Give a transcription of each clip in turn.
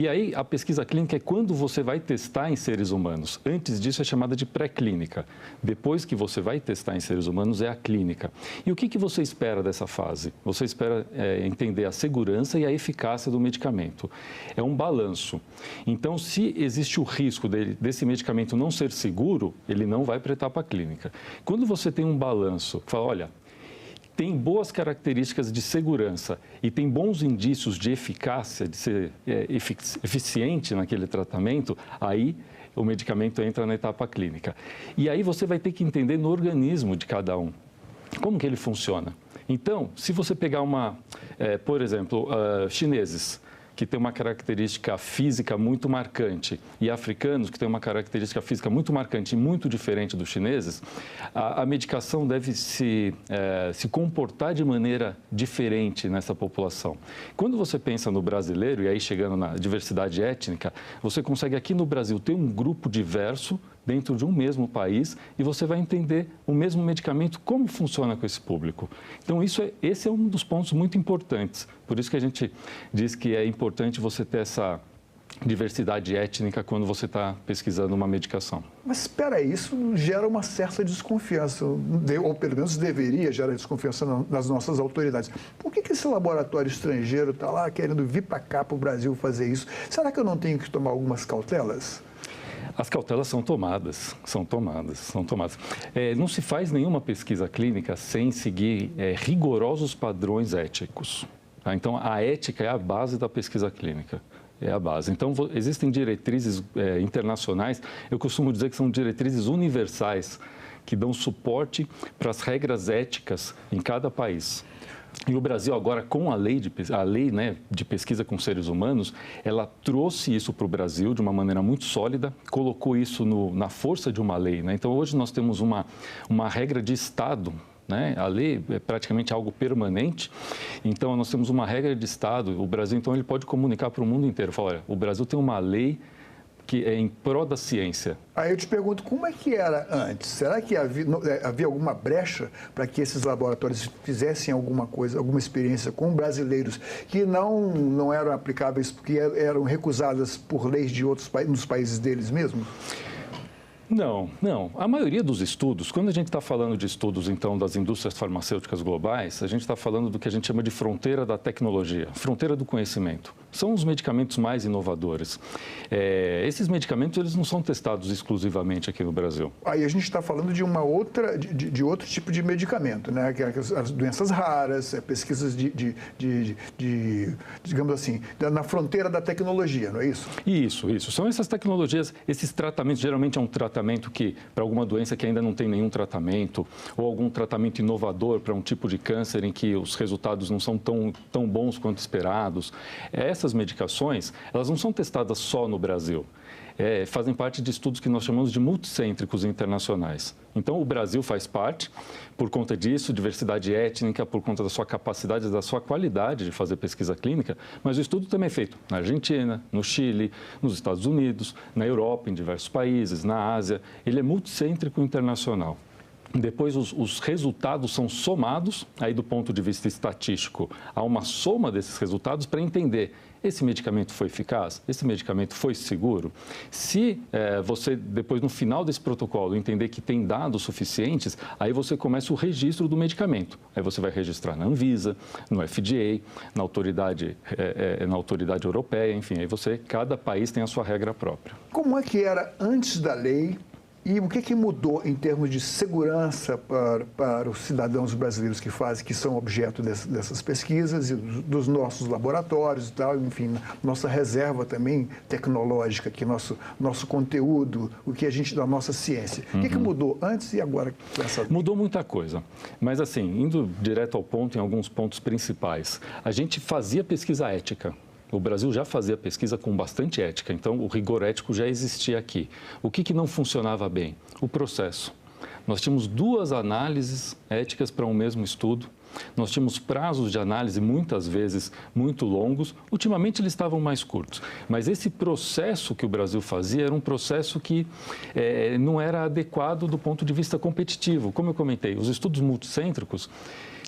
E aí, a pesquisa clínica é quando você vai testar em seres humanos. Antes disso, é chamada de pré-clínica. Depois que você vai testar em seres humanos, é a clínica. E o que você espera dessa fase? Você espera entender a segurança e a eficácia do medicamento. É um balanço. Então, se existe o risco desse medicamento não ser seguro, ele não vai para a etapa clínica. Quando você tem um balanço, fala, olha, tem boas características de segurança e tem bons indícios de eficácia, de ser eficiente naquele tratamento, aí o medicamento entra na etapa clínica. E aí você vai ter que entender no organismo de cada um, como que ele funciona. Então, se você pegar por exemplo, chineses, que tem uma característica física muito marcante, e africanos, que tem uma característica física muito marcante e muito diferente dos chineses, a medicação deve se comportar de maneira diferente nessa população. Quando você pensa no brasileiro, e aí chegando na diversidade étnica, você consegue aqui no Brasil ter um grupo diverso dentro de um mesmo país e você vai entender o mesmo medicamento, como funciona com esse público. Então, esse é um dos pontos muito importantes. Por isso que a gente diz que é importante você ter essa diversidade étnica quando você está pesquisando uma medicação. Mas espera aí, isso gera uma certa desconfiança, ou pelo menos deveria gerar desconfiança nas nossas autoridades. Por que esse laboratório estrangeiro está lá querendo vir para cá, para o Brasil, fazer isso? Será que eu não tenho que tomar algumas cautelas? As cautelas são tomadas. Não se faz nenhuma pesquisa clínica sem seguir rigorosos padrões éticos. Tá? Então, a ética é a base da pesquisa clínica. É a base. Então, existem diretrizes internacionais, eu costumo dizer que são diretrizes universais, que dão suporte para as regras éticas em cada país. E o Brasil agora, com a lei de pesquisa com seres humanos, ela trouxe isso para o Brasil de uma maneira muito sólida, colocou isso na força de uma lei. Né? Então, hoje nós temos uma regra de Estado. Né? A lei é praticamente algo permanente, então nós temos uma regra de Estado. O Brasil, então, ele pode comunicar para o mundo inteiro. Falar, olha, o Brasil tem uma lei que é em prol da ciência. Aí eu te pergunto, como é que era antes? Será que havia alguma brecha para que esses laboratórios fizessem alguma coisa, alguma experiência com brasileiros que não eram aplicáveis, porque eram recusadas por leis de outros nos países deles mesmos? Não. A maioria dos estudos, quando a gente está falando de estudos, então, das indústrias farmacêuticas globais, a gente está falando do que a gente chama de fronteira da tecnologia, fronteira do conhecimento. São os medicamentos mais inovadores. Esses medicamentos, eles não são testados exclusivamente aqui no Brasil. Aí a gente está falando de outro tipo de medicamento, né? Que é as doenças raras, pesquisas digamos assim, na fronteira da tecnologia, não é isso? Isso. São essas tecnologias, esses tratamentos, geralmente é um tratamento que, para alguma doença que ainda não tem nenhum tratamento, ou algum tratamento inovador para um tipo de câncer em que os resultados não são tão bons quanto esperados. Essas medicações, elas não são testadas só no Brasil. Fazem parte de estudos que nós chamamos de multicêntricos internacionais. Então, o Brasil faz parte, por conta disso, diversidade étnica, por conta da sua capacidade, da sua qualidade de fazer pesquisa clínica, mas o estudo também é feito na Argentina, no Chile, nos Estados Unidos, na Europa, em diversos países, na Ásia. Ele é multicêntrico internacional. Depois, os resultados são somados, aí do ponto de vista estatístico, há uma soma desses resultados para entender esse medicamento foi eficaz, esse medicamento foi seguro. Se você, depois, no final desse protocolo, entender que tem dados suficientes, aí você começa o registro do medicamento. Aí você vai registrar na Anvisa, no FDA, na autoridade europeia, enfim, aí cada país tem a sua regra própria. Como é que era antes da lei? E o que mudou em termos de segurança para os cidadãos brasileiros que são objeto dessas pesquisas e dos nossos laboratórios e tal, enfim, nossa reserva também tecnológica, que nosso conteúdo, da nossa ciência. O que mudou antes e agora com essa lei? Mudou muita coisa, mas assim, indo direto ao ponto, em alguns pontos principais, a gente fazia pesquisa ética. O Brasil já fazia pesquisa com bastante ética, então o rigor ético já existia aqui. O que não funcionava bem? O processo. Nós tínhamos 2 análises éticas para um mesmo estudo, nós tínhamos prazos de análise muitas vezes muito longos, ultimamente eles estavam mais curtos, mas esse processo que o Brasil fazia era um processo que não era adequado do ponto de vista competitivo. Como eu comentei, os estudos multicêntricos,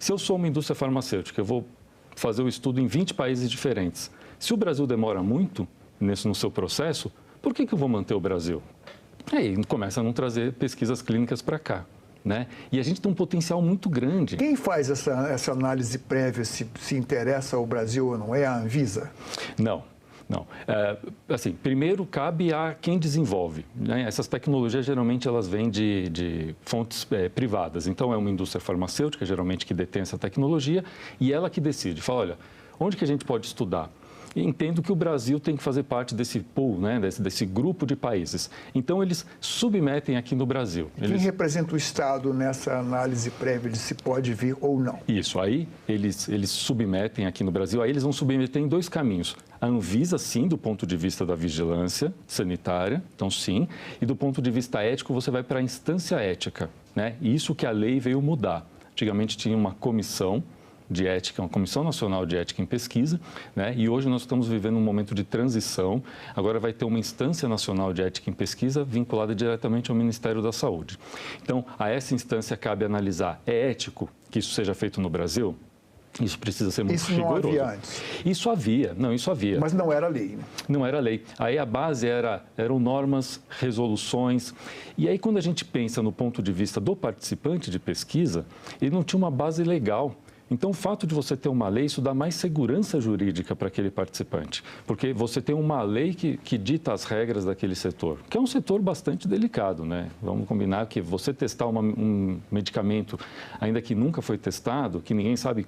se eu sou uma indústria farmacêutica, eu vou fazer o estudo em 20 países diferentes. Se o Brasil demora muito, no seu processo, por que eu vou manter o Brasil? Aí começa a não trazer pesquisas clínicas para cá. Né? E a gente tem um potencial muito grande. Quem faz essa análise prévia se interessa ao Brasil ou não? É a Anvisa? Não. Assim, primeiro cabe a quem desenvolve. Né? Essas tecnologias, geralmente, elas vêm de fontes privadas. Então, é uma indústria farmacêutica, geralmente, que detém essa tecnologia e ela que decide. Fala, olha, onde que a gente pode estudar? E entendo que o Brasil tem que fazer parte desse pool, né? desse grupo de países. Então, eles submetem aqui no Brasil. Quem representa o Estado nessa análise prévia de se pode vir ou não? Isso, aí eles submetem aqui no Brasil, aí eles vão submeter em 2 caminhos. A Anvisa, sim, do ponto de vista da vigilância sanitária, então sim, e do ponto de vista ético, você vai para a instância ética, né? Isso que a lei veio mudar. Antigamente tinha uma comissão de ética, uma Comissão Nacional de Ética em Pesquisa, né? E hoje nós estamos vivendo um momento de transição. Agora vai ter uma instância nacional de ética em pesquisa vinculada diretamente ao Ministério da Saúde. Então, a essa instância cabe analisar, é ético que isso seja feito no Brasil? Isso precisa ser muito rigoroso. Isso não havia antes? Isso havia. Mas não era lei, né? Não era lei. Aí a base eram normas, resoluções. E aí, quando a gente pensa no ponto de vista do participante de pesquisa, ele não tinha uma base legal. Então, o fato de você ter uma lei, isso dá mais segurança jurídica para aquele participante, porque você tem uma lei que dita as regras daquele setor, que é um setor bastante delicado, né? Vamos combinar que você testar um medicamento, ainda que nunca foi testado, que ninguém sabe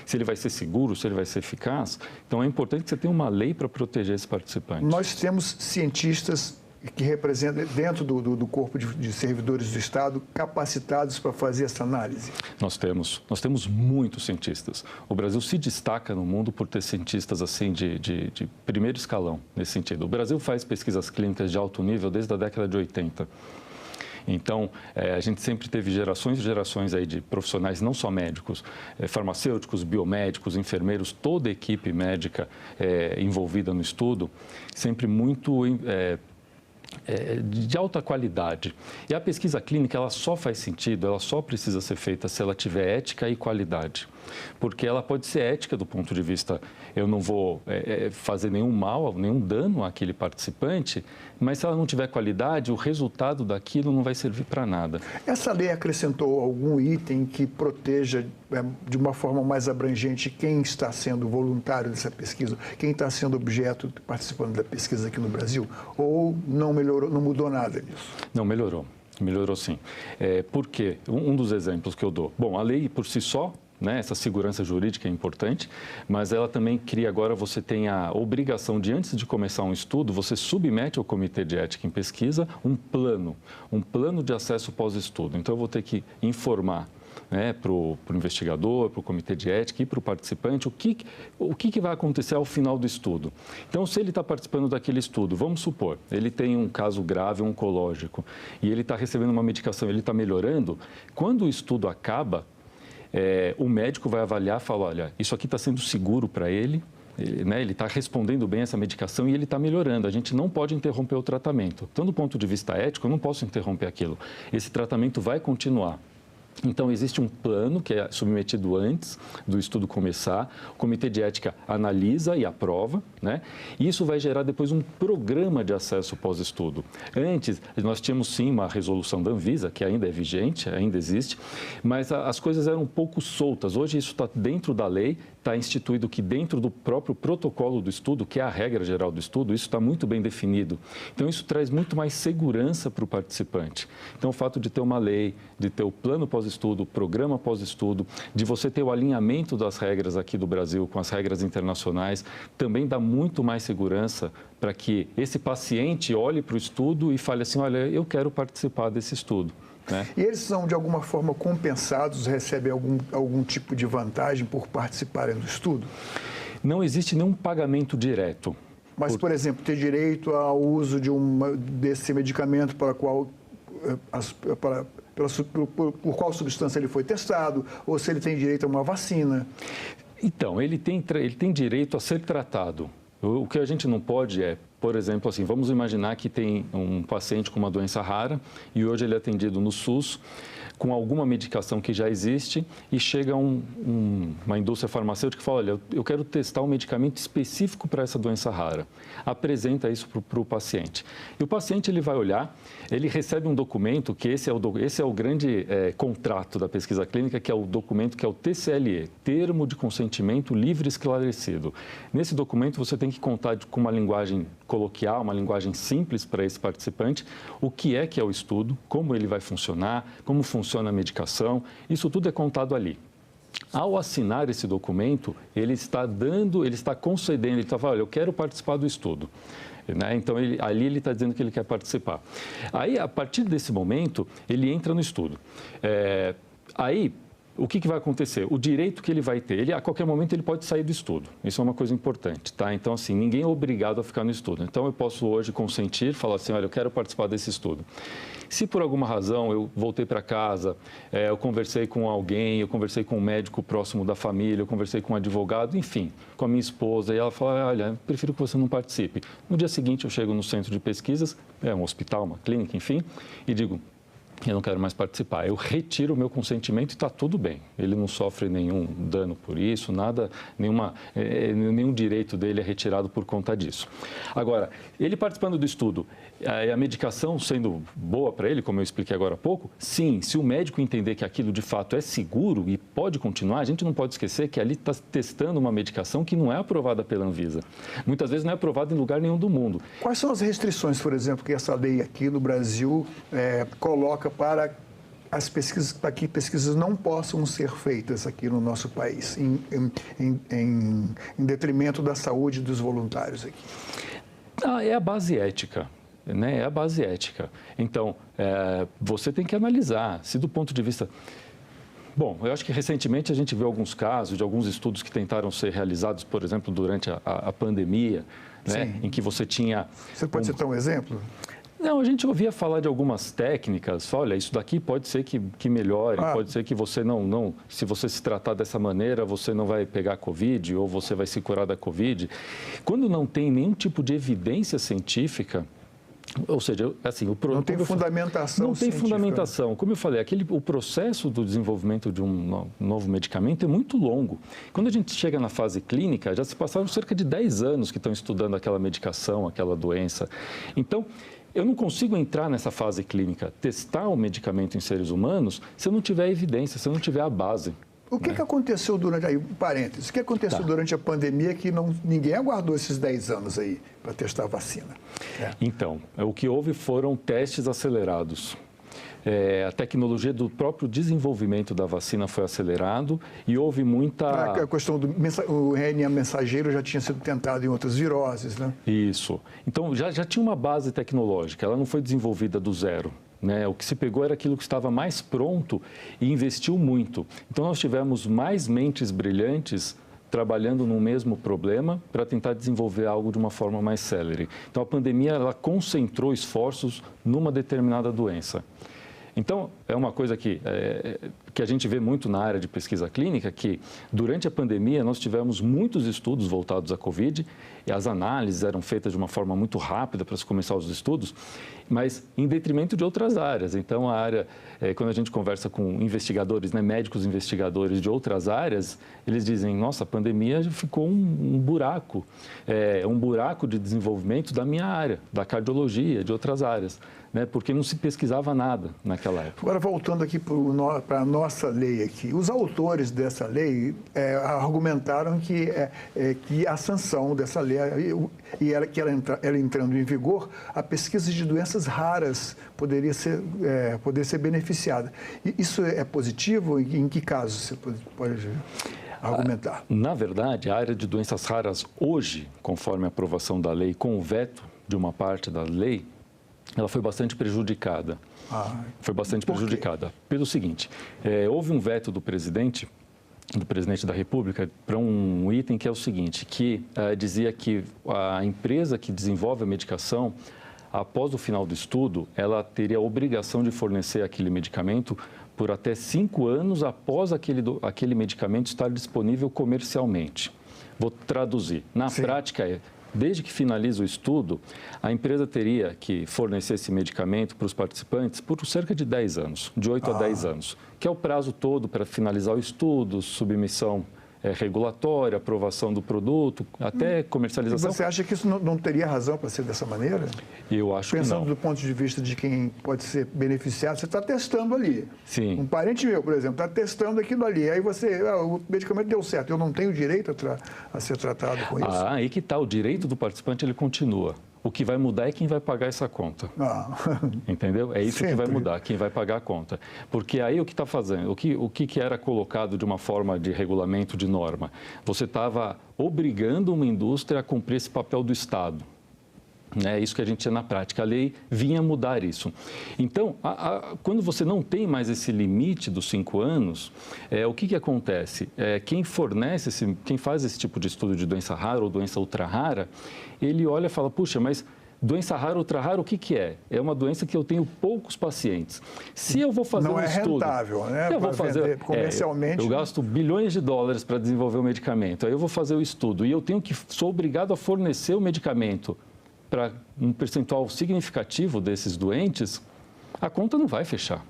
se ele vai ser seguro, se ele vai ser eficaz, então é importante que você tenha uma lei para proteger esse participante. Nós temos cientistas que representam, dentro do corpo de servidores do Estado, capacitados para fazer essa análise? Nós temos muitos cientistas. O Brasil se destaca no mundo por ter cientistas assim de primeiro escalão, nesse sentido. O Brasil faz pesquisas clínicas de alto nível desde a década de 80. Então, a gente sempre teve gerações e gerações aí de profissionais, não só médicos, farmacêuticos, biomédicos, enfermeiros, toda a equipe médica envolvida no estudo, sempre muito de alta qualidade. E a pesquisa clínica, ela só faz sentido, ela só precisa ser feita se ela tiver ética e qualidade. Porque ela pode ser ética do ponto de vista, eu não vou fazer nenhum mal, nenhum dano àquele participante, mas se ela não tiver qualidade, o resultado daquilo não vai servir para nada. Essa lei acrescentou algum item que proteja de uma forma mais abrangente quem está sendo voluntário dessa pesquisa, quem está sendo objeto, participando da pesquisa aqui no Brasil? Ou não melhorou, não mudou nada nisso? Não, melhorou. Melhorou sim. Por quê? Um dos exemplos que eu dou. Bom, a lei por si só, né, essa segurança jurídica é importante, mas ela também cria agora, você tem a obrigação de, antes de começar um estudo, você submete ao Comitê de Ética em Pesquisa um plano de acesso pós-estudo. Então, eu vou ter que informar, né, para o investigador, para o comitê de ética e para o participante, o que vai acontecer ao final do estudo. Então, se ele está participando daquele estudo, vamos supor, ele tem um caso grave oncológico e ele está recebendo uma medicação, ele está melhorando, quando o estudo acaba, o médico vai avaliar e falar, olha, isso aqui está sendo seguro para ele, ele está respondendo bem essa medicação e ele está melhorando. A gente não pode interromper o tratamento. Então, do ponto de vista ético, eu não posso interromper aquilo. Esse tratamento vai continuar. Então, existe um plano que é submetido antes do estudo começar, o Comitê de Ética analisa e aprova, né? E isso vai gerar depois um programa de acesso pós-estudo. Antes, nós tínhamos sim uma resolução da Anvisa, que ainda é vigente, ainda existe, mas as coisas eram um pouco soltas. Hoje isso está dentro da lei, está instituído que dentro do próprio protocolo do estudo, que é a regra geral do estudo, isso está muito bem definido. Então, isso traz muito mais segurança para o participante. Então, o fato de ter uma lei, de ter o plano pós-estudo, o programa pós-estudo, de você ter o alinhamento das regras aqui do Brasil com as regras internacionais, também dá muito mais segurança para que esse paciente olhe para o estudo e fale assim, olha, eu quero participar desse estudo. Né? E eles são, de alguma forma, compensados, recebem algum tipo de vantagem por participarem do estudo? Não existe nenhum pagamento direto. Mas, por exemplo, ter direito ao uso desse medicamento para qual por qual substância ele foi testado, ou se ele tem direito a uma vacina. Então, ele tem direito a ser tratado. O que a gente não pode é Por exemplo, assim, vamos imaginar que tem um paciente com uma doença rara e hoje ele é atendido no SUS com alguma medicação que já existe e chega uma indústria farmacêutica que fala, olha, eu quero testar um medicamento específico para essa doença rara. Apresenta isso para o paciente. E o paciente ele vai olhar, ele recebe um documento, que esse é o grande contrato da pesquisa clínica, que é o documento que é o TCLE, Termo de Consentimento Livre e Esclarecido. Nesse documento você tem que contar com uma linguagem coloquial, uma linguagem simples para esse participante, o que é o estudo, como ele vai funcionar, como funciona a medicação, isso tudo é contado ali. Ao assinar esse documento, ele está concedendo, ele está falando, olha, eu quero participar do estudo. Né? Então, ali ele está dizendo que ele quer participar. Aí, a partir desse momento, ele entra no estudo. Aí, o que vai acontecer? O direito que ele vai ter, a qualquer momento ele pode sair do estudo. Isso é uma coisa importante, tá? Então, assim, ninguém é obrigado a ficar no estudo. Então, eu posso hoje consentir, falar assim, olha, eu quero participar desse estudo. Se por alguma razão eu voltei para casa, eu conversei com alguém, eu conversei com um médico próximo da família, eu conversei com um advogado, enfim, com a minha esposa, e ela fala, olha, eu prefiro que você não participe. No dia seguinte, eu chego no centro de pesquisas, um hospital, uma clínica, enfim, e digo, eu não quero mais participar. Eu retiro o meu consentimento e está tudo bem. Ele não sofre nenhum dano por isso, nada, nenhum direito dele é retirado por conta disso. Agora, ele participando do estudo, a medicação sendo boa para ele, como eu expliquei agora há pouco, sim, se o médico entender que aquilo de fato é seguro e pode continuar, a gente não pode esquecer que ali está testando uma medicação que não é aprovada pela Anvisa. Muitas vezes não é aprovada em lugar nenhum do mundo. Quais são as restrições, por exemplo, que essa lei aqui no Brasil coloca para as pesquisas, para que pesquisas não possam ser feitas aqui no nosso país, em detrimento da saúde dos voluntários aqui? É a base ética. Né? É a base ética. Então, você tem que analisar, se do ponto de vista... Bom, eu acho que recentemente a gente viu alguns casos de alguns estudos que tentaram ser realizados, por exemplo, durante a pandemia, né? Em que você tinha... Você pode citar um exemplo? Não, a gente ouvia falar de algumas técnicas, olha, isso daqui pode ser que melhore, pode ser que você se você se tratar dessa maneira, você não vai pegar Covid ou você vai se curar da Covid. Quando não tem nenhum tipo de evidência científica, ou seja, assim, não tem fundamentação. Não tem fundamentação. Como eu falei, o processo do desenvolvimento de um novo medicamento é muito longo. Quando a gente chega na fase clínica, já se passaram cerca de 10 anos que estão estudando aquela medicação, aquela doença. Então, eu não consigo entrar nessa fase clínica, testar o medicamento em seres humanos, se eu não tiver evidência, se eu não tiver a base. O que aconteceu durante, aí, parênteses, o que aconteceu durante a pandemia que ninguém aguardou esses 10 anos aí para testar a vacina? Então, o que houve foram testes acelerados. A tecnologia do próprio desenvolvimento da vacina foi acelerado e houve muita... A questão do RNA mensageiro já tinha sido tentado em outras viroses, né? Isso. Então, já tinha uma base tecnológica, ela não foi desenvolvida do zero. Né? O que se pegou era aquilo que estava mais pronto e investiu muito. Então, nós tivemos mais mentes brilhantes trabalhando no mesmo problema para tentar desenvolver algo de uma forma mais célere. Então, a pandemia ela concentrou esforços numa determinada doença. Então, é uma coisa que a gente vê muito na área de pesquisa clínica, que durante a pandemia nós tivemos muitos estudos voltados à Covid, e as análises eram feitas de uma forma muito rápida para se começar os estudos, mas em detrimento de outras áreas. Então, a área, quando a gente conversa com investigadores, né, médicos investigadores de outras áreas, eles dizem, nossa, a pandemia ficou um buraco de desenvolvimento da minha área, da cardiologia, de outras áreas. Né, porque não se pesquisava nada naquela época. Agora, voltando aqui para a nossa lei aqui, os autores dessa lei argumentaram que a sanção dessa lei, que ela entrando em vigor, a pesquisa de doenças raras poder ser beneficiada. Isso é positivo? Em que caso você pode argumentar? Na verdade, a área de doenças raras hoje, conforme a aprovação da lei, com o veto de uma parte da lei, ela foi bastante prejudicada. Foi bastante prejudicada. Pelo seguinte, houve um veto do presidente da República para um item que é o seguinte, que dizia que a empresa que desenvolve a medicação, após o final do estudo, ela teria a obrigação de fornecer aquele medicamento por até 5 anos após aquele medicamento estar disponível comercialmente. Vou traduzir. Na prática, desde que finaliza o estudo, a empresa teria que fornecer esse medicamento para os participantes por cerca de 10 anos, de 8 a 10 anos, que é o prazo todo para finalizar o estudo, submissão regulatória, aprovação do produto, até comercialização. E você acha que isso não teria razão para ser dessa maneira? Eu acho que não. Pensando do ponto de vista de quem pode ser beneficiado, você está testando ali. Sim. Um parente meu, por exemplo, está testando aquilo ali. Aí o medicamento deu certo, eu não tenho direito a ser tratado com isso? Aí que está, o direito do participante, ele continua. O que vai mudar é quem vai pagar essa conta. Entendeu? É isso que vai mudar, quem vai pagar a conta. Porque aí o que está fazendo, o que era colocado de uma forma de regulamento, de norma? Você estava obrigando uma indústria a cumprir esse papel do Estado. É isso que a gente tinha na prática. A lei vinha mudar isso. Então, quando você não tem mais esse limite dos 5 anos, o que acontece? Quem fornece, quem faz esse tipo de estudo de doença rara ou doença ultra rara, ele olha e fala, puxa, mas doença rara, ultra rara, o que é? É uma doença que eu tenho poucos pacientes. Se eu vou fazer um estudo... Não é rentável, né? Eu vou fazer comercialmente... eu gasto bilhões de dólares para desenvolver o medicamento. Aí eu vou fazer o estudo e eu sou obrigado a fornecer o medicamento para um percentual significativo desses doentes, a conta não vai fechar.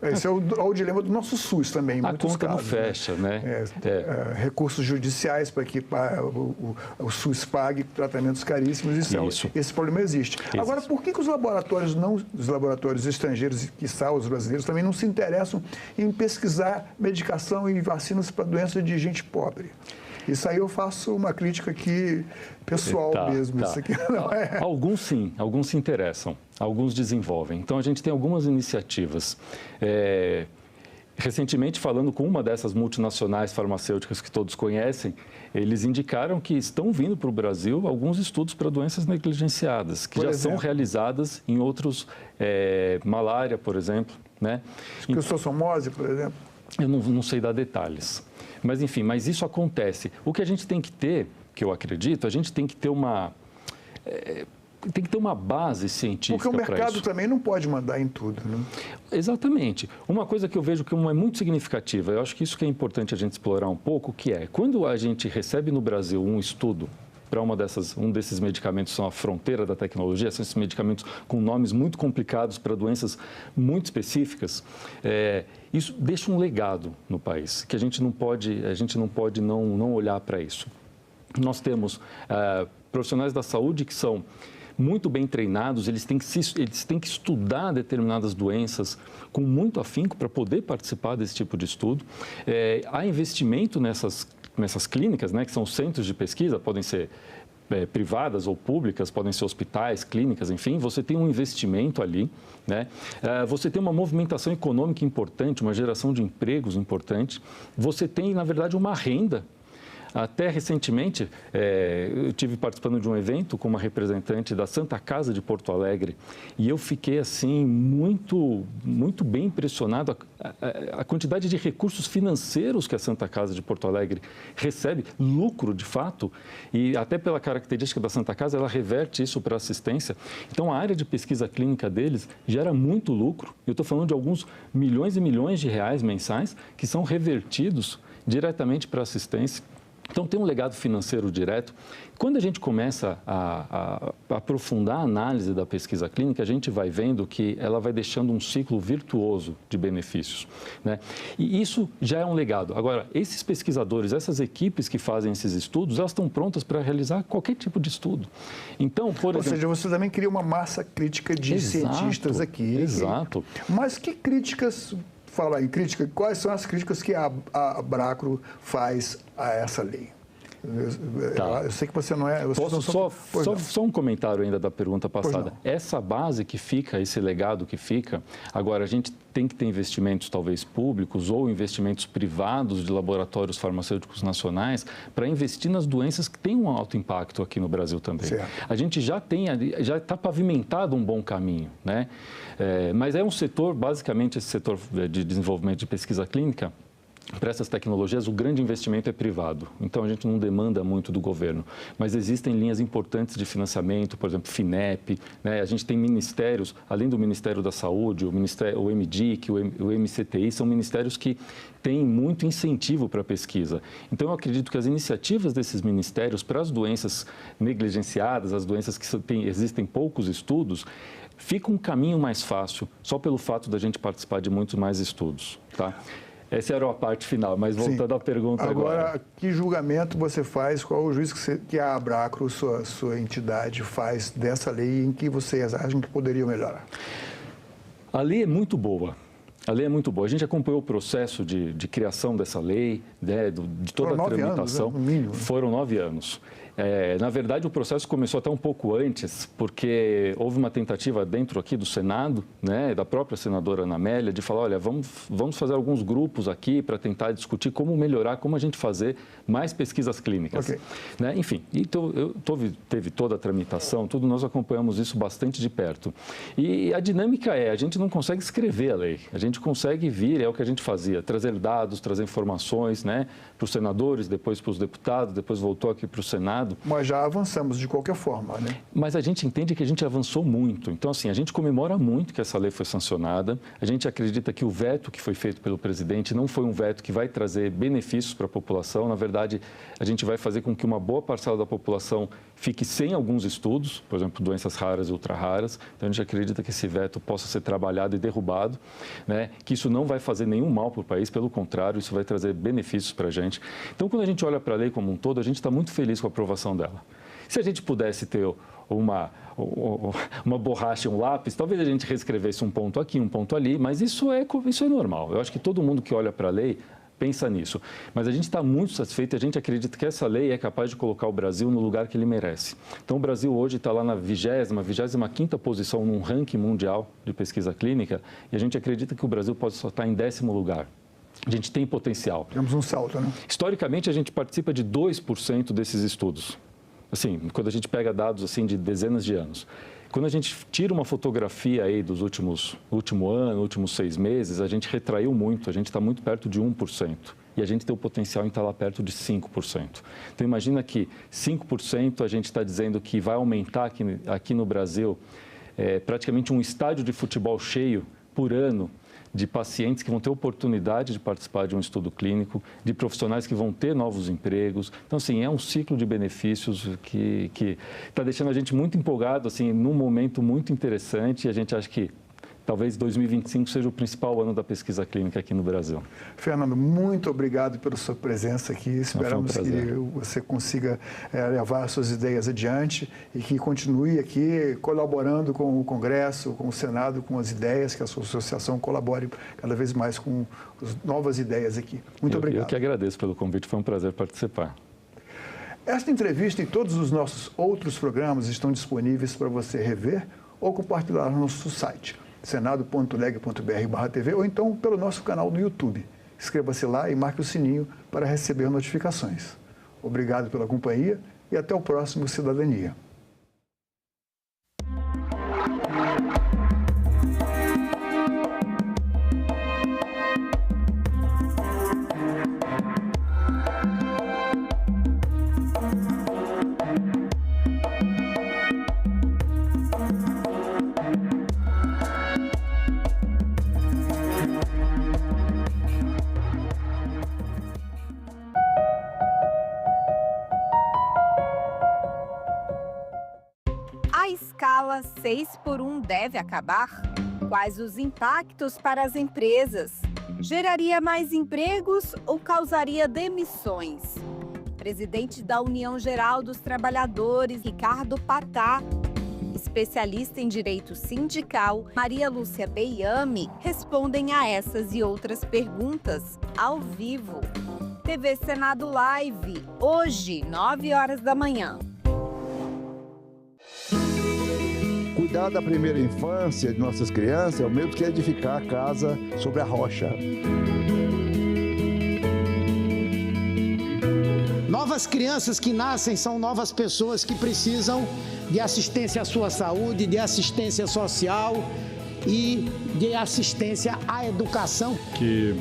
Esse é o dilema do nosso SUS também, em muitos conta casos, não fecha, né? Recursos judiciais para que o SUS pague tratamentos caríssimos. Esse problema existe. Agora, por que os laboratórios estrangeiros, quiçá os brasileiros, também não se interessam em pesquisar medicação e vacinas para doenças de gente pobre? Isso aí eu faço uma crítica aqui pessoal mesmo. Isso aqui não é... Alguns sim, alguns se interessam, alguns desenvolvem. Então, a gente tem algumas iniciativas. Recentemente, falando com uma dessas multinacionais farmacêuticas que todos conhecem, eles indicaram que estão vindo para o Brasil alguns estudos para doenças negligenciadas, que já são realizadas em outros, malária, por exemplo. Né? Esquistossomose, por exemplo? Eu não sei dar detalhes. Mas, enfim, mas isso acontece. O que a gente tem que ter, que eu acredito, a gente tem que ter uma base científica para isso. Porque o mercado também não pode mandar em tudo, né? Exatamente. Uma coisa que eu vejo que é muito significativa, eu acho que isso que é importante a gente explorar um pouco, que é, quando a gente recebe no Brasil um estudo para um desses medicamentos, são a fronteira da tecnologia, são esses medicamentos com nomes muito complicados para doenças muito específicas, isso deixa um legado no país, que a gente não pode não olhar para isso. Nós temos profissionais da saúde que são muito bem treinados, eles têm que estudar determinadas doenças com muito afinco para poder participar desse tipo de estudo. Há investimento nessas clínicas, né, que são centros de pesquisa, podem ser privadas ou públicas, podem ser hospitais, clínicas, enfim, você tem um investimento ali, né? Você tem uma movimentação econômica importante, uma geração de empregos importante, você tem, na verdade, uma renda. Até recentemente, eu estive participando de um evento com uma representante da Santa Casa de Porto Alegre e eu fiquei, assim, muito bem impressionado a quantidade de recursos financeiros que a Santa Casa de Porto Alegre recebe, lucro, de fato, e até pela característica da Santa Casa, ela reverte isso para assistência. Então, a área de pesquisa clínica deles gera muito lucro. Eu estou falando de alguns milhões e milhões de reais mensais que são revertidos diretamente para assistência. Então, tem um legado financeiro direto. Quando a gente começa a aprofundar a análise da pesquisa clínica, a gente vai vendo que ela vai deixando um ciclo virtuoso de benefícios, né? E isso já é um legado. Agora, esses pesquisadores, essas equipes que fazem esses estudos, elas estão prontas para realizar qualquer tipo de estudo. Então, por exemplo... Ou seja, você também cria uma massa crítica de cientistas aqui. Exato. Mas que críticas... Falar em crítica, quais são as críticas que a Abracro faz a essa lei? Eu sei que você não é... Só um comentário ainda da pergunta passada. Essa base que fica, esse legado que fica, agora a gente tem que ter investimentos talvez públicos ou investimentos privados de laboratórios farmacêuticos nacionais para investir nas doenças que têm um alto impacto aqui no Brasil também. Certo. A gente já está pavimentado um bom caminho, né? Mas é um setor, basicamente esse setor de desenvolvimento de pesquisa clínica, para essas tecnologias, o grande investimento é privado. Então, a gente não demanda muito do governo. Mas existem linhas importantes de financiamento, por exemplo, FINEP, né? A gente tem ministérios, além do Ministério da Saúde, o MDIC, o MCTI, são ministérios que têm muito incentivo para a pesquisa. Então, eu acredito que as iniciativas desses ministérios para as doenças negligenciadas, as doenças que existem poucos estudos, fica um caminho mais fácil, só pelo fato da gente participar de muitos mais estudos, tá? Essa era a parte final, mas voltando à pergunta agora. Agora, que julgamento você faz, qual o juízo que a Abracro, sua entidade, faz dessa lei em que vocês acham que poderiam melhorar? A lei é muito boa. A lei é muito boa. A gente acompanhou o processo de criação dessa lei, né, de toda a tramitação. Anos, né? No mínimo. Foram 9 anos. Na verdade, o processo começou até um pouco antes, porque houve uma tentativa dentro aqui do Senado, né, da própria senadora Ana Amélia, de falar, olha, vamos fazer alguns grupos aqui para tentar discutir como melhorar, como a gente fazer mais pesquisas clínicas. Okay. Né? Enfim, então, teve toda a tramitação, tudo, nós acompanhamos isso bastante de perto. E a dinâmica a gente não consegue escrever a lei, a gente consegue vir, é o que a gente fazia, trazer dados, trazer informações, né, para os senadores, depois para os deputados, depois voltou aqui para o Senado. Mas já avançamos de qualquer forma, né? Mas a gente entende que a gente avançou muito. Então, assim, a gente comemora muito que essa lei foi sancionada. A gente acredita que o veto que foi feito pelo presidente não foi um veto que vai trazer benefícios para a população. Na verdade, a gente vai fazer com que uma boa parcela da população fique sem alguns estudos, por exemplo, doenças raras e ultra-raras. Então, a gente acredita que esse veto possa ser trabalhado e derrubado, né? Que isso não vai fazer nenhum mal para o país, pelo contrário, isso vai trazer benefícios para a gente. Então, quando a gente olha para a lei como um todo, a gente está muito feliz com a aprovação dela. Se a gente pudesse ter uma borracha e um lápis, talvez a gente reescrevesse um ponto aqui, um ponto ali, mas isso é normal. Eu acho que todo mundo que olha para a lei pensa nisso. Mas a gente está muito satisfeito e a gente acredita que essa lei é capaz de colocar o Brasil no lugar que ele merece. Então, o Brasil hoje está lá na 25ª posição num ranking mundial de pesquisa clínica e a gente acredita que o Brasil pode só estar em 10º lugar. A gente tem potencial. Temos um salto, né? Historicamente, a gente participa de 2% desses estudos. Assim, quando a gente pega dados assim de dezenas de anos. Quando a gente tira uma fotografia aí dos último ano, últimos 6 meses, a gente retraiu muito, a gente está muito perto de 1%. E a gente tem o potencial em estar lá perto de 5%. Então, imagina que 5% a gente está dizendo que vai aumentar aqui no Brasil praticamente um estádio de futebol cheio por ano, de pacientes que vão ter oportunidade de participar de um estudo clínico, de profissionais que vão ter novos empregos. Então, assim, é um ciclo de benefícios que está deixando a gente muito empolgado, assim, num momento muito interessante, e a gente acha que talvez 2025 seja o principal ano da pesquisa clínica aqui no Brasil. Fernando, muito obrigado pela sua presença aqui. Esperamos que você consiga levar as suas ideias adiante e que continue aqui colaborando com o Congresso, com o Senado, com as ideias, que a sua associação colabore cada vez mais com as novas ideias aqui. Muito obrigado. Eu que agradeço pelo convite, foi um prazer participar. Esta entrevista e todos os nossos outros programas estão disponíveis para você rever ou compartilhar no nosso site, senado.leg.br/TV, ou então pelo nosso canal no YouTube. Inscreva-se lá e marque o sininho para receber notificações. Obrigado pela companhia e até o próximo Cidadania. A escala 6x1 deve acabar? Quais os impactos para as empresas? Geraria mais empregos ou causaria demissões? Presidente da União Geral dos Trabalhadores, Ricardo Patá, especialista em direito sindical, Maria Lúcia Beiame, respondem a essas e outras perguntas ao vivo. TV Senado Live, hoje, 9h da manhã. Cuidar da primeira infância de nossas crianças é o mesmo que edificar a casa sobre a rocha. Novas crianças que nascem são novas pessoas que precisam de assistência à sua saúde, de assistência social e de assistência à educação. Que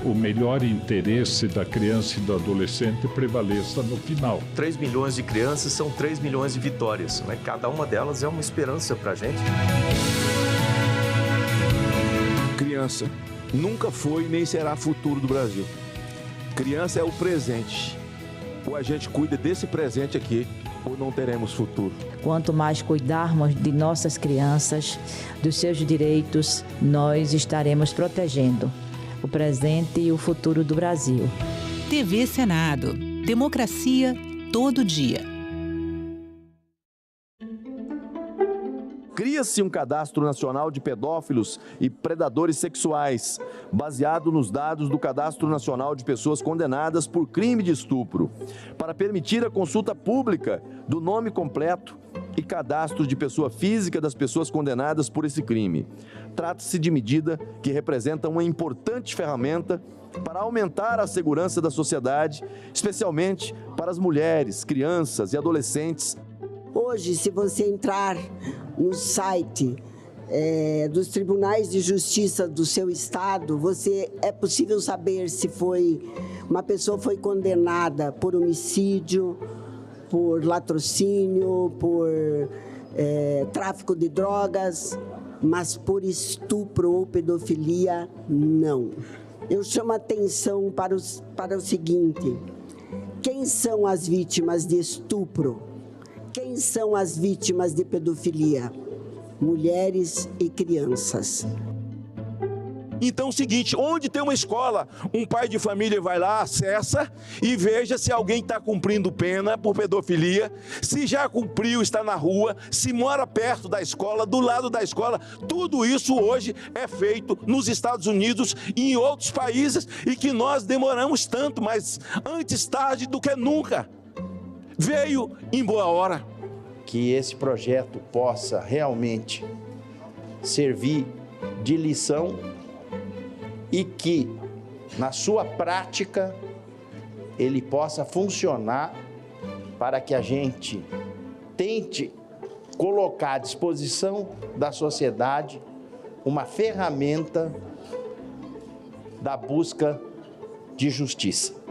o melhor interesse da criança e do adolescente prevaleça no final. 3 milhões de crianças são 3 milhões de vitórias, né? Cada uma delas é uma esperança para a gente. Criança nunca foi nem será futuro do Brasil. Criança é o presente. Ou a gente cuida desse presente aqui, ou não teremos futuro. Quanto mais cuidarmos de nossas crianças, dos seus direitos, nós estaremos protegendo o presente e o futuro do Brasil. TV Senado. Democracia todo dia. Cria-se um cadastro nacional de pedófilos e predadores sexuais, baseado nos dados do Cadastro Nacional de Pessoas Condenadas por Crime de Estupro, para permitir a consulta pública do nome completo e cadastro de pessoa física das pessoas condenadas por esse crime. Trata-se de medida que representa uma importante ferramenta para aumentar a segurança da sociedade, especialmente para as mulheres, crianças e adolescentes. Hoje, se você entrar no site dos tribunais de justiça do seu estado, é possível saber se uma pessoa foi condenada por homicídio, por latrocínio, por tráfico de drogas, mas por estupro ou pedofilia, não. Eu chamo a atenção para o seguinte: quem são as vítimas de estupro? Quem são as vítimas de pedofilia? Mulheres e crianças. Então é o seguinte, onde tem uma escola, um pai de família vai lá, acessa e veja se alguém está cumprindo pena por pedofilia, se já cumpriu, está na rua, se mora perto da escola, do lado da escola. Tudo isso hoje é feito nos Estados Unidos e em outros países e que nós demoramos tanto, mas antes tarde do que nunca. Veio em boa hora. Que esse projeto possa realmente servir de lição e que, na sua prática, ele possa funcionar para que a gente tente colocar à disposição da sociedade uma ferramenta da busca de justiça.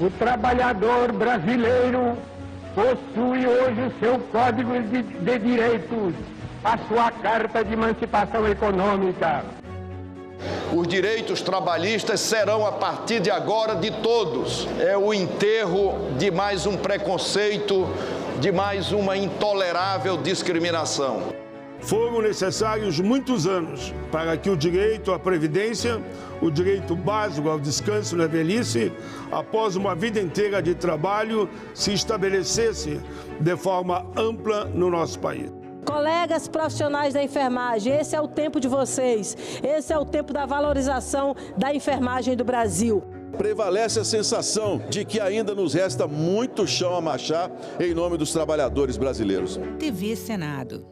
O trabalhador brasileiro possui hoje o seu Código de Direitos, a sua Carta de Emancipação Econômica. Os direitos trabalhistas serão, a partir de agora, de todos. É o enterro de mais um preconceito, de mais uma intolerável discriminação. Foram necessários muitos anos para que o direito à previdência, o direito básico ao descanso na velhice, após uma vida inteira de trabalho, se estabelecesse de forma ampla no nosso país. Colegas profissionais da enfermagem, esse é o tempo de vocês, esse é o tempo da valorização da enfermagem do Brasil. Prevalece a sensação de que ainda nos resta muito chão a marchar em nome dos trabalhadores brasileiros. TV Senado.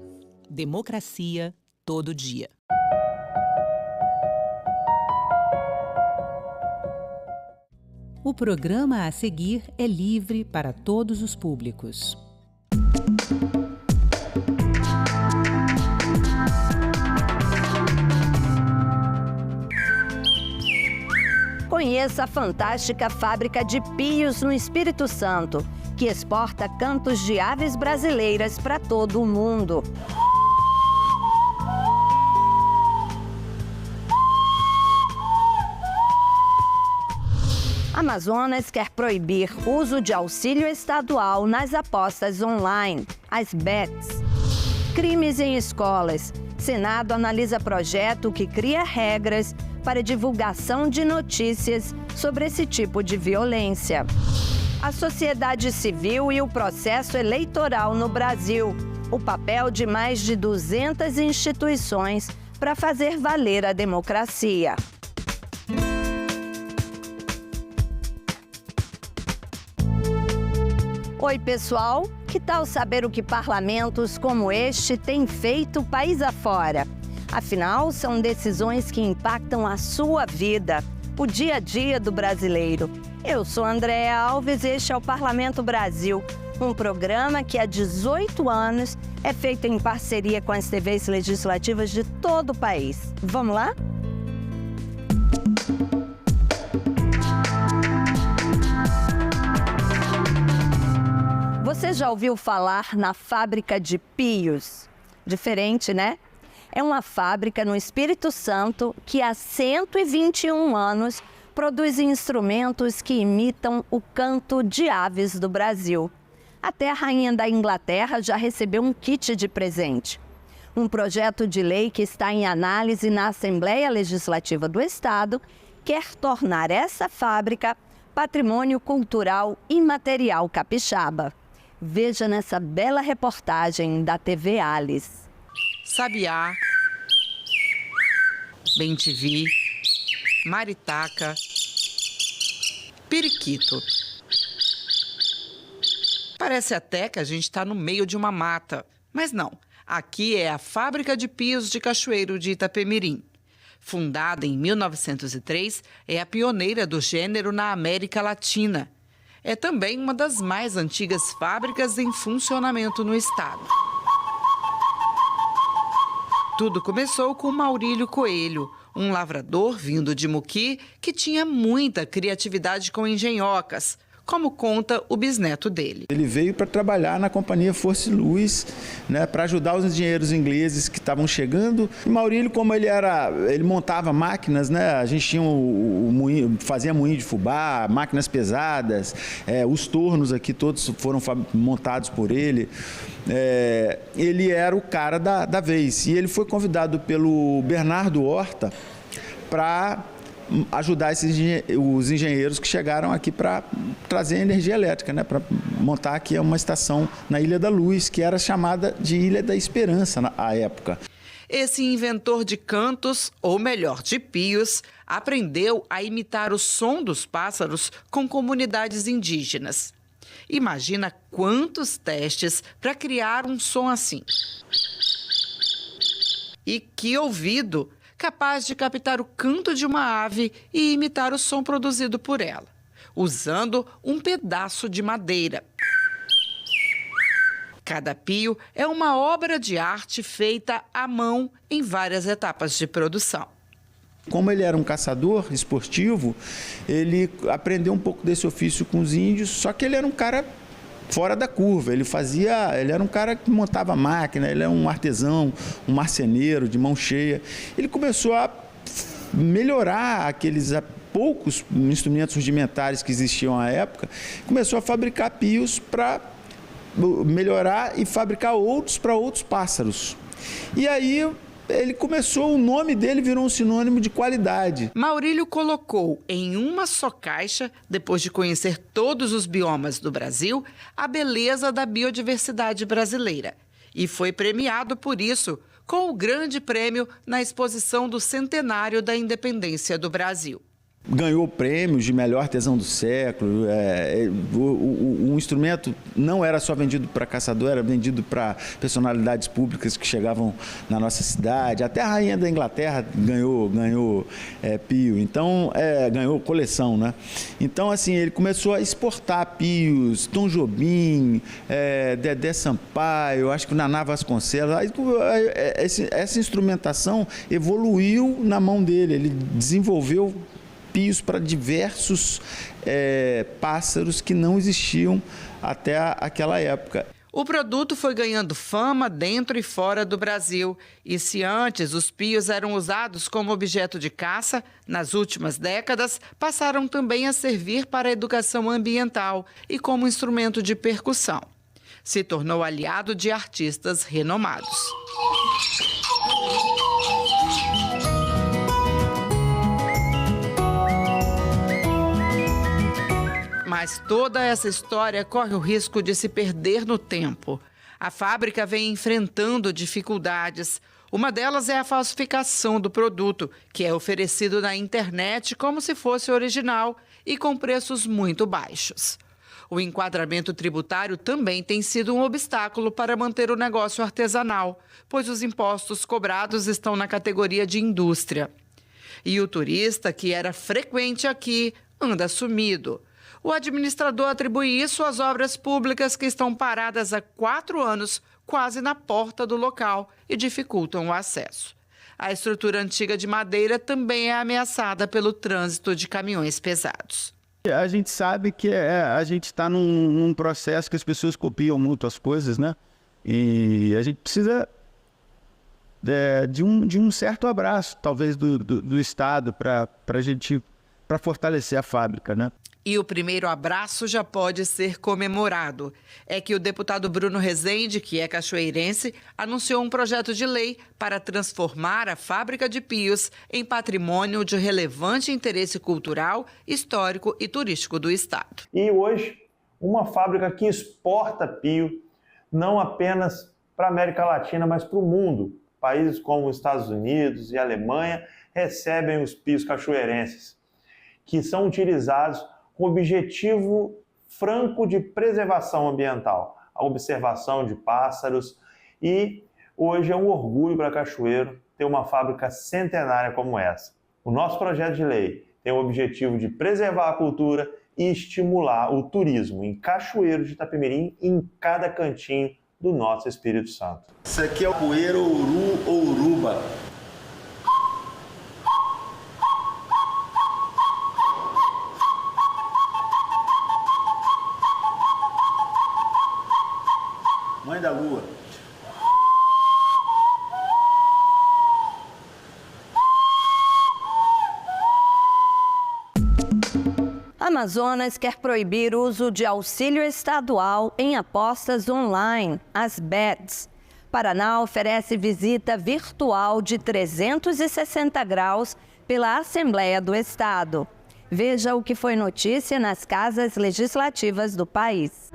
Democracia todo dia. O programa a seguir é livre para todos os públicos. Conheça a fantástica fábrica de Pios no Espírito Santo, que exporta cantos de aves brasileiras para todo o mundo. Amazonas quer proibir uso de auxílio estadual nas apostas online, as bets. Crimes em escolas. Senado analisa projeto que cria regras para divulgação de notícias sobre esse tipo de violência. A sociedade civil e o processo eleitoral no Brasil. O papel de mais de 200 instituições para fazer valer a democracia. Oi, pessoal! Que tal saber o que parlamentos como este têm feito país afora? Afinal, são decisões que impactam a sua vida, o dia a dia do brasileiro. Eu sou Andréa Alves e este é o Parlamento Brasil, um programa que há 18 anos é feito em parceria com as TVs legislativas de todo o país. Vamos lá? Você já ouviu falar na fábrica de Pios? Diferente, né? É uma fábrica no Espírito Santo que há 121 anos produz instrumentos que imitam o canto de aves do Brasil. Até a rainha da Inglaterra já recebeu um kit de presente. Um projeto de lei que está em análise na Assembleia Legislativa do Estado quer tornar essa fábrica patrimônio cultural imaterial capixaba. Veja nessa bela reportagem da TV Alice. Sabiá, bem-te-vi, maritaca, periquito. Parece até que a gente está no meio de uma mata, mas não. Aqui é a Fábrica de Pios de Cachoeiro de Itapemirim. Fundada em 1903, é a pioneira do gênero na América Latina. É também uma das mais antigas fábricas em funcionamento no estado. Tudo começou com Maurílio Coelho, um lavrador vindo de Muqui que tinha muita criatividade com engenhocas, como conta o bisneto dele. Ele veio para trabalhar na companhia Force Lewis, né, para ajudar os engenheiros ingleses que estavam chegando. E Maurílio, como ele montava máquinas, né, a gente tinha fazia moinho de fubá, máquinas pesadas, os tornos aqui todos foram montados por ele. Ele era o cara da vez. E ele foi convidado pelo Bernardo Horta para ajudar os engenheiros que chegaram aqui para trazer energia elétrica, né, para montar aqui uma estação na Ilha da Luz, que era chamada de Ilha da Esperança à época. Esse inventor de cantos, ou melhor, de pios, aprendeu a imitar o som dos pássaros com comunidades indígenas. Imagina quantos testes para criar um som assim. E que ouvido! Capaz de captar o canto de uma ave e imitar o som produzido por ela, usando um pedaço de madeira. Cada pio é uma obra de arte feita à mão em várias etapas de produção. Como ele era um caçador esportivo, ele aprendeu um pouco desse ofício com os índios, só que ele era um cara fora da curva, ele era um cara que montava máquina, ele era um artesão, um marceneiro de mão cheia. Ele começou a melhorar aqueles poucos instrumentos rudimentares que existiam à época, começou a fabricar pios para melhorar e fabricar outros para outros pássaros. E aí o nome dele virou um sinônimo de qualidade. Maurílio colocou em uma só caixa, depois de conhecer todos os biomas do Brasil, a beleza da biodiversidade brasileira. E foi premiado por isso, com o grande prêmio na exposição do centenário da independência do Brasil. Ganhou prêmios de melhor artesão do século. O instrumento não era só vendido para caçador, era vendido para personalidades públicas que chegavam na nossa cidade. Até a rainha da Inglaterra ganhou pio, então ganhou coleção, né? Então, assim, ele começou a exportar pios, Tom Jobim, Dedé Sampaio, acho que o Naná Vasconcelos. Essa instrumentação evoluiu na mão dele, ele desenvolveu pios para diversos pássaros que não existiam até aquela época. O produto foi ganhando fama dentro e fora do Brasil. E se antes os pios eram usados como objeto de caça, nas últimas décadas passaram também a servir para a educação ambiental e como instrumento de percussão. Se tornou aliado de artistas renomados. Mas toda essa história corre o risco de se perder no tempo. A fábrica vem enfrentando dificuldades. Uma delas é a falsificação do produto, que é oferecido na internet como se fosse original e com preços muito baixos. O enquadramento tributário também tem sido um obstáculo para manter o negócio artesanal, pois os impostos cobrados estão na categoria de indústria. E o turista, que era frequente aqui, anda sumido. O administrador atribui isso às obras públicas que estão paradas há 4 anos, quase na porta do local, e dificultam o acesso. A estrutura antiga de madeira também é ameaçada pelo trânsito de caminhões pesados. A gente sabe que a gente está num processo que as pessoas copiam muito as coisas, né? E a gente precisa de um certo abraço, talvez, do Estado para fortalecer a fábrica, né? E o primeiro abraço já pode ser comemorado. É que o deputado Bruno Rezende, que é cachoeirense, anunciou um projeto de lei para transformar a fábrica de Pios em patrimônio de relevante interesse cultural, histórico e turístico do estado. E hoje, uma fábrica que exporta pio não apenas para a América Latina, mas para o mundo. Países como os Estados Unidos e a Alemanha recebem os pios cachoeirenses, que são utilizados com o objetivo franco de preservação ambiental, a observação de pássaros, e hoje é um orgulho para Cachoeiro ter uma fábrica centenária como essa. O nosso projeto de lei tem o objetivo de preservar a cultura e estimular o turismo em Cachoeiro de Itapemirim e em cada cantinho do nosso Espírito Santo. Isso aqui é o poeiro ouru ou uruba. Mãe da Lua. Amazonas quer proibir o uso de auxílio estadual em apostas online, as bets. Paraná oferece visita virtual de 360 graus pela Assembleia do Estado. Veja o que foi notícia nas casas legislativas do país.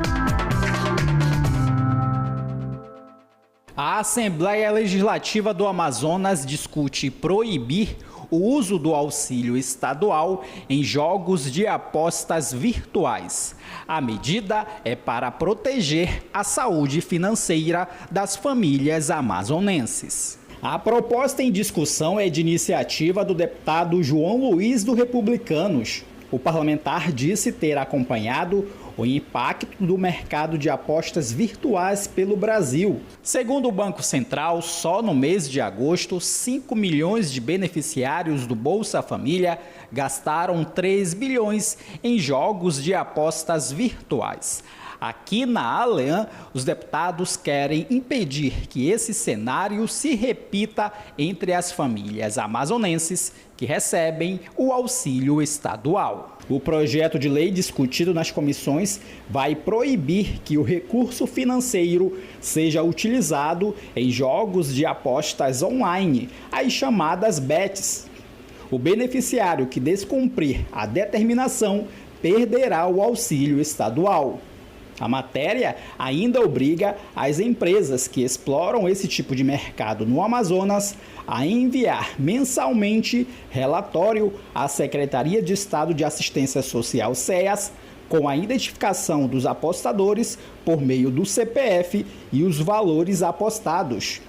A Assembleia Legislativa do Amazonas discute proibir o uso do auxílio estadual em jogos de apostas virtuais. A medida é para proteger a saúde financeira das famílias amazonenses. A proposta em discussão é de iniciativa do deputado João Luiz do Republicanos. O parlamentar disse ter acompanhado o impacto do mercado de apostas virtuais pelo Brasil. Segundo o Banco Central, só no mês de agosto, 5 milhões de beneficiários do Bolsa Família gastaram 3 bilhões em jogos de apostas virtuais. Aqui na Alean, os deputados querem impedir que esse cenário se repita entre as famílias amazonenses que recebem o auxílio estadual. O projeto de lei discutido nas comissões vai proibir que o recurso financeiro seja utilizado em jogos de apostas online, as chamadas bets. O beneficiário que descumprir a determinação perderá o auxílio estadual. A matéria ainda obriga as empresas que exploram esse tipo de mercado no Amazonas a enviar mensalmente relatório à Secretaria de Estado de Assistência Social, SEAS, com a identificação dos apostadores por meio do CPF e os valores apostados.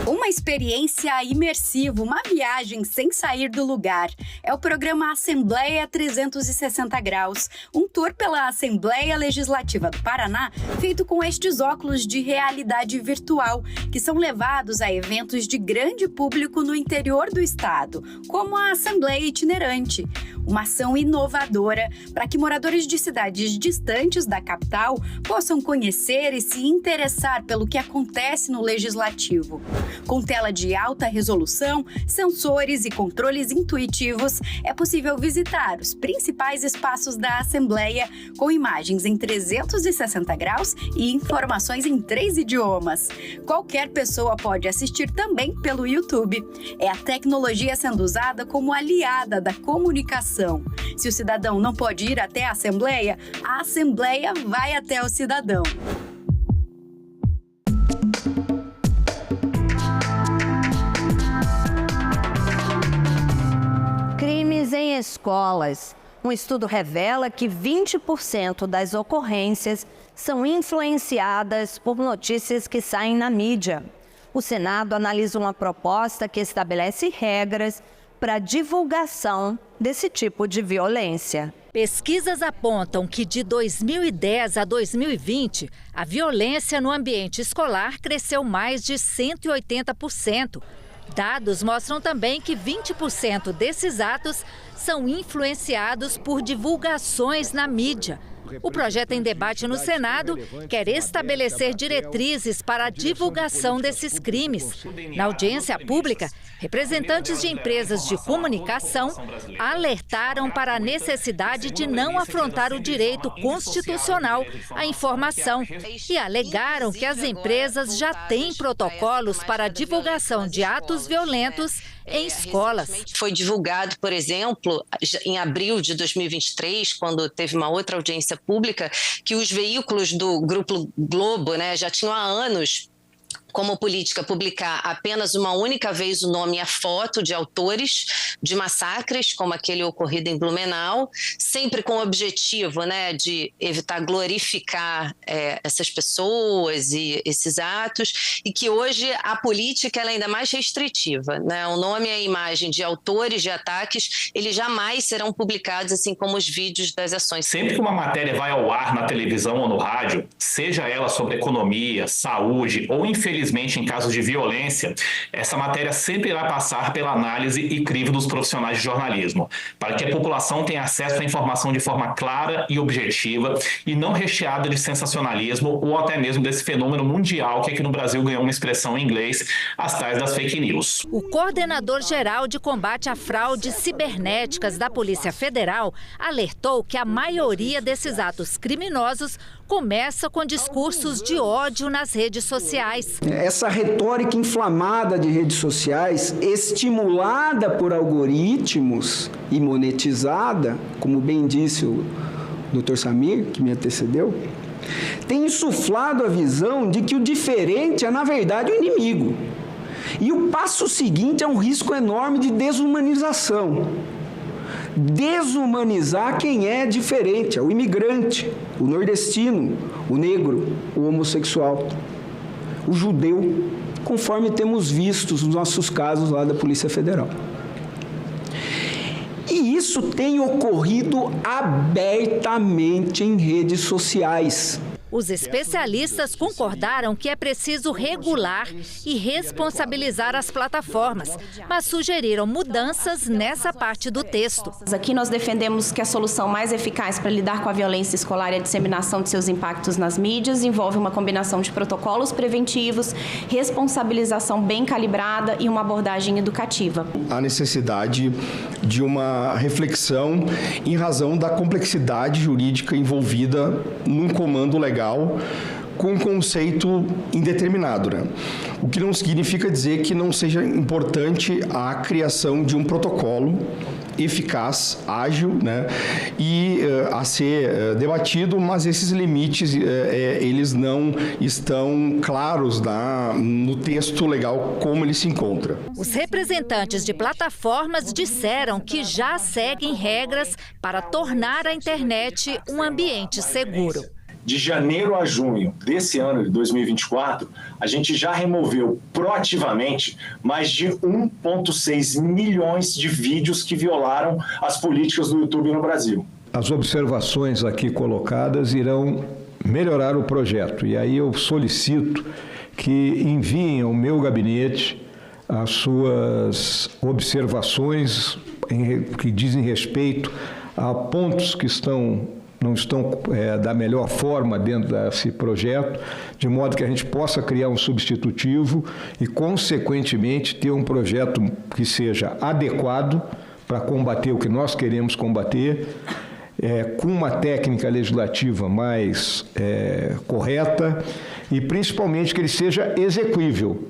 Uma experiência imersiva, uma viagem sem sair do lugar. É o programa Assembleia 360 Graus, um tour pela Assembleia Legislativa do Paraná, feito com estes óculos de realidade virtual, que são levados a eventos de grande público no interior do estado, como a Assembleia Itinerante. Uma ação inovadora para que moradores de cidades distantes da capital possam conhecer e se interessar pelo que acontece no Legislativo. Com tela de alta resolução, sensores e controles intuitivos, é possível visitar os principais espaços da Assembleia com imagens em 360 graus e informações em 3 idiomas. Qualquer pessoa pode assistir também pelo YouTube. É a tecnologia sendo usada como aliada da comunicação. Se o cidadão não pode ir até a Assembleia vai até o cidadão. escolas. Um estudo revela que 20% das ocorrências são influenciadas por notícias que saem na mídia. O Senado analisa uma proposta que estabelece regras para a divulgação desse tipo de violência. Pesquisas apontam que de 2010 a 2020, a violência no ambiente escolar cresceu mais de 180%. Dados mostram também que 20% desses atos são influenciados por divulgações na mídia. O projeto em debate no Senado quer estabelecer diretrizes para a divulgação desses crimes. Na audiência pública, representantes de empresas de comunicação alertaram para a necessidade de não afrontar o direito constitucional à informação e alegaram que as empresas já têm protocolos para a divulgação de atos violentos em escolas. Foi divulgado, por exemplo, em abril de 2023, quando teve uma outra audiência pública, que os veículos do Grupo Globo, já tinham há anos como política publicar apenas uma única vez o nome e a foto de autores de massacres, como aquele ocorrido em Blumenau, sempre com o objetivo de evitar glorificar essas pessoas e esses atos, e que hoje a política ela é ainda mais restritiva. O nome e a imagem de autores de ataques, eles jamais serão publicados, assim como os vídeos das ações. Sempre que uma matéria vai ao ar na televisão ou no rádio, seja ela sobre economia, saúde ou infelizmente em casos de violência, essa matéria sempre vai passar pela análise e crivo dos profissionais de jornalismo, para que a população tenha acesso à informação de forma clara e objetiva e não recheada de sensacionalismo ou até mesmo desse fenômeno mundial que aqui no Brasil ganhou uma expressão em inglês, as tais das fake news. O coordenador-geral de combate a fraudes cibernéticas da Polícia Federal alertou que a maioria desses atos criminosos começa com discursos de ódio nas redes sociais. Essa retórica inflamada de redes sociais, estimulada por algoritmos e monetizada, como bem disse o Dr. Samir, que me antecedeu, tem insuflado a visão de que o diferente é, na verdade, o inimigo. E o passo seguinte é um risco enorme de desumanização. Desumanizar quem é diferente, é o imigrante, o nordestino, o negro, o homossexual, o judeu, conforme temos visto nos nossos casos lá da Polícia Federal. E isso tem ocorrido abertamente em redes sociais. Os especialistas concordaram que é preciso regular e responsabilizar as plataformas, mas sugeriram mudanças nessa parte do texto. Aqui nós defendemos que a solução mais eficaz para lidar com a violência escolar e a disseminação de seus impactos nas mídias envolve uma combinação de protocolos preventivos, responsabilização bem calibrada e uma abordagem educativa. A necessidade de uma reflexão em razão da complexidade jurídica envolvida num comando legal com um conceito indeterminado, O que não significa dizer que não seja importante a criação de um protocolo eficaz, ágil, e a ser debatido, mas esses limites eles não estão claros no texto legal como ele se encontra. Os representantes de plataformas disseram que já seguem regras para tornar a internet um ambiente seguro. De janeiro a junho desse ano de 2024, a gente já removeu proativamente mais de 1,6 milhões de vídeos que violaram as políticas do YouTube no Brasil. As observações aqui colocadas irão melhorar o projeto. E aí eu solicito que enviem ao meu gabinete as suas observações que dizem respeito a pontos que não estão da melhor forma dentro desse projeto, de modo que a gente possa criar um substitutivo e, consequentemente, ter um projeto que seja adequado para combater o que nós queremos combater, com uma técnica legislativa mais correta e, principalmente, que ele seja execuível.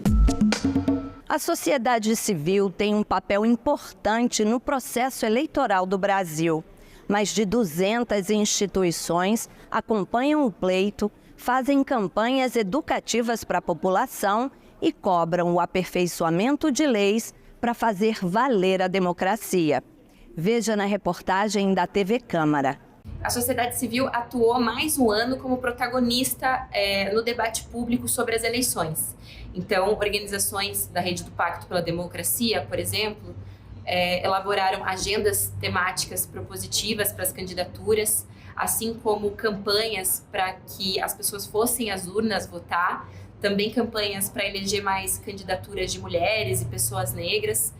A sociedade civil tem um papel importante no processo eleitoral do Brasil. Mais de 200 instituições acompanham o pleito, fazem campanhas educativas para a população e cobram o aperfeiçoamento de leis para fazer valer a democracia. Veja na reportagem da TV Câmara. A sociedade civil atuou mais um ano como protagonista no debate público sobre as eleições. Então, organizações da Rede do Pacto pela Democracia, por exemplo, elaboraram agendas temáticas propositivas para as candidaturas, assim como campanhas para que as pessoas fossem às urnas votar, também campanhas para eleger mais candidaturas de mulheres e pessoas negras,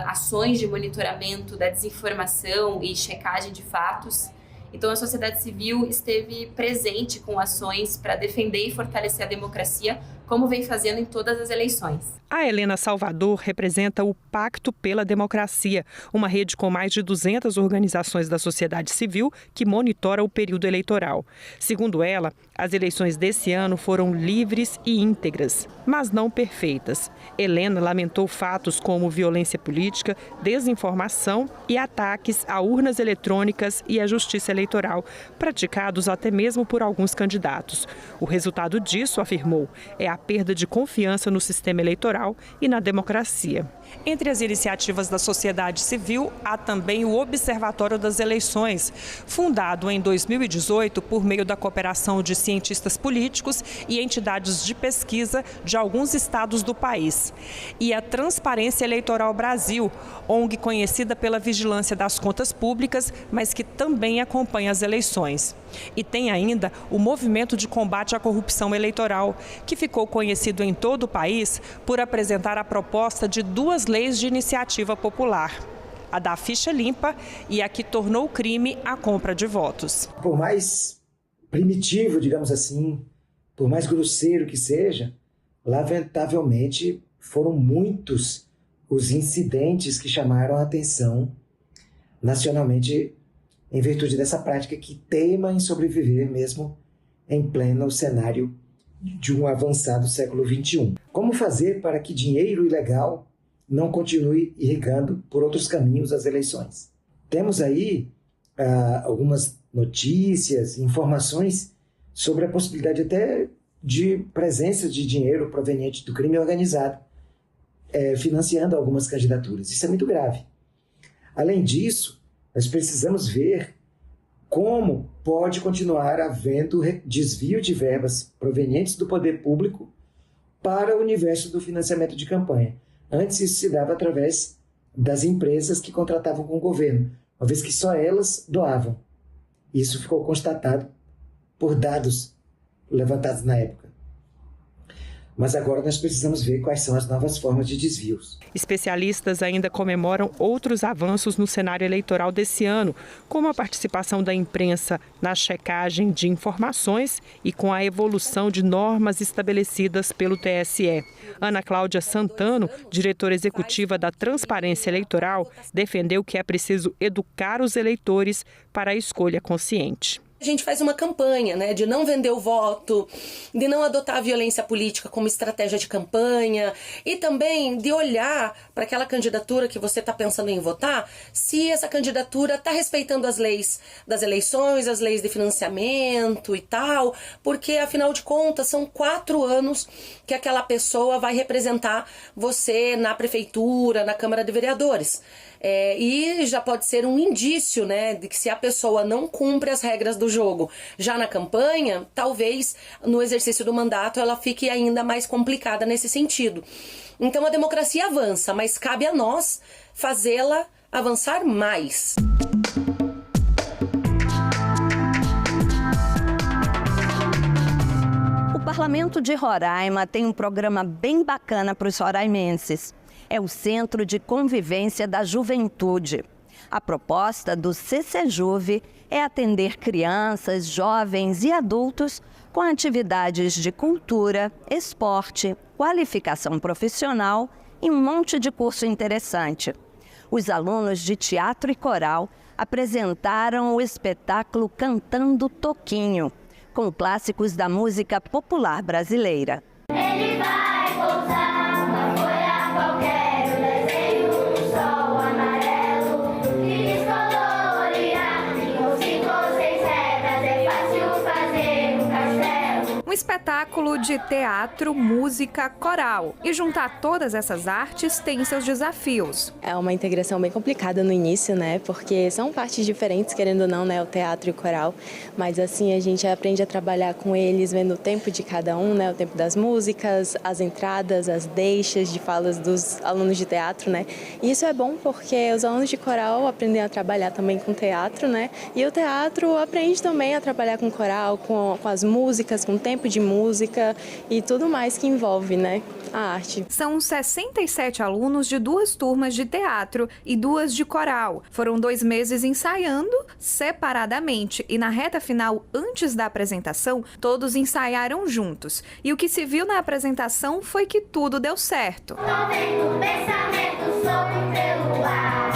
ações de monitoramento da desinformação e checagem de fatos. Então, a sociedade civil esteve presente com ações para defender e fortalecer a democracia, como vem fazendo em todas as eleições. A Helena Salvador representa o Pacto pela Democracia, uma rede com mais de 200 organizações da sociedade civil que monitora o período eleitoral. Segundo ela, as eleições desse ano foram livres e íntegras, mas não perfeitas. Helena lamentou fatos como violência política, desinformação e ataques a urnas eletrônicas e à justiça eleitoral, praticados até mesmo por alguns candidatos. O resultado disso, afirmou, é a perda de confiança no sistema eleitoral e na democracia. Entre as iniciativas da sociedade civil, há também o Observatório das Eleições, fundado em 2018 por meio da cooperação de cientistas políticos e entidades de pesquisa de alguns estados do país. E a Transparência Eleitoral Brasil, ONG conhecida pela vigilância das contas públicas, mas que também acompanha as eleições. E tem ainda o Movimento de Combate à Corrupção Eleitoral, que ficou conhecido em todo o país por apresentar a proposta de 2 leis de iniciativa popular, a da ficha limpa e a que tornou crime a compra de votos. Por mais primitivo, digamos assim, por mais grosseiro que seja, lamentavelmente foram muitos os incidentes que chamaram a atenção nacionalmente em virtude dessa prática que teima em sobreviver mesmo em pleno cenário de um avançado século XXI. Como fazer para que dinheiro ilegal não continue irrigando por outros caminhos as eleições? Temos aí algumas notícias, informações sobre a possibilidade até de presença de dinheiro proveniente do crime organizado, financiando algumas candidaturas. Isso é muito grave. Além disso, nós precisamos ver como pode continuar havendo desvio de verbas provenientes do poder público para o universo do financiamento de campanha. Antes isso se dava através das empresas que contratavam com o governo, uma vez que só elas doavam. Isso ficou constatado por dados levantados na época. Mas agora nós precisamos ver quais são as novas formas de desvios. Especialistas ainda comemoram outros avanços no cenário eleitoral desse ano, como a participação da imprensa na checagem de informações e com a evolução de normas estabelecidas pelo TSE. Ana Cláudia Santano, diretora executiva da Transparência Eleitoral, defendeu que é preciso educar os eleitores para a escolha consciente. A gente faz uma campanha, né, de não vender o voto, de não adotar a violência política como estratégia de campanha e também de olhar para aquela candidatura que você está pensando em votar, se essa candidatura está respeitando as leis das eleições, as leis de financiamento e tal, porque afinal de contas são 4 anos que aquela pessoa vai representar você na prefeitura, na Câmara de Vereadores. E já pode ser um indício, né, de que se a pessoa não cumpre as regras do jogo já na campanha, talvez no exercício do mandato ela fique ainda mais complicada nesse sentido. Então a democracia avança, mas cabe a nós fazê-la avançar mais. O Parlamento de Roraima tem um programa bem bacana para os roraimenses. É o Centro de Convivência da Juventude. A proposta do CCJuve é atender crianças, jovens e adultos com atividades de cultura, esporte, qualificação profissional e um monte de curso interessante. Os alunos de teatro e coral apresentaram o espetáculo Cantando Toquinho, com clássicos da música popular brasileira. Ele vai pousar uma folha qualquer. Um espetáculo de teatro, música, coral. E juntar todas essas artes tem seus desafios. É uma integração bem complicada no início, né? Porque são partes diferentes, querendo ou não, né? O teatro e o coral. Mas assim, a gente aprende a trabalhar com eles, vendo o tempo de cada um, né? O tempo das músicas, as entradas, as deixas de falas dos alunos de teatro, né? E isso é bom porque os alunos de coral aprendem a trabalhar também com teatro, né? E o teatro aprende também a trabalhar com coral, com as músicas, com o tempo de música e tudo mais que envolve, né, a arte. São 67 alunos de 2 turmas de teatro e 2 de coral. Foram 2 meses ensaiando separadamente e na reta final, antes da apresentação, todos ensaiaram juntos. E o que se viu na apresentação foi que tudo deu certo. Tô vendo pensamento sobre pelo ar.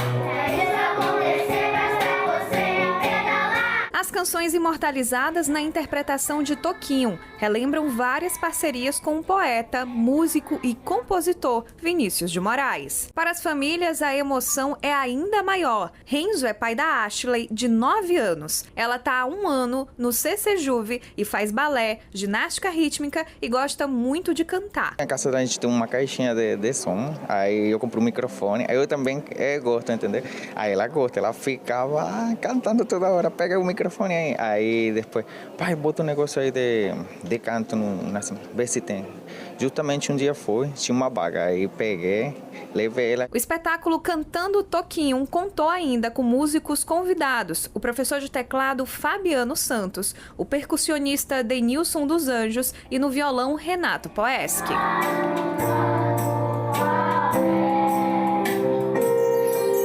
As canções imortalizadas na interpretação de Toquinho relembram várias parcerias com o poeta, músico e compositor Vinícius de Moraes. Para as famílias, a emoção é ainda maior. Renzo é pai da Ashley, de 9 anos. Ela está há 1 ano no CC Juve e faz balé, ginástica rítmica e gosta muito de cantar. Na casa da gente tem uma caixinha de som, aí eu compro um microfone, aí eu também gosto, entendeu? Aí ela gosta, ela ficava cantando toda hora, pega o microfone aí depois, pai, bota um negócio aí de canto, vê se tem. Justamente um dia tinha uma vaga, aí peguei, levei ela. O espetáculo Cantando Toquinho contou ainda com músicos convidados, o professor de teclado Fabiano Santos, o percussionista Denilson dos Anjos e no violão Renato Poeschi.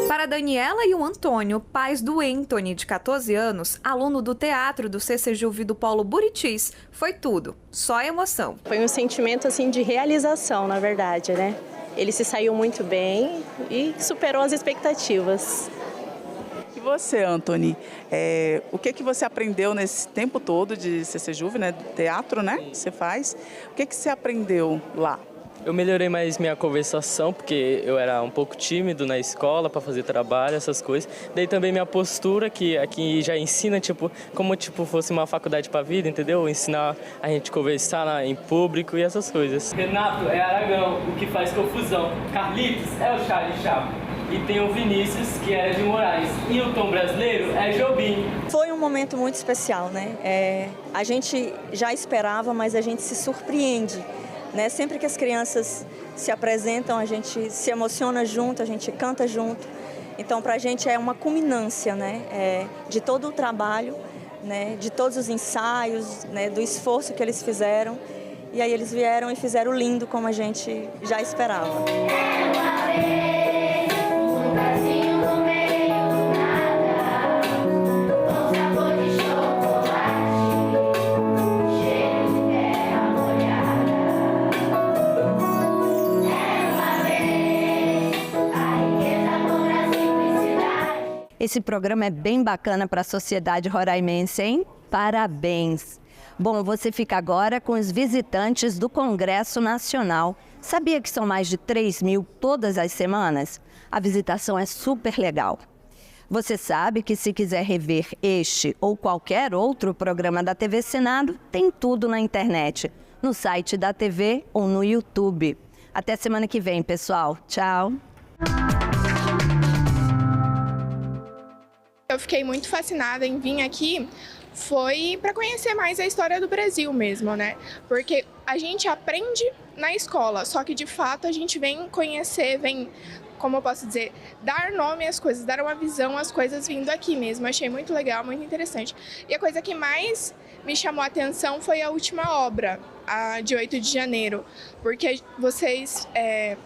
Para a Daniela e o Antônio, pais do Anthony, de 14 anos, aluno do teatro do CC Juve do Polo Buritis, foi tudo, só emoção. Foi um sentimento assim de realização, na verdade, né? Ele se saiu muito bem e superou as expectativas. E você, Anthony, o que você aprendeu nesse tempo todo de CC Juve, né? Do teatro, né? Que você faz. O que você aprendeu lá? Eu melhorei mais minha conversação, porque eu era um pouco tímido na escola para fazer trabalho, essas coisas. Daí também minha postura, que aqui já ensina, como fosse uma faculdade para a vida, entendeu? Ensinar a gente conversar em público e essas coisas. Renato é Aragão, o que faz confusão. Carlitos é o Charlie Chaplin. E tem o Vinícius, que é de Moraes. E o tom brasileiro é Jobim. Foi um momento muito especial, né? A gente já esperava, mas a gente se surpreende. Né? Sempre que as crianças se apresentam, a gente se emociona junto, a gente canta junto. Então, para a gente é uma culminância, né? De todo o trabalho, né? De todos os ensaios, né? Do esforço que eles fizeram. E aí eles vieram e fizeram lindo como a gente já esperava. Esse programa é bem bacana para a sociedade roraimense, hein? Parabéns! Bom, você fica agora com os visitantes do Congresso Nacional. Sabia que são mais de 3.000 todas as semanas? A visitação é super legal. Você sabe que se quiser rever este ou qualquer outro programa da TV Senado, tem tudo na internet, no site da TV ou no YouTube. Até semana que vem, pessoal. Tchau! Eu fiquei muito fascinada em vir aqui, foi para conhecer mais a história do Brasil mesmo, né? Porque a gente aprende na escola, só que de fato a gente vem conhecer, como eu posso dizer, dar nome às coisas, dar uma visão às coisas vindo aqui mesmo. Achei muito legal, muito interessante. E a coisa que mais me chamou a atenção foi a última obra, a de 8 de janeiro, porque vocês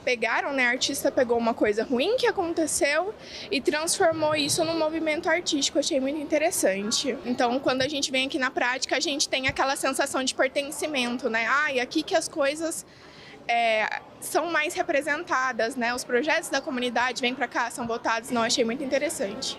pegaram, né, a artista pegou uma coisa ruim que aconteceu e transformou isso num movimento artístico. Achei muito interessante. Então, quando a gente vem aqui na prática, a gente tem aquela sensação de pertencimento, né? E aqui que as coisas são mais representadas, né? Os projetos da comunidade vêm para cá, são votados. Não, achei muito interessante.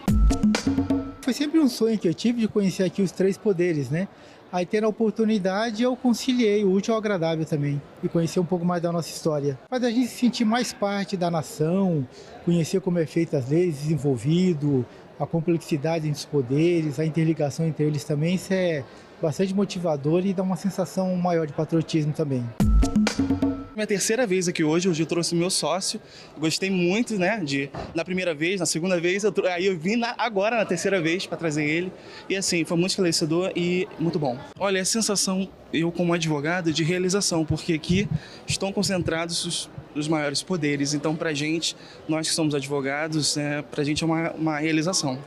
Foi sempre um sonho que eu tive de conhecer aqui os 3 poderes, né? Aí, tendo a oportunidade, eu conciliei o útil ao agradável também e conhecer um pouco mais da nossa história. Faz a gente se sentir mais parte da nação, conhecer como é feita as leis, desenvolvido, a complexidade entre os poderes, a interligação entre eles também, isso é bastante motivador e dá uma sensação maior de patriotismo também. Minha terceira vez aqui hoje eu trouxe meu sócio, gostei muito, né, na primeira vez, na segunda vez, aí eu vim agora na terceira vez para trazer ele, e assim, foi muito esclarecedor e muito bom. Olha, a sensação, eu como advogado, de realização, porque aqui estão concentrados os maiores poderes, então pra gente, nós que somos advogados, pra gente é uma realização.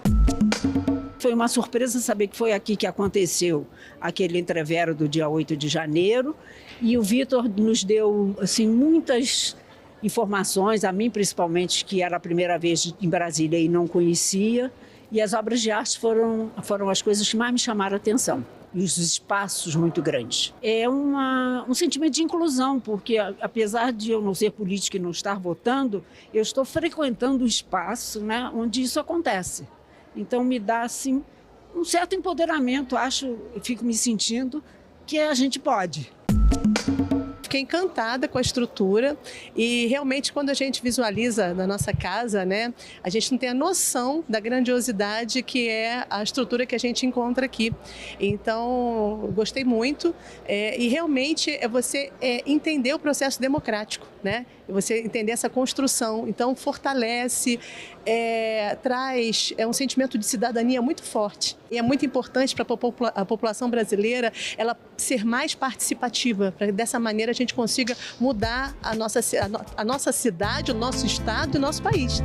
Foi uma surpresa saber que foi aqui que aconteceu aquele entrevero do dia 8 de janeiro. E o Vitor nos deu assim, muitas informações, a mim principalmente, que era a primeira vez em Brasília e não conhecia. E as obras de arte foram as coisas que mais me chamaram a atenção. E os espaços muito grandes. É um sentimento de inclusão, porque apesar de eu não ser política e não estar votando, eu estou frequentando o espaço, né, onde isso acontece. Então me dá assim, um certo empoderamento, fico me sentindo que a gente pode. Fiquei encantada com a estrutura e realmente quando a gente visualiza na nossa casa, né, a gente não tem a noção da grandiosidade que é a estrutura que a gente encontra aqui. Então, gostei muito e realmente é você entender o processo democrático, né? Você entender essa construção, então fortalece, traz um sentimento de cidadania muito forte. E é muito importante para a população brasileira ela ser mais participativa, para dessa maneira a gente consiga mudar a nossa cidade, o nosso estado e o nosso país.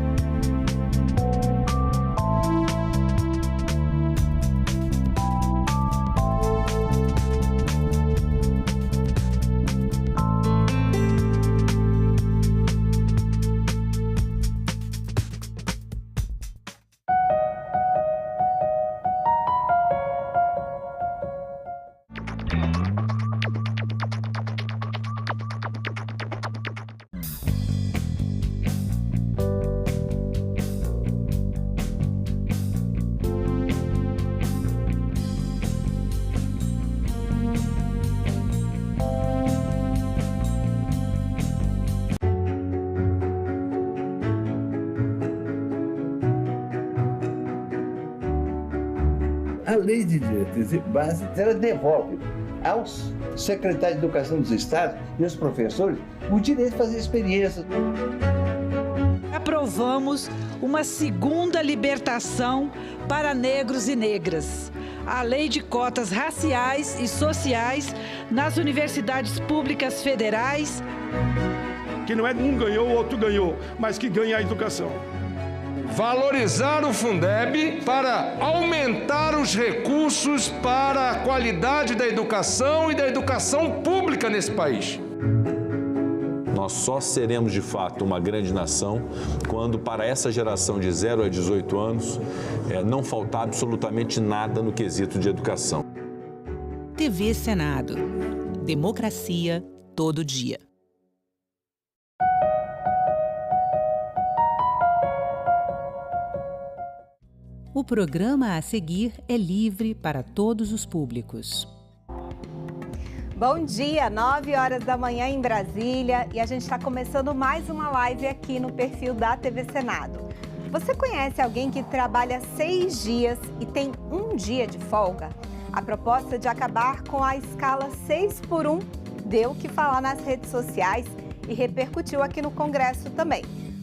A lei de diretrizes básicas, ela devolve aos secretários de Educação dos Estados e aos professores o direito de fazer experiências. Aprovamos uma segunda libertação para negros e negras. A lei de cotas raciais e sociais nas universidades públicas federais. Que não é um ganhou, o outro ganhou, mas que ganha a educação. Valorizar o Fundeb para aumentar os recursos para a qualidade da educação e da educação pública nesse país. Nós só seremos, de fato, uma grande nação quando, para essa geração de 0 a 18 anos, não faltar absolutamente nada no quesito de educação. TV Senado. Democracia todo dia. O programa a seguir é livre para todos os públicos. Bom dia, 9 horas da manhã em Brasília e a gente está começando mais uma live aqui no perfil da TV Senado. Você conhece alguém que trabalha 6 dias e tem 1 dia de folga? A proposta de acabar com a escala 6x1 deu o que falar nas redes sociais e repercutiu aqui no Congresso também.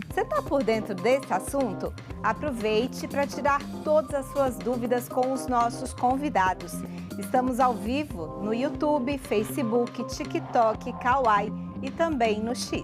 Você está por dentro desse assunto? Aproveite para tirar todas as suas dúvidas com os nossos convidados. Estamos ao vivo no YouTube, Facebook, TikTok, Kawaii e também no X.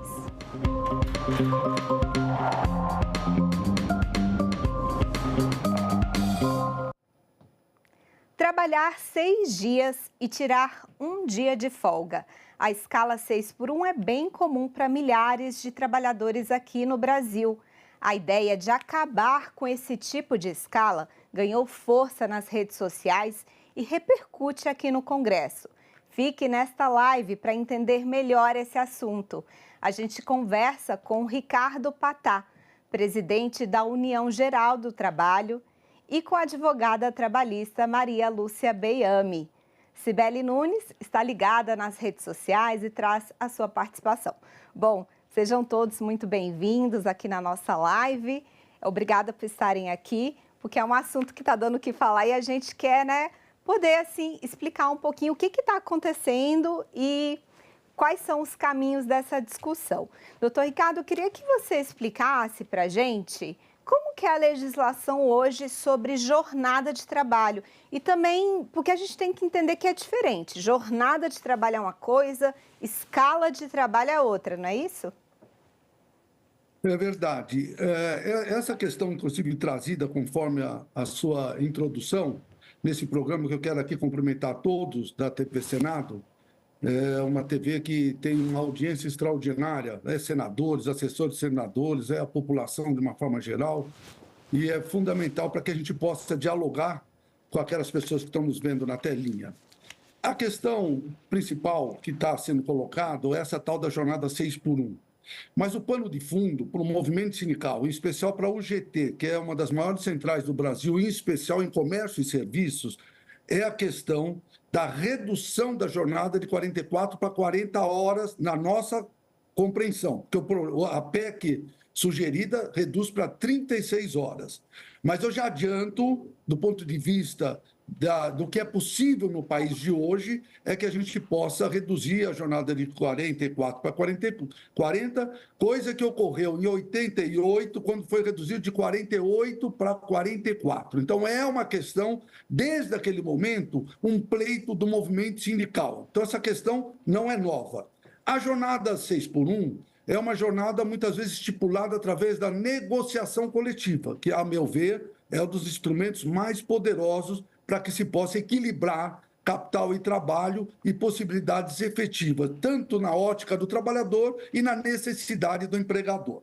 Trabalhar 6 dias e tirar 1 dia de folga. A escala 6x1 é bem comum para milhares de trabalhadores aqui no Brasil. A ideia de acabar com esse tipo de escala ganhou força nas redes sociais e repercute aqui no Congresso. Fique nesta live para entender melhor esse assunto. A gente conversa com Ricardo Patá, presidente da União Geral do Trabalho, e com a advogada trabalhista Maria Lúcia Beiame. Cibele Nunes está ligada nas redes sociais e traz a sua participação. Bom, sejam todos muito bem-vindos aqui na nossa live. Obrigada por estarem aqui. porque é um assunto que está dando o que falar e a gente quer, né, poder, assim, explicar um pouquinho o que está acontecendo e quais são os caminhos dessa discussão. Doutor Ricardo, eu queria que você explicasse para a gente como que é a legislação hoje sobre jornada de trabalho. E também, porque a gente tem que entender que é diferente. Jornada de trabalho é uma coisa, escala de trabalho é outra, não é isso? É verdade. Essa questão, inclusive, trazida conforme a sua introdução nesse programa, que eu quero aqui cumprimentar todos da TV Senado, é uma TV que tem uma audiência extraordinária, senadores, assessores de senadores, a população de uma forma geral, e é fundamental para que a gente possa dialogar com aquelas pessoas que estão nos vendo na telinha. A questão principal que está sendo colocada é essa tal da jornada 6x1. Mas o pano de fundo para o movimento sindical, em especial para a UGT, que é uma das maiores centrais do Brasil, em especial em comércio e serviços, é a questão da redução da jornada de 44 para 40 horas na nossa compreensão. Porque a PEC sugerida reduz para 36 horas. Mas eu já adianto, do ponto de vista do que é possível no país de hoje, é que a gente possa reduzir a jornada de 44 para 40, coisa que ocorreu em 88, quando foi reduzido de 48 para 44. Então, é uma questão, desde aquele momento, um pleito do movimento sindical. Então, essa questão não é nova. A jornada 6x1 é uma jornada, muitas vezes, estipulada através da negociação coletiva, que, a meu ver, é um dos instrumentos mais poderosos para que se possa equilibrar capital e trabalho e possibilidades efetivas, tanto na ótica do trabalhador e na necessidade do empregador.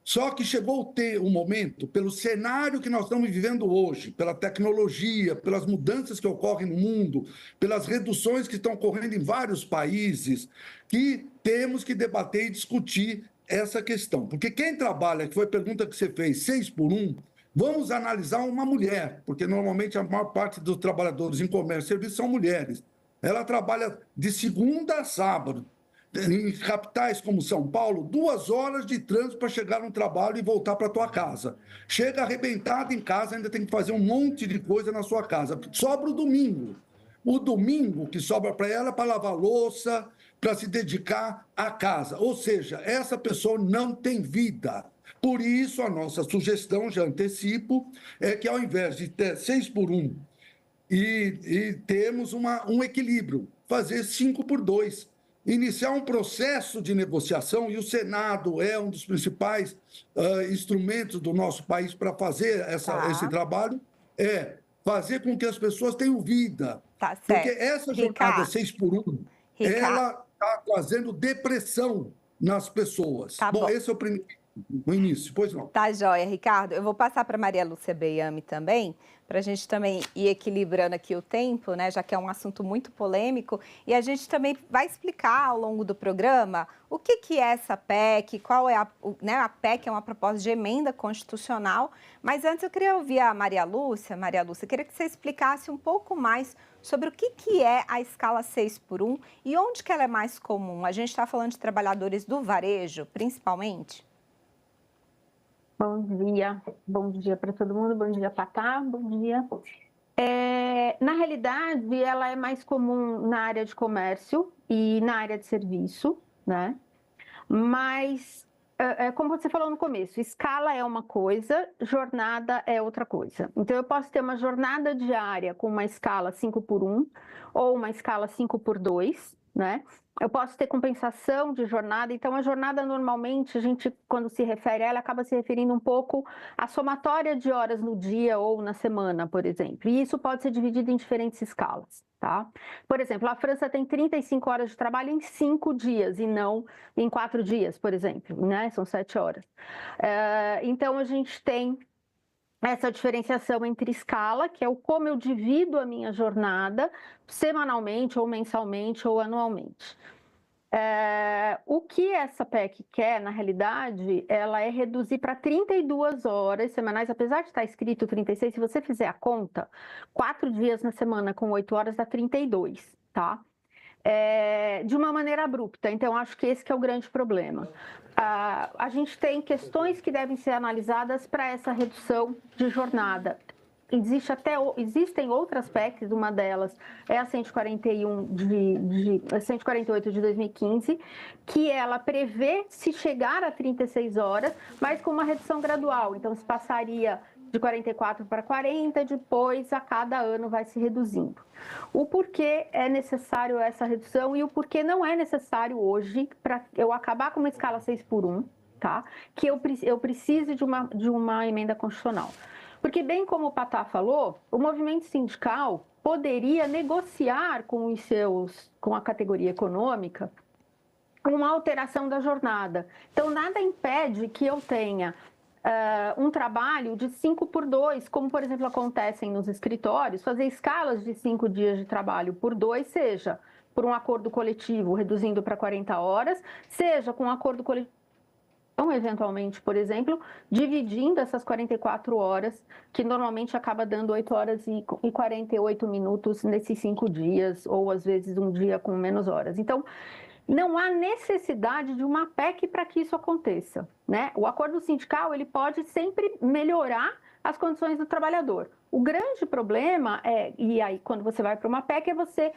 Só que chegou o momento, pelo cenário que nós estamos vivendo hoje, pela tecnologia, pelas mudanças que ocorrem no mundo, pelas reduções que estão ocorrendo em vários países, que temos que debater e discutir essa questão. Porque quem trabalha, que foi a pergunta que você fez, 6x1, vamos analisar uma mulher, porque normalmente a maior parte dos trabalhadores em comércio e serviços são mulheres. Ela trabalha de segunda a sábado. Em capitais como São Paulo, 2 horas de trânsito para chegar no trabalho e voltar para a tua casa. Chega arrebentada em casa, ainda tem que fazer um monte de coisa na sua casa. Sobra o domingo. O domingo que sobra para ela é para lavar louça, para se dedicar à casa. Ou seja, essa pessoa não tem vida. Por isso, a nossa sugestão, já antecipo, é que ao invés de ter 6x1 e termos um equilíbrio, fazer 5x2. Iniciar um processo de negociação, e o Senado é um dos principais instrumentos do nosso país para fazer esse trabalho, é fazer com que as pessoas tenham vida. Tá certo. Porque essa jornada 6x1, ela está trazendo depressão nas pessoas. Tá bom. Esse é o primeiro. No início, pois não. Tá joia, Ricardo. Eu vou passar para Maria Lúcia Beiame também, para a gente também ir equilibrando aqui o tempo, né? Já que é um assunto muito polêmico. E a gente também vai explicar ao longo do programa o que é essa PEC, qual é a PEC é uma proposta de emenda constitucional. Mas antes eu queria ouvir a Maria Lúcia. Maria Lúcia, eu queria que você explicasse um pouco mais sobre o que é a escala 6x1 e onde que ela é mais comum. A gente está falando de trabalhadores do varejo, principalmente. Bom dia para todo mundo, bom dia, Patá, bom dia. Na realidade, ela é mais comum na área de comércio e na área de serviço, né? Mas, como você falou no começo, escala é uma coisa, jornada é outra coisa. Então, eu posso ter uma jornada diária com uma escala 5x1 ou uma escala 5x2, né? Eu posso ter compensação de jornada, então a jornada normalmente, a gente, quando se refere a ela, acaba se referindo um pouco à somatória de horas no dia ou na semana, por exemplo. E isso pode ser dividido em diferentes escalas, tá? Por exemplo, a França tem 35 horas de trabalho em 5 dias e não em 4 dias, por exemplo, né? São 7 horas. Então, a gente tem essa diferenciação entre escala, que é o como eu divido a minha jornada semanalmente, ou mensalmente, ou anualmente. O que essa PEC quer, na realidade, ela é reduzir para 32 horas semanais, apesar de estar escrito 36, se você fizer a conta, 4 dias na semana com 8 horas dá 32, tá? De uma maneira abrupta, então acho que esse que é o grande problema. a gente tem questões que devem ser analisadas para essa redução de jornada. Existem outras PECs, uma delas é a 148 de 2015, que ela prevê se chegar a 36 horas, mas com uma redução gradual. Então, se passaria de 44 para 40, depois a cada ano vai se reduzindo. O porquê é necessário essa redução e o porquê não é necessário hoje para eu acabar com uma escala 6x1, tá? Que eu preciso de uma emenda constitucional. Porque, bem como o Patá falou, o movimento sindical poderia negociar com a categoria econômica uma alteração da jornada. Então, nada impede que eu tenha um trabalho de 5x2, como, por exemplo, acontecem nos escritórios, fazer escalas de 5 dias de trabalho por 2, seja por um acordo coletivo, reduzindo para 40 horas, seja com um acordo coletivo, eventualmente, por exemplo, dividindo essas 44 horas, que normalmente acaba dando 8 horas e 48 minutos nesses 5 dias, ou às vezes um dia com menos horas. Então, não há necessidade de uma PEC para que isso aconteça, né? O acordo sindical, ele pode sempre melhorar as condições do trabalhador. O grande problema e aí quando você vai para uma PEC, é você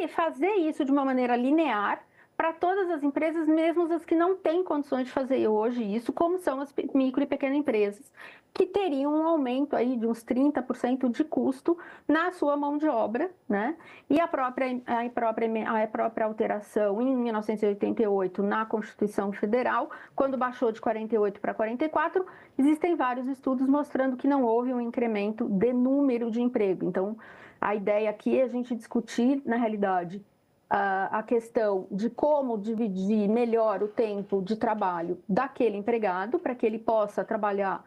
fazer isso de uma maneira linear, para todas as empresas, mesmo as que não têm condições de fazer hoje isso, como são as micro e pequenas empresas, que teriam um aumento aí de uns 30% de custo na sua mão de obra, né? E a própria alteração em 1988 na Constituição Federal, quando baixou de 48 para 44, existem vários estudos mostrando que não houve um incremento de número de emprego. Então, a ideia aqui é a gente discutir, na realidade, a questão de como dividir melhor o tempo de trabalho daquele empregado, para que ele possa trabalhar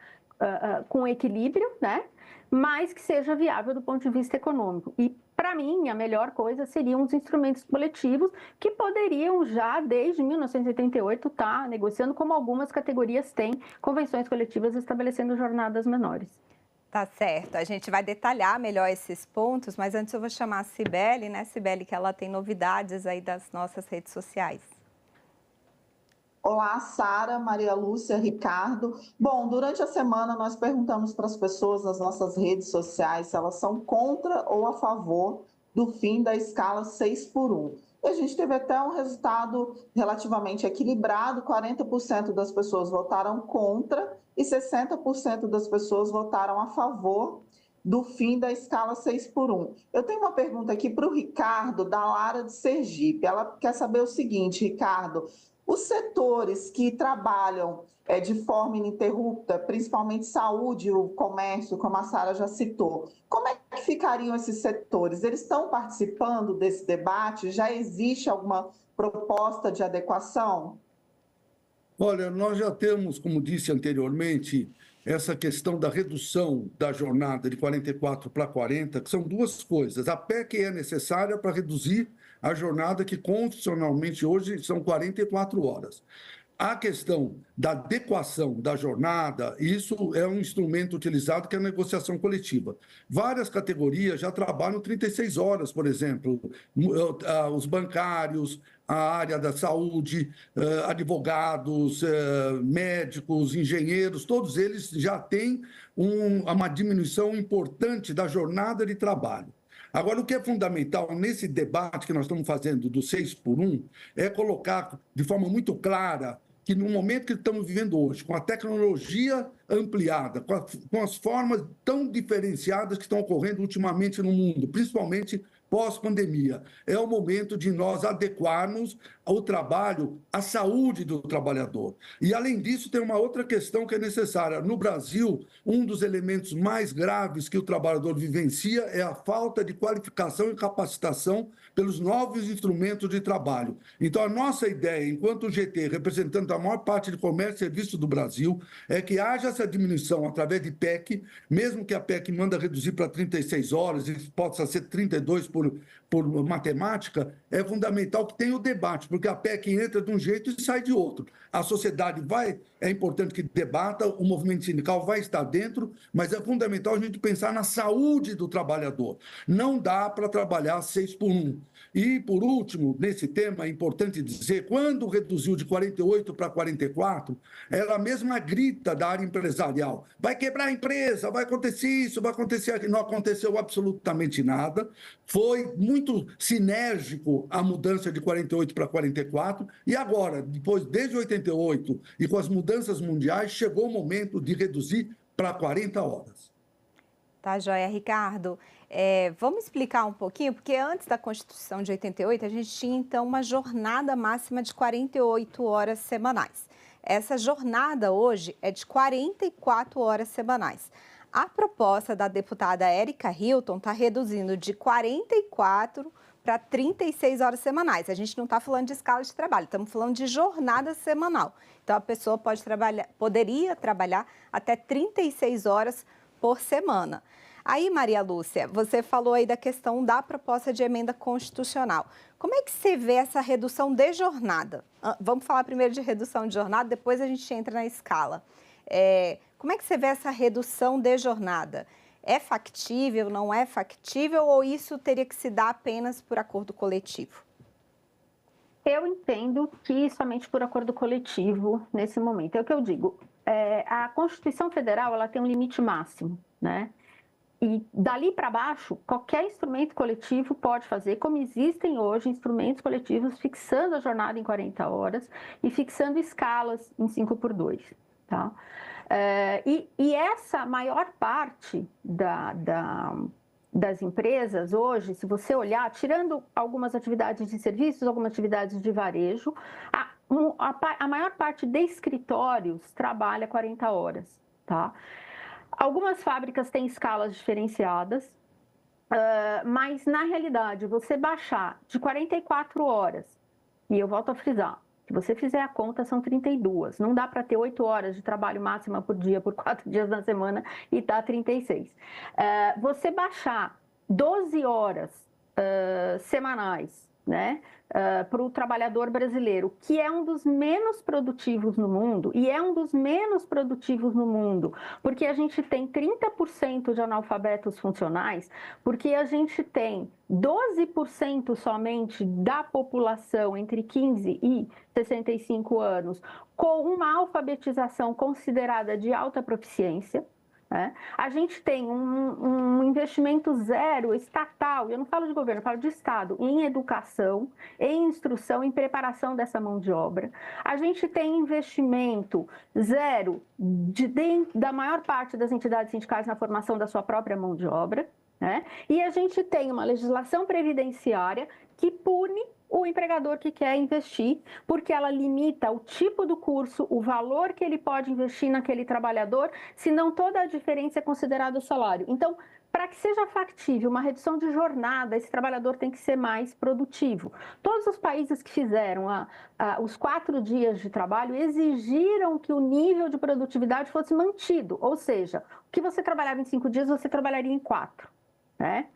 com equilíbrio, né? Mas que seja viável do ponto de vista econômico. E, para mim, a melhor coisa seriam os instrumentos coletivos que poderiam já, desde 1988, estar negociando, como algumas categorias têm, convenções coletivas estabelecendo jornadas menores. Tá certo, a gente vai detalhar melhor esses pontos, mas antes eu vou chamar a Cibele, né, Cibele, que ela tem novidades aí das nossas redes sociais. Olá, Sara, Maria Lúcia, Ricardo. Bom, durante a semana nós perguntamos para as pessoas nas nossas redes sociais se elas são contra ou a favor do fim da escala 6x1. E a gente teve até um resultado relativamente equilibrado, 40% das pessoas votaram contra e 60% das pessoas votaram a favor do fim da escala 6x1. Eu tenho uma pergunta aqui para o Ricardo, da Lara de Sergipe. Ela quer saber o seguinte, Ricardo, os setores que trabalham de forma ininterrupta, principalmente saúde, o comércio, como a Sara já citou, como é que ficariam esses setores? Eles estão participando desse debate? Já existe alguma proposta de adequação? Olha, nós já temos, como disse anteriormente, essa questão da redução da jornada de 44 para 40, que são duas coisas. A PEC é necessária para reduzir a jornada que constitucionalmente hoje são 44 horas. A questão da adequação da jornada, isso é um instrumento utilizado que é a negociação coletiva. Várias categorias já trabalham 36 horas, por exemplo, os bancários, a área da saúde, advogados, médicos, engenheiros, todos eles já têm uma diminuição importante da jornada de trabalho. Agora, o que é fundamental nesse debate que nós estamos fazendo do 6x1 é colocar de forma muito clara que no momento que estamos vivendo hoje, com a tecnologia ampliada, com as formas tão diferenciadas que estão ocorrendo ultimamente no mundo, principalmente pós-pandemia, é o momento de nós adequarmos ao trabalho, à saúde do trabalhador. E, além disso, tem uma outra questão que é necessária. No Brasil, um dos elementos mais graves que o trabalhador vivencia é a falta de qualificação e capacitação pelos novos instrumentos de trabalho. Então, a nossa ideia, enquanto GT, representando a maior parte de comércio e serviço do Brasil, é que haja essa diminuição através de PEC, mesmo que a PEC manda reduzir para 36 horas e possa ser 32 por matemática, é fundamental que tenha o debate, porque a PEC entra de um jeito e sai de outro. A sociedade é importante que debata, o movimento sindical vai estar dentro, mas é fundamental a gente pensar na saúde do trabalhador. Não dá para trabalhar 6x1. E, por último, nesse tema, é importante dizer, quando reduziu de 48 para 44, ela mesma grita da área empresarial, vai quebrar a empresa, vai acontecer isso, vai acontecer aquilo. Não aconteceu absolutamente nada. Foi muito sinérgico a mudança de 48 para 44, e agora, depois, desde 88, e com as mudanças mundiais, chegou o momento de reduzir para 40 horas. Tá, joia, Ricardo. Vamos explicar um pouquinho, porque antes da Constituição de 88, a gente tinha, então, uma jornada máxima de 48 horas semanais. Essa jornada hoje é de 44 horas semanais. A proposta da deputada Érica Hilton está reduzindo de 44 para 36 horas semanais. A gente não está falando de escala de trabalho, estamos falando de jornada semanal. Então, a pessoa poderia trabalhar até 36 horas por semana. Aí, Maria Lúcia, você falou aí da questão da proposta de emenda constitucional. Como é que você vê essa redução de jornada? Vamos falar primeiro de redução de jornada, depois a gente entra na escala. Como é que você vê essa redução de jornada? É factível, não é factível, ou isso teria que se dar apenas por acordo coletivo? Eu entendo que somente por acordo coletivo nesse momento. É o que eu digo. A Constituição Federal ela tem um limite máximo, né? E dali para baixo, qualquer instrumento coletivo pode fazer, como existem hoje instrumentos coletivos fixando a jornada em 40 horas e fixando escalas em 5x2, tá? E essa maior parte das empresas hoje, se você olhar, tirando algumas atividades de serviços, algumas atividades de varejo, a maior parte de escritórios trabalha 40 horas, tá? Algumas fábricas têm escalas diferenciadas, mas na realidade, você baixar de 44 horas, e eu volto a frisar, se você fizer a conta, são 32. Não dá para ter 8 horas de trabalho máxima por dia, por 4 dias na semana, e tá 36. Você baixar 12 horas semanais, né, para o trabalhador brasileiro, que é um dos menos produtivos no mundo, e é um dos menos produtivos no mundo, porque a gente tem 30% de analfabetos funcionais, porque a gente tem 12% somente da população entre 15 e 65 anos com uma alfabetização considerada de alta proficiência. A gente tem um investimento zero estatal, eu não falo de governo, eu falo de Estado, em educação, em instrução, em preparação dessa mão de obra. A gente tem investimento zero da maior parte das entidades sindicais na formação da sua própria mão de obra, né? E a gente tem uma legislação previdenciária que pune o empregador que quer investir, porque ela limita o tipo do curso, o valor que ele pode investir naquele trabalhador, senão toda a diferença é considerada o salário. Então, para que seja factível uma redução de jornada, esse trabalhador tem que ser mais produtivo. Todos os países que fizeram os 4 dias de trabalho exigiram que o nível de produtividade fosse mantido, ou seja, o que você trabalhava em 5 dias, você trabalharia em 4, né?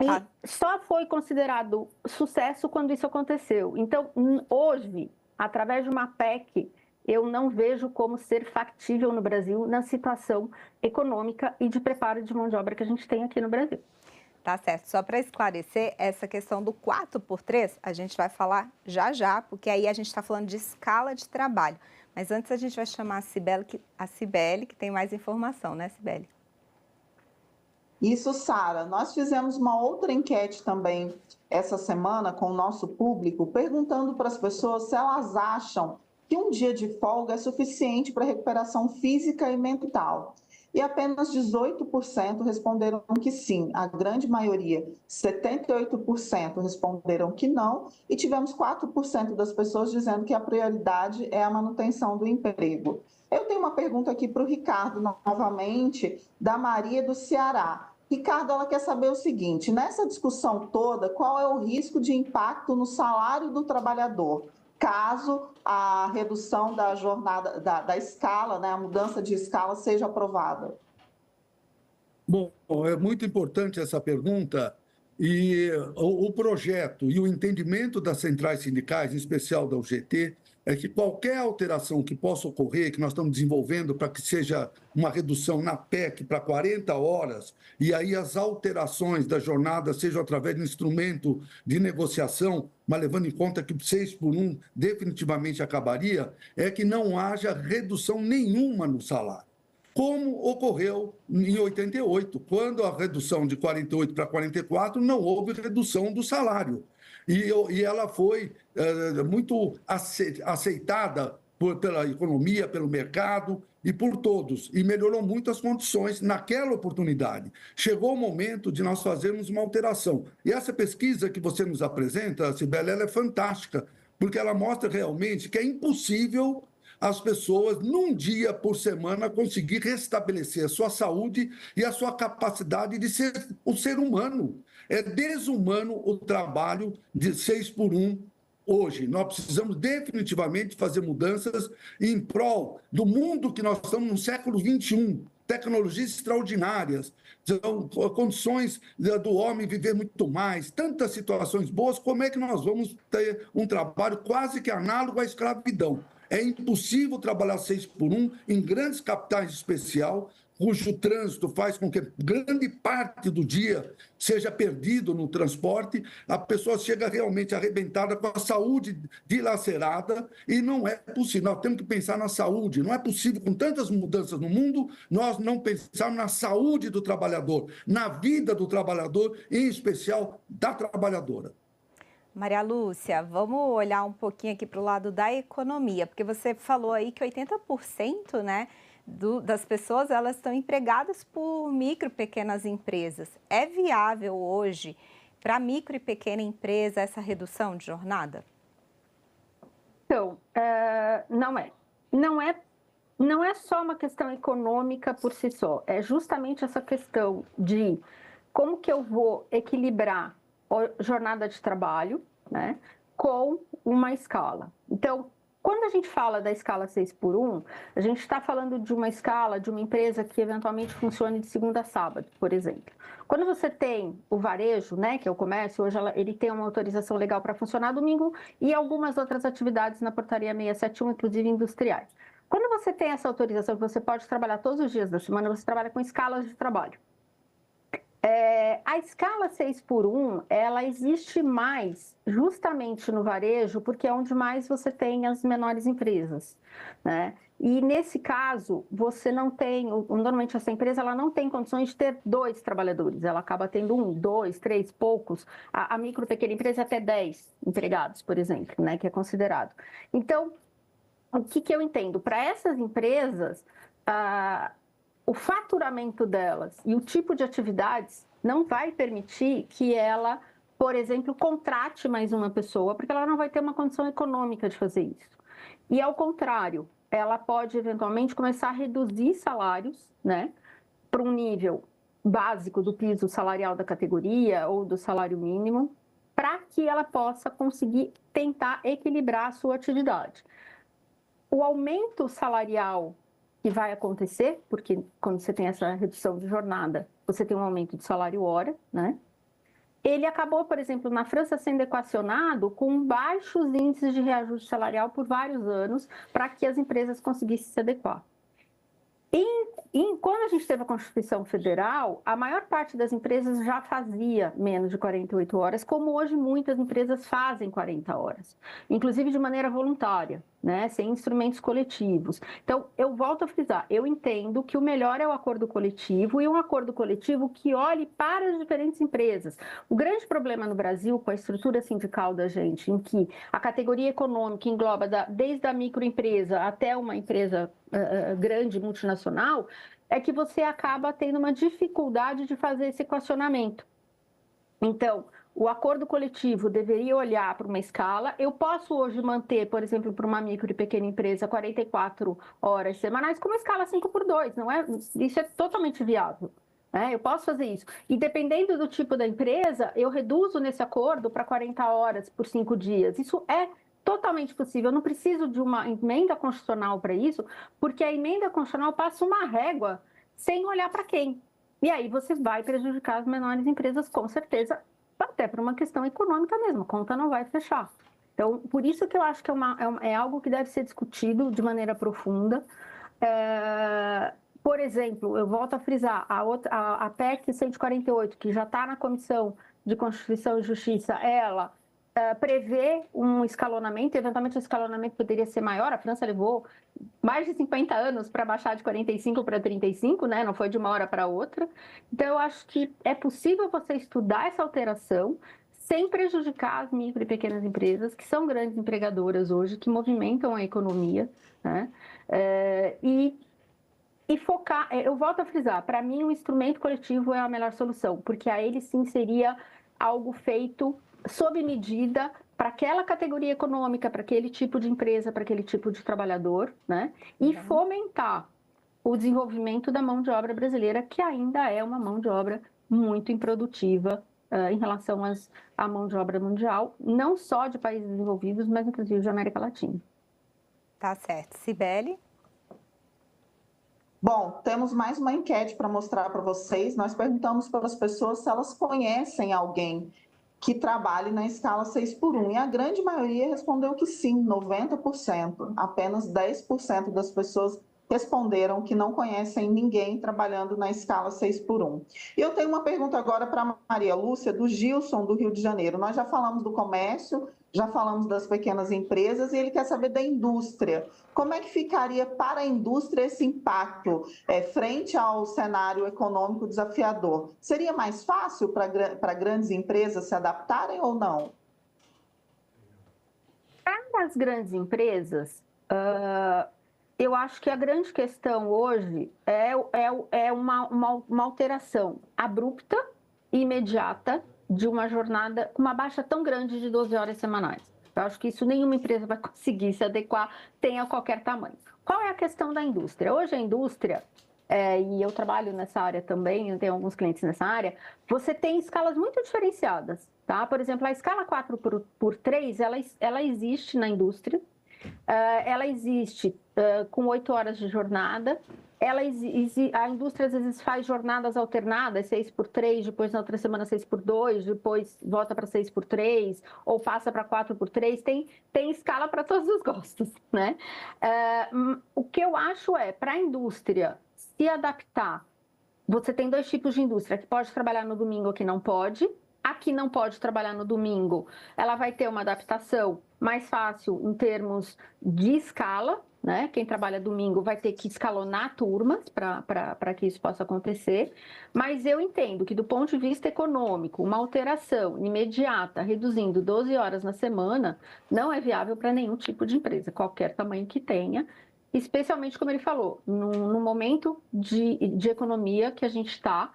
E só foi considerado sucesso quando isso aconteceu. Então, hoje, através de uma PEC, eu não vejo como ser factível no Brasil na situação econômica e de preparo de mão de obra que a gente tem aqui no Brasil. Tá certo. Só para esclarecer, essa questão do 4x3, a gente vai falar já, porque aí a gente está falando de escala de trabalho. Mas antes a gente vai chamar a Cibele, que tem mais informação, né, Cibele? Isso, Sara. Nós fizemos uma outra enquete também essa semana com o nosso público, perguntando para as pessoas se elas acham que um dia de folga é suficiente para recuperação física e mental. E apenas 18% responderam que sim, a grande maioria, 78%, responderam que não, e tivemos 4% das pessoas dizendo que a prioridade é a manutenção do emprego. Eu tenho uma pergunta aqui para o Ricardo, novamente, da Maria do Ceará. Ricardo, ela quer saber o seguinte, nessa discussão toda, qual é o risco de impacto no salário do trabalhador? caso a redução da jornada, da escala, né, a mudança de escala seja aprovada? Bom, é muito importante essa pergunta e o projeto e o entendimento das centrais sindicais, em especial da UGT, é que qualquer alteração que possa ocorrer, que nós estamos desenvolvendo para que seja uma redução na PEC para 40 horas, e aí as alterações da jornada sejam através de instrumento de negociação, mas levando em conta que 6x1 definitivamente acabaria, é que não haja redução nenhuma no salário. Como ocorreu em 88, quando a redução de 48 para 44 não houve redução do salário. E ela foi muito aceitada pela economia, pelo mercado e por todos, e melhorou muito as condições naquela oportunidade. Chegou o momento de nós fazermos uma alteração. E essa pesquisa que você nos apresenta, Cibele, ela é fantástica, porque ela mostra realmente que é impossível as pessoas, num dia por semana, conseguir restabelecer a sua saúde e a sua capacidade de ser um ser humano. É desumano o trabalho de 6x1 hoje. Nós precisamos definitivamente fazer mudanças em prol do mundo que nós estamos no século XXI. Tecnologias extraordinárias, são condições do homem viver muito mais, tantas situações boas, como é que nós vamos ter um trabalho quase que análogo à escravidão? É impossível trabalhar 6x1 em grandes capitais em especial, cujo trânsito faz com que grande parte do dia seja perdido no transporte, a pessoa chega realmente arrebentada com a saúde dilacerada e não é possível. Nós temos que pensar na saúde. Não é possível, com tantas mudanças no mundo, nós não pensarmos na saúde do trabalhador, na vida do trabalhador, em especial da trabalhadora. Maria Lúcia, vamos olhar um pouquinho aqui para o lado da economia, porque você falou aí que 80%, né, das pessoas elas estão empregadas por micro e pequenas empresas. É viável hoje para micro e pequena empresa essa redução de jornada? Então, não é só uma questão econômica por si só, é justamente essa questão de como que eu vou equilibrar a jornada de trabalho, né, com uma escala. Então, quando a gente fala da escala 6x1, a gente está falando de uma escala de uma empresa que eventualmente funcione de segunda a sábado, por exemplo. Quando você tem o varejo, né, que é o comércio, hoje ele tem uma autorização legal para funcionar domingo e algumas outras atividades na portaria 671, inclusive industriais. Quando você tem essa autorização que você pode trabalhar todos os dias da semana, você trabalha com escalas de trabalho. A escala 6x1, ela existe mais justamente no varejo, porque é onde mais você tem as menores empresas, né? E nesse caso, você não tem, normalmente essa empresa ela não tem condições de ter 2 trabalhadores, ela acaba tendo 1, 2, 3, poucos. A micro pequena empresa até 10 empregados, por exemplo, né, que é considerado. Então, o que eu entendo? Para essas empresas, o faturamento delas e o tipo de atividades não vai permitir que ela, por exemplo, contrate mais uma pessoa, porque ela não vai ter uma condição econômica de fazer isso. E, ao contrário, ela pode, eventualmente, começar a reduzir salários, né, para um nível básico do piso salarial da categoria ou do salário mínimo, para que ela possa conseguir tentar equilibrar a sua atividade. O aumento salarial que vai acontecer, porque quando você tem essa redução de jornada, você tem um aumento de salário hora, né? Ele acabou, por exemplo, na França sendo equacionado com baixos índices de reajuste salarial por vários anos para que as empresas conseguissem se adequar. Quando a gente teve a Constituição Federal, a maior parte das empresas já fazia menos de 48 horas, como hoje muitas empresas fazem 40 horas, inclusive de maneira voluntária, né, sem instrumentos coletivos. Então, eu volto a frisar, eu entendo que o melhor é o acordo coletivo e um acordo coletivo que olhe para as diferentes empresas. O grande problema no Brasil, com a estrutura sindical da gente, em que a categoria econômica engloba desde a microempresa até uma empresa grande, multinacional, é que você acaba tendo uma dificuldade de fazer esse equacionamento. Então, o acordo coletivo deveria olhar para uma escala. Eu posso hoje manter, por exemplo, para uma micro e pequena empresa, 44 horas semanais com uma escala 5x2, não é? Isso é totalmente viável, né? Eu posso fazer isso. E dependendo do tipo da empresa, eu reduzo nesse acordo para 40 horas por 5 dias. Isso é totalmente possível. Eu não preciso de uma emenda constitucional para isso, porque a emenda constitucional passa uma régua sem olhar para quem. E aí você vai prejudicar as menores empresas, com certeza, até por uma questão econômica mesmo. A conta não vai fechar. Então, por isso que eu acho que é algo que deve ser discutido de maneira profunda. Por exemplo, eu volto a frisar, a PEC 148, que já está na Comissão de Constituição e Justiça, ela prevê um escalonamento, eventualmente o escalonamento poderia ser maior. A França levou mais de 50 anos para baixar de 45 para 35, né? Não foi de uma hora para outra. Então, eu acho que é possível você estudar essa alteração sem prejudicar as micro e pequenas empresas, que são grandes empregadoras hoje, que movimentam a economia, né? E focar, eu volto a frisar, para mim o instrumento coletivo é a melhor solução, porque a ele sim seria algo feito sob medida para aquela categoria econômica, para aquele tipo de empresa, para aquele tipo de trabalhador, né? E fomentar o desenvolvimento da mão de obra brasileira, que ainda é uma mão de obra muito improdutiva em relação à mão de obra mundial, não só de países desenvolvidos, mas inclusive de América Latina. Tá certo. Cibele? Bom, temos mais uma enquete para mostrar para vocês. Nós perguntamos para as pessoas se elas conhecem alguém que trabalhe na escala 6x1. E a grande maioria respondeu que sim, 90%. Apenas 10% das pessoas responderam que não conhecem ninguém trabalhando na escala 6x1. E eu tenho uma pergunta agora para a Maria Lúcia, do Gilson, do Rio de Janeiro. Nós já falamos do comércio, já falamos das pequenas empresas, e ele quer saber da indústria. Como é que ficaria para a indústria esse impacto frente ao cenário econômico desafiador? Seria mais fácil para grandes empresas se adaptarem ou não? Para as grandes empresas, eu acho que a grande questão hoje é uma alteração abrupta e imediata de uma jornada com uma baixa tão grande de 12 horas semanais. Eu acho que isso nenhuma empresa vai conseguir se adequar, tenha qualquer tamanho. Qual é a questão da indústria? Hoje a indústria, e eu trabalho nessa área também, eu tenho alguns clientes nessa área, você tem escalas muito diferenciadas, tá? Por exemplo, a escala 4x3, ela existe na indústria, ela existe com 8 horas de jornada, a indústria às vezes faz jornadas alternadas, 6x3, depois na outra semana 6x2, depois volta para 6x3, ou passa para 4x3, tem escala para todos os gostos, né? O que eu acho para a indústria se adaptar, você tem dois tipos de indústria, que pode trabalhar no domingo ou que não pode. A que não pode trabalhar no domingo, ela vai ter uma adaptação mais fácil em termos de escala, né? Quem trabalha domingo vai ter que escalonar turmas para que isso possa acontecer. Mas eu entendo que, do ponto de vista econômico, uma alteração imediata, reduzindo 12 horas na semana, não é viável para nenhum tipo de empresa, qualquer tamanho que tenha, especialmente, como ele falou, no momento de economia que a gente está,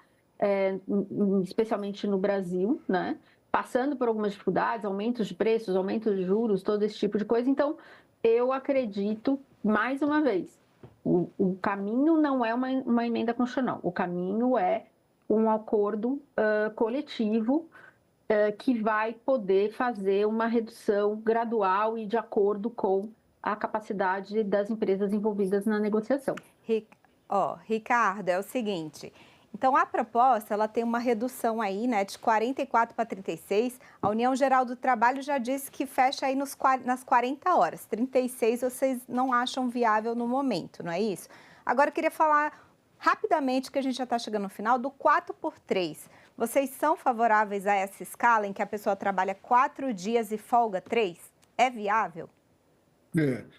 especialmente no Brasil, né? Passando por algumas dificuldades, aumentos de preços, aumentos de juros, todo esse tipo de coisa. Então, eu acredito, mais uma vez, o caminho não é uma emenda constitucional, o caminho é um acordo coletivo que vai poder fazer uma redução gradual e de acordo com a capacidade das empresas envolvidas na negociação. Ricardo, é o seguinte... Então, a proposta, ela tem uma redução aí, né, de 44 para 36. A União Geral do Trabalho já disse que fecha aí nas 40 horas. 36 vocês não acham viável no momento, não é isso? Agora, eu queria falar rapidamente, que a gente já está chegando no final, do 4x3. Vocês são favoráveis a essa escala em que a pessoa trabalha 4 dias e folga 3? É viável?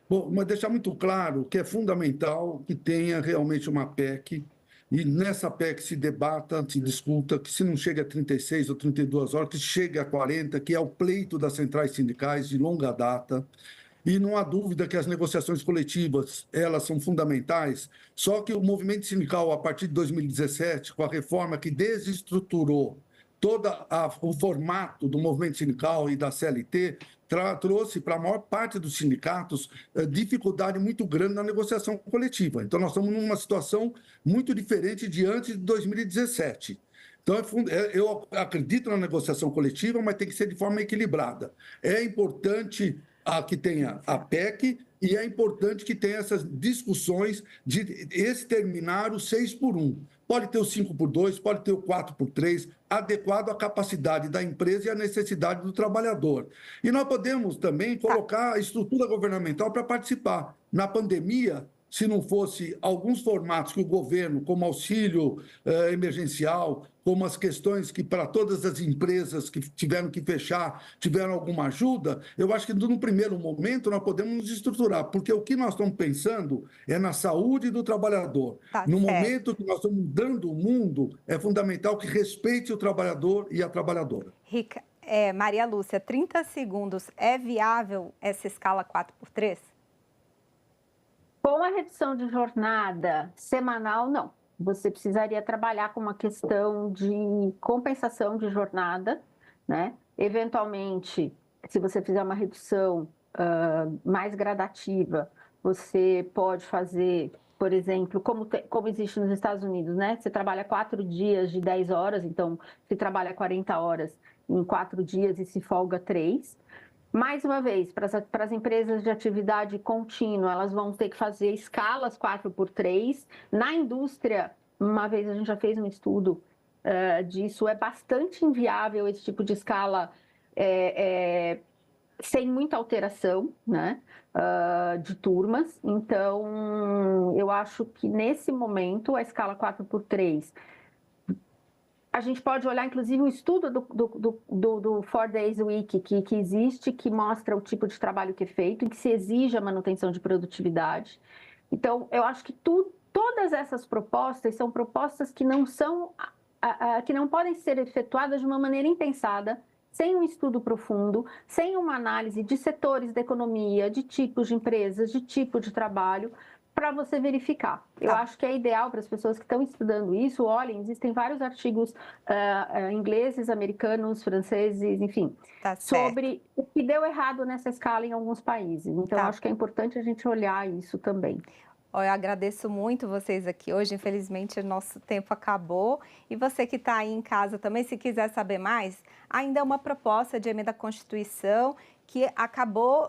Bom, mas deixar muito claro que é fundamental que tenha realmente uma PEC. E nessa PEC se debata, se discuta, que se não chega a 36 ou 32 horas, que chegue a 40, que é o pleito das centrais sindicais de longa data. E não há dúvida que as negociações coletivas, elas são fundamentais, só que o movimento sindical, a partir de 2017, com a reforma que desestruturou todo o formato do movimento sindical e da CLT, trouxe para a maior parte dos sindicatos dificuldade muito grande na negociação coletiva. Então, nós estamos numa situação muito diferente de antes de 2017. Então, eu acredito na negociação coletiva, mas tem que ser de forma equilibrada. É importante que tenha a PEC e é importante que tenha essas discussões de exterminar o 6x1. Pode ter o 5x2, pode ter o 4x3, adequado à capacidade da empresa e à necessidade do trabalhador. E nós podemos também colocar a estrutura governamental para participar. Na pandemia, se não fosse alguns formatos que o governo, como auxílio emergencial, como as questões que para todas as empresas que tiveram que fechar, tiveram alguma ajuda, eu acho que no primeiro momento nós podemos nos estruturar, porque o que nós estamos pensando é na saúde do trabalhador. No momento que nós estamos mudando o mundo, é fundamental que respeite o trabalhador e a trabalhadora. Maria Lúcia, 30 segundos, é viável essa escala 4x3? Com a redução de jornada semanal, não. Você precisaria trabalhar com uma questão de compensação de jornada, né? Eventualmente, se você fizer uma redução mais gradativa, você pode fazer, por exemplo, como existe nos Estados Unidos, né? Você trabalha 4 dias de 10 horas, então você trabalha 40 horas em 4 dias e se folga 3. Mais uma vez, para as empresas de atividade contínua, elas vão ter que fazer escalas 4x3. Na indústria, uma vez a gente já fez um estudo disso, é bastante inviável esse tipo de escala sem muita alteração, né, de turmas. Então, eu acho que nesse momento, a escala 4x3... A gente pode olhar, inclusive, o estudo do 4 Days a Week que existe, que mostra o tipo de trabalho que é feito e que se exige a manutenção de produtividade. Então, eu acho que todas essas propostas são propostas que não podem ser efetuadas de uma maneira impensada, sem um estudo profundo, sem uma análise de setores da economia, de tipos de empresas, de tipo de trabalho, para você verificar. Eu acho que é ideal para as pessoas que estão estudando isso, olhem, existem vários artigos ingleses, americanos, franceses, enfim, sobre o que deu errado nessa escala em alguns países. Então, acho que é importante a gente olhar isso também. Eu agradeço muito vocês aqui hoje, infelizmente o nosso tempo acabou. E você que está aí em casa também, se quiser saber mais, ainda é uma proposta de emenda à Constituição que acabou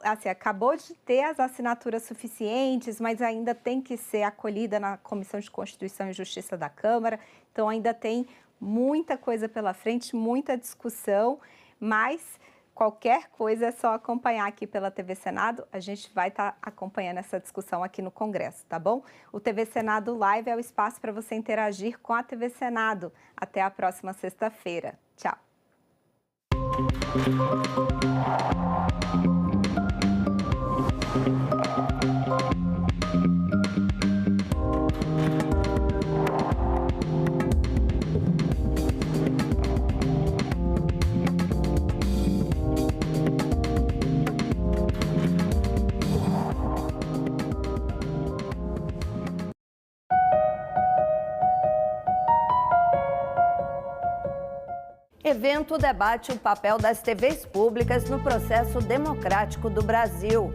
de ter as assinaturas suficientes, mas ainda tem que ser acolhida na Comissão de Constituição e Justiça da Câmara. Então, ainda tem muita coisa pela frente, muita discussão, mas qualquer coisa é só acompanhar aqui pela TV Senado. A gente vai estar acompanhando essa discussão aqui no Congresso, tá bom? O TV Senado Live é o espaço para você interagir com a TV Senado. Até a próxima sexta-feira. Tchau. Evento debate o papel das TVs públicas no processo democrático do Brasil.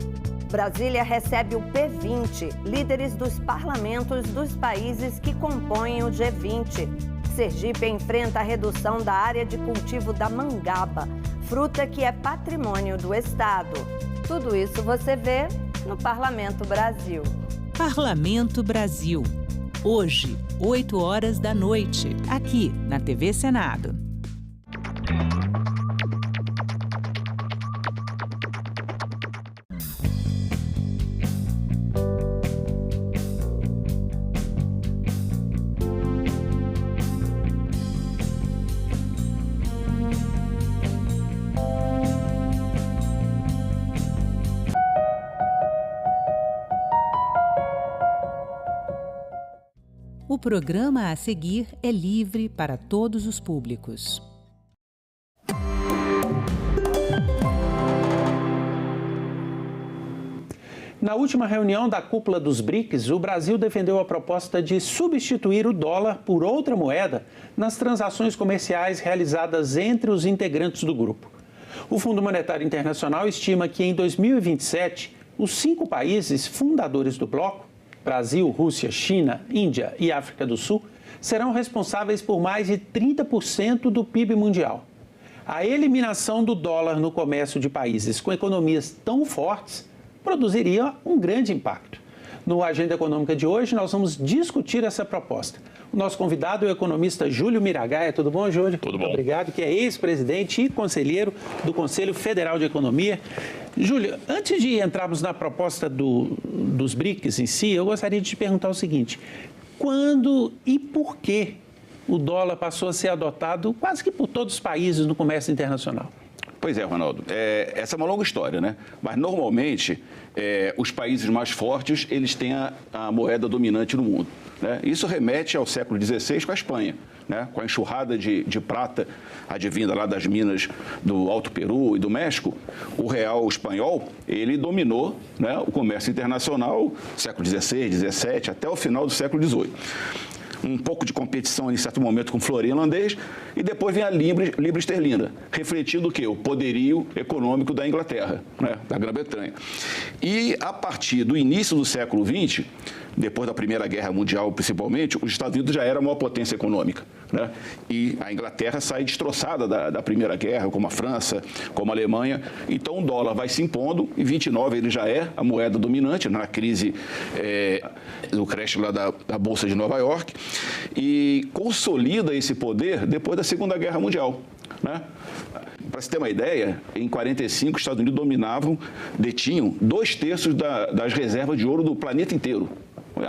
Brasília recebe o P20, líderes dos parlamentos dos países que compõem o G20. Sergipe enfrenta a redução da área de cultivo da mangaba, fruta que é patrimônio do Estado. Tudo isso você vê no Parlamento Brasil. Parlamento Brasil. Hoje, 20h, aqui na TV Senado. O programa a seguir é livre para todos os públicos. Na última reunião da cúpula dos BRICS, o Brasil defendeu a proposta de substituir o dólar por outra moeda nas transações comerciais realizadas entre os integrantes do grupo. O Fundo Monetário Internacional estima que em 2027, os 5 países fundadores do bloco, Brasil, Rússia, China, Índia e África do Sul, serão responsáveis por mais de 30% do PIB mundial. A eliminação do dólar no comércio de países com economias tão fortes produziria um grande impacto. No Agenda Econômica de hoje, nós vamos discutir essa proposta. O nosso convidado é o economista Júlio Miragaia. Tudo bom, Júlio? Tudo bom. Obrigado, que é ex-presidente e conselheiro do Conselho Federal de Economia. Júlio, antes de entrarmos na proposta dos BRICS em si, eu gostaria de te perguntar o seguinte: quando e por que o dólar passou a ser adotado quase que por todos os países no comércio internacional? Pois é, Ronaldo. Essa é uma longa história, né? Mas, normalmente, os países mais fortes, eles têm a moeda dominante no mundo, né? Isso remete ao século XVI com a Espanha, né? Com a enxurrada de prata advinda lá das minas do Alto Peru e do México. O real espanhol, ele dominou, né, o comércio internacional século XVI, XVII, até o final do século XVIII. Um pouco de competição em certo momento com o florim holandês, e depois vem a libra esterlina, refletindo o quê? O poderio econômico da Inglaterra, né? Da Grã-Bretanha. E a partir do início do século XX, depois da Primeira Guerra Mundial principalmente, os Estados Unidos já era a maior potência econômica, né? E a Inglaterra sai destroçada da Primeira Guerra, como a França, como a Alemanha. Então o dólar vai se impondo, em 29 ele já é a moeda dominante, na crise do crash lá da Bolsa de Nova York, e consolida esse poder depois da Segunda Guerra Mundial, né? Para se ter uma ideia, em 45 os Estados Unidos detinham 2/3 das reservas de ouro do planeta inteiro.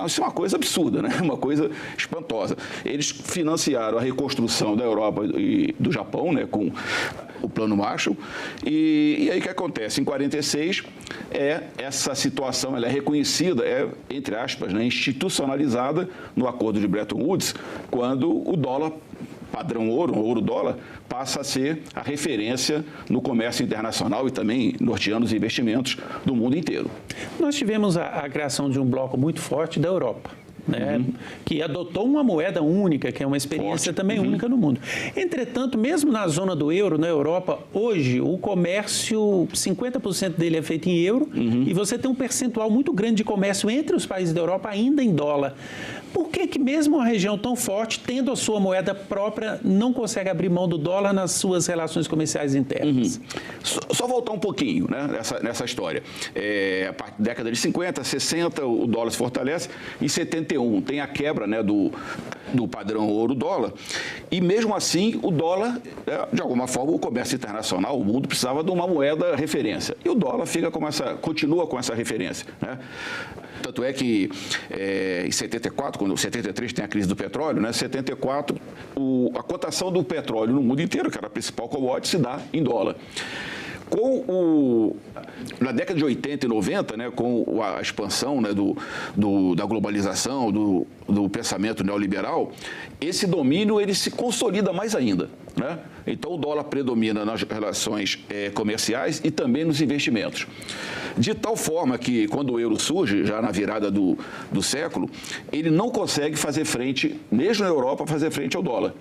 Isso é uma coisa absurda, né? Uma coisa espantosa. Eles financiaram a reconstrução da Europa e do Japão, né, com o Plano Marshall. E aí o que acontece? Em 46, essa situação ela é reconhecida, entre aspas, né, institucionalizada no Acordo de Bretton Woods, quando o dólar padrão ouro-dólar, passa a ser a referência no comércio internacional e também norteando os investimentos do mundo inteiro. Nós tivemos a criação de um bloco muito forte da Europa, né, que adotou uma moeda única, que é uma experiência também única no mundo. Entretanto, mesmo na zona do euro, na Europa, hoje o comércio, 50% dele é feito em euro, e você tem um percentual muito grande de comércio entre os países da Europa ainda em dólar. Por que mesmo uma região tão forte, tendo a sua moeda própria, não consegue abrir mão do dólar nas suas relações comerciais internas? Só voltar um pouquinho, né, nessa história. A partir da década de 50, 60, o dólar se fortalece. Em 71 tem a quebra, né, do padrão ouro-dólar. E mesmo assim, o dólar, de alguma forma, o comércio internacional, o mundo precisava de uma moeda referência. E o dólar continua com essa referência, né? Tanto é que em 74, quando 73 tem a crise do petróleo, né, 74, a cotação do petróleo no mundo inteiro, que era a principal commodity, se dá em dólar. Na década de 80 e 90, né, com a expansão, né, da globalização, do pensamento neoliberal, esse domínio ele se consolida mais ainda, né? Então o dólar predomina nas relações comerciais e também nos investimentos. De tal forma que, quando o euro surge, já na virada do século, ele não consegue fazer frente, mesmo na Europa, fazer frente ao dólar.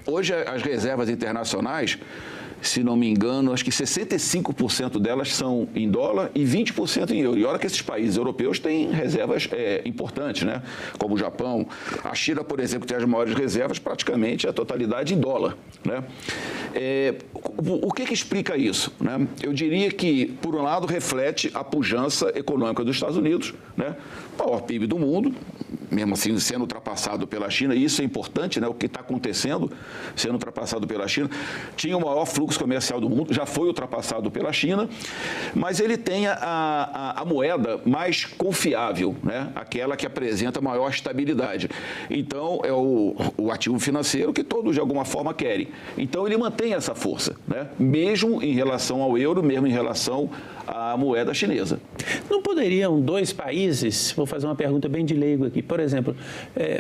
Hoje, as reservas internacionais, se não me engano, acho que 65% delas são em dólar e 20% em euro. E olha que esses países europeus têm reservas importantes, né? Como o Japão. A China, por exemplo, tem as maiores reservas, praticamente a totalidade em dólar, né? O que explica isso, né? Eu diria que, por um lado, reflete a pujança econômica dos Estados Unidos, né? O maior PIB do mundo, mesmo assim sendo ultrapassado pela China, e isso é importante, né? O que está acontecendo, sendo ultrapassado pela China, tinha o maior fluxo comercial do mundo, já foi ultrapassado pela China, mas ele tem a moeda mais confiável, né? Aquela que apresenta maior estabilidade. Então, é o ativo financeiro que todos, de alguma forma, querem. Então, ele mantém essa força, né? Mesmo em relação ao euro, mesmo em relação à moeda chinesa. Não poderiam dois países, vou fazer uma pergunta bem de leigo aqui, por exemplo,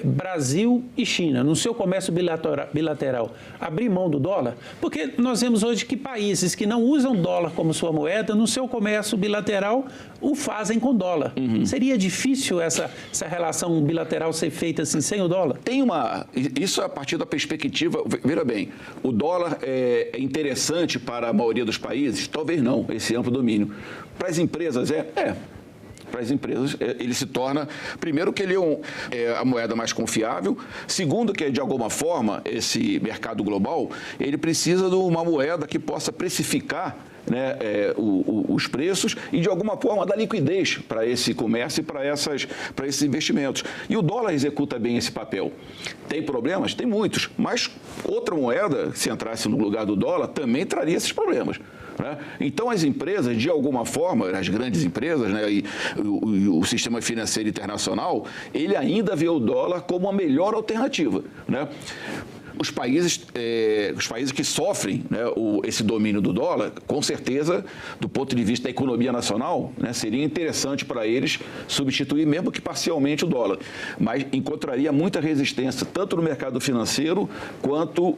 Brasil e China, no seu comércio bilateral, abrir mão do dólar? Porque nós vemos hoje que países que não usam dólar como sua moeda, no seu comércio bilateral, o fazem com dólar. Seria difícil essa relação bilateral ser feita assim, sem o dólar? Isso é a partir da perspectiva, veja bem, o dólar é interessante para a maioria dos países? Talvez não, esse amplo domínio. Para as empresas para as empresas, ele se torna, primeiro, que ele é a moeda mais confiável, segundo, que de alguma forma esse mercado global ele precisa de uma moeda que possa precificar, né, os preços e, de alguma forma, dar liquidez para esse comércio e para esses investimentos. E o dólar executa bem esse papel. Tem problemas? Tem muitos. Mas outra moeda, se entrasse no lugar do dólar, também traria esses problemas. Né? Então, as empresas, de alguma forma, as grandes empresas, né, e o sistema financeiro internacional, ele ainda vê o dólar como a melhor alternativa, né? Os países que sofrem, né, esse domínio do dólar, com certeza, do ponto de vista da economia nacional, né, seria interessante para eles substituir, mesmo que parcialmente, o dólar. Mas encontraria muita resistência, tanto no mercado financeiro, quanto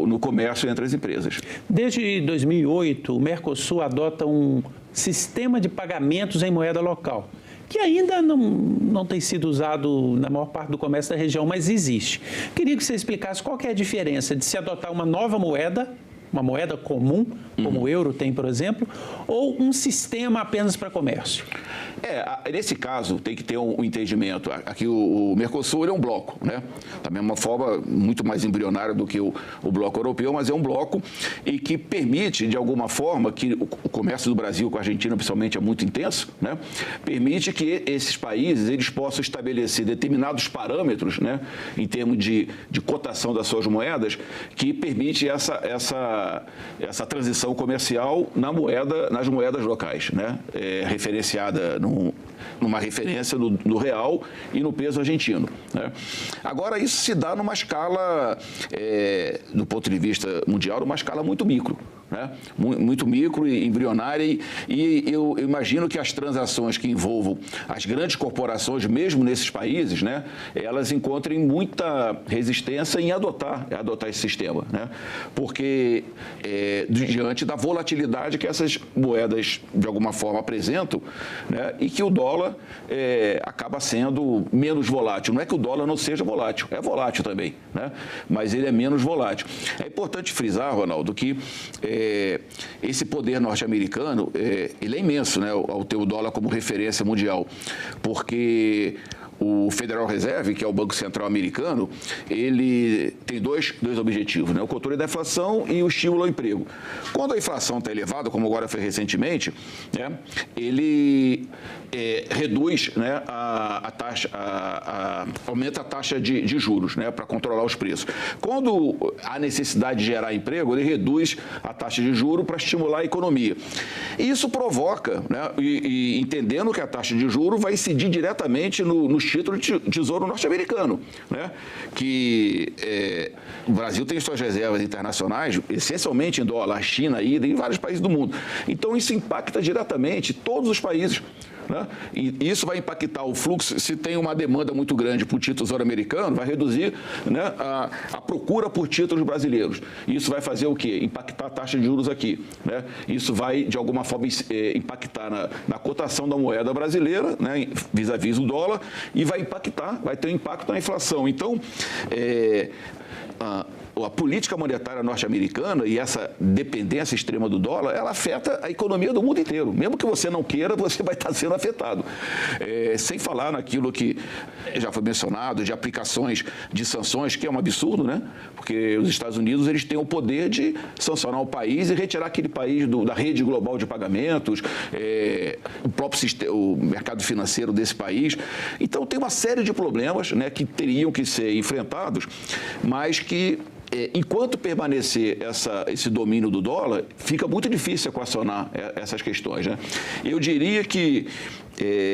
no comércio entre as empresas. Desde 2008, o Mercosul adota um sistema de pagamentos em moeda local, que ainda não tem sido usado na maior parte do comércio da região, mas existe. Queria que você explicasse qual que é a diferença de se adotar uma nova moeda, uma moeda comum, como o euro tem, por exemplo, ou um sistema apenas para comércio? Nesse caso, tem que ter um entendimento. Aqui o Mercosul é um bloco, né? Da mesma forma, muito mais embrionário do que o bloco europeu, mas é um bloco e que permite, de alguma forma, que o comércio do Brasil com a Argentina, principalmente, é muito intenso, né? Permite que esses países eles possam estabelecer determinados parâmetros, né, em termos de cotação das suas moedas, que permite essa transição comercial nas moedas locais, né? Referenciada numa referência no real e no peso argentino, né? Agora, isso se dá numa escala, do ponto de vista mundial, numa escala muito micro, né? Muito micro e embrionária, e eu imagino que as transações que envolvam as grandes corporações, mesmo nesses países, né, elas encontrem muita resistência em adotar esse sistema, né? Porque diante da volatilidade que essas moedas, de alguma forma, apresentam, né, e que o dólar acaba sendo menos volátil. Não é que o dólar não seja volátil, é volátil também, né? Mas ele é menos volátil. É importante frisar, Ronaldo, que esse poder norte-americano, ele é imenso, né, ao ter o dólar como referência mundial, porque o Federal Reserve, que é o Banco Central americano, ele tem dois objetivos, né? O controle da inflação e o estímulo ao emprego. Quando a inflação está elevada, como agora foi recentemente, né, ele reduz, né, a taxa, aumenta a taxa de juros, né, para controlar os preços. Quando há necessidade de gerar emprego, ele reduz a taxa de juros para estimular a economia. E isso provoca, né, e entendendo que a taxa de juros vai incidir diretamente nos títulos de tesouro norte-americano, né, que o Brasil tem suas reservas internacionais, essencialmente em dólar, a China, e em vários países do mundo. Então, isso impacta diretamente todos os países, né? E isso vai impactar o fluxo. Se tem uma demanda muito grande por título tesouro americano, vai reduzir, né, a procura por títulos brasileiros. Isso vai fazer o quê? Impactar a taxa de juros aqui, né? Isso vai, de alguma forma, impactar na cotação da moeda brasileira, né, vis-à-vis o dólar, e vai ter um impacto na inflação. Então, a política monetária norte-americana e essa dependência extrema do dólar, ela afeta a economia do mundo inteiro. Mesmo que você não queira, você vai estar sendo afetado. Sem falar naquilo que já foi mencionado, de aplicações de sanções, que é um absurdo, né? Porque os Estados Unidos, eles têm o poder de sancionar o país e retirar aquele país da rede global de pagamentos, o próprio o mercado financeiro desse país. Então, tem uma série de problemas, né, que teriam que ser enfrentados, mas que enquanto permanecer esse domínio do dólar, fica muito difícil equacionar essas questões, né? Eu diria que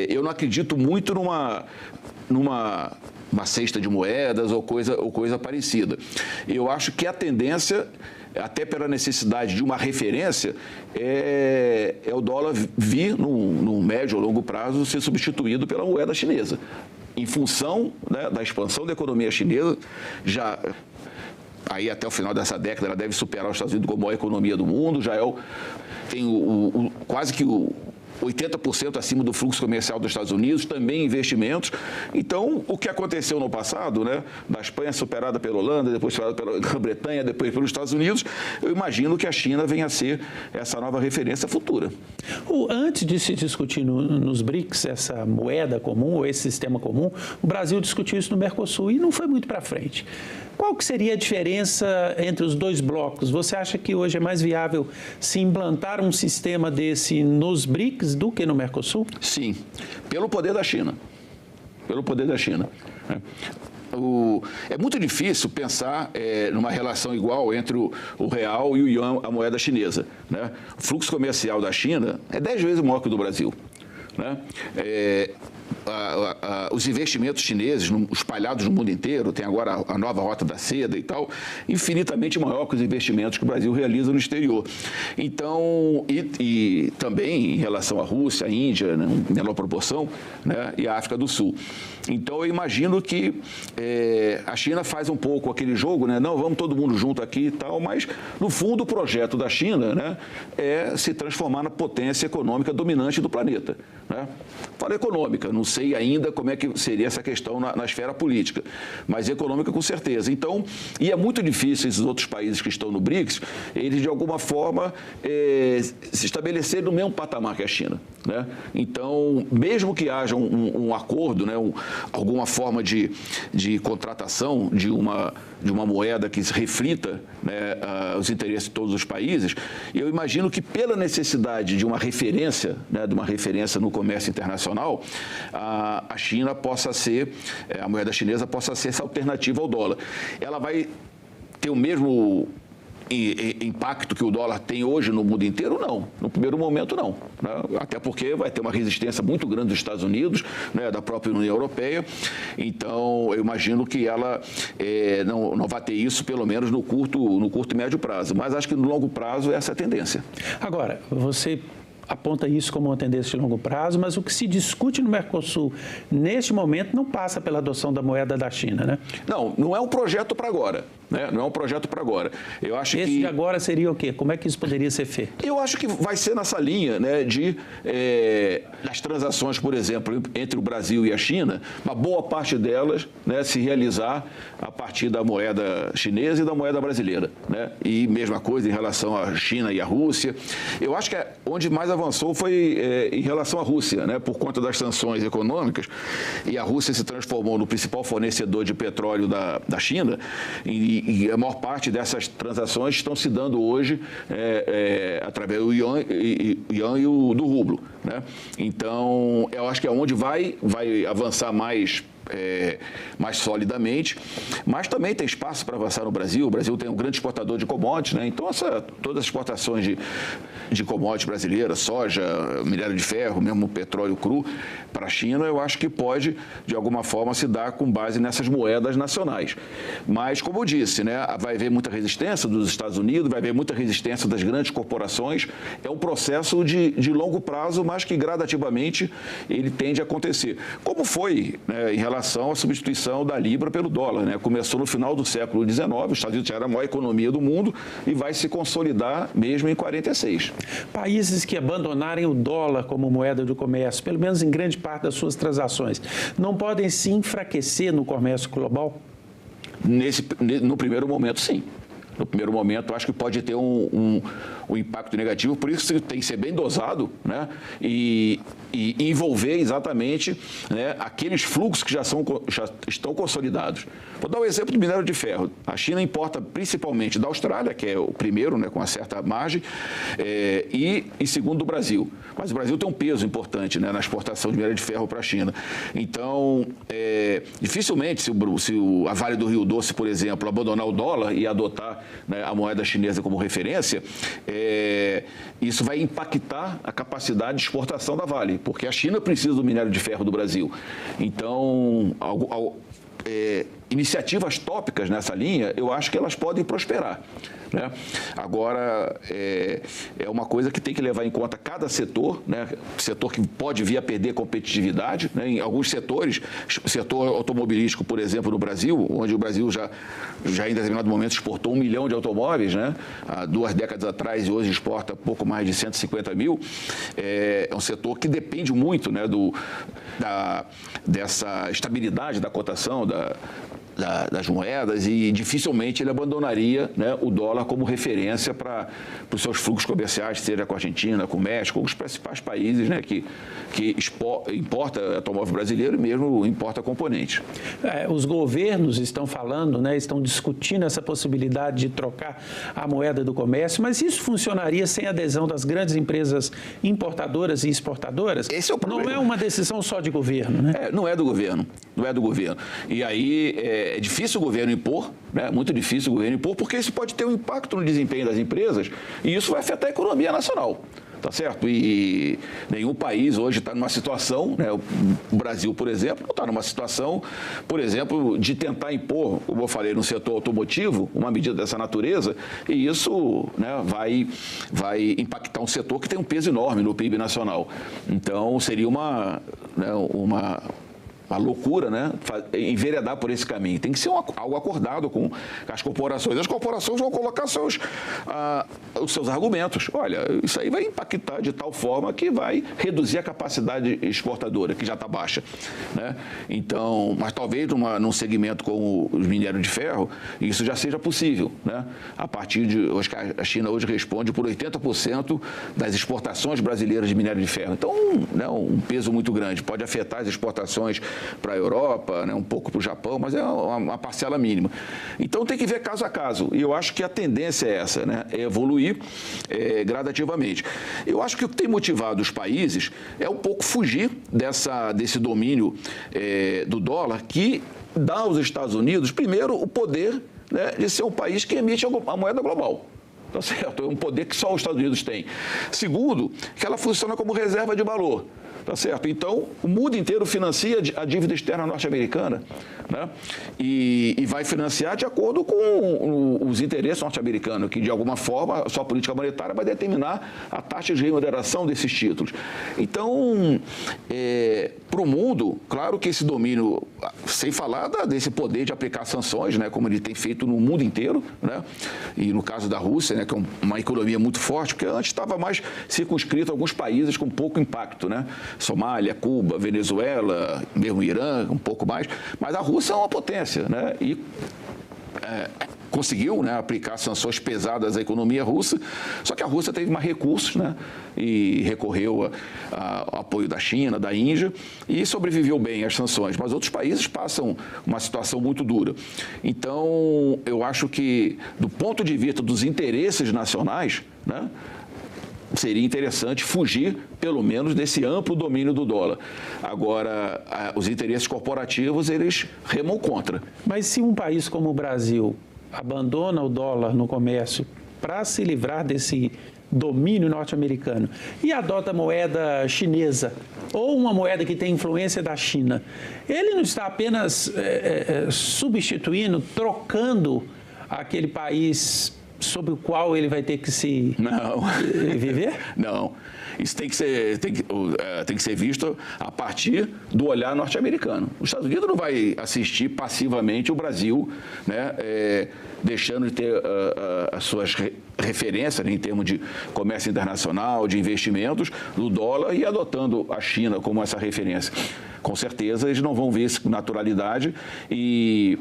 eu não acredito muito numa cesta de moedas ou coisa parecida. Eu acho que a tendência, até pela necessidade de uma referência, é o dólar vir, no médio ou longo prazo, ser substituído pela moeda chinesa. Em função, né, da expansão da economia chinesa, aí até o final dessa década ela deve superar os Estados Unidos como a maior economia do mundo, tem quase que 80% acima do fluxo comercial dos Estados Unidos, também investimentos. Então, o que aconteceu no passado, né, da Espanha superada pela Holanda, depois superada pela Grã-Bretanha, depois pelos Estados Unidos, eu imagino que a China venha a ser essa nova referência futura. Antes de se discutir nos BRICS essa moeda comum ou esse sistema comum, o Brasil discutiu isso no Mercosul e não foi muito para frente. Qual que seria a diferença entre os dois blocos? Você acha que hoje é mais viável se implantar um sistema desse nos BRICS do que no Mercosul? Sim, pelo poder da China. Pelo poder da China. É muito difícil pensar numa relação igual entre o real e o yuan, a moeda chinesa, né? O fluxo comercial da China é 10 vezes maior que o do Brasil, né? Os investimentos chineses espalhados no mundo inteiro, tem agora a nova Rota da Seda e tal, infinitamente maior que os investimentos que o Brasil realiza no exterior. Então, e também em relação à Rússia, à Índia, né, em menor proporção, né, e à África do Sul. Então, eu imagino que a China faz um pouco aquele jogo, né, não, vamos todo mundo junto aqui e tal, mas, no fundo, o projeto da China, né, é se transformar na potência econômica dominante do planeta, né? Fala econômica, não sei ainda como é que seria essa questão na esfera política, mas econômica com certeza. Então, e é muito difícil esses outros países que estão no BRICS, eles de alguma forma se estabelecerem no mesmo patamar que a China, né? Então, mesmo que haja um acordo, né, alguma forma de contratação de uma moeda que reflita, né, os interesses de todos os países, eu imagino que pela necessidade de uma referência, né, de uma referência no comércio internacional, a China possa ser, a moeda chinesa possa ser essa alternativa ao dólar. Ela vai ter o mesmo impacto que o dólar tem hoje no mundo inteiro? Não. No primeiro momento, não, né? Até porque vai ter uma resistência muito grande dos Estados Unidos, né, da própria União Europeia. Então, eu imagino que ela não vai ter isso, pelo menos no curto e médio prazo. Mas acho que no longo prazo essa é a tendência. Agora, você aponta isso como uma tendência de longo prazo, mas o que se discute no Mercosul neste momento não passa pela adoção da moeda da China, né? Não é um projeto para agora, né? Não é um projeto para agora. Eu acho Esse de agora seria o quê? Como é que isso poderia ser feito? Eu acho que vai ser nessa linha, né, das transações, por exemplo, entre o Brasil e a China, uma boa parte delas, né, se realizar a partir da moeda chinesa e da moeda brasileira, né? E mesma coisa em relação à China e à Rússia. Eu acho que onde mais avançou foi em relação à Rússia, né, por conta das sanções econômicas, e a Rússia se transformou no principal fornecedor de petróleo da China, e a maior parte dessas transações estão se dando hoje através do yuan e do rublo, né? Então, eu acho que é onde vai avançar mais solidamente, mas também tem espaço para avançar no Brasil. O Brasil tem um grande exportador de commodities, né? Então, todas as exportações de commodities brasileiras, soja, minério de ferro, mesmo petróleo cru, para a China, eu acho que pode, de alguma forma, se dar com base nessas moedas nacionais. Mas, como eu disse, né, vai haver muita resistência dos Estados Unidos, vai haver muita resistência das grandes corporações. É um processo de longo prazo, mas que gradativamente ele tende a acontecer. Como foi, né, em relação à substituição da Libra pelo dólar, né? Começou no final do século XIX, os Estados Unidos já era a maior economia do mundo e vai se consolidar mesmo em 46. Países que abandonarem o dólar como moeda de comércio, pelo menos em grande parte das suas transações, não podem se enfraquecer no comércio global? No primeiro momento, sim. No primeiro momento, acho que pode ter um impacto negativo, por isso tem que ser bem dosado, né? E envolver exatamente, né, aqueles fluxos que já estão consolidados. Vou dar um exemplo do minério de ferro. A China importa principalmente da Austrália, que é o primeiro, né, com uma certa margem, e segundo do Brasil. Mas o Brasil tem um peso importante, né, na exportação de minério de ferro para a China. Então, dificilmente, se a Vale do Rio Doce, por exemplo, abandonar o dólar e adotar, né, a moeda chinesa como referência, isso vai impactar a capacidade de exportação da Vale, porque a China precisa do minério de ferro do Brasil. Então, iniciativas tópicas nessa linha, eu acho que elas podem prosperar. Né? Agora, é uma coisa que tem que levar em conta cada setor, né? Setor que pode vir a perder competitividade, né? Em alguns setores, o setor automobilístico, por exemplo, no Brasil, onde o Brasil já em determinado momento exportou 1 milhão de automóveis, né? Há 2 décadas atrás, e hoje exporta pouco mais de 150 mil, é um setor que depende muito, né, dessa estabilidade da cotação, das moedas, e dificilmente ele abandonaria, né, o dólar como referência para os seus fluxos comerciais, seja com a Argentina, com o México, com os principais países, né, que importa automóvel brasileiro e mesmo importa componentes. Os governos estão falando, né, estão discutindo essa possibilidade de trocar a moeda do comércio, mas isso funcionaria sem adesão das grandes empresas importadoras e exportadoras? Esse é o problema. Não é uma decisão só de governo, né? Não é do governo. E aí é difícil o governo impor, né? Muito difícil o governo impor, porque isso pode ter um impacto no desempenho das empresas e isso vai afetar a economia nacional. Tá certo? E nenhum país hoje está numa situação, né? O Brasil, por exemplo, não está numa situação, por exemplo, de tentar impor, como eu falei, no setor automotivo, uma medida dessa natureza, e isso, né, vai impactar um setor que tem um peso enorme no PIB nacional. Então, seria uma loucura, né, enveredar por esse caminho. Tem que ser algo acordado com as corporações. As corporações vão colocar os seus argumentos. Olha, isso aí vai impactar de tal forma que vai reduzir a capacidade exportadora, que já está baixa, né? Então, mas talvez num segmento como os minérios de ferro, isso já seja possível, né? A partir de... Acho que a China hoje responde por 80% das exportações brasileiras de minério de ferro. Então, né, um peso muito grande. Pode afetar as exportações para a Europa, né, um pouco para o Japão, mas é uma parcela mínima. Então tem que ver caso a caso. E eu acho que a tendência é essa, né, é evoluir gradativamente. Eu acho que o que tem motivado os países é um pouco fugir desse domínio do dólar, que dá aos Estados Unidos, primeiro, o poder, né, de ser um país que emite a moeda global. Tá certo? É um poder que só os Estados Unidos têm. Segundo, que ela funciona como reserva de valor. Tá certo? Então, o mundo inteiro financia a dívida externa norte-americana, né? E vai financiar de acordo com os interesses norte-americanos, que, de alguma forma, a sua política monetária vai determinar a taxa de remuneração desses títulos. Então, para o mundo, claro que esse domínio, sem falar desse poder de aplicar sanções, né, como ele tem feito no mundo inteiro, né? E no caso da Rússia, né, que é uma economia muito forte, porque antes estava mais circunscrito a alguns países com pouco impacto, né? Somália, Cuba, Venezuela, mesmo Irã, um pouco mais, mas a Rússia é uma potência, né? E conseguiu, né, aplicar sanções pesadas à economia russa, só que a Rússia teve mais recursos, né, e recorreu ao apoio da China, da Índia, e sobreviveu bem às sanções, mas outros países passam uma situação muito dura. Então, eu acho que, do ponto de vista dos interesses nacionais, né, seria interessante fugir, pelo menos, desse amplo domínio do dólar. Agora, os interesses corporativos, eles remam contra. Mas se um país como o Brasil abandona o dólar no comércio para se livrar desse domínio norte-americano e adota a moeda chinesa ou uma moeda que tem influência da China, ele não está apenas substituindo, trocando aquele país sobre o qual ele vai ter que se viver? Não. Isso tem que ser visto a partir do olhar norte-americano. Os Estados Unidos não vai assistir passivamente o Brasil, né, deixando de ter as suas referências, né, em termos de comércio internacional, de investimentos, do dólar, e adotando a China como essa referência. Com certeza, eles não vão ver isso com naturalidade e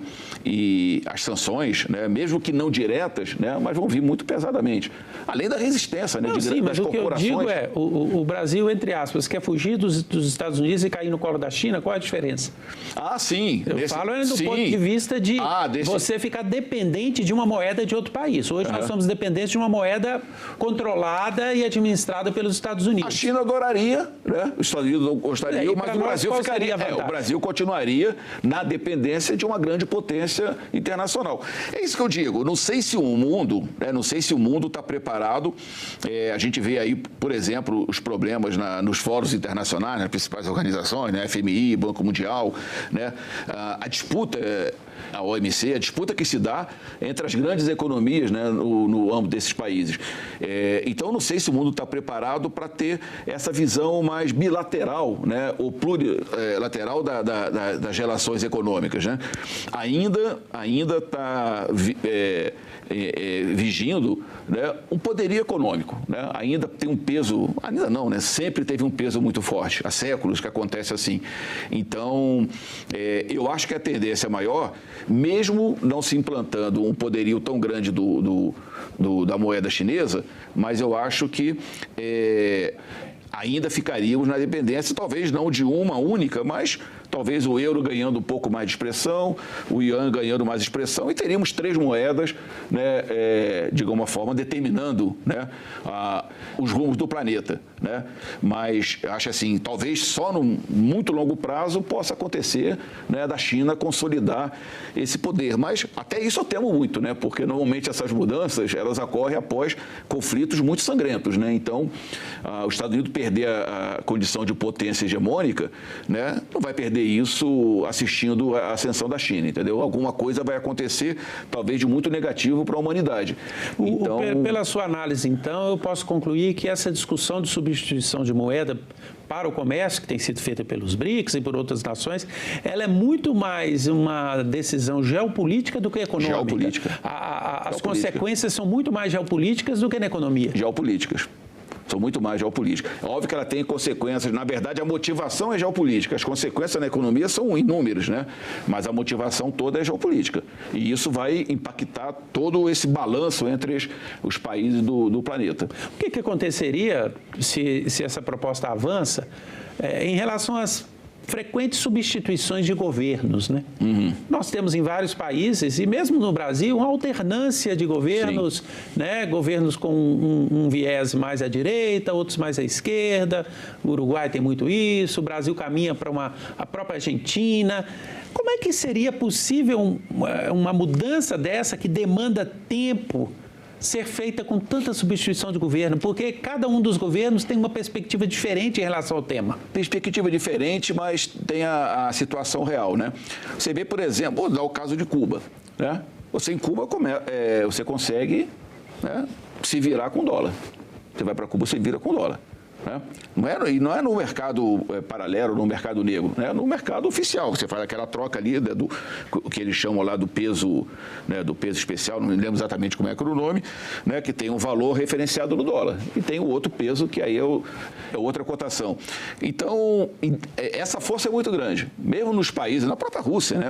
as sanções, né, mesmo que não diretas, né, mas vão vir muito pesadamente. Além da resistência, né, das corporações. O que eu digo é, o Brasil, entre aspas, quer fugir dos Estados Unidos e cair no colo da China, qual é a diferença? Ah, sim. Eu falo do ponto de vista de você ficar dependente de uma moeda de outro país. Hoje nós somos dependentes de uma moeda controlada e administrada pelos Estados Unidos. A China adoraria, né? Os Estados Unidos gostariam, mas o Brasil ficaria... o Brasil continuaria na dependência de uma grande potência internacional. É isso que eu digo. Não sei se o mundo, está preparado. A gente vê aí, por exemplo, os problemas nos fóruns internacionais, nas principais organizações, né? FMI, Banco Mundial, né? A disputa a OMC, a disputa que se dá entre as grandes economias, né, no âmbito desses países. Então, não sei se o mundo está preparado para ter essa visão mais bilateral, né, ou plurilateral das relações econômicas, né? Ainda está vigindo, né, um poderio econômico, né? Ainda tem um peso, ainda não, né? Sempre teve um peso muito forte, há séculos que acontece assim. Então, eu acho que a tendência maior, mesmo não se implantando um poderio tão grande da moeda chinesa, mas eu acho que ainda ficaríamos na dependência, talvez não de uma única, mas talvez o euro ganhando um pouco mais de expressão, o yuan ganhando mais expressão, e teríamos 3 moedas, né, de alguma forma, determinando, né, os rumos do planeta, né? Mas acho assim, talvez só no muito longo prazo possa acontecer, né, da China consolidar esse poder. Mas até isso eu temo muito, né? Porque normalmente essas mudanças, elas ocorrem após conflitos muito sangrentos, né? Então, os Estados Unidos perder a condição de potência hegemônica, né, não vai perder isso assistindo à ascensão da China, entendeu? Alguma coisa vai acontecer, talvez de muito negativo para a humanidade. Então, pela sua análise, então, eu posso concluir que essa discussão de substituição de moeda para o comércio, que tem sido feita pelos BRICS e por outras nações, ela é muito mais uma decisão geopolítica do que econômica. Geopolítica. As consequências são muito mais geopolíticas do que na economia. Geopolíticas. São muito mais geopolíticas. É óbvio que ela tem consequências, na verdade a motivação é geopolítica, as consequências na economia são inúmeras, né? Mas a motivação toda é geopolítica. E isso vai impactar todo esse balanço entre os países do planeta. O que aconteceria se essa proposta avança em relação às frequentes substituições de governos, né? Nós temos em vários países, e mesmo no Brasil, uma alternância de governos, né? Governos com um viés mais à direita, outros mais à esquerda. O Uruguai tem muito isso, o Brasil caminha para a própria Argentina. Como é que seria possível uma mudança dessa que demanda tempo ser feita com tanta substituição de governo? Porque cada um dos governos tem uma perspectiva diferente em relação ao tema. Perspectiva diferente, mas tem a situação real, né? Você vê, por exemplo, vou dar o caso de Cuba, né? Você em Cuba você consegue, né, se virar com dólar. Você vai para Cuba, você vira com dólar. Né? Não é no mercado paralelo, no mercado negro, né? No mercado oficial. Você faz aquela troca ali do que eles chamam lá do peso, né, do peso especial, não me lembro exatamente como é que era o nome, né, que tem um valor referenciado no dólar. E tem o outro peso, que aí é outra cotação. Então, essa força é muito grande. Mesmo nos países, na própria Rússia, né,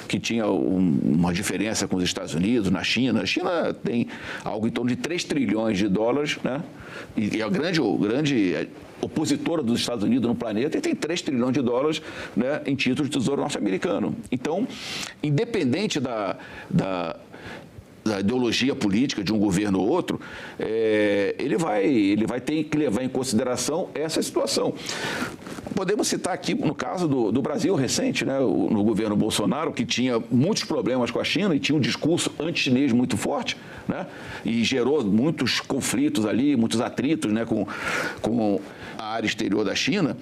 que tinha uma diferença com os Estados Unidos, na China. A China tem algo em torno de 3 trilhões de dólares, né? E a grande opositora dos Estados Unidos no planeta, e tem 3 trilhões de dólares, né, em títulos de tesouro norte-americano. Então, independente da ideologia política de um governo ou outro, ele vai ter que levar em consideração essa situação. Podemos citar aqui, no caso do Brasil recente, né, no governo Bolsonaro, que tinha muitos problemas com a China e tinha um discurso anti-chinês muito forte, né, e gerou muitos conflitos ali, muitos atritos, né, com a área exterior da China,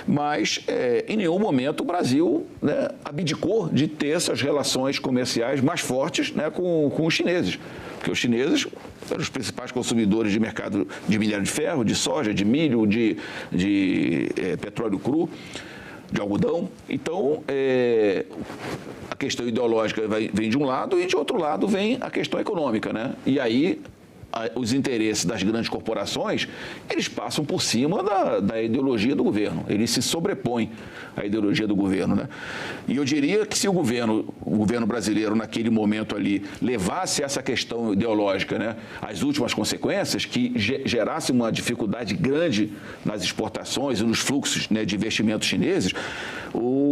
mas em nenhum momento o Brasil, né, abdicou de ter essas relações comerciais mais fortes, né, com os chineses, porque os chineses eram os principais consumidores de mercado de minério de ferro, de soja, de milho, de petróleo cru, de algodão. Então, a questão ideológica vem de um lado e de outro lado vem a questão econômica, né? E aí os interesses das grandes corporações, eles passam por cima da ideologia do governo, eles se sobrepõem à ideologia do governo, né? E eu diria que se o governo brasileiro, naquele momento ali, levasse essa questão ideológica, né, às últimas consequências, que gerasse uma dificuldade grande nas exportações e nos fluxos, né, de investimentos chineses,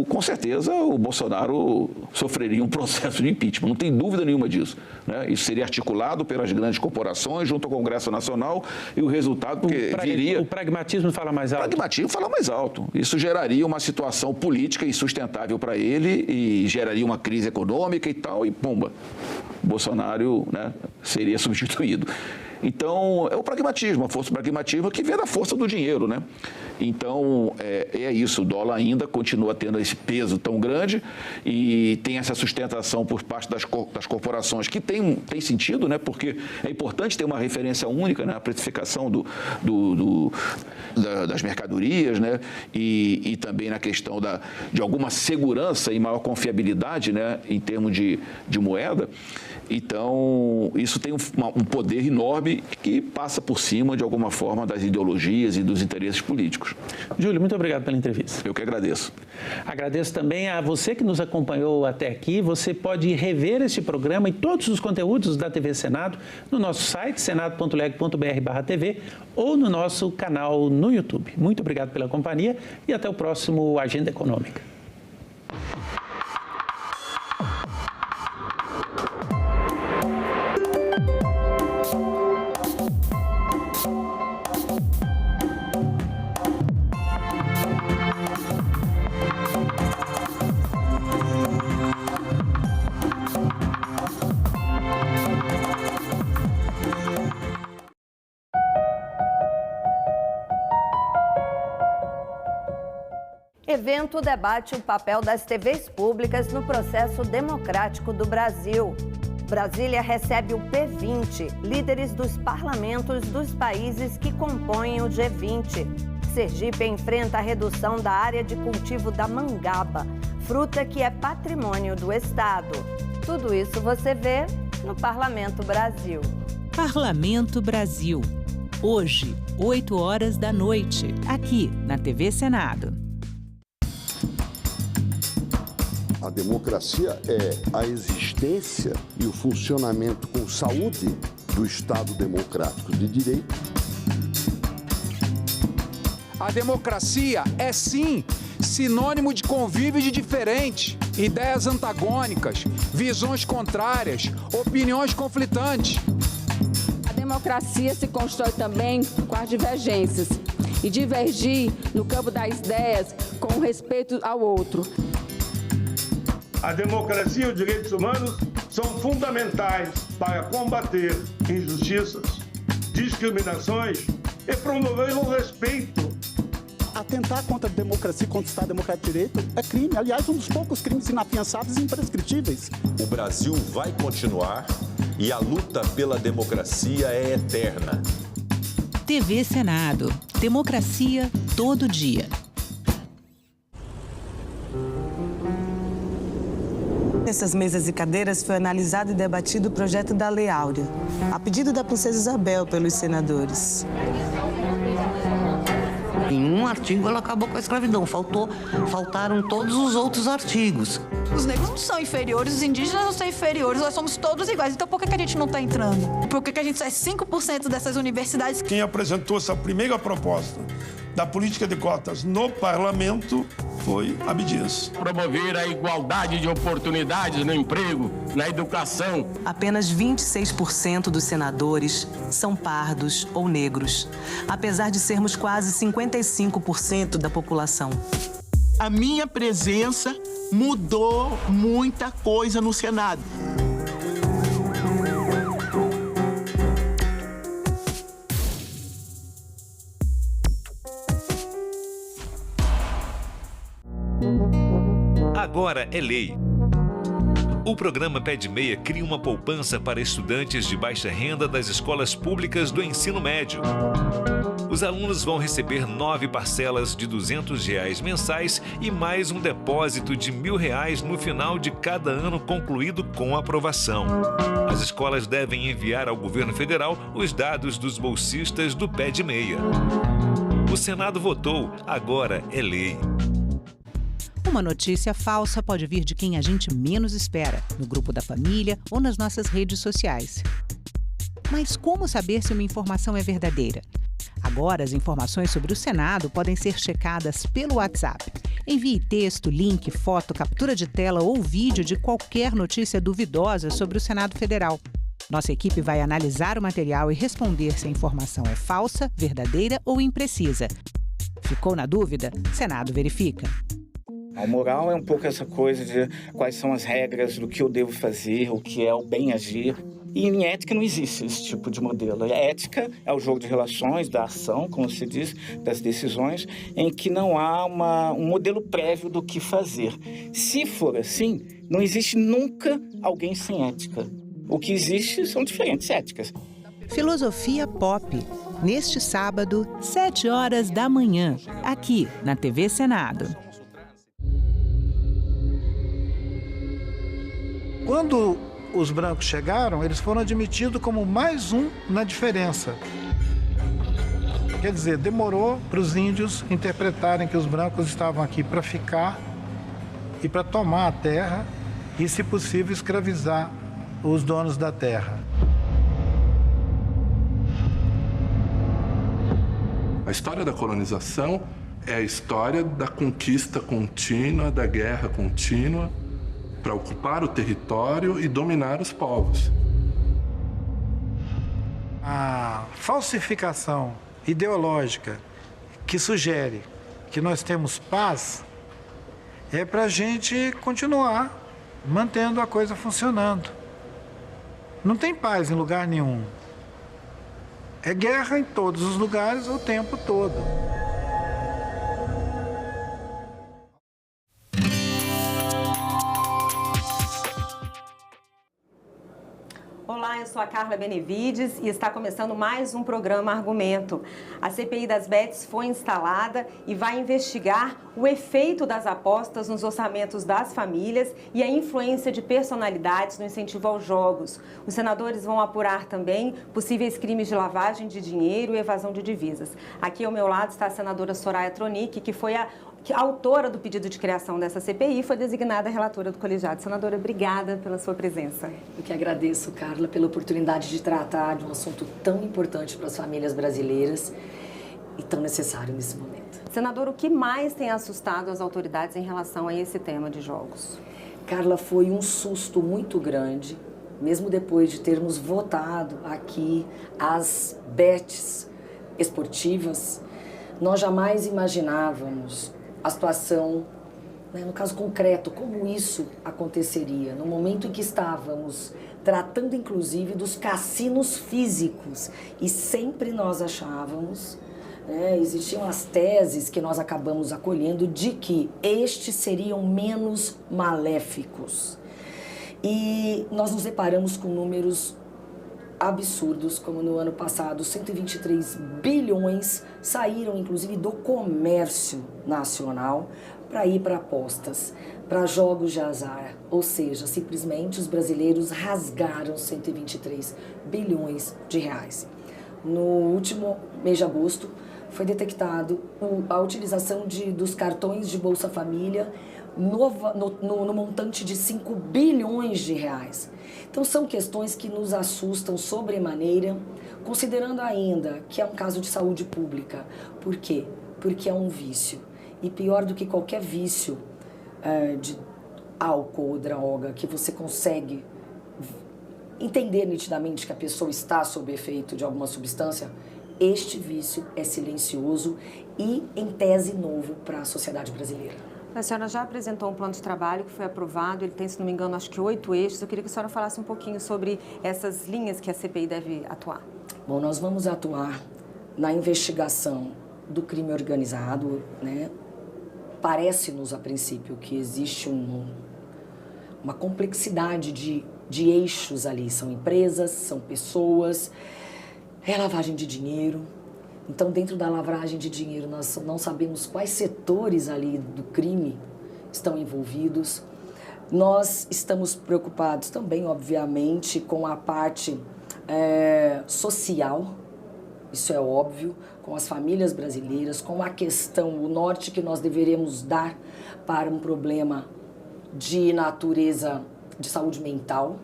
com certeza o Bolsonaro sofreria um processo de impeachment, não tem dúvida nenhuma disso, né? Isso seria articulado pelas grandes corporações, junto ao Congresso Nacional, e o resultado, porque viria... O pragmatismo fala mais alto? O pragmatismo fala mais alto. Isso geraria uma situação política insustentável para ele e geraria uma crise econômica e tal, e pumba, Bolsonaro, né, seria substituído. Então, é o pragmatismo, a força do pragmatismo que vem da força do dinheiro, né? Então, é isso, o dólar ainda continua tendo esse peso tão grande e tem essa sustentação por parte das corporações, que tem sentido, né? Porque é importante ter uma referência única, né? A precificação das mercadorias, né? E também na questão de alguma segurança e maior confiabilidade, né? Em termos de moeda. Então, isso tem um poder enorme que passa por cima, de alguma forma, das ideologias e dos interesses políticos. Júlio, muito obrigado pela entrevista. Eu que agradeço. Agradeço também a você que nos acompanhou até aqui. Você pode rever este programa e todos os conteúdos da TV Senado no nosso site, senado.leg.br/TV, ou no nosso canal no YouTube. Muito obrigado pela companhia e até o próximo Agenda Econômica. Evento debate o papel das TVs públicas no processo democrático do Brasil. Brasília recebe o P20, líderes dos parlamentos dos países que compõem o G20. Sergipe enfrenta a redução da área de cultivo da mangaba, fruta que é patrimônio do Estado. Tudo isso você vê no Parlamento Brasil. Parlamento Brasil. Hoje, 20h, aqui na TV Senado. A democracia é a existência e o funcionamento com saúde do Estado democrático de direito. A democracia é, sim, sinônimo de convívio de diferentes, ideias antagônicas, visões contrárias, opiniões conflitantes. A democracia se constrói também com as divergências e divergir no campo das ideias com respeito ao outro. A democracia e os direitos humanos são fundamentais para combater injustiças, discriminações e promover o respeito. Atentar contra a democracia e contra o Estado Democrático de Direito é crime. Aliás, um dos poucos crimes inafiançáveis e imprescritíveis. O Brasil vai continuar e a luta pela democracia é eterna. TV Senado. Democracia todo dia. Nessas mesas e cadeiras foi analisado e debatido o projeto da Lei Áurea, a pedido da Princesa Isabel pelos senadores. Em um artigo ela acabou com a escravidão, faltaram todos os outros artigos. Os negros não são inferiores, os indígenas não são inferiores, nós somos todos iguais. Então por que a gente não está entrando? Por que a gente só é 5% dessas universidades? Quem apresentou essa primeira proposta da política de cotas no parlamento foi Abdias. Promover a igualdade de oportunidades no emprego, na educação. Apenas 26% dos senadores são pardos ou negros, apesar de sermos quase 55% da população. A minha presença mudou muita coisa no Senado. Agora é lei. O programa Pé de Meia cria uma poupança para estudantes de baixa renda das escolas públicas do ensino médio. Os alunos vão receber 9 parcelas de R$ 200 mensais e mais um depósito de R$ 1.000 no final de cada ano concluído com aprovação. As escolas devem enviar ao governo federal os dados dos bolsistas do Pé de Meia. O Senado votou, agora é lei. Uma notícia falsa pode vir de quem a gente menos espera, no grupo da família ou nas nossas redes sociais. Mas como saber se uma informação é verdadeira? Agora, as informações sobre o Senado podem ser checadas pelo WhatsApp. Envie texto, link, foto, captura de tela ou vídeo de qualquer notícia duvidosa sobre o Senado Federal. Nossa equipe vai analisar o material e responder se a informação é falsa, verdadeira ou imprecisa. Ficou na dúvida? Senado verifica. A moral é um pouco essa coisa de quais são as regras do que eu devo fazer, o que é o bem agir. E em ética não existe esse tipo de modelo. A ética é o jogo de relações, da ação, como se diz, das decisões, em que não há um modelo prévio do que fazer. Se for assim, não existe nunca alguém sem ética. O que existe são diferentes éticas. Filosofia Pop, neste sábado, 7h, aqui na TV Senado. Quando os brancos chegaram, eles foram admitidos como mais um na diferença. Quer dizer, demorou para os índios interpretarem que os brancos estavam aqui para ficar e para tomar a terra e, se possível, escravizar os donos da terra. A história da colonização é a história da conquista contínua, da guerra contínua, para ocupar o território e dominar os povos. A falsificação ideológica que sugere que nós temos paz é para a gente continuar mantendo a coisa funcionando. Não tem paz em lugar nenhum. É guerra em todos os lugares o tempo todo. Olá, eu sou a Carla Benevides e está começando mais um programa Argumento. A CPI das bets foi instalada e vai investigar o efeito das apostas nos orçamentos das famílias e a influência de personalidades no incentivo aos jogos. Os senadores vão apurar também possíveis crimes de lavagem de dinheiro e evasão de divisas. Aqui ao meu lado está a senadora Soraya Tronic, que foi a autora do pedido de criação dessa CPI, foi designada relatora do colegiado. Senadora, obrigada pela sua presença. Eu que agradeço, Carla, pela oportunidade de tratar de um assunto tão importante para as famílias brasileiras e tão necessário nesse momento. Senadora, o que mais tem assustado as autoridades em relação a esse tema de jogos? Carla, foi um susto muito grande, mesmo depois de termos votado aqui as bets esportivas, nós jamais imaginávamos a situação, né, no caso concreto, como isso aconteceria, no momento em que estávamos tratando inclusive dos cassinos físicos e sempre nós achávamos, existiam as teses que nós acabamos acolhendo de que estes seriam menos maléficos. E nós nos deparamos com números absurdos, como no ano passado, 123 bilhões saíram, inclusive, do comércio nacional para ir para apostas, para jogos de azar. Ou seja, simplesmente os brasileiros rasgaram 123 bilhões de reais. No último mês de agosto, foi detectado a utilização dos cartões de Bolsa Família no montante de 5 bilhões de reais. Então, são questões que nos assustam sobremaneira, considerando ainda que é um caso de saúde pública. Por quê? Porque é um vício. E pior do que qualquer vício de álcool ou droga, que você consegue entender nitidamente que a pessoa está sob efeito de alguma substância, este vício é silencioso e, em tese, novo para a sociedade brasileira. A senhora já apresentou um plano de trabalho que foi aprovado, ele tem, se não me engano, acho que 8 eixos. Eu queria que a senhora falasse um pouquinho sobre essas linhas que a CPI deve atuar. Bom, nós vamos atuar na investigação do crime organizado, né? Parece-nos, a princípio, que existe uma complexidade de eixos ali. São empresas, são pessoas, é lavagem de dinheiro. Então, dentro da lavagem de dinheiro, nós não sabemos quais setores ali do crime estão envolvidos. Nós estamos preocupados também, obviamente, com a parte social, isso é óbvio, com as famílias brasileiras, com a questão, o norte que nós deveremos dar para um problema de natureza de saúde mental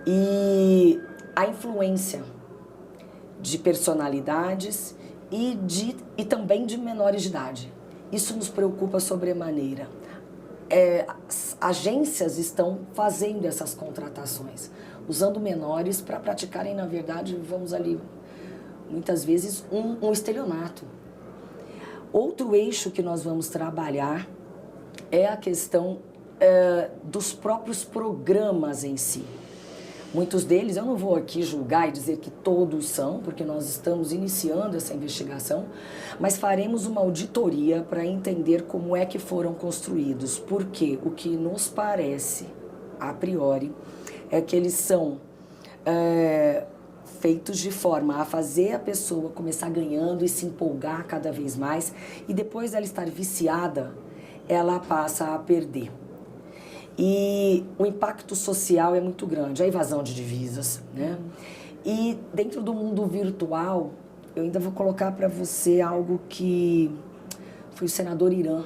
e a influência de personalidades e também de menores de idade. Isso nos preocupa sobremaneira. As agências estão fazendo essas contratações, usando menores para praticarem, na verdade, vamos ali, muitas vezes, um estelionato. Outro eixo que nós vamos trabalhar é a questão dos próprios programas em si. Muitos deles, eu não vou aqui julgar e dizer que todos são, porque nós estamos iniciando essa investigação, mas faremos uma auditoria para entender como é que foram construídos, porque o que nos parece, a priori, é que eles são feitos de forma a fazer a pessoa começar ganhando e se empolgar cada vez mais, e depois dela estar viciada, ela passa a perder. E o impacto social é muito grande, a evasão de divisas, né? E dentro do mundo virtual, eu ainda vou colocar para você algo que foi o senador Irã,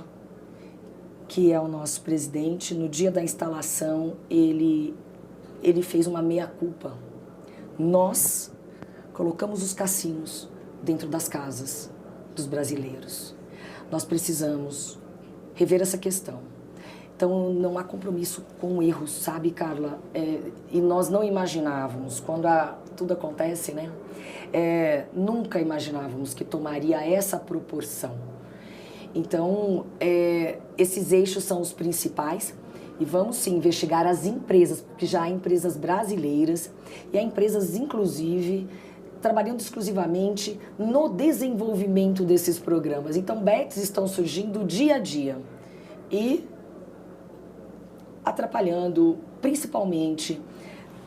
que é o nosso presidente. No dia da instalação, ele fez uma meia-culpa. Nós colocamos os cassinos dentro das casas dos brasileiros. Nós precisamos rever essa questão. Então, não há compromisso com erros, sabe, Carla? E nós não imaginávamos, quando tudo acontece, né? Nunca imaginávamos que tomaria essa proporção. Então, esses eixos são os principais e vamos sim investigar as empresas, porque já há empresas brasileiras e há empresas, inclusive, trabalhando exclusivamente no desenvolvimento desses programas. Então, bets estão surgindo dia a dia e atrapalhando, principalmente,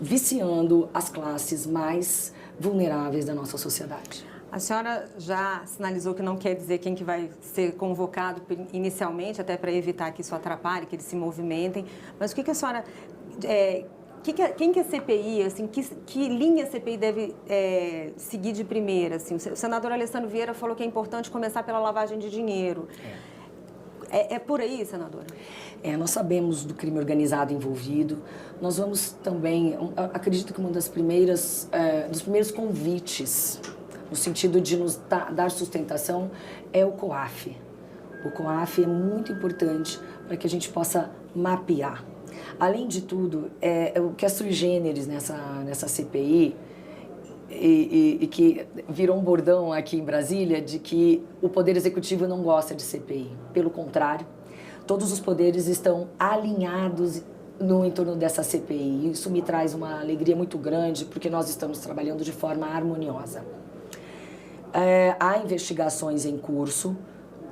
viciando as classes mais vulneráveis da nossa sociedade. A senhora já sinalizou que não quer dizer quem que vai ser convocado inicialmente, até para evitar que isso atrapalhe, que eles se movimentem. Mas o que a senhora... quem que a CPI, assim, que linha a CPI deve seguir de primeira? Assim? O senador Alessandro Vieira falou que é importante começar pela lavagem de dinheiro. É por aí, senadora? Nós sabemos do crime organizado envolvido. Nós vamos também, acredito que um dos primeiros convites, no sentido de nos dar sustentação, é o COAF. O COAF é muito importante para que a gente possa mapear. Além de tudo, o que é sui generis nessa CPI, e que virou um bordão aqui em Brasília, de que o Poder Executivo não gosta de CPI. Pelo contrário, todos os poderes estão alinhados no entorno dessa CPI. Isso me traz uma alegria muito grande, porque nós estamos trabalhando de forma harmoniosa. Há investigações em curso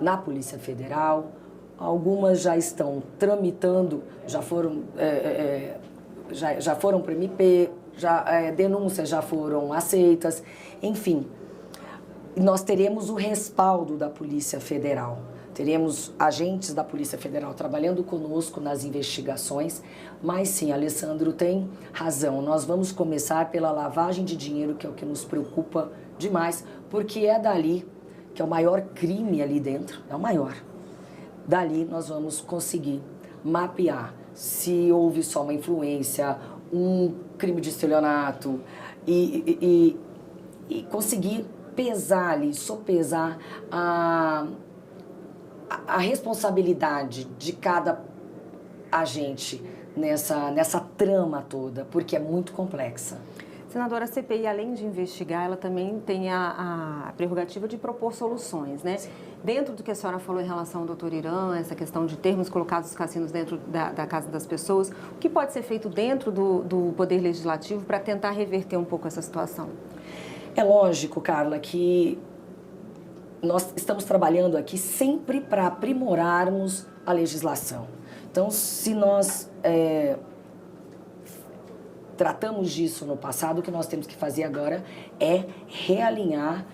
na Polícia Federal, algumas já estão tramitando, já foram para o MP, denúncias já foram aceitas, enfim. Nós teremos o respaldo da Polícia Federal, teremos agentes da Polícia Federal trabalhando conosco nas investigações, mas sim, Alessandro tem razão, nós vamos começar pela lavagem de dinheiro, que é o que nos preocupa demais, porque é dali que é o maior crime ali dentro, é o maior. Dali nós vamos conseguir mapear se houve só uma influência, um crime de estelionato e conseguir pesar ali, sopesar a responsabilidade de cada agente nessa trama toda, porque é muito complexa. Senadora, a CPI, além de investigar, ela também tem a prerrogativa de propor soluções, né? Sim. Dentro do que a senhora falou em relação ao doutor Irã, essa questão de termos colocado os cassinos dentro da casa das pessoas, o que pode ser feito dentro do Poder Legislativo para tentar reverter um pouco essa situação? É lógico, Carla, que nós estamos trabalhando aqui sempre para aprimorarmos a legislação. Então, se nós tratamos disso no passado, o que nós temos que fazer agora é realinhar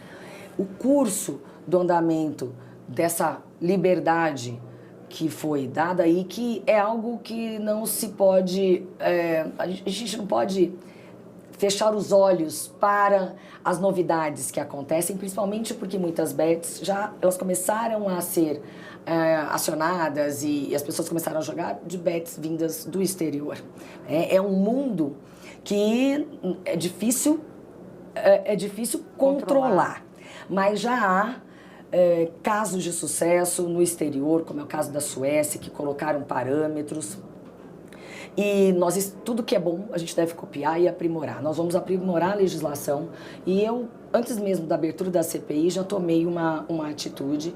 o curso do andamento dessa liberdade que foi dada aí, que é algo que não se pode... a gente não pode fechar os olhos para as novidades que acontecem, principalmente porque muitas bets elas começaram a ser acionadas e as pessoas começaram a jogar de bets vindas do exterior. É um mundo que é difícil controlar, mas já há casos de sucesso no exterior, como é o caso da Suécia, que colocaram parâmetros. E tudo que é bom, a gente deve copiar e aprimorar. Nós vamos aprimorar a legislação e eu, antes mesmo da abertura da CPI, já tomei uma atitude.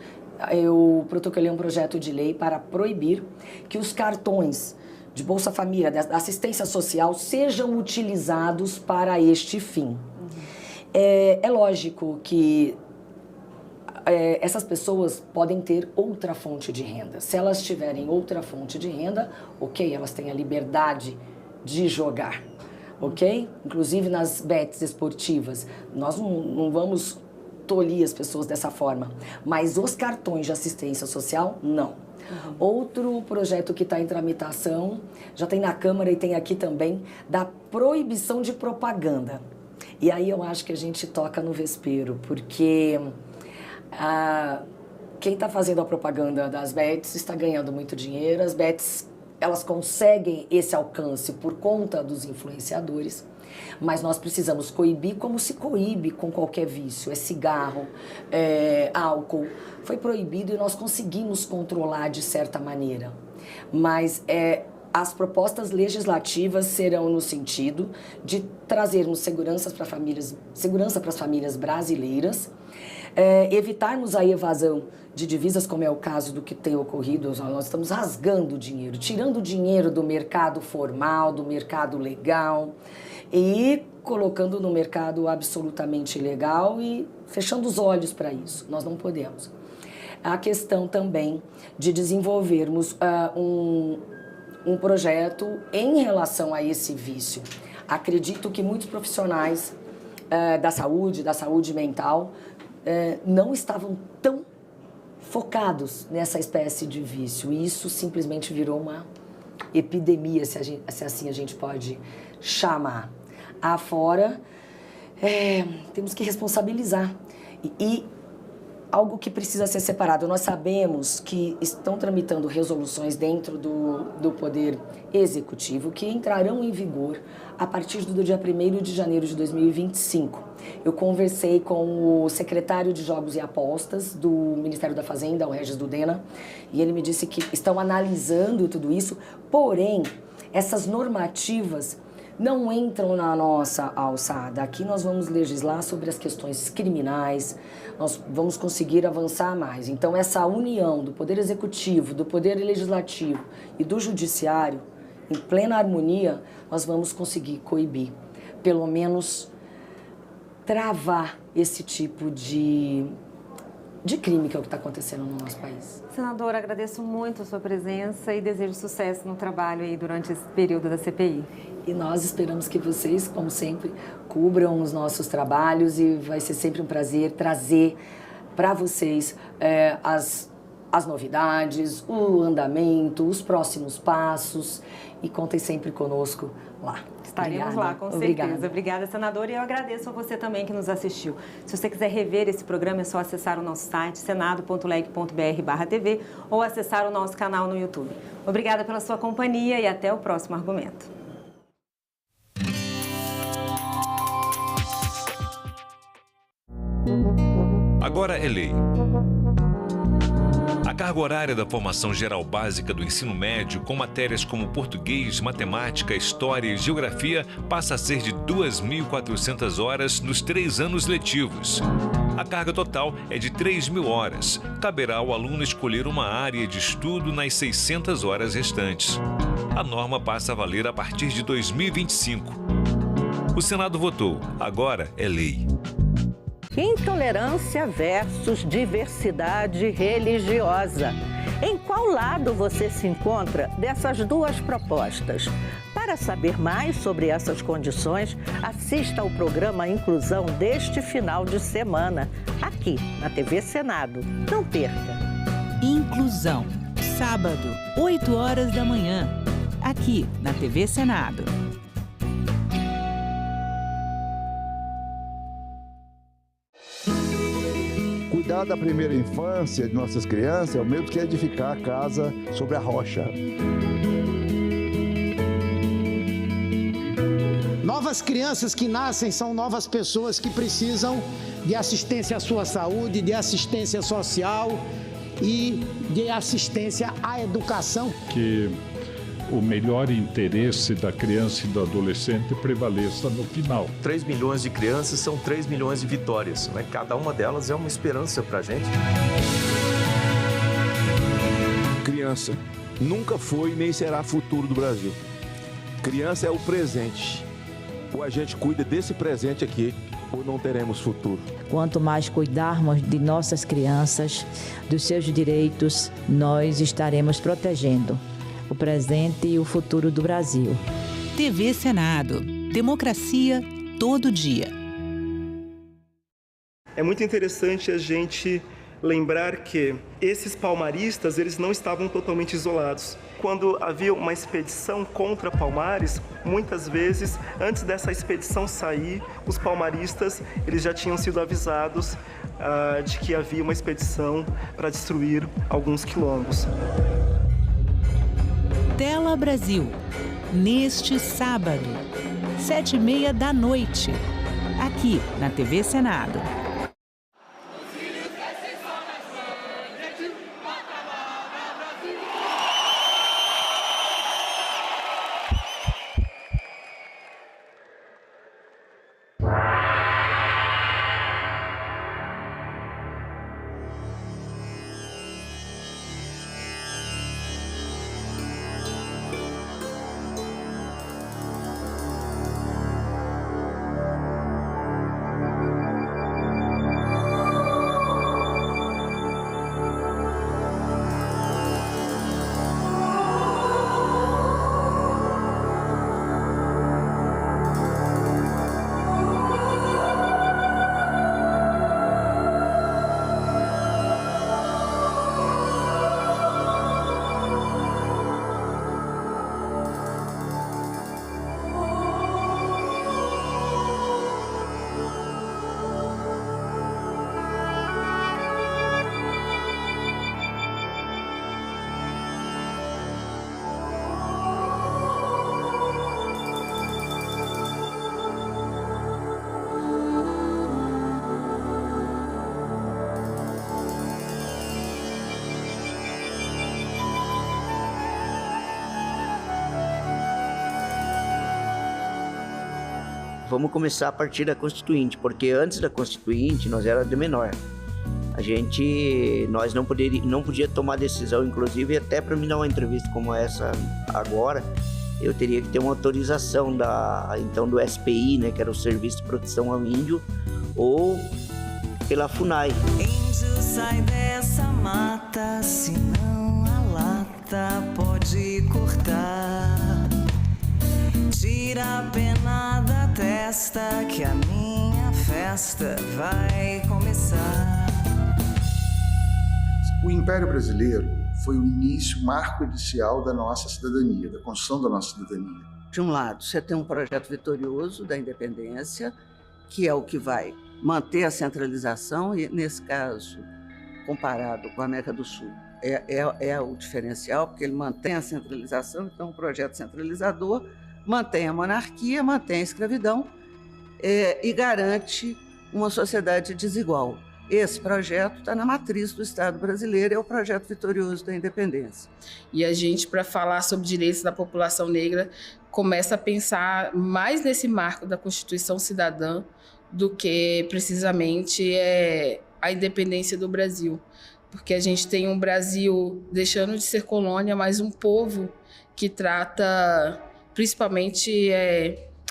Eu protocolei um projeto de lei para proibir que os cartões de Bolsa Família, da assistência social, sejam utilizados para este fim. É lógico que essas pessoas podem ter outra fonte de renda. Se elas tiverem outra fonte de renda, ok, elas têm a liberdade de jogar, ok? Inclusive nas bets esportivas, nós não vamos tolir as pessoas dessa forma, mas os cartões de assistência social, não. Outro projeto que está em tramitação, já tem na Câmara e tem aqui também, da proibição de propaganda. E aí eu acho que a gente toca no vespeiro, porque quem está fazendo a propaganda das bets está ganhando muito dinheiro. As bets, elas conseguem esse alcance por conta dos influenciadores, mas nós precisamos coibir como se coíbe com qualquer vício. É cigarro, álcool. Foi proibido e nós conseguimos controlar de certa maneira. Mas as propostas legislativas serão no sentido de trazermos segurança para as famílias brasileiras, evitarmos a evasão de divisas, como é o caso do que tem ocorrido. Nós estamos rasgando dinheiro, tirando dinheiro do mercado formal, do mercado legal e colocando no mercado absolutamente ilegal e fechando os olhos para isso. Nós não podemos. A questão também de desenvolvermos um projeto em relação a esse vício. Acredito que muitos profissionais da saúde mental, não estavam tão focados nessa espécie de vício. E isso simplesmente virou uma epidemia, se assim a gente pode chamar. Afora, temos que responsabilizar. E algo que precisa ser separado. Nós sabemos que estão tramitando resoluções dentro do Poder Executivo que entrarão em vigor a partir do dia 1º de janeiro de 2025. Eu conversei com o secretário de Jogos e Apostas do Ministério da Fazenda, o Regis Dudena, e ele me disse que estão analisando tudo isso, porém, essas normativas não entram na nossa alçada. Aqui nós vamos legislar sobre as questões criminais, nós vamos conseguir avançar mais. Então, essa união do Poder Executivo, do Poder Legislativo e do Judiciário, em plena harmonia, nós vamos conseguir coibir, pelo menos travar esse tipo de crime que é o que está acontecendo no nosso país. Senadora, agradeço muito a sua presença e desejo sucesso no trabalho aí durante esse período da CPI. E nós esperamos que vocês, como sempre, cubram os nossos trabalhos e vai ser sempre um prazer trazer para vocês as novidades, o andamento, os próximos passos e contem sempre conosco lá. Estaremos lá, com certeza. Obrigada, senadora. E eu agradeço a você também que nos assistiu. Se você quiser rever esse programa, é só acessar o nosso site, senado.leg.br/tv ou acessar o nosso canal no YouTube. Obrigada pela sua companhia e até o próximo argumento. Agora é lei. A carga horária da formação geral básica do ensino médio, com matérias como português, matemática, história e geografia, passa a ser de 2.400 horas nos 3 anos letivos. A carga total é de 3.000 horas. Caberá ao aluno escolher uma área de estudo nas 600 horas restantes. A norma passa a valer a partir de 2025. O Senado votou. Agora é lei. Intolerância versus diversidade religiosa. Em qual lado você se encontra dessas duas propostas? Para saber mais sobre essas condições, assista ao programa Inclusão deste final de semana, aqui na TV Senado. Não perca! Inclusão, sábado, 8 horas da manhã, aqui na TV Senado. Cuidar da primeira infância de nossas crianças é o mesmo que edificar a casa sobre a rocha. Novas crianças que nascem são novas pessoas que precisam de assistência à sua saúde, de assistência social e de assistência à educação. Que o melhor interesse da criança e do adolescente prevaleça no final. 3 milhões de crianças são 3 milhões de vitórias, né? Cada uma delas é uma esperança para a gente. Criança nunca foi nem será futuro do Brasil. Criança é o presente. Ou a gente cuida desse presente aqui, ou não teremos futuro. Quanto mais cuidarmos de nossas crianças, dos seus direitos, nós estaremos protegendo o presente e o futuro do Brasil. TV Senado. Democracia todo dia. É muito interessante a gente lembrar que esses palmaristas, eles não estavam totalmente isolados. Quando havia uma expedição contra Palmares, muitas vezes, antes dessa expedição sair, os palmaristas eles já tinham sido avisados de que havia uma expedição para destruir alguns quilombos. Tela Brasil, neste sábado, 19h30, aqui na TV Senado. Vamos começar a partir da Constituinte, porque antes da Constituinte nós era de menor. Nós não podia tomar decisão, inclusive até para me dar uma entrevista como essa agora, eu teria que ter uma autorização do SPI, né, que era o Serviço de Proteção ao Índio, ou pela FUNAI. Índio, sai dessa mata, senão a lata pode cortar. Tira a pena da testa que a minha festa vai começar. O Império Brasileiro foi o início, o marco inicial da nossa cidadania, da construção da nossa cidadania. De um lado, você tem um projeto vitorioso da independência, que é o que vai manter a centralização, e nesse caso, comparado com a América do Sul, é o diferencial, porque ele mantém a centralização, então um projeto centralizador, mantém a monarquia, mantém a escravidão e garante uma sociedade desigual. Esse projeto está na matriz do Estado brasileiro, é o projeto vitorioso da independência. E a gente, para falar sobre direitos da população negra, começa a pensar mais nesse marco da Constituição Cidadã do que precisamente a independência do Brasil. Porque a gente tem um Brasil deixando de ser colônia, mas um povo que trata principalmente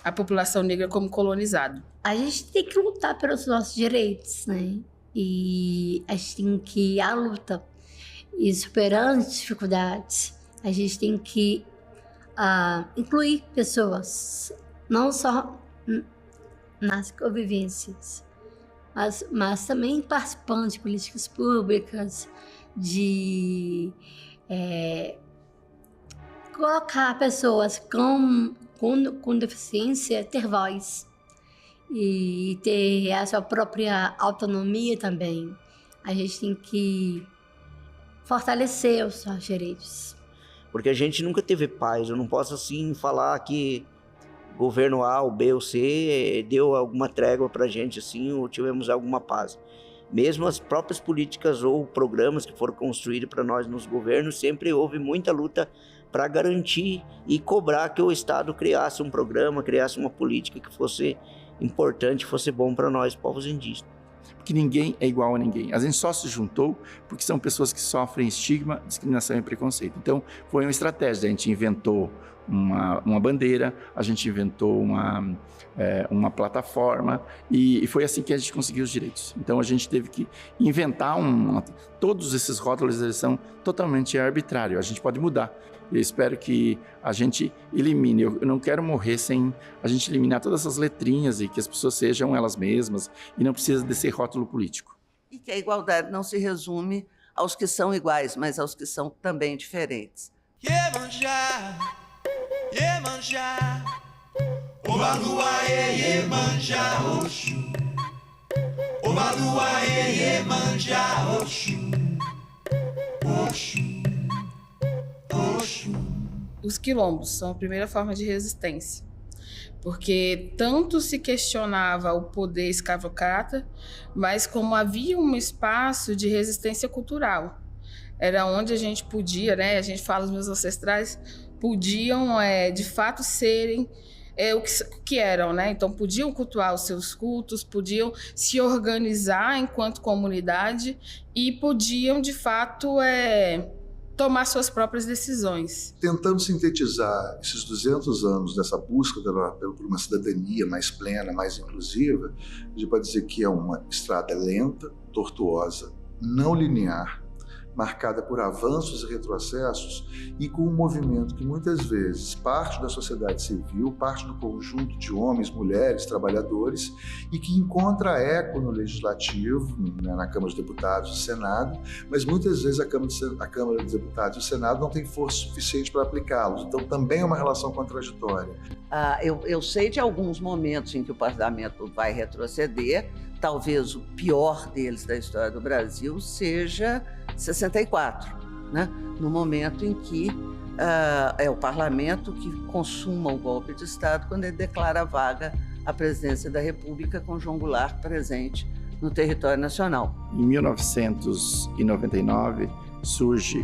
a população negra como colonizado. A gente tem que lutar pelos nossos direitos, né? E a gente tem que ir à luta. E superando as dificuldades, a gente tem que incluir pessoas, não só nas convivências, mas também participando de políticas públicas, de colocar pessoas com deficiência, ter voz e ter a sua própria autonomia também. A gente tem que fortalecer os seus direitos. Porque a gente nunca teve paz, eu não posso assim falar que governo A, o B ou C deu alguma trégua para a gente assim, ou tivemos alguma paz. Mesmo as próprias políticas ou programas que foram construídos para nós nos governos, sempre houve muita luta para garantir e cobrar que o Estado criasse um programa, criasse uma política que fosse importante, fosse bom para nós, povos indígenas. porque ninguém é igual a ninguém. A gente só se juntou porque são pessoas que sofrem estigma, discriminação e preconceito. Então, foi uma estratégia. A gente inventou uma bandeira, a gente inventou uma plataforma e foi assim que a gente conseguiu os direitos. Então, a gente teve que inventar todos esses rótulos, eles são totalmente arbitrários. A gente pode mudar. Eu espero que a gente elimine. Eu não quero morrer sem a gente eliminar todas essas letrinhas e que as pessoas sejam elas mesmas e não precisa desse rótulo político. E que a igualdade não se resume aos que são iguais, mas aos que são também diferentes. Iemanjá, Iemanjá, Obaluaê, Iemanjá, Oxum. Obaluaê, Iemanjá, Oxum. Oxum. Os quilombos são a primeira forma de resistência, porque tanto se questionava o poder escravocrata, mas como havia um espaço de resistência cultural. Era onde a gente podia, né, a gente fala, os meus ancestrais podiam, de fato, serem o que eram, né? Então, podiam cultuar os seus cultos, podiam se organizar enquanto comunidade e podiam, de fato, tomar suas próprias decisões. Tentando sintetizar esses 200 anos dessa busca por uma cidadania mais plena, mais inclusiva, a gente pode dizer que é uma estrada lenta, tortuosa, não linear, marcada por avanços e retrocessos e com um movimento que muitas vezes parte da sociedade civil, parte do conjunto de homens, mulheres, trabalhadores e que encontra eco no Legislativo, na Câmara dos Deputados e Senado, mas muitas vezes a Câmara dos Deputados e o Senado não tem força suficiente para aplicá-los, então também é uma relação contraditória. Eu sei de alguns momentos em que o parlamento vai retroceder, talvez o pior deles da história do Brasil seja 64, né? No momento em que é o parlamento que consuma o golpe de Estado quando ele declara vaga a presidência da República com João Goulart presente no território nacional. Em 1999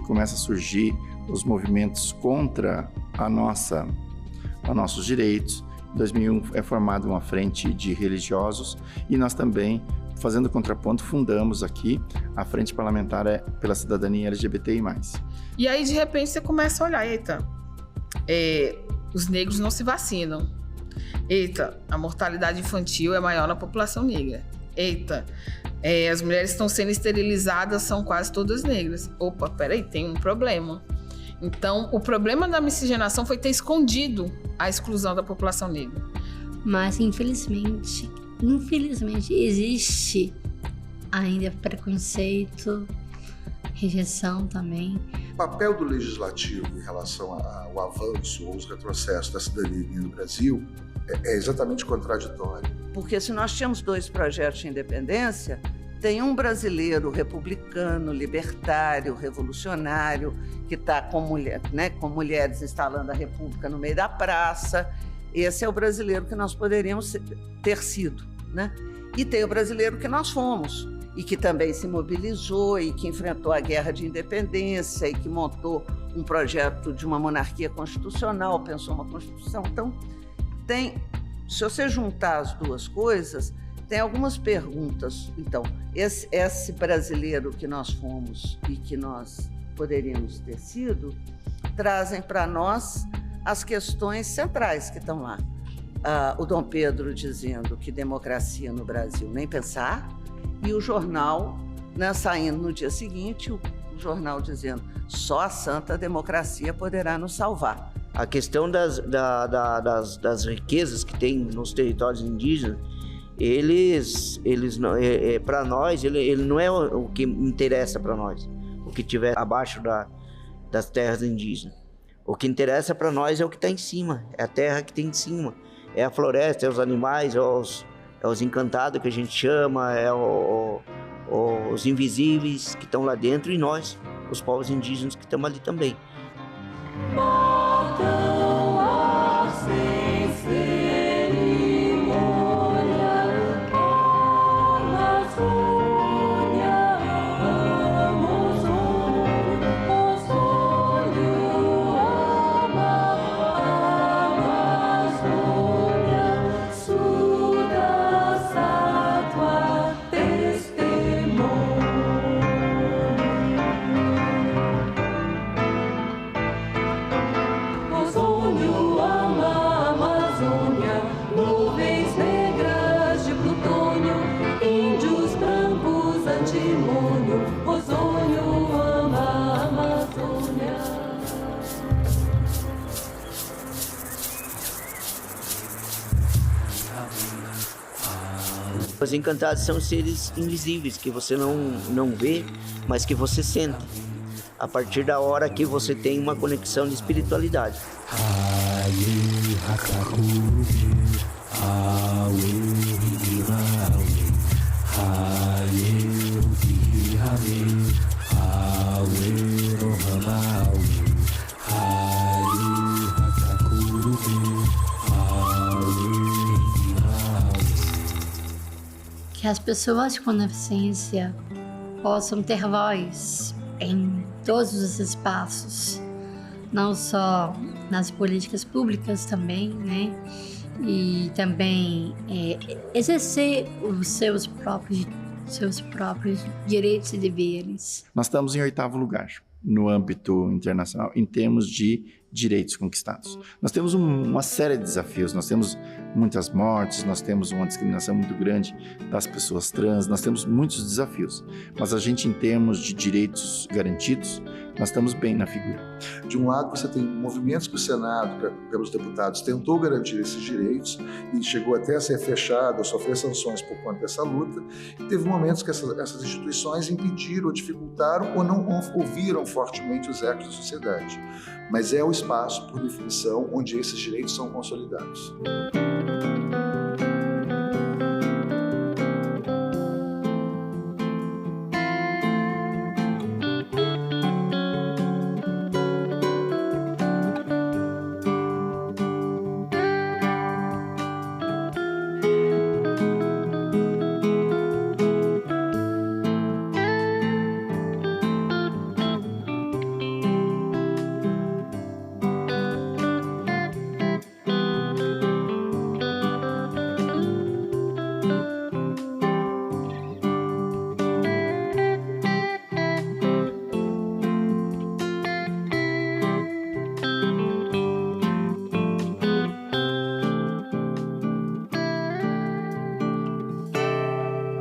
começa a surgir os movimentos contra nossos direitos. Em 2001 é formada uma frente de religiosos e nós também, fazendo contraponto, fundamos aqui a Frente Parlamentar pela Cidadania LGBTI+. E aí, de repente, você começa a olhar, eita, os negros não se vacinam. Eita, a mortalidade infantil é maior na população negra. Eita, as mulheres estão sendo esterilizadas, são quase todas negras. Opa, peraí, tem um problema. Então, o problema da miscigenação foi ter escondido a exclusão da população negra. Mas, infelizmente, existe ainda preconceito, rejeição também. O papel do Legislativo em relação ao avanço ou os retrocessos da cidadania no Brasil é exatamente contraditório. Porque se nós tínhamos 2 projetos de independência, tem um brasileiro republicano, libertário, revolucionário, que está com mulheres instalando a República no meio da praça. Esse é o brasileiro que nós poderíamos ter sido, né? E tem o brasileiro que nós fomos, e que também se mobilizou, e que enfrentou a guerra de independência, e que montou um projeto de uma monarquia constitucional, pensou uma Constituição. Então, se você juntar as duas coisas, tem algumas perguntas. Então, esse brasileiro que nós fomos e que nós poderíamos ter sido, trazem para nós as questões centrais que estão lá. O Dom Pedro dizendo que democracia no Brasil nem pensar, e o jornal, né, saindo no dia seguinte, o jornal dizendo só a santa democracia poderá nos salvar. A questão das riquezas que tem nos territórios indígenas, eles para nós, ele não é o que interessa para nós, o que tiver abaixo das terras indígenas. O que interessa para nós é o que está em cima, é a terra que tem em cima, é a floresta, é os animais, é os encantados que a gente chama, os invisíveis que estão lá dentro e nós, os povos indígenas que estamos ali também. Os encantados são seres invisíveis, que você não vê, mas que você sente. A partir da hora que você tem uma conexão de espiritualidade. Que as pessoas com deficiência possam ter voz em todos os espaços, não só nas políticas públicas também, né? E também exercer os seus próprios direitos e deveres. Nós estamos em 8º lugar no âmbito internacional em termos de direitos conquistados. Nós temos uma série de desafios, nós temos muitas mortes, nós temos uma discriminação muito grande das pessoas trans, nós temos muitos desafios, mas a gente, em termos de direitos garantidos, nós estamos bem na figura. De um lado, você tem movimentos que o Senado, pelos deputados, tentou garantir esses direitos e chegou até a ser fechado, a sofrer sanções por conta dessa luta. E teve momentos que essas instituições impediram, ou dificultaram, ou não ouviram fortemente os ecos da sociedade. Mas é o espaço, por definição, onde esses direitos são consolidados.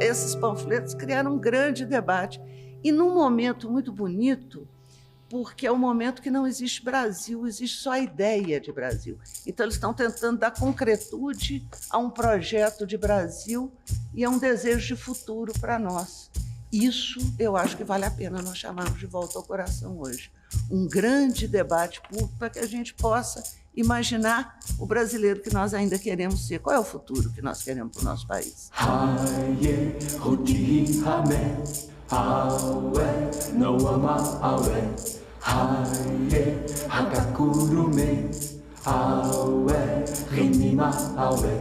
Esses panfletos criaram um grande debate e num momento muito bonito, porque é um momento que não existe Brasil, existe só a ideia de Brasil. Então eles estão tentando dar concretude a um projeto de Brasil e a um desejo de futuro para nós. Isso eu acho que vale a pena nós chamarmos de volta ao coração hoje. Um grande debate público para que a gente possa imaginar o brasileiro que nós ainda queremos ser. Qual é o futuro que nós queremos para o nosso país? Awe, Rimima Awe,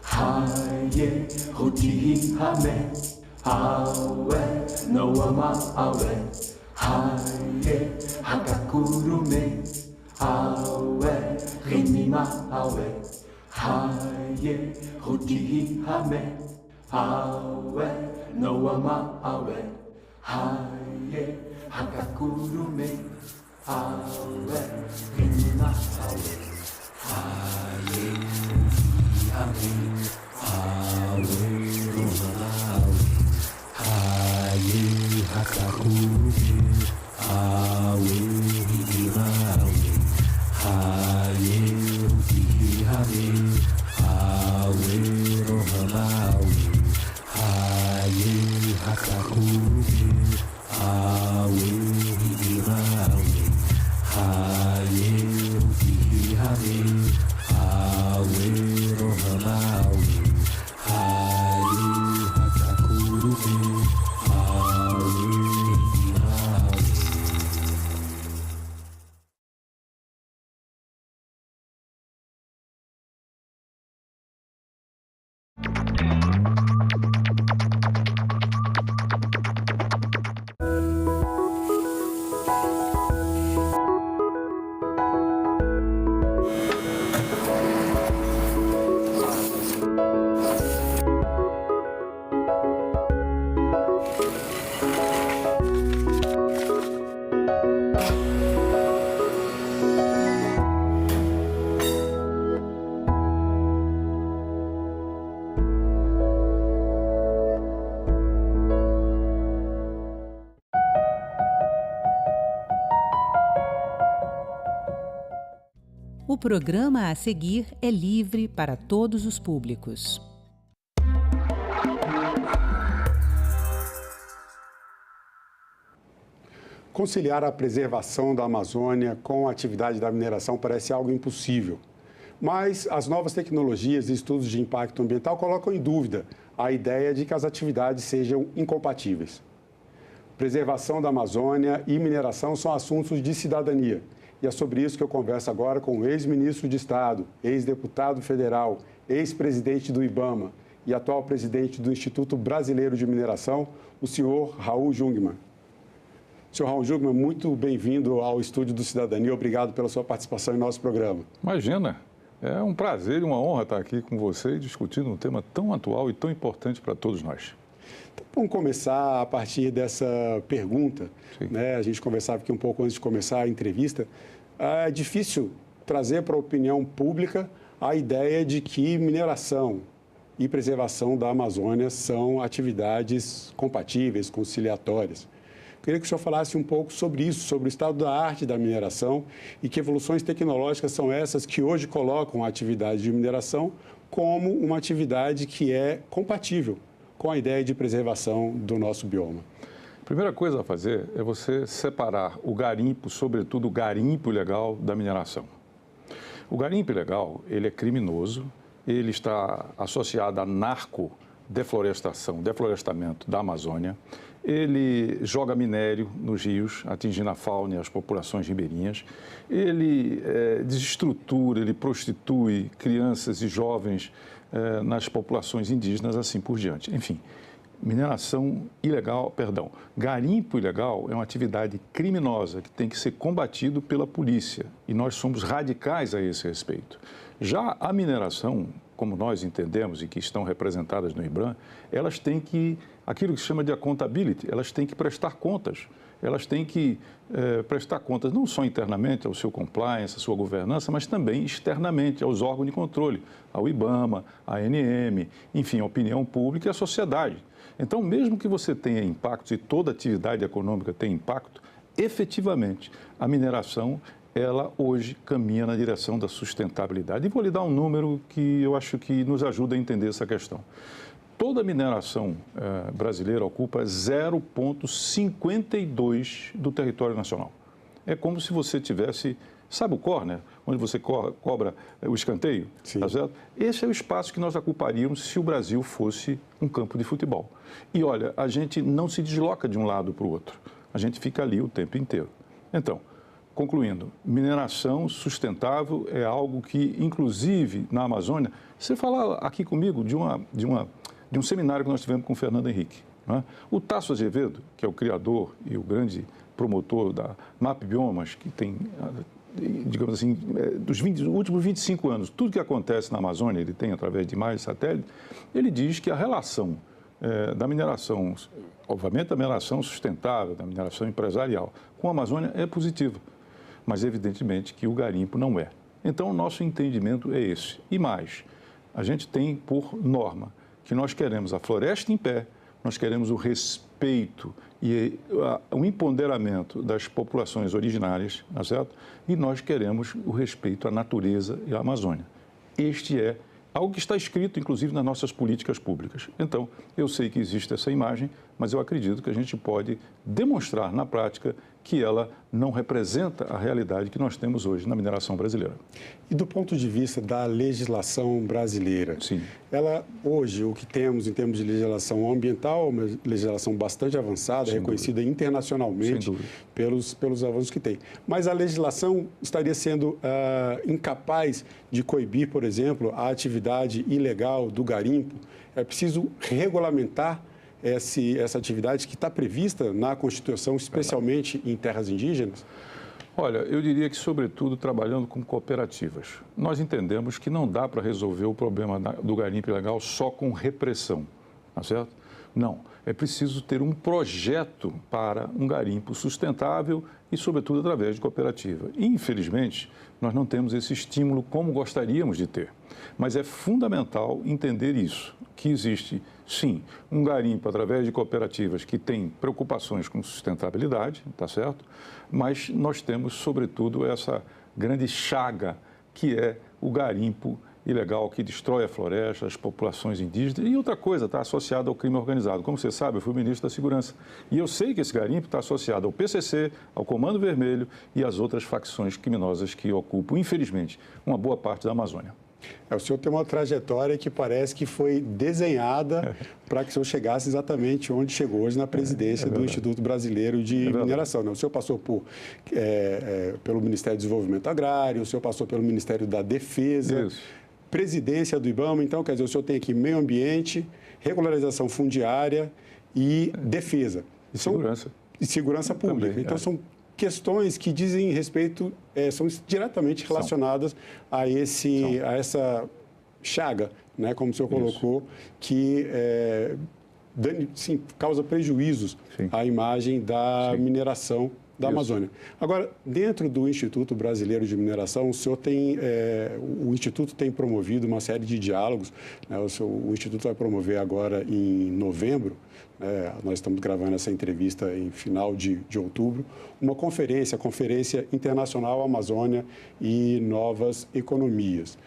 Haye, Hutihi Hame, Awe, Noama Awe, Haye, Hakakurume, Awe, Rimima Awe, Haye, Hutihi Hame, Awe, Noama Awe, Haye, Hakakurume, Awe, Rimima Awe. Haye Hutihi Hame, Awe Rohama Awe, Haye Hakakurume, Awe Hidima Awe, Haye Hutihi Hame, Awe Rohama Awe, Haye Hakakurume, Awe Hidima Awe. O programa a seguir é livre para todos os públicos. Conciliar a preservação da Amazônia com a atividade da mineração parece algo impossível. Mas as novas tecnologias e estudos de impacto ambiental colocam em dúvida a ideia de que as atividades sejam incompatíveis. Preservação da Amazônia e mineração são assuntos de cidadania. E é sobre isso que eu converso agora com o ex-ministro de Estado, ex-deputado federal, ex-presidente do IBAMA e atual presidente do Instituto Brasileiro de Mineração, o senhor Raul Jungmann. Senhor Raul Jungmann, muito bem-vindo ao Estúdio do Cidadania. Obrigado pela sua participação em nosso programa. Imagina, é um prazer e uma honra estar aqui com você discutindo um tema tão atual e tão importante para todos nós. Então, vamos começar a partir dessa pergunta. Né? A gente conversava aqui um pouco antes de começar a entrevista. É difícil trazer para a opinião pública a ideia de que mineração e preservação da Amazônia são atividades compatíveis, conciliatórias. Queria que o senhor falasse um pouco sobre isso, sobre o estado da arte da mineração e que evoluções tecnológicas são essas que hoje colocam a atividade de mineração como uma atividade que é compatível com a ideia de preservação do nosso bioma. A primeira coisa a fazer é você separar o garimpo, sobretudo o garimpo ilegal, da mineração. O garimpo ilegal, ele é criminoso, ele está associado a deflorestamento da Amazônia. Ele joga minério nos rios, atingindo a fauna e as populações ribeirinhas. Ele desestrutura, ele prostitui crianças e jovens nas populações indígenas, assim por diante. Enfim, garimpo ilegal é uma atividade criminosa que tem que ser combatido pela polícia. E nós somos radicais a esse respeito. Já a mineração, como nós entendemos e que estão representadas no IBRAM, elas têm que, aquilo que se chama de accountability, elas têm que prestar contas. Elas têm que prestar contas não só internamente ao seu compliance, à sua governança, mas também externamente aos órgãos de controle, ao IBAMA, à ANM, enfim, à opinião pública e à sociedade. Então, mesmo que você tenha impactos e toda atividade econômica tem impacto, efetivamente, a mineração ela hoje caminha na direção da sustentabilidade. E vou lhe dar um número que eu acho que nos ajuda a entender essa questão. Toda a mineração brasileira ocupa 0,52% do território nacional. É como se você tivesse, sabe o corner, onde você cobra o escanteio? Tá certo? Esse é o espaço que nós ocuparíamos se o Brasil fosse um campo de futebol. E olha, a gente não se desloca de um lado para o outro. A gente fica ali o tempo inteiro. Então, concluindo, mineração sustentável é algo que, inclusive, na Amazônia... Você fala aqui comigo de um seminário que nós tivemos com o Fernando Henrique. Né? O Tasso Azevedo, que é o criador e o grande promotor da MAP Biomas, que tem, digamos assim, dos últimos 25 anos, tudo que acontece na Amazônia, ele tem através de imagens de satélite, ele diz que a relação da mineração, obviamente da mineração sustentável, da mineração empresarial, com a Amazônia é positiva. Mas, evidentemente, que o garimpo não é. Então, o nosso entendimento é esse. E mais, a gente tem por norma que nós queremos a floresta em pé, nós queremos o respeito e o empoderamento das populações originárias, tá certo? E nós queremos o respeito à natureza e à Amazônia. Este é algo que está escrito, inclusive, nas nossas políticas públicas. Então, eu sei que existe essa imagem, mas eu acredito que a gente pode demonstrar na prática que ela não representa a realidade que nós temos hoje na mineração brasileira. E do ponto de vista da legislação brasileira, ela hoje, o que temos em termos de legislação ambiental, uma legislação bastante avançada, reconhecida internacionalmente pelos avanços que tem. Mas a legislação estaria sendo incapaz de coibir, por exemplo, a atividade ilegal do garimpo. É preciso regulamentar essa atividade que está prevista na Constituição, especialmente em terras indígenas? Olha, eu diria que, sobretudo, trabalhando com cooperativas. Nós entendemos que não dá para resolver o problema do garimpo ilegal só com repressão, tá certo? Não, é preciso ter um projeto para um garimpo sustentável e, sobretudo, através de cooperativa. Infelizmente, nós não temos esse estímulo como gostaríamos de ter. Mas é fundamental entender isso, que existe, sim, um garimpo através de cooperativas que tem preocupações com sustentabilidade, tá certo? Mas nós temos, sobretudo, essa grande chaga que é o garimpo ilegal que destrói a floresta, as populações indígenas. E outra coisa, está associado ao crime organizado. Como você sabe, eu fui ministro da Segurança. E eu sei que esse garimpo está associado ao PCC, ao Comando Vermelho e às outras facções criminosas que ocupam, infelizmente, uma boa parte da Amazônia. O senhor tem uma trajetória que parece que foi desenhada para que o senhor chegasse exatamente onde chegou hoje na presidência do Instituto Brasileiro de Mineração. O senhor passou pelo Ministério do Desenvolvimento Agrário, o senhor passou pelo Ministério da Defesa, presidência do IBAMA. Então, quer dizer, o senhor tem aqui meio ambiente, regularização fundiária e defesa. E segurança. E segurança pública. Também, então, são questões que dizem respeito, são diretamente relacionadas a essa chaga, né, como o senhor colocou, que causa prejuízos à imagem da mineração da Amazônia. Agora, dentro do Instituto Brasileiro de Mineração, o senhor o Instituto tem promovido uma série de diálogos, né, o Instituto vai promover agora em novembro, nós estamos gravando essa entrevista em final de outubro, uma conferência, a Conferência Internacional Amazônia e Novas Economias.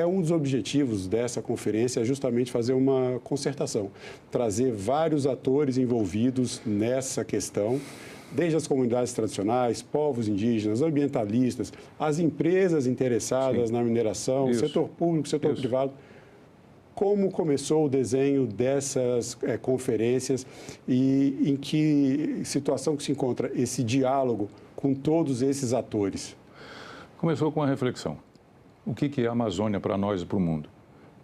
Um dos objetivos dessa conferência é justamente fazer uma concertação, trazer vários atores envolvidos nessa questão, desde as comunidades tradicionais, povos indígenas, ambientalistas, as empresas interessadas na mineração, setor público, setor privado. Como começou o desenho dessas conferências e em que situação que se encontra esse diálogo com todos esses atores? Começou com a reflexão. O que é a Amazônia para nós e para o mundo?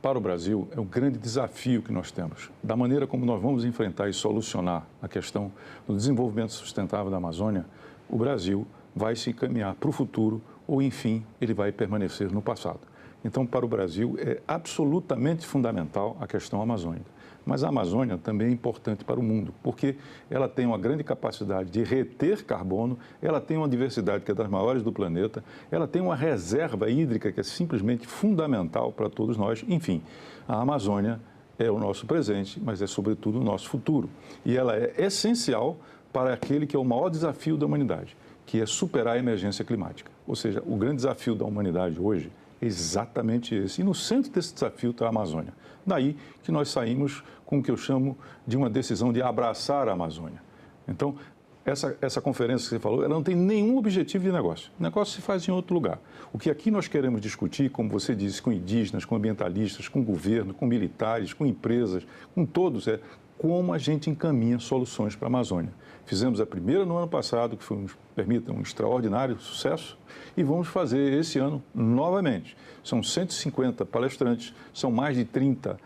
Para o Brasil, é um grande desafio que nós temos. Da maneira como nós vamos enfrentar e solucionar a questão do desenvolvimento sustentável da Amazônia, o Brasil vai se encaminhar para o futuro ou, enfim, ele vai permanecer no passado. Então, para o Brasil, é absolutamente fundamental a questão amazônica. Mas a Amazônia também é importante para o mundo, porque ela tem uma grande capacidade de reter carbono, ela tem uma diversidade que é das maiores do planeta, ela tem uma reserva hídrica que é simplesmente fundamental para todos nós. Enfim, a Amazônia é o nosso presente, mas é, sobretudo, o nosso futuro. E ela é essencial para aquele que é o maior desafio da humanidade, que é superar a emergência climática. Ou seja, o grande desafio da humanidade hoje é exatamente esse. E no centro desse desafio está a Amazônia. Daí que nós saímos com o que eu chamo de uma decisão de abraçar a Amazônia. Então, essa conferência que você falou, ela não tem nenhum objetivo de negócio. O negócio se faz em outro lugar. O que aqui nós queremos discutir, como você disse, com indígenas, com ambientalistas, com governo, com militares, com empresas, com todos, é como a gente encaminha soluções para a Amazônia. Fizemos a primeira no ano passado, que foi, um extraordinário sucesso, e vamos fazer esse ano novamente. São 150 palestrantes, são mais de 30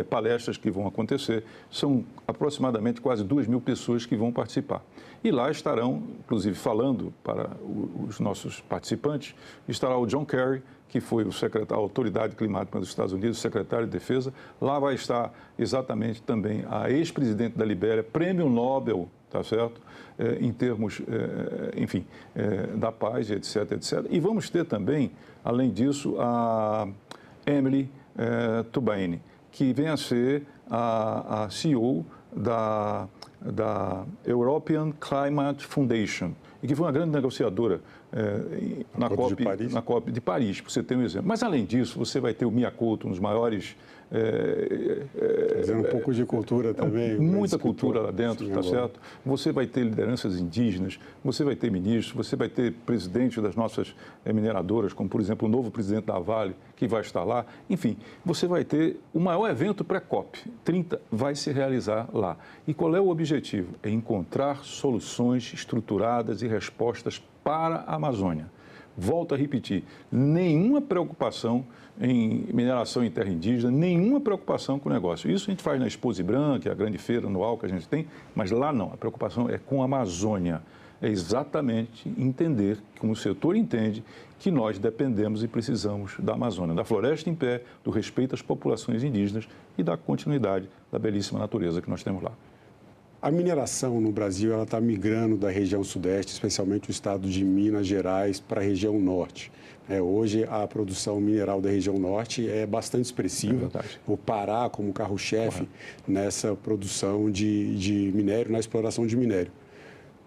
palestras que vão acontecer, são aproximadamente quase 2.000 pessoas que vão participar. E lá estarão, inclusive falando para os nossos participantes, estará o John Kerry, que foi a autoridade climática dos Estados Unidos, o secretário de Defesa. Lá vai estar exatamente também a ex-presidente da Libéria, prêmio Nobel, tá certo? Em termos, enfim, da paz, etc, etc. E vamos ter também, além disso, a Emily Tubaini, que vem a ser a CEO da European Climate Foundation, e que foi uma grande negociadora na COP de Paris, para você ter um exemplo. Mas, além disso, você vai ter o Mia Couto, um dos maiores... Fazendo um pouco de cultura também. Muita cultura lá dentro, tá certo? Você vai ter lideranças indígenas, você vai ter ministros, você vai ter presidentes das nossas mineradoras, como, por exemplo, o novo presidente da Vale, que vai estar lá. Enfim, você vai ter o maior evento pré-COP, 30, vai se realizar lá. E qual é o objetivo? É encontrar soluções estruturadas e respostas para a Amazônia. Volto a repetir, nenhuma preocupação em mineração em terra indígena, nenhuma preocupação com o negócio. Isso a gente faz na Expo Zibran, que é a grande feira anual que a gente tem, mas lá não, a preocupação é com a Amazônia. É exatamente entender, como o setor entende, que nós dependemos e precisamos da Amazônia, da floresta em pé, do respeito às populações indígenas e da continuidade da belíssima natureza que nós temos lá. A mineração no Brasil está migrando da região sudeste, especialmente o estado de Minas Gerais, para a região norte. Hoje, a produção mineral da região norte é bastante expressiva. O Pará como carro-chefe nessa produção de minério, na exploração de minério.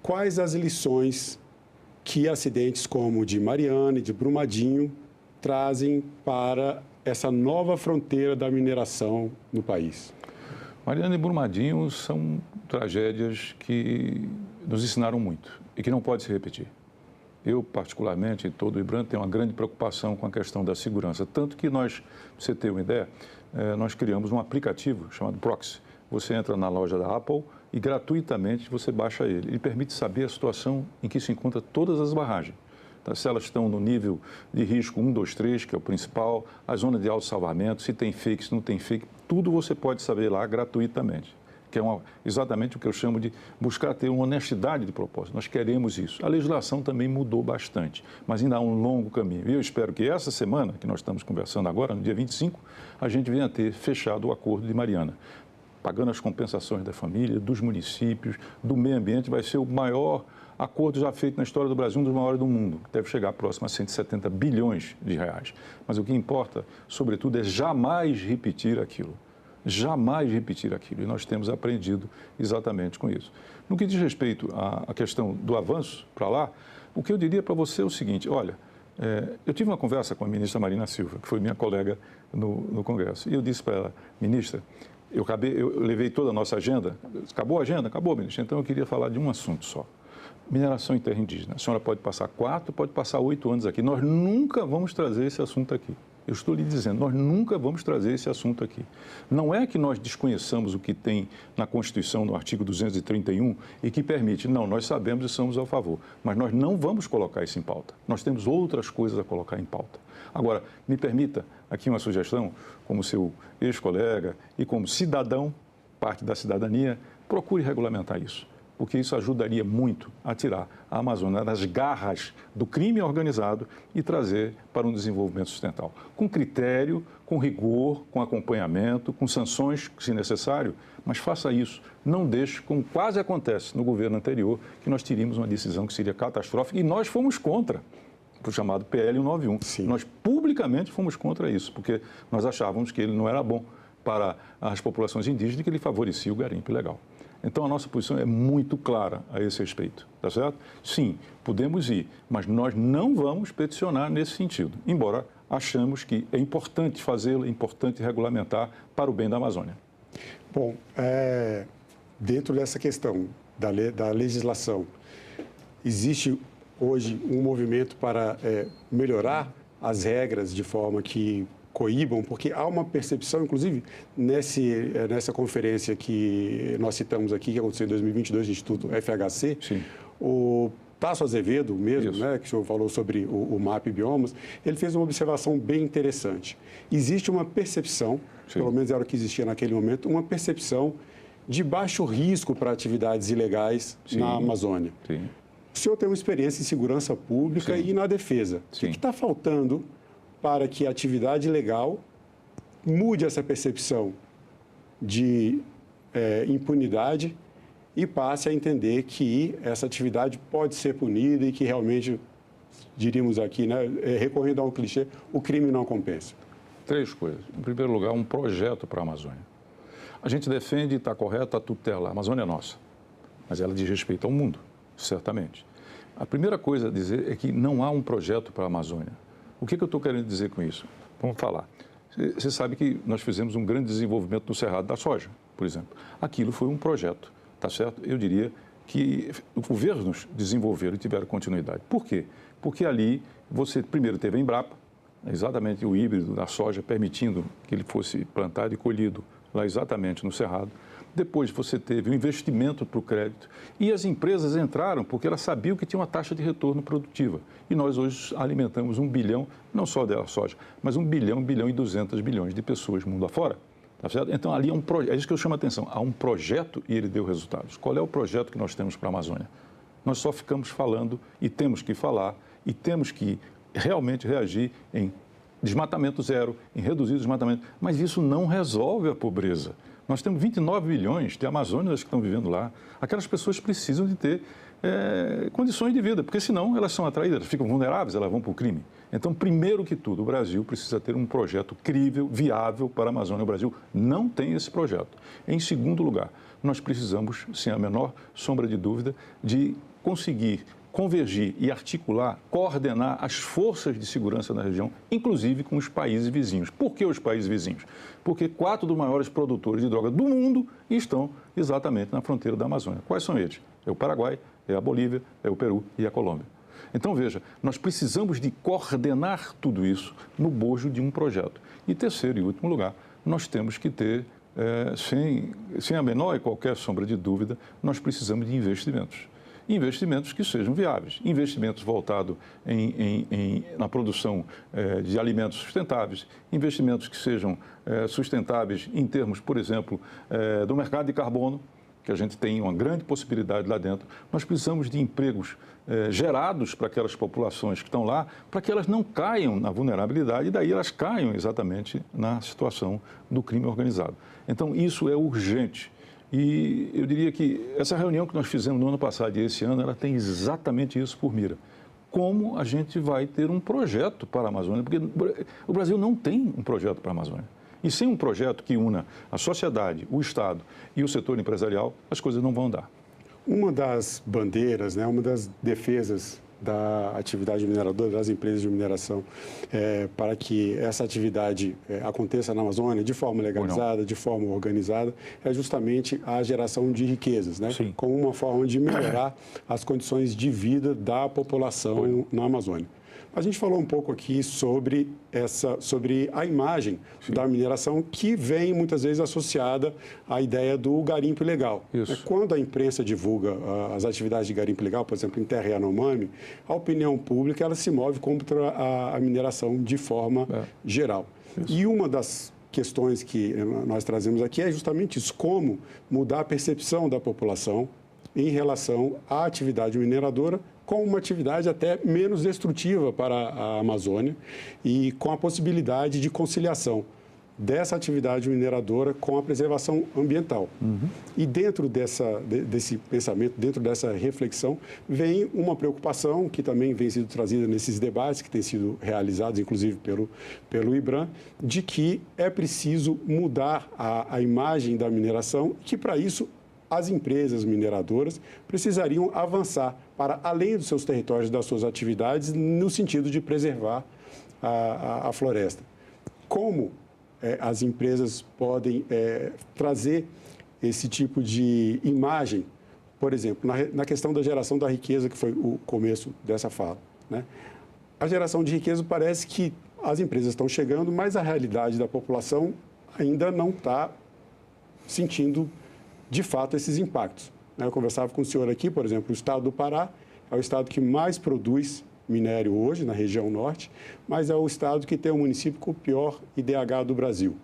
Quais as lições que acidentes como o de Mariana e de Brumadinho trazem para essa nova fronteira da mineração no país? Mariana e Brumadinho são tragédias que nos ensinaram muito e que não pode se repetir. Eu, particularmente, e todo o IBRAM, tenho uma grande preocupação com a questão da segurança. Tanto que nós, para você ter uma ideia, nós criamos um aplicativo chamado Proxy. Você entra na loja da Apple e gratuitamente você baixa ele. Ele permite saber a situação em que se encontra todas as barragens. Tá? Se elas estão no nível de risco 1, 2, 3, que é o principal, a zona de autossalvamento, se tem fake, se não tem fake, tudo você pode saber lá gratuitamente. Que é exatamente o que eu chamo de buscar ter uma honestidade de propósito. Nós queremos isso. A legislação também mudou bastante, mas ainda há um longo caminho. E eu espero que essa semana, que nós estamos conversando agora, no dia 25, a gente venha a ter fechado o acordo de Mariana, pagando as compensações da família, dos municípios, do meio ambiente. Vai ser o maior acordo já feito na história do Brasil, um dos maiores do mundo, que deve chegar próximo a 170 bilhões de reais. Mas o que importa, sobretudo, é jamais repetir aquilo. Jamais repetir aquilo. E nós temos aprendido exatamente com isso. No que diz respeito à questão do avanço para lá, o que eu diria para você é o seguinte, olha, eu tive uma conversa com a ministra Marina Silva, que foi minha colega no Congresso, e eu disse para ela, ministra, eu levei toda a nossa agenda, acabou a agenda? Acabou, ministra, então eu queria falar de um assunto só. Mineração em terra indígena. A senhora pode passar 4, pode passar 8 anos aqui. Nós nunca vamos trazer esse assunto aqui. Eu estou lhe dizendo, nós nunca vamos trazer esse assunto aqui. Não é que nós desconheçamos o que tem na Constituição, no artigo 231, e que permite. Não, nós sabemos e somos a favor. Mas nós não vamos colocar isso em pauta. Nós temos outras coisas a colocar em pauta. Agora, me permita aqui uma sugestão, como seu ex-colega e como cidadão, parte da cidadania, procure regulamentar isso. Porque isso ajudaria muito a tirar a Amazônia das garras do crime organizado e trazer para um desenvolvimento sustentável. Com critério, com rigor, com acompanhamento, com sanções, se necessário, mas faça isso. Não deixe, como quase acontece no governo anterior, que nós teríamos uma decisão que seria catastrófica e nós fomos contra, o chamado PL 191. Sim. Nós publicamente fomos contra isso, porque nós achávamos que ele não era bom para as populações indígenas e que ele favorecia o garimpo ilegal. Então, a nossa posição é muito clara a esse respeito, tá certo? Sim, podemos ir, mas nós não vamos peticionar nesse sentido, embora achamos que é importante fazê-lo, é importante regulamentar para o bem da Amazônia. Bom, dentro dessa questão da legislação, existe hoje um movimento para melhorar as regras de forma que coíbam, porque há uma percepção, inclusive, nessa conferência que nós citamos aqui, que aconteceu em 2022, do Instituto FHC, sim, o Tasso Azevedo mesmo, né, que o senhor falou sobre o MAP Biomas, ele fez uma observação bem interessante. Existe uma percepção, sim, pelo menos era o que existia naquele momento, uma percepção de baixo risco para atividades ilegais, sim, na Amazônia. Sim. O senhor tem uma experiência em segurança pública, sim, e na defesa. Sim. O que está faltando para que a atividade legal mude essa percepção de impunidade e passe a entender que essa atividade pode ser punida e que realmente, diríamos aqui, né, recorrendo a um clichê, o crime não compensa? 3 coisas. Em primeiro lugar, um projeto para a Amazônia. A gente defende, está correto, a tutela. A Amazônia é nossa, mas ela diz respeito ao mundo, certamente. A primeira coisa a dizer é que não há um projeto para a Amazônia. O que eu estou querendo dizer com isso? Vamos falar. Você sabe que nós fizemos um grande desenvolvimento no Cerrado da Soja, por exemplo. Aquilo foi um projeto, tá certo? Eu diria que os governos desenvolveram e tiveram continuidade. Por quê? Porque ali você primeiro teve a Embrapa, exatamente o híbrido da soja, permitindo que ele fosse plantado e colhido lá exatamente no Cerrado. Depois você teve o investimento para o crédito e as empresas entraram porque elas sabiam que tinha uma taxa de retorno produtiva. E nós hoje alimentamos 1 bilhão, não só da soja, mas 1 bilhão, 1 bilhão e 200 bilhões de pessoas mundo afora. Tá certo? Então, ali é isso que eu chamo a atenção. Há um projeto e ele deu resultados. Qual é o projeto que nós temos para a Amazônia? Nós só ficamos falando e temos que falar e temos que realmente reagir em desmatamento zero, em reduzir o desmatamento. Mas isso não resolve a pobreza. Nós temos 29 milhões de amazônidas que estão vivendo lá. Aquelas pessoas precisam de ter condições de vida, porque senão elas são atraídas, elas ficam vulneráveis, elas vão para o crime. Então, primeiro que tudo, o Brasil precisa ter um projeto crível, viável para a Amazônia. O Brasil não tem esse projeto. Em segundo lugar, nós precisamos, sem a menor sombra de dúvida, de conseguir convergir e articular, coordenar as forças de segurança na região, inclusive com os países vizinhos. Por que os países vizinhos? Porque 4 dos maiores produtores de droga do mundo estão exatamente na fronteira da Amazônia. Quais são eles? É o Paraguai, é a Bolívia, é o Peru e a Colômbia. Então, veja, nós precisamos de coordenar tudo isso no bojo de um projeto. E terceiro e último lugar, nós temos que ter, sem a menor e qualquer sombra de dúvida, nós precisamos de investimentos. Investimentos que sejam viáveis, investimentos voltados na produção de alimentos sustentáveis, investimentos que sejam sustentáveis em termos, por exemplo, do mercado de carbono, que a gente tem uma grande possibilidade lá dentro. Nós precisamos de empregos gerados para aquelas populações que estão lá, para que elas não caiam na vulnerabilidade e daí elas caiam exatamente na situação do crime organizado. Então, isso é urgente. E eu diria que essa reunião que nós fizemos no ano passado e esse ano, ela tem exatamente isso por mira. Como a gente vai ter um projeto para a Amazônia? Porque o Brasil não tem um projeto para a Amazônia. E sem um projeto que una a sociedade, o Estado e o setor empresarial, as coisas não vão andar. Uma das bandeiras, uma das defesas da atividade mineradora, das empresas de mineração, para que essa atividade aconteça na Amazônia de forma legalizada, de forma organizada, é justamente a geração de riquezas, como uma forma de melhorar as condições de vida da população na Amazônia. A gente falou um pouco aqui sobre a imagem da mineração que vem muitas vezes associada à ideia do garimpo ilegal. Quando a imprensa divulga as atividades de garimpo ilegal, por exemplo, em Terra Yanomami, a opinião pública ela se move contra a mineração de forma geral. E uma das questões que nós trazemos aqui é justamente isso, como mudar a percepção da população em relação à atividade mineradora com uma atividade até menos destrutiva para a Amazônia e com a possibilidade de conciliação dessa atividade mineradora com a preservação ambiental. E dentro desse pensamento, dentro dessa reflexão, vem uma preocupação que também vem sendo trazida nesses debates que têm sido realizados, inclusive pelo IBRAM, de que é preciso mudar a imagem da mineração e que, para isso, as empresas mineradoras precisariam avançar para além dos seus territórios, das suas atividades, no sentido de preservar a floresta. Como as empresas podem trazer esse tipo de imagem, por exemplo, na questão da geração da riqueza, que foi o começo dessa fala, A geração de riqueza parece que as empresas estão chegando, mas a realidade da população ainda não está sentindo de fato, esses impactos. Eu conversava com o senhor aqui, por exemplo, o estado do Pará é o estado que mais produz minério hoje, na região norte, mas é o estado que tem o município com o pior IDH do Brasil.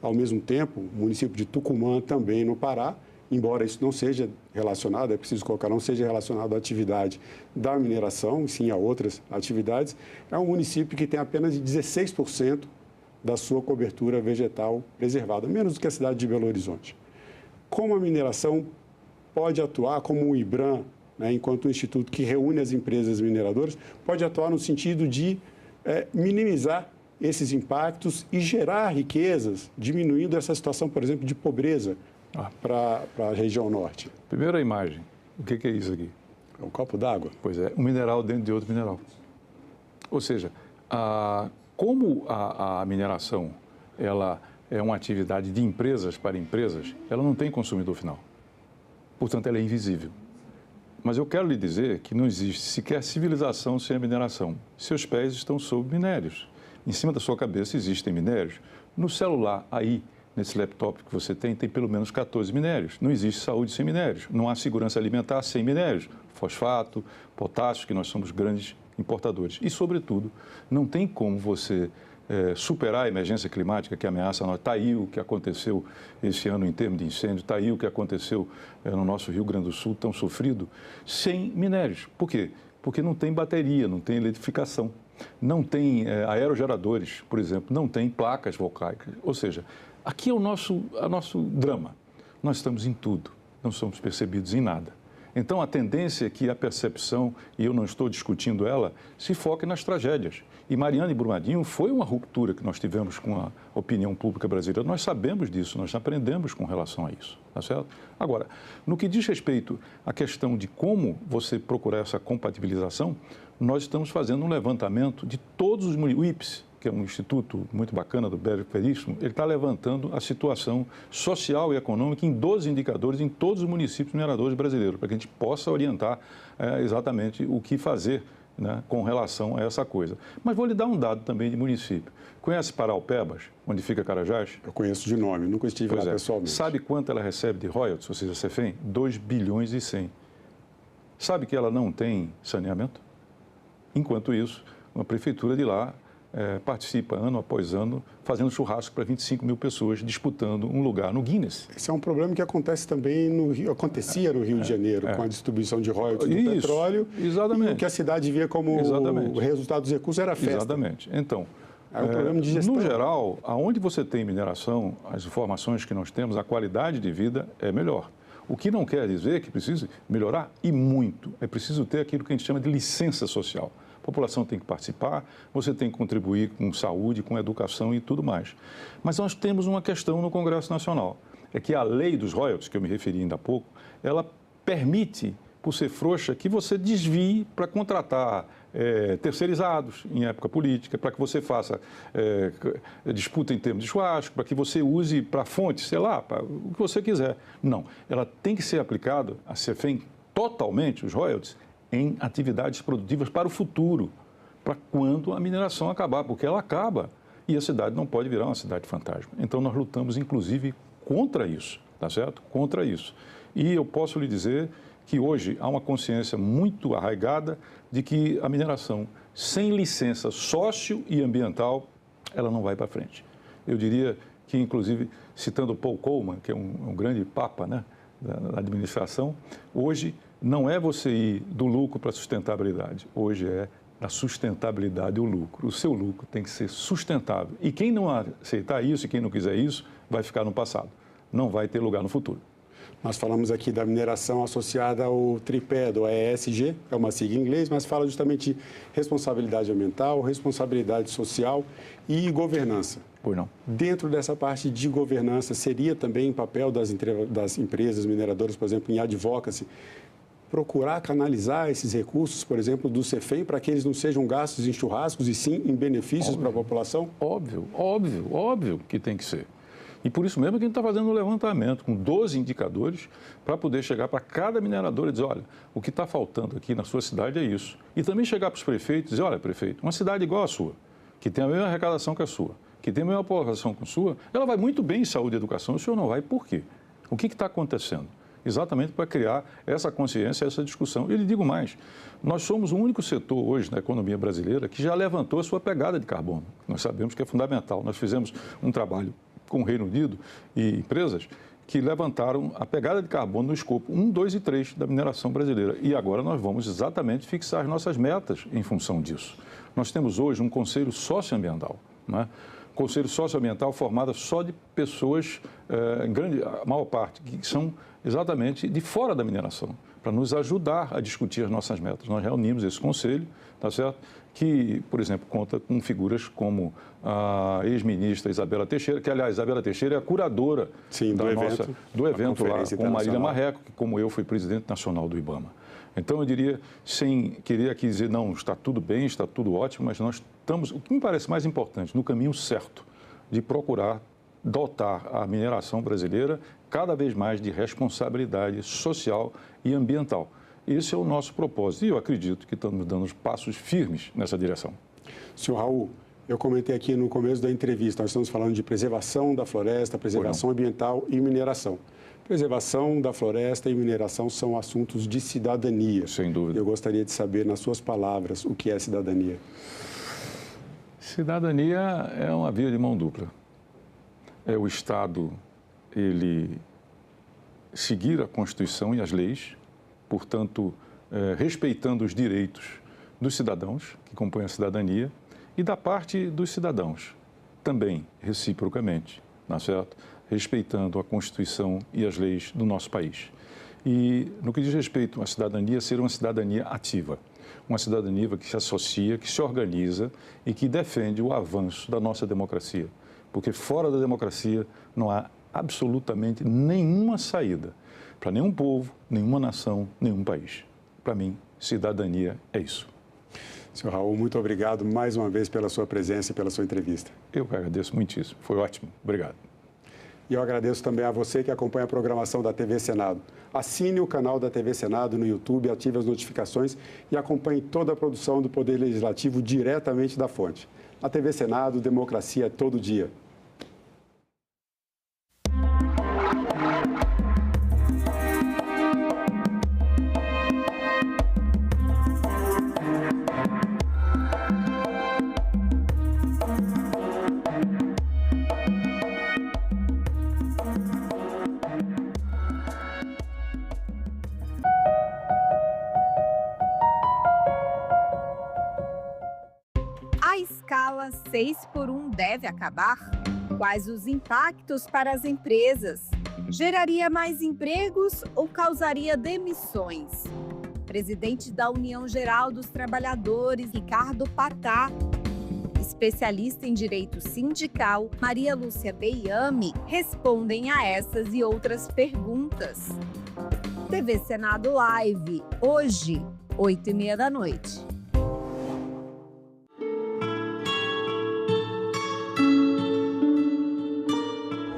Ao mesmo tempo, o município de Tucumã, também no Pará, embora isso não seja relacionado, é preciso colocar, não seja relacionado à atividade da mineração, e sim a outras atividades, é um município que tem apenas 16% da sua cobertura vegetal preservada, menos do que a cidade de Belo Horizonte. Como a mineração pode atuar, como o IBRAM, enquanto um instituto que reúne as empresas mineradoras, pode atuar no sentido de minimizar esses impactos e gerar riquezas, diminuindo essa situação, por exemplo, de pobreza para a região norte? Primeira imagem, o que é isso aqui? É um copo d'água. Pois é, um mineral dentro de outro mineral. Ou seja, como a mineração ela é uma atividade de empresas para empresas, ela não tem consumidor final. Portanto, ela é invisível. Mas eu quero lhe dizer que não existe sequer civilização sem a mineração. Seus pés estão sob minérios. Em cima da sua cabeça existem minérios. No celular, aí, nesse laptop que você tem pelo menos 14 minérios. Não existe saúde sem minérios. Não há segurança alimentar sem minérios. Fosfato, potássio, que nós somos grandes importadores. E, sobretudo, não tem como você superar a emergência climática que ameaça nós. Está aí o que aconteceu esse ano em termos de incêndio, está aí o que aconteceu no nosso Rio Grande do Sul, tão sofrido, sem minérios. Por quê? Porque não tem bateria, não tem eletrificação, não tem aerogeradores, por exemplo, não tem placas volcaicas. Ou seja, aqui é o nosso drama. Nós estamos em tudo, não somos percebidos em nada. Então, a tendência é que a percepção, e eu não estou discutindo ela, se foque nas tragédias. E Mariana e Brumadinho foi uma ruptura que nós tivemos com a opinião pública brasileira. Nós sabemos disso, nós aprendemos com relação a isso, tá certo? Agora, no que diz respeito à questão de como você procurar essa compatibilização, nós estamos fazendo um levantamento de todos os municípios. O IPS, que é um instituto muito bacana do Bélgico Veríssimo, ele está levantando a situação social e econômica em 12 indicadores em todos os municípios mineradores brasileiros, para que a gente possa orientar exatamente o que fazer, né, com relação a essa coisa. Mas vou lhe dar um dado também de município. Conhece Paraupebas, onde fica Carajás? Eu conheço de nome, nunca estive lá pessoalmente. Sabe quanto ela recebe de royalties, ou seja, CEFEM? 2 bilhões e 100. Sabe que ela não tem saneamento? Enquanto isso, uma prefeitura de lá participa ano após ano, fazendo churrasco para 25 mil pessoas, disputando um lugar no Guinness. Esse é um problema que acontece também no Rio, acontecia no Rio de Janeiro, com a distribuição de royalties do petróleo. Exatamente. E o que a cidade via como o resultado dos recursos era a festa. Exatamente. Então, é um problema de gestão. No geral, aonde você tem mineração, as informações que nós temos, a qualidade de vida é melhor. O que não quer dizer que precise melhorar, e muito. É preciso ter aquilo que a gente chama de licença social. A população tem que participar, você tem que contribuir com saúde, com educação e tudo mais. Mas nós temos uma questão no Congresso Nacional, é que a lei dos royalties, que eu me referi ainda há pouco, ela permite, por ser frouxa, que você desvie para contratar terceirizados em época política, para que você faça disputa em termos de churrasco, para que você use para fontes, sei lá, para o que você quiser. Não, ela tem que ser aplicada, a CEFEM, totalmente, os royalties, em atividades produtivas para o futuro, para quando a mineração acabar, porque ela acaba e a cidade não pode virar uma cidade fantasma. Então, nós lutamos, inclusive, contra isso, tá certo? Contra isso. E eu posso lhe dizer que hoje há uma consciência muito arraigada de que a mineração, sem licença sócio e ambiental, ela não vai para frente. Eu diria que, inclusive, citando Paul Coleman, que é um grande papa, né, da administração, hoje não é você ir do lucro para a sustentabilidade, hoje é da sustentabilidade o lucro. O seu lucro tem que ser sustentável. E quem não aceitar isso e quem não quiser isso, vai ficar no passado. Não vai ter lugar no futuro. Nós falamos aqui da mineração associada ao tripé do ESG, é uma sigla em inglês, mas fala justamente de responsabilidade ambiental, responsabilidade social e governança. Pois não. Dentro dessa parte de governança, seria também papel das empresas mineradoras, por exemplo, em advocacy, procurar canalizar esses recursos, por exemplo, do CEFEM, para que eles não sejam gastos em churrascos e sim em benefícios para a população? Óbvio que tem que ser. E por isso mesmo que a gente está fazendo um levantamento com 12 indicadores para poder chegar para cada minerador e dizer, olha, o que está faltando aqui na sua cidade é isso. E também chegar para os prefeitos e dizer, olha, prefeito, uma cidade igual a sua, que tem a mesma arrecadação que a sua, que tem a mesma população que a sua, ela vai muito bem em saúde e educação, o senhor não vai. Por quê? O que está acontecendo? Exatamente para criar essa consciência, essa discussão. E lhe digo mais, nós somos o único setor hoje na economia brasileira que já levantou a sua pegada de carbono. Nós sabemos que é fundamental. Nós fizemos um trabalho com o Reino Unido e empresas que levantaram a pegada de carbono no escopo 1, 2 e 3 da mineração brasileira. E agora nós vamos exatamente fixar as nossas metas em função disso. Nós temos hoje um conselho socioambiental, né? Conselho socioambiental formado só de pessoas, a maior parte, que são exatamente de fora da mineração, para nos ajudar a discutir as nossas metas. Nós reunimos esse conselho, tá certo? Que, por exemplo, conta com figuras como a ex-ministra Isabela Teixeira, que, aliás, Isabela Teixeira é a curadora do evento lá, com Marília Marreco, que, como eu, fui presidente nacional do IBAMA. Então, eu diria, sem querer aqui dizer, não, está tudo bem, está tudo ótimo, mas nós estamos, o que me parece mais importante, no caminho certo de procurar dotar a mineração brasileira cada vez mais de responsabilidade social e ambiental. Esse é o nosso propósito e eu acredito que estamos dando passos firmes nessa direção. Senhor Raul, eu comentei aqui no começo da entrevista, nós estamos falando de preservação da floresta, preservação ambiental e mineração. Preservação da floresta e mineração são assuntos de cidadania. Sem dúvida. Eu gostaria de saber, nas suas palavras, o que é cidadania. Cidadania é uma via de mão dupla. É o Estado, ele seguir a Constituição e as leis, portanto, respeitando os direitos dos cidadãos que compõem a cidadania e da parte dos cidadãos, também reciprocamente, não é certo? Respeitando a Constituição e as leis do nosso país. E no que diz respeito à cidadania, ser uma cidadania ativa. Uma cidadania que se associa, que se organiza e que defende o avanço da nossa democracia. Porque fora da democracia não há absolutamente nenhuma saída para nenhum povo, nenhuma nação, nenhum país. Para mim, cidadania é isso. Senhor Raul, muito obrigado mais uma vez pela sua presença e pela sua entrevista. Eu que agradeço muitíssimo. Foi ótimo. Obrigado. E eu agradeço também a você que acompanha a programação da TV Senado. Assine o canal da TV Senado no YouTube, ative as notificações e acompanhe toda a produção do Poder Legislativo diretamente da fonte. Na TV Senado, democracia é todo dia. A escala 6x1 deve acabar? Quais os impactos para as empresas? Geraria mais empregos ou causaria demissões? Presidente da União Geral dos Trabalhadores, Ricardo Patá, especialista em direito sindical, Maria Lúcia Beiame, respondem a essas e outras perguntas. TV Senado Live, hoje, 20h30 da noite.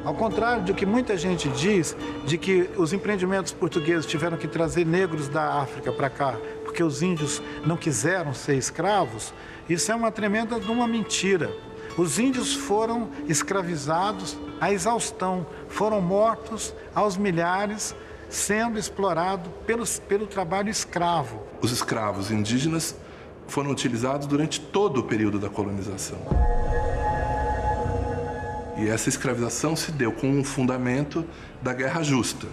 Ao contrário do que muita gente diz, de que os empreendimentos portugueses tiveram que trazer negros da África para cá, porque os índios não quiseram ser escravos, isso é uma tremenda de uma mentira. Os índios foram escravizados à exaustão, foram mortos aos milhares, sendo explorados pelo trabalho escravo. Os escravos indígenas foram utilizados durante todo o período da colonização. E essa escravização se deu com um fundamento da guerra justa.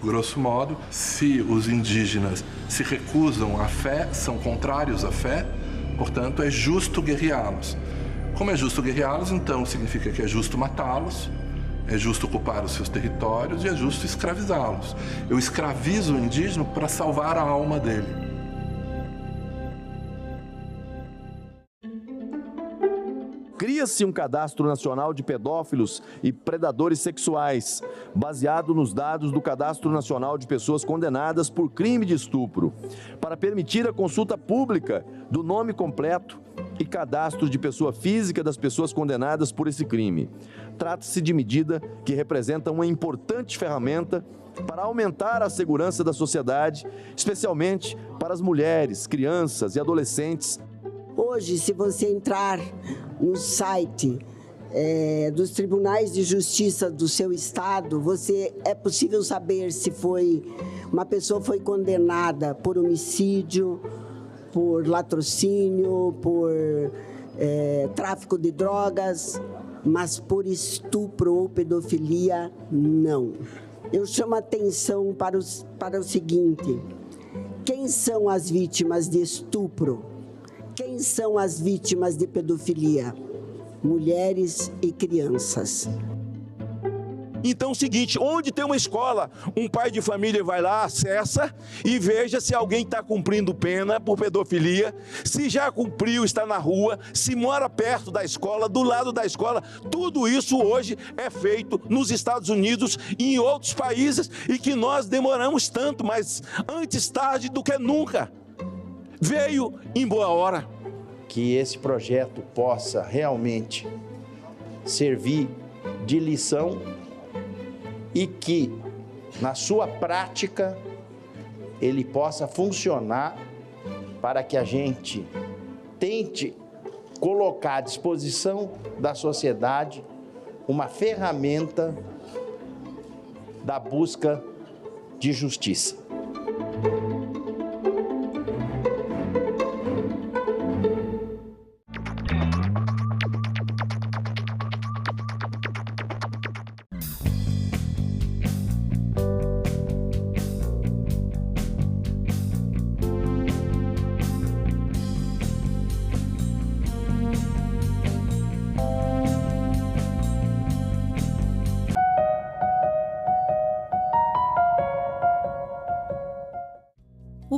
Grosso modo, se os indígenas se recusam à fé, são contrários à fé, portanto, é justo guerreá-los. Como é justo guerreá-los, então significa que é justo matá-los, é justo ocupar os seus territórios e é justo escravizá-los. Eu escravizo o indígena para salvar a alma dele. Cria-se um cadastro nacional de pedófilos e predadores sexuais, baseado nos dados do Cadastro Nacional de Pessoas Condenadas por Crime de Estupro, para permitir a consulta pública do nome completo e cadastro de pessoa física das pessoas condenadas por esse crime. Trata-se de medida que representa uma importante ferramenta para aumentar a segurança da sociedade, especialmente para as mulheres, crianças e adolescentes. Hoje, se você entrar no site dos tribunais de justiça do seu estado, é possível saber se uma pessoa foi condenada por homicídio, por latrocínio, por tráfico de drogas, mas por estupro ou pedofilia, não. Eu chamo a atenção para o seguinte: quem são as vítimas de estupro? Quem são as vítimas de pedofilia? Mulheres e crianças. Então é o seguinte, onde tem uma escola, um pai de família vai lá, acessa e veja se alguém está cumprindo pena por pedofilia, se já cumpriu, está na rua, se mora perto da escola, do lado da escola. Tudo isso hoje é feito nos Estados Unidos e em outros países e que nós demoramos tanto, mas antes tarde do que nunca. Veio em boa hora. Que esse projeto possa realmente servir de lição e que, na sua prática, ele possa funcionar para que a gente tente colocar à disposição da sociedade uma ferramenta da busca de justiça.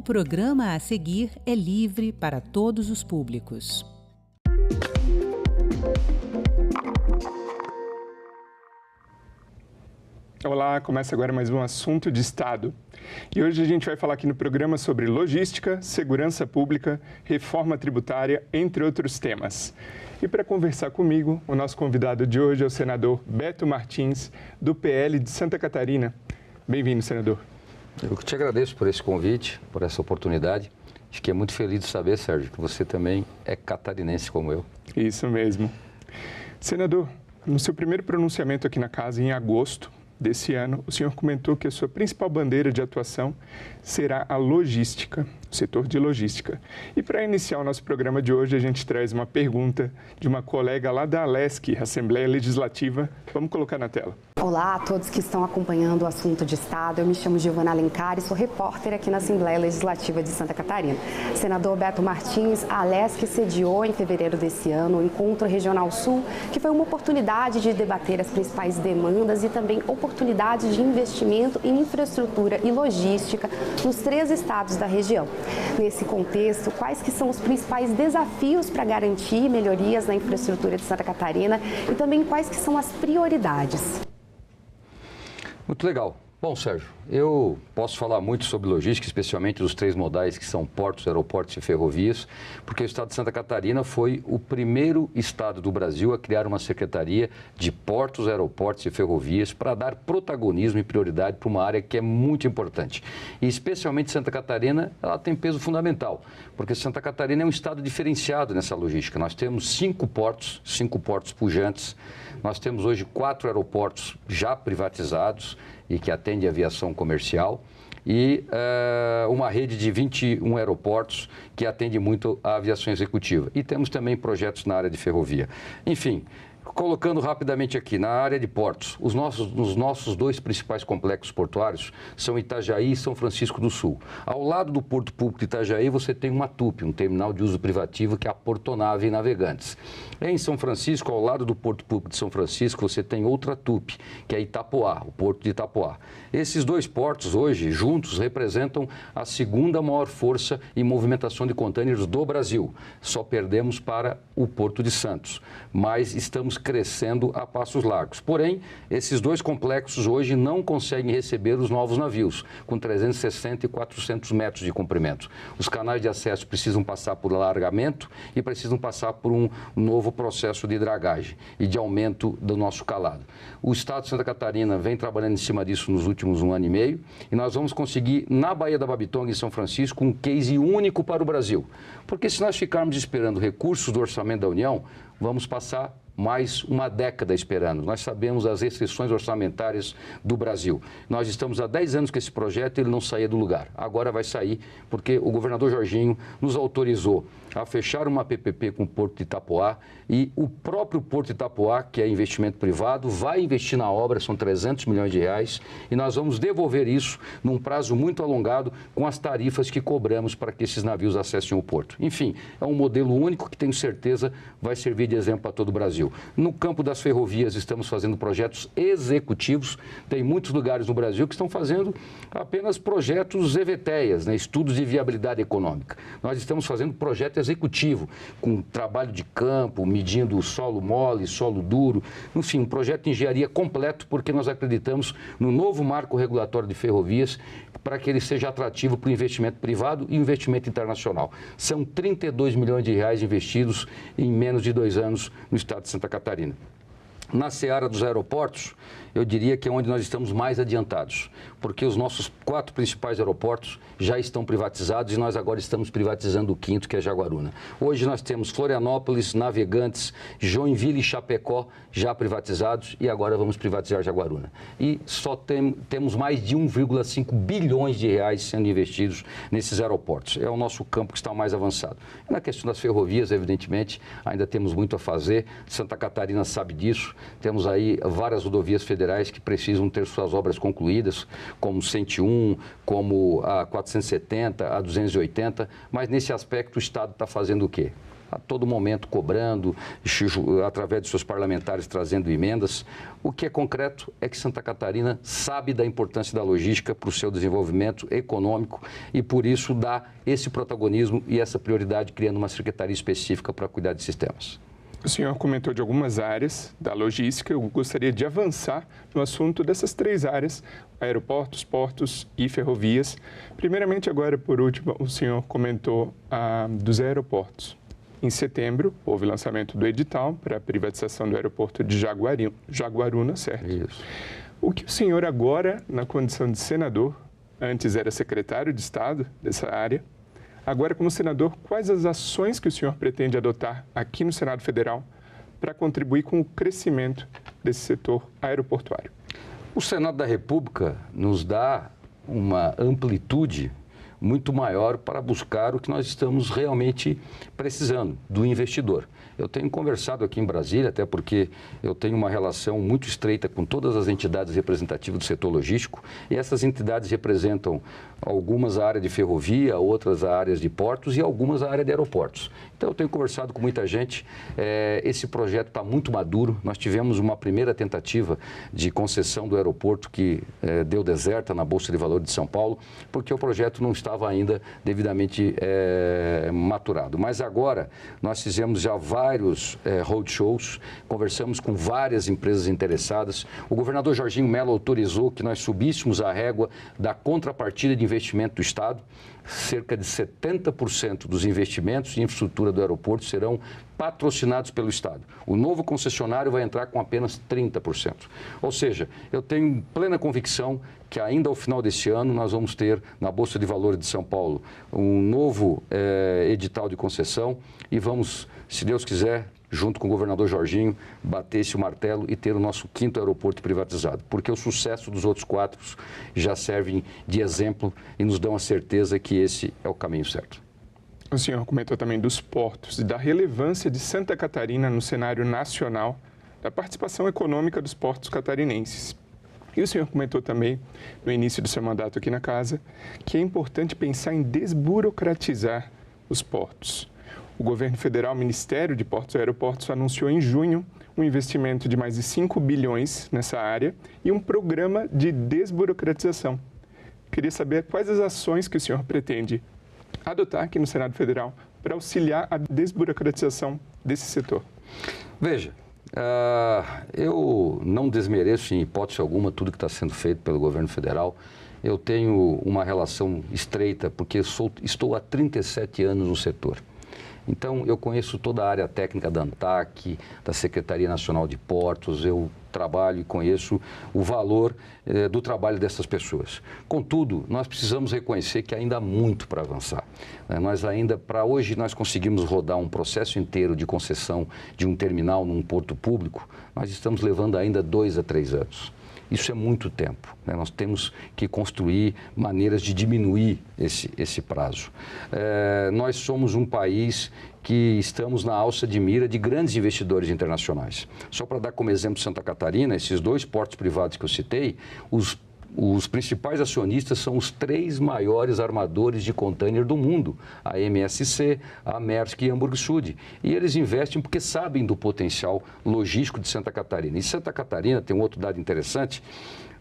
O programa a seguir é livre para todos os públicos. Olá, começa agora mais um Assunto de Estado. E hoje a gente vai falar aqui no programa sobre logística, segurança pública, reforma tributária, entre outros temas. E para conversar comigo, o nosso convidado de hoje é o senador Beto Martins, do PL de Santa Catarina. Bem-vindo, senador. Eu te agradeço por esse convite, por essa oportunidade. Fiquei muito feliz de saber, Sérgio, que você também é catarinense como eu. Isso mesmo. Senador, no seu primeiro pronunciamento aqui na casa, em agosto desse ano, o senhor comentou que a sua principal bandeira de atuação será a logística, o setor de logística. E para iniciar o nosso programa de hoje, a gente traz uma pergunta de uma colega lá da ALESC, Assembleia Legislativa. Vamos colocar na tela. Olá a todos que estão acompanhando o Assunto de Estado. Eu me chamo Giovana Alencar e sou repórter aqui na Assembleia Legislativa de Santa Catarina. Senador Beto Martins, a ALESC sediou em fevereiro desse ano o Encontro Regional Sul, que foi uma oportunidade de debater as principais demandas e também oportunidades de investimento em infraestrutura e logística nos 3 estados da região. Nesse contexto, quais que são os principais desafios para garantir melhorias na infraestrutura de Santa Catarina e também quais que são as prioridades? Muito legal. Bom, Sérgio, eu posso falar muito sobre logística, especialmente dos 3 modais que são portos, aeroportos e ferrovias, porque o estado de Santa Catarina foi o primeiro estado do Brasil a criar uma secretaria de portos, aeroportos e ferrovias para dar protagonismo e prioridade para uma área que é muito importante. E especialmente Santa Catarina, ela tem peso fundamental, porque Santa Catarina é um estado diferenciado nessa logística. Nós temos 5 portos pujantes, nós temos hoje 4 aeroportos já privatizados e que atendem a aviação comercial e uma rede de 21 aeroportos que atende muito a aviação executiva. E temos também projetos na área de ferrovia. Enfim, colocando rapidamente aqui, na área de portos, os nossos 2 principais complexos portuários são Itajaí e São Francisco do Sul. Ao lado do Porto Público de Itajaí, você tem uma TUP, um terminal de uso privativo, que é a Portonave Navegantes. Em São Francisco, ao lado do Porto Público de São Francisco, você tem outra TUP, que é Itapoá, o Porto de Itapoá. Esses 2 portos, hoje, juntos, representam a 2ª maior força em movimentação de contêineres do Brasil. Só perdemos para o Porto de Santos, mas estamos crescendo a passos largos. Porém, esses 2 complexos hoje não conseguem receber os novos navios, com 360 e 400 metros de comprimento. Os canais de acesso precisam passar por alargamento e precisam passar por um novo processo de dragagem e de aumento do nosso calado. O estado de Santa Catarina vem trabalhando em cima disso nos últimos 1 ano e meio e nós vamos conseguir, na Baía da Babitonga, em São Francisco, um case único para o Brasil. Porque se nós ficarmos esperando recursos do orçamento da União, vamos passar mais uma década esperando. Nós sabemos as restrições orçamentárias do Brasil. Nós estamos há 10 anos com esse projeto e ele não saía do lugar. Agora vai sair porque o governador Jorginho nos autorizou a fechar uma PPP com o Porto de Itapoá e o próprio Porto de Itapoá, que é investimento privado, vai investir na obra, são 300 milhões de reais, e nós vamos devolver isso num prazo muito alongado com as tarifas que cobramos para que esses navios acessem o porto. Enfim, é um modelo único que tenho certeza vai servir de exemplo para todo o Brasil. No campo das ferrovias, estamos fazendo projetos executivos. Tem muitos lugares no Brasil que estão fazendo apenas projetos EVTEIAs, né? Estudos de viabilidade econômica. Nós estamos fazendo projeto executivo, com trabalho de campo, medindo solo mole, solo duro, enfim, um projeto de engenharia completo, porque nós acreditamos no novo marco regulatório de ferrovias para que ele seja atrativo para o investimento privado e investimento internacional. São 32 milhões de reais investidos em menos de 2 anos no estado de Santa Catarina. Na seara dos aeroportos, eu diria que é onde nós estamos mais adiantados, porque os nossos 4 principais aeroportos já estão privatizados e nós agora estamos privatizando o 5º, que é Jaguaruna. Hoje nós temos Florianópolis, Navegantes, Joinville e Chapecó já privatizados e agora vamos privatizar Jaguaruna. E só temos mais de 1,5 bilhões de reais sendo investidos nesses aeroportos. É o nosso campo que está mais avançado. E na questão das ferrovias, evidentemente, ainda temos muito a fazer. Santa Catarina sabe disso. Temos aí várias rodovias federais que precisam ter suas obras concluídas, como 101, como a 470, a 280, mas nesse aspecto o Estado está fazendo o quê? A todo momento cobrando, através de seus parlamentares trazendo emendas. O que é concreto é que Santa Catarina sabe da importância da logística para o seu desenvolvimento econômico e, por isso, dá esse protagonismo e essa prioridade, criando uma secretaria específica para cuidar de sistemas. O senhor comentou de algumas áreas da logística. Eu gostaria de avançar no assunto dessas 3 áreas, aeroportos, portos e ferrovias. Primeiramente, agora, por último, o senhor comentou dos aeroportos. Em setembro, houve o lançamento do edital para a privatização do aeroporto de Jaguaruna, certo? Isso. O que o senhor agora, na condição de senador, antes era secretário de Estado dessa área, agora como senador, quais as ações que o senhor pretende adotar aqui no Senado Federal para contribuir com o crescimento desse setor aeroportuário? O Senado da República nos dá uma amplitude muito maior para buscar o que nós estamos realmente precisando, do investidor. Eu tenho conversado aqui em Brasília, até porque eu tenho uma relação muito estreita com todas as entidades representativas do setor logístico, e essas entidades representam algumas a área de ferrovia, outras a áreas de portos e algumas a área de aeroportos. Então, eu tenho conversado com muita gente, esse projeto está muito maduro. Nós tivemos uma primeira tentativa de concessão do aeroporto que deu deserta na Bolsa de Valores de São Paulo, porque o projeto não estava ainda devidamente maturado. Mas agora, nós fizemos já vários roadshows, conversamos com várias empresas interessadas. O governador Jorginho Mello autorizou que nós subíssemos a régua da contrapartida de investimento do Estado. Cerca de 70% dos investimentos em infraestrutura do aeroporto serão patrocinados pelo Estado. O novo concessionário vai entrar com apenas 30%. Ou seja, eu tenho plena convicção que ainda ao final desse ano nós vamos ter na Bolsa de Valores de São Paulo um novo edital de concessão e vamos, se Deus quiser, junto com o governador Jorginho, bater esse martelo e ter o nosso 5º aeroporto privatizado. Porque o sucesso dos outros 4 já servem de exemplo e nos dão a certeza que esse é o caminho certo. O senhor comentou também dos portos e da relevância de Santa Catarina no cenário nacional, da participação econômica dos portos catarinenses. E o senhor comentou também, no início do seu mandato aqui na casa, que é importante pensar em desburocratizar os portos. O governo federal, o Ministério de Portos e Aeroportos, anunciou em junho um investimento de mais de 5 bilhões nessa área e um programa de desburocratização. Queria saber quais as ações que o senhor pretende adotar aqui no Senado Federal para auxiliar a desburocratização desse setor. Veja, eu não desmereço em hipótese alguma tudo que está sendo feito pelo governo federal. Eu tenho uma relação estreita porque estou há 37 anos no setor. Então, eu conheço toda a área técnica da ANTAC, da Secretaria Nacional de Portos, eu trabalho e conheço o valor do trabalho dessas pessoas. Contudo, nós precisamos reconhecer que ainda há muito para avançar. Nós ainda, para hoje, nós conseguimos rodar um processo inteiro de concessão de um terminal num porto público, nós estamos levando ainda 2 a 3 anos. Isso é muito tempo. Nós temos que construir maneiras de diminuir esse prazo. Nós somos um país que estamos na alça de mira de grandes investidores internacionais. Só para dar como exemplo Santa Catarina, esses 2 portos privados que eu citei, os principais acionistas são os 3 maiores armadores de container do mundo, a MSC, a Maersk e a Hamburg Süd. E eles investem porque sabem do potencial logístico de Santa Catarina. E Santa Catarina tem um outro dado interessante,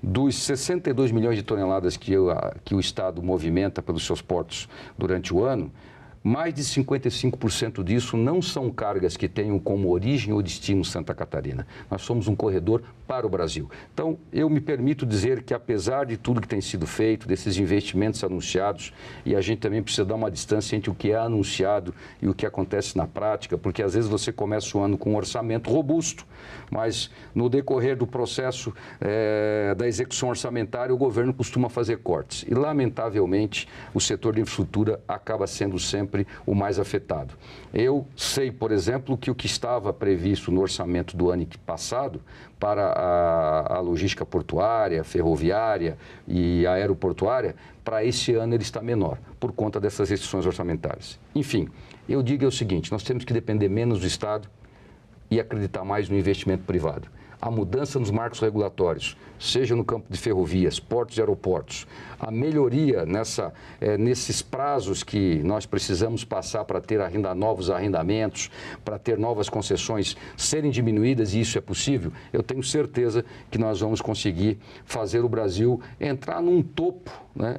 dos 62 milhões de toneladas que o Estado movimenta pelos seus portos durante o ano, mais de 55% disso não são cargas que tenham como origem ou destino Santa Catarina. Nós somos um corredor para o Brasil. Então, eu me permito dizer que, apesar de tudo que tem sido feito, desses investimentos anunciados, e a gente também precisa dar uma distância entre o que é anunciado e o que acontece na prática, porque às vezes você começa o ano com um orçamento robusto, mas no decorrer do processo da execução orçamentária, o governo costuma fazer cortes. E, lamentavelmente, o setor de infraestrutura acaba sendo sempre o mais afetado. Eu sei, por exemplo, que o que estava previsto no orçamento do ano passado para a logística portuária, ferroviária e aeroportuária, para esse ano ele está menor, por conta dessas restrições orçamentárias. Enfim, eu digo o seguinte, nós temos que depender menos do Estado e acreditar mais no investimento privado. a mudança nos marcos regulatórios, seja no campo de ferrovias, portos e aeroportos, a melhoria nesses prazos que nós precisamos passar para ter novos arrendamentos, para ter novas concessões serem diminuídas, e isso é possível, eu tenho certeza que nós vamos conseguir fazer o Brasil entrar num topo, né,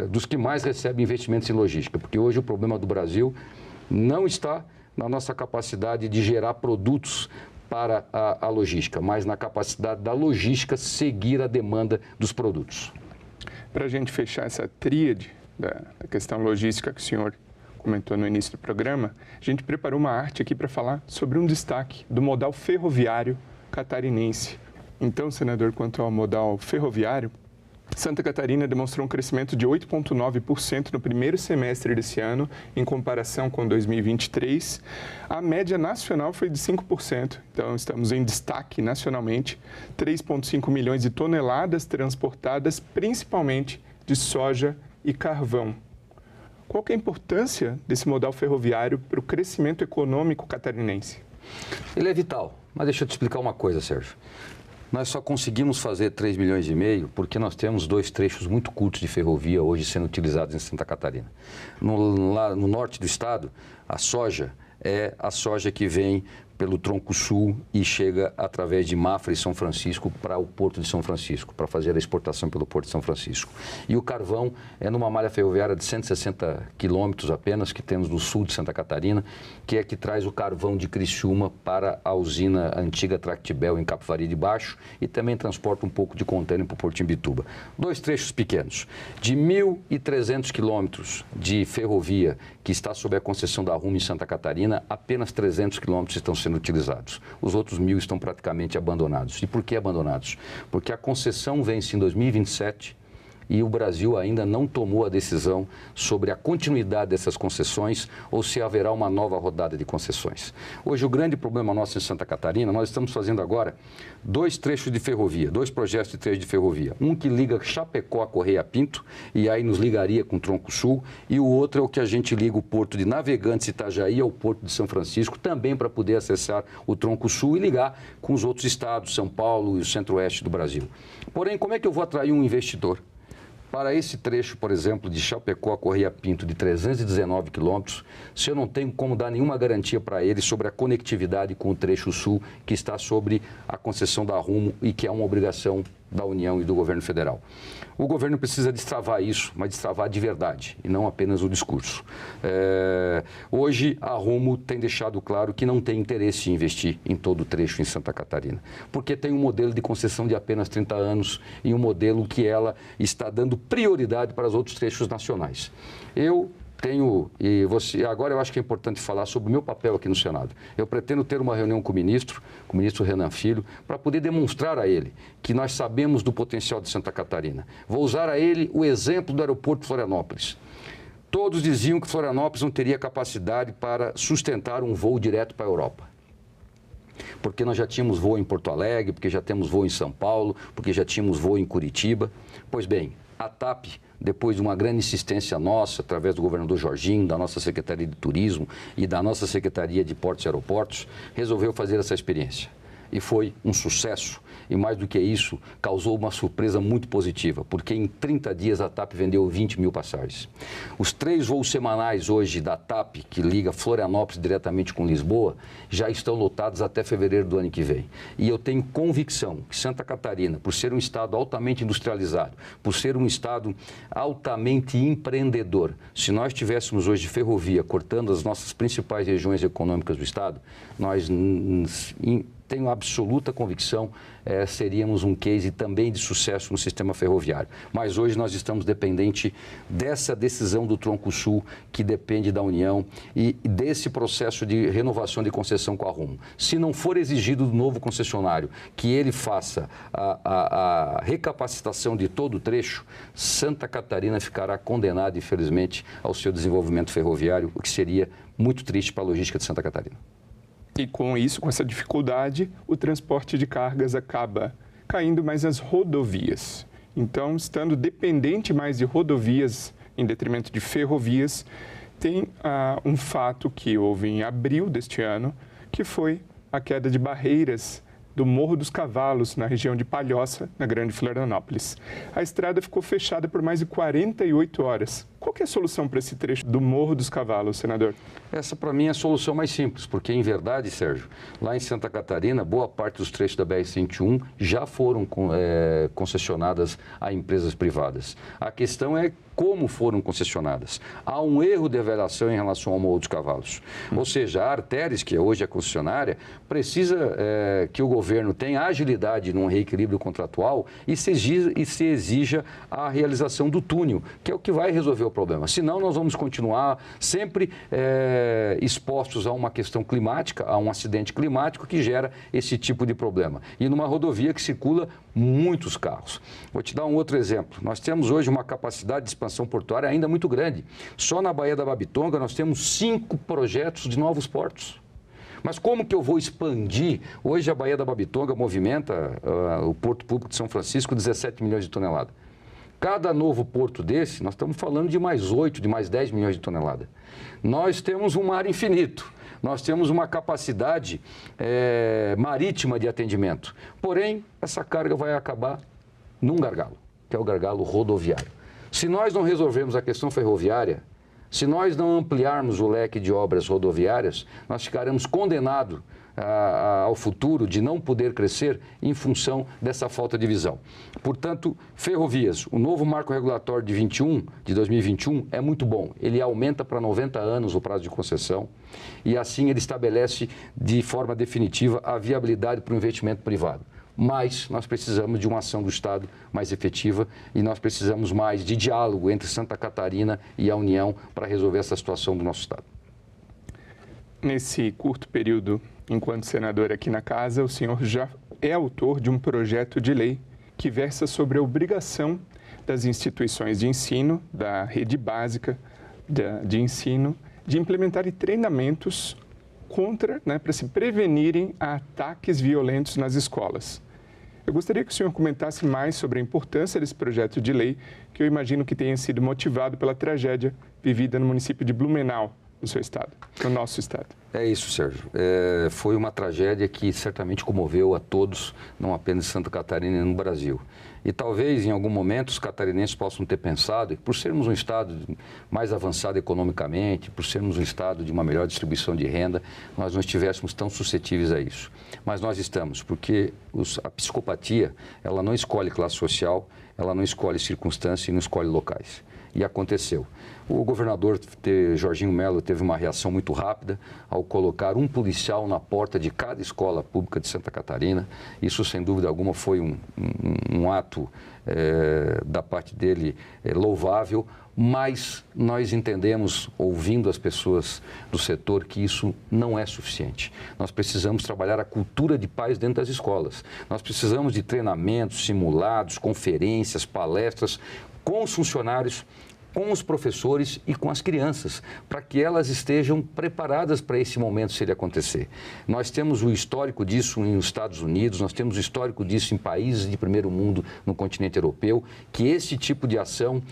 dos que mais recebem investimentos em logística, porque hoje o problema do Brasil não está na nossa capacidade de gerar produtos para a logística, mas na capacidade da logística seguir a demanda dos produtos. Para a gente fechar essa tríade da questão logística que o senhor comentou no início do programa, a gente preparou uma arte aqui para falar sobre um destaque do modal ferroviário catarinense. Então, senador, quanto ao modal ferroviário, Santa Catarina demonstrou um crescimento de 8,9% no primeiro semestre desse ano, em comparação com 2023. A média nacional foi de 5%, então estamos em destaque nacionalmente. 3,5 milhões de toneladas transportadas, principalmente de soja e carvão. Qual que é a importância desse modal ferroviário para o crescimento econômico catarinense? Ele é vital, mas deixa eu te explicar uma coisa, Sérgio. Nós só conseguimos fazer 3,5 milhões porque nós temos 2 trechos muito curtos de ferrovia hoje sendo utilizados em Santa Catarina. Lá no norte do estado, a soja é a soja que vem pelo tronco sul e chega através de Mafra e São Francisco para o Porto de São Francisco, para fazer a exportação pelo Porto de São Francisco. E o carvão é numa malha ferroviária de 160 quilômetros apenas, que temos no sul de Santa Catarina, que é que traz o carvão de Criciúma para a usina antiga Tractibel em Capivari de Baixo e também transporta um pouco de contêiner para o Porto de Imbituba. 2 trechos pequenos, de 1.300 quilômetros de ferrovia que está sob a concessão da Rumo em Santa Catarina, apenas 300 quilômetros estão sendo utilizados. Os outros 1.000 estão praticamente abandonados. E por que abandonados? Porque a concessão vence em 2027 e o Brasil ainda não tomou a decisão sobre a continuidade dessas concessões ou se haverá uma nova rodada de concessões. Hoje, o grande problema nosso em Santa Catarina, nós estamos fazendo agora 2 trechos de ferrovia, 2 projetos de trecho de ferrovia. Um que liga Chapecó a Correia Pinto, e aí nos ligaria com o Tronco Sul, e o outro é o que a gente liga o Porto de Navegantes Itajaí ao Porto de São Francisco, também para poder acessar o Tronco Sul e ligar com os outros estados, São Paulo e o centro-oeste do Brasil. Porém, como é que eu vou atrair um investidor? Para esse trecho, por exemplo, de Chapecó a Correia Pinto, de 319 quilômetros, se eu não tenho como dar nenhuma garantia para ele sobre a conectividade com o trecho sul, que está sobre a concessão da Rumo e que é uma obrigação da União e do governo federal. O governo precisa destravar isso, mas destravar de verdade, e não apenas o discurso. Hoje, a Rumo tem deixado claro que não tem interesse em investir em todo o trecho em Santa Catarina, porque tem um modelo de concessão de apenas 30 anos e um modelo que ela está dando prioridade para os outros trechos nacionais. Agora eu acho que é importante falar sobre o meu papel aqui no Senado. Eu pretendo ter uma reunião com o ministro Renan Filho, para poder demonstrar a ele que nós sabemos do potencial de Santa Catarina. Vou usar a ele o exemplo do aeroporto de Florianópolis. Todos diziam que Florianópolis não teria capacidade para sustentar um voo direto para a Europa. Porque nós já tínhamos voo em Porto Alegre, porque já temos voo em São Paulo, porque já tínhamos voo em Curitiba. Pois bem, a TAP, depois de uma grande insistência nossa, através do governador Jorginho, da nossa Secretaria de Turismo e da nossa Secretaria de Portos e Aeroportos, resolveu fazer essa experiência. E foi um sucesso. E mais do que isso, causou uma surpresa muito positiva, porque em 30 dias a TAP vendeu 20 mil passagens. Os 3 voos semanais hoje da TAP, que liga Florianópolis diretamente com Lisboa, já estão lotados até fevereiro do ano que vem. E eu tenho convicção que Santa Catarina, por ser um estado altamente industrializado, por ser um estado altamente empreendedor, se nós tivéssemos hoje ferrovia cortando as nossas principais regiões econômicas do estado, nós tenho absoluta convicção, seríamos um case também de sucesso no sistema ferroviário. Mas hoje nós estamos dependentes dessa decisão do Tronco Sul, que depende da União, e desse processo de renovação de concessão com a Rumo. Se não for exigido do novo concessionário que ele faça a recapacitação de todo o trecho, Santa Catarina ficará condenada, infelizmente, ao seu desenvolvimento ferroviário, o que seria muito triste para a logística de Santa Catarina. E com isso, com essa dificuldade, o transporte de cargas acaba caindo mais nas rodovias. Então, estando dependente mais de rodovias em detrimento de ferrovias, tem um fato que houve em abril deste ano, que foi a queda de barreiras do Morro dos Cavalos, na região de Palhoça, na Grande Florianópolis. A estrada ficou fechada por mais de 48 horas. Qual que é a solução para esse trecho do Morro dos Cavalos, senador? Essa, para mim, é a solução mais simples, porque, em verdade, Sérgio, lá em Santa Catarina, boa parte dos trechos da BR-101 já foram concessionadas a empresas privadas. A questão é como foram concessionadas. Há um erro de avaliação em relação ao Morro dos Cavalos. Ou seja, a Arteris, que hoje é concessionária, precisa que o governo tenha agilidade num reequilíbrio contratual e se exija a realização do túnel, que é o que vai resolver o problema. Senão, nós vamos continuar sempre expostos a uma questão climática, a um acidente climático que gera esse tipo de problema. E numa rodovia que circula muitos carros. Vou te dar um outro exemplo. Nós temos hoje uma capacidade de expansão portuária ainda muito grande. Só na Baía da Babitonga nós temos 5 projetos de novos portos. Mas como que eu vou expandir? Hoje a Baía da Babitonga movimenta o Porto Público de São Francisco 17 milhões de toneladas. Cada novo porto desse, nós estamos falando de mais 8, de mais 10 milhões de toneladas. Nós temos um mar infinito. Nós temos uma capacidade marítima de atendimento. Porém, essa carga vai acabar num gargalo, que é o gargalo rodoviário. Se nós não resolvermos a questão ferroviária, se nós não ampliarmos o leque de obras rodoviárias, nós ficaremos condenados ao futuro de não poder crescer em função dessa falta de visão. Portanto, ferrovias, o novo marco regulatório de 2021 é muito bom. Ele aumenta para 90 anos o prazo de concessão e assim ele estabelece de forma definitiva a viabilidade para o investimento privado. Mas nós precisamos de uma ação do Estado mais efetiva e nós precisamos mais de diálogo entre Santa Catarina e a União para resolver essa situação do nosso Estado. Nesse curto período, enquanto senador aqui na Casa, o senhor já é autor de um projeto de lei que versa sobre a obrigação das instituições de ensino, da rede básica de ensino, de implementarem treinamentos para se prevenirem a ataques violentos nas escolas. Eu gostaria que o senhor comentasse mais sobre a importância desse projeto de lei, que eu imagino que tenha sido motivado pela tragédia vivida no município de Blumenau, no seu estado, no nosso estado. É isso, Sérgio. Foi uma tragédia que certamente comoveu a todos, não apenas em Santa Catarina e no Brasil. E talvez, em algum momento, os catarinenses possam ter pensado que, por sermos um estado mais avançado economicamente, por sermos um estado de uma melhor distribuição de renda, nós não estivéssemos tão suscetíveis a isso. Mas nós estamos, porque a psicopatia, ela não escolhe classe social, ela não escolhe circunstância e não escolhe locais. E aconteceu. O governador Jorginho Melo teve uma reação muito rápida ao colocar um policial na porta de cada escola pública de Santa Catarina. Isso, sem dúvida alguma, foi um ato da parte dele louvável, mas nós entendemos, ouvindo as pessoas do setor, que isso não é suficiente. Nós precisamos trabalhar a cultura de paz dentro das escolas. Nós precisamos de treinamentos, simulados, conferências, palestras com os funcionários, com os professores e com as crianças, para que elas estejam preparadas para esse momento, se ele acontecer. Nós temos o histórico disso nos Estados Unidos, nós temos o histórico disso em países de primeiro mundo no continente europeu, que esse tipo de ação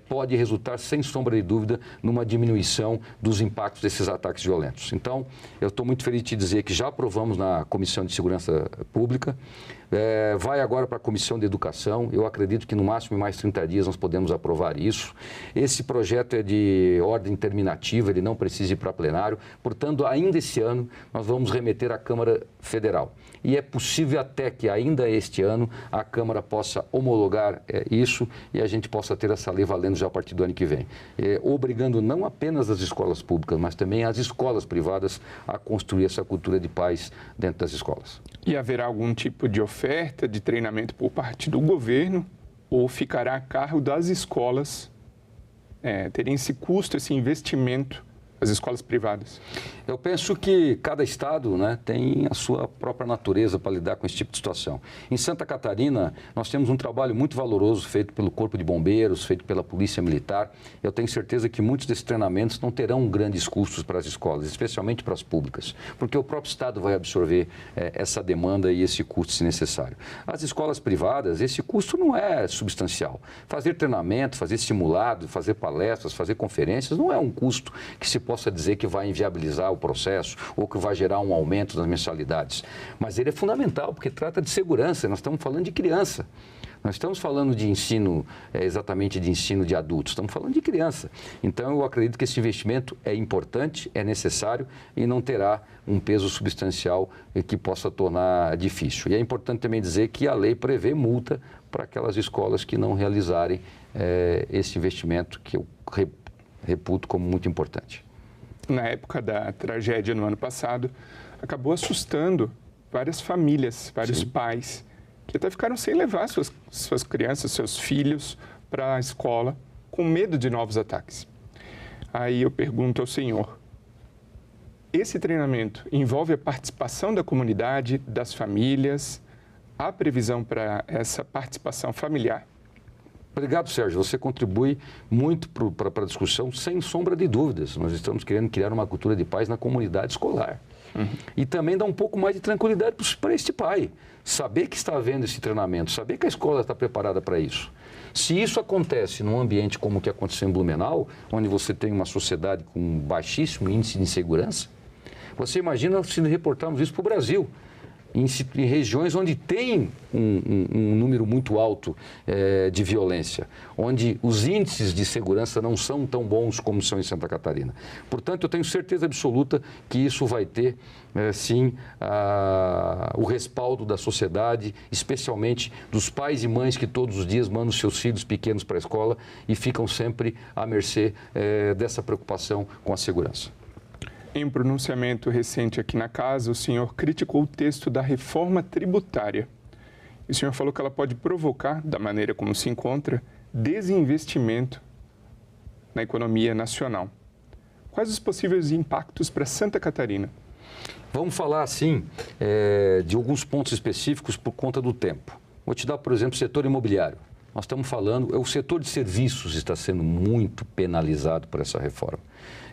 pode resultar, sem sombra de dúvida, numa diminuição dos impactos desses ataques violentos. Então, eu estou muito feliz de dizer que já aprovamos na Comissão de Segurança Pública, vai agora para a Comissão de Educação. Eu acredito que no máximo em mais 30 dias nós podemos aprovar isso. Esse projeto é de ordem terminativa, ele não precisa ir para plenário. Portanto, ainda esse ano nós vamos remeter à Câmara Federal. E é possível até que ainda este ano a Câmara possa homologar isso e a gente possa ter essa lei valendo já a partir do ano que vem. Obrigando não apenas as escolas públicas, mas também as escolas privadas a construir essa cultura de paz dentro das escolas. E haverá algum tipo de oferta de treinamento por parte do governo ou ficará a cargo das escolas terem esse custo, esse investimento, as escolas privadas? Eu penso que cada estado tem a sua própria natureza para lidar com esse tipo de situação. Em Santa Catarina, nós temos um trabalho muito valoroso feito pelo Corpo de Bombeiros, feito pela Polícia Militar. Eu tenho certeza que muitos desses treinamentos não terão grandes custos para as escolas, especialmente para as públicas, porque o próprio estado vai absorver essa demanda e esse custo, se necessário. As escolas privadas, esse custo não é substancial. Fazer treinamento, fazer simulado, fazer palestras, fazer conferências, não é um custo que se possa dizer que vai inviabilizar o processo ou que vai gerar um aumento das mensalidades. Mas ele é fundamental, porque trata de segurança, nós estamos falando de criança. Nós estamos falando de ensino, exatamente de ensino de adultos, estamos falando de criança. Então, eu acredito que esse investimento é importante, é necessário e não terá um peso substancial que possa tornar difícil. E é importante também dizer que a lei prevê multa para aquelas escolas que não realizarem esse investimento, que eu reputo como muito importante. Na época da tragédia no ano passado, acabou assustando várias famílias, vários pais, que até ficaram sem levar suas crianças, seus filhos para a escola, com medo de novos ataques. Aí eu pergunto ao senhor, esse treinamento envolve a participação da comunidade, das famílias, há previsão para essa participação familiar? Obrigado, Sérgio. Você contribui muito para a discussão, sem sombra de dúvidas. Nós estamos querendo criar uma cultura de paz na comunidade escolar. E também dá um pouco mais de tranquilidade para este pai. Saber que está havendo esse treinamento, saber que a escola está preparada para isso. Se isso acontece num ambiente como o que aconteceu em Blumenau, onde você tem uma sociedade com baixíssimo índice de insegurança, você imagina se reportarmos isso para o Brasil. Em regiões onde tem um número muito alto de violência, onde os índices de segurança não são tão bons como são em Santa Catarina. Portanto, eu tenho certeza absoluta que isso vai ter, sim, o respaldo da sociedade, especialmente dos pais e mães que todos os dias mandam seus filhos pequenos para a escola e ficam sempre à mercê dessa preocupação com a segurança. Em um pronunciamento recente aqui na casa, o senhor criticou o texto da reforma tributária. O senhor falou que ela pode provocar, da maneira como se encontra, desinvestimento na economia nacional. Quais os possíveis impactos para Santa Catarina? Vamos falar, assim, de alguns pontos específicos por conta do tempo. Vou te dar, por exemplo, o setor imobiliário. Nós estamos falando, o setor de serviços está sendo muito penalizado por essa reforma.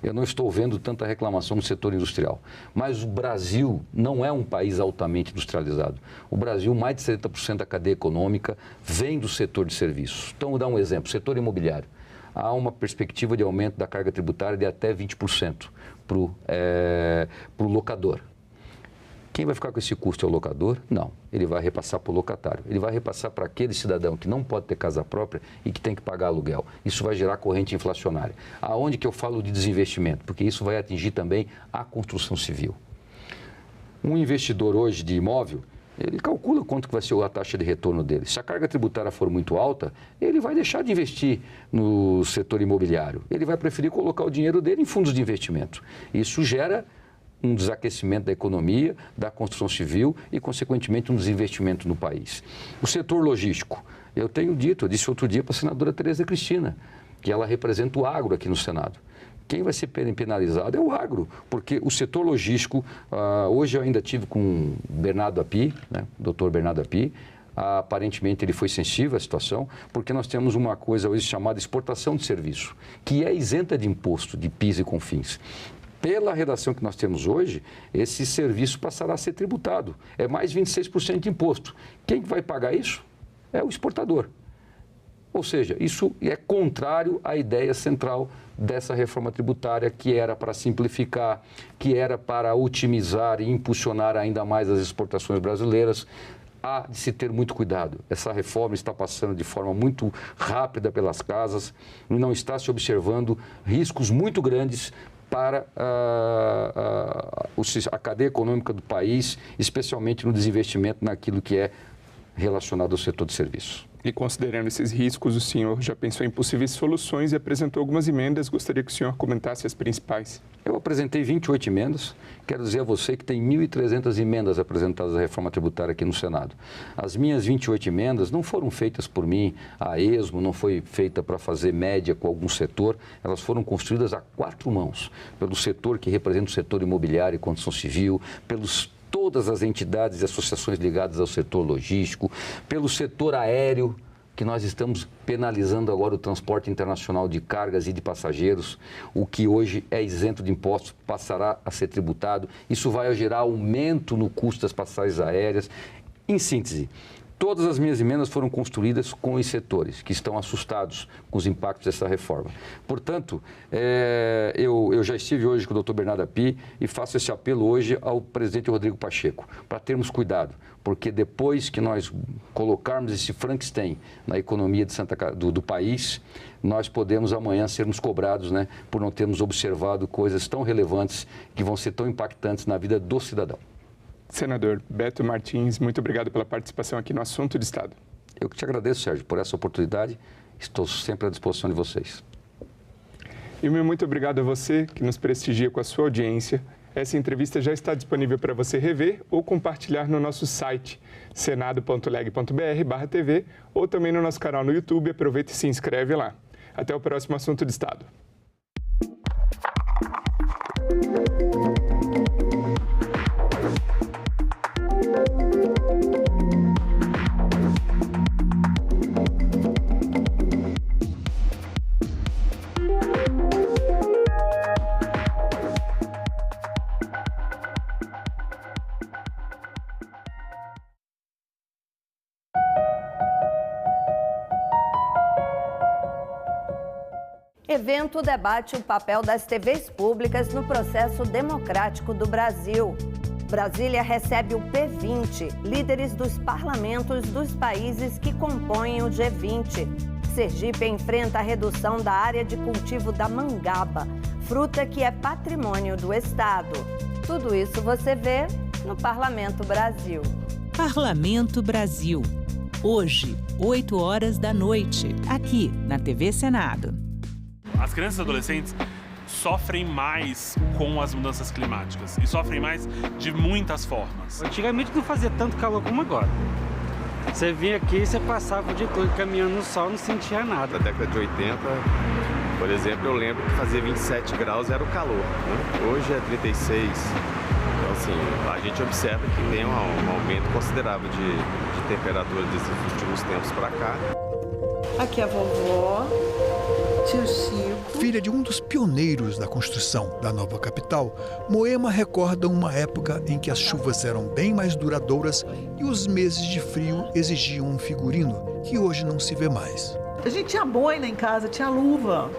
Eu não estou vendo tanta reclamação no setor industrial. Mas o Brasil não é um país altamente industrializado. O Brasil, mais de 70% da cadeia econômica vem do setor de serviços. Então, vou dar um exemplo, setor imobiliário. Há uma perspectiva de aumento da carga tributária de até 20% para o locador. Quem vai ficar com esse custo é o locador? Não. Ele vai repassar para o locatário. Ele vai repassar para aquele cidadão que não pode ter casa própria e que tem que pagar aluguel. Isso vai gerar corrente inflacionária. Aonde que eu falo de desinvestimento? Porque isso vai atingir também a construção civil. Um investidor hoje de imóvel, ele calcula quanto que vai ser a taxa de retorno dele. Se a carga tributária for muito alta, ele vai deixar de investir no setor imobiliário. Ele vai preferir colocar o dinheiro dele em fundos de investimento. Isso gera um desaquecimento da economia, da construção civil e, consequentemente, um desinvestimento no país. O setor logístico. Eu disse outro dia para a senadora Tereza Cristina, que ela representa o agro aqui no Senado. Quem vai ser penalizado é o agro, porque o setor logístico, hoje eu ainda tive com o Bernardo Api, né, o doutor Bernardo Api, aparentemente ele foi sensível à situação, porque nós temos uma coisa hoje chamada exportação de serviço, que é isenta de imposto, de PIS e COFINS. Pela redação que nós temos hoje, esse serviço passará a ser tributado. É mais 26% de imposto. Quem vai pagar isso? É o exportador. Ou seja, isso é contrário à ideia central dessa reforma tributária, que era para simplificar, que era para otimizar e impulsionar ainda mais as exportações brasileiras. Há de se ter muito cuidado. Essa reforma está passando de forma muito rápida pelas casas e não está se observando riscos muito grandes para a cadeia econômica do país, especialmente no desinvestimento naquilo que é relacionado ao setor de serviços. E considerando esses riscos, o senhor já pensou em possíveis soluções e apresentou algumas emendas. Gostaria que o senhor comentasse as principais. Eu apresentei 28 emendas. Quero dizer a você que tem 1.300 emendas apresentadas à reforma tributária aqui no Senado. As minhas 28 emendas não foram feitas por mim a esmo, não foi feita para fazer média com algum setor. Elas foram construídas a 4 mãos, pelo setor que representa o setor imobiliário e construção civil, todas as entidades e associações ligadas ao setor logístico, pelo setor aéreo, que nós estamos penalizando agora o transporte internacional de cargas e de passageiros, o que hoje é isento de impostos passará a ser tributado. Isso vai gerar aumento no custo das passagens aéreas. Em síntese, Todas as minhas emendas foram construídas com os setores que estão assustados com os impactos dessa reforma. Portanto, eu já estive hoje com o doutor Bernardo Api e faço esse apelo hoje ao presidente Rodrigo Pacheco, para termos cuidado, porque depois que nós colocarmos esse Frankenstein na economia do país, nós podemos amanhã sermos cobrados, né, por não termos observado coisas tão relevantes que vão ser tão impactantes na vida do cidadão. Senador Beto Martins, muito obrigado pela participação aqui no Assunto de Estado. Eu que te agradeço, Sérgio, por essa oportunidade. Estou sempre à disposição de vocês. E o meu muito obrigado a você que nos prestigia com a sua audiência. Essa entrevista já está disponível para você rever ou compartilhar no nosso site senado.leg.br/tv ou também no nosso canal no YouTube. Aproveita e se inscreve lá. Até o próximo Assunto de Estado. Evento debate o papel das TVs públicas no processo democrático do Brasil. Brasília recebe o P20, líderes dos parlamentos dos países que compõem o G20. Sergipe enfrenta a redução da área de cultivo da mangaba, fruta que é patrimônio do Estado. Tudo isso você vê no Parlamento Brasil. Parlamento Brasil. Hoje, 20h, aqui na TV Senado. As crianças e adolescentes sofrem mais com as mudanças climáticas e sofrem mais de muitas formas. Antigamente não fazia tanto calor como agora. Você vinha aqui e você passava o dia todo caminhando no sol, não sentia nada. Na década de 80, por exemplo, eu lembro que fazia 27 graus era o calor, né? Hoje é 36. Então, assim, a gente observa que tem um aumento considerável de temperatura desses últimos tempos para cá. Aqui é a vovó. Tio Chico. Filha de um dos pioneiros da construção da nova capital, Moema recorda uma época em que as chuvas eram bem mais duradouras e os meses de frio exigiam um figurino que hoje não se vê mais. A gente tinha boina em casa, tinha luva.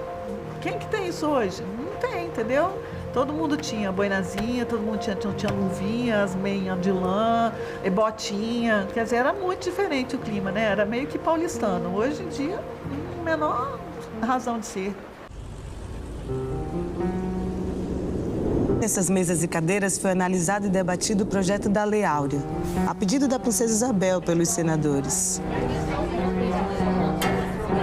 Quem que tem isso hoje? Não tem, entendeu? Todo mundo tinha boinazinha, todo mundo tinha luvinhas, meias de lã, botinha. Quer dizer, era muito diferente o clima, né? Era meio que paulistano. Hoje em dia, menor razão de ser. Nessas mesas e cadeiras foi analisado e debatido o projeto da Lei Áurea, a pedido da Princesa Isabel pelos senadores.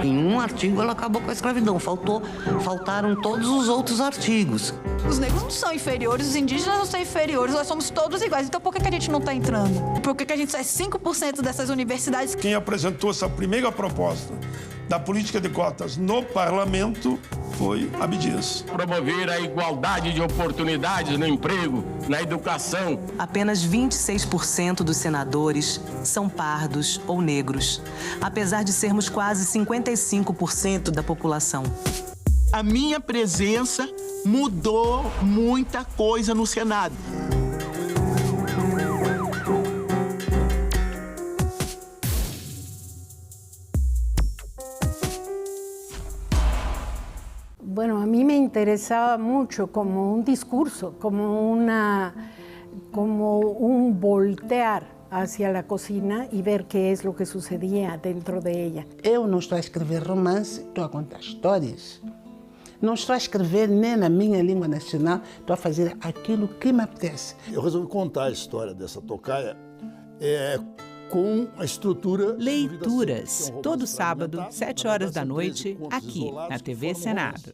Em um artigo ela acabou com a escravidão, faltaram todos os outros artigos. Os negros não são inferiores, os indígenas não são inferiores, nós somos todos iguais. Então por que a gente não está entrando? Por que a gente sai 5% dessas universidades? Quem apresentou essa primeira proposta da política de cotas no parlamento foi Abdias. Promover a igualdade de oportunidades no emprego, na educação. Apenas 26% dos senadores são pardos ou negros, apesar de sermos quase 55% da população. A minha presença mudou muita coisa no Senado. Bueno, a mí me interesaba mucho como un discurso, como un voltear hacia la cocina y ver qué es lo que sucedía dentro de ella. Eu não estou a escrever romance, estou a contar histórias. Não estou a escrever nem na minha língua nacional, estou a fazer aquilo que me apetece. Eu resolvi contar a história dessa tocaia com a estrutura... Leituras, todo sábado, 19h, aqui na TV Senado.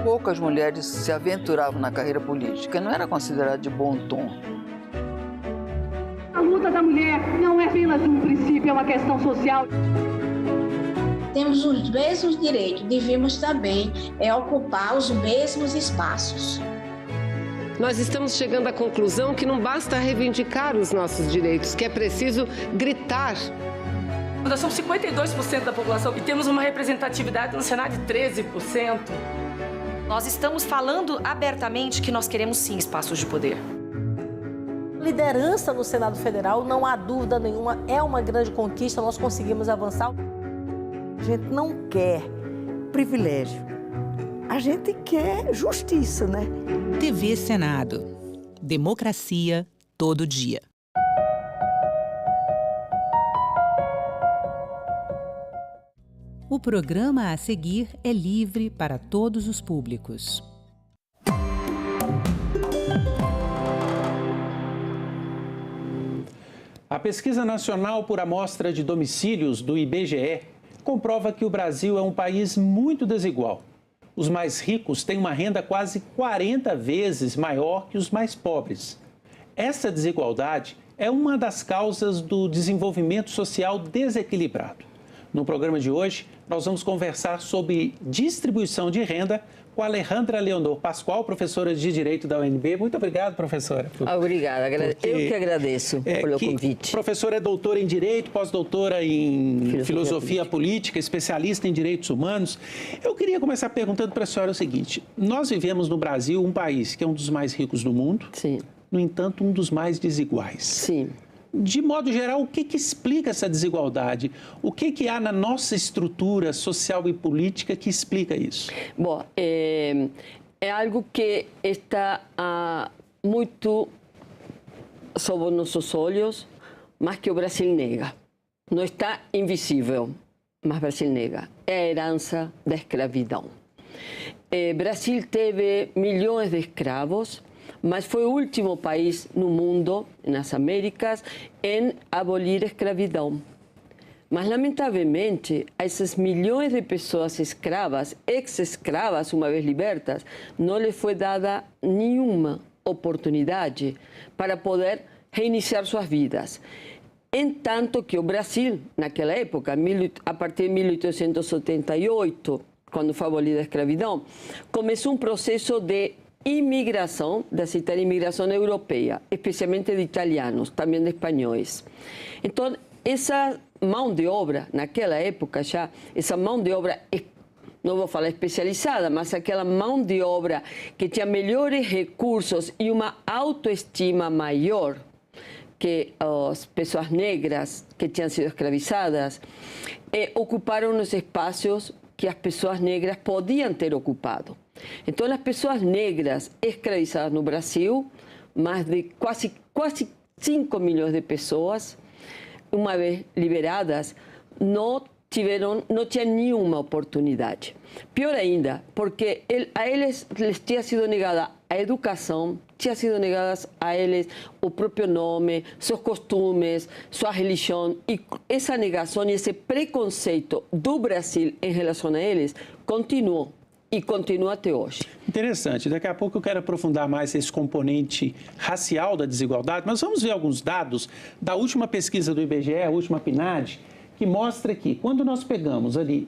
Poucas mulheres se aventuravam na carreira política, não era considerado de bom tom. A luta da mulher não é apenas um princípio, é uma questão social. temos os mesmos direitos, devemos também ocupar os mesmos espaços. Nós estamos chegando à conclusão que não basta reivindicar os nossos direitos, que é preciso gritar. Nós somos 52% da população e temos uma representatividade no Senado de 13%. Nós estamos falando abertamente que nós queremos sim espaços de poder. Liderança no Senado Federal, não há dúvida nenhuma, é uma grande conquista, nós conseguimos avançar. A gente não quer privilégio, a gente quer justiça, né? TV Senado. Democracia todo dia. O programa a seguir é livre para todos os públicos. A Pesquisa Nacional por Amostra de Domicílios, do IBGE, comprova que o Brasil é um país muito desigual. Os mais ricos têm uma renda quase 40 vezes maior que os mais pobres. Essa desigualdade é uma das causas do desenvolvimento social desequilibrado. No programa de hoje, nós vamos conversar sobre distribuição de renda com a Alejandra Leonor Pascoal, professora de Direito da UNB. Muito obrigado, professora. Obrigada. Eu que agradeço pelo convite. Professora é doutora em Direito, pós-doutora em Filosofia Política, especialista em Direitos Humanos. Eu queria começar perguntando para a senhora o seguinte. Nós vivemos no Brasil, um país que é um dos mais ricos do mundo. Sim. No entanto, um dos mais desiguais. Sim. De modo geral, o que explica essa desigualdade? O que há na nossa estrutura social e política que explica isso? Bom, é algo que está muito sob nossos olhos, mas que o Brasil nega. Não está invisível, mas o Brasil nega. É a herança da escravidão. O Brasil teve milhões de escravos, mas foi o último país no mundo, nas Américas, em abolir a escravidão. Mas, lamentavelmente, a esses milhões de pessoas escravas, ex-escravas, uma vez libertas, não lhes foi dada nenhuma oportunidade para poder reiniciar suas vidas. Entanto que o Brasil, naquela época, a partir de 1878, quando foi abolida a escravidão, começou um processo de imigração, de aceitar a imigração europeia, especialmente de italianos, também de espanhóis. Então, essa mão de obra, naquela época já, essa mão de obra, não vou falar especializada, mas aquela mão de obra que tinha melhores recursos e uma autoestima maior que as pessoas negras que tinham sido escravizadas, ocuparam os espaços que as pessoas negras podiam ter ocupado. Então, as pessoas negras escravizadas no Brasil, mais de quase 5 milhões de pessoas, uma vez liberadas, não tinham nenhuma oportunidade. Pior ainda, porque a eles lhes tinha sido negada a educação, tinha sido negadas a eles o próprio nome, seus costumes, sua religião. E essa negação e esse preconceito do Brasil em relação a eles continuou. E continua até hoje. Interessante. Daqui a pouco eu quero aprofundar mais esse componente racial da desigualdade, mas vamos ver alguns dados da última pesquisa do IBGE, a última PNAD, que mostra que quando nós pegamos ali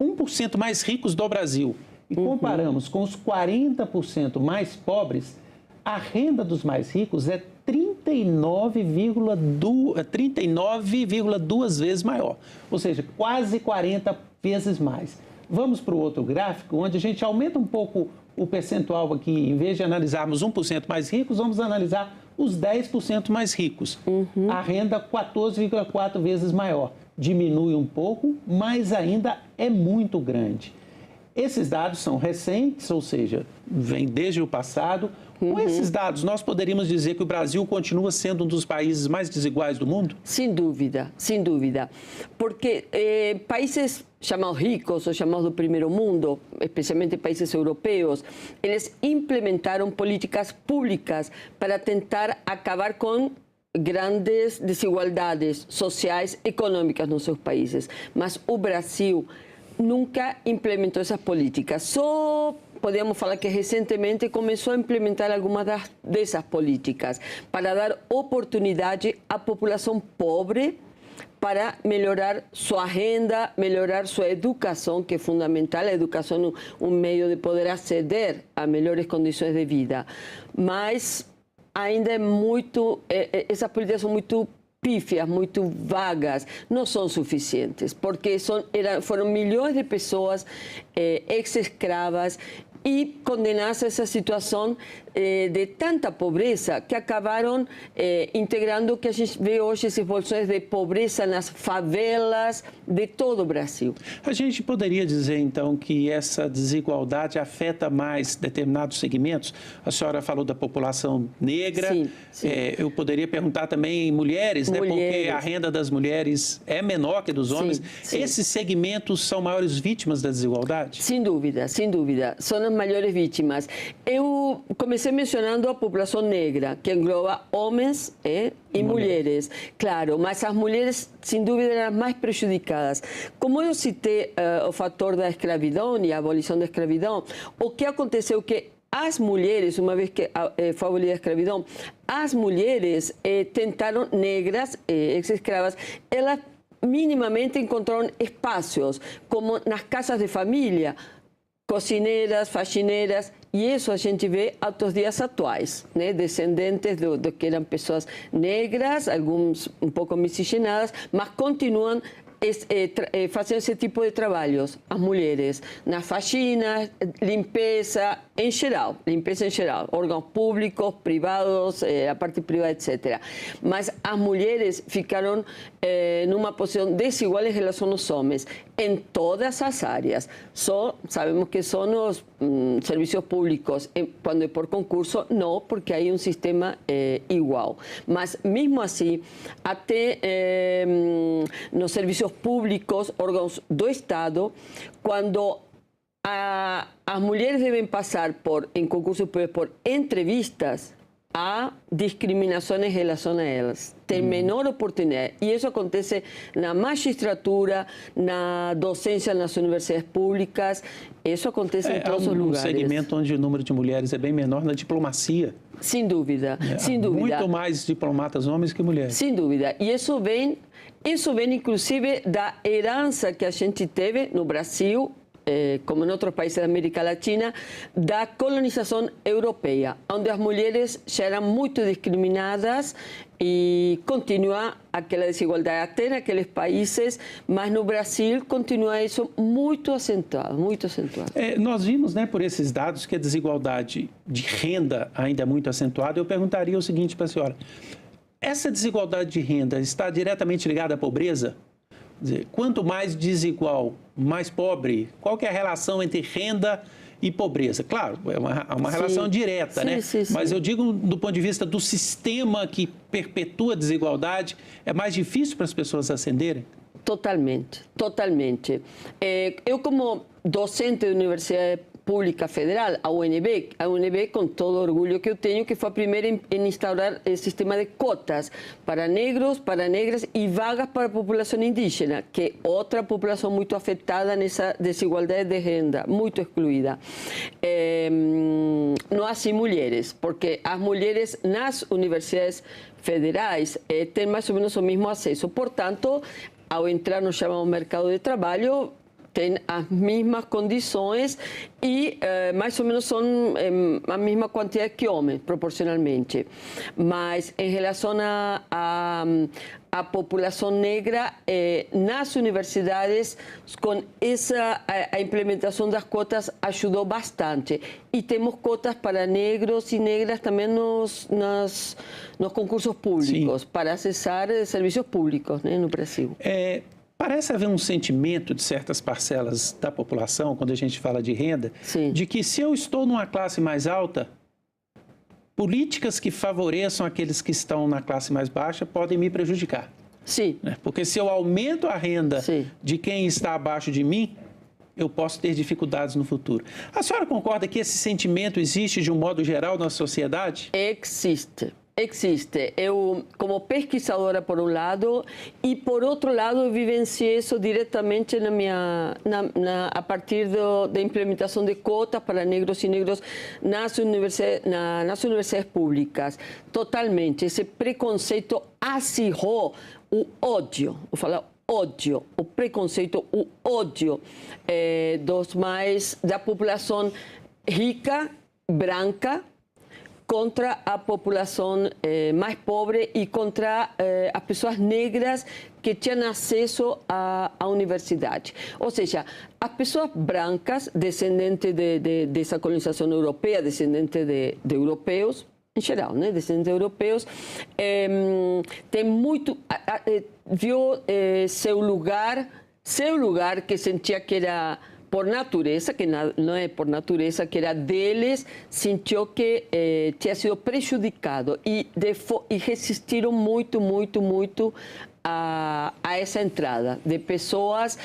1% mais ricos do Brasil e comparamos com os 40% mais pobres, a renda dos mais ricos é 39,2 vezes maior, ou seja, quase 40 vezes mais. Vamos para o outro gráfico, onde a gente aumenta um pouco o percentual aqui. Em vez de analisarmos 1% mais ricos, vamos analisar os 10% mais ricos. A renda 14,4 vezes maior. Diminui um pouco, mas ainda é muito grande. Esses dados são recentes, ou seja, vêm desde o passado. Com esses dados, nós poderíamos dizer que o Brasil continua sendo um dos países mais desiguais do mundo? Sem dúvida, sem dúvida. Porque países chamados ricos ou chamados do primeiro mundo, especialmente países europeus, eles implementaram políticas públicas para tentar acabar com grandes desigualdades sociais e econômicas nos seus países. Mas o Brasil nunca implementou essas políticas. Só podemos falar que recentemente começou a implementar algumas dessas políticas para dar oportunidade à população pobre para melhorar sua renda, melhorar sua educação, que é fundamental. A educação é um meio de poder aceder a melhores condições de vida. Mas ainda é muito, essas políticas são muito pífias, muito vagas, não são suficientes, porque foram milhões de pessoas ex-escravas e condenadas a essa situação de tanta pobreza que acabaram integrando o que a gente vê hoje, esses bolsões de pobreza nas favelas de todo o Brasil. A gente poderia dizer, então, que essa desigualdade afeta mais determinados segmentos? A senhora falou da população negra. Sim. Eu poderia perguntar também mulheres, né? Porque a renda das mulheres é menor que dos homens. Sim. Esses segmentos são maiores vítimas da desigualdade? Sem dúvida, sem dúvida. São as maiores vítimas. Eu comecei mencionando a população negra, que engloba homens e mulheres. Claro, mas as mulheres, sem dúvida, eram as mais prejudicadas. Como eu citei o fator da escravidão e a abolição da escravidão, o que aconteceu que as mulheres, uma vez que foi abolida a escravidão, as mulheres tentaram, negras, ex-escravas, elas minimamente encontraram espaços, como nas casas de família, cozinheiras, faxineiras, e isso a gente vê até os dias atuais, né? Descendentes do que eram pessoas negras, alguns um pouco miscigenadas, mas continuam fazendo esse tipo de trabalhos, as mulheres, na faxina, limpeza em geral, órgãos públicos, privados, a parte privada, etc. Mas as mulheres ficaram numa posição desigual em relação aos homens, em todas as áreas. Só sabemos que são os serviços públicos, quando é por concurso, não, porque há um sistema igual. Mas, mesmo assim, até nos serviços públicos, órgãos do Estado, quando as mulheres devem passar em concursos por entrevistas, há discriminação em relação a elas. Tem menor oportunidade. E isso acontece na magistratura, na docência nas universidades públicas. Isso acontece em todos os lugares. É um segmento onde o número de mulheres é bem menor na diplomacia. Sem dúvida, sem dúvida. Muito mais diplomatas homens que mulheres. Sem dúvida. E isso vem inclusive da herança que a gente teve no Brasil, como em outros países da América Latina, da colonização europeia, onde as mulheres já eram muito discriminadas e continua aquela desigualdade até naqueles países, mas no Brasil continua isso muito acentuado, muito acentuado. Nós vimos, né, por esses dados, que a desigualdade de renda ainda é muito acentuada. Eu perguntaria o seguinte para a senhora: essa desigualdade de renda está diretamente ligada à pobreza? Quer dizer, quanto mais desigual, mais pobre, qual que é a relação entre renda e pobreza? Claro, é uma relação direta, né? Sim. Mas eu digo do ponto de vista do sistema que perpetua a desigualdade, é mais difícil para as pessoas ascenderem? Totalmente, totalmente. Eu, como docente de universidade pública federal, a UNB, com todo orgulho que eu tenho, que foi a primeira em instaurar o sistema de cotas para negros, para negras e vagas para a população indígena, que é outra população muito afetada nessa desigualdade de renda, muito excluída. Não há assim mulheres, porque as mulheres nas universidades federais têm mais ou menos o mesmo acesso. Portanto, ao entrar no chamado mercado de trabalho, tem as mesmas condições e mais ou menos são a mesma quantidade que homens, proporcionalmente. Mas em relação à população negra, nas universidades, com a implementação das cotas ajudou bastante. E temos cotas para negros e negras também nos concursos públicos, para acessar serviços públicos, né, no Brasil. Parece haver um sentimento de certas parcelas da população, quando a gente fala de renda, de que se eu estou numa classe mais alta, políticas que favoreçam aqueles que estão na classe mais baixa podem me prejudicar. Sim. Porque se eu aumento a renda de quem está abaixo de mim, eu posso ter dificuldades no futuro. A senhora concorda que esse sentimento existe de um modo geral na sociedade? Existe. existe. Eu, como pesquisadora, por um lado, e por outro lado, eu vivenciei isso diretamente a partir da implementação de cotas para negros e negras nas universidades públicas. Totalmente. Esse preconceito acirrou o ódio, vou falar ódio, o preconceito, o ódio da população rica, branca, contra a população mais pobre e contra as pessoas negras que tinham acesso à universidade. Ou seja, as pessoas brancas, descendentes dessa colonização europeia, descendentes de europeus, em geral, né, descendentes europeus, tem muito, viu seu lugar que sentia que era por natureza, que não é por natureza, que era deles, sentiu que tinha sido prejudicado e resistiram muito a essa entrada de pessoas,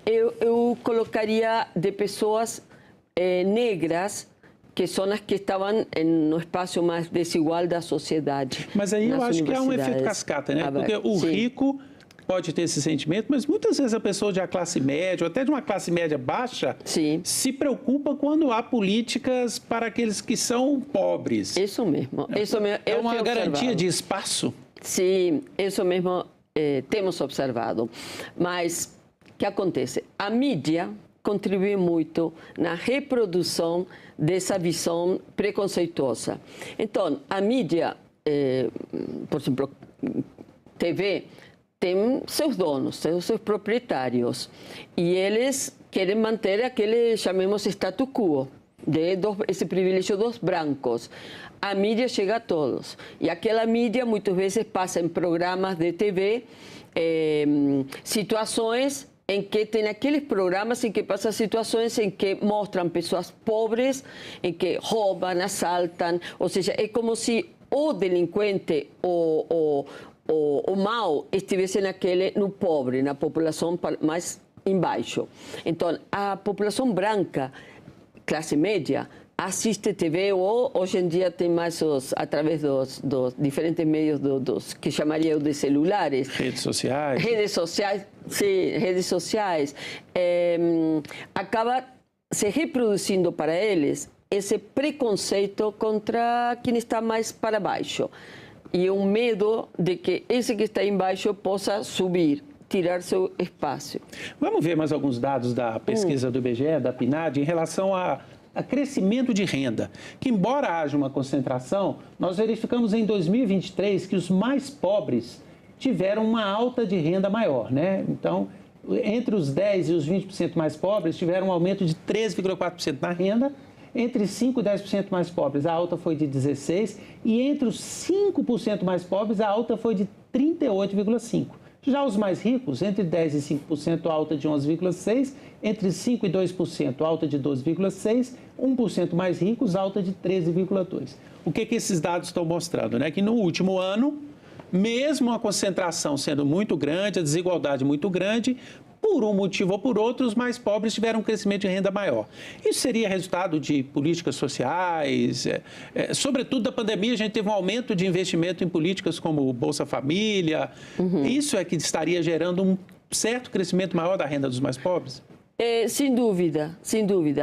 eu colocaria de pessoas negras, que são as que estavam no espaço mais desigual da sociedade. Mas aí eu acho que é um efeito cascata, né? Porque o rico pode ter esse sentimento, mas muitas vezes a pessoa de uma classe média, ou até de uma classe média baixa, se preocupa quando há políticas para aqueles que são pobres. Isso mesmo. É uma garantia de espaço? Sim, isso mesmo temos observado. Mas o que acontece? A mídia contribui muito na reprodução dessa visão preconceituosa. Então, a mídia, por exemplo, TV, tem seus donos, seus proprietários, e eles querem manter aquele, chamemos, status quo, esse privilégio dos brancos. A mídia chega a todos, e aquela mídia muitas vezes passa em programas de TV situações em que tem aqueles programas em que passam situações em que mostram pessoas pobres, em que roubam, assaltam, ou seja, é como se o delinquente, o mal estivesse no pobre, na população mais embaixo. Então, a população branca, classe média, assiste TV ou hoje em dia tem mais através dos diferentes meios que chamaria eu de celulares. Redes sociais. Redes sociais, sim, redes sociais. Acaba se reproduzindo para eles esse preconceito contra quem está mais para baixo. E um medo de que esse que está embaixo possa subir, tirar seu espaço. Vamos ver mais alguns dados da pesquisa do IBGE, da PNAD, em relação a crescimento de renda, que embora haja uma concentração, nós verificamos em 2023 que os mais pobres tiveram uma alta de renda maior, né? Então, entre os 10% e os 20% mais pobres, tiveram um aumento de 13,4% na renda, entre 5% e 10% mais pobres, a alta foi de 16%, e entre os 5% mais pobres, a alta foi de 38,5%. Já os mais ricos, entre 10% e 5%, alta de 11,6%, entre 5% e 2%, alta de 12,6%, 1% mais ricos, alta de 13,2%. O que esses dados estão mostrando? Né? Que no último ano, mesmo a concentração sendo muito grande, a desigualdade muito grande, por um motivo ou por outro, os mais pobres tiveram um crescimento de renda maior. Isso seria resultado de políticas sociais, sobretudo da pandemia, a gente teve um aumento de investimento em políticas como o Bolsa Família. Isso é que estaria gerando um certo crescimento maior da renda dos mais pobres? Sem dúvida,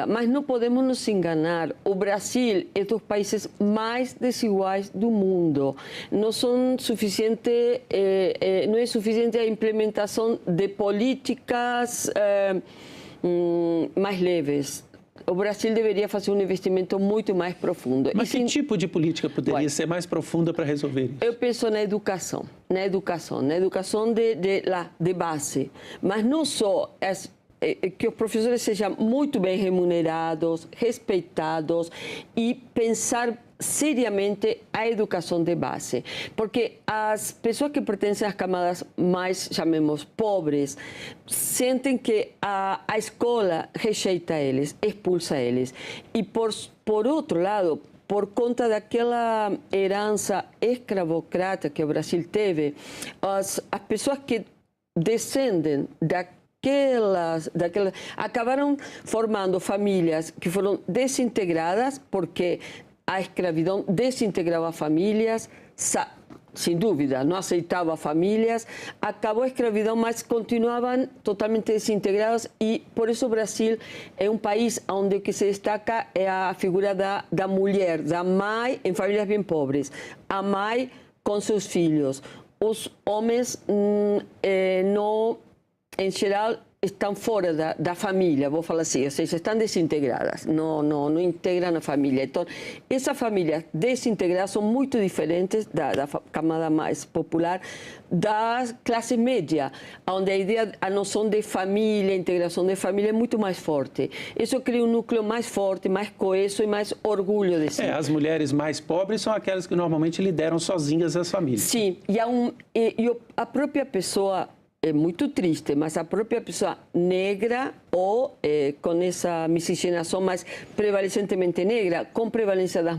mas não podemos nos enganar. O Brasil é dos países mais desiguais do mundo. Não é suficiente a implementação de políticas mais leves. O Brasil deveria fazer um investimento muito mais profundo. Mas que tipo de política poderia ser mais profunda para resolver isso? Eu penso na educação de base, mas não só que os professores sejam muito bem remunerados, respeitados e pensar seriamente a educação de base. Porque as pessoas que pertencem às camadas mais, chamemos, pobres, sentem que a escola rejeita eles, expulsa eles. E, por outro lado, por conta daquela herança escravocrata que o Brasil teve, as pessoas que descendem daquelas acabaram formando famílias que foram desintegradas, porque a escravidão desintegrava famílias, sem dúvida, não aceitava famílias, acabou a escravidão, mas continuavam totalmente desintegrados e por isso o Brasil é um país onde o que se destaca é a figura da mulher, da mãe em famílias bem pobres, a mãe com seus filhos. Os homens, não, em geral, estão fora da família, vou falar assim, ou seja, estão desintegradas, não integram a família. Então, essas famílias desintegradas são muito diferentes da camada mais popular, da classe média, onde a noção de família, a integração de família é muito mais forte. Isso cria um núcleo mais forte, mais coeso e mais orgulho de si. As mulheres mais pobres são aquelas que normalmente lideram sozinhas as famílias. Sim, e a própria pessoa é muito triste, mas a própria pessoa negra ou com essa miscigenação mais prevalecentemente negra, com prevalência das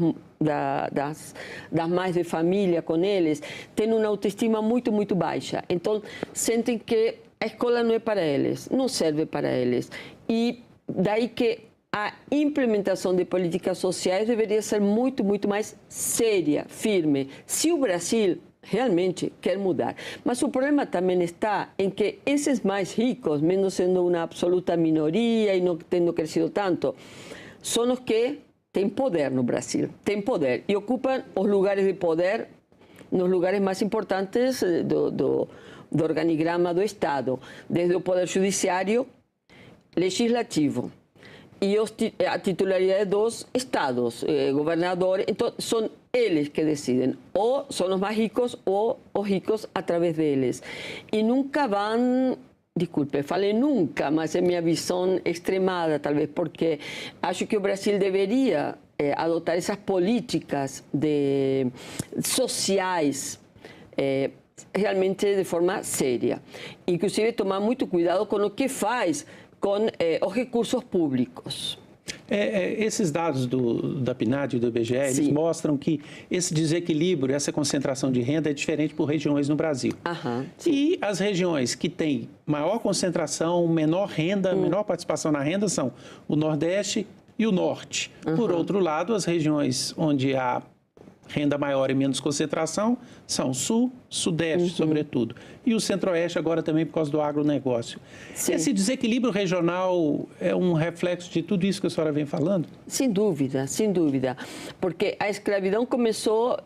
mães de família com eles, tem uma autoestima muito, muito baixa. Então, sentem que a escola não é para eles, não serve para eles. E daí que a implementação de políticas sociais deveria ser muito, muito mais séria, firme. Se o Brasil realmente quer mudar. Mas o problema também está em que esses mais ricos, mesmo sendo uma absoluta minoria e não tendo crescido tanto, são os que têm poder no Brasil. Têm poder e ocupam os lugares de poder nos lugares mais importantes do organigrama do Estado, desde o poder judiciário, legislativo e a titularidade dos estados, governadores. Então, são eles que decidem, ou são os mais ricos ou os ricos através deles. E nunca vão, desculpe, falei nunca, mas é minha visão extremada, talvez, porque acho que o Brasil deveria adotar essas políticas sociais realmente de forma séria. Inclusive, tomar muito cuidado com o que faz com os recursos públicos. Esses dados da PNAD e do IBGE, eles mostram que esse desequilíbrio, essa concentração de renda é diferente por regiões no Brasil. E as regiões que têm maior concentração, menor renda, menor participação na renda são o Nordeste e o Norte. Por outro lado, as regiões onde há renda maior e menos concentração são Sul, Sudeste, sobretudo. E o Centro-Oeste agora também por causa do agronegócio. Esse desequilíbrio regional é um reflexo de tudo isso que a senhora vem falando? Sem dúvida, sem dúvida. Porque a escravidão começou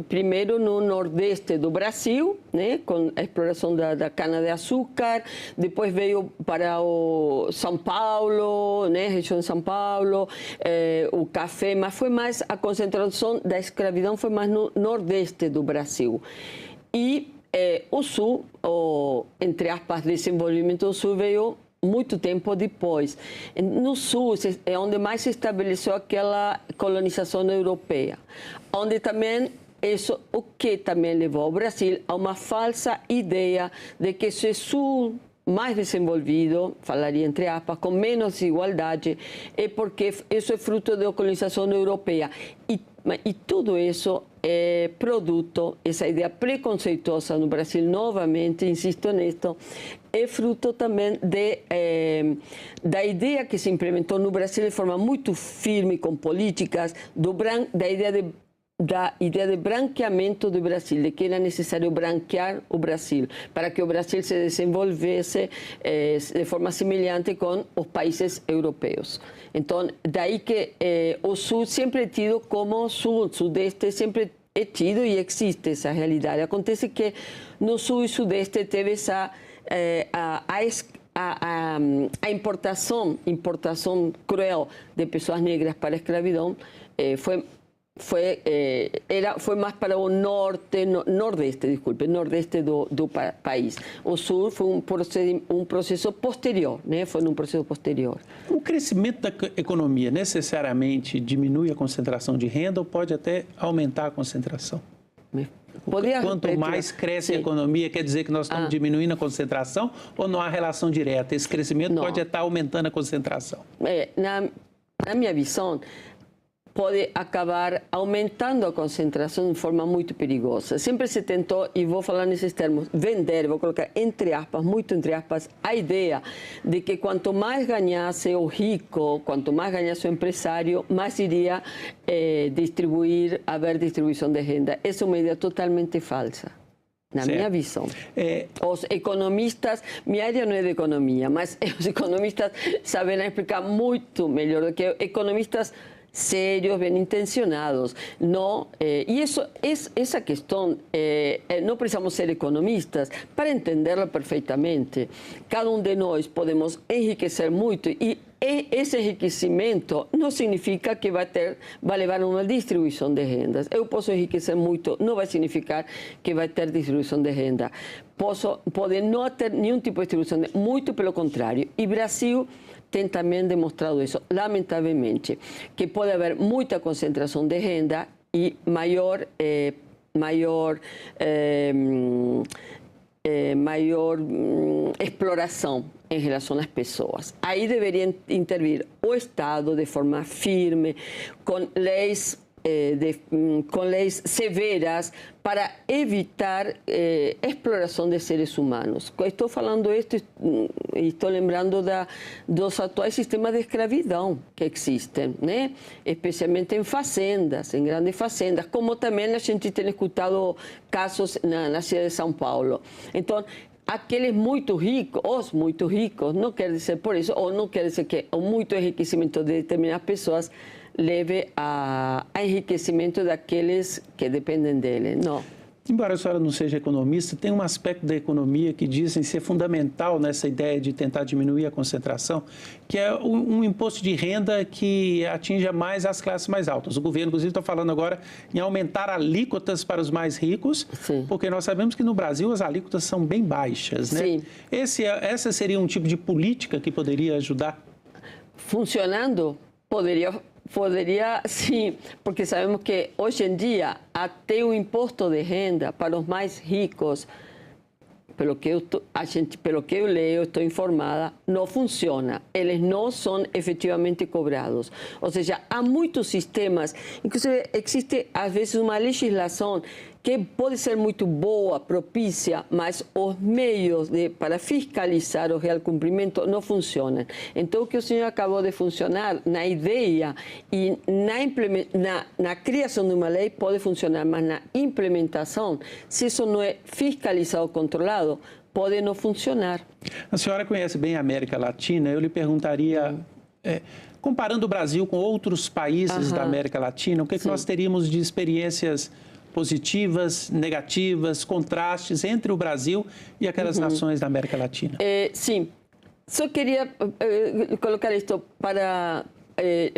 primeiro no Nordeste do Brasil, né, com a exploração da cana-de-açúcar, depois veio para o São Paulo, né, região de São Paulo, o café, mas foi mais a concentração da escravidão foi mais no Nordeste do Brasil. E o Sul, entre aspas, desenvolvimento do Sul veio muito tempo depois. No Sul é onde mais se estabeleceu aquela colonização europeia, onde também isso, o que também levou o Brasil a uma falsa ideia de que esse Sul mais desenvolvido, falaria entre aspas, com menos desigualdade, é porque isso é fruto da colonização europeia. E tudo isso é produto, essa ideia preconceituosa no Brasil, novamente, insisto nisto, é fruto também da ideia que se implementou no Brasil de forma muito firme, com políticas, da ideia de branqueamento do Brasil, de que era necessário branquear o Brasil, para que o Brasil se desenvolvesse de forma semelhante com os países europeus. Então, daí que o Sul sempre é tido como Sul, Sudeste sempre é tido e existe essa realidade. Acontece que no Sul e Sudeste teve essa a importação cruel de pessoas negras para a escravidão foi mais para o nordeste do país. O Sul foi um processo posterior, né? Foi um processo posterior. O crescimento da economia necessariamente diminui a concentração de renda ou pode até aumentar a concentração? Quanto mais cresce a economia, quer dizer que nós estamos diminuindo a concentração ou não há relação direta? Esse crescimento pode estar aumentando a concentração? Na minha visão, pode acabar aumentando a concentração de forma muito perigosa. Sempre se tentou, e vou falar nesses termos, vender, vou colocar entre aspas, muito entre aspas, a ideia de que quanto mais ganhasse o rico, quanto mais ganhasse o empresário, mais iria haver distribuição de renda. Essa é uma ideia totalmente falsa. Na minha visão. Os economistas, minha área não é de economia, mas os economistas sabem explicar muito melhor do que economistas serios, bien intencionados. No, y eso es esa cuestión, no precisamos ser economistas para entenderla perfectamente. Cada uno de nosotros podemos enriquecer mucho y esse enriquecimento não significa que vai levar a uma distribuição de rendas. Eu posso enriquecer muito, não vai significar que vai ter distribuição de renda. Pode não ter nenhum tipo de distribuição, muito pelo contrário. E Brasil tem também demonstrado isso, lamentavelmente, que pode haver muita concentração de renda e maior exploração em relação às pessoas. Aí deveria intervir o Estado de forma firme, com leis severas para evitar exploração de seres humanos. Estou falando isto e estou lembrando dos atuais sistemas de escravidão que existem, né? Especialmente em fazendas, em grandes fazendas, como também a gente tem escutado casos na cidade de São Paulo. Então, aqueles muito ricos, os muito ricos, não quer dizer por isso, ou não quer dizer que o muito enriquecimento de determinadas pessoas leve a enriquecimento daqueles que dependem dele. Não. Embora a senhora não seja economista, tem um aspecto da economia que dizem ser fundamental nessa ideia de tentar diminuir a concentração, que é um imposto de renda que atinja mais as classes mais altas. O governo, inclusive, está falando agora em aumentar alíquotas para os mais ricos, sim, porque nós sabemos que no Brasil as alíquotas são bem baixas, né? Sim. Essa seria um tipo de política que poderia ajudar? Funcionando, poderia sim, porque sabemos que hoje em dia até o imposto de renda para os mais ricos, pelo que eu leio, estou informada, não funciona. Eles não são efetivamente cobrados. Ou seja, há muitos sistemas, inclusive existe às vezes uma legislação que pode ser muito boa, propícia, mas os meios para fiscalizar o real cumprimento não funcionam. Então, o que o senhor acabou de funcionar na ideia e na criação de uma lei pode funcionar, mas na implementação, se isso não é fiscalizado, controlado, pode não funcionar. A senhora conhece bem a América Latina, eu lhe perguntaria, comparando o Brasil com outros países da América Latina, o que nós teríamos de experiências positivas, negativas, contrastes entre o Brasil e aquelas nações da América Latina? Sim, só queria colocar isto para,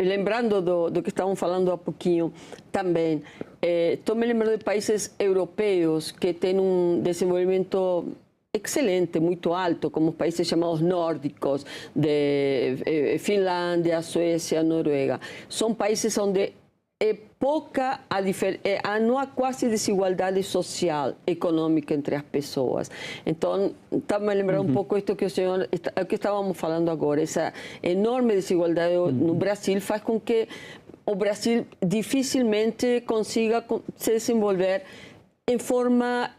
lembrando do que estávamos falando há pouquinho também, estou me lembrando de países europeus que têm um desenvolvimento excelente, muito alto, como os países chamados nórdicos, de Finlândia, Suécia, Noruega. São países onde não há quase desigualdade social, econômica entre as pessoas. Então, estava me lembrando um pouco isto que que estávamos falando agora, essa enorme desigualdade no Brasil faz com que o Brasil dificilmente consiga se desenvolver em forma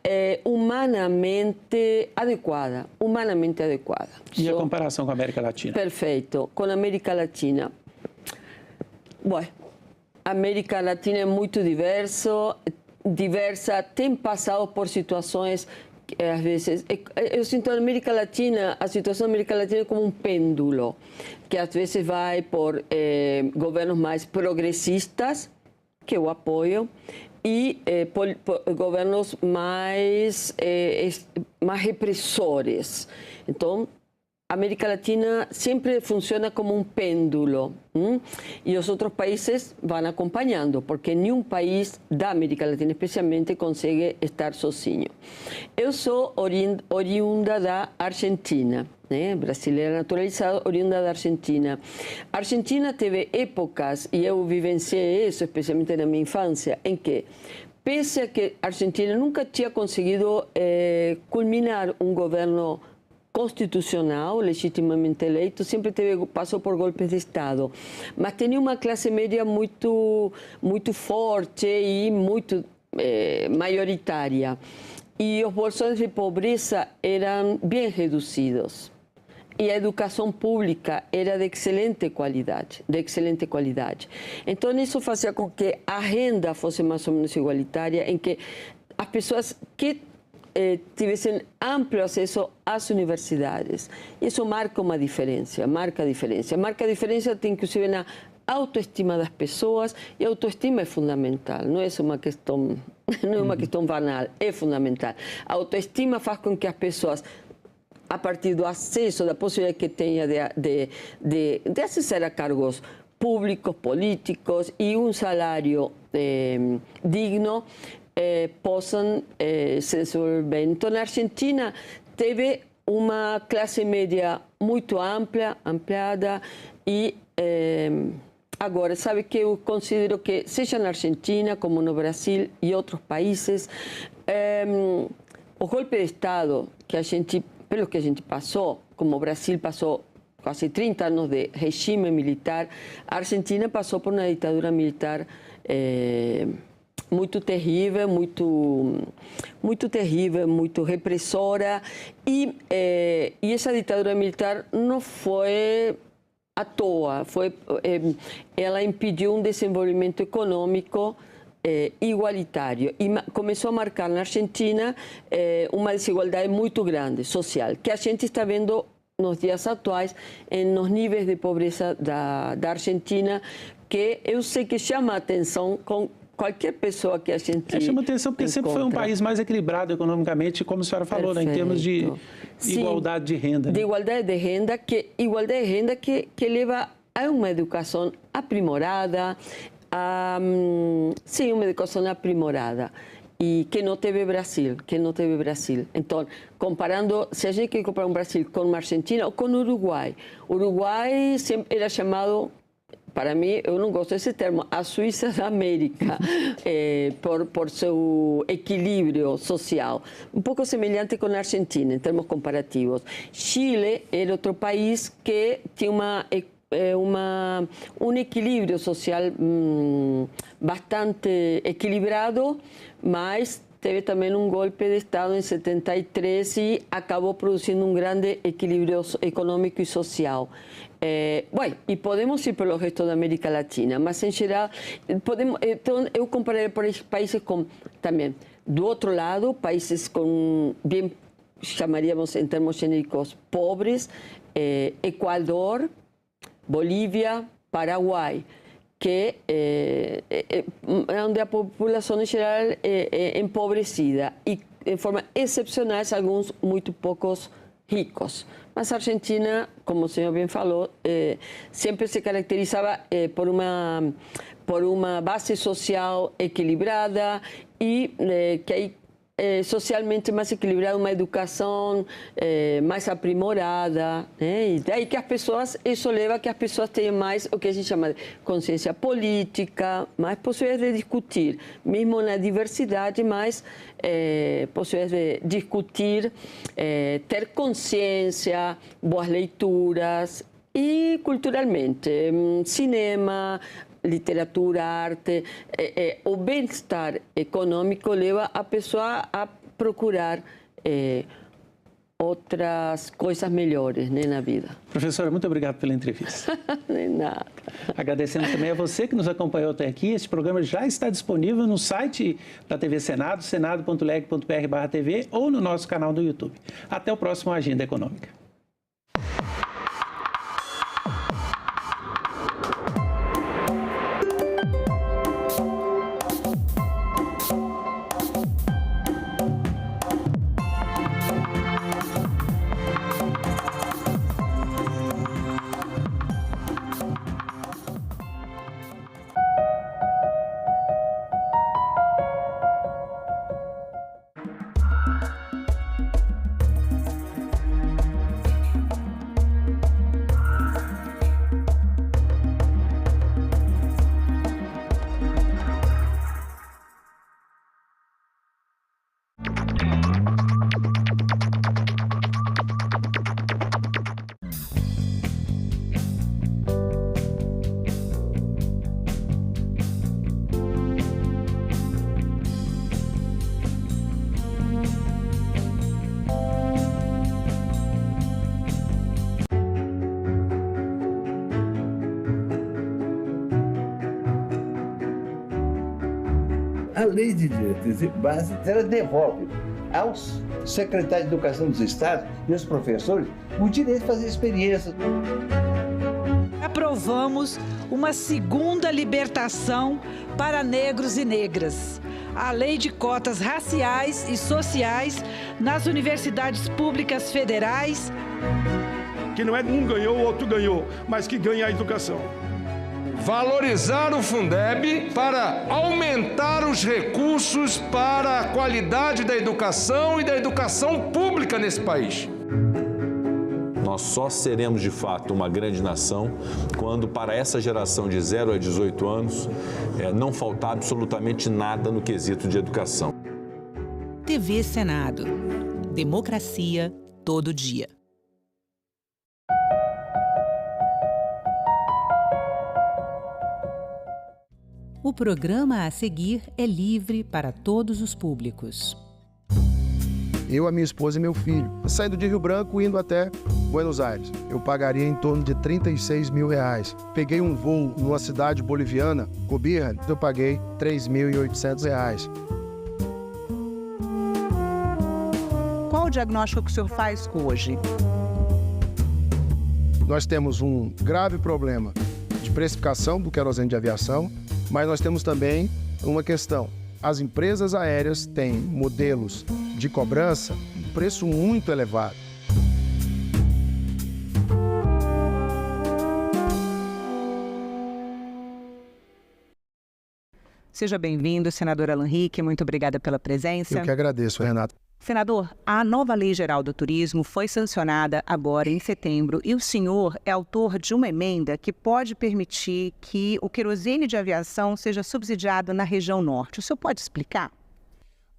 humanamente adequada. E a comparação com a América Latina? Perfeito. Com a América Latina, a América Latina é muito diversa, tem passado por situações que, às vezes, eu sinto a América Latina, a situação da América Latina é como um pêndulo, que às vezes vai por governos mais progressistas, que eu apoio, e por governos mais repressores. Então, a América Latina sempre funciona como um pêndulo, e os outros países vão acompanhando, porque nenhum país da América Latina, especialmente, consegue estar sozinho. Eu sou oriunda da Argentina, né? Brasileira naturalizada, oriunda da Argentina. A Argentina teve épocas, e eu vivenciei isso, especialmente na minha infância, em que, pese a que a Argentina nunca tinha conseguido culminar um governo constitucional, legitimamente eleito, sempre passou por golpes de Estado, mas tinha uma classe média muito forte e muito maioritária. E os bolsões de pobreza eram bem reduzidos. E a educação pública era de excelente qualidade, Então, isso fazia com que a renda fosse mais ou menos igualitária, em que as pessoas que tivessem amplo acesso às universidades. Isso marca uma diferença, Marca a diferença tem inclusive na autoestima das pessoas, e a autoestima é fundamental, não é uma questão banal, é fundamental. A autoestima faz com que as pessoas, a partir do acesso, da possibilidade que tenha de acessar a cargos públicos, políticos e um salário digno, possam se desenvolver bem. Então, na Argentina, teve uma classe média muito ampliada e agora, sabe que eu considero que, seja na Argentina, como no Brasil e outros países, o golpe de Estado pelo que a gente passou, como o Brasil passou quase 30 anos de regime militar, a Argentina passou por uma ditadura militar muito terrível, muito repressora, e essa ditadura militar não foi à toa, ela impediu um desenvolvimento econômico igualitário e começou a marcar na Argentina uma desigualdade muito grande, social, que a gente está vendo nos dias atuais, nos níveis de pobreza da Argentina, que eu sei que chama a atenção com qualquer pessoa que a gente chama atenção porque sempre foi um país mais equilibrado economicamente, como a senhora falou, né, em termos de igualdade de renda. De igualdade de renda, que leva a uma educação aprimorada, uma educação aprimorada, e que não teve Brasil, Então, comparando, se a gente quer comparar um Brasil com uma Argentina ou com o Uruguai sempre era chamado, para mim, eu não gosto desse termo, a Suíça da América, por seu equilíbrio social. Um pouco semelhante com a Argentina, em termos comparativos. Chile era outro país que tinha um equilíbrio social bastante equilibrado, mas teve também um golpe de Estado em 73 e acabou produzindo um grande equilíbrio econômico e social. E podemos ir pelo resto da América Latina, mas em geral, então eu comparei por países com, também, do outro lado, países com, bem chamaríamos em termos genéricos, pobres, Equador, Bolívia, Paraguai, que onde a população em geral é empobrecida e, de forma excepcional, alguns muito poucos ricos. Mas a Argentina, como o senhor bem falou, sempre se caracterizava por uma base social equilibrada e que aí socialmente mais equilibrada, uma educação mais aprimorada, né? E daí que as pessoas, isso leva a que as pessoas tenham mais o que a gente chama de consciência política, mais possibilidades de discutir, mesmo na diversidade, mais possibilidades de discutir, ter consciência, boas leituras e culturalmente, cinema, literatura, arte, o bem-estar econômico leva a pessoa a procurar outras coisas melhores, né, na vida. Professora, muito obrigado pela entrevista. De nada. Agradecendo também a você que nos acompanhou até aqui. Este programa já está disponível no site da TV Senado, senado.leg.br/TV, ou no nosso canal do YouTube. Até o próximo Agenda Econômica. A lei de diretrizes e bases, ela devolve aos secretários de educação dos estados e aos professores o direito de fazer experiências. Aprovamos uma segunda libertação para negros e negras. A lei de cotas raciais e sociais nas universidades públicas federais. Que não é um ganhou, o outro ganhou, mas que ganha a educação. Valorizar o Fundeb para aumentar os recursos para a qualidade da educação e da educação pública nesse país. Nós só seremos, de fato, uma grande nação quando, para essa geração de 0 a 18 anos, não faltar absolutamente nada no quesito de educação. TV Senado. Democracia todo dia. O programa a seguir é livre para todos os públicos. Eu, a minha esposa e meu filho, saindo de Rio Branco, indo até Buenos Aires. Eu pagaria em torno de R$36 mil. Peguei um voo numa cidade boliviana, Cobija, eu paguei R$3.800. Qual o diagnóstico que o senhor faz hoje? Nós temos um grave problema de precificação do querosene de aviação, mas nós temos também uma questão. As empresas aéreas têm modelos de cobrança de preço muito elevado. Seja bem-vindo, senador Alan Rick, muito obrigada pela presença. Eu que agradeço, Renata. Senador, a nova Lei Geral do Turismo foi sancionada agora em setembro e o senhor é autor de uma emenda que pode permitir que o querosene de aviação seja subsidiado na região norte. O senhor pode explicar?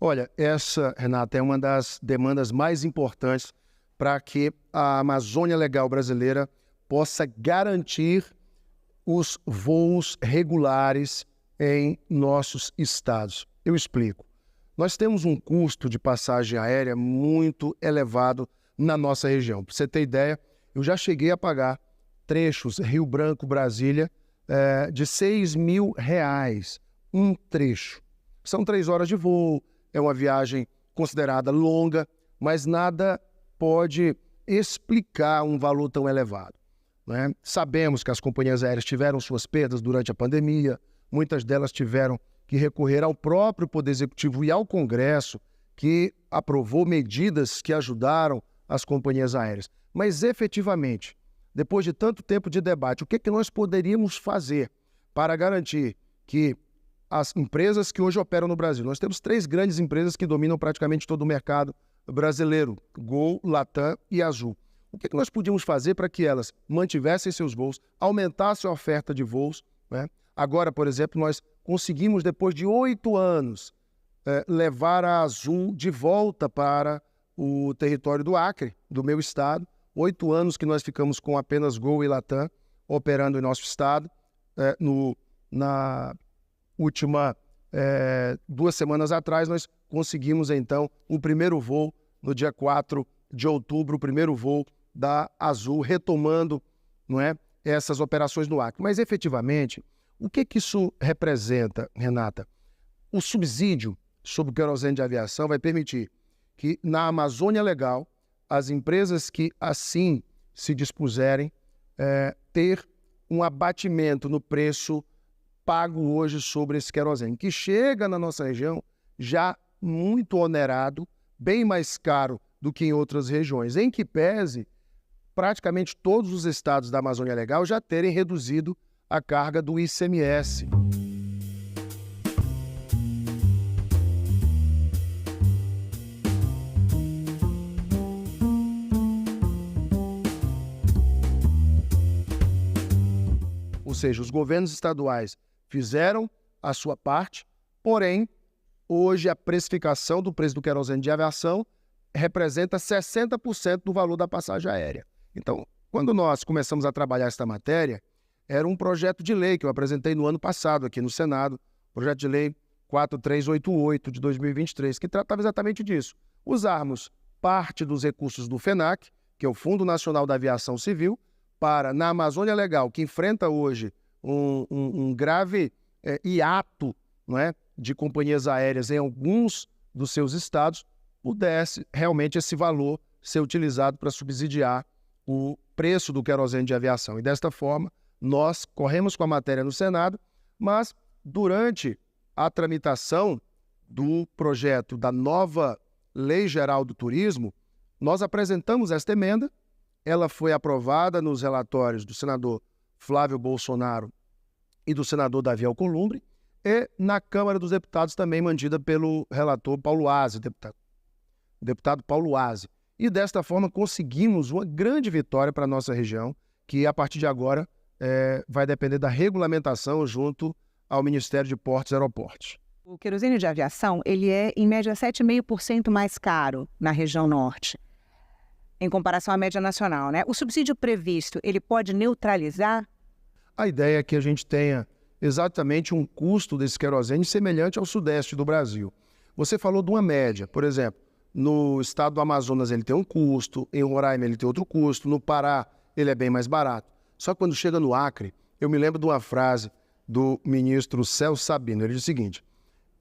Olha, essa, Renata, é uma das demandas mais importantes para que a Amazônia Legal brasileira possa garantir os voos regulares em nossos estados. Eu explico. Nós temos um custo de passagem aérea muito elevado na nossa região. Para você ter ideia, eu já cheguei a pagar trechos Rio Branco-Brasília de R$6 mil um trecho. São 3 horas de voo, é uma viagem considerada longa, mas nada pode explicar um valor tão elevado, né? Sabemos que as companhias aéreas tiveram suas perdas durante a pandemia, muitas delas tiveram que recorrer ao próprio Poder Executivo e ao Congresso, que aprovou medidas que ajudaram as companhias aéreas. Mas, efetivamente, depois de tanto tempo de debate, o que nós poderíamos fazer para garantir que as empresas que hoje operam no Brasil, nós temos 3 grandes empresas que dominam praticamente todo o mercado brasileiro, Gol, Latam e Azul. O que nós podíamos fazer para que elas mantivessem seus voos, aumentassem a oferta de voos, né? Agora, por exemplo, nós conseguimos, depois de 8 anos, levar a Azul de volta para o território do Acre, do meu estado. 8 anos que nós ficamos com apenas Gol e Latam operando em nosso estado. Na última 2 semanas atrás, nós conseguimos, então, o primeiro voo, no dia 4 de outubro, o primeiro voo da Azul, retomando, não é, essas operações no Acre. Mas, efetivamente, o que isso representa, Renata? O subsídio sobre o querosene de aviação vai permitir que, na Amazônia Legal, as empresas que assim se dispuserem ter um abatimento no preço pago hoje sobre esse querosene, que chega na nossa região já muito onerado, bem mais caro do que em outras regiões, em que pese praticamente todos os estados da Amazônia Legal já terem reduzido a carga do ICMS. Ou seja, os governos estaduais fizeram a sua parte, porém, hoje a precificação do preço do querosene de aviação representa 60% do valor da passagem aérea. Então, quando nós começamos a trabalhar esta matéria, era um projeto de lei que eu apresentei no ano passado aqui no Senado, projeto de lei 4388 de 2023, que tratava exatamente disso. Usarmos parte dos recursos do FENAC, que é o Fundo Nacional da Aviação Civil, para, na Amazônia Legal, que enfrenta hoje um grave hiato, não é, de companhias aéreas em alguns dos seus estados, pudesse realmente esse valor ser utilizado para subsidiar o preço do querosene de aviação. E desta forma, nós corremos com a matéria no Senado, mas durante a tramitação do projeto da nova Lei Geral do Turismo, nós apresentamos esta emenda, ela foi aprovada nos relatórios do senador Flávio Bolsonaro e do senador Davi Alcolumbre, e na Câmara dos Deputados também mantida pelo relator Paulo Aze, deputado Paulo Aze. E desta forma conseguimos uma grande vitória para a nossa região, que a partir de agora vai depender da regulamentação junto ao Ministério de Portos e Aeroportos. O querosene de aviação, ele é em média 7,5% mais caro na região norte, em comparação à média nacional, né? O subsídio previsto, ele pode neutralizar? A ideia é que a gente tenha exatamente um custo desse querosene semelhante ao sudeste do Brasil. Você falou de uma média, por exemplo, no estado do Amazonas ele tem um custo, em Roraima ele tem outro custo, no Pará ele é bem mais barato. Só que quando chega no Acre, eu me lembro de uma frase do ministro Celso Sabino, ele diz o seguinte: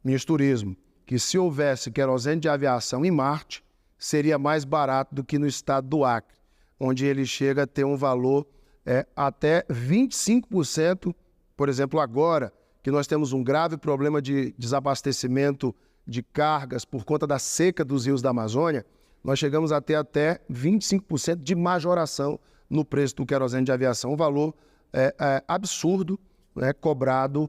ministro do Turismo, que se houvesse querosene de aviação em Marte, seria mais barato do que no estado do Acre, onde ele chega a ter um valor até 25%, por exemplo, agora que nós temos um grave problema de desabastecimento de cargas por conta da seca dos rios da Amazônia, nós chegamos a ter até 25% de majoração no preço do querosene de aviação, um valor absurdo, cobrado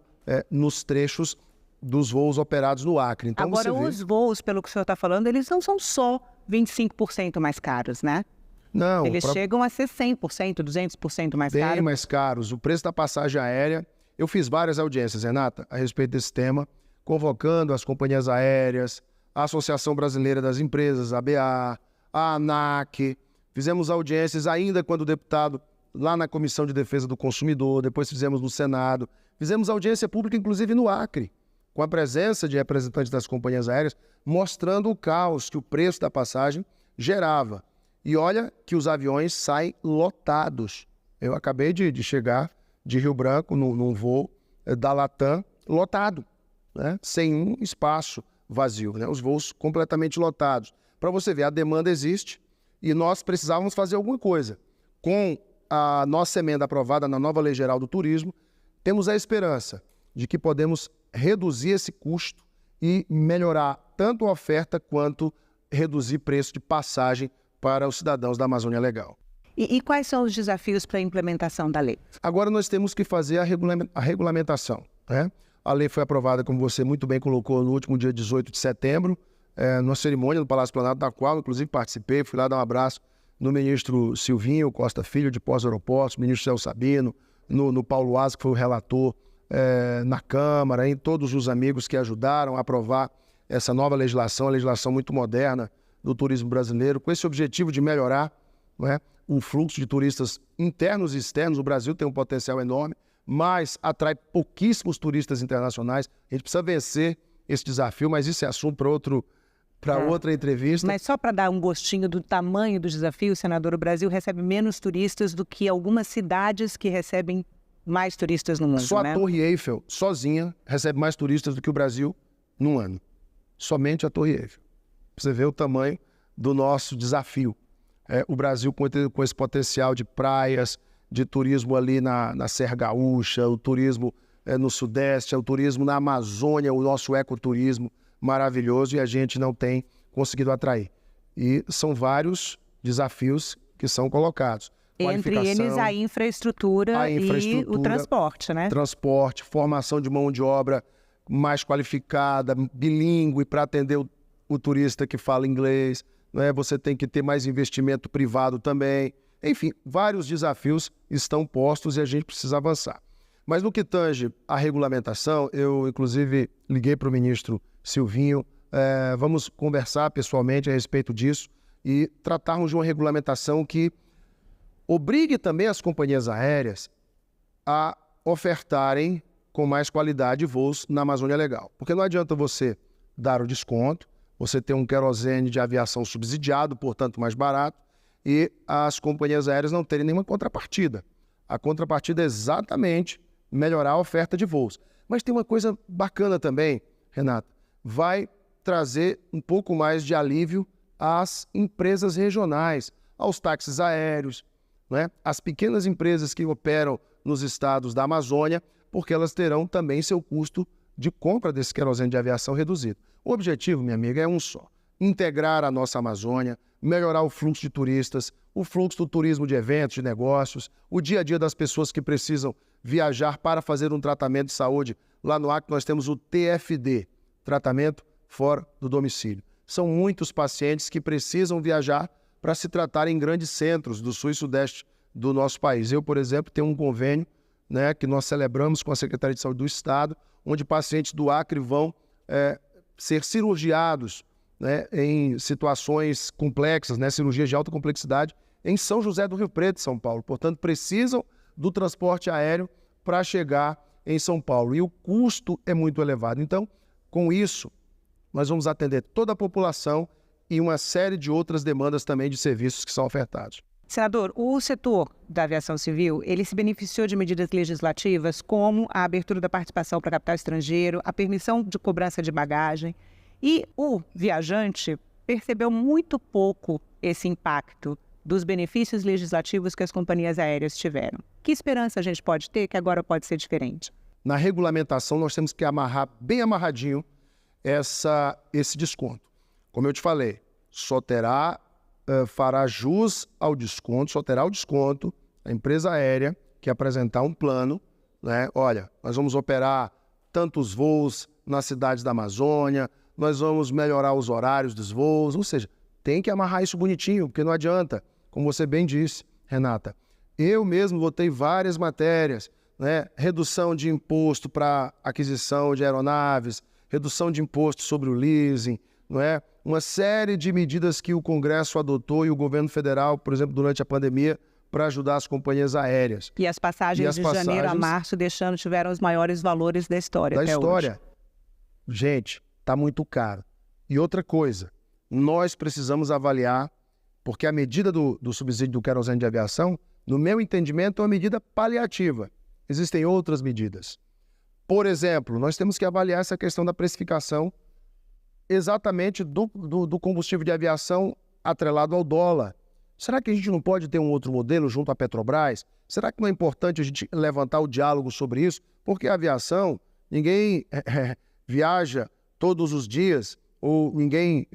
nos trechos dos voos operados no Acre. Então, agora, os voos, pelo que o senhor está falando, eles não são só 25% mais caros, né? Não. Eles chegam a ser 100%, 200% mais caros. Bem mais caros. O preço da passagem aérea... Eu fiz várias audiências, Renata, a respeito desse tema, convocando as companhias aéreas, a Associação Brasileira das Empresas, a ABA, a ANAC. Fizemos audiências ainda quando o deputado, lá na Comissão de Defesa do Consumidor, depois fizemos no Senado. Fizemos audiência pública, inclusive no Acre, com a presença de representantes das companhias aéreas, mostrando o caos que o preço da passagem gerava. E olha que os aviões saem lotados. Eu acabei de chegar de Rio Branco, num voo da Latam, lotado, né? Sem um espaço vazio, né? Os voos completamente lotados. Para você ver, a demanda existe e nós precisávamos fazer alguma coisa. Com a nossa emenda aprovada na nova Lei Geral do Turismo, temos a esperança de que podemos reduzir esse custo e melhorar tanto a oferta quanto reduzir preço de passagem para os cidadãos da Amazônia Legal. E quais são os desafios para a implementação da lei? Agora nós temos que fazer a regulamentação, né? A lei foi aprovada, como você muito bem colocou, no último dia 18 de setembro, numa cerimônia do Palácio Planalto, da qual inclusive participei, fui lá dar um abraço no ministro Silvinho Costa Filho, de Portos e Aeroportos, ministro Celso Sabino, no Paulo Aze, que foi o relator na Câmara, em todos os amigos que ajudaram a aprovar essa nova legislação, a legislação muito moderna do turismo brasileiro, com esse objetivo de melhorar, né, o fluxo de turistas internos e externos. O Brasil tem um potencial enorme, mas atrai pouquíssimos turistas internacionais. A gente precisa vencer esse desafio, mas isso é assunto para outra entrevista. Mas só para dar um gostinho do tamanho do desafio, senador, o Brasil recebe menos turistas do que algumas cidades que recebem mais turistas no mundo, Só né? a Torre Eiffel, sozinha, recebe mais turistas do que o Brasil num ano. Somente a Torre Eiffel. Pra você ver o tamanho do nosso desafio. O Brasil com esse potencial de praias, de turismo ali na Serra Gaúcha, o turismo no Sudeste, o turismo na Amazônia, o nosso ecoturismo maravilhoso, e a gente não tem conseguido atrair. E são vários desafios que são colocados. Entre eles a infraestrutura e o transporte, né? Transporte, formação de mão de obra mais qualificada, bilíngue, para atender o turista que fala inglês. Você tem que ter mais investimento privado também. Enfim, vários desafios estão postos e a gente precisa avançar. Mas no que tange a regulamentação, eu inclusive liguei para o ministro Silvinho, vamos conversar pessoalmente a respeito disso e tratarmos de uma regulamentação que obrigue também as companhias aéreas a ofertarem com mais qualidade voos na Amazônia Legal. Porque não adianta você dar o desconto, você ter um querosene de aviação subsidiado, portanto mais barato, e as companhias aéreas não terem nenhuma contrapartida. A contrapartida é exatamente melhorar a oferta de voos. Mas tem uma coisa bacana também, Renata, vai trazer um pouco mais de alívio às empresas regionais, aos táxis aéreos, né? Às pequenas empresas que operam nos estados da Amazônia, porque elas terão também seu custo de compra desse querosene de aviação reduzido. O objetivo, minha amiga, é um só: integrar a nossa Amazônia, melhorar o fluxo de turistas, o fluxo do turismo de eventos, de negócios, o dia a dia das pessoas que precisam viajar para fazer um tratamento de saúde. Lá no Acre nós temos o TFD, tratamento fora do domicílio. São muitos pacientes que precisam viajar para se tratar em grandes centros do sul e sudeste do nosso país. Eu, por exemplo, tenho um convênio, né, que nós celebramos com a Secretaria de Saúde do Estado, onde pacientes do Acre vão ser cirurgiados, né, em situações complexas, né, cirurgias de alta complexidade, em São José do Rio Preto, São Paulo. Portanto, precisam do transporte aéreo para chegar em São Paulo. E o custo é muito elevado. Então, com isso, nós vamos atender toda a população e uma série de outras demandas também de serviços que são ofertados. Senador, o setor da aviação civil, ele se beneficiou de medidas legislativas como a abertura da participação para capital estrangeiro, a permissão de cobrança de bagagem, e o viajante percebeu muito pouco esse impacto dos benefícios legislativos que as companhias aéreas tiveram. Que esperança a gente pode ter que agora pode ser diferente? Na regulamentação, nós temos que amarrar bem amarradinho esse desconto. Como eu te falei, só fará jus ao desconto, só terá o desconto a empresa aérea que apresentar um plano, né? Olha, nós vamos operar tantos voos nas cidades da Amazônia, nós vamos melhorar os horários dos voos, ou seja, tem que amarrar isso bonitinho, porque não adianta, como você bem disse, Renata. Eu mesmo votei várias matérias, né? Redução de imposto para aquisição de aeronaves, redução de imposto sobre o leasing, não é? Uma série de medidas que o Congresso adotou e o governo federal, por exemplo, durante a pandemia, para ajudar as companhias aéreas. E as passagens de janeiro a março tiveram os maiores valores da história até hoje. Gente, está muito caro. E outra coisa, nós precisamos avaliar, porque a medida do subsídio do querosene de aviação, no meu entendimento, é uma medida paliativa. Existem outras medidas. Por exemplo, nós temos que avaliar essa questão da precificação exatamente do combustível de aviação atrelado ao dólar. Será que a gente não pode ter um outro modelo junto à Petrobras? Será que não é importante a gente levantar o diálogo sobre isso? Porque a aviação, ninguém viaja todos os dias, ou ninguém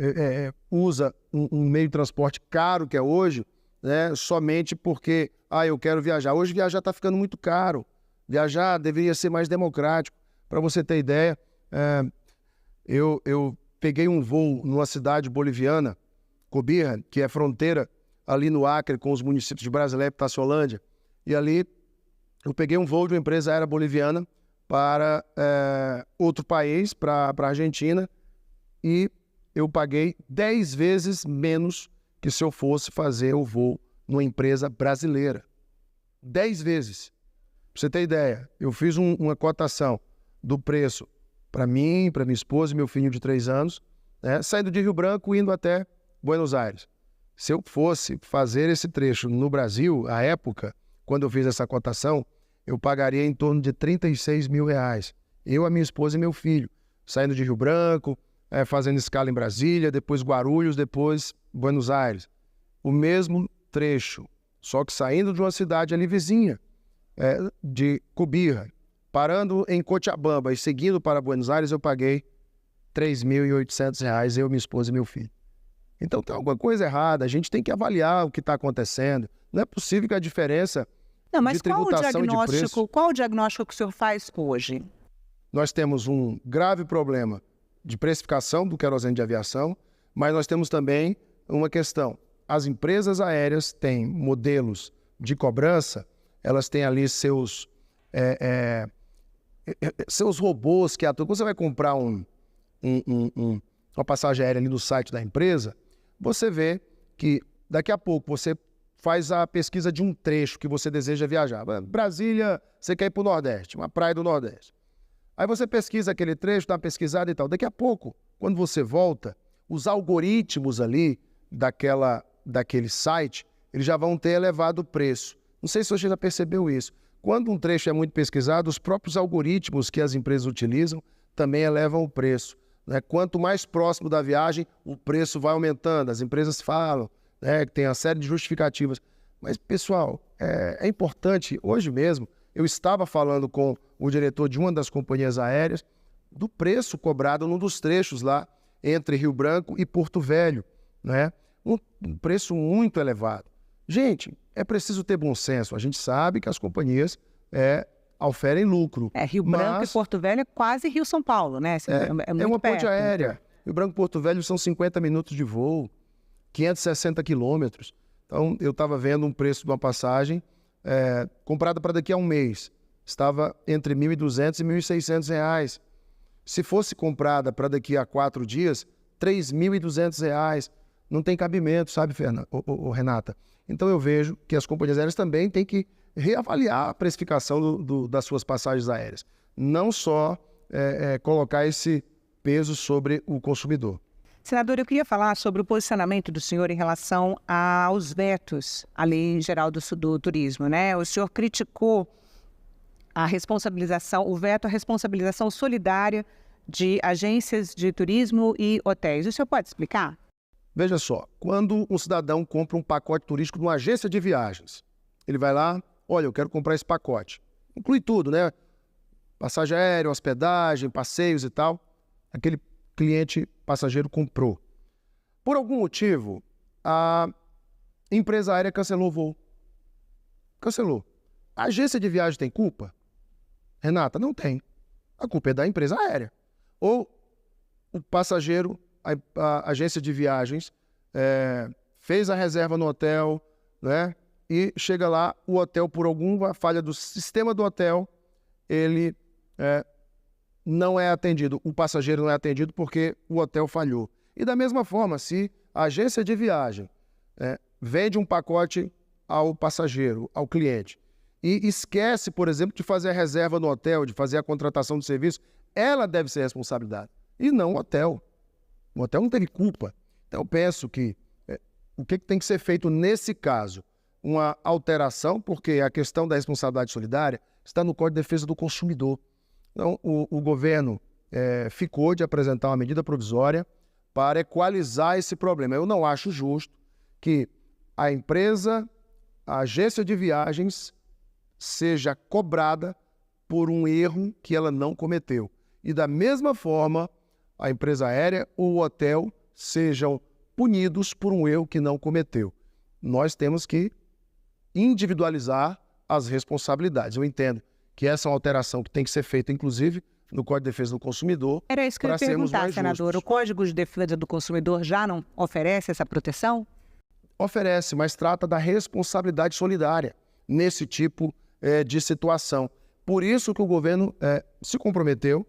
usa um meio de transporte caro que é hoje, né, somente porque eu quero viajar. Hoje viajar está ficando muito caro. Viajar deveria ser mais democrático. Para você ter ideia, eu peguei um voo numa cidade boliviana, Cobija, que é fronteira ali no Acre com os municípios de Brasileiro e Taçolândia. E ali eu peguei um voo de uma empresa aérea boliviana para outro país, para a Argentina, e eu paguei 10 vezes menos que se eu fosse fazer o voo numa empresa brasileira. 10 vezes. Pra você ter ideia, eu fiz uma cotação do preço para mim, para minha esposa e meu filho de 3 anos, né, saindo de Rio Branco, indo até Buenos Aires. Se eu fosse fazer esse trecho no Brasil, à época, quando eu fiz essa cotação, eu pagaria em torno de R$36 mil. Eu, a minha esposa e meu filho, saindo de Rio Branco, fazendo escala em Brasília, depois Guarulhos, depois Buenos Aires. O mesmo trecho, só que saindo de uma cidade ali vizinha, de Cobija, parando em Cochabamba e seguindo para Buenos Aires, eu paguei R$3.800, eu, minha esposa e meu filho. Então tem alguma coisa errada, a gente tem que avaliar o que está acontecendo. Não é possível que a diferença de tributação e de preço... Qual o diagnóstico que o senhor faz hoje? Nós temos um grave problema de precificação do querosene de aviação, mas nós temos também uma questão. As empresas aéreas têm modelos de cobrança, elas têm ali seus robôs que atuam. Quando você vai comprar uma passagem aérea ali no site da empresa, você vê que daqui a pouco você faz a pesquisa de um trecho que você deseja viajar. Brasília, você quer ir para o Nordeste, uma praia do Nordeste. Aí você pesquisa aquele trecho, dá uma pesquisada e tal. Daqui a pouco, quando você volta, os algoritmos ali daquele site, eles já vão ter elevado o preço. Não sei se você já percebeu isso. Quando um trecho é muito pesquisado, os próprios algoritmos que as empresas utilizam também elevam o preço. Né? Quanto mais próximo da viagem, o preço vai aumentando. As empresas falam, né, que tem uma série de justificativas. Mas, pessoal, é importante, hoje mesmo, eu estava falando com o diretor de uma das companhias aéreas do preço cobrado num dos trechos lá entre Rio Branco e Porto Velho, né? Um preço muito elevado. Gente, é preciso ter bom senso. A gente sabe que as companhias oferem lucro. Rio Branco e Porto Velho é quase Rio-São Paulo, né? É muito uma ponte perto, aérea. então. Rio Branco e Porto Velho são 50 minutos de voo, 560 quilômetros. Então, eu estava vendo um preço de uma passagem comprada para daqui a um mês. Estava entre R$ 1.200 e R$ 1.600. Se fosse comprada para daqui a 4 dias, R$ 3.200. Não tem cabimento, sabe, Renata? Então, eu vejo que as companhias aéreas também têm que reavaliar a precificação das suas passagens aéreas. Não só colocar esse peso sobre o consumidor. Senador, eu queria falar sobre o posicionamento do senhor em relação aos vetos à Lei Geral do Turismo, né? O senhor criticou a responsabilização, o veto à responsabilização solidária de agências de turismo e hotéis. O senhor pode explicar? Veja só, quando um cidadão compra um pacote turístico de uma agência de viagens, ele vai lá, olha, eu quero comprar esse pacote. Inclui tudo, né? Passagem aérea, hospedagem, passeios e tal. Aquele cliente passageiro comprou. Por algum motivo, a empresa aérea cancelou o voo. Cancelou. A agência de viagem tem culpa? Renata, não tem. A culpa é da empresa aérea. Ou o passageiro, a agência de viagens, fez a reserva no hotel, né? E chega lá, o hotel, por alguma falha do sistema do hotel, ele não é atendido. O passageiro não é atendido porque o hotel falhou. E da mesma forma, se a agência de viagem vende um pacote ao passageiro, ao cliente, e esquece, por exemplo, de fazer a reserva no hotel, de fazer a contratação do serviço, ela deve ser responsabilidade. E não o hotel. O hotel não teve culpa. Então, eu penso que o que tem que ser feito nesse caso? Uma alteração, porque a questão da responsabilidade solidária está no Código de Defesa do Consumidor. Então, o governo ficou de apresentar uma medida provisória para equalizar esse problema. Eu não acho justo que a empresa, a agência de viagens, seja cobrada por um erro que ela não cometeu. E da mesma forma, a empresa aérea ou o hotel sejam punidos por um erro que não cometeu. Nós temos que individualizar as responsabilidades. Eu entendo que essa é uma alteração que tem que ser feita, inclusive, no Código de Defesa do Consumidor. Era isso que eu ia perguntar, senador. O Código de Defesa do Consumidor já não oferece essa proteção? Oferece, mas trata da responsabilidade solidária nesse tipo de situação. Por isso que o governo se comprometeu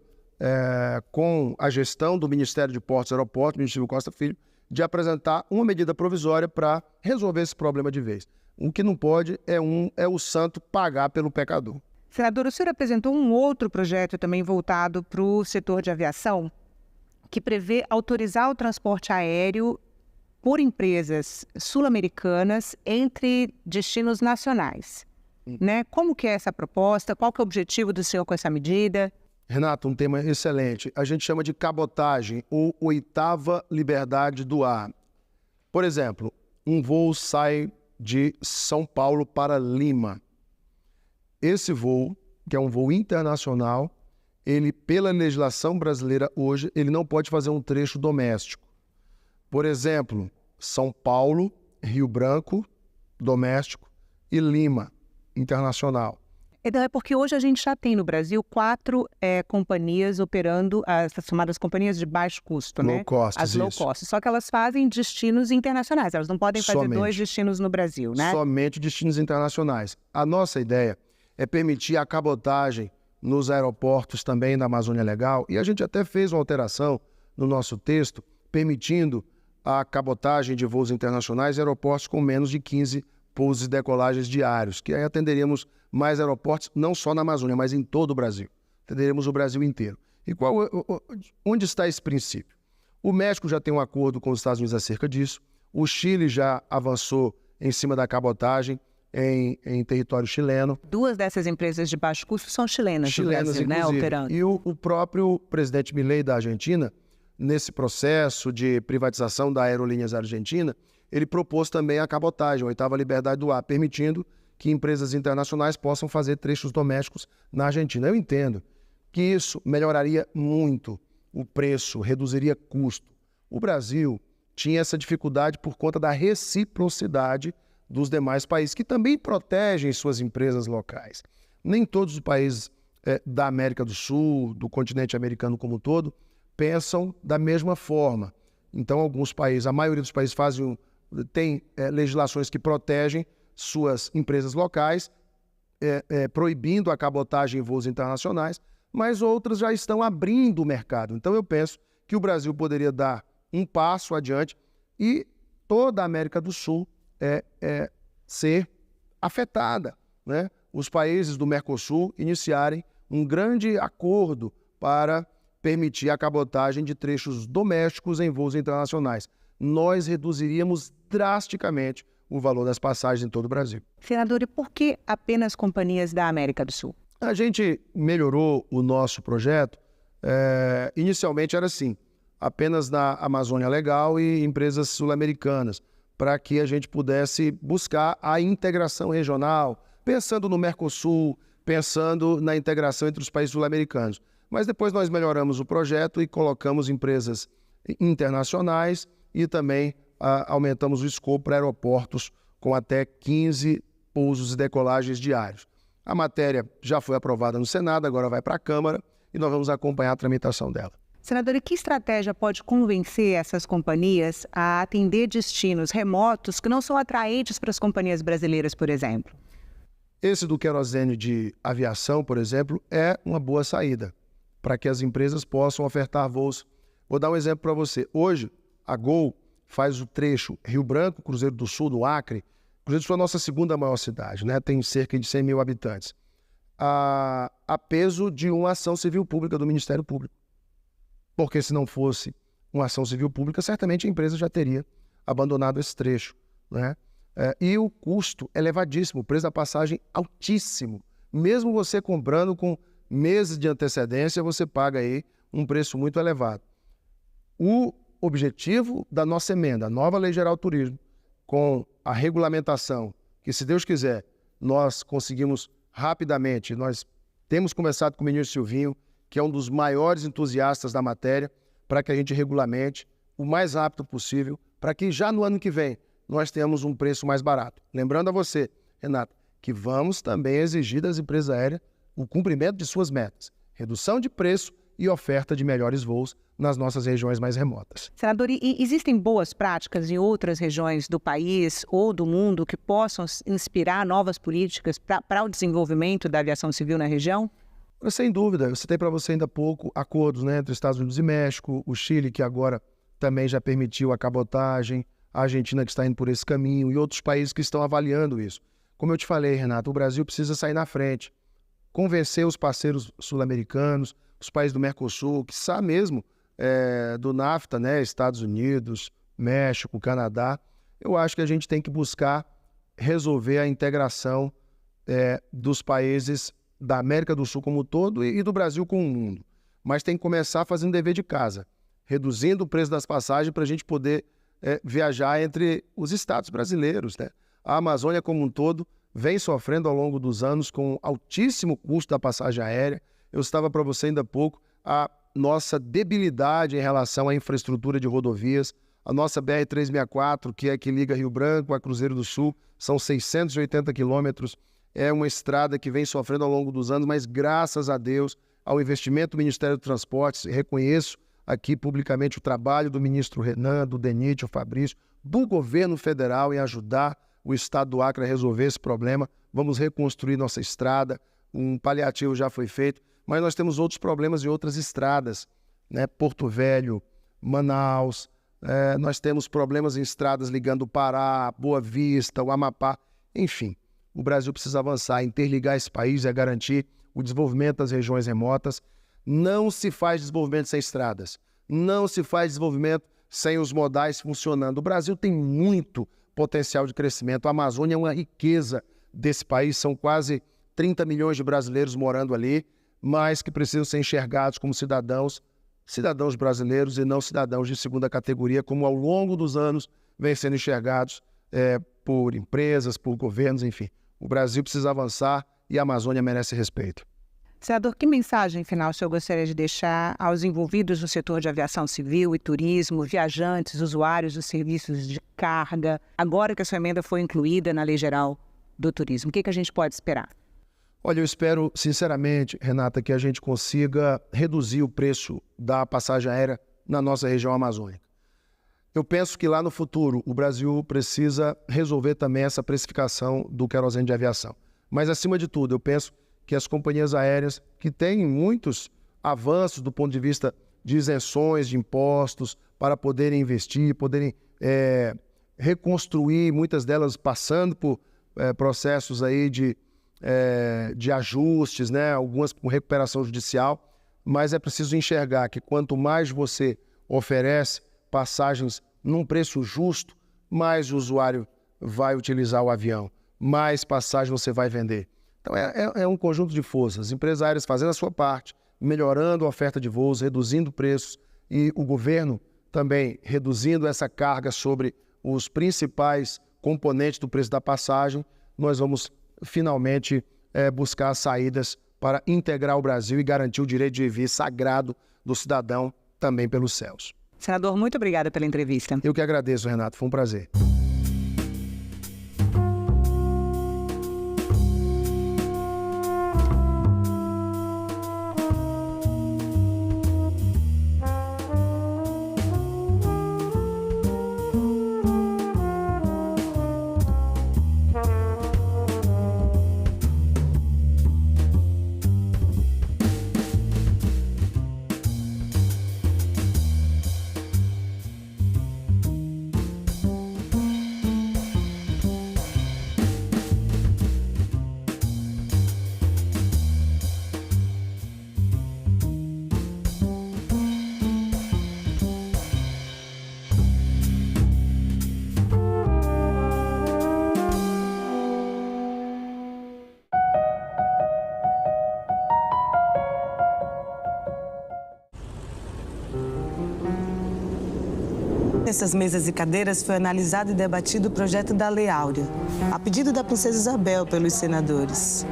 com a gestão do Ministério de Portos e Aeroportos, ministro Silvio Costa Filho, de apresentar uma medida provisória para resolver esse problema de vez. O que não pode é o santo pagar pelo pecador. Senador, o senhor apresentou um outro projeto também voltado para o setor de aviação, que prevê autorizar o transporte aéreo por empresas sul-americanas entre destinos nacionais. Né? Como que é essa proposta? Qual que é o objetivo do senhor com essa medida? Renato, um tema excelente. A gente chama de cabotagem ou oitava liberdade do ar. Por exemplo, um voo sai de São Paulo para Lima. Esse voo, que é um voo internacional, ele, pela legislação brasileira hoje, ele não pode fazer um trecho doméstico. Por exemplo, São Paulo, Rio Branco, doméstico, e Lima, internacional. Então, é porque hoje a gente já tem no Brasil 4 companhias operando, as chamadas companhias de baixo custo, né? Low cost, as low cost. Só que elas fazem destinos internacionais, elas não podem fazer Somente. 2 destinos no Brasil, né? Somente destinos internacionais. A nossa ideia é permitir a cabotagem nos aeroportos também da Amazônia Legal, e a gente até fez uma alteração no nosso texto, permitindo a cabotagem de voos internacionais em aeroportos com menos de 15 pousos e decolagens diários, que aí atenderíamos mais aeroportos, não só na Amazônia, mas em todo o Brasil. Atenderíamos o Brasil inteiro. E onde está esse princípio? O México já tem um acordo com os Estados Unidos acerca disso, o Chile já avançou em cima da cabotagem, em território chileno. 2 dessas empresas de baixo custo são chilenas do Brasil, né, operando. E o próprio presidente Milei da Argentina, nesse processo de privatização da Aerolíneas Argentina, ele propôs também a cabotagem, a 8ª liberdade do ar, permitindo que empresas internacionais possam fazer trechos domésticos na Argentina. Eu entendo que isso melhoraria muito o preço, reduziria custo. O Brasil tinha essa dificuldade por conta da reciprocidade dos demais países, que também protegem suas empresas locais. Nem todos os países da América do Sul, do continente americano como um todo, pensam da mesma forma. Então, alguns países, a maioria dos países tem legislações que protegem suas empresas locais, proibindo a cabotagem em voos internacionais, mas outras já estão abrindo o mercado. Então, eu penso que o Brasil poderia dar um passo adiante e toda a América do Sul ser afetada, né? Os países do Mercosul iniciarem um grande acordo para permitir a cabotagem de trechos domésticos em voos internacionais. Nós reduziríamos drasticamente o valor das passagens em todo o Brasil. Senador, e por que apenas companhias da América do Sul? A gente melhorou o nosso projeto. Inicialmente era assim, apenas na Amazônia Legal e empresas sul-americanas, para que a gente pudesse buscar a integração regional, pensando no Mercosul, pensando na integração entre os países sul-americanos. Mas depois nós melhoramos o projeto e colocamos empresas internacionais e também aumentamos o escopo para aeroportos com até 15 pousos e decolagens diários. A matéria já foi aprovada no Senado, agora vai para a Câmara e nós vamos acompanhar a tramitação dela. Senador, e que estratégia pode convencer essas companhias a atender destinos remotos que não são atraentes para as companhias brasileiras, por exemplo? Esse do querosene de aviação, por exemplo, é uma boa saída para que as empresas possam ofertar voos. Vou dar um exemplo para você. Hoje, a Gol faz o trecho Rio Branco, Cruzeiro do Sul, do Acre. Cruzeiro do Sul é a nossa segunda maior cidade, né? Tem cerca de 100 mil habitantes. A peso de uma ação civil pública do Ministério Público. Porque se não fosse uma ação civil pública, certamente a empresa já teria abandonado esse trecho, né? E o custo é elevadíssimo, o preço da passagem altíssimo. Mesmo você comprando com meses de antecedência, você paga aí um preço muito elevado. O objetivo da nossa emenda, a nova Lei Geral do Turismo, com a regulamentação, que se Deus quiser, nós conseguimos rapidamente, nós temos conversado com o ministro Silvinho, que é um dos maiores entusiastas da matéria, para que a gente regulamente o mais rápido possível, para que já no ano que vem nós tenhamos um preço mais barato. Lembrando a você, Renata, que vamos também exigir das empresas aéreas o cumprimento de suas metas, redução de preço e oferta de melhores voos nas nossas regiões mais remotas. Senador, e existem boas práticas em outras regiões do país ou do mundo que possam inspirar novas políticas para o desenvolvimento da aviação civil na região? Sem dúvida. Eu citei para você ainda há pouco acordos, né, entre Estados Unidos e México, o Chile, que agora também já permitiu a cabotagem, a Argentina que está indo por esse caminho e outros países que estão avaliando isso. Como eu te falei, Renato, o Brasil precisa sair na frente, convencer os parceiros sul-americanos, os países do Mercosul, que quiçá mesmo do NAFTA, né, Estados Unidos, México, Canadá. Eu acho que a gente tem que buscar resolver a integração dos países da América do Sul como um todo e do Brasil como um mundo. Mas tem que começar fazendo dever de casa, reduzindo o preço das passagens para a gente poder viajar entre os estados brasileiros, né? A Amazônia como um todo vem sofrendo ao longo dos anos com altíssimo custo da passagem aérea. Eu estava para você ainda há pouco a nossa debilidade em relação à infraestrutura de rodovias. A nossa BR-364, que é que liga Rio Branco a Cruzeiro do Sul, são 680 quilômetros. É uma estrada que vem sofrendo ao longo dos anos, mas graças a Deus, ao investimento do Ministério do Transportes, reconheço aqui publicamente o trabalho do ministro Renan, do DENIT, o Fabrício, do governo federal em ajudar o estado do Acre a resolver esse problema. Vamos reconstruir nossa estrada, um paliativo já foi feito, mas nós temos outros problemas em outras estradas, né? Porto Velho, Manaus, nós temos problemas em estradas ligando o Pará, Boa Vista, o Amapá, enfim. O Brasil precisa avançar, interligar esse país e garantir o desenvolvimento das regiões remotas. Não se faz desenvolvimento sem estradas. Não se faz desenvolvimento sem os modais funcionando. O Brasil tem muito potencial de crescimento. A Amazônia é uma riqueza desse país. São quase 30 milhões de brasileiros morando ali, mas que precisam ser enxergados como cidadãos brasileiros e não cidadãos de segunda categoria, como ao longo dos anos vêm sendo enxergados por empresas, por governos, enfim. O Brasil precisa avançar e a Amazônia merece respeito. Senador, que mensagem final o senhor gostaria de deixar aos envolvidos no setor de aviação civil e turismo, viajantes, usuários dos serviços de carga, agora que a sua emenda foi incluída na Lei Geral do Turismo? O que a gente pode esperar? Olha, eu espero, sinceramente, Renata, que a gente consiga reduzir o preço da passagem aérea na nossa região amazônica. Eu penso que lá no futuro o Brasil precisa resolver também essa precificação do querosene de aviação. Mas, acima de tudo, eu penso que as companhias aéreas, que têm muitos avanços do ponto de vista de isenções de impostos para poderem investir, poderem reconstruir, muitas delas passando por processos aí de ajustes, né? Algumas com recuperação judicial, mas é preciso enxergar que quanto mais você oferece passagens num preço justo, mais o usuário vai utilizar o avião, mais passagem você vai vender. Então é um conjunto de forças, empresas aéreas fazendo a sua parte, melhorando a oferta de voos, reduzindo preços e o governo também reduzindo essa carga sobre os principais componentes do preço da passagem. Nós vamos finalmente buscar saídas para integrar o Brasil e garantir o direito de viver sagrado do cidadão também pelos céus. Senador, muito obrigada pela entrevista. Eu que agradeço, Renato, foi um prazer. Nessas mesas e cadeiras foi analisado e debatido o projeto da Lei Áurea, a pedido da princesa Isabel pelos senadores.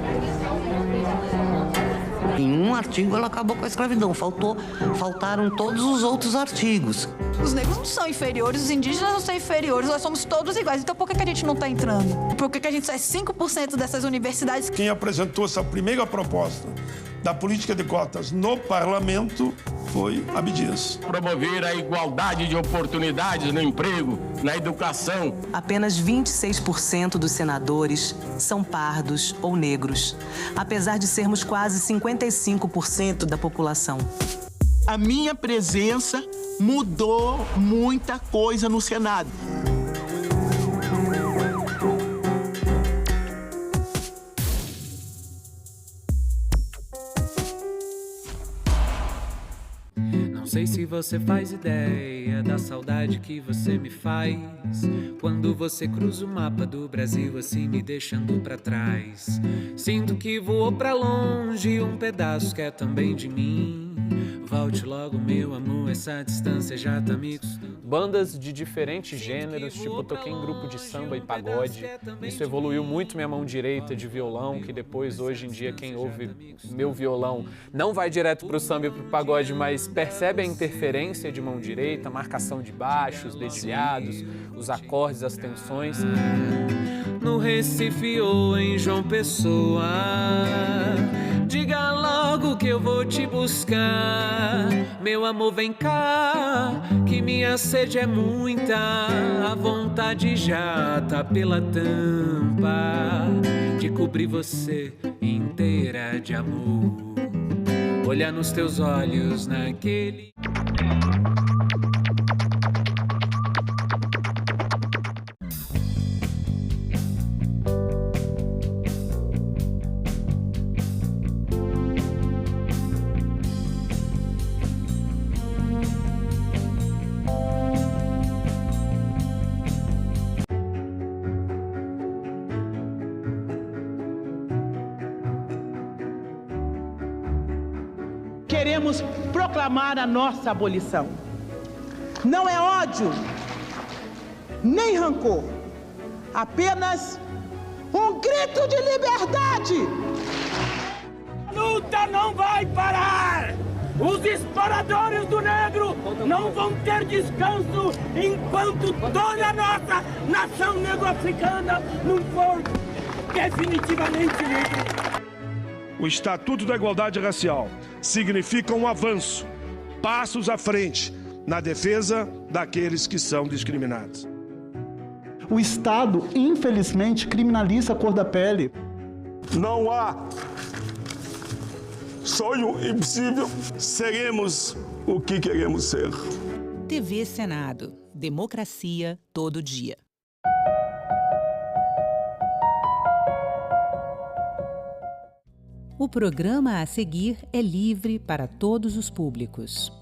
Em um artigo ela acabou com a escravidão, faltaram todos os outros artigos. Os negros não são inferiores, os indígenas não são inferiores, nós somos todos iguais. Então por que a gente não está entrando? Por que a gente sai 5% dessas universidades? Quem apresentou essa primeira proposta da política de cotas no parlamento foi Abdias. Promover a igualdade de oportunidades no emprego, na educação. Apenas 26% dos senadores são pardos ou negros, apesar de sermos quase 55% da população. A minha presença mudou muita coisa no Senado. Não sei se você faz ideia da saudade que você me faz quando você cruza o mapa do Brasil assim me deixando pra trás. Sinto que voou pra longe um pedaço que é também de mim. Volte logo, meu amor, essa distância já tá me custando. Bandas de diferentes gêneros, tipo toquei em grupo de samba e pagode. Isso evoluiu muito minha mão direita de violão, que depois, hoje em dia, quem ouve meu violão não vai direto pro samba e pro pagode, mas percebe a interferência de mão direita, a marcação de baixos, dedilhados, os acordes, as tensões. No Recife ou em João Pessoa, diga logo que eu vou te buscar. Meu amor, vem cá, que minha sede é muita. A vontade já tá pela tampa de cobrir você inteira de amor. Olhar nos teus olhos naquele... queremos proclamar a nossa abolição. Não é ódio, nem rancor, apenas um grito de liberdade. A luta não vai parar! Os exploradores do negro não vão ter descanso enquanto toda a nossa nação negro-africana não for definitivamente livre. O Estatuto da Igualdade Racial significa um avanço, passos à frente na defesa daqueles que são discriminados. O Estado, infelizmente, criminaliza a cor da pele. Não há sonho impossível. Seremos o que queremos ser. TV Senado. Democracia todo dia. O programa a seguir é livre para todos os públicos.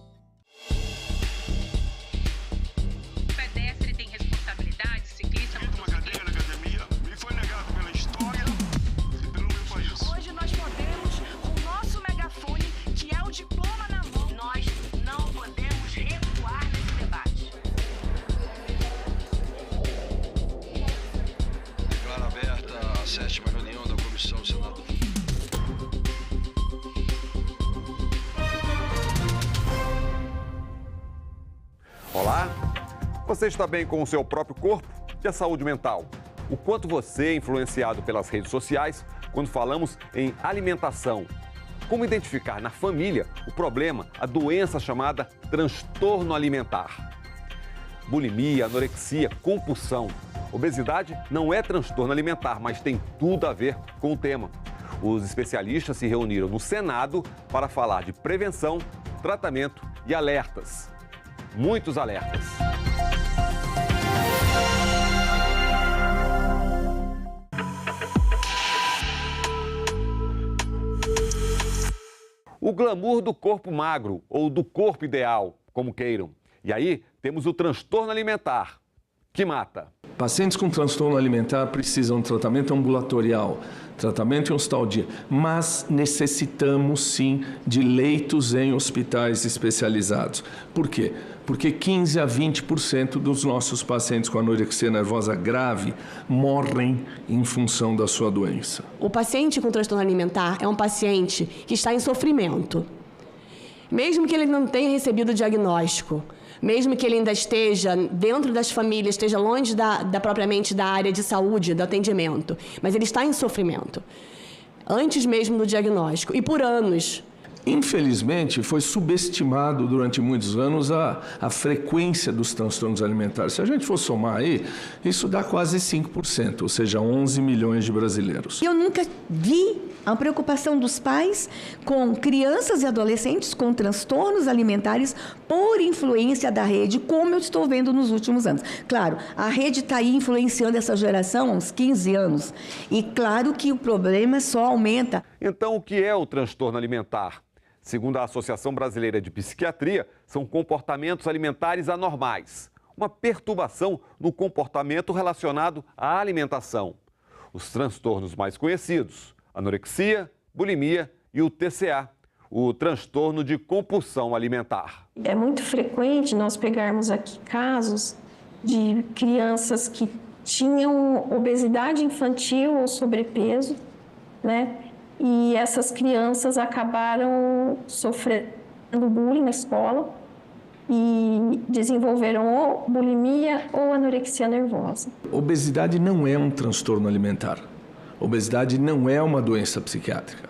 O pedestre tem responsabilidade, ciclista... Uma cadeira na academia me foi negado pela história e pelo meu país. Hoje nós podemos, com o nosso megafone, que é o diploma na mão, nós não podemos recuar nesse debate. Declaro aberta a 7ª reunião da Comissão Senado. Olá, você está bem com o seu próprio corpo e a saúde mental? O quanto você é influenciado pelas redes sociais quando falamos em alimentação? Como identificar na família o problema, a doença chamada transtorno alimentar? Bulimia, anorexia, compulsão. Obesidade não é transtorno alimentar, mas tem tudo a ver com o tema. Os especialistas se reuniram no Senado para falar de prevenção, tratamento e alertas. Muitos alertas. O glamour do corpo magro ou do corpo ideal, como queiram. E aí temos o transtorno alimentar, que mata. Pacientes com transtorno alimentar precisam de tratamento ambulatorial, tratamento em hospital dia, mas necessitamos sim de leitos em hospitais especializados. Por quê? Porque 15 a 20% dos nossos pacientes com anorexia nervosa grave morrem em função da sua doença. O paciente com transtorno alimentar é um paciente que está em sofrimento. Mesmo que ele não tenha recebido o diagnóstico, mesmo que ele ainda esteja dentro das famílias, esteja longe propriamente da área de saúde, do atendimento, mas ele está em sofrimento, antes mesmo do diagnóstico, e por anos. Infelizmente, foi subestimado durante muitos anos a frequência dos transtornos alimentares. Se a gente for somar aí, isso dá quase 5%, ou seja, 11 milhões de brasileiros. Eu nunca vi a preocupação dos pais com crianças e adolescentes com transtornos alimentares por influência da rede, como eu estou vendo nos últimos anos. Claro, a rede está aí influenciando essa geração há uns 15 anos. E claro que o problema só aumenta. Então, o que é o transtorno alimentar? Segundo a Associação Brasileira de Psiquiatria, são comportamentos alimentares anormais, uma perturbação no comportamento relacionado à alimentação. Os transtornos mais conhecidos: anorexia, bulimia e o TCA, o transtorno de compulsão alimentar. É muito frequente nós pegarmos aqui casos de crianças que tinham obesidade infantil ou sobrepeso, né? E essas crianças acabaram sofrendo bullying na escola e desenvolveram ou bulimia ou anorexia nervosa. Obesidade não é um transtorno alimentar. Obesidade não é uma doença psiquiátrica.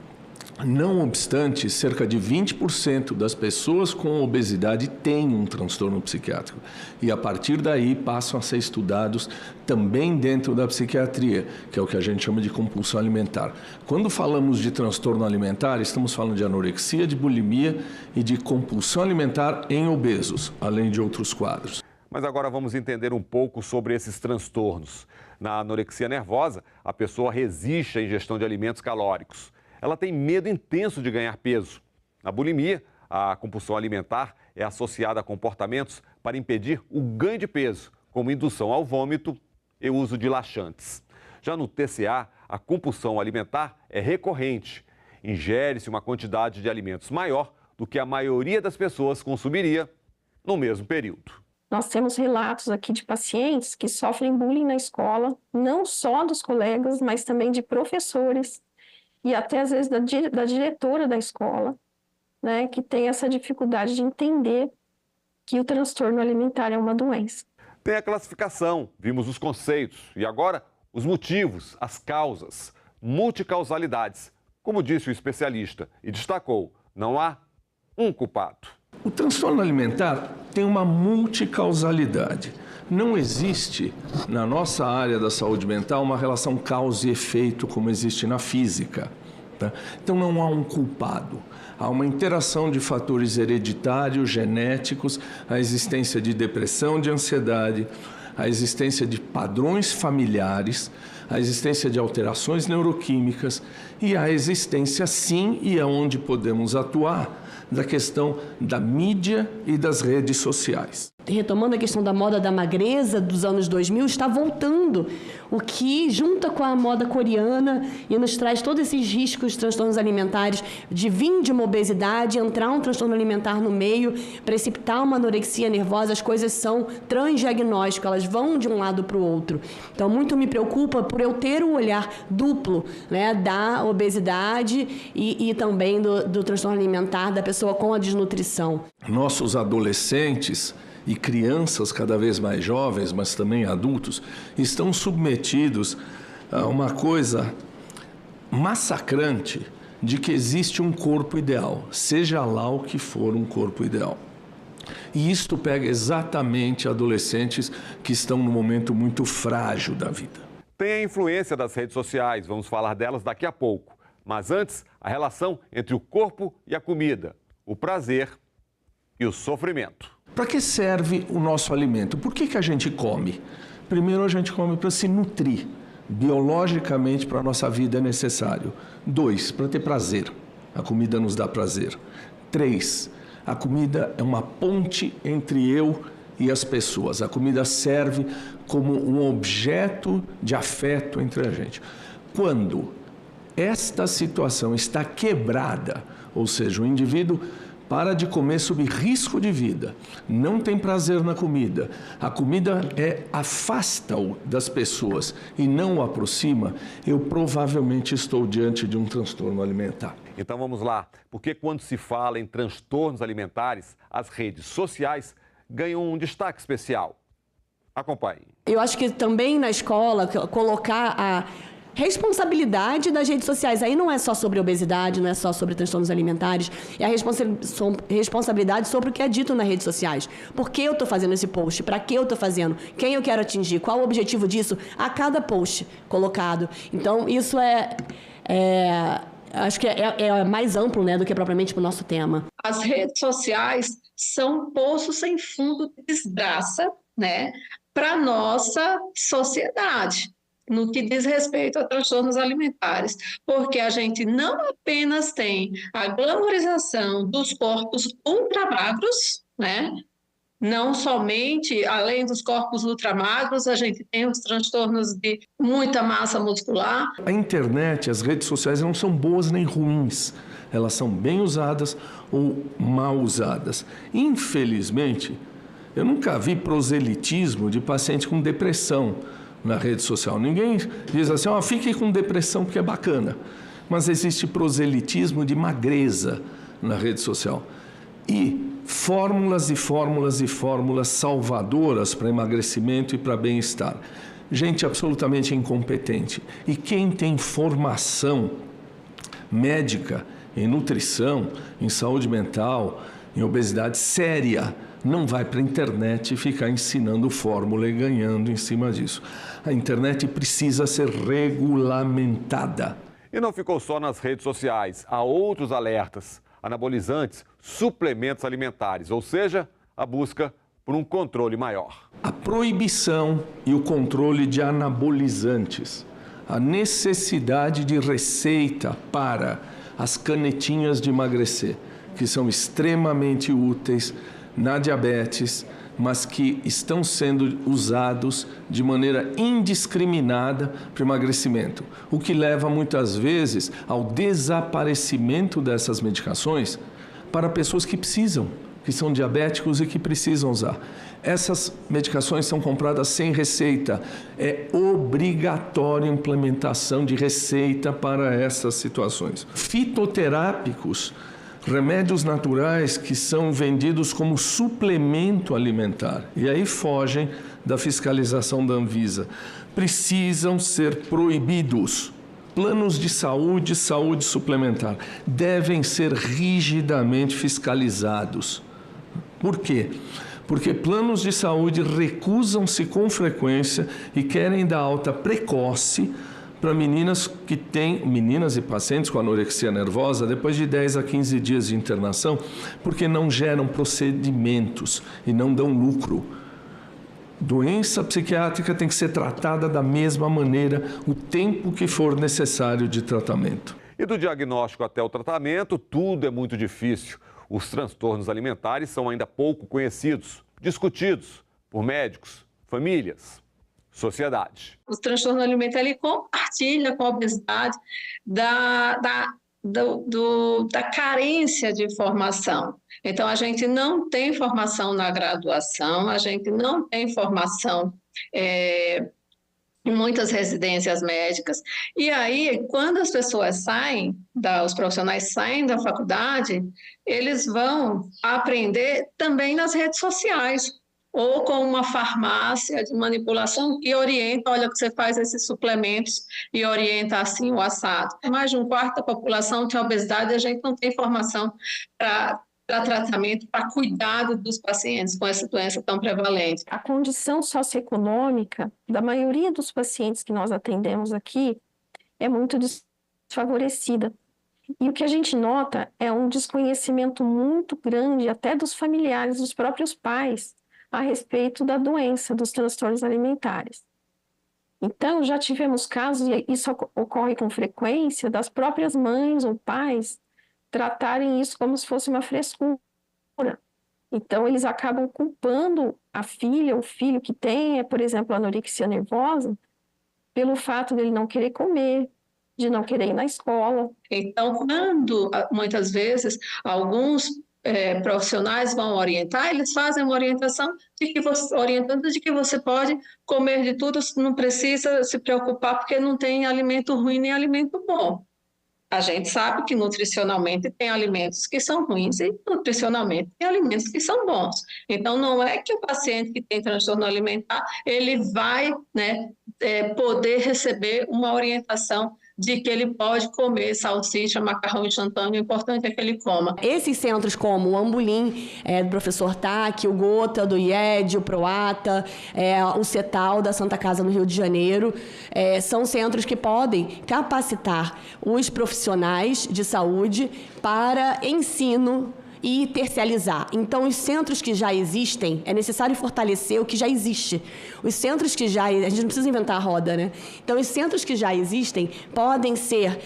Não obstante, cerca de 20% das pessoas com obesidade têm um transtorno psiquiátrico. E a partir daí passam a ser estudados também dentro da psiquiatria, que é o que a gente chama de compulsão alimentar. Quando falamos de transtorno alimentar, estamos falando de anorexia, de bulimia e de compulsão alimentar em obesos, além de outros quadros. Mas agora vamos entender um pouco sobre esses transtornos. Na anorexia nervosa, a pessoa resiste à ingestão de alimentos calóricos. Ela tem medo intenso de ganhar peso. Na bulimia, a compulsão alimentar é associada a comportamentos para impedir o ganho de peso, como indução ao vômito e uso de laxantes. Já no TCA, a compulsão alimentar é recorrente. Ingere-se uma quantidade de alimentos maior do que a maioria das pessoas consumiria no mesmo período. Nós temos relatos aqui de pacientes que sofrem bullying na escola, não só dos colegas, mas também de professores e até às vezes da diretora da escola, né, que tem essa dificuldade de entender que o transtorno alimentar é uma doença. Tem a classificação, vimos os conceitos e agora os motivos, as causas, multicausalidades. Como disse o especialista e destacou, não há um culpado. O transtorno alimentar tem uma multicausalidade. Não existe, na nossa área da saúde mental, uma relação causa e efeito como existe na física. Tá? Então não há um culpado. Há uma interação de fatores hereditários, genéticos, a existência de depressão, de ansiedade, a existência de padrões familiares, a existência de alterações neuroquímicas e a existência, sim, e aonde podemos atuar, da questão da mídia e das redes sociais. Retomando a questão da moda da magreza dos anos 2000, está voltando, o que junta com a moda coreana e nos traz todos esses riscos, transtornos alimentares, de vir de uma obesidade, entrar um transtorno alimentar no meio, precipitar uma anorexia nervosa, as coisas são transdiagnóstico, elas vão de um lado para o outro. Então, muito me preocupa por eu ter um olhar duplo, né, da obesidade e também do transtorno alimentar da pessoa com a desnutrição. Nossos adolescentes e crianças cada vez mais jovens, mas também adultos, estão submetidos a uma coisa massacrante de que existe um corpo ideal, seja lá o que for um corpo ideal. E isto pega exatamente adolescentes que estão num momento muito frágil da vida. Tem a influência das redes sociais, vamos falar delas daqui a pouco. Mas antes, a relação entre o corpo e a comida, o prazer e o sofrimento. Para que serve o nosso alimento? Por que a gente come? Primeiro, a gente come para se nutrir. Biologicamente, para a nossa vida é necessário. 2, para ter prazer. A comida nos dá prazer. 3, a comida é uma ponte entre eu e as pessoas. A comida serve como um objeto de afeto entre a gente. Quando esta situação está quebrada, ou seja, o indivíduo para de comer sob risco de vida, não tem prazer na comida, a comida afasta-o das pessoas e não o aproxima, eu provavelmente estou diante de um transtorno alimentar. Então vamos lá, porque quando se fala em transtornos alimentares, as redes sociais ganham um destaque especial. Acompanhe. Eu acho que também na escola colocar a responsabilidade das redes sociais. Aí não é só sobre obesidade, não é só sobre transtornos alimentares, é a responsabilidade sobre o que é dito nas redes sociais. Por que eu estou fazendo esse post? Para que eu estou fazendo? Quem eu quero atingir? Qual o objetivo disso? A cada post colocado. Então, isso acho que é mais amplo, né, do que propriamente para o nosso tema. As redes sociais são poços sem fundo de desgraça, né, para a nossa sociedade, no que diz respeito a transtornos alimentares, porque a gente não apenas tem a glamorização dos corpos ultramagros, né? Não somente, além dos corpos ultramagros, a gente tem os transtornos de muita massa muscular. A internet, as redes sociais não são boas nem ruins, elas são bem usadas ou mal usadas. Infelizmente, eu nunca vi proselitismo de paciente com depressão na rede social. Ninguém diz assim, fique com depressão porque é bacana. Mas existe proselitismo de magreza na rede social. E fórmulas e fórmulas e fórmulas salvadoras para emagrecimento e para bem-estar. Gente absolutamente incompetente. E quem tem formação médica em nutrição, em saúde mental, em obesidade séria, não vai para a internet ficar ensinando fórmula e ganhando em cima disso. A internet precisa ser regulamentada. E não ficou só nas redes sociais. Há outros alertas. Anabolizantes, suplementos alimentares, ou seja, a busca por um controle maior. A proibição e o controle de anabolizantes. A necessidade de receita para as canetinhas de emagrecer, que são extremamente úteis na diabetes, mas que estão sendo usados de maneira indiscriminada para emagrecimento, o que leva muitas vezes ao desaparecimento dessas medicações para pessoas que precisam, que são diabéticos e que precisam usar. Essas medicações são compradas sem receita. É obrigatória a implementação de receita para essas situações. Fitoterápicos, remédios naturais que são vendidos como suplemento alimentar e aí fogem da fiscalização da Anvisa, precisam ser proibidos. Planos de saúde suplementar devem ser rigidamente fiscalizados. Por quê? Porque planos de saúde recusam-se com frequência e querem dar alta precoce para meninas e pacientes com anorexia nervosa depois de 10 a 15 dias de internação, porque não geram procedimentos e não dão lucro. Doença psiquiátrica tem que ser tratada da mesma maneira o tempo que for necessário de tratamento. E do diagnóstico até o tratamento, tudo é muito difícil. Os transtornos alimentares são ainda pouco conhecidos, discutidos por médicos, famílias, sociedade. O transtorno alimentar ele compartilha com a obesidade da carência de informação. Então, a gente não tem formação na graduação, a gente não tem formação em muitas residências médicas. E aí, quando as pessoas os profissionais saem da faculdade, eles vão aprender também nas redes sociais, ou com uma farmácia de manipulação que orienta, olha, que você faz esses suplementos e orienta assim o assado. Mais de um quarto da população tem obesidade e a gente não tem formação para tratamento, para cuidado dos pacientes com essa doença tão prevalente. A condição socioeconômica da maioria dos pacientes que nós atendemos aqui é muito desfavorecida. E o que a gente nota é um desconhecimento muito grande, até dos familiares, dos próprios pais, a respeito da doença, dos transtornos alimentares. Então, já tivemos casos, e isso ocorre com frequência, das próprias mães ou pais tratarem isso como se fosse uma frescura. Então, eles acabam culpando a filha, o filho que tem, por exemplo, anorexia nervosa, pelo fato dele não querer comer, de não querer ir na escola. Então, quando, muitas vezes, alguns profissionais vão orientar, eles fazem uma orientação orientando de que você pode comer de tudo, não precisa se preocupar porque não tem alimento ruim nem alimento bom. A gente sabe que nutricionalmente tem alimentos que são ruins e nutricionalmente tem alimentos que são bons. Então, não é que o paciente que tem transtorno alimentar, ele vai poder receber uma orientação de que ele pode comer salsicha, macarrão instantâneo, o importante é que ele coma. Esses centros como o Ambulim, do professor Taque, o Gota, do IED, o Proata, o CETAL, da Santa Casa no Rio de Janeiro, são centros que podem capacitar os profissionais de saúde para ensino e terciarizar. Então, os centros que já existem, é necessário fortalecer o que já existe. Os centros que já... A gente não precisa inventar a roda, né? Então, os centros que já existem podem ser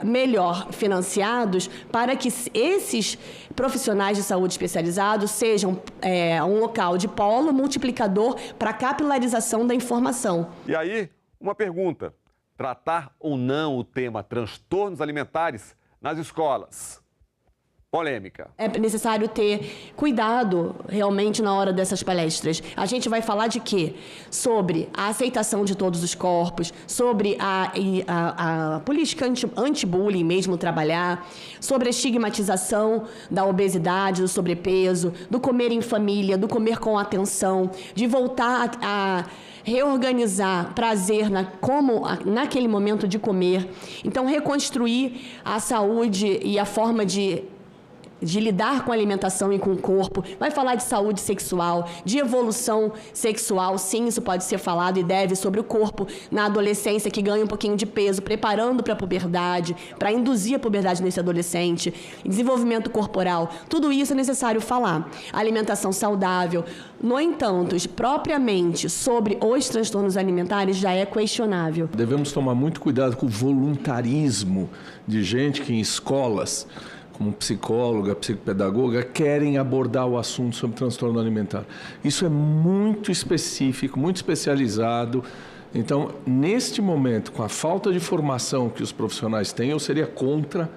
melhor financiados para que esses profissionais de saúde especializados sejam um local de polo multiplicador para a capilarização da informação. E aí, uma pergunta. Tratar ou não o tema transtornos alimentares nas escolas? Polêmica. É necessário ter cuidado realmente na hora dessas palestras. A gente vai falar de quê? Sobre a aceitação de todos os corpos, sobre a política anti-bullying mesmo trabalhar, sobre a estigmatização da obesidade, do sobrepeso, do comer em família, do comer com atenção, de voltar a reorganizar prazer naquele momento de comer. Então, reconstruir a saúde e a forma de lidar com a alimentação e com o corpo, vai falar de saúde sexual, de evolução sexual, sim, isso pode ser falado e deve, sobre o corpo na adolescência que ganha um pouquinho de peso, preparando para a puberdade, para induzir a puberdade nesse adolescente, desenvolvimento corporal, tudo isso é necessário falar. Alimentação saudável, no entanto, propriamente sobre os transtornos alimentares já é questionável. Devemos tomar muito cuidado com o voluntarismo de gente que em escolas, como psicóloga, psicopedagoga, querem abordar o assunto sobre transtorno alimentar. Isso é muito específico, muito especializado. Então, neste momento, com a falta de formação que os profissionais têm, eu seria contra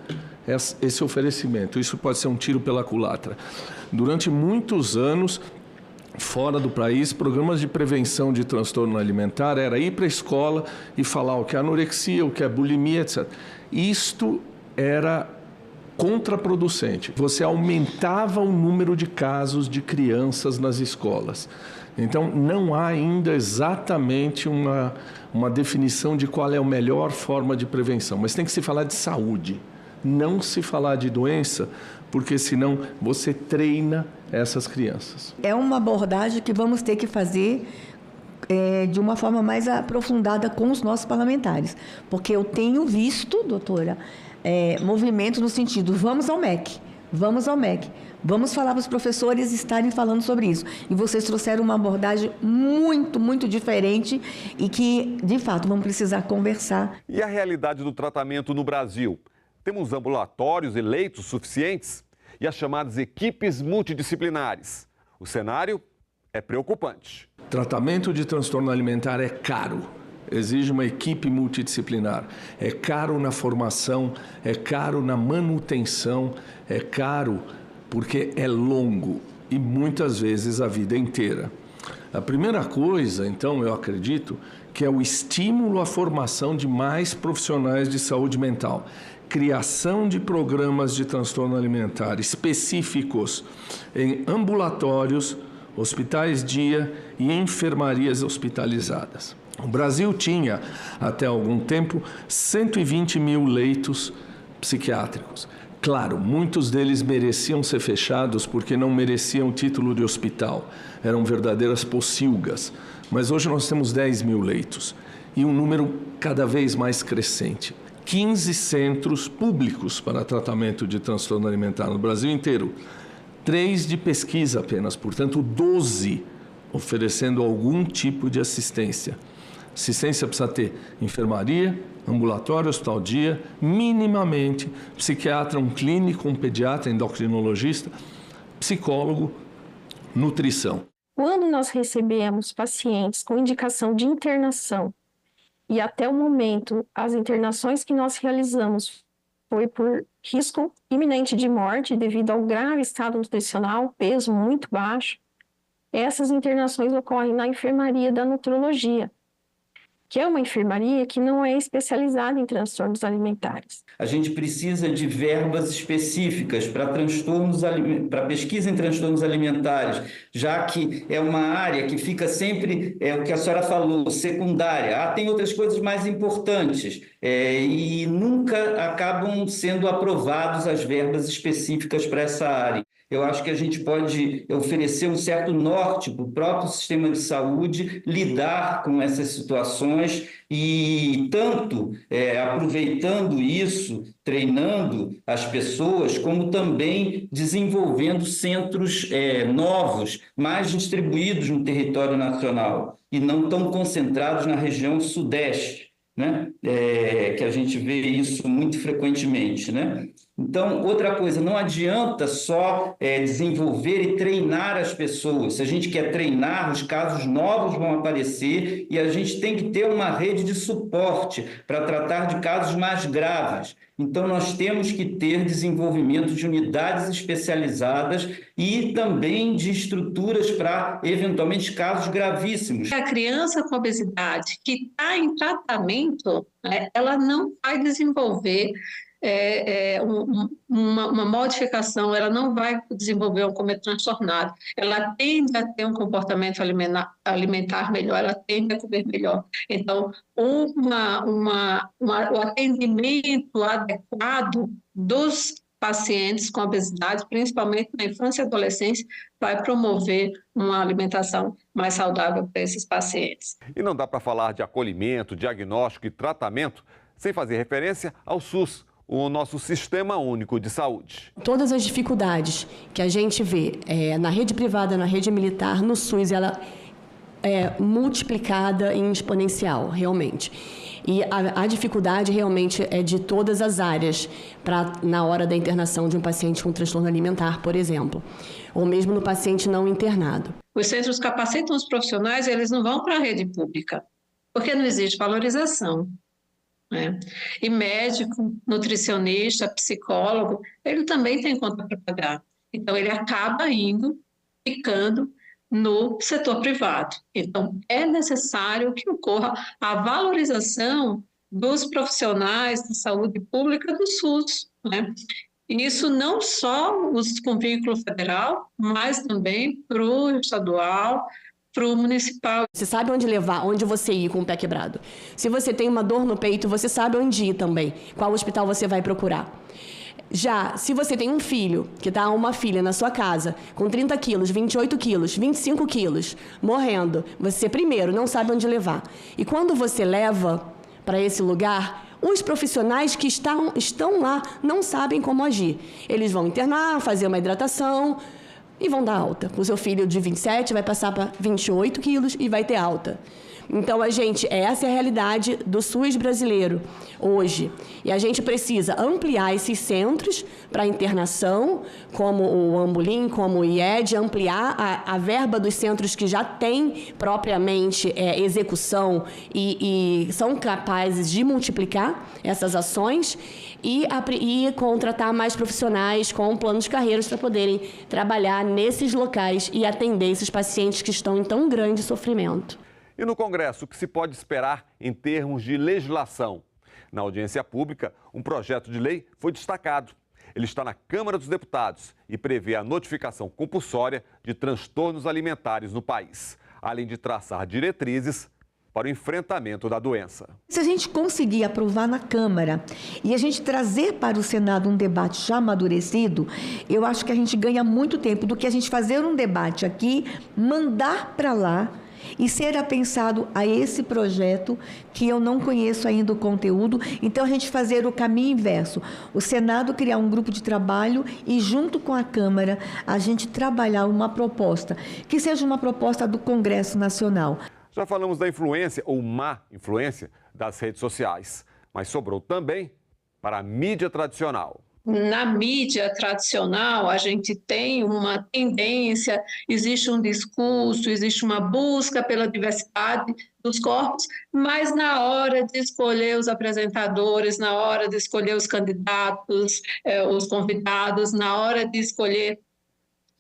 esse oferecimento. Isso pode ser um tiro pela culatra. Durante muitos anos, fora do país, programas de prevenção de transtorno alimentar era ir para a escola e falar o que é anorexia, o que é bulimia, etc. Isto era contraproducente. Você aumentava o número de casos de crianças nas escolas. Então, não há ainda exatamente uma definição de qual é a melhor forma de prevenção, mas tem que se falar de saúde, não se falar de doença, porque senão você treina essas crianças. É uma abordagem que vamos ter que fazer de uma forma mais aprofundada com os nossos parlamentares, porque eu tenho visto, doutora, movimentos no sentido, vamos ao MEC, vamos falar para os professores estarem falando sobre isso. E vocês trouxeram uma abordagem muito, muito diferente e que, de fato, vamos precisar conversar. E a realidade do tratamento no Brasil? Temos ambulatórios e leitos suficientes? E as chamadas equipes multidisciplinares? O cenário é preocupante. Tratamento de transtorno alimentar é caro. Exige uma equipe multidisciplinar. É caro na formação, é caro na manutenção, é caro porque é longo e muitas vezes a vida inteira. A primeira coisa, então, eu acredito, que é o estímulo à formação de mais profissionais de saúde mental. Criação de programas de transtorno alimentar específicos em ambulatórios, hospitais dia e enfermarias hospitalizadas. O Brasil tinha, até algum tempo, 120 mil leitos psiquiátricos. Claro, muitos deles mereciam ser fechados porque não mereciam título de hospital. Eram verdadeiras pocilgas. Mas hoje nós temos 10 mil leitos e um número cada vez mais crescente. 15 centros públicos para tratamento de transtorno alimentar no Brasil inteiro. 3 de pesquisa apenas, portanto 12 oferecendo algum tipo de assistência. Assistência precisa ter enfermaria, ambulatório, hospital dia, minimamente, psiquiatra, um clínico, um pediatra, endocrinologista, psicólogo, nutrição. Quando nós recebemos pacientes com indicação de internação e até o momento as internações que nós realizamos foi por risco iminente de morte devido ao grave estado nutricional, peso muito baixo, essas internações ocorrem na enfermaria da nutrologia, que é uma enfermaria que não é especializada em transtornos alimentares. A gente precisa de verbas específicas para pesquisa em transtornos alimentares, já que é uma área que fica sempre, o que a senhora falou, secundária. Tem outras coisas mais importantes e nunca acabam sendo aprovadas as verbas específicas para essa área. Eu acho que a gente pode oferecer um certo norte para o próprio sistema de saúde lidar com essas situações e tanto aproveitando isso, treinando as pessoas, como também desenvolvendo centros novos, mais distribuídos no território nacional e não tão concentrados na região sudeste, né? Que a gente vê isso muito frequentemente, né? Então, outra coisa, não adianta só desenvolver e treinar as pessoas. Se a gente quer treinar, os casos novos vão aparecer e a gente tem que ter uma rede de suporte para tratar de casos mais graves. Então, nós temos que ter desenvolvimento de unidades especializadas e também de estruturas para, eventualmente, casos gravíssimos. A criança com obesidade que está em tratamento, ela não vai desenvolver uma modificação, ela não vai desenvolver um comer transtornado, ela tende a ter um comportamento alimentar melhor, ela tende a comer melhor. Então, o atendimento adequado dos pacientes com obesidade, principalmente na infância e adolescência, vai promover uma alimentação mais saudável para esses pacientes. E não dá para falar de acolhimento, diagnóstico e tratamento sem fazer referência ao SUS, o nosso Sistema Único de Saúde. Todas as dificuldades que a gente vê na rede privada, na rede militar, no SUS, ela é multiplicada em exponencial, realmente. E a dificuldade realmente é de todas as áreas, na hora da internação de um paciente com transtorno alimentar, por exemplo, ou mesmo no paciente não internado. Os centros capacitam os profissionais, eles não vão para a rede pública, porque não existe valorização. né? E médico, nutricionista, psicólogo, ele também tem conta para pagar. Então, ele acaba ficando no setor privado. Então, é necessário que ocorra a valorização dos profissionais de saúde pública do SUS, né? Isso não só os com vínculo federal, mas também para o estadual, para o municipal. Você sabe onde levar, onde você ir com o pé quebrado. Se você tem uma dor no peito, você sabe onde ir também, qual hospital você vai procurar. Já, se você tem um filho, que está uma filha na sua casa, com 30 quilos, 28 quilos, 25 quilos, morrendo, você primeiro não sabe onde levar. E quando você leva para esse lugar, os profissionais que estão lá não sabem como agir. Eles vão internar, fazer uma hidratação e vão dar alta. O seu filho de 27 vai passar para 28 quilos e vai ter alta. Então, essa é a realidade do SUS brasileiro hoje. E a gente precisa ampliar esses centros para internação, como o Ambulim, como o IED, ampliar a verba dos centros que já têm propriamente execução e são capazes de multiplicar essas ações e contratar mais profissionais com planos de carreiras para poderem trabalhar nesses locais e atender esses pacientes que estão em tão grande sofrimento. E no Congresso, o que se pode esperar em termos de legislação? Na audiência pública, um projeto de lei foi destacado. Ele está na Câmara dos Deputados e prevê a notificação compulsória de transtornos alimentares no país, além de traçar diretrizes para o enfrentamento da doença. Se a gente conseguir aprovar na Câmara e a gente trazer para o Senado um debate já amadurecido, eu acho que a gente ganha muito tempo do que a gente fazer um debate aqui, mandar para lá e ser apensado a esse projeto que eu não conheço ainda o conteúdo. Então, a gente fazer o caminho inverso. O Senado criar um grupo de trabalho e, junto com a Câmara, a gente trabalhar uma proposta, que seja uma proposta do Congresso Nacional. Já falamos da influência ou má influência das redes sociais, mas sobrou também para a mídia tradicional. Na mídia tradicional, a gente tem uma tendência, existe um discurso, existe uma busca pela diversidade dos corpos, mas na hora de escolher os apresentadores, na hora de escolher os candidatos, os convidados, na hora de escolher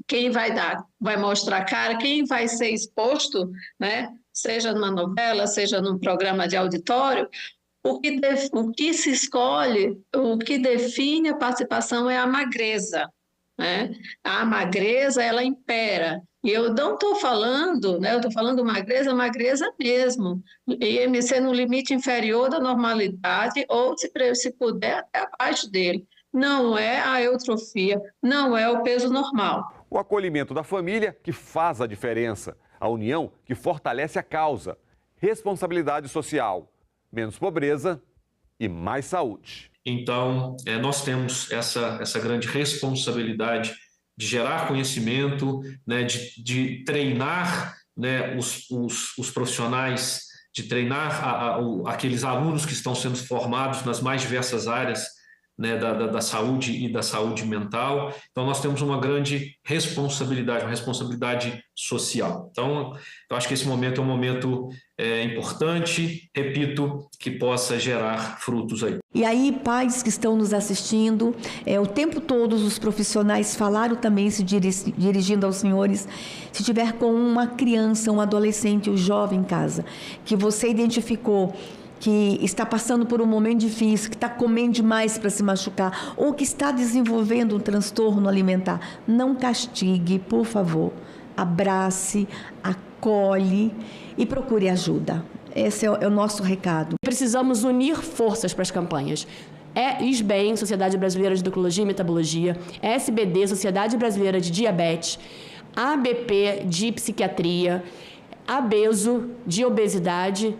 quem vai mostrar a cara, quem vai ser exposto, né? Seja numa novela, seja num programa de auditório, o que se escolhe, o que define a participação é a magreza, né? A magreza, ela impera. E eu não estou falando, né? Eu estou falando magreza mesmo. IMC no limite inferior da normalidade ou, se puder, até abaixo dele. Não é a eutrofia, não é o peso normal. O acolhimento da família que faz a diferença. A união que fortalece a causa. Responsabilidade social. Menos pobreza e mais saúde. Então, nós temos essa grande responsabilidade de gerar conhecimento, né, de treinar, né, os profissionais, de treinar aqueles alunos que estão sendo formados nas mais diversas áreas, né, da saúde e da saúde mental. Então, nós temos uma grande responsabilidade, uma responsabilidade social. Então, eu acho que esse momento é um momento importante, repito, que possa gerar frutos aí. E aí, pais que estão nos assistindo, o tempo todo os profissionais falaram também, se dirigindo aos senhores, se tiver com uma criança, um adolescente, um jovem em casa, que você identificou que está passando por um momento difícil, que está comendo demais para se machucar, ou que está desenvolvendo um transtorno alimentar, não castigue, por favor. Abrace, acolhe e procure ajuda. Esse é o nosso recado. Precisamos unir forças para as campanhas. ISBEM, Sociedade Brasileira de Endocrinologia e Metabologia, SBD, Sociedade Brasileira de Diabetes, ABP de Psiquiatria, ABESO de Obesidade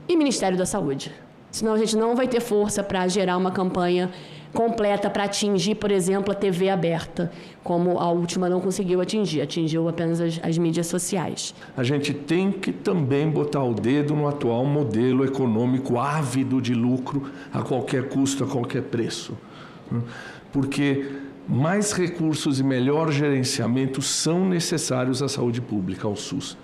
e Ministério da Saúde. Senão a gente não vai ter força para gerar uma campanha completa para atingir, por exemplo, a TV aberta, como a última não conseguiu atingir, atingiu apenas as mídias sociais. A gente tem que também botar o dedo no atual modelo econômico ávido de lucro a qualquer custo, a qualquer preço. Porque mais recursos e melhor gerenciamento são necessários à saúde pública, ao SUS.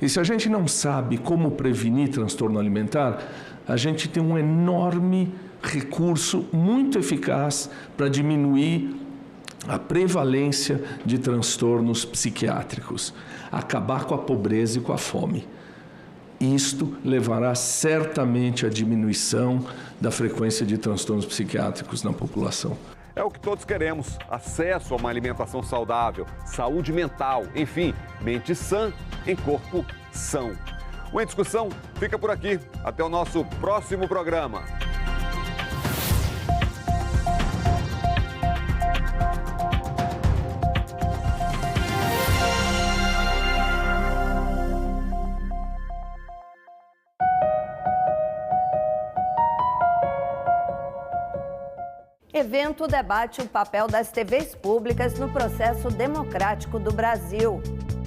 E se a gente não sabe como prevenir transtorno alimentar, a gente tem um enorme recurso muito eficaz para diminuir a prevalência de transtornos psiquiátricos, acabar com a pobreza e com a fome. Isto levará certamente à diminuição da frequência de transtornos psiquiátricos na população. É o que todos queremos: acesso a uma alimentação saudável, saúde mental, enfim, mente sã em corpo são. O Em Discussão fica por aqui. Até o nosso próximo programa. Evento debate o papel das TVs públicas no processo democrático do Brasil.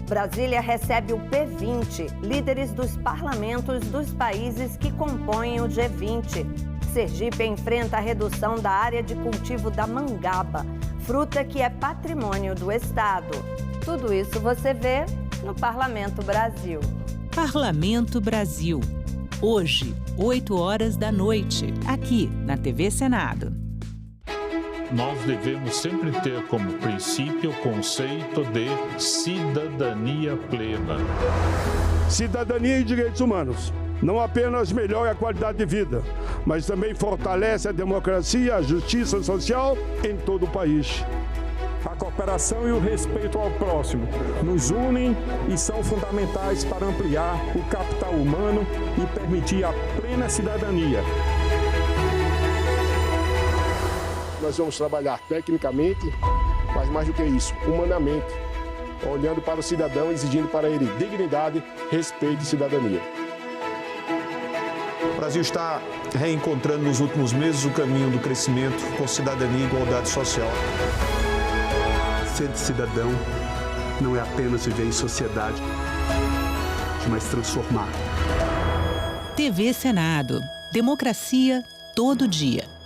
Brasília recebe o P20, líderes dos parlamentos dos países que compõem o G20. Sergipe enfrenta a redução da área de cultivo da mangaba, fruta que é patrimônio do Estado. Tudo isso você vê no Parlamento Brasil. Parlamento Brasil. Hoje, 8h, aqui na TV Senado. Nós devemos sempre ter como princípio o conceito de cidadania plena. Cidadania e direitos humanos não apenas melhora a qualidade de vida, mas também fortalece a democracia, a justiça social em todo o país. A cooperação e o respeito ao próximo nos unem e são fundamentais para ampliar o capital humano e permitir a plena cidadania. Nós vamos trabalhar tecnicamente, mas mais do que isso, humanamente, olhando para o cidadão, exigindo para ele dignidade, respeito e cidadania. O Brasil está reencontrando nos últimos meses o caminho do crescimento com cidadania e igualdade social. Ser cidadão não é apenas viver em sociedade, mas transformar. TV Senado. Democracia todo dia.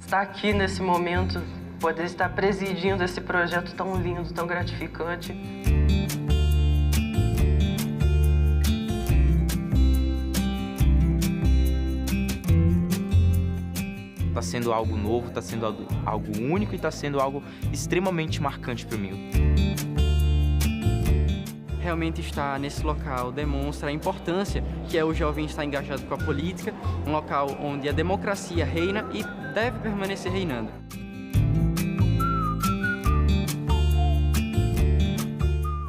Estar aqui nesse momento, poder estar presidindo esse projeto tão lindo, tão gratificante. Está sendo algo novo, está sendo algo único e está sendo algo extremamente marcante para mim. Realmente estar nesse local demonstra a importância que é o jovem estar engajado com a política, um local onde a democracia reina e deve permanecer reinando.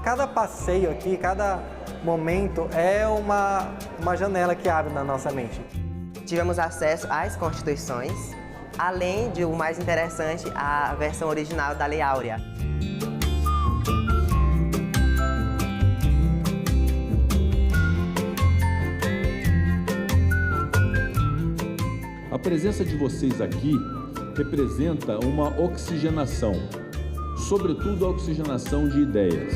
Cada passeio aqui, cada momento é uma janela que abre na nossa mente. Tivemos acesso às constituições, além de, o mais interessante, a versão original da Lei Áurea. A presença de vocês aqui representa uma oxigenação, sobretudo a oxigenação de ideias.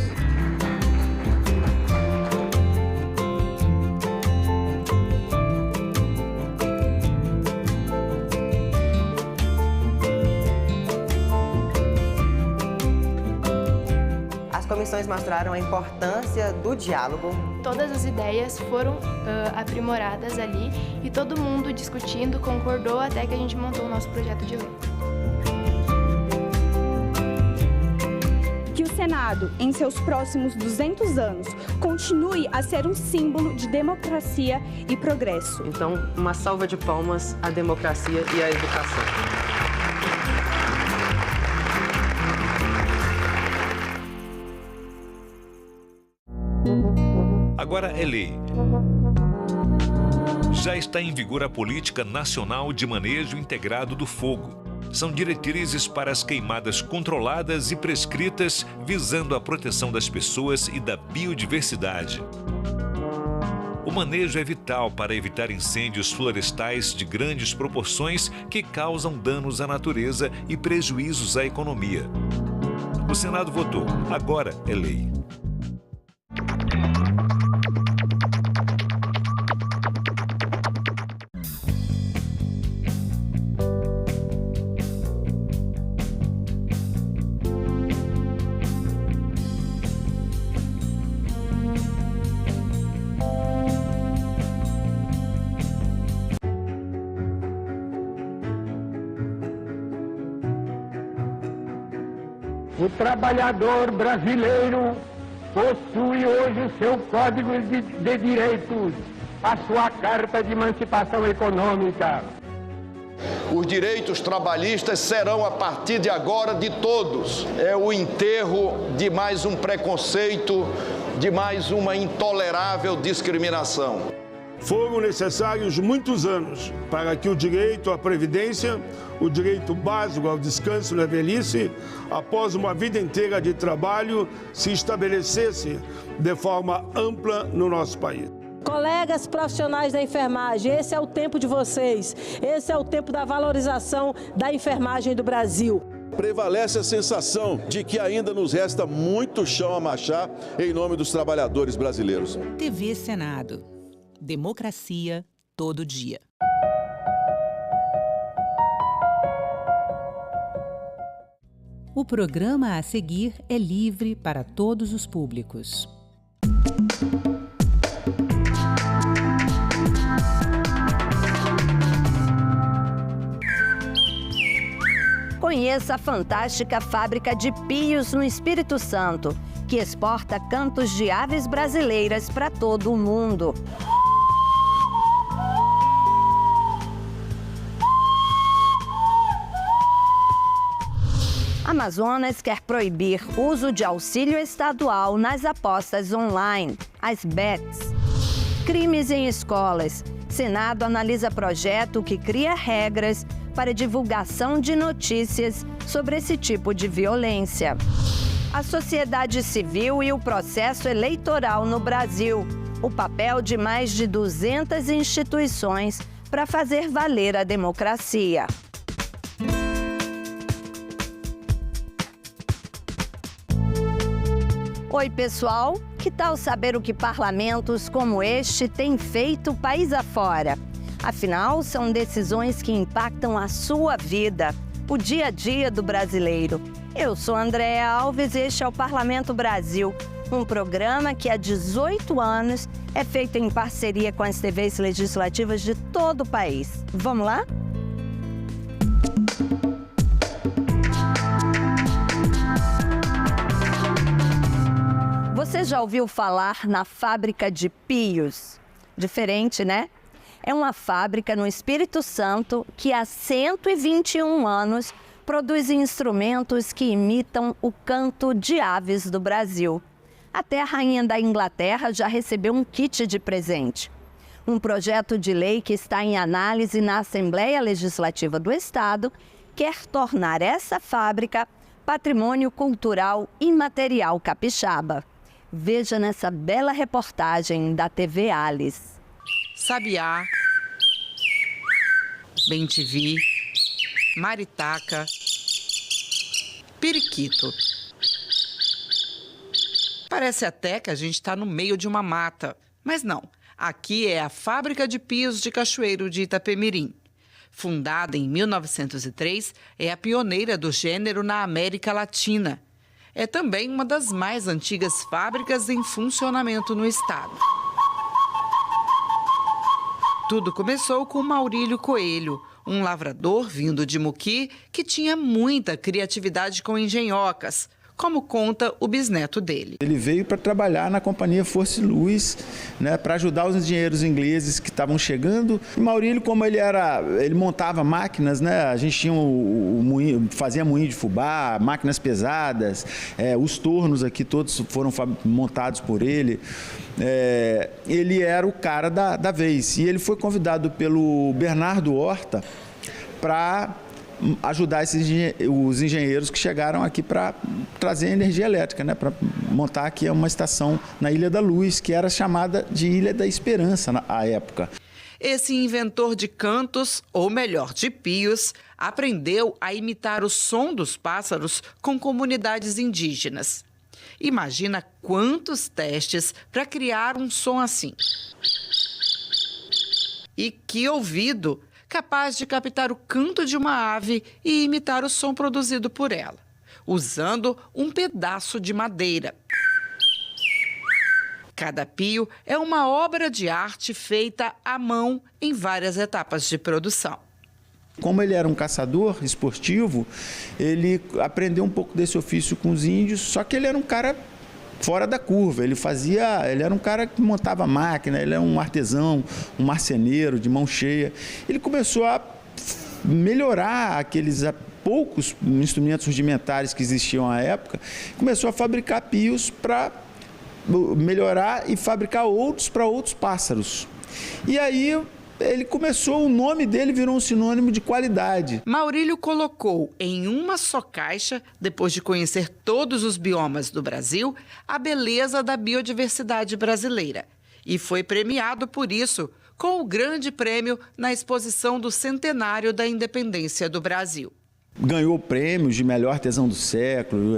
As comissões mostraram a importância do diálogo. Todas as ideias foram aprimoradas ali e todo mundo discutindo, concordou até que a gente montou o nosso projeto de lei. Que o Senado, em seus próximos 200 anos, continue a ser um símbolo de democracia e progresso. Então, uma salva de palmas à democracia e à educação. Agora é lei. Já está em vigor a Política Nacional de Manejo Integrado do Fogo. São diretrizes para as queimadas controladas e prescritas, visando a proteção das pessoas e da biodiversidade. O manejo é vital para evitar incêndios florestais de grandes proporções que causam danos à natureza e prejuízos à economia. O Senado votou. Agora é lei. O trabalhador brasileiro possui hoje o seu Código de Direitos, a sua Carta de Emancipação Econômica. Os direitos trabalhistas serão, a partir de agora, de todos. É o enterro de mais um preconceito, de mais uma intolerável discriminação. Foram necessários muitos anos para que o direito à previdência, o direito básico ao descanso na velhice, após uma vida inteira de trabalho, se estabelecesse de forma ampla no nosso país. Colegas profissionais da enfermagem, esse é o tempo de vocês, esse é o tempo da valorização da enfermagem do Brasil. Prevalece a sensação de que ainda nos resta muito chão a marchar em nome dos trabalhadores brasileiros. TV Senado. Democracia todo dia. O programa a seguir é livre para todos os públicos. Conheça a fantástica fábrica de Pios no Espírito Santo, que exporta cantos de aves brasileiras para todo o mundo. Amazonas quer proibir uso de auxílio estadual nas apostas online, as bets. Crimes em escolas. Senado analisa projeto que cria regras para divulgação de notícias sobre esse tipo de violência. A sociedade civil e o processo eleitoral no Brasil. O papel de mais de 200 instituições para fazer valer a democracia. Oi, pessoal! Que tal saber o que parlamentos como este têm feito país afora? Afinal, são decisões que impactam a sua vida, o dia a dia do brasileiro. Eu sou Andréa Alves e este é o Parlamento Brasil, um programa que há 18 anos é feito em parceria com as TVs legislativas de todo o país. Vamos lá? Você já ouviu falar na fábrica de Pios? Diferente, né? É uma fábrica no Espírito Santo que há 121 anos produz instrumentos que imitam o canto de aves do Brasil. Até a rainha da Inglaterra já recebeu um kit de presente. Um projeto de lei que está em análise na Assembleia Legislativa do Estado quer tornar essa fábrica patrimônio cultural imaterial capixaba. Veja nessa bela reportagem da TV Alice. Sabiá, bem-te-vi, maritaca, periquito. Parece até que a gente está no meio de uma mata, mas não. Aqui é a Fábrica de Pios de Cachoeiro de Itapemirim. Fundada em 1903, é a pioneira do gênero na América Latina. É também uma das mais antigas fábricas em funcionamento no estado. Tudo começou com Maurílio Coelho, um lavrador vindo de Muqui que tinha muita criatividade com engenhocas, como conta o bisneto dele. Ele veio para trabalhar na companhia Force Lewis, né, para ajudar os engenheiros ingleses que estavam chegando. E Maurílio, como ele montava máquinas, né, a gente tinha fazia moinho de fubá, máquinas pesadas, os tornos aqui todos foram montados por ele. Ele era o cara da vez. E ele foi convidado pelo Bernardo Horta para ajudar os engenheiros que chegaram aqui para trazer energia elétrica, né, para montar aqui uma estação na Ilha da Luz, que era chamada de Ilha da Esperança à época. Esse inventor de cantos, ou melhor, de pios, aprendeu a imitar o som dos pássaros com comunidades indígenas. Imagina quantos testes para criar um som assim. E que ouvido! Capaz de captar o canto de uma ave e imitar o som produzido por ela, usando um pedaço de madeira. Cada pio é uma obra de arte feita à mão em várias etapas de produção. Como ele era um caçador esportivo, ele aprendeu um pouco desse ofício com os índios, só que ele era um cara fora da curva, ele era um cara que montava máquina, ele era um artesão, um marceneiro de mão cheia. Ele começou a melhorar aqueles poucos instrumentos rudimentares que existiam à época, começou a fabricar pios para melhorar e fabricar outros para outros pássaros. E aí o nome dele virou um sinônimo de qualidade. Maurílio colocou em uma só caixa, depois de conhecer todos os biomas do Brasil, a beleza da biodiversidade brasileira. E foi premiado por isso, com o grande prêmio na exposição do centenário da independência do Brasil. Ganhou prêmios de melhor artesão do século.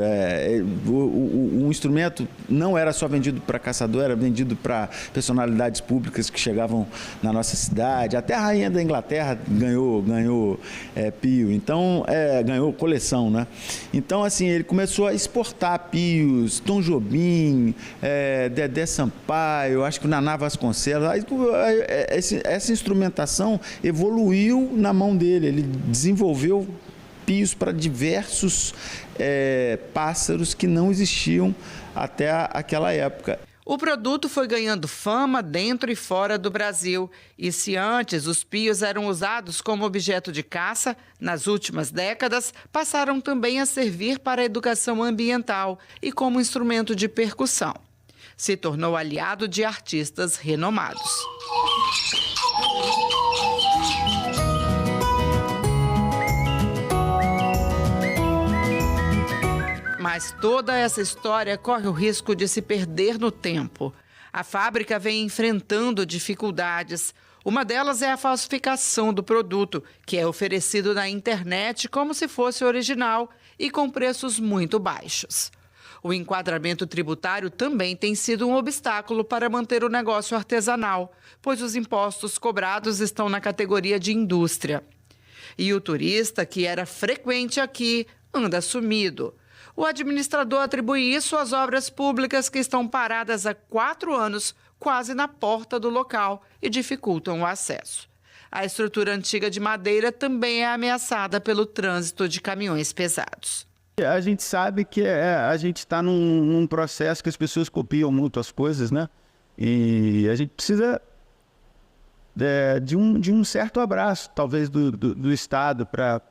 O instrumento não era só vendido para caçador, era vendido para personalidades públicas que chegavam na nossa cidade. Até a rainha da Inglaterra ganhou pio, então ganhou coleção, né? Então, assim, ele começou a exportar pios, Tom Jobim, Dedé Sampaio, acho que o Naná Vasconcelos. Essa instrumentação evoluiu na mão dele, ele desenvolveu pios para diversos pássaros que não existiam até aquela época. O produto foi ganhando fama dentro e fora do Brasil. E se antes os pios eram usados como objeto de caça, nas últimas décadas passaram também a servir para a educação ambiental e como instrumento de percussão. Se tornou aliado de artistas renomados. Mas toda essa história corre o risco de se perder no tempo. A fábrica vem enfrentando dificuldades. Uma delas é a falsificação do produto, que é oferecido na internet como se fosse original e com preços muito baixos. O enquadramento tributário também tem sido um obstáculo para manter o negócio artesanal, pois os impostos cobrados estão na categoria de indústria. E o turista, que era frequente aqui, anda sumido. O administrador atribui isso às obras públicas que estão paradas há 4 anos, quase na porta do local, e dificultam o acesso. A estrutura antiga de madeira também é ameaçada pelo trânsito de caminhões pesados. A gente sabe que a gente está num processo que as pessoas copiam muito as coisas, né? E a gente precisa de um certo abraço, talvez, do Estado para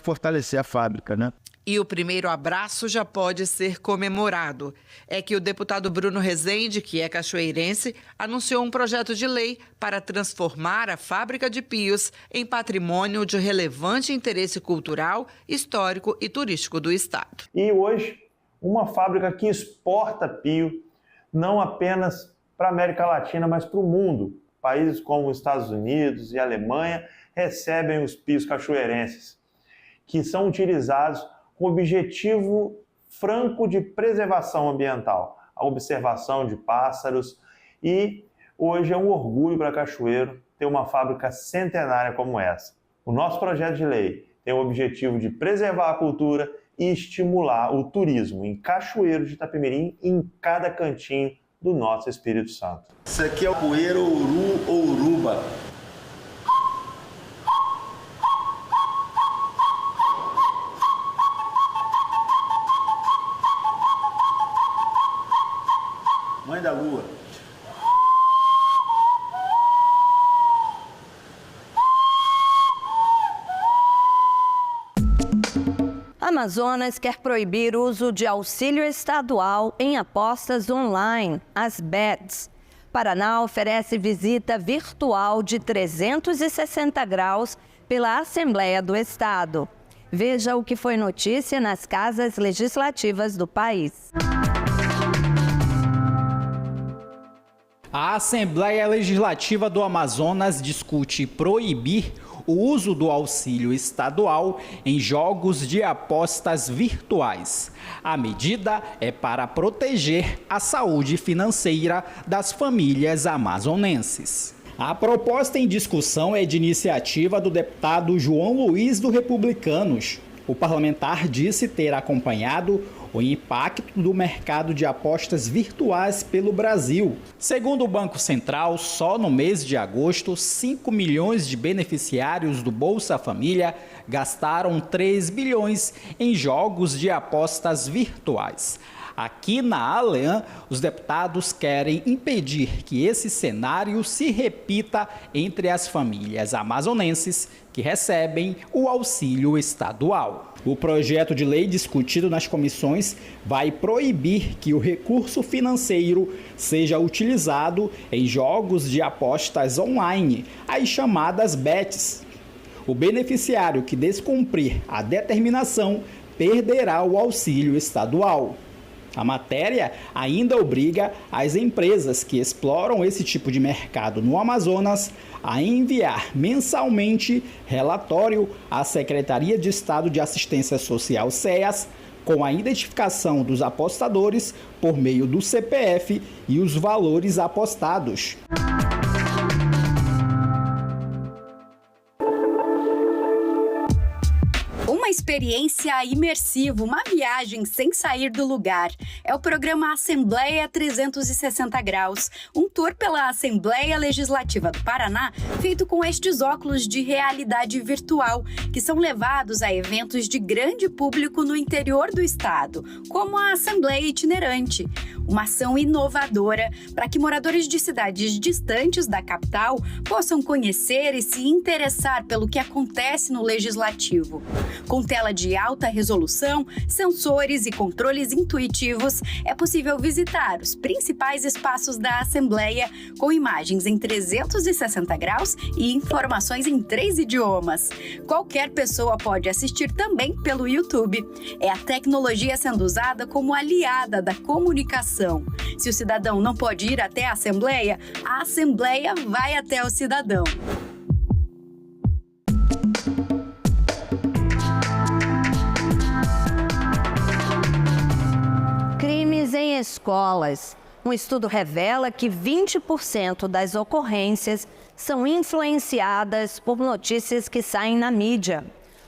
fortalecer a fábrica, né? E o primeiro abraço já pode ser comemorado. É que o deputado Bruno Rezende, que é cachoeirense, anunciou um projeto de lei para transformar a fábrica de pios em patrimônio de relevante interesse cultural, histórico e turístico do estado. E hoje, uma fábrica que exporta pio não apenas para a América Latina, mas para o mundo. Países como os Estados Unidos e Alemanha recebem os pios cachoeirenses, que são utilizados com o objetivo franco de preservação ambiental, a observação de pássaros, e hoje é um orgulho para Cachoeiro ter uma fábrica centenária como essa. O nosso projeto de lei tem o objetivo de preservar a cultura e estimular o turismo em Cachoeiro de Itapemirim e em cada cantinho do nosso Espírito Santo. Isso aqui é o poeiro ouru ou uruba. Mãe da Lua. Amazonas quer proibir o uso de auxílio estadual em apostas online, as bets. Paraná oferece visita virtual de 360 graus pela Assembleia do Estado. Veja o que foi notícia nas casas legislativas do país. A Assembleia Legislativa do Amazonas discute proibir o uso do auxílio estadual em jogos de apostas virtuais. A medida é para proteger a saúde financeira das famílias amazonenses. A proposta em discussão é de iniciativa do deputado João Luiz do Republicanos. O parlamentar disse ter acompanhado o impacto do mercado de apostas virtuais pelo Brasil. Segundo o Banco Central, só no mês de agosto, 5 milhões de beneficiários do Bolsa Família gastaram 3 bilhões em jogos de apostas virtuais. Aqui na Alean, os deputados querem impedir que esse cenário se repita entre as famílias amazonenses que recebem o auxílio estadual. O projeto de lei discutido nas comissões vai proibir que o recurso financeiro seja utilizado em jogos de apostas online, as chamadas bets. O beneficiário que descumprir a determinação perderá o auxílio estadual. A matéria ainda obriga as empresas que exploram esse tipo de mercado no Amazonas a enviar mensalmente relatório à Secretaria de Estado de Assistência Social, SEAS, com a identificação dos apostadores por meio do CPF e os valores apostados. Uma experiência imersiva, uma viagem sem sair do lugar. É o programa Assembleia 360 Graus, um tour pela Assembleia Legislativa do Paraná, feito com estes óculos de realidade virtual, que são levados a eventos de grande público no interior do estado, como a Assembleia Itinerante. Uma ação inovadora para que moradores de cidades distantes da capital possam conhecer e se interessar pelo que acontece no Legislativo. Com tela de alta resolução, sensores e controles intuitivos, é possível visitar os principais espaços da Assembleia com imagens em 360 graus e informações em 3 idiomas. Qualquer pessoa pode assistir também pelo YouTube. É a tecnologia sendo usada como aliada da comunicação. Se o cidadão não pode ir até a Assembleia vai até o cidadão. Crimes em escolas. Um estudo revela que 20% das ocorrências são influenciadas por notícias que saem na mídia.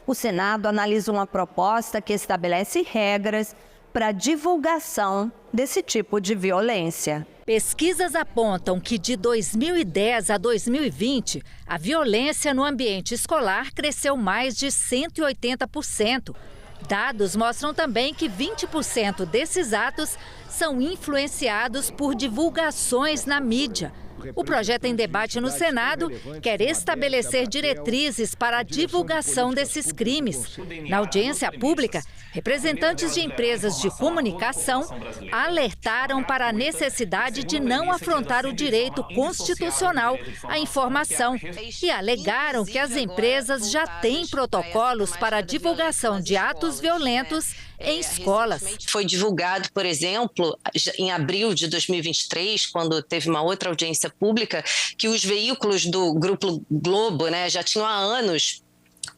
O Senado analisa uma proposta que estabelece regras para divulgação desse tipo de violência. Pesquisas apontam que de 2010 a 2020, a violência no ambiente escolar cresceu mais de 180%. Dados mostram também que 20% desses atos são influenciados por divulgações na mídia. O projeto em debate no Senado quer estabelecer diretrizes para a divulgação desses crimes. Na audiência pública, representantes de empresas de comunicação alertaram para a necessidade de não afrontar o direito constitucional à informação e alegaram que as empresas já têm protocolos para a divulgação de atos violentos em escolas. Foi divulgado, por exemplo, em abril de 2023, quando teve uma outra audiência pública, que os veículos do Grupo Globo, já tinham há anos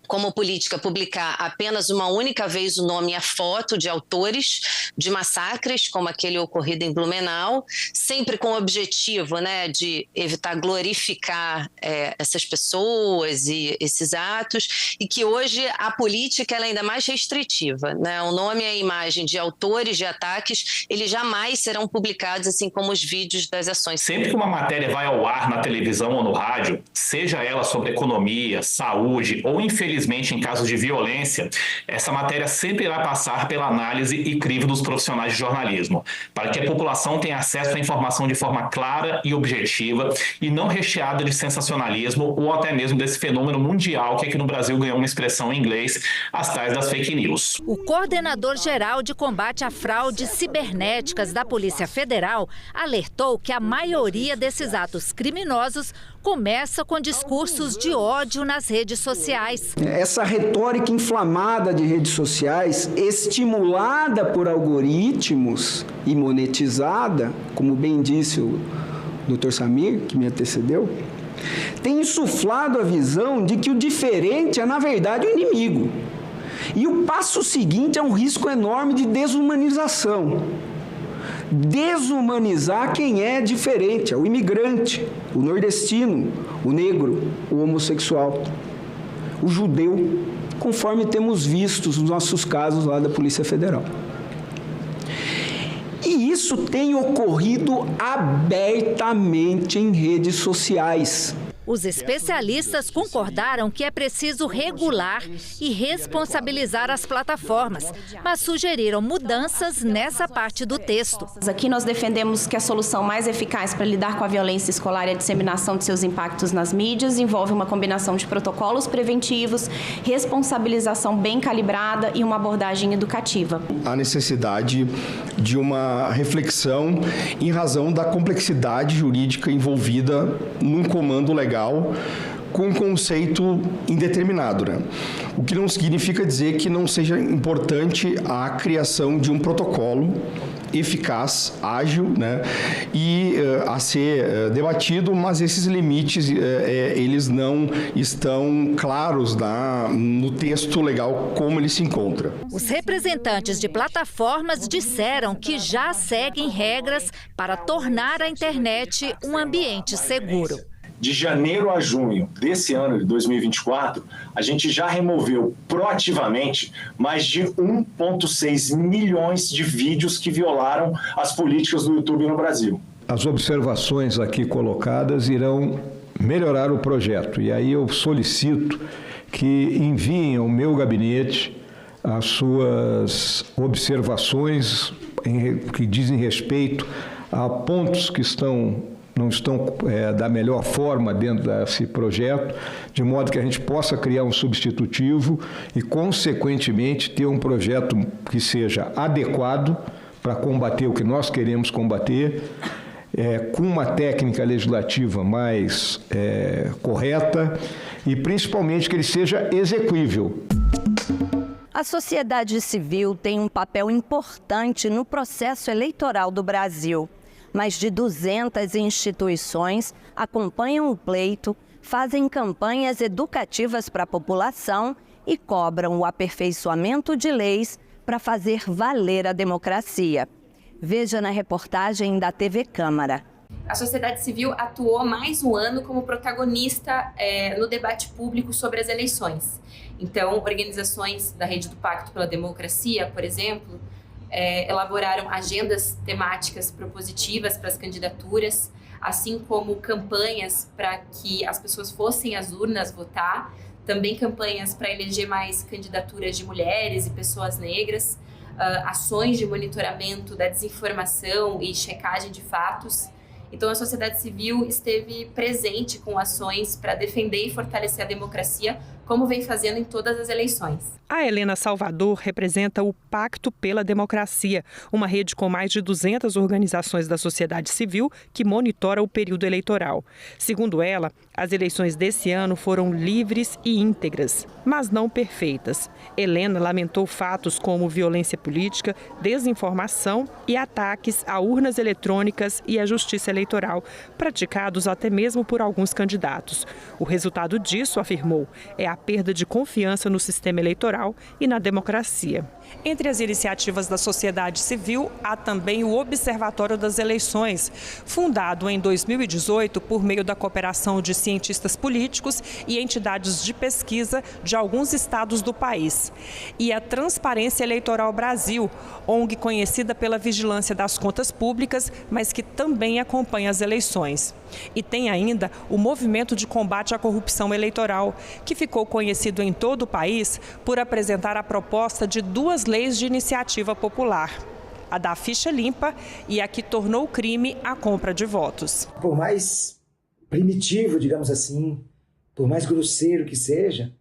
como política publicar apenas uma única vez o nome e a foto de autores de massacres, como aquele ocorrido em Blumenau, sempre com o objetivo de evitar glorificar essas pessoas e esses atos, e que hoje a política ela é ainda mais restritiva. O nome e a imagem de autores de ataques, eles jamais serão publicados, assim como os vídeos das ações. Sempre que uma matéria vai ao ar na televisão ou no rádio, seja ela sobre economia, saúde ou infelizmente em casos de violência, essa matéria sempre irá passar pela análise e crivo dos profissionais de jornalismo, para que a população tenha acesso à informação de forma clara e objetiva e não recheada de sensacionalismo ou até mesmo desse fenômeno mundial que aqui no Brasil ganhou uma expressão em inglês, as tais das fake news. O coordenador-geral de combate a fraudes cibernéticas da Polícia Federal alertou que a maioria desses atos criminosos começa com discursos de ódio nas redes sociais. Essa retórica inflamada de redes sociais, estimulada por algoritmos e monetizada, como bem disse o Dr. Samir, que me antecedeu, tem insuflado a visão de que o diferente é, na verdade, o inimigo. E o passo seguinte é um risco enorme de desumanização. Desumanizar quem é diferente, é o imigrante, o nordestino, o negro, o homossexual, o judeu, conforme temos visto os nossos casos lá da Polícia Federal. E isso tem ocorrido abertamente em redes sociais. Os especialistas concordaram que é preciso regular e responsabilizar as plataformas, mas sugeriram mudanças nessa parte do texto. Aqui nós defendemos que a solução mais eficaz para lidar com a violência escolar e a disseminação de seus impactos nas mídias envolve uma combinação de protocolos preventivos, responsabilização bem calibrada e uma abordagem educativa. A necessidade de uma reflexão em razão da complexidade jurídica envolvida num comando legal com um conceito indeterminado, né? O que não significa dizer que não seja importante a criação de um protocolo eficaz, ágil, né? E a ser debatido, mas esses limites eles não estão claros no texto legal como ele se encontra. Os representantes de plataformas disseram que já seguem regras para tornar a internet um ambiente seguro. De janeiro a junho desse ano de 2024, a gente já removeu proativamente mais de 1,6 milhões de vídeos que violaram as políticas do YouTube no Brasil. As observações aqui colocadas irão melhorar o projeto. E aí eu solicito que enviem ao meu gabinete as suas observações que dizem respeito a pontos que não estão da melhor forma dentro desse projeto, de modo que a gente possa criar um substitutivo e, consequentemente, ter um projeto que seja adequado para combater o que nós queremos combater, com uma técnica legislativa mais correta e, principalmente, que ele seja execuível. A sociedade civil tem um papel importante no processo eleitoral do Brasil. Mais de 200 instituições acompanham o pleito, fazem campanhas educativas para a população e cobram o aperfeiçoamento de leis para fazer valer a democracia. Veja na reportagem da TV Câmara. A sociedade civil atuou mais um ano como protagonista no debate público sobre as eleições. Então, organizações da Rede do Pacto pela Democracia, por exemplo, elaboraram agendas temáticas propositivas para as candidaturas, assim como campanhas para que as pessoas fossem às urnas votar, também campanhas para eleger mais candidaturas de mulheres e pessoas negras, ações de monitoramento da desinformação e checagem de fatos. Então, a sociedade civil esteve presente com ações para defender e fortalecer a democracia, como vem fazendo em todas as eleições. A Helena Salvador representa o Pacto pela Democracia, uma rede com mais de 200 organizações da sociedade civil que monitora o período eleitoral. Segundo ela, as eleições desse ano foram livres e íntegras, mas não perfeitas. Helena lamentou fatos como violência política, desinformação e ataques a urnas eletrônicas e à justiça eleitoral, praticados até mesmo por alguns candidatos. O resultado disso, afirmou, é a perda de confiança no sistema eleitoral e na democracia. Entre as iniciativas da sociedade civil, há também o Observatório das Eleições, fundado em 2018 por meio da cooperação de cientistas políticos e entidades de pesquisa de alguns estados do país. E a Transparência Eleitoral Brasil, ONG conhecida pela vigilância das contas públicas, mas que também acompanha as eleições. E tem ainda o Movimento de Combate à Corrupção Eleitoral, que ficou conhecido em todo o país por apresentar a proposta de duas leis de iniciativa popular: a da ficha limpa e a que tornou crime a compra de votos. Por mais primitivo, digamos assim, por mais grosseiro que seja,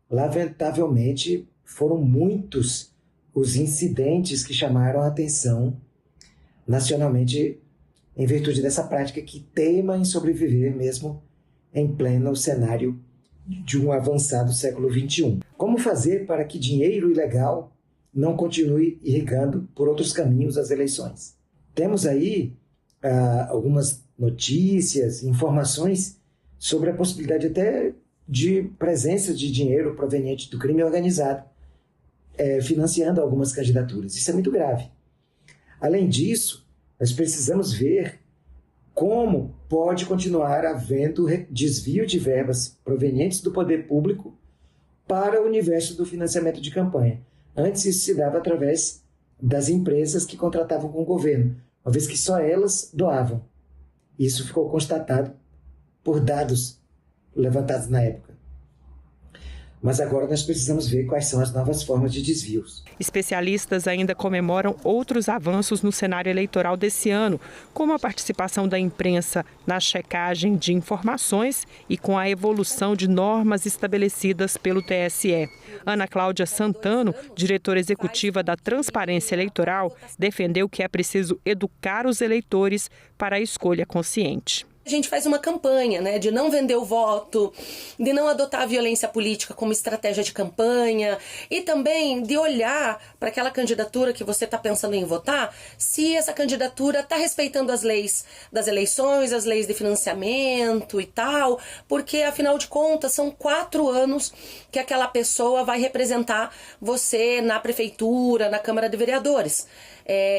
lamentavelmente foram muitos os incidentes que chamaram a atenção nacionalmente em virtude dessa prática que teima em sobreviver mesmo em pleno cenário de um avançado século XXI. Como fazer para que dinheiro ilegal não continue irrigando por outros caminhos as eleições? Temos aí algumas notícias, informações sobre a possibilidade até de presença de dinheiro proveniente do crime organizado, financiando algumas candidaturas. Isso é muito grave. Além disso, nós precisamos ver como pode continuar havendo desvio de verbas provenientes do poder público para o universo do financiamento de campanha. Antes isso se dava através das empresas que contratavam com o governo, uma vez que só elas doavam. Isso ficou constatado por dados levantados na época. Mas agora nós precisamos ver quais são as novas formas de desvios. Especialistas ainda comemoram outros avanços no cenário eleitoral desse ano, como a participação da imprensa na checagem de informações e com a evolução de normas estabelecidas pelo TSE. Ana Cláudia Santano, diretora executiva da Transparência Eleitoral, defendeu que é preciso educar os eleitores para a escolha consciente. A gente faz uma campanha, né, de não vender o voto, de não adotar a violência política como estratégia de campanha e também de olhar para aquela candidatura que você está pensando em votar, se essa candidatura está respeitando as leis das eleições, as leis de financiamento e tal, porque afinal de contas são 4 anos que aquela pessoa vai representar você na prefeitura, na Câmara de Vereadores.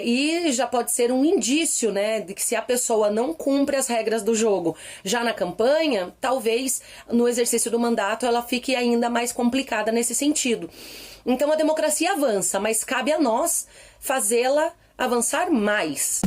E já pode ser um indício, né, de que se a pessoa não cumpre as regras do jogo já na campanha, talvez no exercício do mandato ela fique ainda mais complicada nesse sentido. Então a democracia avança, mas cabe a nós fazê-la avançar mais.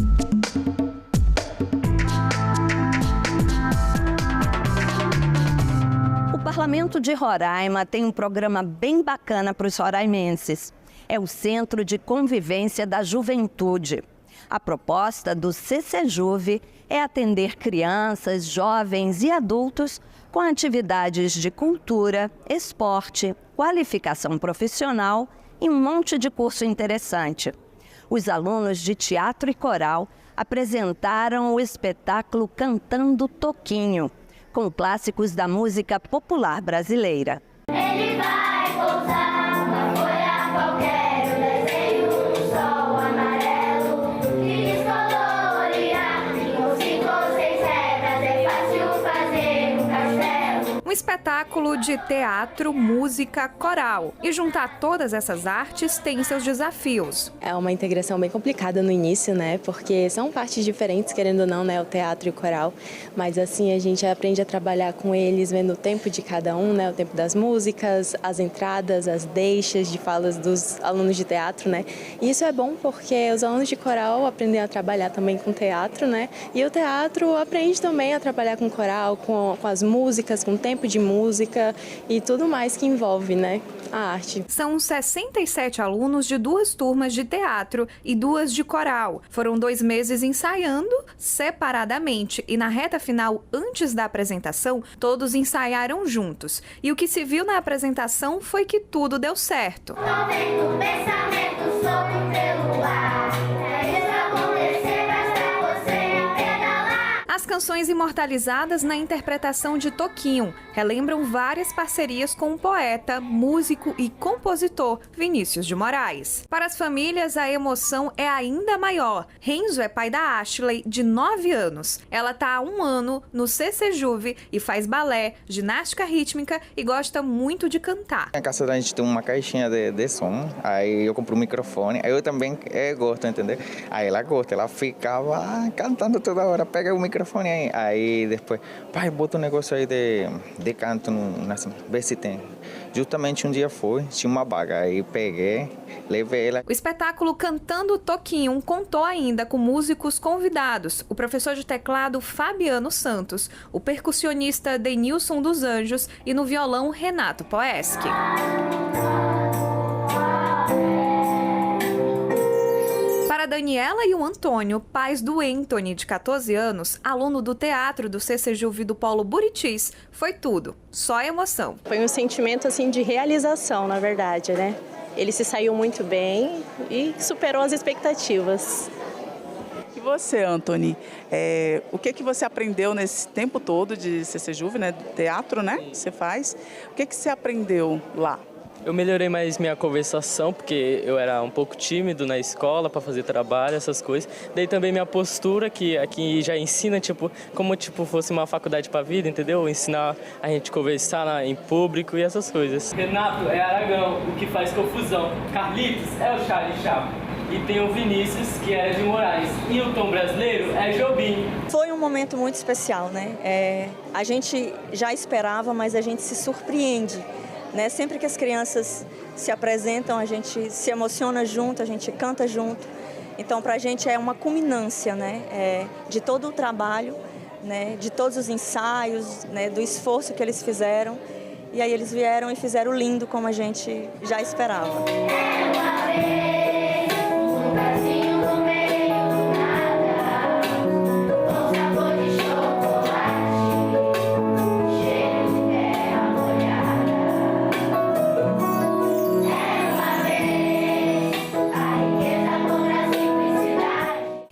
O Parlamento de Roraima tem um programa bem bacana para os roraimenses. É o Centro de Convivência da Juventude. A proposta do CCJuve é atender crianças, jovens e adultos com atividades de cultura, esporte, qualificação profissional e um monte de curso interessante. Os alunos de teatro e coral apresentaram o espetáculo Cantando Toquinho, com clássicos da música popular brasileira. Ele vai pousar uma folha qualquer, o desenho do sol amarelo que descolorirá. Com 5 ou 6 regras é fácil fazer um castelo. Um espetáculo de teatro, música, coral. E juntar todas essas artes tem seus desafios. É uma integração bem complicada no início, né? Porque são partes diferentes, querendo ou não, né? O teatro e o coral. Mas assim, a gente aprende a trabalhar com eles, vendo o tempo de cada um, né? O tempo das músicas, as entradas, as deixas de falas dos alunos de teatro, né? E isso é bom porque os alunos de coral aprendem a trabalhar também com teatro, né? E o teatro aprende também a trabalhar com coral, com as músicas, com o tempo de música e tudo mais que envolve, né, a arte. São 67 alunos de 2 turmas de teatro e 2 de coral. Foram 2 meses ensaiando separadamente e na reta final, antes da apresentação, todos ensaiaram juntos. E o que se viu na apresentação foi que tudo deu certo. Tô vendo pensamento solto pelo ar. É isso acontecer, basta você pedalar. As canções imortalizadas na interpretação de Toquinho relembram várias parcerias com o poeta, músico e compositor Vinícius de Moraes. Para as famílias, a emoção é ainda maior. Renzo é pai da Ashley, de 9 anos. Ela está há 1 ano no CCJuve e faz balé, ginástica rítmica e gosta muito de cantar. Na casa da gente tem uma caixinha de som, aí eu compro um microfone, aí eu também gosto, entendeu? Aí ela gosta, ela ficava cantando toda hora, pega o microfone aí depois, pai, bota um negócio aí de canto, vê se tem. Justamente um dia tinha uma baga, aí peguei, levei ela. O espetáculo Cantando Toquinho contou ainda com músicos convidados, o professor de teclado Fabiano Santos, o percussionista Denilson dos Anjos e no violão Renato Poeschi. Para Daniela e o Antônio, pais do Anthony, de 14 anos, aluno do teatro do CCJuve do Polo Buritis, foi tudo, só emoção. Foi um sentimento assim de realização, na verdade, né? Ele se saiu muito bem e superou as expectativas. E você, Anthony, o que você aprendeu nesse tempo todo de CCJuve, né? Do teatro, né? Que você faz. O que você aprendeu lá? Eu melhorei mais minha conversação, porque eu era um pouco tímido na escola para fazer trabalho, essas coisas. Daí também minha postura, que aqui já ensina, como fosse uma faculdade para a vida, entendeu? Ensinar a gente conversar em público e essas coisas. Renato é Aragão, o que faz confusão. Carlitos é o Charlie Chaplin. E tem o Vinícius, que era de Moraes. E o tom brasileiro é Jobim. Foi um momento muito especial, né? A gente já esperava, mas a gente se surpreende. né? Sempre que as crianças se apresentam, a gente se emociona junto, a gente canta junto. Então, para a gente é uma culminância, né? De todo o trabalho, né? De todos os ensaios, né? Do esforço que eles fizeram. E aí eles vieram e fizeram lindo como a gente já esperava.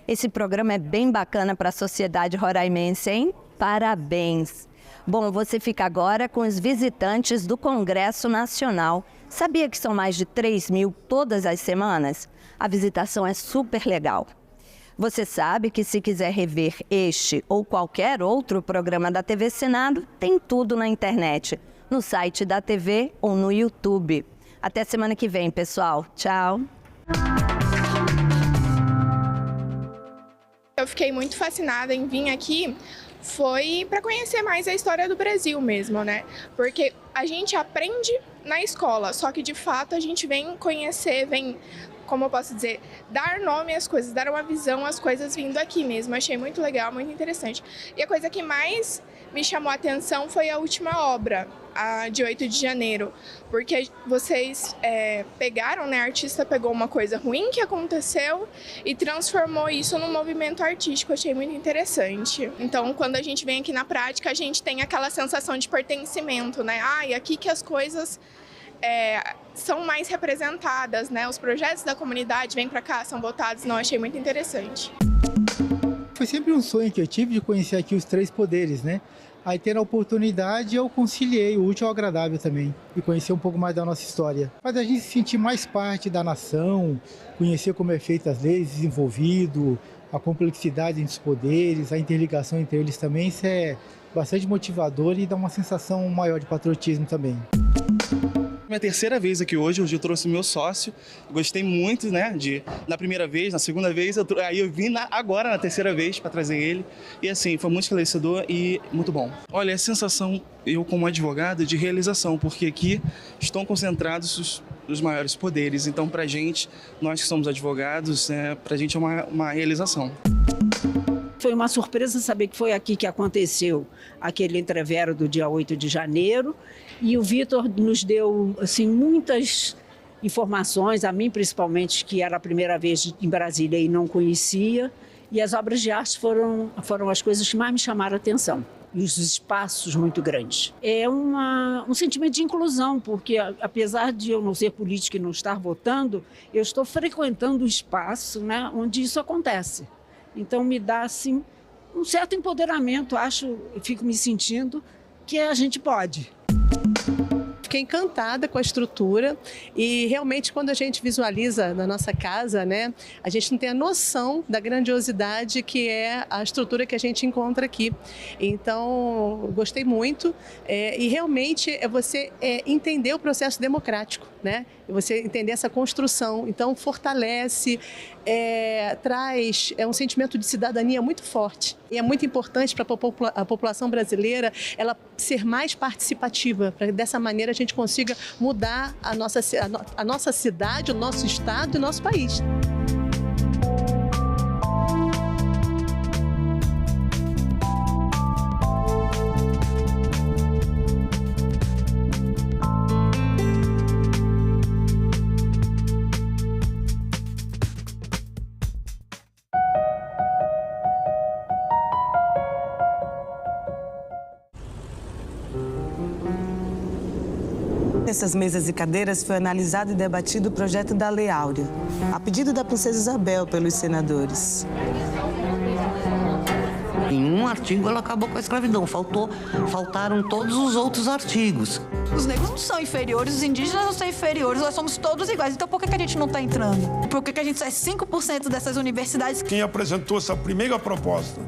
Esse programa é bem bacana para a sociedade roraimense, hein? Parabéns! Bom, você fica agora com os visitantes do Congresso Nacional. Sabia que são mais de 3.000 todas as semanas? A visitação é super legal. Você sabe que se quiser rever este ou qualquer outro programa da TV Senado, tem tudo na internet, no site da TV ou no YouTube. Até semana que vem, pessoal. Tchau! Eu fiquei muito fascinada em vir aqui, foi para conhecer mais a história do Brasil mesmo, né? Porque a gente aprende na escola, só que de fato a gente vem conhecer, vem, como eu posso dizer, dar nome às coisas, dar uma visão às coisas vindo aqui mesmo. Achei muito legal, muito interessante. E a coisa que mais me chamou a atenção foi a última obra, a de 8 de janeiro, porque vocês pegaram, né, a artista pegou uma coisa ruim que aconteceu e transformou isso num movimento artístico. Achei muito interessante. Então, quando a gente vem aqui na prática, a gente tem aquela sensação de pertencimento, né? E aqui que as coisas são mais representadas, né? Os projetos da comunidade vêm para cá, são votados. Não, achei muito interessante. Foi sempre um sonho que eu tive de conhecer aqui os 3 poderes, né? Aí, tendo a oportunidade, eu conciliei o útil ao agradável também, e conhecer um pouco mais da nossa história. Faz a gente se sentir mais parte da nação, conhecer como é feita as leis, desenvolvido, a complexidade entre os poderes, a interligação entre eles também, isso é bastante motivador e dá uma sensação maior de patriotismo também. Minha terceira vez aqui hoje eu trouxe meu sócio, gostei muito, né, na primeira vez, na segunda vez, aí eu vim agora na terceira vez para trazer ele, e assim, foi muito esclarecedor e muito bom. Olha, a sensação, eu como advogado, de realização, porque aqui estão concentrados os maiores poderes, então pra gente, nós que somos advogados, pra gente é uma realização. Foi uma surpresa saber que foi aqui que aconteceu aquele entrevero do dia 8 de janeiro. E o Vitor nos deu assim, muitas informações, a mim principalmente, que era a primeira vez em Brasília e não conhecia. E as obras de arte foram as coisas que mais me chamaram a atenção. E os espaços muito grandes. É um sentimento de inclusão, porque apesar de eu não ser política e não estar votando, eu estou frequentando o espaço, né, onde isso acontece. Então me dá assim, um certo empoderamento, fico me sentindo que a gente pode. Fiquei encantada com a estrutura e realmente quando a gente visualiza na nossa casa, né, a gente não tem a noção da grandiosidade que é a estrutura que a gente encontra aqui. Então, gostei muito e realmente é você entender o processo democrático, né? Você entender essa construção, então fortalece, traz um sentimento de cidadania muito forte. E é muito importante para a população brasileira ela ser mais participativa, para dessa maneira a gente consiga mudar a nossa cidade, o nosso estado e o nosso país. Nessas mesas e cadeiras foi analisado e debatido o projeto da Lei Áurea, a pedido da Princesa Isabel pelos senadores. Em um artigo ela acabou com a escravidão, faltaram todos os outros artigos. Os negros não são inferiores, os indígenas não são inferiores, nós somos todos iguais. Então por que a gente não está entrando? Por que a gente só é 5% dessas universidades? Quem apresentou essa primeira proposta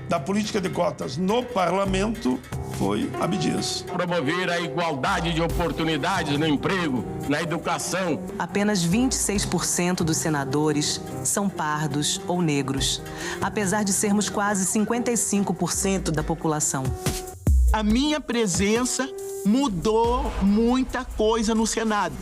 da política de cotas no parlamento foi Abdias. Promover a igualdade de oportunidades no emprego, na educação. Apenas 26% dos senadores são pardos ou negros, apesar de sermos quase 55% da população. a minha presença mudou muita coisa no Senado.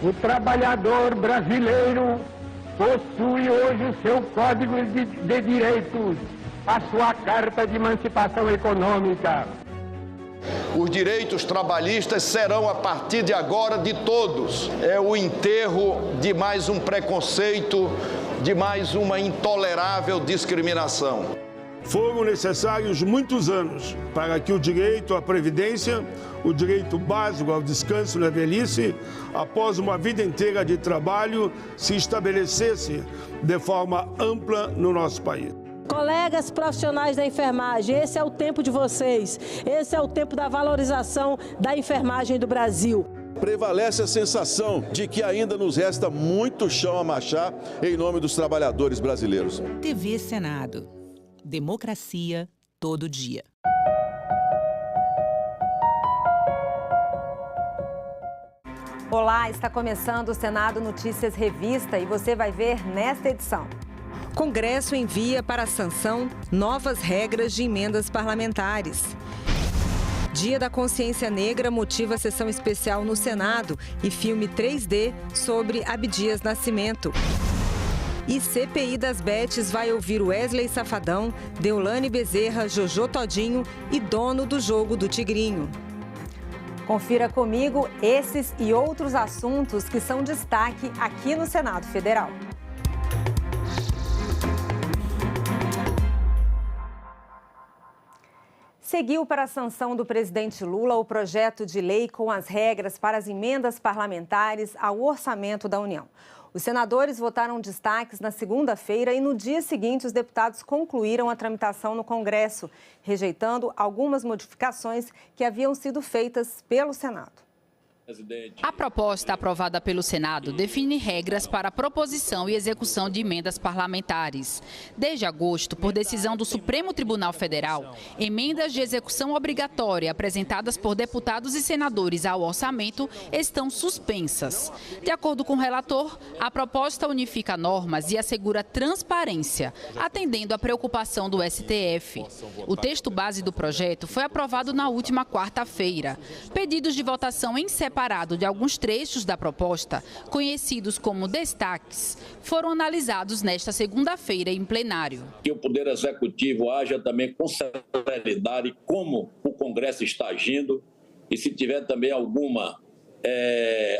O trabalhador brasileiro possui hoje o seu Código de Direitos, a sua Carta de Emancipação Econômica. Os direitos trabalhistas serão, a partir de agora, de todos. É o enterro de mais um preconceito, de mais uma intolerável discriminação. Foram necessários muitos anos para que o direito à previdência, o direito básico ao descanso na velhice, após uma vida inteira de trabalho, se estabelecesse de forma ampla no nosso país. Colegas profissionais da enfermagem, esse é o tempo de vocês, esse é o tempo da valorização da enfermagem do Brasil. Prevalece a sensação de que ainda nos resta muito chão a marchar em nome dos trabalhadores brasileiros. TV Senado. Democracia todo dia. Olá, está começando o Senado Notícias Revista e você vai ver nesta edição. Congresso envia para a sanção novas regras de emendas parlamentares. Dia da Consciência Negra motiva sessão especial no Senado e filme 3D sobre Abdias Nascimento. E CPI das Bets vai ouvir Wesley Safadão, Deolane Bezerra, Jojo Todinho e dono do jogo do Tigrinho. Confira comigo esses e outros assuntos que são destaque aqui no Senado Federal. Seguiu para a sanção do presidente Lula o projeto de lei com as regras para as emendas parlamentares ao orçamento da União. Os senadores votaram destaques na segunda-feira e no dia seguinte os deputados concluíram a tramitação no Congresso, rejeitando algumas modificações que haviam sido feitas pelo Senado. A proposta aprovada pelo Senado define regras para a proposição e execução de emendas parlamentares. Desde agosto, por decisão do Supremo Tribunal Federal, emendas de execução obrigatória apresentadas por deputados e senadores ao orçamento estão suspensas. De acordo com o relator, a proposta unifica normas e assegura transparência, atendendo à preocupação do STF. O texto base do projeto foi aprovado na última quarta-feira. Pedidos de votação em separado de alguns trechos da proposta, conhecidos como destaques, foram analisados nesta segunda-feira em plenário. Que o Poder Executivo haja também com celeridade como o Congresso está agindo e se tiver também alguma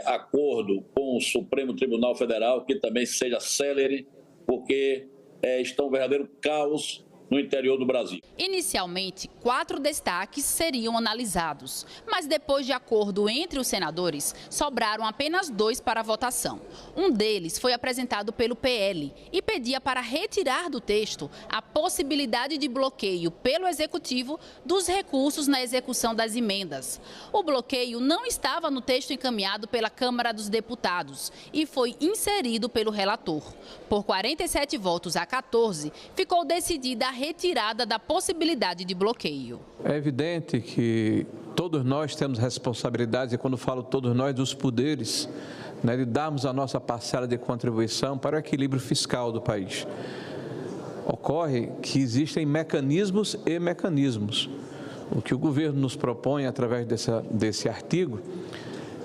acordo com o Supremo Tribunal Federal, que também seja célere, porque está um verdadeiro caos no interior do Brasil. Inicialmente, 4 destaques seriam analisados, mas depois de acordo entre os senadores, sobraram apenas 2 para a votação. Um deles foi apresentado pelo PL e pedia para retirar do texto a possibilidade de bloqueio pelo Executivo dos recursos na execução das emendas. O bloqueio não estava no texto encaminhado pela Câmara dos Deputados e foi inserido pelo relator. Por 47 votos a 14, ficou decidida a retirada da possibilidade de bloqueio. É evidente que todos nós temos responsabilidades, e quando falo todos nós, dos poderes, de darmos a nossa parcela de contribuição para o equilíbrio fiscal do país. Ocorre que existem mecanismos e mecanismos. O que o governo nos propõe através desse artigo,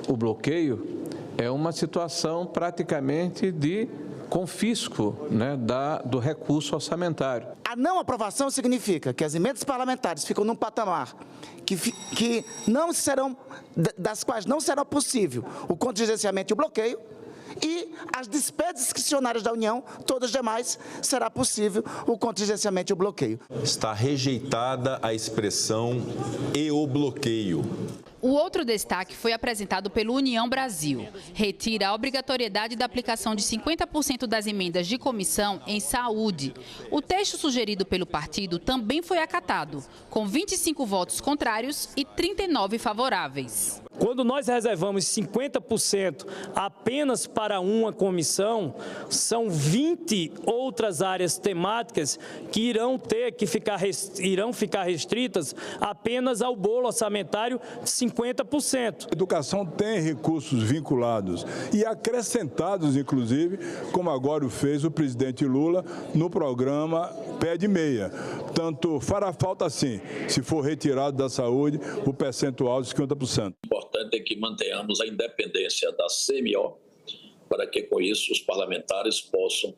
o bloqueio, é uma situação praticamente de confisco do recurso orçamentário. A não aprovação significa que as emendas parlamentares ficam num patamar que não serão, das quais não será possível o contingenciamento e o bloqueio, e as despesas discricionárias da União, todas as demais, será possível o contingenciamento e o bloqueio. Está rejeitada a expressão "e o bloqueio". O outro destaque foi apresentado pelo União Brasil. Retira a obrigatoriedade da aplicação de 50% das emendas de comissão em saúde. O texto sugerido pelo partido também foi acatado, com 25 votos contrários e 39 favoráveis. Quando nós reservamos 50% apenas para uma comissão, são 20 outras áreas temáticas que irão ficar restritas apenas ao bolo orçamentário de 50%. A educação tem recursos vinculados e acrescentados, inclusive, como agora o fez o presidente Lula no programa Pé de Meia. Portanto, fará falta sim, se for retirado da saúde, o percentual de 50%. O importante é que mantenhamos a independência da CMO, para que com isso os parlamentares possam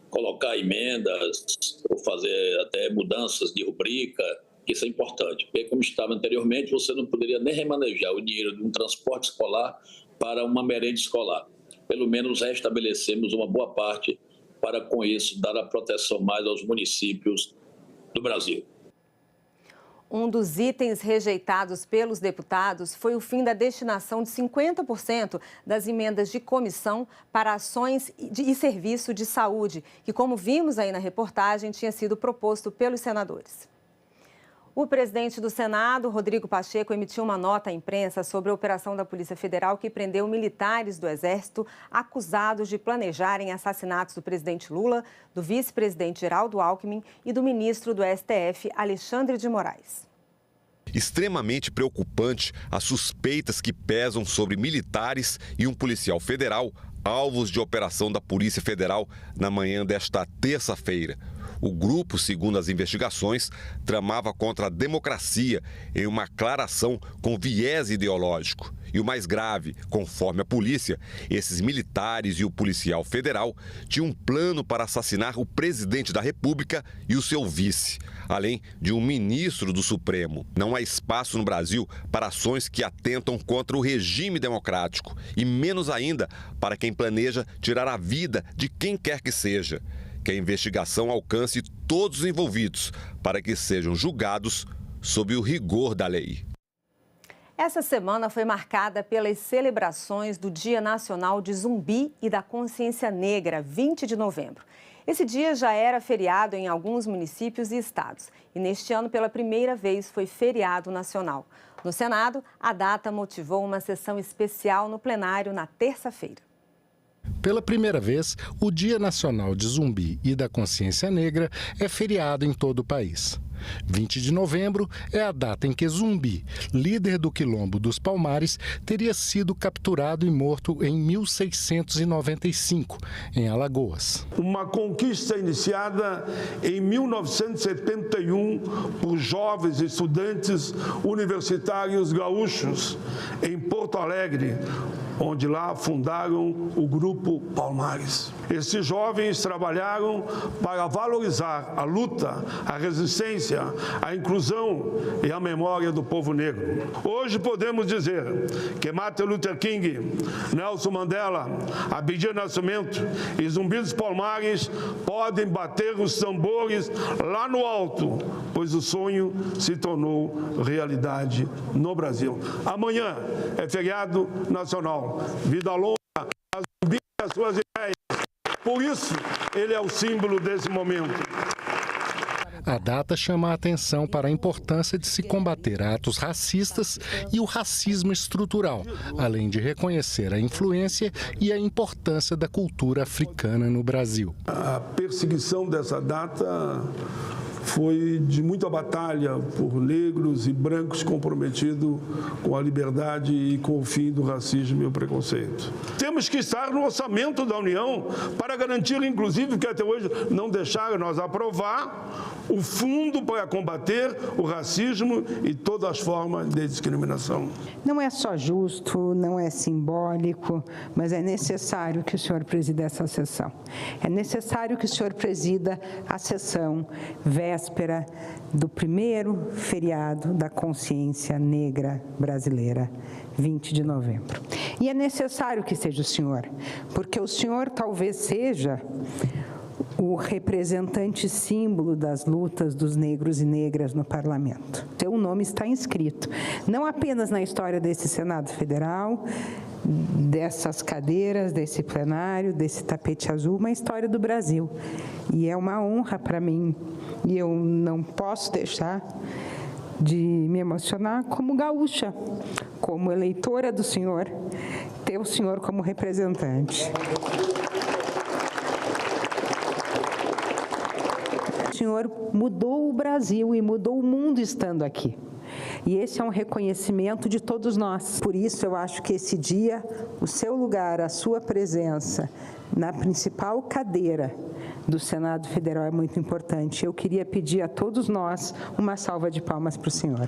colocar emendas ou fazer até mudanças de rubrica. Isso é importante, porque como estava anteriormente, você não poderia nem remanejar o dinheiro de um transporte escolar para uma merenda escolar. Pelo menos restabelecemos uma boa parte para, com isso, dar a proteção mais aos municípios do Brasil. Um dos itens rejeitados pelos deputados foi o fim da destinação de 50% das emendas de comissão para ações e serviço de saúde, que, como vimos aí na reportagem, tinha sido proposto pelos senadores. O presidente do Senado, Rodrigo Pacheco, emitiu uma nota à imprensa sobre a operação da Polícia Federal que prendeu militares do Exército acusados de planejarem assassinatos do presidente Lula, do vice-presidente Geraldo Alckmin e do ministro do STF, Alexandre de Moraes. Extremamente preocupante as suspeitas que pesam sobre militares e um policial federal alvos de operação da Polícia Federal na manhã desta terça-feira. O grupo, segundo as investigações, tramava contra a democracia em uma clara ação com viés ideológico. E o mais grave, conforme a polícia, esses militares e o policial federal tinham um plano para assassinar o presidente da República e o seu vice, além de um ministro do Supremo. Não há espaço no Brasil para ações que atentam contra o regime democrático e menos ainda para quem planeja tirar a vida de quem quer que seja. Que a investigação alcance todos os envolvidos para que sejam julgados sob o rigor da lei. Essa semana foi marcada pelas celebrações do Dia Nacional de Zumbi e da Consciência Negra, 20 de novembro. Esse dia já era feriado em alguns municípios e estados. E neste ano, pela primeira vez, foi feriado nacional. No Senado, a data motivou uma sessão especial no plenário na terça-feira. Pela primeira vez, o Dia Nacional de Zumbi e da Consciência Negra é feriado em todo o país. 20 de novembro é a data em que Zumbi, líder do Quilombo dos Palmares, teria sido capturado e morto em 1695, em Alagoas. Uma conquista iniciada em 1971 por jovens estudantes universitários gaúchos em Porto Alegre, onde lá fundaram o Grupo Palmares. Esses jovens trabalharam para valorizar a luta, a resistência, a inclusão e a memória do povo negro. Hoje podemos dizer que Martin Luther King, Nelson Mandela, Abdias Nascimento e Zumbi dos Palmares podem bater os tambores lá no alto, pois o sonho se tornou realidade no Brasil. Amanhã é feriado nacional. Vida longa a Zumbi e as suas ideias. Por isso, ele é o símbolo desse momento. A data chama a atenção para a importância de se combater atos racistas e o racismo estrutural, além de reconhecer a influência e a importância da cultura africana no Brasil. A perseguição dessa data foi de muita batalha por negros e brancos comprometidos com a liberdade e com o fim do racismo e o preconceito. Temos que estar no orçamento da União para garantir, inclusive, que até hoje não deixaram nós aprovar o fundo para combater o racismo e todas as formas de discriminação. Não é só justo, não é simbólico, mas é necessário que o senhor presida essa sessão. É necessário que o senhor presida a sessão véspera do primeiro feriado da consciência negra brasileira, 20 de novembro. E é necessário que seja o senhor, porque o senhor talvez seja o representante símbolo das lutas dos negros e negras no parlamento. Seu nome está inscrito, não apenas na história desse Senado Federal, dessas cadeiras, desse plenário, desse tapete azul, mas a história do Brasil. E é uma honra para mim, e eu não posso deixar de me emocionar como gaúcha, como eleitora do senhor, ter o senhor como representante. O senhor mudou o Brasil e mudou o mundo estando aqui. E esse é um reconhecimento de todos nós. Por isso, eu acho que esse dia, o seu lugar, a sua presença na principal cadeira do Senado Federal é muito importante. Eu queria pedir a todos nós uma salva de palmas para o senhor.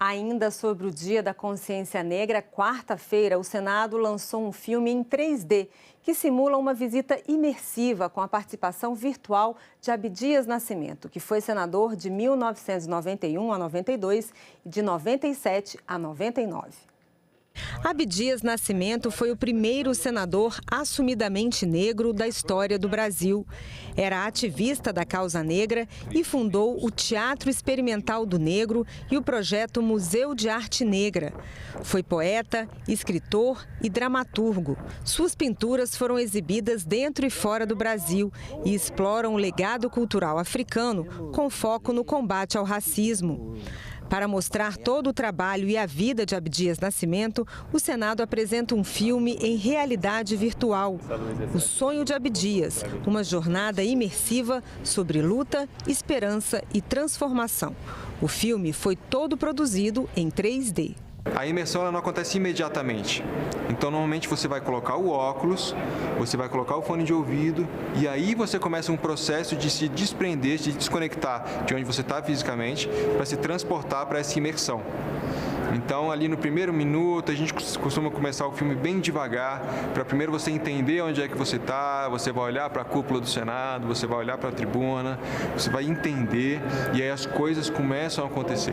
Ainda sobre o Dia da Consciência Negra, quarta-feira, o Senado lançou um filme em 3D que simula uma visita imersiva com a participação virtual de Abdias Nascimento, que foi senador de 1991 a 92 e de 97 a 99. Abdias Nascimento foi o primeiro senador assumidamente negro da história do Brasil. Era ativista da causa negra e fundou o Teatro Experimental do Negro e o projeto Museu de Arte Negra. Foi poeta, escritor e dramaturgo. Suas pinturas foram exibidas dentro e fora do Brasil e exploram o legado cultural africano com foco no combate ao racismo. Para mostrar todo o trabalho e a vida de Abdias Nascimento, o Senado apresenta um filme em realidade virtual, O Sonho de Abdias, uma jornada imersiva sobre luta, esperança e transformação. O filme foi todo produzido em 3D. A imersão ela não acontece imediatamente. Então, normalmente você vai colocar o óculos, você vai colocar o fone de ouvido e aí você começa um processo de se desprender, de desconectar de onde você está fisicamente para se transportar para essa imersão. Então, ali no primeiro minuto, a gente costuma começar o filme bem devagar, para primeiro você entender onde é que você está, você vai olhar para a cúpula do Senado, você vai olhar para a tribuna, você vai entender e aí as coisas começam a acontecer.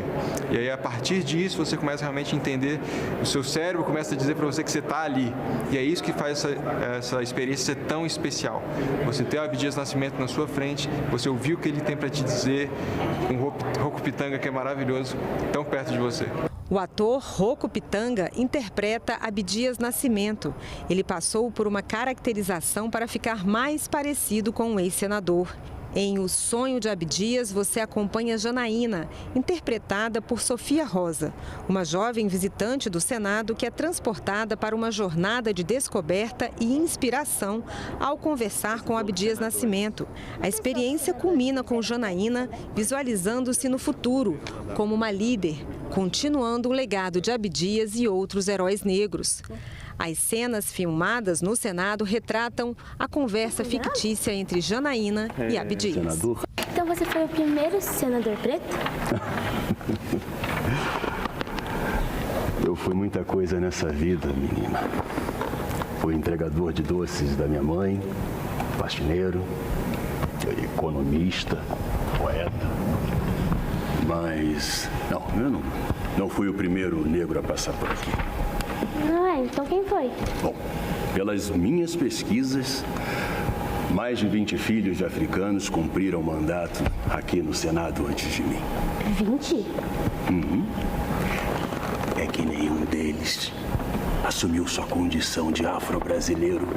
E aí, a partir disso, você começa realmente a entender, o seu cérebro começa a dizer para você que você está ali. E é isso que faz essa experiência ser tão especial. Você ter o Abdias Nascimento na sua frente, você ouvir o que ele tem para te dizer, um Rocco Pitanga que é maravilhoso, tão perto de você. O ator Rocco Pitanga interpreta Abdias Nascimento. Ele passou por uma caracterização para ficar mais parecido com um ex-senador. Em O Sonho de Abdias, você acompanha Janaína, interpretada por Sofia Rosa, uma jovem visitante do Senado que é transportada para uma jornada de descoberta e inspiração ao conversar com Abdias Nascimento. A experiência culmina com Janaína visualizando-se no futuro, como uma líder, continuando o legado de Abdias e outros heróis negros. As cenas filmadas no Senado retratam a conversa fictícia entre Janaína e Abdias. Senador. Então você foi o primeiro senador preto? Eu fui muita coisa nessa vida, menina. Fui entregador de doces da minha mãe, faxineiro, economista, poeta. Mas, eu não fui o primeiro negro a passar por aqui. Não é? Então quem foi? Bom, pelas minhas pesquisas, mais de 20 filhos de africanos cumpriram mandato aqui no Senado antes de mim. 20? Uhum. É que nenhum deles assumiu sua condição de afro-brasileiro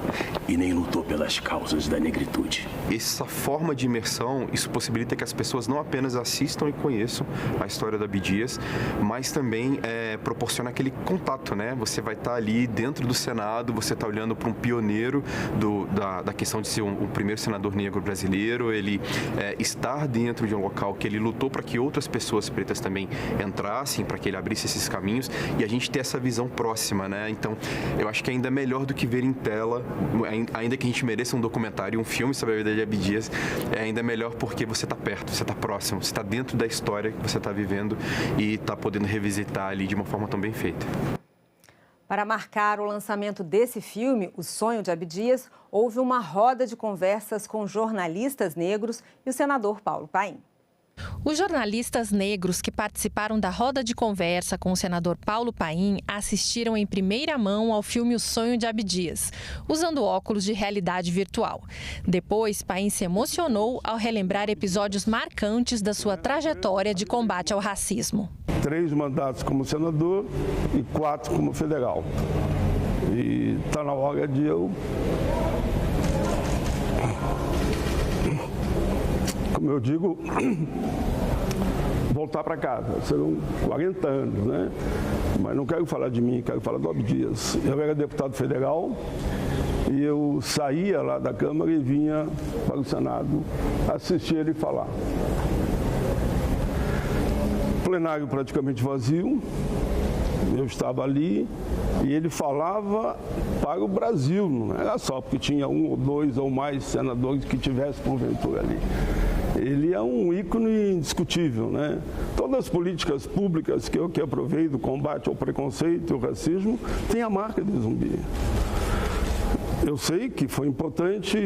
e nem lutou pelas causas da negritude. Essa forma de imersão, isso possibilita que as pessoas não apenas assistam e conheçam a história da Abdias, mas também proporciona aquele contato, né? Você vai estar ali dentro do Senado, você está olhando para um pioneiro da questão de ser o primeiro senador negro brasileiro, ele estar dentro de um local que ele lutou para que outras pessoas pretas também entrassem, para que ele abrisse esses caminhos, e a gente ter essa visão próxima, né? Então, eu acho que ainda é melhor do que ver em tela, ainda que a gente mereça um documentário, um filme sobre a vida de Abdias, é ainda melhor porque você está perto, você está próximo, você está dentro da história que você está vivendo e está podendo revisitar ali de uma forma tão bem feita. Para marcar o lançamento desse filme, O Sonho de Abdias, houve uma roda de conversas com jornalistas negros e o senador Paulo Paim. Os jornalistas negros que participaram da roda de conversa com o senador Paulo Paim assistiram em primeira mão ao filme O Sonho de Abdias, usando óculos de realidade virtual. Depois, Paim se emocionou ao relembrar episódios marcantes da sua trajetória de combate ao racismo. 3 mandatos como senador e 4 como federal. E está na hora de eu, como eu digo, voltar para casa. Serão 40 anos, né? Mas não quero falar de mim, quero falar do Abdias. Eu era deputado federal e eu saía lá da Câmara e vinha para o Senado assistir ele falar. Plenário praticamente vazio, eu estava ali e ele falava para o Brasil, não era só porque tinha 1 ou 2 ou mais senadores que tivessem porventura ali. Ele é um ícone indiscutível, né? Todas as políticas públicas que eu aprovei do combate ao preconceito e ao racismo têm a marca de Zumbi. Eu sei que foi importante,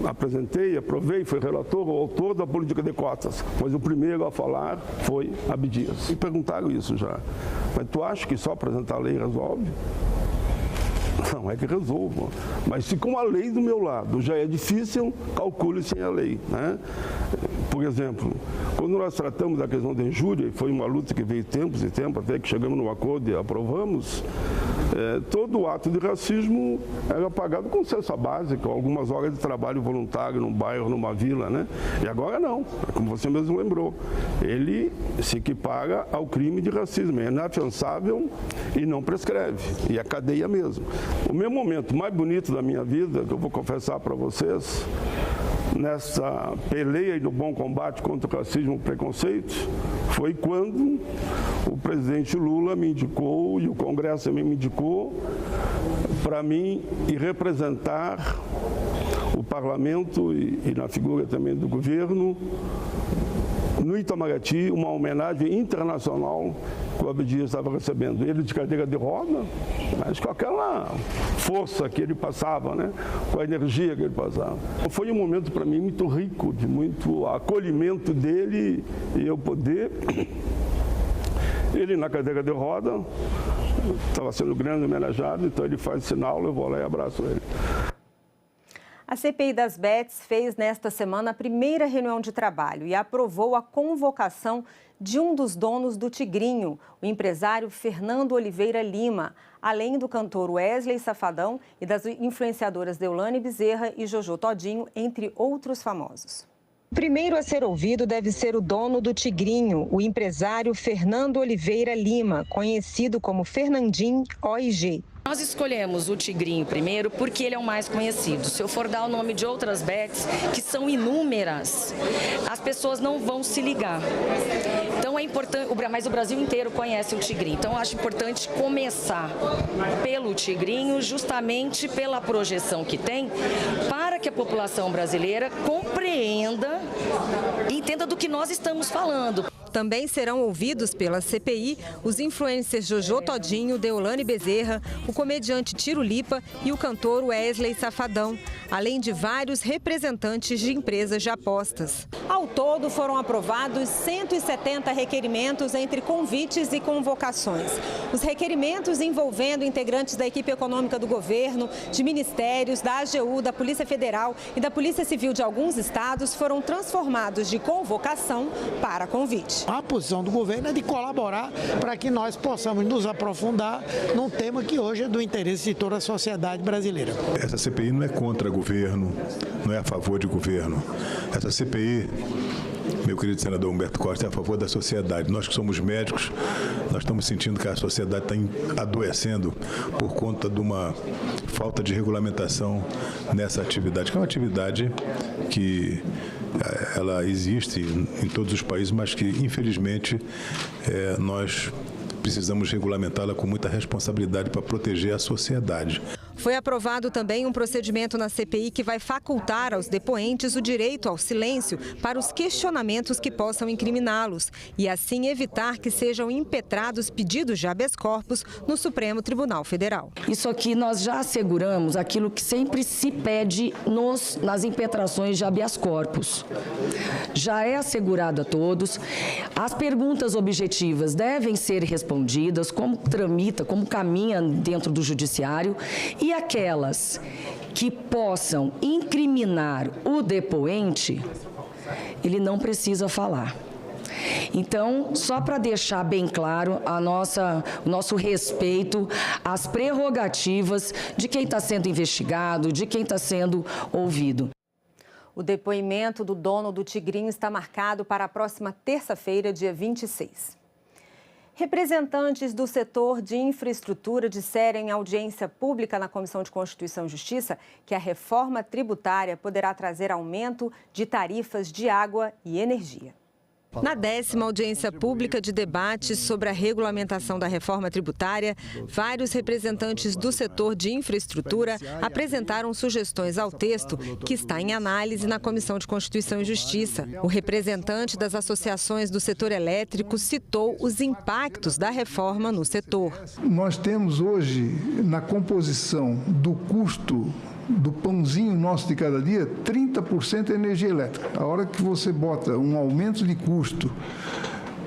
apresentei, aprovei, fui relator, o autor da política de cotas, mas o primeiro a falar foi Abdias. E perguntaram isso já. Mas tu acha que só apresentar a lei resolve? Não é que resolva, mas se com a lei do meu lado já é difícil, calcule sem a lei, né? Por exemplo, quando nós tratamos da questão da injúria, e foi uma luta que veio tempos e tempos, até que chegamos num acordo e aprovamos, todo ato de racismo era pagado com cesta básica, algumas horas de trabalho voluntário num bairro, numa vila, né? E agora não, como você mesmo lembrou, ele se equipara ao crime de racismo, é inafiançável e não prescreve, e é cadeia mesmo. O meu momento mais bonito da minha vida, que eu vou confessar para vocês, nessa peleia e no bom combate contra o racismo e o preconceito, foi quando o presidente Lula me indicou, e o Congresso também me indicou, para mim ir representar o parlamento e na figura também do governo, no Itamaraty, uma homenagem internacional que o Abdias estava recebendo. Ele de cadeira de roda, mas com aquela força que ele passava, né? Com a energia que ele passava. Foi um momento para mim muito rico, de muito acolhimento dele e eu poder... Ele na cadeira de roda, estava sendo grande homenageado, então ele faz sinal, eu vou lá e abraço ele. A CPI das Bets fez nesta semana a primeira reunião de trabalho e aprovou a convocação de um dos donos do Tigrinho, o empresário Fernando Oliveira Lima, além do cantor Wesley Safadão e das influenciadoras Deolane Bezerra e Jojo Todinho, entre outros famosos. O primeiro a ser ouvido deve ser o dono do Tigrinho, o empresário Fernando Oliveira Lima, conhecido como Fernandinho OIG. Nós escolhemos o Tigrinho primeiro porque ele é o mais conhecido. Se eu for dar o nome de outras bets, que são inúmeras, as pessoas não vão se ligar. Então é importante, mas o Brasil inteiro conhece o Tigrinho. Então eu acho importante começar pelo Tigrinho, justamente pela projeção que tem, para que a população brasileira compreenda e entenda do que nós estamos falando. Também serão ouvidos pela CPI os influencers Jojo Todinho, Deolane Bezerra, o comediante Tiro Lipa e o cantor Wesley Safadão, além de vários representantes de empresas de apostas. Ao todo, foram aprovados 170 requerimentos entre convites e convocações. Os requerimentos envolvendo integrantes da equipe econômica do governo, de ministérios, da AGU, da Polícia Federal e da Polícia Civil de alguns estados foram transformados de convocação para convite. A posição do governo é de colaborar para que nós possamos nos aprofundar num tema que hoje é do interesse de toda a sociedade brasileira. Essa CPI não é contra governo, não é a favor de governo. Essa CPI, meu querido senador Humberto Costa, é a favor da sociedade. Nós que somos médicos, nós estamos sentindo que a sociedade está adoecendo por conta de uma falta de regulamentação nessa atividade, que é uma atividade que ela existe em todos os países, mas que, infelizmente, nós precisamos regulamentá-la com muita responsabilidade para proteger a sociedade. Foi aprovado também um procedimento na CPI que vai facultar aos depoentes o direito ao silêncio para os questionamentos que possam incriminá-los e assim evitar que sejam impetrados pedidos de habeas corpus no Supremo Tribunal Federal. Isso aqui nós já asseguramos aquilo que sempre se pede nas impetrações de habeas corpus. Já é assegurado a todos. As perguntas objetivas devem ser respondidas, como tramita, como caminha dentro do judiciário, e aquelas que possam incriminar o depoente, ele não precisa falar. Então, só para deixar bem claro o nosso respeito às prerrogativas de quem está sendo investigado, de quem está sendo ouvido. O depoimento do dono do Tigrinho está marcado para a próxima terça-feira, dia 26. Representantes do setor de infraestrutura disseram em audiência pública na Comissão de Constituição e Justiça que a reforma tributária poderá trazer aumento de tarifas de água e energia. Na 10ª audiência pública de debate sobre a regulamentação da reforma tributária, vários representantes do setor de infraestrutura apresentaram sugestões ao texto que está em análise na Comissão de Constituição e Justiça. O representante das associações do setor elétrico citou os impactos da reforma no setor. Nós temos hoje, na composição do custo do pãozinho nosso de cada dia, 30% é energia elétrica. A hora que você bota um aumento de custo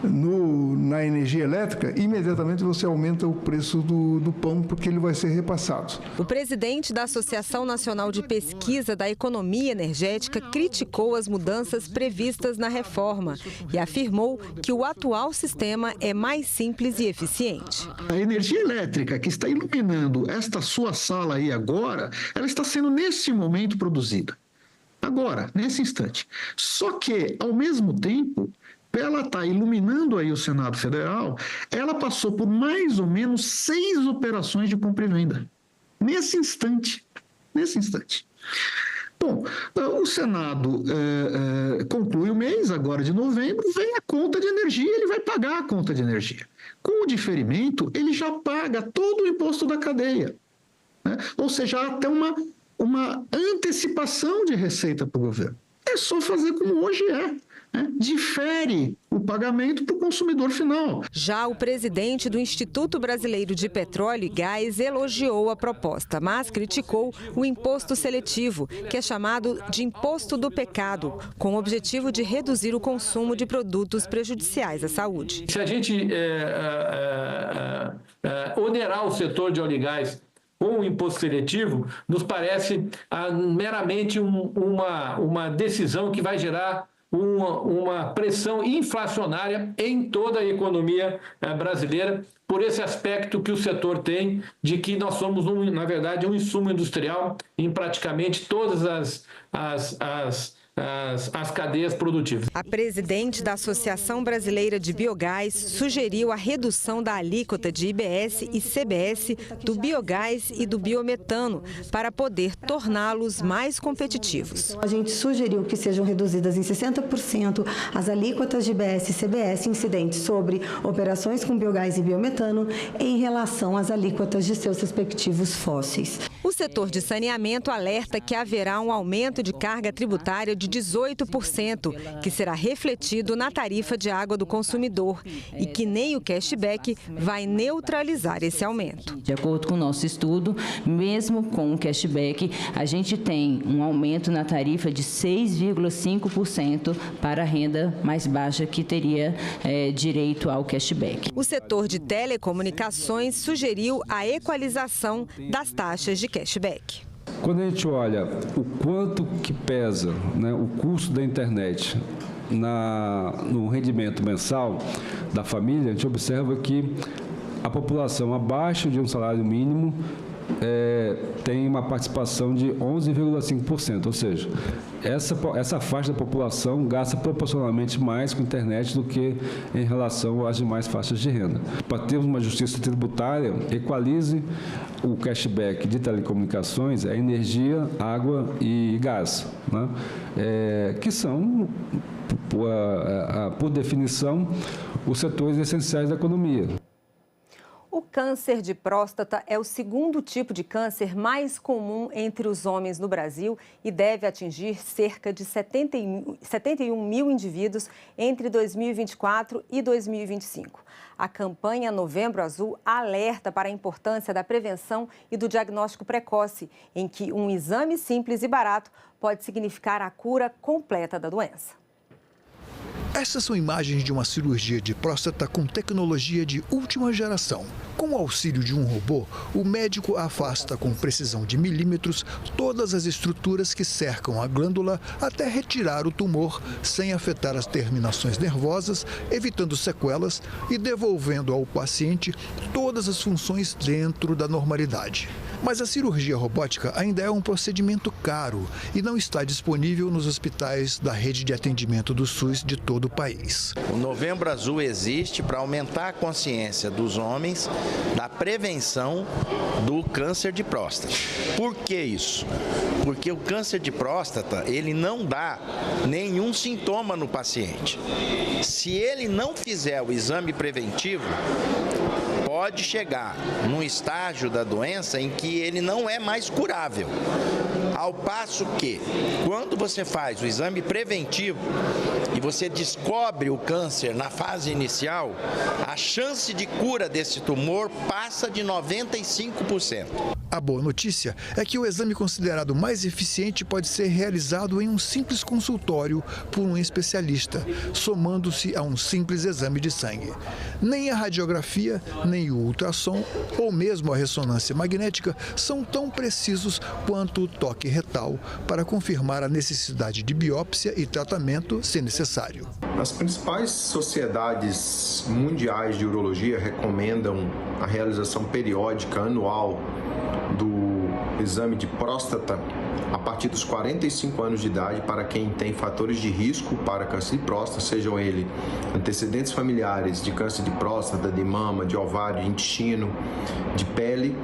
na energia elétrica, imediatamente você aumenta o preço do pão, porque ele vai ser repassado. O presidente da Associação Nacional de Pesquisa da Economia Energética criticou as mudanças previstas na reforma e afirmou que o atual sistema é mais simples e eficiente. A energia elétrica que está iluminando esta sua sala aí agora, ela está sendo nesse momento produzida. Agora, nesse instante. Só que, ao mesmo tempo, ela está iluminando aí o Senado Federal, ela passou por mais ou menos 6 operações de compra e venda. Nesse instante. Bom, o Senado conclui o mês, agora de novembro, vem a conta de energia, ele vai pagar a conta de energia. Com o diferimento, ele já paga todo o imposto da cadeia. Né? Ou seja, há até uma antecipação de receita para o governo. É só fazer como hoje é. Difere o pagamento para o consumidor final. Já o presidente do Instituto Brasileiro de Petróleo e Gás elogiou a proposta, mas criticou o imposto seletivo, que é chamado de imposto do pecado, com o objetivo de reduzir o consumo de produtos prejudiciais à saúde. Se a gente onerar o setor de óleo e gás com o imposto seletivo, nos parece meramente uma decisão que vai gerar uma pressão inflacionária em toda a economia brasileira, por esse aspecto que o setor tem de que nós somos, na verdade, um insumo industrial em praticamente todas as cadeias produtivas. A presidente da Associação Brasileira de Biogás sugeriu a redução da alíquota de IBS e CBS do biogás e do biometano para poder torná-los mais competitivos. A gente sugeriu que sejam reduzidas em 60% as alíquotas de IBS e CBS incidentes sobre operações com biogás e biometano em relação às alíquotas de seus respectivos fósseis. O setor de saneamento alerta que haverá um aumento de carga tributária de 18%, que será refletido na tarifa de água do consumidor e que nem o cashback vai neutralizar esse aumento. De acordo com o nosso estudo, mesmo com o cashback, a gente tem um aumento na tarifa de 6,5% para a renda mais baixa que teria direito ao cashback. O setor de telecomunicações sugeriu a equalização das taxas de cashback. Quando a gente olha o quanto que pesa, né, o custo da internet no rendimento mensal da família, a gente observa que a população abaixo de um salário mínimo tem uma participação de 11,5%, ou seja, essa faixa da população gasta proporcionalmente mais com internet do que em relação às demais faixas de renda. Para termos uma justiça tributária, equalize o cashback de telecomunicações, a energia, água e gás, né? Que são, por definição, os setores essenciais da economia. O câncer de próstata é o segundo tipo de câncer mais comum entre os homens no Brasil e deve atingir cerca de 71 mil indivíduos entre 2024 e 2025. A campanha Novembro Azul alerta para a importância da prevenção e do diagnóstico precoce, em que um exame simples e barato pode significar a cura completa da doença. Essas são imagens de uma cirurgia de próstata com tecnologia de última geração. Com o auxílio de um robô, o médico afasta com precisão de milímetros todas as estruturas que cercam a glândula até retirar o tumor, sem afetar as terminações nervosas, evitando sequelas e devolvendo ao paciente todas as funções dentro da normalidade. Mas a cirurgia robótica ainda é um procedimento caro e não está disponível nos hospitais da rede de atendimento do SUS de todo o país. O Novembro Azul existe para aumentar a consciência dos homens da prevenção do câncer de próstata. Por que isso? Porque o câncer de próstata, ele não dá nenhum sintoma no paciente. Se ele não fizer o exame preventivo, pode chegar num estágio da doença em que ele não é mais curável. Ao passo que, quando você faz o exame preventivo e você descobre o câncer na fase inicial, a chance de cura desse tumor passa de 95%. A boa notícia é que o exame considerado mais eficiente pode ser realizado em um simples consultório por um especialista, somando-se a um simples exame de sangue. Nem a radiografia, nem o ultrassom ou mesmo a ressonância magnética são tão precisos quanto o toque retal para confirmar a necessidade de biópsia e tratamento, se necessário. As principais sociedades mundiais de urologia recomendam a realização periódica anual do exame de próstata a partir dos 45 anos de idade para quem tem fatores de risco para câncer de próstata, sejam ele antecedentes familiares de câncer de próstata, de mama, de ovário, de intestino, de pele,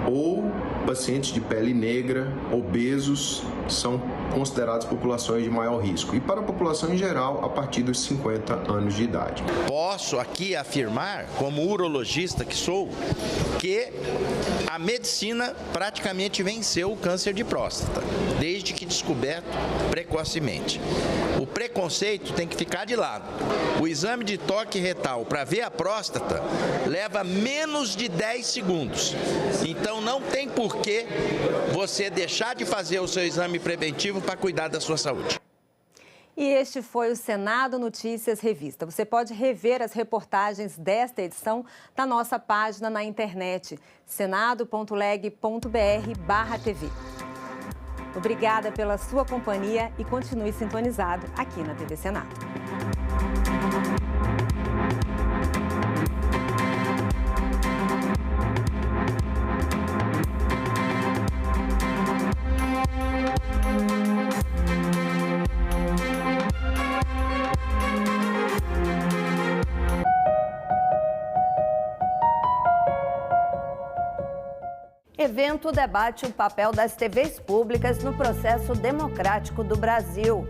ou pacientes de pele negra, obesos, são considerados populações de maior risco. E para a população em geral, a partir dos 50 anos de idade. Posso aqui afirmar, como urologista que sou, que a medicina praticamente venceu o câncer de próstata, desde que descoberto precocemente. O preconceito tem que ficar de lado. O exame de toque retal para ver a próstata leva menos de 10 segundos. Então não tem por que você deixar de fazer o seu exame preventivo para cuidar da sua saúde. E este foi o Senado Notícias Revista. Você pode rever as reportagens desta edição na nossa página na internet, senado.leg.br/TV. Obrigada pela sua companhia e continue sintonizado aqui na TV Senado. Evento debate o papel das TVs públicas no processo democrático do Brasil.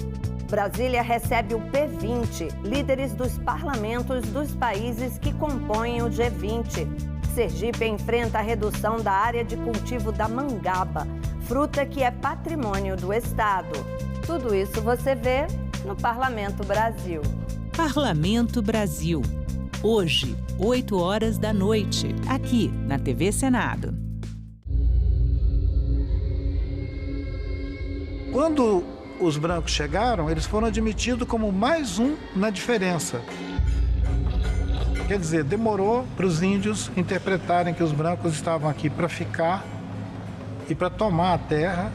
Brasília recebe o P20, líderes dos parlamentos dos países que compõem o G20. Sergipe enfrenta a redução da área de cultivo da mangaba, fruta que é patrimônio do Estado. Tudo isso você vê no Parlamento Brasil. Parlamento Brasil. Hoje, 20h, aqui na TV Senado. Quando os brancos chegaram, eles foram admitidos como mais um na diferença. Quer dizer, demorou para os índios interpretarem que os brancos estavam aqui para ficar e para tomar a terra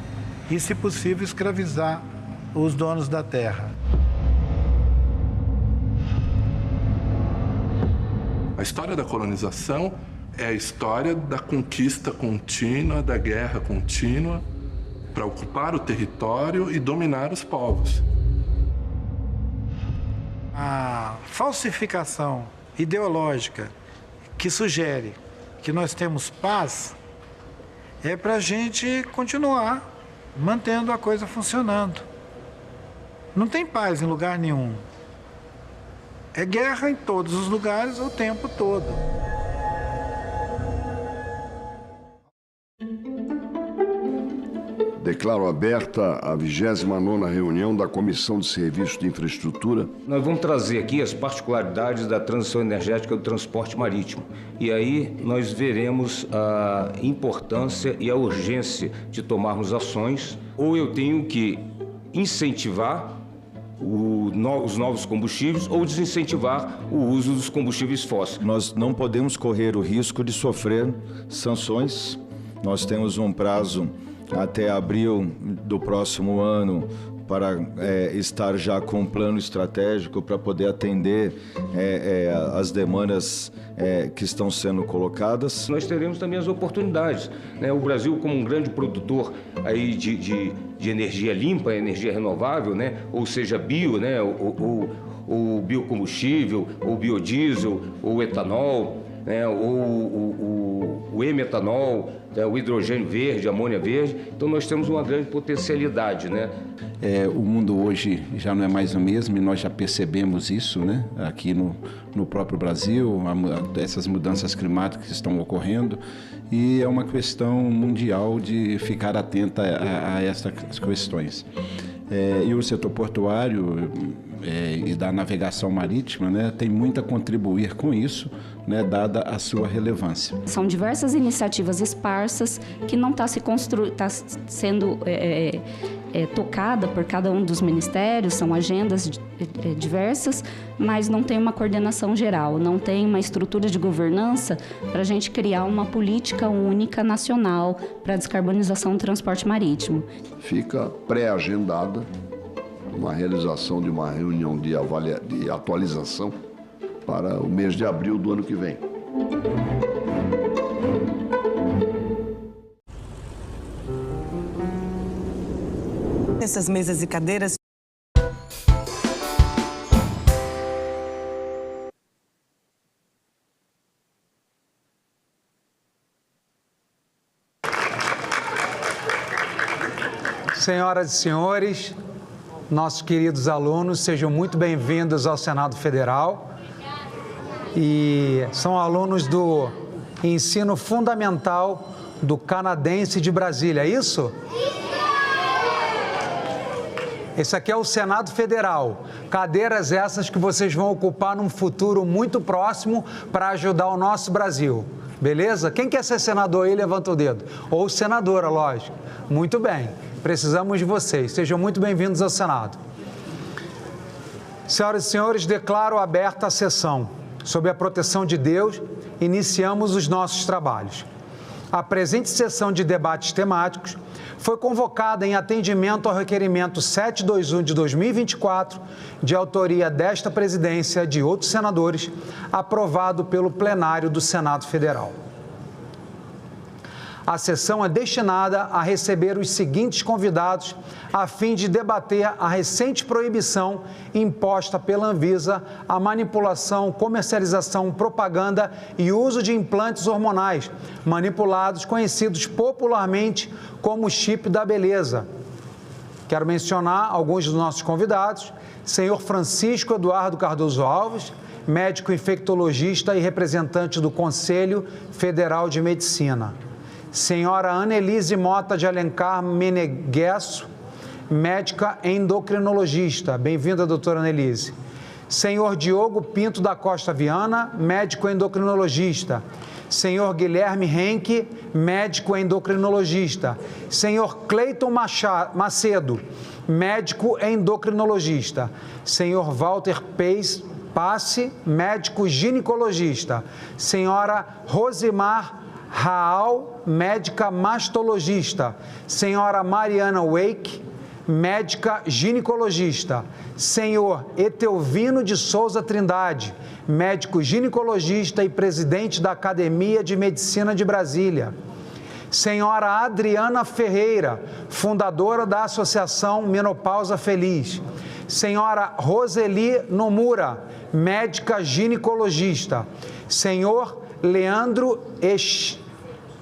e, se possível, escravizar os donos da terra. A história da colonização é a história da conquista contínua, da guerra contínua, para ocupar o território e dominar os povos. A falsificação ideológica que sugere que nós temos paz é para a gente continuar mantendo a coisa funcionando. Não tem paz em lugar nenhum. É guerra em todos os lugares o tempo todo. Declaro aberta a 29ª reunião da Comissão de Serviços de Infraestrutura. Nós vamos trazer aqui as particularidades da transição energética do transporte marítimo. E aí nós veremos a importância e a urgência de tomarmos ações. Ou eu tenho que incentivar os novos combustíveis ou desincentivar o uso dos combustíveis fósseis. Nós não podemos correr o risco de sofrer sanções. Nós temos um prazo até abril do próximo ano para estar já com um plano estratégico para poder atender as demandas que estão sendo colocadas. Nós teremos também as oportunidades, né? O Brasil, como um grande produtor aí de energia limpa, energia renovável, né? Ou seja, bio, né? o biocombustível, o biodiesel, o etanol, né? o emetanol, o hidrogênio verde, a amônia verde. Então nós temos uma grande potencialidade, né? O mundo hoje já não é mais o mesmo e nós já percebemos isso, né? Aqui no próprio Brasil, essas mudanças climáticas que estão ocorrendo, e é uma questão mundial de ficar atenta a essas questões. E o setor portuário e da navegação marítima, né, tem muito a contribuir com isso, né, dada a sua relevância. São diversas iniciativas esparsas que não está sendo tocada por cada um dos ministérios, são agendas diversas, mas não tem uma coordenação geral, não tem uma estrutura de governança para a gente criar uma política única nacional para a descarbonização do transporte marítimo. Fica pré-agendada uma realização de uma reunião de atualização para o mês de abril do ano que vem. Essas mesas e cadeiras. Senhoras e senhores, nossos queridos alunos, sejam muito bem-vindos ao Senado Federal. E são alunos do ensino fundamental do Canadense de Brasília, é isso? Esse aqui é o Senado Federal. Cadeiras essas que vocês vão ocupar num futuro muito próximo para ajudar o nosso Brasil. Beleza? Quem quer ser senador aí, levanta o dedo. Ou senadora, lógico. Muito bem. Precisamos de vocês. Sejam muito bem-vindos ao Senado. Senhoras e senhores, declaro aberta a sessão. Sob a proteção de Deus, iniciamos os nossos trabalhos. A presente sessão de debates temáticos foi convocada em atendimento ao requerimento 721 de 2024, de autoria desta presidência e de outros senadores, aprovado pelo plenário do Senado Federal. A sessão é destinada a receber os seguintes convidados a fim de debater a recente proibição imposta pela Anvisa à manipulação, comercialização, propaganda e uso de implantes hormonais manipulados, conhecidos popularmente como chip da beleza. Quero mencionar alguns dos nossos convidados: senhor Francisco Eduardo Cardoso Alves, médico infectologista e representante do Conselho Federal de Medicina. Senhora Annelise Mota de Alencar Meneguesso, médica endocrinologista. Bem-vinda, doutora Annelise. Senhor Diogo Pinto da Costa Viana, médico endocrinologista. Senhor Guilherme Henke, médico endocrinologista. Senhor Cleiton Macedo, médico endocrinologista. Senhor Walter Passe, médico ginecologista. Senhora Rosimar Raal, médica mastologista. Senhora Mariana Wake, médica ginecologista. Senhor Etelvino de Souza Trindade, médico ginecologista e presidente da Academia de Medicina de Brasília. Senhora Adriana Ferreira, fundadora da Associação Menopausa Feliz. Senhora Roseli Nomura, médica ginecologista. Senhor Leandro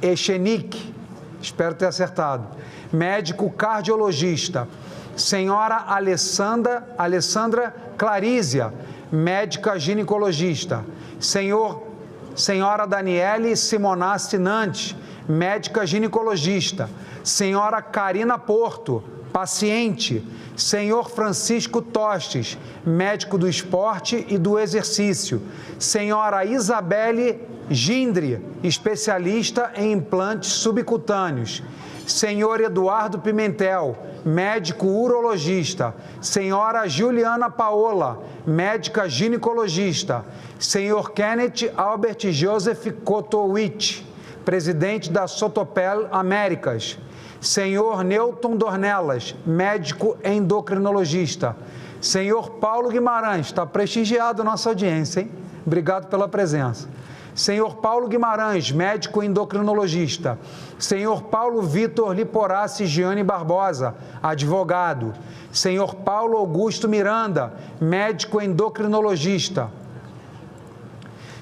Echenique, espero ter acertado, médico cardiologista. Senhora Alessandra Clarízia, médica ginecologista. Senhora Daniele Simonassi Nantes, médica ginecologista. Senhora Karina Porto, paciente. Senhor Francisco Tostes, médico do esporte e do exercício. Senhora Isabelle Gindre, especialista em implantes subcutâneos. Senhor Eduardo Pimentel, médico urologista. Senhora Juliana Paola, médica ginecologista. Senhor Kenneth Albert Joseph Kotowicz, presidente da Sotopel Américas. Senhor Newton Dornelas, médico endocrinologista. Senhor Paulo Guimarães, está prestigiado a nossa audiência, hein? Obrigado pela presença. Senhor Paulo Guimarães, médico endocrinologista. Senhor Paulo Vitor Liporassi Gianni Barbosa, advogado. Senhor Paulo Augusto Miranda, médico endocrinologista.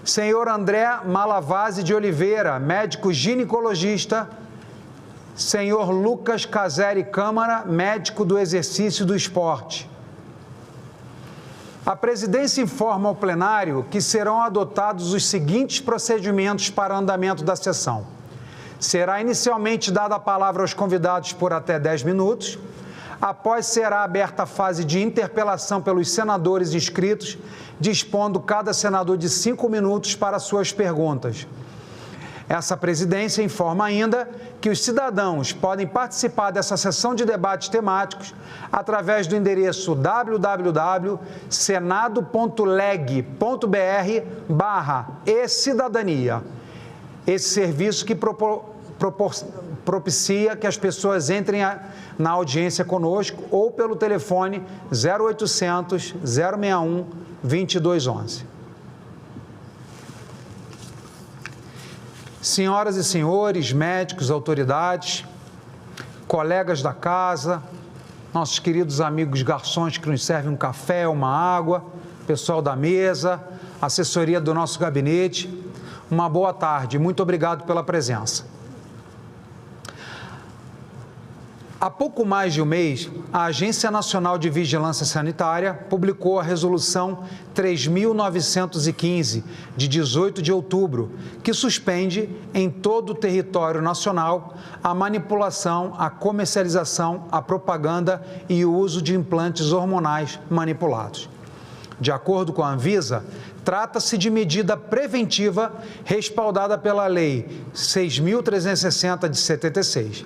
Senhor André Malavase de Oliveira, médico ginecologista. Senhor Lucas Caseri Câmara, médico do exercício e do esporte. A presidência informa ao plenário que serão adotados os seguintes procedimentos para andamento da sessão. Será inicialmente dada a palavra aos convidados por até 10 minutos. Após, será aberta a fase de interpelação pelos senadores inscritos, dispondo cada senador de 5 minutos para suas perguntas. Essa presidência informa ainda que os cidadãos podem participar dessa sessão de debates temáticos através do endereço www.senado.leg.br/e-cidadania. Esse serviço que propicia que as pessoas entrem na audiência conosco ou pelo telefone 0800 061 2211. Senhoras e senhores, médicos, autoridades, colegas da casa, nossos queridos amigos garçons que nos servem um café, uma água, pessoal da mesa, assessoria do nosso gabinete, uma boa tarde, muito obrigado pela presença. Há pouco mais de um mês, a Agência Nacional de Vigilância Sanitária publicou a Resolução 3.915, de 18 de outubro, que suspende em todo o território nacional a manipulação, a comercialização, a propaganda e o uso de implantes hormonais manipulados. De acordo com a Anvisa, trata-se de medida preventiva respaldada pela Lei 6.360 de 76.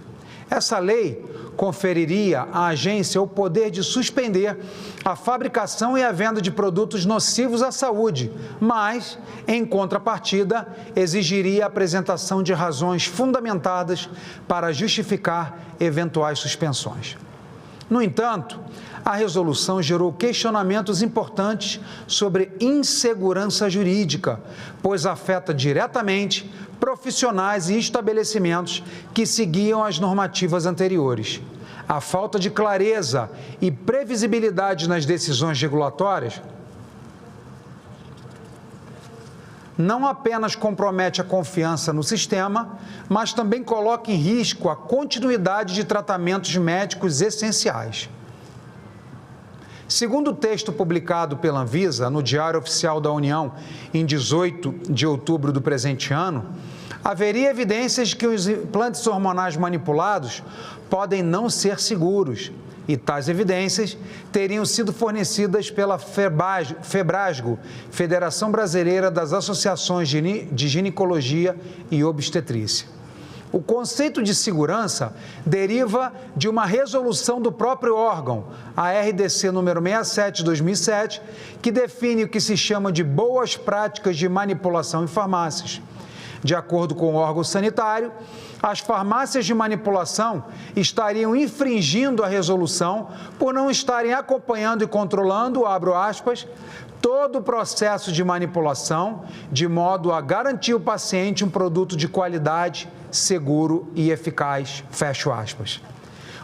Essa lei conferiria à agência o poder de suspender a fabricação e a venda de produtos nocivos à saúde, mas, em contrapartida, exigiria a apresentação de razões fundamentadas para justificar eventuais suspensões. No entanto, a resolução gerou questionamentos importantes sobre insegurança jurídica, pois afeta diretamente profissionais e estabelecimentos que seguiam as normativas anteriores. A falta de clareza e previsibilidade nas decisões regulatórias não apenas compromete a confiança no sistema, mas também coloca em risco a continuidade de tratamentos médicos essenciais. Segundo o texto publicado pela Anvisa no Diário Oficial da União em 18 de outubro do presente ano, haveria evidências de que os implantes hormonais manipulados podem não ser seguros, e tais evidências teriam sido fornecidas pela Febrasgo, Federação Brasileira das Associações de Ginecologia e Obstetrícia. O conceito de segurança deriva de uma resolução do próprio órgão, a RDC número 67/2007, que define o que se chama de boas práticas de manipulação em farmácias. De acordo com o órgão sanitário, as farmácias de manipulação estariam infringindo a resolução por não estarem acompanhando e controlando, abro aspas, todo o processo de manipulação, de modo a garantir ao paciente um produto de qualidade, seguro e eficaz, fecho aspas.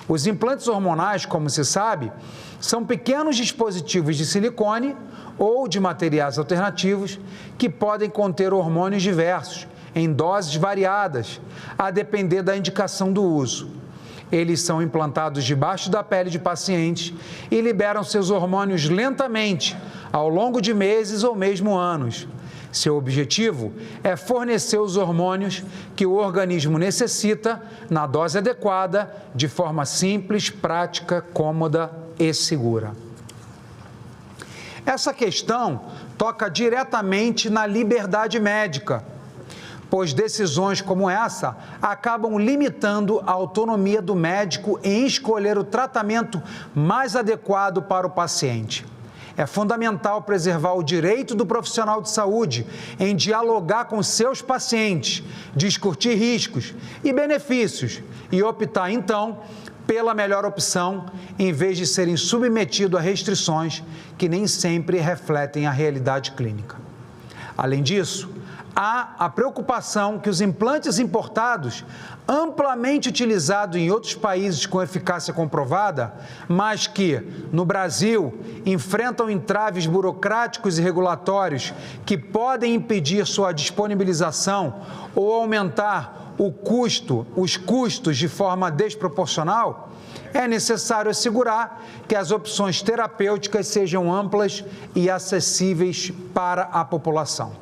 Os implantes hormonais, como se sabe, são pequenos dispositivos de silicone ou de materiais alternativos que podem conter hormônios diversos, em doses variadas, a depender da indicação do uso. Eles são implantados debaixo da pele de pacientes e liberam seus hormônios lentamente, ao longo de meses ou mesmo anos. Seu objetivo é fornecer os hormônios que o organismo necessita na dose adequada, de forma simples, prática, cômoda e segura. Essa questão toca diretamente na liberdade médica, pois decisões como essa acabam limitando a autonomia do médico em escolher o tratamento mais adequado para o paciente. É fundamental preservar o direito do profissional de saúde em dialogar com seus pacientes, discutir riscos e benefícios e optar, então, pela melhor opção, em vez de serem submetidos a restrições que nem sempre refletem a realidade clínica. Além disso, há a preocupação que os implantes importados, amplamente utilizados em outros países com eficácia comprovada, mas que, no Brasil, enfrentam entraves burocráticos e regulatórios que podem impedir sua disponibilização ou aumentar os custos de forma desproporcional, é necessário assegurar que as opções terapêuticas sejam amplas e acessíveis para a população.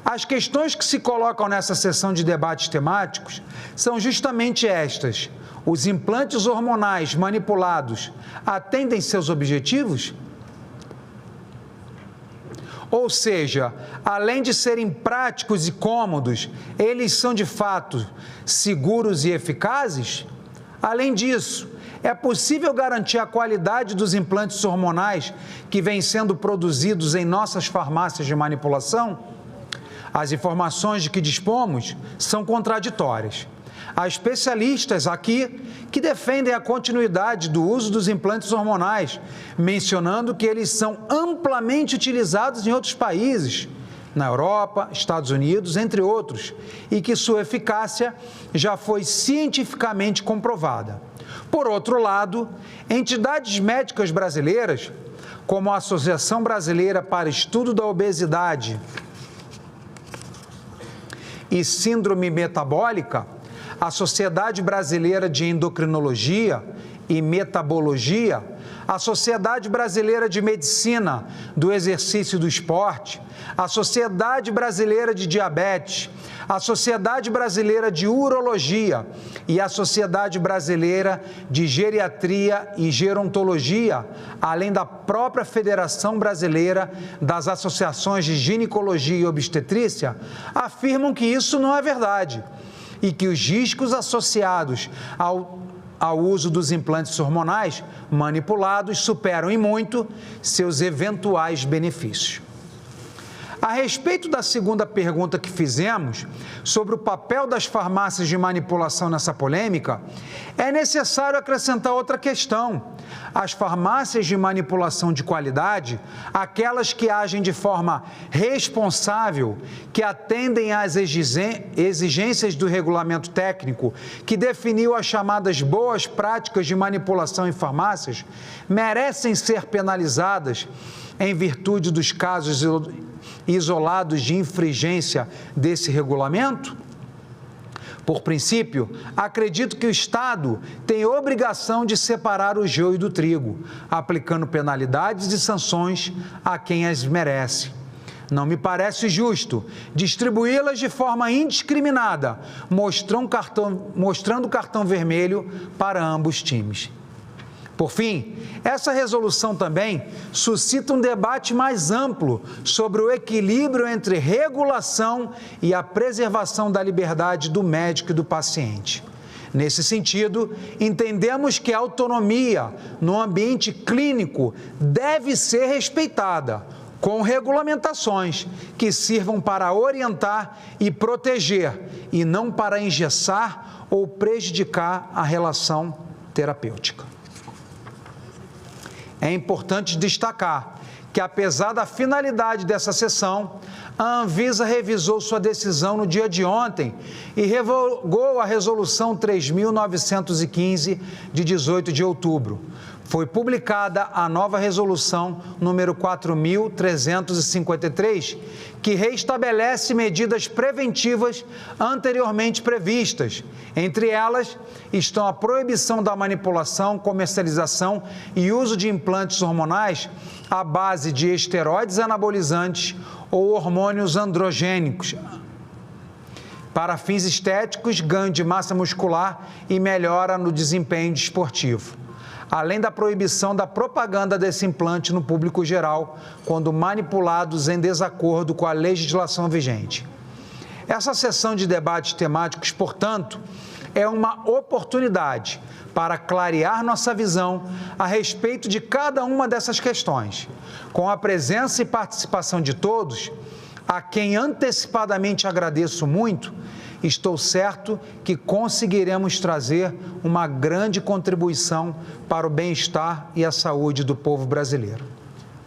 As questões que se colocam nessa sessão de debates temáticos são justamente estas: os implantes hormonais manipulados atendem seus objetivos? Ou seja, além de serem práticos e cômodos, eles são de fato seguros e eficazes? Além disso, é possível garantir a qualidade dos implantes hormonais que vêm sendo produzidos em nossas farmácias de manipulação? As informações de que dispomos são contraditórias. Há especialistas aqui que defendem a continuidade do uso dos implantes hormonais, mencionando que eles são amplamente utilizados em outros países, na Europa, Estados Unidos, entre outros, e que sua eficácia já foi cientificamente comprovada. Por outro lado, entidades médicas brasileiras, como a Associação Brasileira para Estudo da Obesidade e Síndrome Metabólica, a Sociedade Brasileira de Endocrinologia e Metabologia, a Sociedade Brasileira de Medicina do Exercício e do Esporte, a Sociedade Brasileira de Diabetes, a Sociedade Brasileira de Urologia e a Sociedade Brasileira de Geriatria e Gerontologia, além da própria Federação Brasileira das Associações de Ginecologia e Obstetrícia, afirmam que isso não é verdade e que os riscos associados ao uso dos implantes hormonais manipulados superam em muito seus eventuais benefícios. A respeito da segunda pergunta que fizemos, sobre o papel das farmácias de manipulação nessa polêmica, é necessário acrescentar outra questão. As farmácias de manipulação de qualidade, aquelas que agem de forma responsável, que atendem às exigências do regulamento técnico, que definiu as chamadas boas práticas de manipulação em farmácias, merecem ser penalizadas em virtude dos casos isolados de infringência desse regulamento? Por princípio, acredito que o Estado tem obrigação de separar o joio do trigo, aplicando penalidades e sanções a quem as merece. Não me parece justo distribuí-las de forma indiscriminada, mostrando cartão vermelho para ambos times. Por fim, essa resolução também suscita um debate mais amplo sobre o equilíbrio entre regulação e a preservação da liberdade do médico e do paciente. Nesse sentido, entendemos que a autonomia no ambiente clínico deve ser respeitada, com regulamentações que sirvam para orientar e proteger, e não para engessar ou prejudicar a relação terapêutica. É importante destacar que, apesar da finalidade dessa sessão, a Anvisa revisou sua decisão no dia de ontem e revogou a Resolução 3.915, de 18 de outubro. foi publicada a nova resolução número 4.353, que reestabelece medidas preventivas anteriormente previstas. Entre elas estão a proibição da manipulação, comercialização e uso de implantes hormonais à base de esteroides anabolizantes ou hormônios androgênicos, para fins estéticos, ganho de massa muscular e melhora no desempenho desportivo, além da proibição da propaganda desse implante no público geral, quando manipulados em desacordo com a legislação vigente. Essa sessão de debates temáticos, portanto, é uma oportunidade para clarear nossa visão a respeito de cada uma dessas questões. Com a presença e participação de todos, a quem antecipadamente agradeço muito, estou certo que conseguiremos trazer uma grande contribuição para o bem-estar e a saúde do povo brasileiro.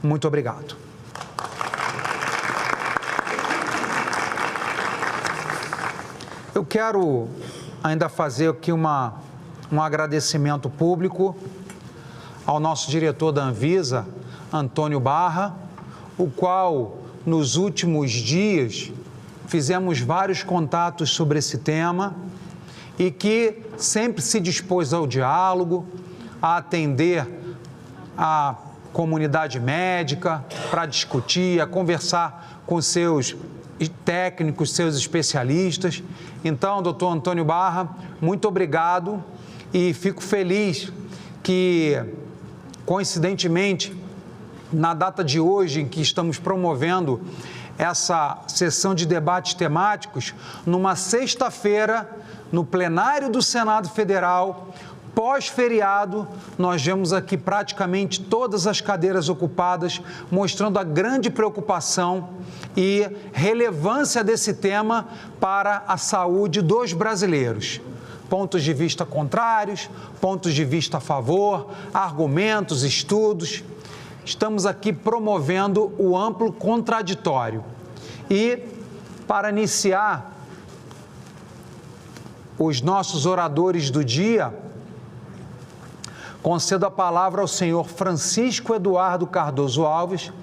Muito obrigado. Eu quero ainda fazer aqui um agradecimento público ao nosso diretor da Anvisa, Antônio Barra, o qual, nos últimos dias, fizemos vários contatos sobre esse tema e que sempre se dispôs ao diálogo, a atender a comunidade médica, para discutir, a conversar com seus técnicos, seus especialistas. Então, doutor Antônio Barra, muito obrigado e fico feliz que, coincidentemente, na data de hoje em que estamos promovendo essa sessão de debates temáticos, numa sexta-feira, no plenário do Senado Federal, pós-feriado, nós vemos aqui praticamente todas as cadeiras ocupadas, mostrando a grande preocupação e relevância desse tema para a saúde dos brasileiros. Pontos de vista contrários, pontos de vista a favor, argumentos, estudos. Estamos aqui promovendo o amplo contraditório. E, para iniciar os nossos oradores do dia, concedo a palavra ao senhor Francisco Eduardo Cardoso Alves,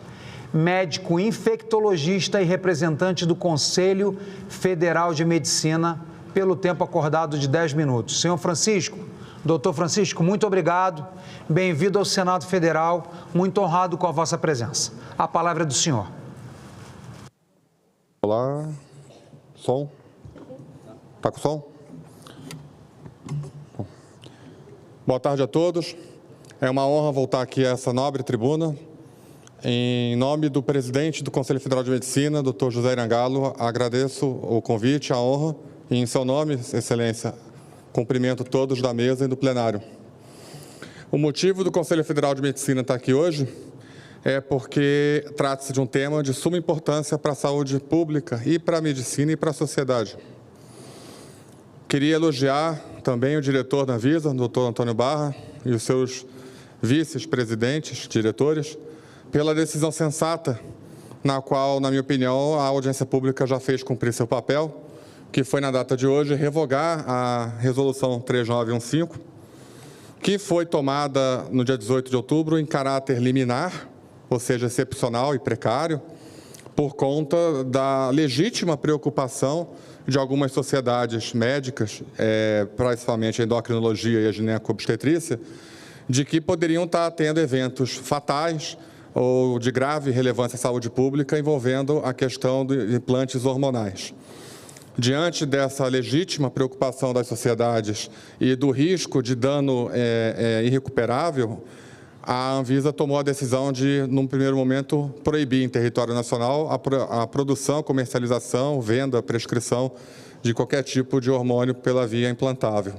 médico infectologista e representante do Conselho Federal de Medicina, pelo tempo acordado de 10 minutos. Senhor Francisco, doutor Francisco, muito obrigado. Bem-vindo ao Senado Federal, muito honrado com a vossa presença. A palavra é do senhor. Olá, som? Tá com som? Boa tarde a todos. É uma honra voltar aqui a essa nobre tribuna. Em nome do presidente do Conselho Federal de Medicina, Dr. José Irangalo, agradeço o convite, a honra, e em seu nome, Excelência, cumprimento todos da mesa e do plenário. O motivo do Conselho Federal de Medicina estar aqui hoje é porque trata-se de um tema de suma importância para a saúde pública e para a medicina e para a sociedade. Queria elogiar também o diretor da Anvisa, o doutor Antônio Barra, e os seus vice-presidentes, diretores, pela decisão sensata, na qual, na minha opinião, a audiência pública já fez cumprir seu papel, que foi, na data de hoje, revogar a Resolução 3915, que foi tomada no dia 18 de outubro em caráter liminar, ou seja, excepcional e precário, por conta da legítima preocupação de algumas sociedades médicas, principalmente a endocrinologia e a gineco-obstetrícia, de que poderiam estar tendo eventos fatais ou de grave relevância à saúde pública envolvendo a questão de implantes hormonais. Diante dessa legítima preocupação das sociedades e do risco de dano irrecuperável, a Anvisa tomou a decisão de, num primeiro momento, proibir em território nacional a produção, comercialização, venda, prescrição de qualquer tipo de hormônio pela via implantável.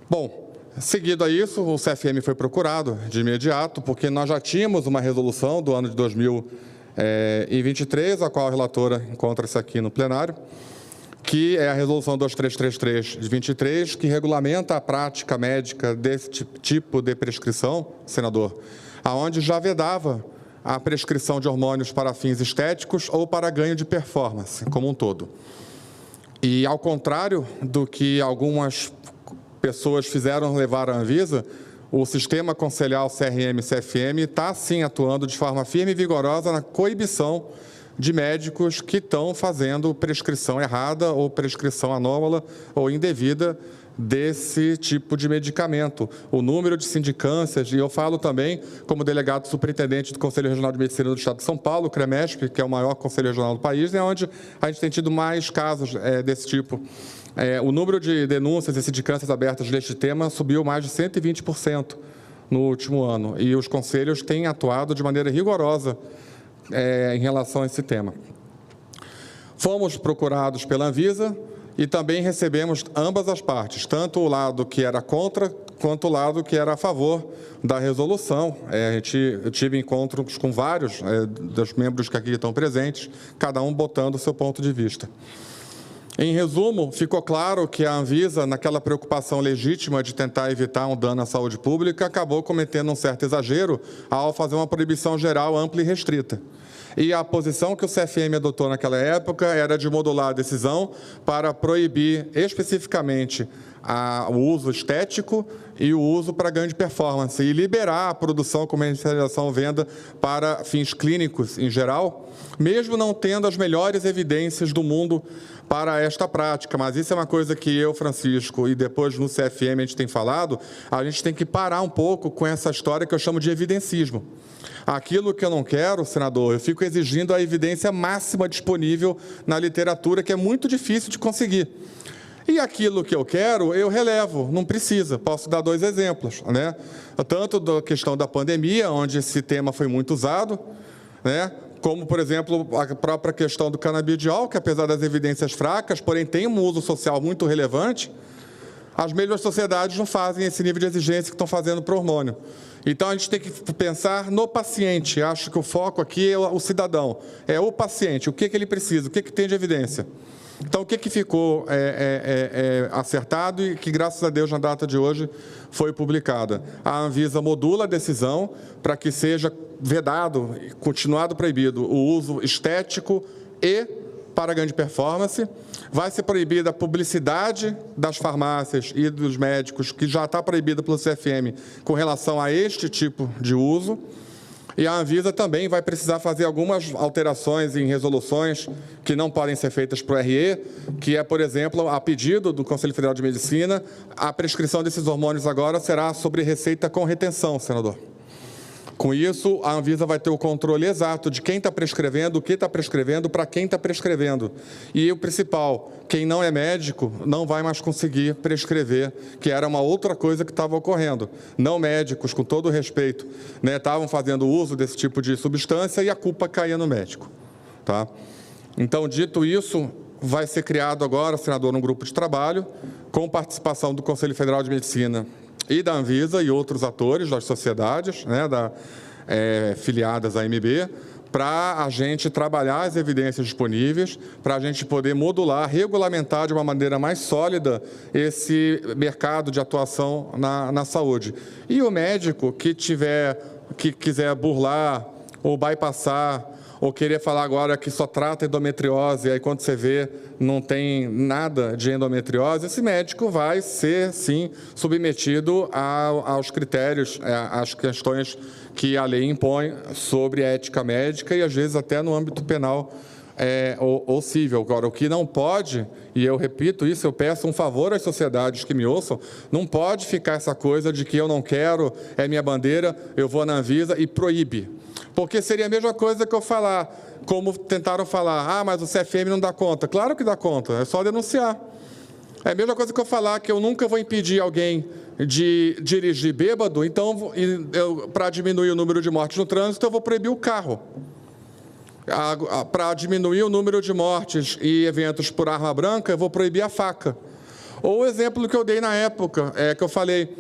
Bom, seguido a isso, o CFM foi procurado de imediato, porque nós já tínhamos uma resolução do ano de 2023, a qual a relatora encontra-se aqui no plenário, que é a Resolução 2333 de 23, que regulamenta a prática médica desse tipo de prescrição, senador, aonde já vedava a prescrição de hormônios para fins estéticos ou para ganho de performance, como um todo. E, ao contrário do que algumas pessoas fizeram levar à Anvisa, o sistema conselhal CRM e CFM está, sim, atuando de forma firme e vigorosa na coibição de médicos que estão fazendo prescrição errada ou prescrição anômala ou indevida desse tipo de medicamento. O número de sindicâncias, e eu falo também como delegado superintendente do Conselho Regional de Medicina do Estado de São Paulo, o CREMESP, que é o maior conselho regional do país, é onde a gente tem tido mais casos desse tipo. O número de denúncias e sindicâncias abertas deste tema subiu mais de 120% no último ano, e os conselhos têm atuado de maneira rigorosa em relação a esse tema. Fomos procurados pela Anvisa e também recebemos ambas as partes, tanto o lado que era contra, quanto o lado que era a favor da resolução. Eu tive encontros com vários dos membros que aqui estão presentes, cada um botando o seu ponto de vista. Em resumo, ficou claro que a Anvisa, naquela preocupação legítima de tentar evitar um dano à saúde pública, acabou cometendo um certo exagero ao fazer uma proibição geral ampla e restrita. E a posição que o CFM adotou naquela época era de modular a decisão para proibir especificamente o uso estético e o uso para grande performance, e liberar a produção, comercialização, venda para fins clínicos em geral, mesmo não tendo as melhores evidências do mundo para esta prática. Mas isso é uma coisa que eu, Francisco, e depois no CFM a gente tem falado, a gente tem que parar um pouco com essa história que eu chamo de evidencismo. Aquilo que eu não quero, senador, eu fico exigindo a evidência máxima disponível na literatura, que é muito difícil de conseguir. E aquilo que eu quero, eu relevo, não precisa. Posso dar 2 exemplos, né? Tanto da questão da pandemia, onde esse tema foi muito usado, né? Como, por exemplo, a própria questão do canabidiol, que apesar das evidências fracas, porém tem um uso social muito relevante, as mesmas sociedades não fazem esse nível de exigência que estão fazendo para o hormônio. Então, a gente tem que pensar no paciente. Acho que o foco aqui é o cidadão, é o paciente, o que ele precisa, o que tem de evidência. Então, o que ficou acertado e que, graças a Deus, na data de hoje, foi publicada? A Anvisa modula a decisão para que seja vedado, continuado proibido, o uso estético e para grande performance. Vai ser proibida a publicidade das farmácias e dos médicos, que já está proibida pelo CFM, com relação a este tipo de uso. E a Anvisa também vai precisar fazer algumas alterações em resoluções que não podem ser feitas para o RE, que é, por exemplo, a pedido do Conselho Federal de Medicina, a prescrição desses hormônios agora será sobre receita com retenção, senador. Com isso, a Anvisa vai ter o controle exato de quem está prescrevendo, o que está prescrevendo, para quem está prescrevendo. E o principal, quem não é médico não vai mais conseguir prescrever, que era uma outra coisa que estava ocorrendo. Não médicos, com todo o respeito, né, estavam fazendo uso desse tipo de substância e a culpa caía no médico. Tá? Então, dito isso, vai ser criado agora, senador, um grupo de trabalho, com participação do Conselho Federal de Medicina e da Anvisa e outros atores das sociedades, né, filiadas à MB, para a gente trabalhar as evidências disponíveis, para a gente poder modular, regulamentar de uma maneira mais sólida esse mercado de atuação na saúde. E o médico que quiser burlar ou bypassar, ou querer falar agora que só trata endometriose, aí quando você vê não tem nada de endometriose, esse médico vai ser, sim, submetido aos critérios, às questões que a lei impõe sobre a ética médica e, às vezes, até no âmbito penal ou civil. Agora, o que não pode, e eu repito isso, eu peço um favor às sociedades que me ouçam, não pode ficar essa coisa de que eu não quero, é minha bandeira, eu vou na Anvisa e proíbe. Porque seria a mesma coisa que eu falar, como tentaram falar, mas o CFM não dá conta. Claro que dá conta, é só denunciar. É a mesma coisa que eu falar que eu nunca vou impedir alguém de dirigir bêbado, então, para diminuir o número de mortes no trânsito, eu vou proibir o carro. Para diminuir o número de mortes e eventos por arma branca, eu vou proibir a faca. Ou o exemplo que eu dei na época, que eu falei,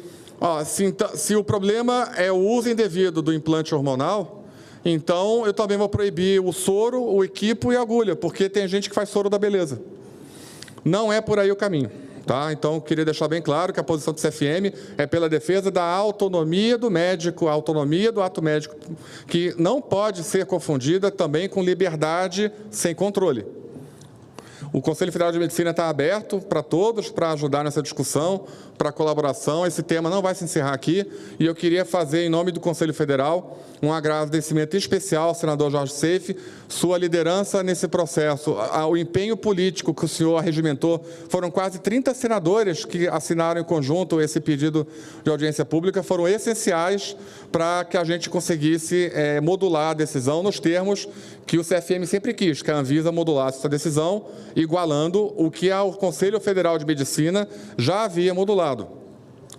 se o problema é o uso indevido do implante hormonal, então eu também vou proibir o soro, o equipo e a agulha, porque tem gente que faz soro da beleza. Não é por aí o caminho. Tá? Então, eu queria deixar bem claro que a posição do CFM é pela defesa da autonomia do médico, a autonomia do ato médico, que não pode ser confundida também com liberdade sem controle. O Conselho Federal de Medicina está aberto para todos, para ajudar nessa discussão, para colaboração. Esse tema não vai se encerrar aqui e eu queria fazer, em nome do Conselho Federal, um agradecimento especial ao senador Jorge Seife, sua liderança nesse processo, o empenho político que o senhor arregimentou. Foram quase 30 senadores que assinaram em conjunto esse pedido de audiência pública, foram essenciais para que a gente conseguisse modular a decisão nos termos que o CFM sempre quis, que a Anvisa modulasse essa decisão, igualando o que o Conselho Federal de Medicina já havia modulado.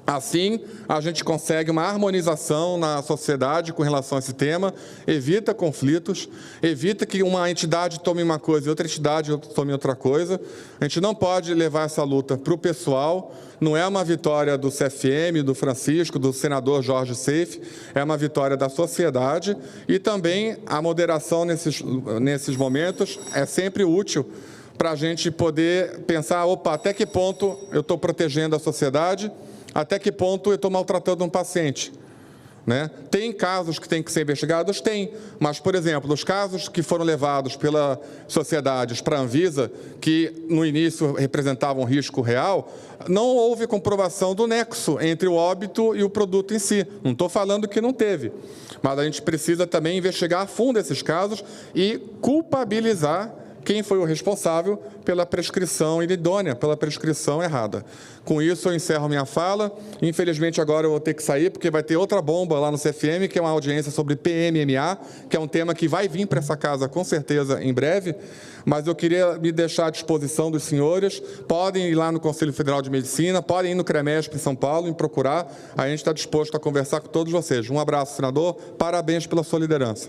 Assim, a gente consegue uma harmonização na sociedade com relação a esse tema, evita conflitos, evita que uma entidade tome uma coisa e outra entidade tome outra coisa. A gente não pode levar essa luta para o pessoal, não é uma vitória do CFM, do Francisco, do senador Jorge Seife, é uma vitória da sociedade e também a moderação nesses momentos é sempre útil para a gente poder pensar, opa, até que ponto eu estou protegendo a sociedade, até que ponto eu estou maltratando um paciente. Né? Tem casos que têm que ser investigados? Tem, mas, por exemplo, os casos que foram levados pelas sociedades para a Anvisa, que no início representavam um risco real, não houve comprovação do nexo entre o óbito e o produto em si. Não estou falando que não teve, mas a gente precisa também investigar a fundo esses casos e culpabilizar quem foi o responsável pela prescrição inidônea, pela prescrição errada. Com isso, eu encerro minha fala. Infelizmente, agora eu vou ter que sair, porque vai ter outra bomba lá no CFM, que é uma audiência sobre PMMA, que é um tema que vai vir para essa casa, com certeza, em breve. Mas eu queria me deixar à disposição dos senhores. Podem ir lá no Conselho Federal de Medicina, podem ir no CREMESP em São Paulo, me procurar. A gente está disposto a conversar com todos vocês. Um abraço, senador. Parabéns pela sua liderança.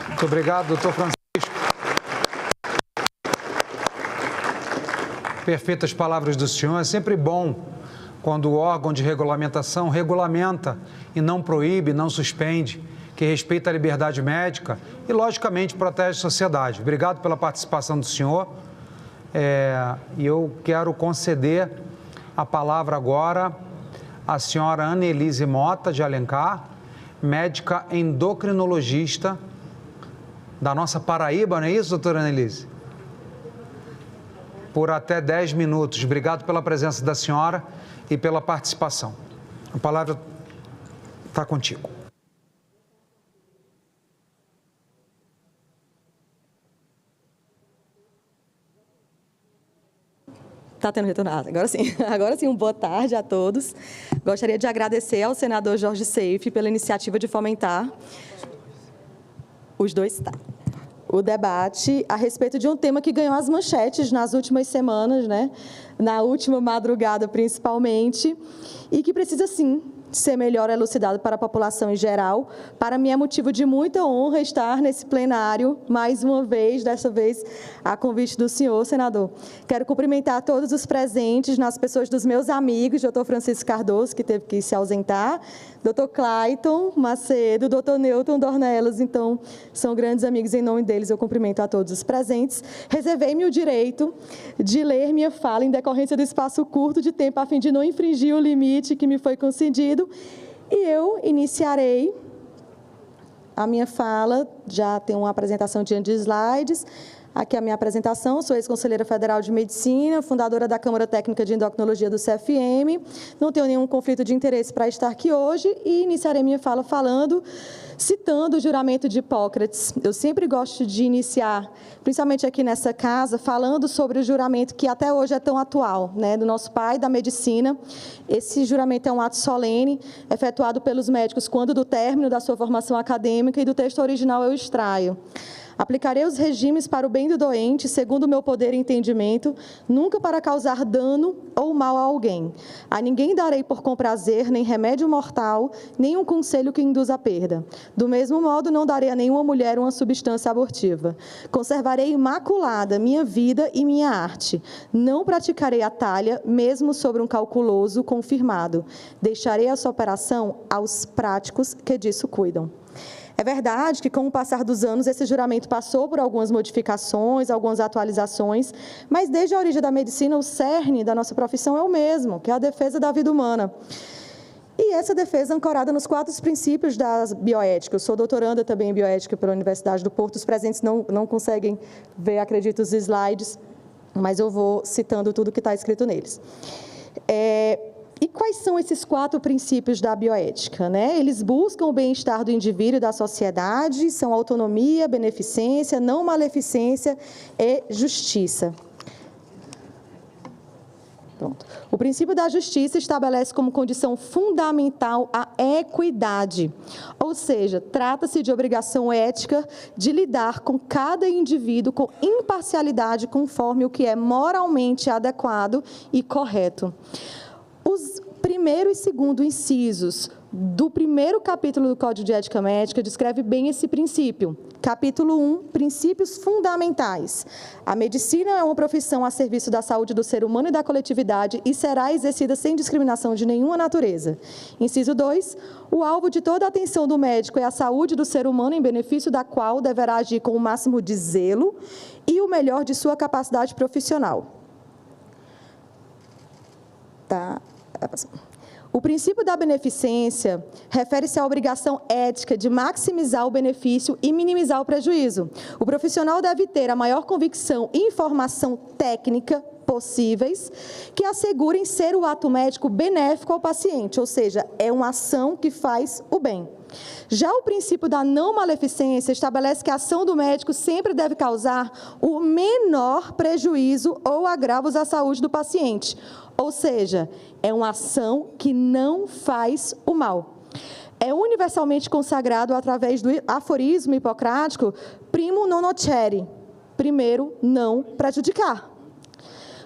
Muito obrigado, doutor Francisco. Perfeitas palavras do senhor. É sempre bom quando o órgão de regulamentação regulamenta e não proíbe, não suspende, que respeita a liberdade médica e, logicamente, protege a sociedade. Obrigado pela participação do senhor. E eu quero conceder a palavra agora à senhora Annelise Mota de Alencar, médica endocrinologista da nossa Paraíba, não é isso, doutora Annelise? Por até 10 minutos. Obrigado pela presença da senhora e pela participação. A palavra está contigo. Está tendo retornado. Agora sim, boa tarde a todos. Gostaria de agradecer ao senador Jorge Seife pela iniciativa de fomentar o debate a respeito de um tema que ganhou as manchetes nas últimas semanas, né? Na última madrugada, principalmente, e que precisa, sim, ser melhor elucidado para a população em geral. Para mim é motivo de muita honra estar nesse plenário, mais uma vez, dessa vez a convite do senhor, senador. Quero cumprimentar todos os presentes, nas pessoas dos meus amigos, doutor Francisco Cardoso, que teve que se ausentar, doutor Clayton Macedo, doutor Newton Dornelas, então, são grandes amigos, em nome deles eu cumprimento a todos os presentes. Reservei-me o direito de ler minha fala em decorrência do espaço curto de tempo, a fim de não infringir o limite que me foi concedido, e eu iniciarei a minha fala, já tem uma apresentação diante de slides. Aqui a minha apresentação, sou ex-conselheira federal de medicina, fundadora da Câmara Técnica de Endocrinologia do CFM, não tenho nenhum conflito de interesse para estar aqui hoje e iniciarei minha fala citando o juramento de Hipócrates. Eu sempre gosto de iniciar, principalmente aqui nessa casa, falando sobre o juramento que até hoje é tão atual, né, do nosso pai da medicina. Esse juramento é um ato solene, efetuado pelos médicos quando do término da sua formação acadêmica, e do texto original eu extraio: aplicarei os regimes para o bem do doente, segundo o meu poder e entendimento, nunca para causar dano ou mal a alguém. A ninguém darei por comprazer nem remédio mortal, nem um conselho que induz à perda. Do mesmo modo, não darei a nenhuma mulher uma substância abortiva. Conservarei imaculada minha vida e minha arte. Não praticarei a talha, mesmo sobre um calculoso confirmado. Deixarei essa operação aos práticos que disso cuidam. É verdade que, com o passar dos anos, esse juramento passou por algumas modificações, algumas atualizações, mas desde a origem da medicina, o cerne da nossa profissão é o mesmo, que é a defesa da vida humana. E essa defesa ancorada nos 4 princípios da bioética. Eu sou doutoranda também em bioética pela Universidade do Porto, os presentes não conseguem ver, acredito, os slides. mas eu vou citando tudo que está escrito neles. E quais são esses 4 princípios da bioética, né? Eles buscam o bem-estar do indivíduo e da sociedade, são autonomia, beneficência, não maleficência e justiça. Pronto. O princípio da justiça estabelece como condição fundamental a equidade, ou seja, trata-se de obrigação ética de lidar com cada indivíduo com imparcialidade conforme o que é moralmente adequado e correto. Os primeiro e segundo incisos do primeiro capítulo do Código de Ética Médica descreve bem esse princípio. Capítulo 1, princípios fundamentais. A medicina é uma profissão a serviço da saúde do ser humano e da coletividade e será exercida sem discriminação de nenhuma natureza. Inciso 2, o alvo de toda a atenção do médico é a saúde do ser humano, em benefício da qual deverá agir com o máximo de zelo e o melhor de sua capacidade profissional. Tá. O princípio da beneficência refere-se à obrigação ética de maximizar o benefício e minimizar o prejuízo. O profissional deve ter a maior convicção e informação técnica possíveis que assegurem ser o ato médico benéfico ao paciente, ou seja, é uma ação que faz o bem. Já o princípio da não maleficência estabelece que a ação do médico sempre deve causar o menor prejuízo ou agravos à saúde do paciente, ou seja, é uma ação que não faz o mal. É universalmente consagrado através do aforismo hipocrático primum non nocere, primeiro não prejudicar,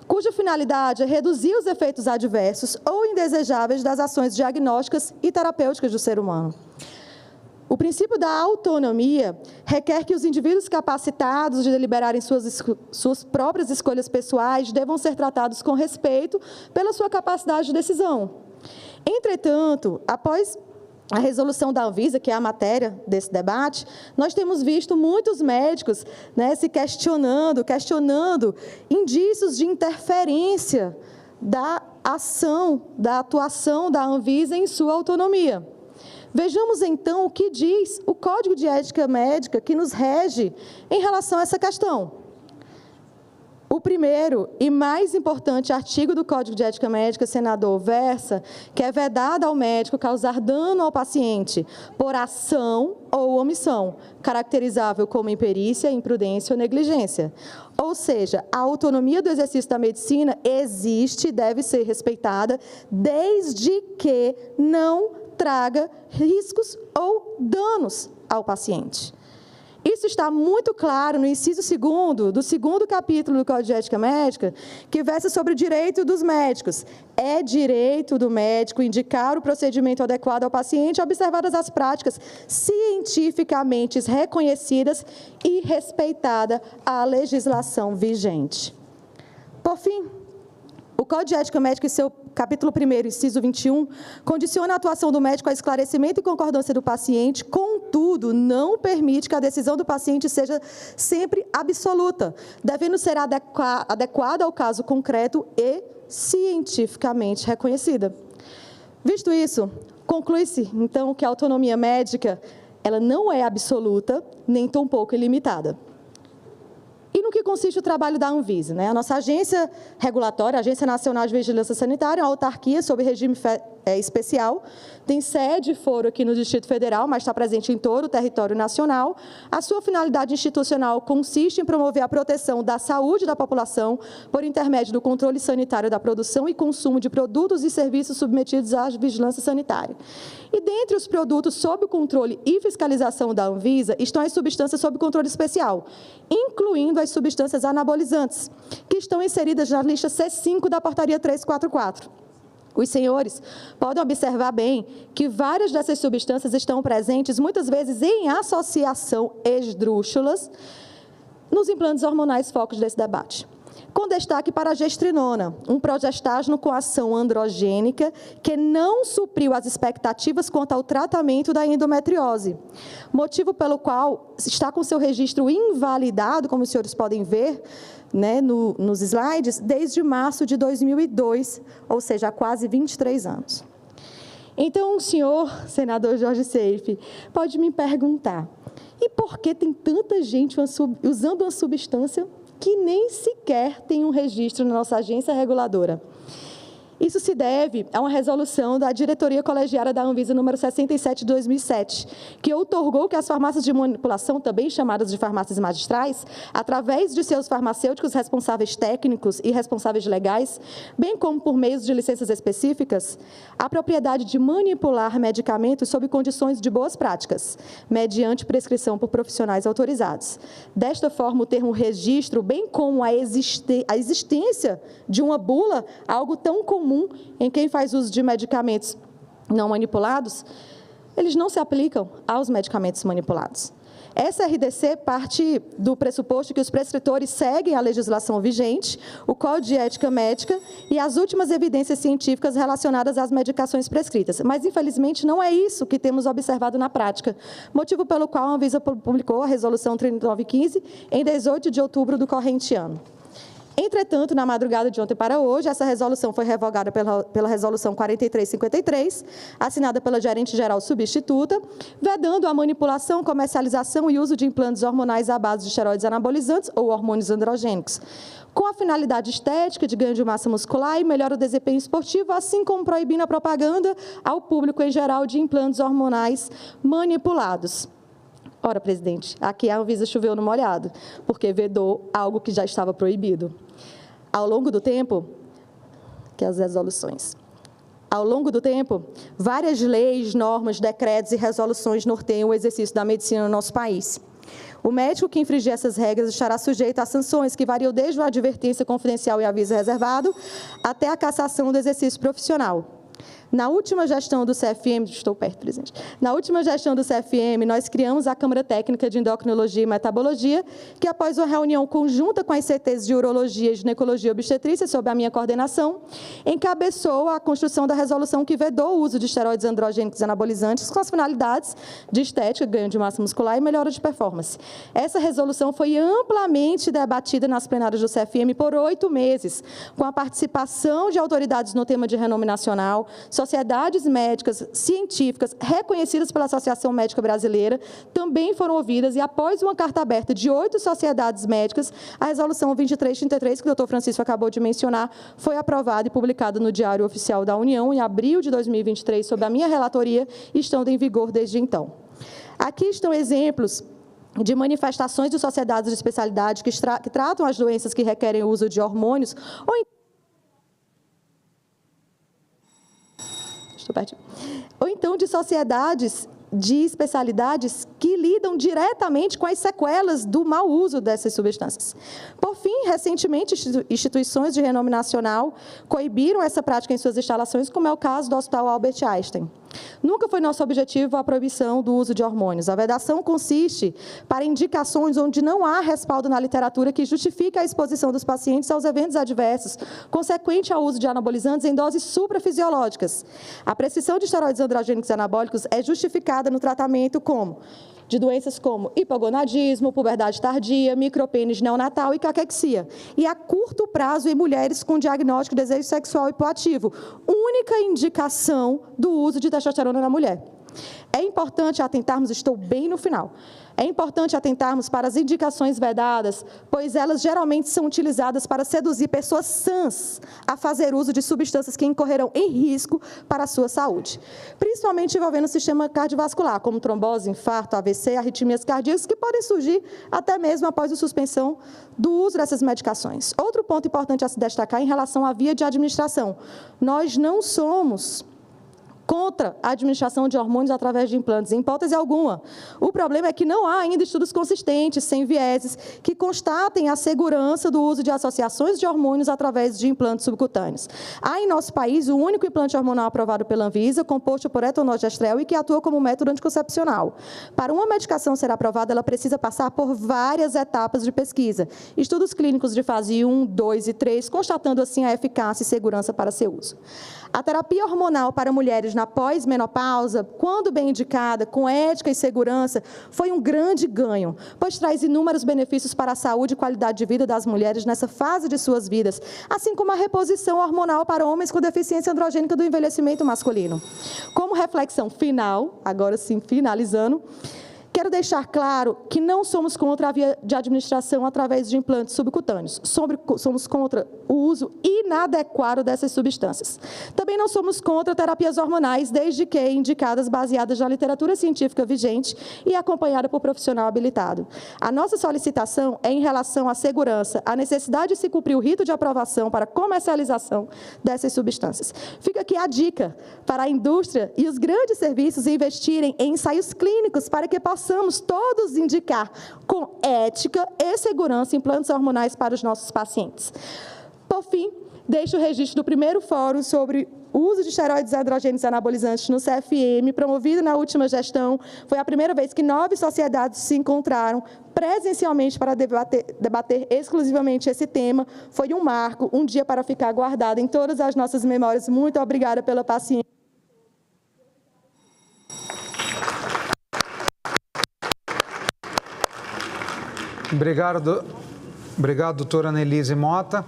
cuja finalidade é reduzir os efeitos adversos ou indesejáveis das ações diagnósticas e terapêuticas do ser humano. O princípio da autonomia requer que os indivíduos capacitados de deliberarem suas próprias escolhas pessoais devam ser tratados com respeito pela sua capacidade de decisão. Entretanto, após a resolução da Anvisa, que é a matéria desse debate, nós temos visto muitos médicos, né, se questionando indícios de interferência da ação, da atuação da Anvisa em sua autonomia. Vejamos, então, o que diz o Código de Ética Médica que nos rege em relação a essa questão. O primeiro e mais importante artigo do Código de Ética Médica, senador, versa que é vedado ao médico causar dano ao paciente por ação ou omissão, caracterizável como imperícia, imprudência ou negligência. Ou seja, a autonomia do exercício da medicina existe e deve ser respeitada desde que não traga riscos ou danos ao paciente. Isso está muito claro no inciso 2º do 2º capítulo do Código de Ética Médica, que versa sobre o direito dos médicos. É direito do médico indicar o procedimento adequado ao paciente, observadas as práticas cientificamente reconhecidas e respeitada a legislação vigente. Por fim, o Código de Ética Médica, em seu capítulo 1º, inciso 21, condiciona a atuação do médico ao esclarecimento e concordância do paciente, contudo, não permite que a decisão do paciente seja sempre absoluta, devendo ser adequada ao caso concreto e cientificamente reconhecida. Visto isso, conclui-se, então, que a autonomia médica ela não é absoluta, nem tampouco ilimitada. E no que consiste o trabalho da Anvisa, né? A nossa agência regulatória, a Agência Nacional de Vigilância Sanitária, é uma autarquia sob regime especial, tem sede e foro aqui no Distrito Federal, mas está presente em todo o território nacional. A sua finalidade institucional consiste em promover a proteção da saúde da população por intermédio do controle sanitário da produção e consumo de produtos e serviços submetidos à vigilância sanitária. E dentre os produtos sob o controle e fiscalização da Anvisa estão as substâncias sob controle especial, incluindo as substâncias anabolizantes, que estão inseridas na lista C5 da Portaria 344. Os senhores podem observar bem que várias dessas substâncias estão presentes, muitas vezes em associação esdrúxulas, nos implantes hormonais focos desse debate. Com destaque para a gestrinona, um progestágeno com ação androgênica que não supriu as expectativas quanto ao tratamento da endometriose, motivo pelo qual está com seu registro invalidado, como os senhores podem ver, né, nos slides, desde março de 2002, ou seja, há quase 23 anos. Então, o senhor, senador Jorge Seife, pode me perguntar, e por que tem tanta gente usando uma substância que nem sequer tem um registro na nossa agência reguladora. Isso se deve a uma resolução da diretoria colegiada da Anvisa número 67 de 2007, que outorgou que as farmácias de manipulação, também chamadas de farmácias magistrais, através de seus farmacêuticos responsáveis técnicos e responsáveis legais, bem como por meio de licenças específicas, a propriedade de manipular medicamentos sob condições de boas práticas, mediante prescrição por profissionais autorizados. Desta forma, o termo registro, bem como a existência de uma bula, algo tão comum em quem faz uso de medicamentos não manipulados, eles não se aplicam aos medicamentos manipulados. Essa RDC parte do pressuposto que os prescritores seguem a legislação vigente, o Código de Ética Médica e as últimas evidências científicas relacionadas às medicações prescritas. Mas, infelizmente, não é isso que temos observado na prática, motivo pelo qual a Anvisa publicou a Resolução 3915 em 18 de outubro do corrente ano. Entretanto, na madrugada de ontem para hoje, essa resolução foi revogada pela Resolução 4353, assinada pela gerente-geral substituta, vedando a manipulação, comercialização e uso de implantes hormonais à base de esteroides anabolizantes ou hormônios androgênicos, com a finalidade estética de ganho de massa muscular e melhora o desempenho esportivo, assim como proibindo a propaganda ao público em geral de implantes hormonais manipulados. Ora, presidente, aqui a Anvisa choveu no molhado, porque vedou algo que já estava proibido. Ao longo do tempo, várias leis, normas, decretos e resoluções norteiam o exercício da medicina no nosso país. O médico que infringir essas regras estará sujeito a sanções que variam desde a advertência confidencial e aviso reservado até a cassação do exercício profissional. Na última gestão do CFM, nós criamos a Câmara Técnica de Endocrinologia e Metabologia, que após uma reunião conjunta com as CTs de Urologia, Ginecologia e Obstetrícia, sob a minha coordenação, encabeçou a construção da resolução que vedou o uso de esteroides androgênicos anabolizantes com as finalidades de estética, ganho de massa muscular e melhora de performance. Essa resolução foi amplamente debatida nas plenárias do CFM por 8 meses, com a participação de autoridades no tema de renome nacional, sociedades médicas científicas reconhecidas pela Associação Médica Brasileira também foram ouvidas e, após uma carta aberta de 8 sociedades médicas, a Resolução 2333, que o Dr. Francisco acabou de mencionar, foi aprovada e publicada no Diário Oficial da União em abril de 2023, sob a minha relatoria, estando em vigor desde então. Aqui estão exemplos de manifestações de sociedades de especialidade que tratam as doenças que requerem o uso de hormônios ou então de sociedades de especialidades que lidam diretamente com as sequelas do mau uso dessas substâncias. Por fim, recentemente, instituições de renome nacional coibiram essa prática em suas instalações, como é o caso do Hospital Albert Einstein. Nunca foi nosso objetivo a proibição do uso de hormônios. A vedação consiste para indicações onde não há respaldo na literatura que justifique a exposição dos pacientes aos eventos adversos, consequente ao uso de anabolizantes em doses suprafisiológicas. A prescrição de esteroides androgênicos anabólicos é justificada no tratamento de doenças como hipogonadismo, puberdade tardia, micropênis neonatal e caquexia. E a curto prazo em mulheres com diagnóstico de desejo sexual hipoativo, única indicação do uso de testosterona na mulher. É importante atentarmos, estou bem no final, é importante atentarmos para as indicações vedadas, pois elas geralmente são utilizadas para seduzir pessoas sãs a fazer uso de substâncias que incorrerão em risco para a sua saúde, principalmente envolvendo o sistema cardiovascular, como trombose, infarto, AVC, arritmias cardíacas, que podem surgir até mesmo após a suspensão do uso dessas medicações. Outro ponto importante a se destacar em relação à via de administração. Nós não somos contra a administração de hormônios através de implantes, em hipótese alguma. O problema é que não há ainda estudos consistentes, sem vieses, que constatem a segurança do uso de associações de hormônios através de implantes subcutâneos. Há em nosso país o único implante hormonal aprovado pela Anvisa, composto por etanol-gestrel e que atua como método anticoncepcional. Para uma medicação ser aprovada, ela precisa passar por várias etapas de pesquisa. Estudos clínicos de fase 1, 2 e 3, constatando assim a eficácia e segurança para seu uso. A terapia hormonal para mulheres na pós-menopausa, quando bem indicada, com ética e segurança, foi um grande ganho, pois traz inúmeros benefícios para a saúde e qualidade de vida das mulheres nessa fase de suas vidas, assim como a reposição hormonal para homens com deficiência androgênica do envelhecimento masculino. Como reflexão final, agora sim finalizando, Quero deixar claro que não somos contra a via de administração através de implantes subcutâneos. Somos contra o uso inadequado dessas substâncias. Também não somos contra terapias hormonais, desde que indicadas baseadas na literatura científica vigente e acompanhada por profissional habilitado. A nossa solicitação é em relação à segurança, a necessidade de se cumprir o rito de aprovação para comercialização dessas substâncias. Fica aqui a dica para a indústria e os grandes serviços investirem em ensaios clínicos para que possamos todos indicar com ética e segurança implantes hormonais para os nossos pacientes. Por fim, deixo o registro do primeiro fórum sobre o uso de esteroides androgênicos anabolizantes no CFM, promovido na última gestão. Foi a primeira vez que 9 sociedades se encontraram presencialmente para debater exclusivamente esse tema. Foi um marco, um dia para ficar guardado em todas as nossas memórias. Muito obrigada pela paciência. Obrigado, doutora Annelise Mota.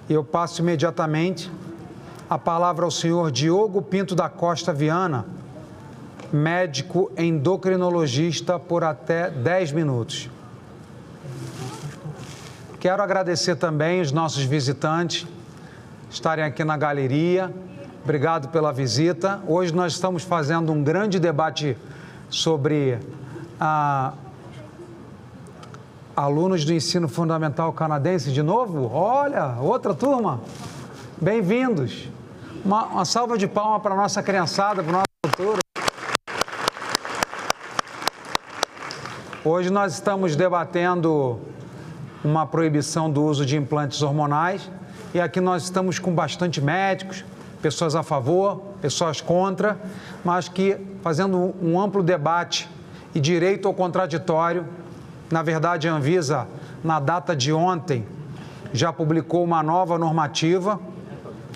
Eu passo imediatamente a palavra ao senhor Diogo Pinto da Costa Viana, médico endocrinologista, por até 10 minutos. Quero agradecer também os nossos visitantes estarem aqui na galeria. Obrigado pela visita. Hoje nós estamos fazendo um grande debate sobre alunos do ensino fundamental canadense. De novo? Olha, outra turma. Bem-vindos. Uma salva de palmas para a nossa criançada, para o nosso futuro. Hoje nós estamos debatendo uma proibição do uso de implantes hormonais e aqui nós estamos com bastante médicos, pessoas a favor, pessoas contra, mas que fazendo um amplo debate e direito ao contraditório. Na verdade, a Anvisa, na data de ontem, já publicou uma nova normativa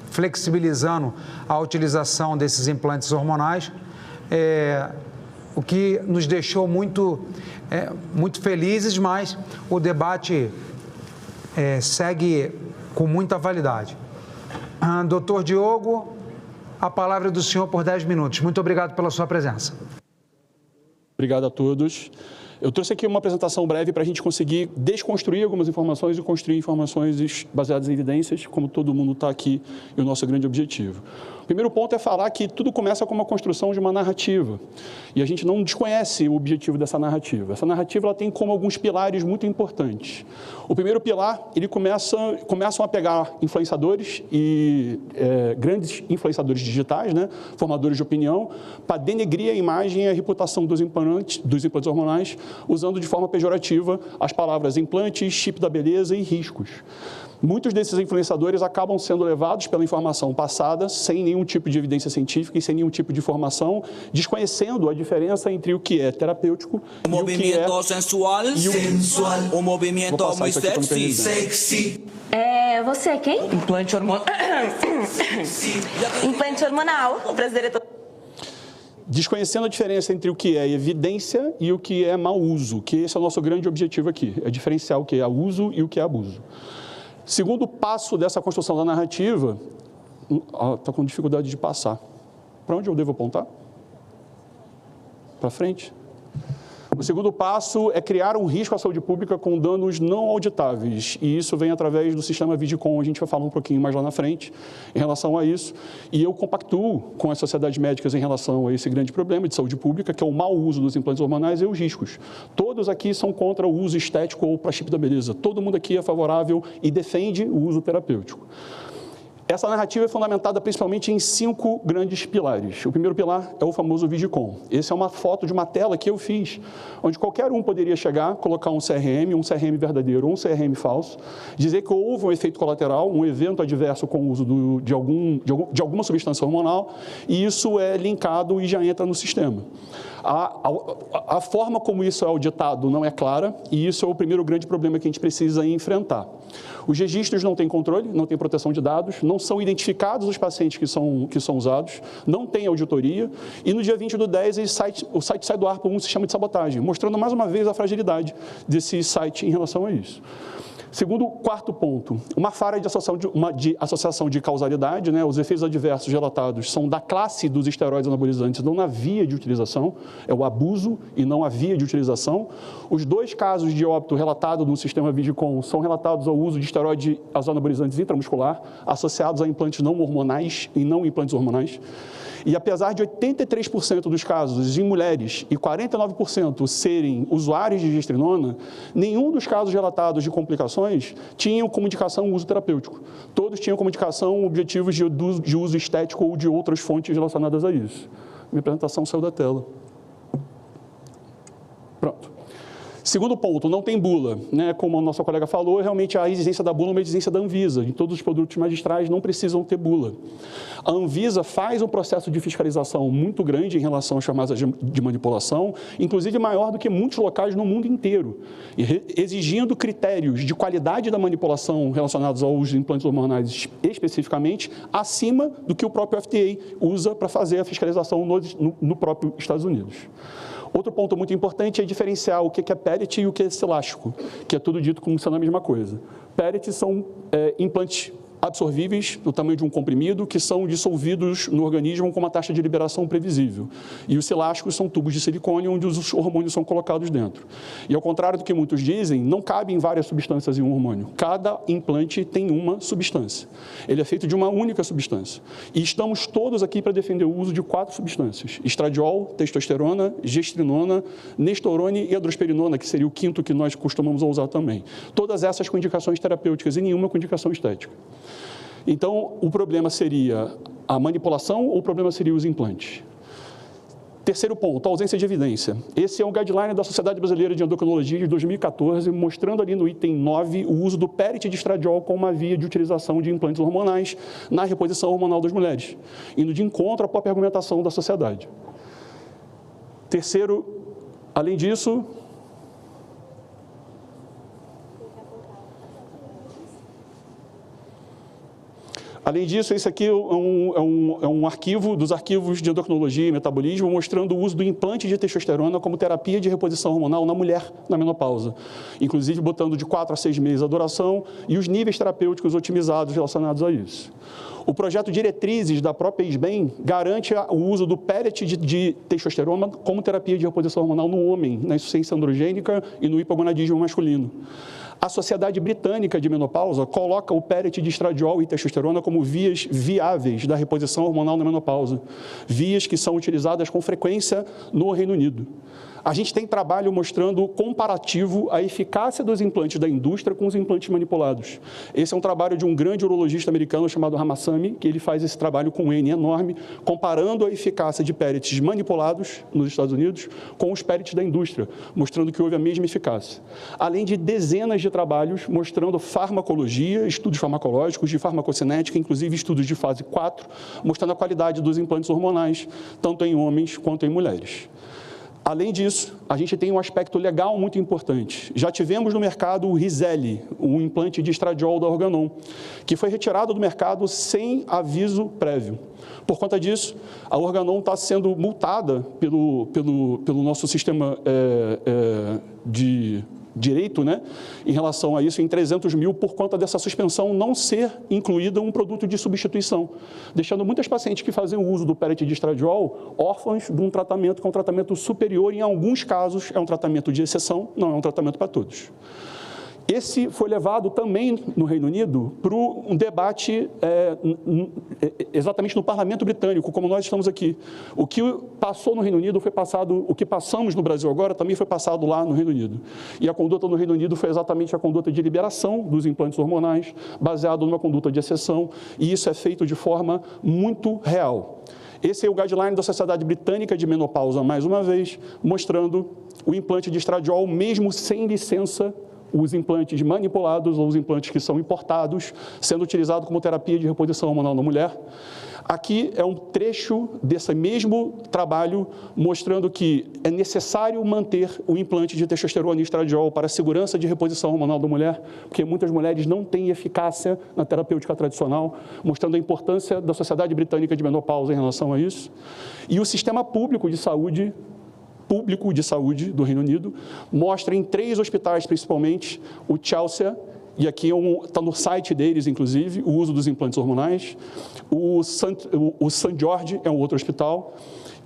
flexibilizando a utilização desses implantes hormonais, o que nos deixou muito felizes, mas o debate segue com muita validade. Doutor Diogo, a palavra é do senhor por 10 minutos. Muito obrigado pela sua presença. Obrigado a todos. Eu trouxe aqui uma apresentação breve para a gente conseguir desconstruir algumas informações e construir informações baseadas em evidências, como todo mundo está aqui, e o nosso grande objetivo. O primeiro ponto é falar que tudo começa com uma construção de uma narrativa, e a gente não desconhece o objetivo dessa narrativa. Essa narrativa ela tem como alguns pilares muito importantes. O primeiro pilar, ele começam a pegar influenciadores e grandes influenciadores digitais, né, formadores de opinião, para denegrir a imagem e a reputação dos implantes hormonais, usando de forma pejorativa as palavras implantes, chip da beleza e riscos. Muitos desses influenciadores acabam sendo levados pela informação passada, sem nenhum tipo de evidência científica e sem nenhum tipo de formação, desconhecendo a diferença entre o que é terapêutico e o que é sensual, o movimento muito sexy. Você é quem? Implante hormonal. Implante hormonal, brasileiro. Desconhecendo a diferença entre o que é evidência e o que é mau uso, que esse é o nosso grande objetivo aqui, é diferenciar o que é uso e o que é abuso. Segundo passo dessa construção da narrativa, está com dificuldade de passar. Para onde eu devo apontar? Para frente? O segundo passo é criar um risco à saúde pública com danos não auditáveis, e isso vem através do sistema Vidicom. A gente vai falar um pouquinho mais lá na frente em relação a isso, e eu compactuo com as sociedades médicas em relação a esse grande problema de saúde pública, que é o mau uso dos implantes hormonais e os riscos. Todos aqui são contra o uso estético ou para chip da beleza. Todo mundo aqui é favorável e defende o uso terapêutico. Essa narrativa é fundamentada principalmente em 5 grandes pilares. O primeiro pilar é o famoso Vidicom. Essa é uma foto de uma tela que eu fiz, onde qualquer um poderia chegar, colocar um CRM verdadeiro ou um CRM falso, dizer que houve um efeito colateral, um evento adverso com o uso de alguma substância hormonal, e isso é linkado e já entra no sistema. A forma como isso é auditado não é clara, e isso é o primeiro grande problema que a gente precisa enfrentar. Os registros não têm controle, não têm proteção de dados, não são identificados os pacientes que são usados, não tem auditoria, e no dia 20/10 o site sai do ar por um sistema de sabotagem, mostrando mais uma vez a fragilidade desse site em relação a isso. Quarto ponto, uma falha de associação de causalidade, né? Os efeitos adversos relatados são da classe dos esteroides anabolizantes, não na via de utilização, é o abuso e não a via de utilização. Os 2 casos de óbito relatados no sistema Vigicom são relatados ao uso de esteroides anabolizantes intramuscular, associados a implantes não hormonais e não implantes hormonais. E apesar de 83% dos casos em mulheres e 49% serem usuários de gestrinona, nenhum dos casos relatados de complicações tinham como indicação o uso terapêutico. Todos tinham como indicação objetivos de uso estético ou de outras fontes relacionadas a isso. Minha apresentação saiu da tela. Pronto. Segundo ponto, não tem bula, né? Como a nossa colega falou, realmente a exigência da bula é uma exigência da Anvisa. Em todos os produtos magistrais não precisam ter bula. A Anvisa faz um processo de fiscalização muito grande em relação às chamadas de manipulação, inclusive maior do que muitos locais no mundo inteiro, exigindo critérios de qualidade da manipulação relacionados aos implantes hormonais especificamente, acima do que o próprio FDA usa para fazer a fiscalização no próprio Estados Unidos. Outro ponto muito importante é diferenciar o que é pellet e o que é elástico, que é tudo dito como sendo a mesma coisa. Pellets são implantes absorvíveis do tamanho de um comprimido que são dissolvidos no organismo com uma taxa de liberação previsível. E os elásticos são tubos de silicone onde os hormônios são colocados dentro. E ao contrário do que muitos dizem, não cabem várias substâncias em um hormônio. Cada implante tem uma substância. Ele é feito de uma única substância. E estamos todos aqui para defender o uso de 4 substâncias: estradiol, testosterona, gestrinona, nestorone e androsperinona, que seria o 5º que nós costumamos usar também. Todas essas com indicações terapêuticas e nenhuma com indicação estética. Então, o problema seria a manipulação ou o problema seria os implantes? Terceiro ponto, a ausência de evidência. Esse é um guideline da Sociedade Brasileira de Endocrinologia de 2014, mostrando ali no item 9 o uso do pellet de estradiol como uma via de utilização de implantes hormonais na reposição hormonal das mulheres, indo de encontro à própria argumentação da sociedade. Terceiro, além disso, esse aqui é um arquivo dos arquivos de endocrinologia e metabolismo mostrando o uso do implante de testosterona como terapia de reposição hormonal na mulher na menopausa, inclusive botando de 4 a 6 meses a duração e os níveis terapêuticos otimizados relacionados a isso. O projeto Diretrizes da própria ISBEM garante o uso do pellet de testosterona como terapia de reposição hormonal no homem, na insuficiência androgênica e no hipogonadismo masculino. A Sociedade Britânica de Menopausa coloca o pellet de estradiol e testosterona como vias viáveis da reposição hormonal na menopausa, vias que são utilizadas com frequência no Reino Unido. A gente tem trabalho mostrando comparativo a eficácia dos implantes da indústria com os implantes manipulados. Esse é um trabalho de um grande urologista americano chamado Ramaswamy, que ele faz esse trabalho com um N enorme, comparando a eficácia de pellets manipulados nos Estados Unidos com os pellets da indústria, mostrando que houve a mesma eficácia. Além de dezenas de trabalhos mostrando farmacologia, estudos farmacológicos, de farmacocinética, inclusive estudos de fase 4, mostrando a qualidade dos implantes hormonais, tanto em homens quanto em mulheres. Além disso, a gente tem um aspecto legal muito importante. Já tivemos no mercado o Rizelli, um implante de estradiol da Organon, que foi retirado do mercado sem aviso prévio. Por conta disso, a Organon está sendo multada pelo nosso sistema de direito, né, em relação a isso, em 300 mil, por conta dessa suspensão não ser incluída um produto de substituição, deixando muitas pacientes que fazem o uso do pellet de estradiol órfãos de um tratamento que é um tratamento superior, em alguns casos é um tratamento de exceção, não é um tratamento para todos. Esse foi levado também no Reino Unido para um debate exatamente no Parlamento Britânico, como nós estamos aqui. O que passou no Reino Unido foi passado, o que passamos no Brasil agora também foi passado lá no Reino Unido. E a conduta no Reino Unido foi exatamente a conduta de liberação dos implantes hormonais, baseado numa conduta de exceção, e isso é feito de forma muito real. Esse é o guideline da Sociedade Britânica de Menopausa, mais uma vez, mostrando o implante de estradiol, mesmo sem licença, os implantes manipulados ou os implantes que são importados, sendo utilizados como terapia de reposição hormonal na mulher. Aqui é um trecho desse mesmo trabalho mostrando que é necessário manter o implante de testosterona e estradiol para a segurança de reposição hormonal da mulher, porque muitas mulheres não têm eficácia na terapêutica tradicional, mostrando a importância da Sociedade Britânica de Menopausa em relação a isso. E o sistema público de saúde do Reino Unido mostra em 3 hospitais, principalmente, o Chelsea e aqui está no site deles, inclusive, o uso dos implantes hormonais. O St. George é um outro hospital.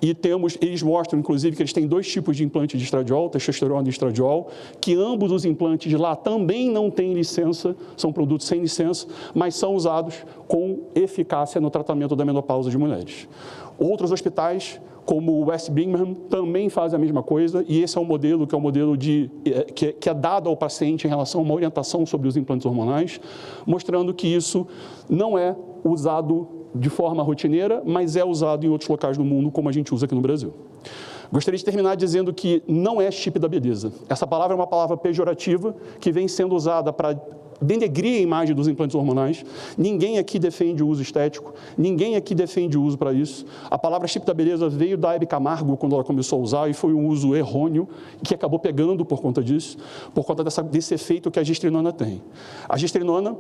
E eles mostram, inclusive, que eles têm 2 tipos de implante de estradiol, testosterona e estradiol, que ambos os implantes de lá também não têm licença, são produtos sem licença, mas são usados com eficácia no tratamento da menopausa de mulheres. Outros hospitais, como o West Birmingham, também fazem a mesma coisa, e esse é um modelo que é um modelo que é dado ao paciente em relação a uma orientação sobre os implantes hormonais, mostrando que isso não é usado de forma rotineira, mas é usado em outros locais do mundo, como a gente usa aqui no Brasil. Gostaria de terminar dizendo que não é chip da beleza. Essa palavra é uma palavra pejorativa que vem sendo usada para denegrir a imagem dos implantes hormonais. Ninguém aqui defende o uso estético, ninguém aqui defende o uso para isso. A palavra chip da beleza veio da Hebe Camargo quando ela começou a usar e foi um uso errôneo que acabou pegando por conta disso, por conta desse efeito que a gestrinona tem. A gestrinona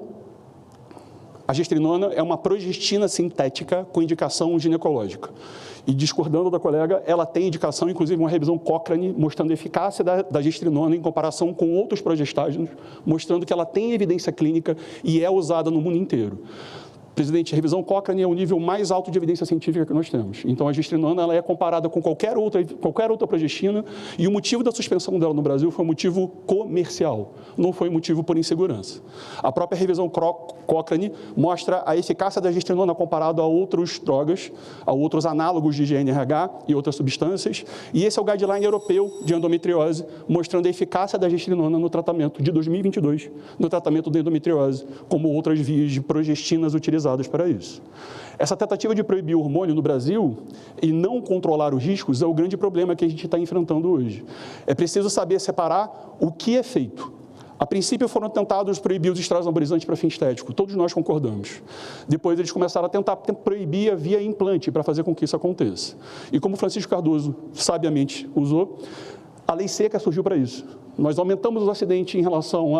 é uma progestina sintética com indicação ginecológica. E discordando da colega, ela tem indicação, inclusive uma revisão Cochrane, mostrando a eficácia da gestrinona em comparação com outros progestágenos, mostrando que ela tem evidência clínica e é usada no mundo inteiro. Presidente, a revisão Cochrane é o nível mais alto de evidência científica que nós temos. Então, a gestrinona ela é comparada com qualquer outra progestina e o motivo da suspensão dela no Brasil foi um motivo comercial, não foi um motivo por insegurança. A própria revisão Cochrane mostra a eficácia da gestrinona comparado a outras drogas, a outros análogos de GNRH e outras substâncias, e esse é o guideline europeu de endometriose, mostrando a eficácia da gestrinona no tratamento de 2022, no tratamento da endometriose, como outras vias de progestinas utilizadas para isso. Essa tentativa de proibir o hormônio no Brasil e não controlar os riscos é o grande problema que a gente está enfrentando hoje. É preciso saber separar o que é feito. A princípio foram tentados proibir os estrógenos anabolizantes para fim estético, todos nós concordamos. Depois eles começaram a tentar proibir a via implante para fazer com que isso aconteça. E como Francisco Cardoso sabiamente usou, a lei seca surgiu para isso. Nós aumentamos os acidentes em relação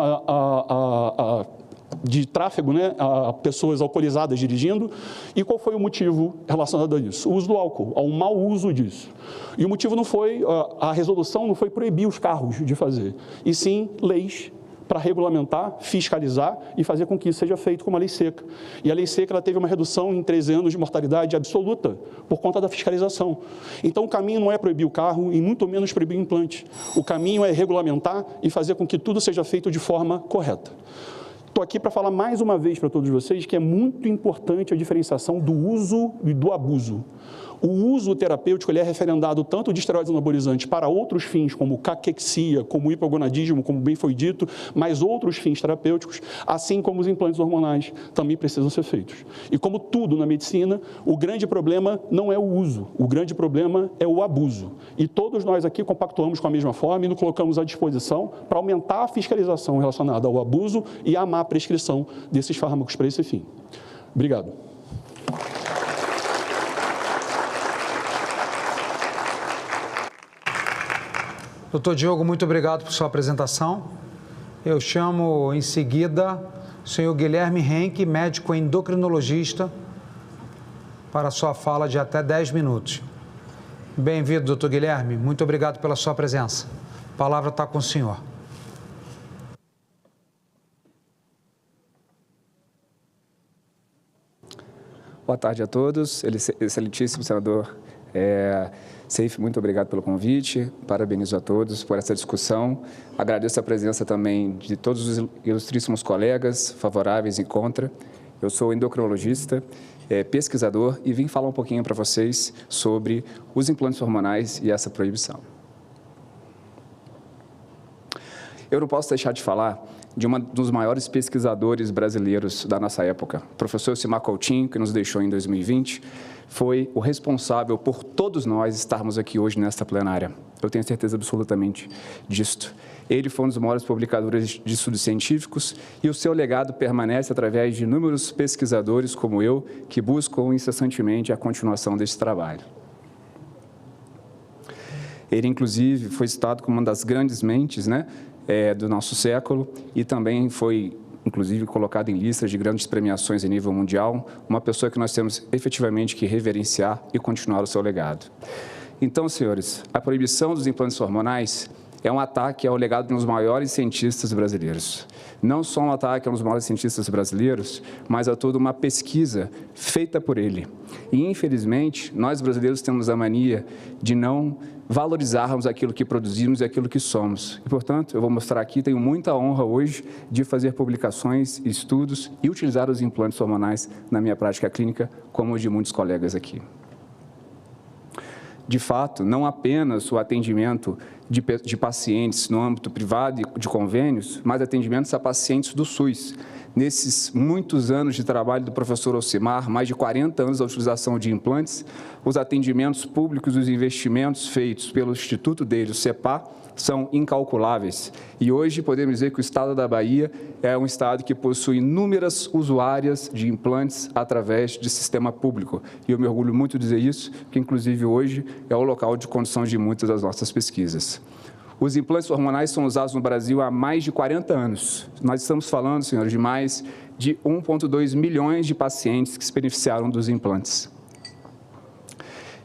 de tráfego, né, a pessoas alcoolizadas dirigindo. E qual foi o motivo relacionado a isso? O uso do álcool, ao mau uso disso. E o motivo não foi, a resolução não foi proibir os carros de fazer, e sim leis para regulamentar, fiscalizar e fazer com que isso seja feito com uma lei seca. E a lei seca ela teve uma redução em 13 anos de mortalidade absoluta por conta da fiscalização. Então, o caminho não é proibir o carro e muito menos proibir o implante. O caminho é regulamentar e fazer com que tudo seja feito de forma correta. Estou aqui para falar mais uma vez para todos vocês que é muito importante a diferenciação do uso e do abuso. O uso terapêutico ele é referendado tanto de esteroides anabolizantes para outros fins, como caquexia, como hipogonadismo, como bem foi dito, mas outros fins terapêuticos, assim como os implantes hormonais, também precisam ser feitos. E como tudo na medicina, o grande problema não é o uso, o grande problema é o abuso. E todos nós aqui compactuamos com a mesma forma e nos colocamos à disposição para aumentar a fiscalização relacionada ao abuso e à má prescrição desses fármacos para esse fim. Obrigado. Doutor Diogo, muito obrigado por sua apresentação. Eu chamo em seguida o senhor Guilherme Henke, médico endocrinologista, para a sua fala de até 10 minutos. Bem-vindo, doutor Guilherme. Muito obrigado pela sua presença. A palavra está com o senhor. Boa tarde a todos. Excelentíssimo senador Seif, muito obrigado pelo convite, parabenizo a todos por essa discussão, agradeço a presença também de todos os ilustríssimos colegas, favoráveis e contra. Eu sou endocrinologista, pesquisador e vim falar um pouquinho para vocês sobre os implantes hormonais e essa proibição. Eu não posso deixar de falar de um dos maiores pesquisadores brasileiros da nossa época, o professor Simar Coutinho, que nos deixou em 2020, foi o responsável por todos nós estarmos aqui hoje nesta plenária. Eu tenho certeza absolutamente disto. Ele foi um dos maiores publicadores de estudos científicos e o seu legado permanece através de inúmeros pesquisadores como eu, que buscam incessantemente a continuação desse trabalho. Ele, inclusive, foi citado como uma das grandes mentes, do nosso século e também foi, inclusive, colocado em listas de grandes premiações a nível mundial, uma pessoa que nós temos efetivamente que reverenciar e continuar o seu legado. Então, senhores, a proibição dos implantes hormonais é um ataque ao legado de um dos maiores cientistas brasileiros. Não só um ataque a um dos maiores cientistas brasileiros, mas a toda uma pesquisa feita por ele. E, infelizmente, nós brasileiros temos a mania de não valorizarmos aquilo que produzimos e aquilo que somos. E, portanto, eu vou mostrar aqui, tenho muita honra hoje de fazer publicações, estudos e utilizar os implantes hormonais na minha prática clínica, como de muitos colegas aqui. De fato, não apenas o atendimento de pacientes no âmbito privado e de convênios, mas atendimentos a pacientes do SUS. Nesses muitos anos de trabalho do professor Ocimar, mais de 40 anos da utilização de implantes, os atendimentos públicos e os investimentos feitos pelo instituto dele, o CEPA, são incalculáveis. E hoje podemos dizer que o estado da Bahia é um estado que possui inúmeras usuárias de implantes através de sistema público. E eu me orgulho muito de dizer isso, que inclusive hoje é o local de condução de muitas das nossas pesquisas. Os implantes hormonais são usados no Brasil há mais de 40 anos. Nós estamos falando, senhores, de mais de 1,2 milhões de pacientes que se beneficiaram dos implantes.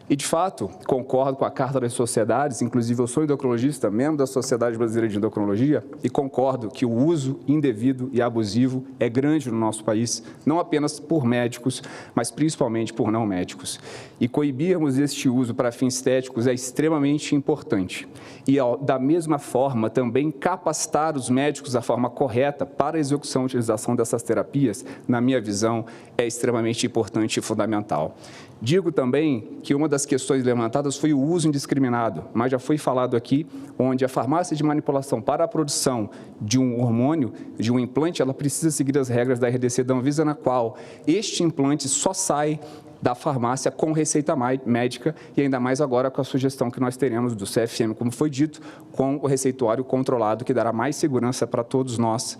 E, de fato, concordo com a Carta das Sociedades, inclusive eu sou endocrinologista, membro da Sociedade Brasileira de Endocrinologia, e concordo que o uso indevido e abusivo é grande no nosso país, não apenas por médicos, mas principalmente por não médicos. E coibirmos este uso para fins estéticos é extremamente importante. E, da mesma forma, também capacitar os médicos da forma correta para a execução e utilização dessas terapias, na minha visão, é extremamente importante e fundamental. Digo também que uma das questões levantadas foi o uso indiscriminado, mas já foi falado aqui, onde a farmácia de manipulação para a produção de um hormônio, de um implante, ela precisa seguir as regras da RDC da Anvisa, na qual este implante só sai da farmácia com receita médica e ainda mais agora com a sugestão que nós teremos do CFM, como foi dito, com o receituário controlado, que dará mais segurança para todos nós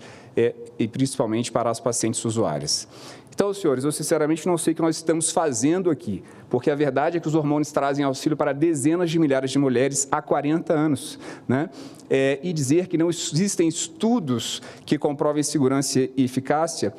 e principalmente para as pacientes usuárias. Então, senhores, eu sinceramente não sei o que nós estamos fazendo aqui, porque a verdade é que os hormônios trazem auxílio para dezenas de milhares de mulheres há 40 anos, né? E dizer que não existem estudos que comprovem segurança e eficácia.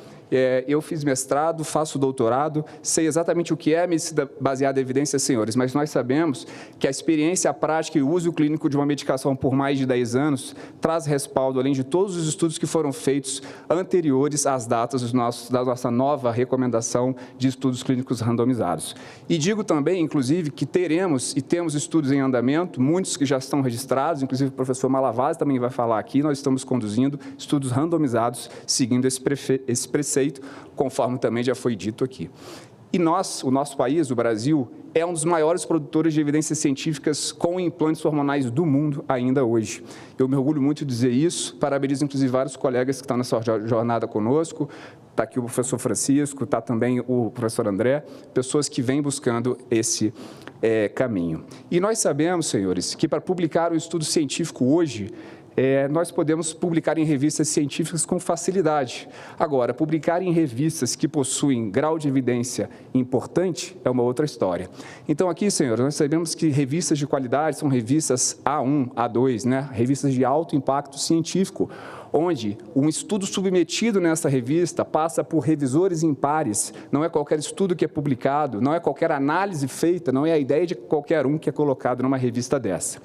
Eu fiz mestrado, faço doutorado, sei exatamente o que é a medicina baseada em evidências, senhores, mas nós sabemos que a experiência, a prática e o uso clínico de uma medicação por mais de 10 anos traz respaldo, além de todos os estudos que foram feitos anteriores às datas da nossa nova recomendação de estudos clínicos randomizados. E digo também, inclusive, que teremos e temos estudos em andamento, muitos que já estão registrados, inclusive o professor Malavaz também vai falar aqui, nós estamos conduzindo estudos randomizados, seguindo esse preceito, conforme também já foi dito aqui. E o nosso país, o Brasil, é um dos maiores produtores de evidências científicas com implantes hormonais do mundo ainda hoje. Eu me orgulho muito de dizer isso, parabenizo inclusive vários colegas que estão nessa jornada conosco, está aqui o professor Francisco, está também o professor André, pessoas que vêm buscando esse caminho. E nós sabemos, senhores, que para publicar um estudo científico hoje, nós podemos publicar em revistas científicas com facilidade. Agora, publicar em revistas que possuem grau de evidência importante é uma outra história. Então, aqui, senhores, nós sabemos que revistas de qualidade são revistas A1, A2, né? Revistas de alto impacto científico, onde um estudo submetido nessa revista passa por revisores impares, não é qualquer estudo que é publicado, não é qualquer análise feita, não é a ideia de qualquer um que é colocado numa revista dessa.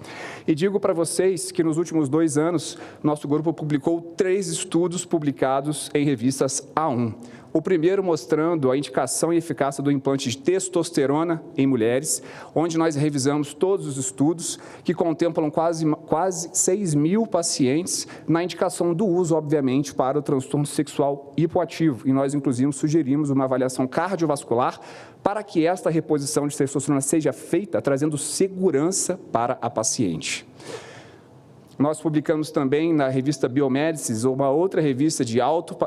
E digo para vocês que nos últimos 2 anos, nosso grupo publicou 3 estudos publicados em revistas A1. O primeiro mostrando a indicação e eficácia do implante de testosterona em mulheres, onde nós revisamos todos os estudos que contemplam quase 6.000 pacientes na indicação do uso, obviamente, para o transtorno sexual hipoativo. E nós, inclusive, sugerimos uma avaliação cardiovascular para que esta reposição de testosterona seja feita, trazendo segurança para a paciente. Nós publicamos também na revista Biomédicis, uma outra revista de alto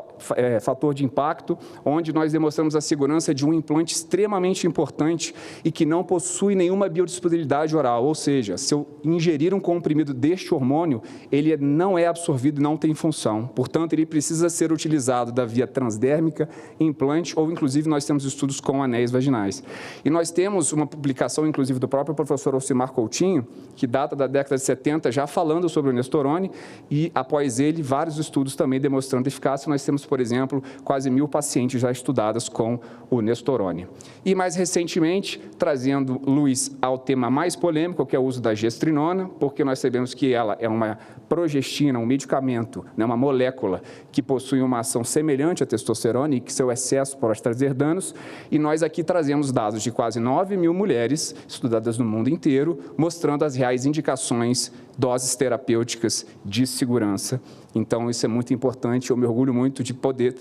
fator de impacto, onde nós demonstramos a segurança de um implante extremamente importante e que não possui nenhuma biodisponibilidade oral, ou seja, se eu ingerir um comprimido deste hormônio, ele não é absorvido e não tem função. Portanto, ele precisa ser utilizado da via transdérmica, implante, ou inclusive nós temos estudos com anéis vaginais. E nós temos uma publicação, inclusive, do próprio professor Ocimar Coutinho, que data da década de 70, já falando sobre sobre o Nestorone e, após ele, vários estudos também demonstrando eficácia. Nós temos, por exemplo, quase 1.000 pacientes já estudadas com o Nestorone. E, mais recentemente, trazendo luz ao tema mais polêmico, que é o uso da gestrinona, porque nós sabemos que ela é uma progestina, um medicamento, né, uma molécula que possui uma ação semelhante à testosterona e que seu excesso pode trazer danos. E nós aqui trazemos dados de quase 9.000 mulheres estudadas no mundo inteiro, mostrando as reais indicações, doses terapêuticas de segurança. Então, isso é muito importante. Eu me orgulho muito de poder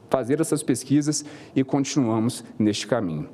fazer essas pesquisas e continuamos neste caminho.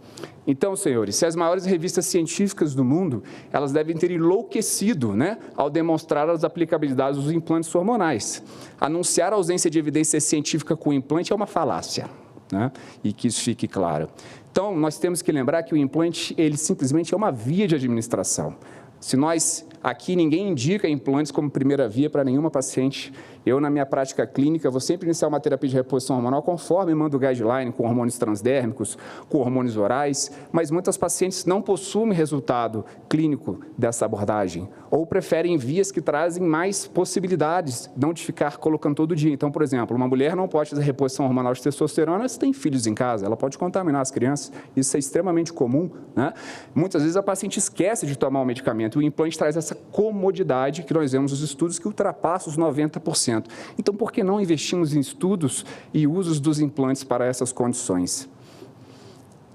Então, senhores, se as maiores revistas científicas do mundo, elas devem ter enlouquecido, né, ao demonstrar as aplicabilidades dos implantes hormonais. Anunciar a ausência de evidência científica com o implante é uma falácia, né, e que isso fique claro. Então, nós temos que lembrar que o implante, ele simplesmente é uma via de administração. Se nós, aqui, ninguém indica implantes como primeira via para nenhuma paciente. Eu, na minha prática clínica, vou sempre iniciar uma terapia de reposição hormonal conforme manda o guideline, com hormônios transdérmicos, com hormônios orais, mas muitas pacientes não possuem resultado clínico dessa abordagem, ou preferem vias que trazem mais possibilidades, não de ficar colocando todo dia. Então, por exemplo, uma mulher não pode fazer reposição hormonal de testosterona se tem filhos em casa, ela pode contaminar as crianças, isso é extremamente comum, né? Muitas vezes a paciente esquece de tomar o medicamento, o implante traz essa comodidade que nós vemos nos estudos que ultrapassa os 90%. Então, por que não investimos em estudos e usos dos implantes para essas condições?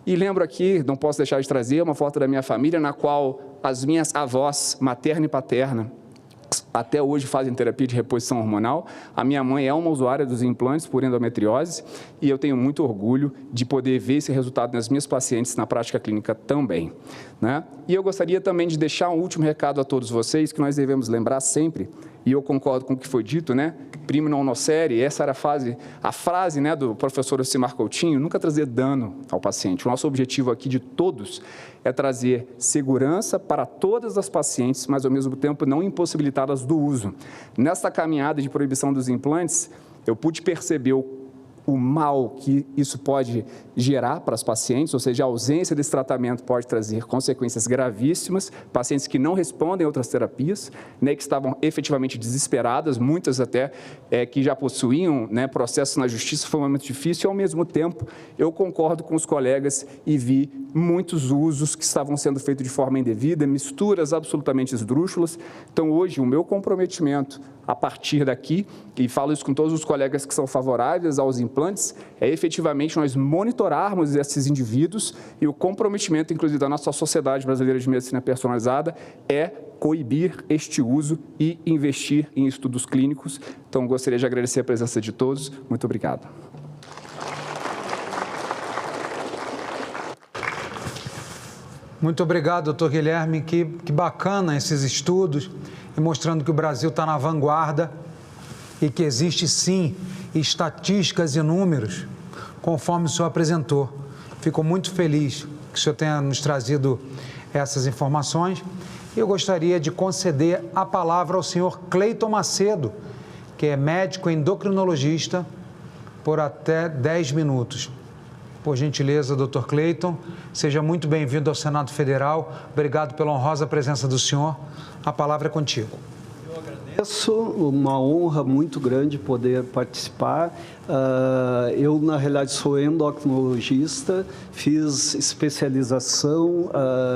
E lembro aqui, não posso deixar de trazer uma foto da minha família, na qual as minhas avós, materna e paterna, até hoje fazem terapia de reposição hormonal. A minha mãe é uma usuária dos implantes por endometriose e eu tenho muito orgulho de poder ver esse resultado nas minhas pacientes na prática clínica também, né? E eu gostaria também de deixar um último recado a todos vocês, que nós devemos lembrar sempre, e eu concordo com o que foi dito, né? Primo non nocere, essa era a frase, né, do professor Ocimar Coutinho, nunca trazer dano ao paciente. O nosso objetivo aqui de todos é trazer segurança para todas as pacientes, mas ao mesmo tempo não impossibilitá-las do uso. Nessa caminhada de proibição dos implantes, eu pude perceber o mal que isso pode gerar para as pacientes, ou seja, a ausência desse tratamento pode trazer consequências gravíssimas, pacientes que não respondem a outras terapias, né, que estavam efetivamente desesperadas, muitas até que já possuíam, né, processos na justiça, foi um momento difícil, e ao mesmo tempo eu concordo com os colegas e vi muitos usos que estavam sendo feitos de forma indevida, misturas absolutamente esdrúxulas. Então, hoje, o meu comprometimento a partir daqui, e falo isso com todos os colegas que são favoráveis aos implantes, é efetivamente nós monitorarmos esses indivíduos e o comprometimento, inclusive, da nossa Sociedade Brasileira de Medicina Personalizada é coibir este uso e investir em estudos clínicos. Então, gostaria de agradecer a presença de todos. Muito obrigado. Muito obrigado, doutor Guilherme. Que bacana esses estudos, e mostrando que o Brasil está na vanguarda e que existe, sim, estatísticas e números, conforme o senhor apresentou. Fico muito feliz que o senhor tenha nos trazido essas informações. E eu gostaria de conceder a palavra ao senhor Cleiton Macedo, que é médico endocrinologista, por até 10 minutos. Por gentileza, doutor Cleiton, seja muito bem-vindo ao Senado Federal. Obrigado pela honrosa presença do senhor. A palavra é contigo. Eu agradeço, uma honra muito grande poder participar. Eu, na realidade, sou endocrinologista, fiz especialização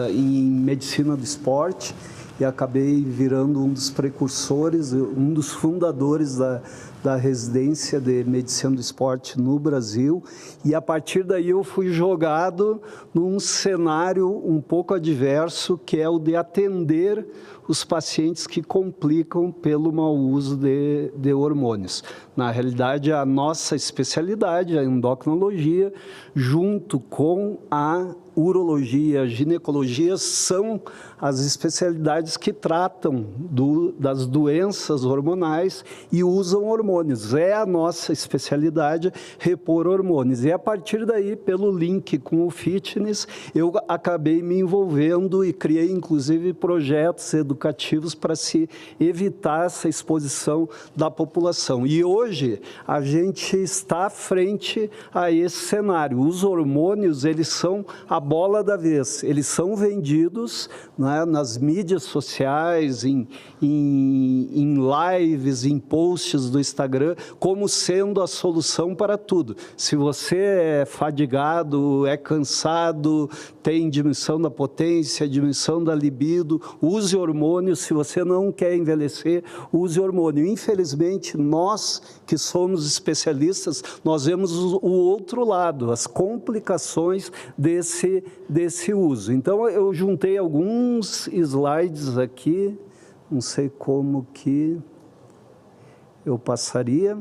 em medicina do esporte e acabei virando um dos precursores, um dos fundadores da residência de medicina do esporte no Brasil, e a partir daí eu fui jogado num cenário um pouco adverso, que é o de atender os pacientes que complicam pelo mau uso de hormônios. Na realidade, a nossa especialidade, a endocrinologia, junto com a urologia, a ginecologia, são as especialidades que tratam das doenças hormonais e usam hormônios. É a nossa especialidade repor hormônios. E a partir daí, pelo link com o fitness, eu acabei me envolvendo e criei, inclusive, projetos educativos para se evitar essa exposição da população. E hoje, a gente está frente a esse cenário. Os hormônios, eles são a bola da vez. Eles são vendidos, né, nas mídias sociais, em lives, em posts do Instagram, como sendo a solução para tudo. Se você é fadigado, é cansado, tem diminuição da potência, diminuição da libido, use hormônio. Se você não quer envelhecer, use hormônio. Infelizmente, nós que somos especialistas, nós vemos o outro lado, as complicações desse uso. Então, eu juntei alguns slides aqui, não sei como que eu passaria.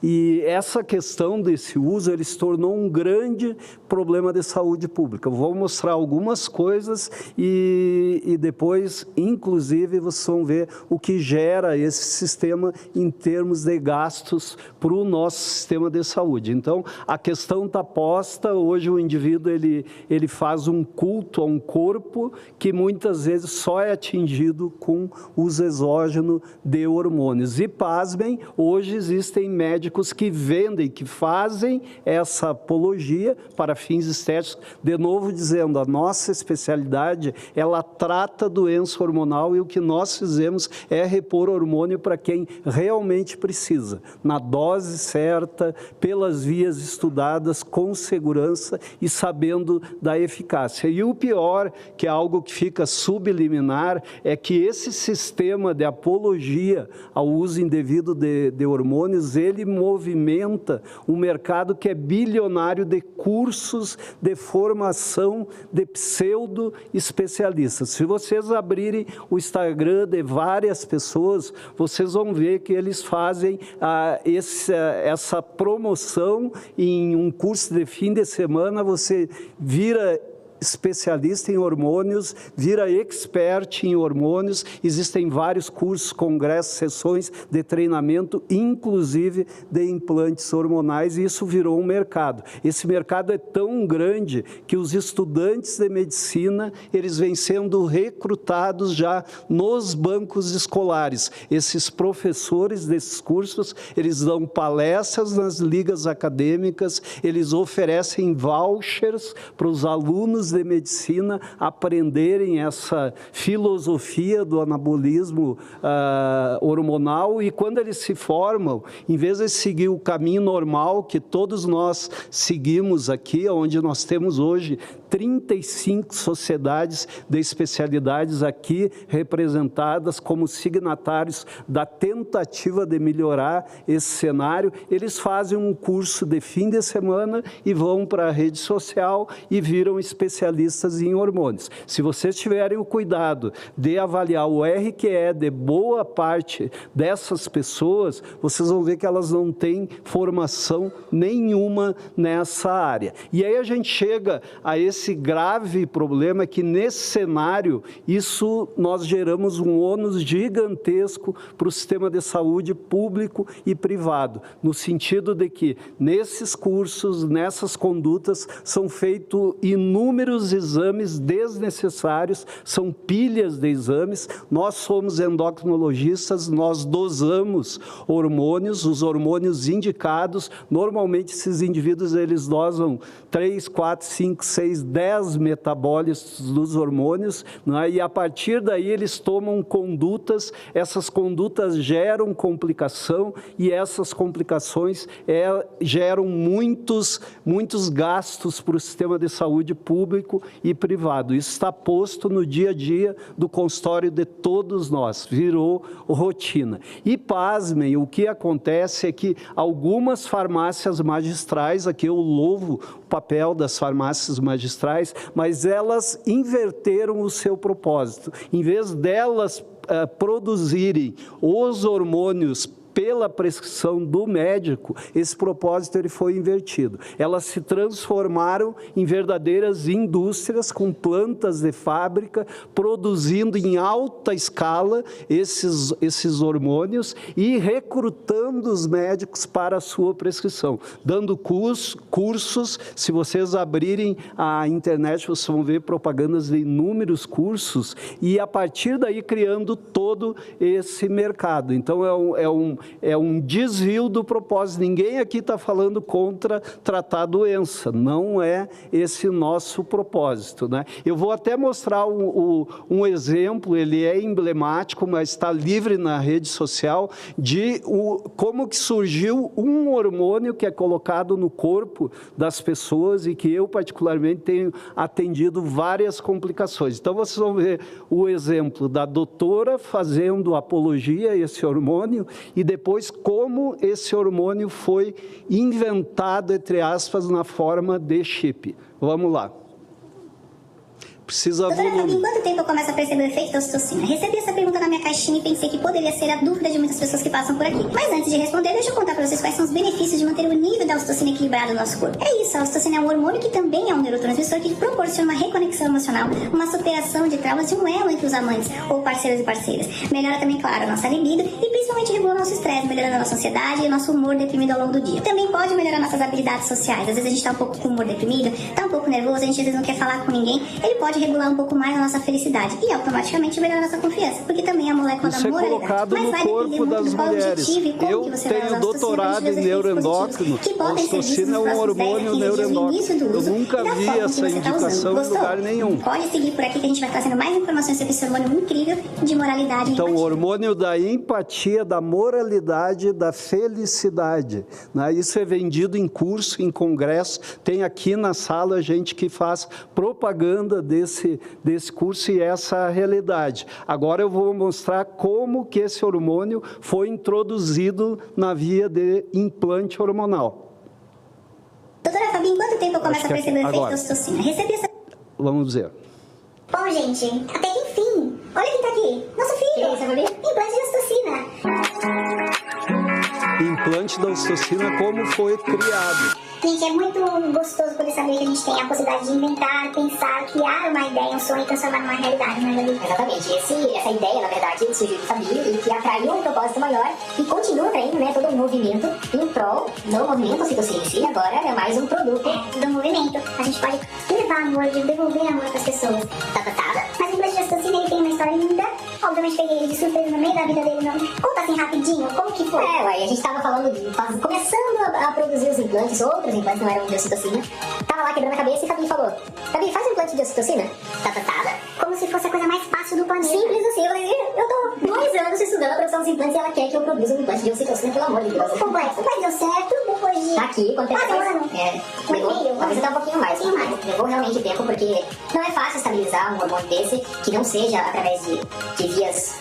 E essa questão desse uso, ele se tornou um grande problema de saúde pública. Eu vou mostrar algumas coisas e depois, inclusive, vocês vão ver o que gera esse sistema em termos de gastos para o nosso sistema de saúde. Então, a questão está posta. Hoje o indivíduo ele faz um culto a um corpo que muitas vezes só é atingido com uso exógeno de hormônios. E, pasmem, hoje existem médicos que vendem, que fazem essa apologia para fins estéticos, de novo dizendo, a nossa especialidade, ela trata doença hormonal e o que nós fizemos é repor hormônio para quem realmente precisa, na dose certa, pelas vias estudadas, com segurança e sabendo da eficácia. E o pior, que é algo que fica subliminar, é que esse sistema de apologia ao uso indevido de hormônios, ele movimenta um mercado que é bilionário de cursos de formação de pseudo-especialistas. Se vocês abrirem o Instagram de várias pessoas, vocês vão ver que eles fazem essa promoção em um curso de fim de semana, você vira especialista em hormônios, vira expert em hormônios, existem vários cursos, congressos, sessões de treinamento, inclusive de implantes hormonais, e isso virou um mercado. Esse mercado é tão grande que os estudantes de medicina, eles vêm sendo recrutados já nos bancos escolares. Esses professores desses cursos, eles dão palestras nas ligas acadêmicas, eles oferecem vouchers para os alunos de medicina aprenderem essa filosofia do anabolismo hormonal, e quando eles se formam, em vez de seguir o caminho normal que todos nós seguimos aqui, onde nós temos hoje 35 sociedades de especialidades aqui representadas como signatários da tentativa de melhorar esse cenário, eles fazem um curso de fim de semana e vão para a rede social e viram especialistas em hormônios. Se vocês tiverem o cuidado de avaliar o RQE de boa parte dessas pessoas, vocês vão ver que elas não têm formação nenhuma nessa área. E aí a gente chega a esse grave problema que, nesse cenário, nós geramos um ônus gigantesco para o sistema de saúde público e privado, no sentido de que, nesses cursos, nessas condutas, são feitos inúmeros exames desnecessários, são pilhas de exames. Nós somos endocrinologistas, nós dosamos hormônios, os hormônios indicados. Normalmente, esses indivíduos, eles dosam 3, 4, 5, 6, 10 metabólitos dos hormônios, né? E a partir daí eles tomam condutas, essas condutas geram complicação e essas complicações geram muitos gastos para o sistema de saúde público e privado. Isso está posto no dia a dia do consultório de todos nós, virou rotina. E pasmem, o que acontece é que algumas farmácias magistrais, aqui eu louvo o papel das farmácias magistrais, mas elas inverteram o seu propósito. Em vez delas produzirem os hormônios pela prescrição do médico, esse propósito ele foi invertido. Elas se transformaram em verdadeiras indústrias com plantas de fábrica, produzindo em alta escala esses hormônios e recrutando os médicos para a sua prescrição, dando cursos. Se vocês abrirem a internet, vocês vão ver propagandas de inúmeros cursos e, a partir daí, criando todo esse mercado. Então, é um desvio do propósito. Ninguém aqui está falando contra tratar a doença, não é esse nosso propósito, né? Eu vou até mostrar um exemplo, ele é emblemático, mas está livre na rede social, de como que surgiu um hormônio que é colocado no corpo das pessoas e que eu particularmente tenho atendido várias complicações. Então vocês vão ver o exemplo da doutora fazendo apologia a esse hormônio e depois como esse hormônio foi inventado, entre aspas, na forma de chip. Vamos lá. Precisa Doutora Fabi, em quanto tempo eu começo a perceber o efeito da ocitocina? Recebi essa pergunta na minha caixinha e pensei que poderia ser a dúvida de muitas pessoas que passam por aqui. Mas antes de responder, deixa eu contar pra vocês quais são os benefícios de manter o nível da ocitocina equilibrado no nosso corpo. É isso, a ocitocina é um hormônio que também é um neurotransmissor que proporciona uma reconexão emocional, uma superação de traumas e um elo entre os amantes ou parceiros e parceiras. Melhora também, claro, a nossa libido e principalmente regula o nosso estresse, melhorando a nossa ansiedade e o nosso humor deprimido ao longo do dia. Também pode melhorar nossas habilidades sociais. Às vezes a gente tá um pouco com o humor deprimido, tá um pouco nervoso, a gente às vezes não quer falar com ninguém. Ele pode regular um pouco mais a nossa felicidade e automaticamente melhorar a nossa confiança, porque também a molécula da moralidade. Colocado no corpo das mulheres. Eu tenho doutorado em neuroendócrino. A ocitocina é um hormônio neuroendócrino. Eu nunca vi essa indicação em lugar nenhum. Pode seguir por aqui que a gente vai trazendo mais informações sobre esse hormônio incrível de moralidade. Então, o hormônio da empatia, da moralidade, da felicidade, né? Isso é vendido em curso, em congresso. Tem aqui na sala gente que faz propaganda desse curso e essa realidade. Agora eu vou mostrar como que esse hormônio foi introduzido na via de implante hormonal. Doutora Fabi, em quanto tempo eu começo a perceber o efeito da ocitocina? Recebi essa... Vamos ver. Bom, gente, até que enfim. Olha quem tá aqui. Nosso filho. Implante de ocitocina. Implante da ocitocina, como foi criado? Gente, é muito gostoso poder saber que a gente tem a possibilidade de inventar, pensar, criar uma ideia, um sonho e transformar numa realidade, não é, Gabi? Exatamente. Essa ideia, na verdade, surgiu do Fabi e que atraiu um propósito maior e continua atraindo, né, todo um movimento em prol do movimento ocitocina em si. Agora é mais um produto do movimento. A gente pode levar amor, devolver amor para as pessoas. Mas o implante de ocitocina, ele tem uma história linda. Obviamente peguei ele de surpresa no meio da vida dele. Não. Conta assim rapidinho, como que foi? A gente tava falando começando a produzir os implantes, outros implantes não eram de ocitocina. Tava lá quebrando a cabeça e Fabi falou: Fabi, faz um implante de ocitocina. Como se fosse a coisa mais fácil do planeta. Simples assim. Eu falei, eu tô 2 anos estudando a produção dos implantes e ela quer que eu produza um implante de ocitocina, pelo amor de Deus. Complexo, mas deu certo depois de... Tá aqui, quanto tempo? Talvez até um pouquinho mais. Levou realmente tempo, porque não é fácil estabilizar um hormônio desse que não seja através de vias...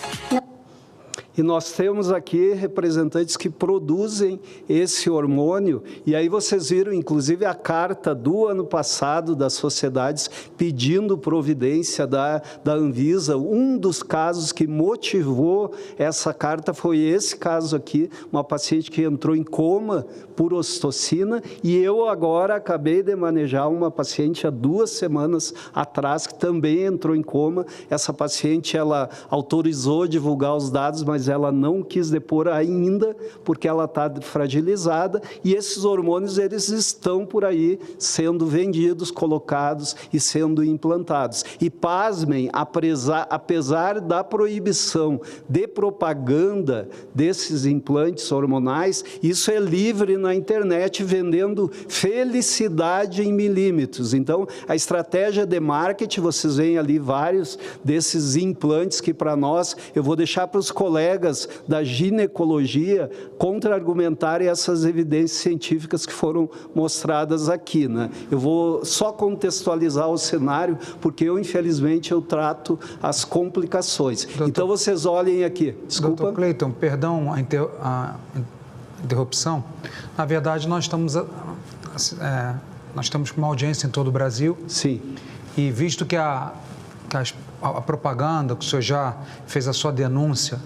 E nós temos aqui representantes que produzem esse hormônio, e aí vocês viram, inclusive, a carta do ano passado das sociedades pedindo providência da Anvisa. Um dos casos que motivou essa carta foi esse caso aqui, uma paciente que entrou em coma por ocitocina, e eu agora acabei de manejar uma paciente há 2 semanas atrás, que também entrou em coma. Essa paciente, ela autorizou divulgar os dados, mas ela não quis depor ainda, porque ela está fragilizada, e esses hormônios, eles estão por aí sendo vendidos, colocados e sendo implantados. E pasmem, apesar da proibição de propaganda desses implantes hormonais, isso é livre na internet, vendendo felicidade em milímetros. Então, a estratégia de marketing, vocês veem ali vários desses implantes que, para nós, eu vou deixar para os colegas da ginecologia contra-argumentarem essas evidências científicas que foram mostradas aqui, né? Eu vou só contextualizar o cenário, porque eu, infelizmente, eu trato as complicações. Então, vocês olhem aqui. Desculpa. Doutor Cleiton, perdão a interrupção. Na verdade, nós estamos com uma audiência em todo o Brasil. Sim. E visto que a propaganda, que o senhor já fez a sua denúncia,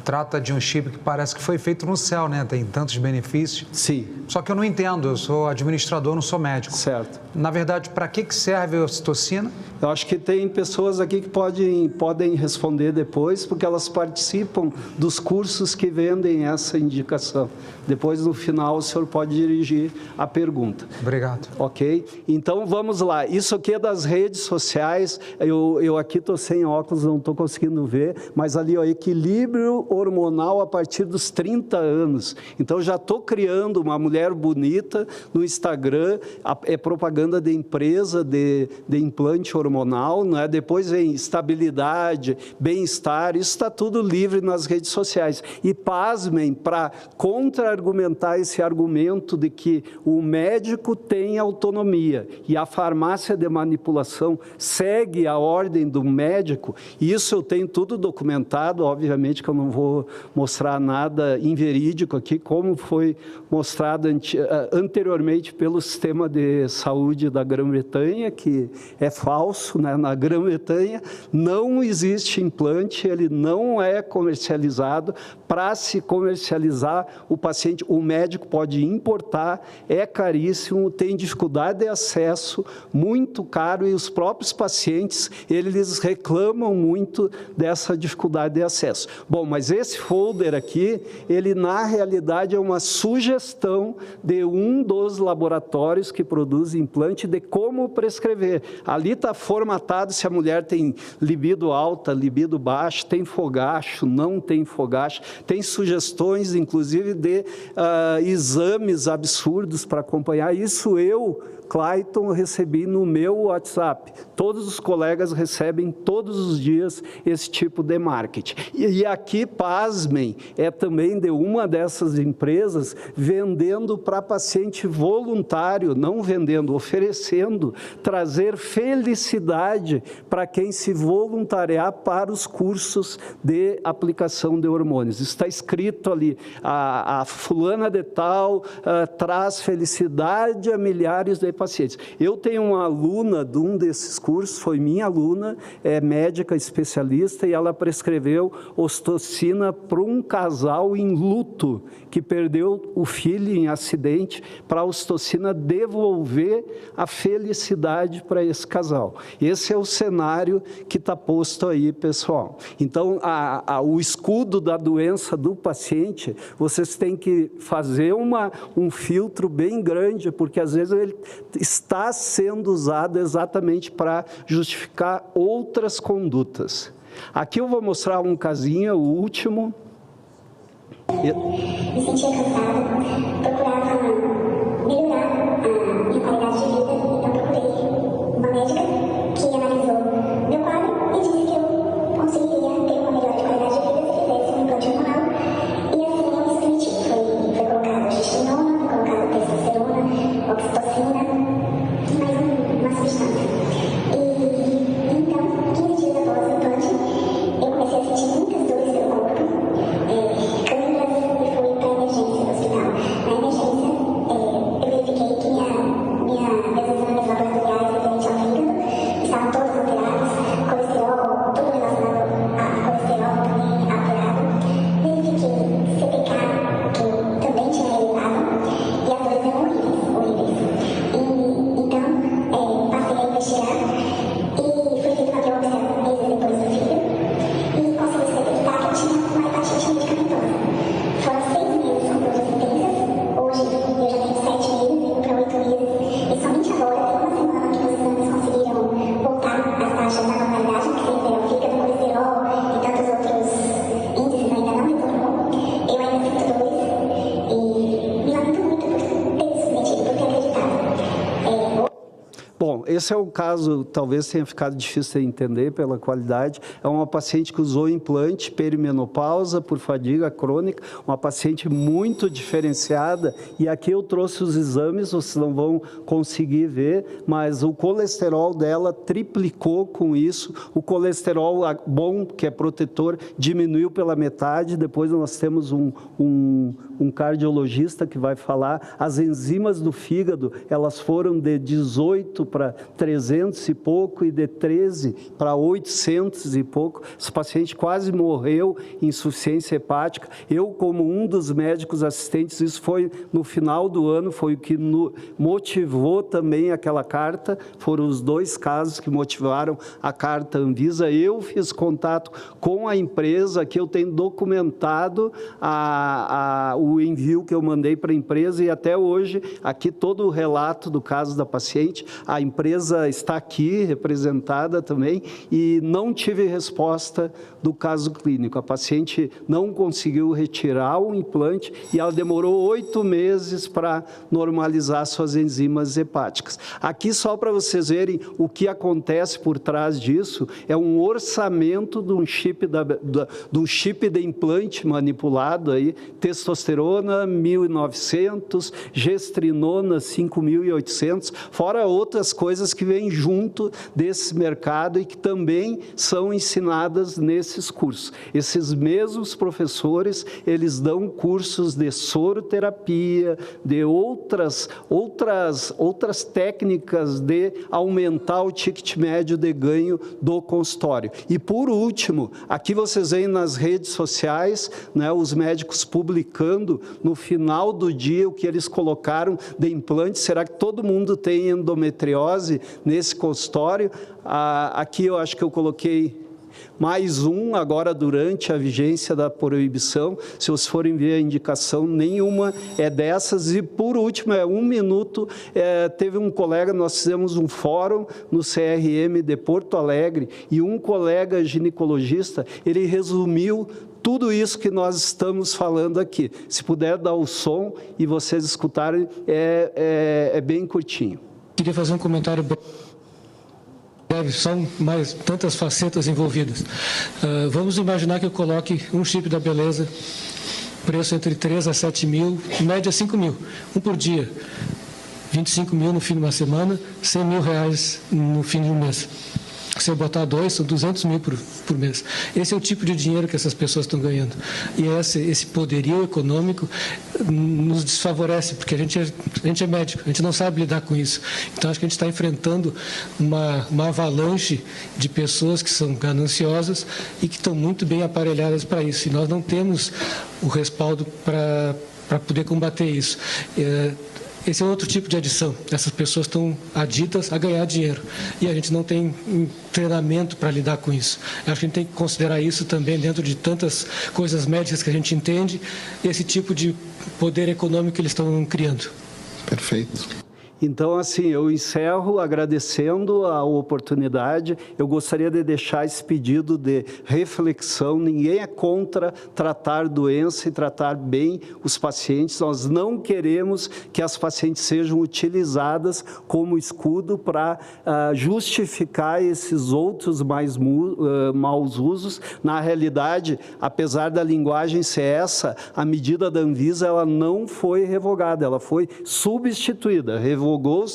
trata de um chip que parece que foi feito no céu, né? Tem tantos benefícios. Sim. Só que eu não entendo, eu sou administrador, não sou médico. Certo. Na verdade, para que serve a ocitocina? Eu acho que tem pessoas aqui que podem responder depois, porque elas participam dos cursos que vendem essa indicação. Depois, no final, o senhor pode dirigir a pergunta. Obrigado. Ok? Então, vamos lá. Isso aqui é das redes sociais. Eu aqui estou sem óculos, não estou conseguindo ver, mas ali, ó, equilíbrio hormonal a partir dos 30 anos. Então, já estou criando uma mulher bonita no Instagram, é propaganda de empresa de implante hormonal, não é? Depois vem estabilidade, bem-estar, isso está tudo livre nas redes sociais. E pasmem, para contra-argumentar esse argumento de que o médico tem autonomia e a farmácia de manipulação segue a ordem do médico, isso eu tenho tudo documentado, obviamente que eu não vou mostrar nada inverídico aqui, como foi mostrado anteriormente pelo sistema de saúde da Grã-Bretanha, que é falso, né? Na Grã-Bretanha não existe implante, ele não é comercializado. Para se comercializar, o médico pode importar, é caríssimo, tem dificuldade de acesso, muito caro, e os próprios pacientes, eles reclamam muito dessa dificuldade de acesso. Bom, mas esse folder aqui, ele na realidade é uma sugestão de um dos laboratórios que produz implante de como prescrever. Ali está formatado se a mulher tem libido alta, libido baixa, tem fogacho, não tem fogacho, tem sugestões, inclusive, de exames absurdos para acompanhar. Isso eu, Clayton, recebi no meu WhatsApp. Todos os colegas recebem todos os dias esse tipo de marketing. E aqui, pasmem, é também de uma dessas empresas vendendo para paciente voluntário, não vendendo, oferecendo, trazer felicidade para quem se voluntariar para os cursos de aplicação de hormônios. Está escrito ali, a fulana de tal traz felicidade a milhares de pacientes. Eu tenho uma aluna de um desses cursos, foi minha aluna, é médica especialista, e ela prescreveu ostocina para um casal em luto, que perdeu o filho em acidente, para a ostocina devolver a felicidade para esse casal. Esse é o cenário que está posto aí, pessoal. Então, o escudo da doença do paciente, vocês têm que fazer um filtro bem grande, porque às vezes ele está sendo usado exatamente para justificar outras condutas. Aqui eu vou mostrar um casinho, o último. Me sentia cansada, procurava melhorar a minha qualidade de vida, então procurei uma médica que analisou meu quadro e disse que eu conseguiria ter uma melhora de qualidade de vida se fizesse um implante hormonal. E assim eu me submeti. Foi colocado gestinona, foi colocado testosterona, oxitocina, mais uma substância. E então, 15 dias após o implante, eu comecei a sentir muitas dores pelo corpo, câimbras, e fui para a emergência do hospital. Na emergência, eu verifiquei que meus exames laboratoriais referentes ao fígado estavam todos alterados, colesterol, tudo relacionado a colesterol também alterado. Verifiquei CPK, que também tinha elevado, e as dores eram horríveis. Então, passei a investigar e foi feita uma biópsia meses depois do filho e consegui se detectar que eu tinha uma hepatite medicamentosa. Foram 6 meses com dores intensas, hoje eu já tenho 7 meses, indo para 8 meses, e somente agora, tem uma semana que os exames conseguiram voltar às taxas da normalidade, que se refere ao fígado, colesterol e tantos outros índices ainda não retornou. Eu ainda sinto dores e me lamento muito por ter me submetido, por ter acreditado. Bom, esse é um caso, talvez tenha ficado difícil de entender pela qualidade. É uma paciente que usou implante perimenopausa por fadiga crônica, uma paciente muito diferenciada. E aqui eu trouxe os exames, vocês não vão conseguir ver, mas o colesterol dela triplicou com isso. O colesterol bom, que é protetor, diminuiu pela metade. Depois nós temos um cardiologista que vai falar. As enzimas do fígado, elas foram de 18 para 300 e pouco, e de 13 para 800 e pouco. Esse paciente quase morreu em insuficiência hepática. Eu, como um dos médicos assistentes, isso foi no final do ano, foi o que motivou também aquela carta, foram os 2 casos que motivaram a carta Anvisa. Eu fiz contato com a empresa, que eu tenho documentado o envio que eu mandei para a empresa, e até hoje, aqui todo o relato do caso da paciente, a empresa está aqui representada também, e não tive resposta do caso clínico. A paciente não conseguiu retirar o implante e ela demorou 8 meses para normalizar suas enzimas hepáticas. Aqui, só para vocês verem o que acontece por trás disso, é um orçamento de um chip de implante manipulado, aí, testosterona 1.900, gestrinona 5.800, fora outras coisas que vêm junto desse mercado e que também são ensinadas nesses cursos. Esses mesmos professores, eles dão cursos de soroterapia, de outras técnicas de aumentar o ticket médio de ganho do consultório. E, por último, aqui vocês veem nas redes sociais, né, os médicos publicando no final do dia o que eles colocaram de implante. Será que todo mundo tem endometriose nesse consultório? Aqui eu acho que eu coloquei mais um, agora durante a vigência da proibição. Se vocês forem ver a indicação, nenhuma é dessas. E, por último, 1 minuto, teve um colega, nós fizemos um fórum no CRM de Porto Alegre, e um colega ginecologista, ele resumiu tudo isso que nós estamos falando aqui. Se puder dar o som e vocês escutarem, é bem curtinho. Queria fazer um comentário breve, são mais tantas facetas envolvidas. Vamos imaginar que eu coloque um chip da beleza, preço entre 3 a 7 mil, média 5 mil, um por dia, 25 mil no fim de uma semana, 100 mil reais no fim de um mês. Se eu botar 2, são 200 mil por mês. Esse é o tipo de dinheiro que essas pessoas estão ganhando. E esse poderio econômico nos desfavorece, porque a gente é médico, a gente não sabe lidar com isso. Então, acho que a gente está enfrentando uma avalanche de pessoas que são gananciosas e que estão muito bem aparelhadas para isso. E nós não temos o respaldo para poder combater isso. Esse é outro tipo de adição. Essas pessoas estão aditas a ganhar dinheiro. E a gente não tem treinamento para lidar com isso. Acho que a gente tem que considerar isso também dentro de tantas coisas médicas que a gente entende, esse tipo de poder econômico que eles estão criando. Perfeito. Então, assim, eu encerro agradecendo a oportunidade. Eu gostaria de deixar esse pedido de reflexão. Ninguém é contra tratar doença e tratar bem os pacientes. Nós não queremos que as pacientes sejam utilizadas como escudo para justificar esses outros maus usos. Na realidade, apesar da linguagem ser essa, a medida da Anvisa ela não foi revogada, ela foi substituída. Revogou-se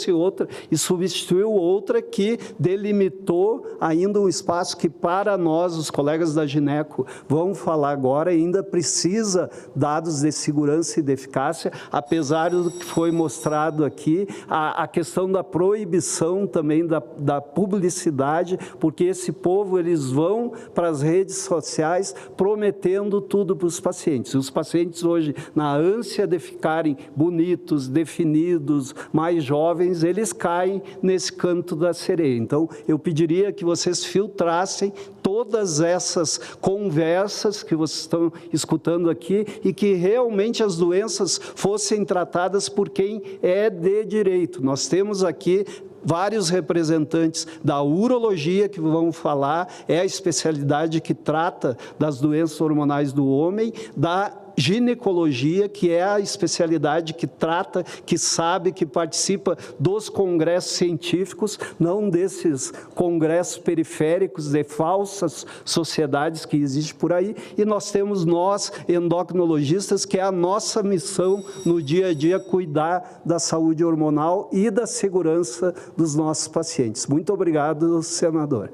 outra e substituiu outra que delimitou ainda um espaço que, para nós, os colegas da Gineco, vão falar agora, ainda precisa dados de segurança e de eficácia, apesar do que foi mostrado aqui, a questão da proibição também da publicidade, porque esse povo, eles vão para as redes sociais prometendo tudo para os pacientes. Os pacientes hoje, na ânsia de ficarem bonitos, definidos, mais jovens, eles caem nesse canto da sereia. Então, eu pediria que vocês filtrassem todas essas conversas que vocês estão escutando aqui e que realmente as doenças fossem tratadas por quem é de direito. Nós temos aqui vários representantes da urologia que vão falar, é a especialidade que trata das doenças hormonais do homem, da ginecologia, que é a especialidade que trata, que sabe, que participa dos congressos científicos, não desses congressos periféricos de falsas sociedades que existem por aí. E nós temos nós, endocrinologistas, que é a nossa missão no dia a dia, cuidar da saúde hormonal e da segurança dos nossos pacientes. Muito obrigado, senador.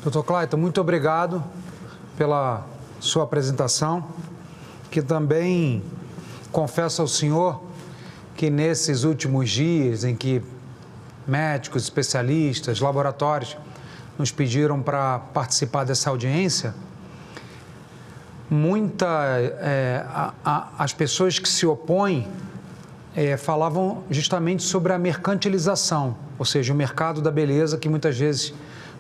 Dr. Clayton, muito obrigado pela sua apresentação, que também confesso ao senhor que nesses últimos dias em que médicos, especialistas, laboratórios nos pediram para participar dessa audiência, as pessoas que se opõem falavam justamente sobre a mercantilização, ou seja, o mercado da beleza que muitas vezes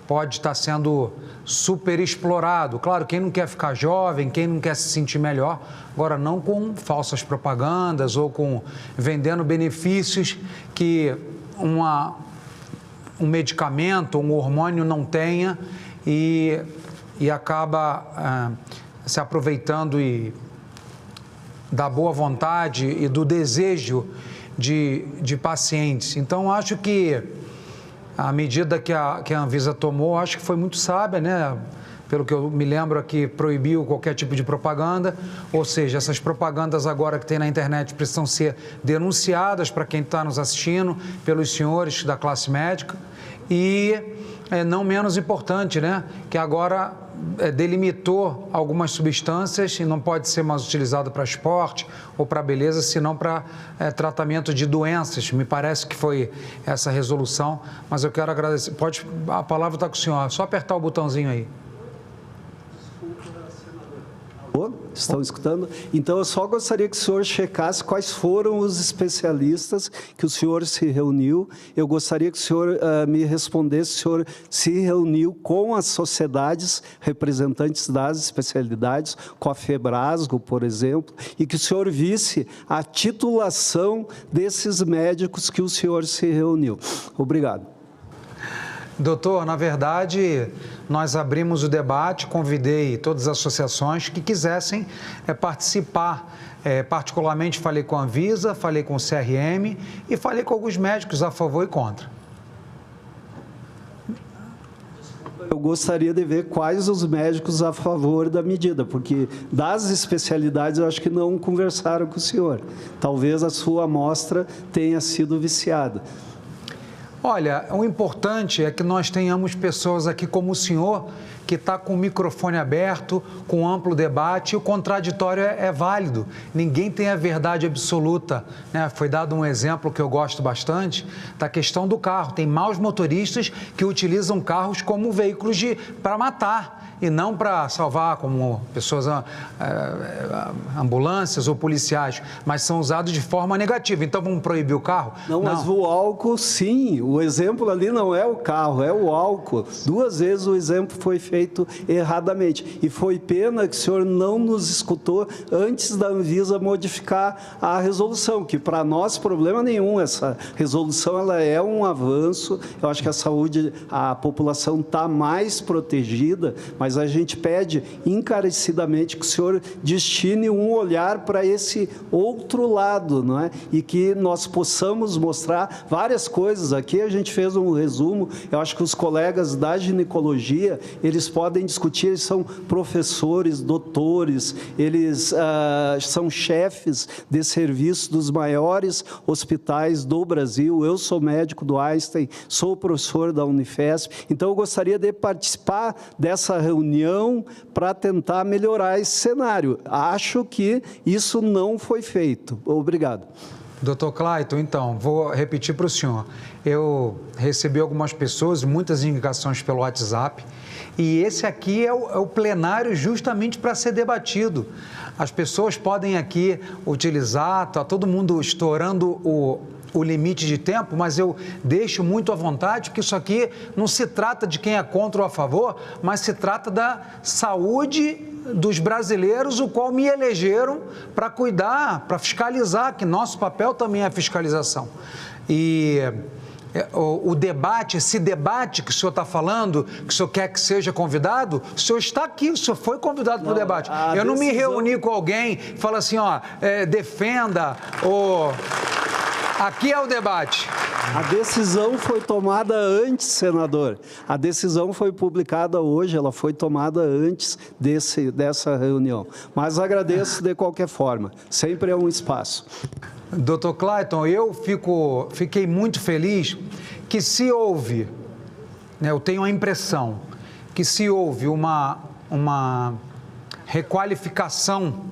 pode estar sendo super explorado. Claro, quem não quer ficar jovem, quem não quer se sentir melhor, agora não com falsas propagandas ou com vendendo benefícios que um medicamento, um hormônio não tenha e acaba se aproveitando da boa vontade e do desejo de pacientes. Então, acho que a medida que a Anvisa tomou, acho que foi muito sábia, né? Pelo que eu me lembro aqui, proibiu qualquer tipo de propaganda, ou seja, essas propagandas agora que tem na internet precisam ser denunciadas para quem está nos assistindo, pelos senhores da classe médica. E, não menos importante, né? Que agora delimitou algumas substâncias e não pode ser mais utilizado para esporte ou para beleza, senão para tratamento de doenças. Me parece que foi essa resolução, mas eu quero agradecer. A palavra está com o senhor, só apertar o botãozinho aí. Estão escutando? Então, eu só gostaria que o senhor checasse quais foram os especialistas que o senhor se reuniu. Eu gostaria que o senhor me respondesse se o senhor se reuniu com as sociedades representantes das especialidades, com a Febrasgo, por exemplo, e que o senhor visse a titulação desses médicos que o senhor se reuniu. Obrigado. Doutor, na verdade, nós abrimos o debate, convidei todas as associações que quisessem participar. Particularmente, falei com a Anvisa, falei com o CRM e falei com alguns médicos a favor e contra. Eu gostaria de ver quais os médicos a favor da medida, porque das especialidades eu acho que não conversaram com o senhor. Talvez a sua amostra tenha sido viciada. Olha, o importante é que nós tenhamos pessoas aqui como o senhor, que está com o microfone aberto, com amplo debate, e o contraditório é válido. Ninguém tem a verdade absoluta, né? Foi dado um exemplo que eu gosto bastante, da questão do carro. Tem maus motoristas que utilizam carros como veículos para matar, e não para salvar, como pessoas, ambulâncias ou policiais, mas são usados de forma negativa. Então, vamos proibir o carro? Não, mas o álcool, sim. O exemplo ali não é o carro, é o álcool. 2 vezes o exemplo foi feito erradamente. E foi pena que o senhor não nos escutou antes da Anvisa modificar a resolução, que para nós, problema nenhum. Essa resolução ela é um avanço. Eu acho que a saúde, a população está mais protegida, mas a gente pede encarecidamente que o senhor destine um olhar para esse outro lado, não é? E que nós possamos mostrar várias coisas. Aqui a gente fez um resumo, eu acho que os colegas da ginecologia, eles podem discutir, eles são professores, doutores, eles são chefes de serviço dos maiores hospitais do Brasil. Eu sou médico do Einstein, sou professor da Unifesp, então eu gostaria de participar dessa reunião para tentar melhorar esse cenário. Acho que isso não foi feito. Obrigado. Doutor Clayton, então, vou repetir para o senhor. Eu recebi algumas pessoas, muitas indicações pelo WhatsApp, e esse aqui é o plenário justamente para ser debatido. As pessoas podem aqui utilizar, está todo mundo estourando o limite de tempo, mas eu deixo muito à vontade, porque isso aqui não se trata de quem é contra ou a favor, mas se trata da saúde dos brasileiros, o qual me elegeram para cuidar, para fiscalizar, que nosso papel também é fiscalização. E o debate, esse debate que o senhor está falando, que o senhor quer que seja convidado, o senhor está aqui, o senhor foi convidado para o debate. Eu não me reuni com alguém e falo assim, defenda ou... Aqui é o debate. A decisão foi tomada antes, senador. A decisão foi publicada hoje, ela foi tomada antes dessa reunião. Mas agradeço de qualquer forma. Sempre é um espaço. Doutor Clayton, eu fiquei muito feliz que se houve, né, eu tenho a impressão, que se houve uma requalificação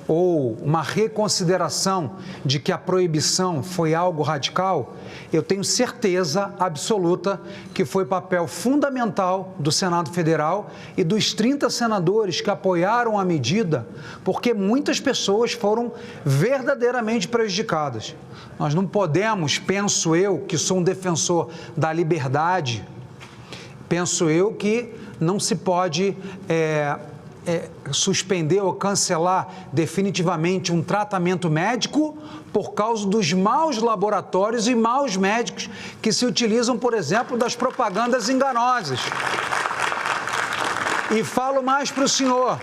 ou uma reconsideração de que a proibição foi algo radical, eu tenho certeza absoluta que foi papel fundamental do Senado Federal e dos 30 senadores que apoiaram a medida, porque muitas pessoas foram verdadeiramente prejudicadas. Nós não podemos, penso eu, que sou um defensor da liberdade, penso eu que não se pode suspender ou cancelar definitivamente um tratamento médico por causa dos maus laboratórios e maus médicos que se utilizam, por exemplo, das propagandas enganosas. E falo mais para o senhor,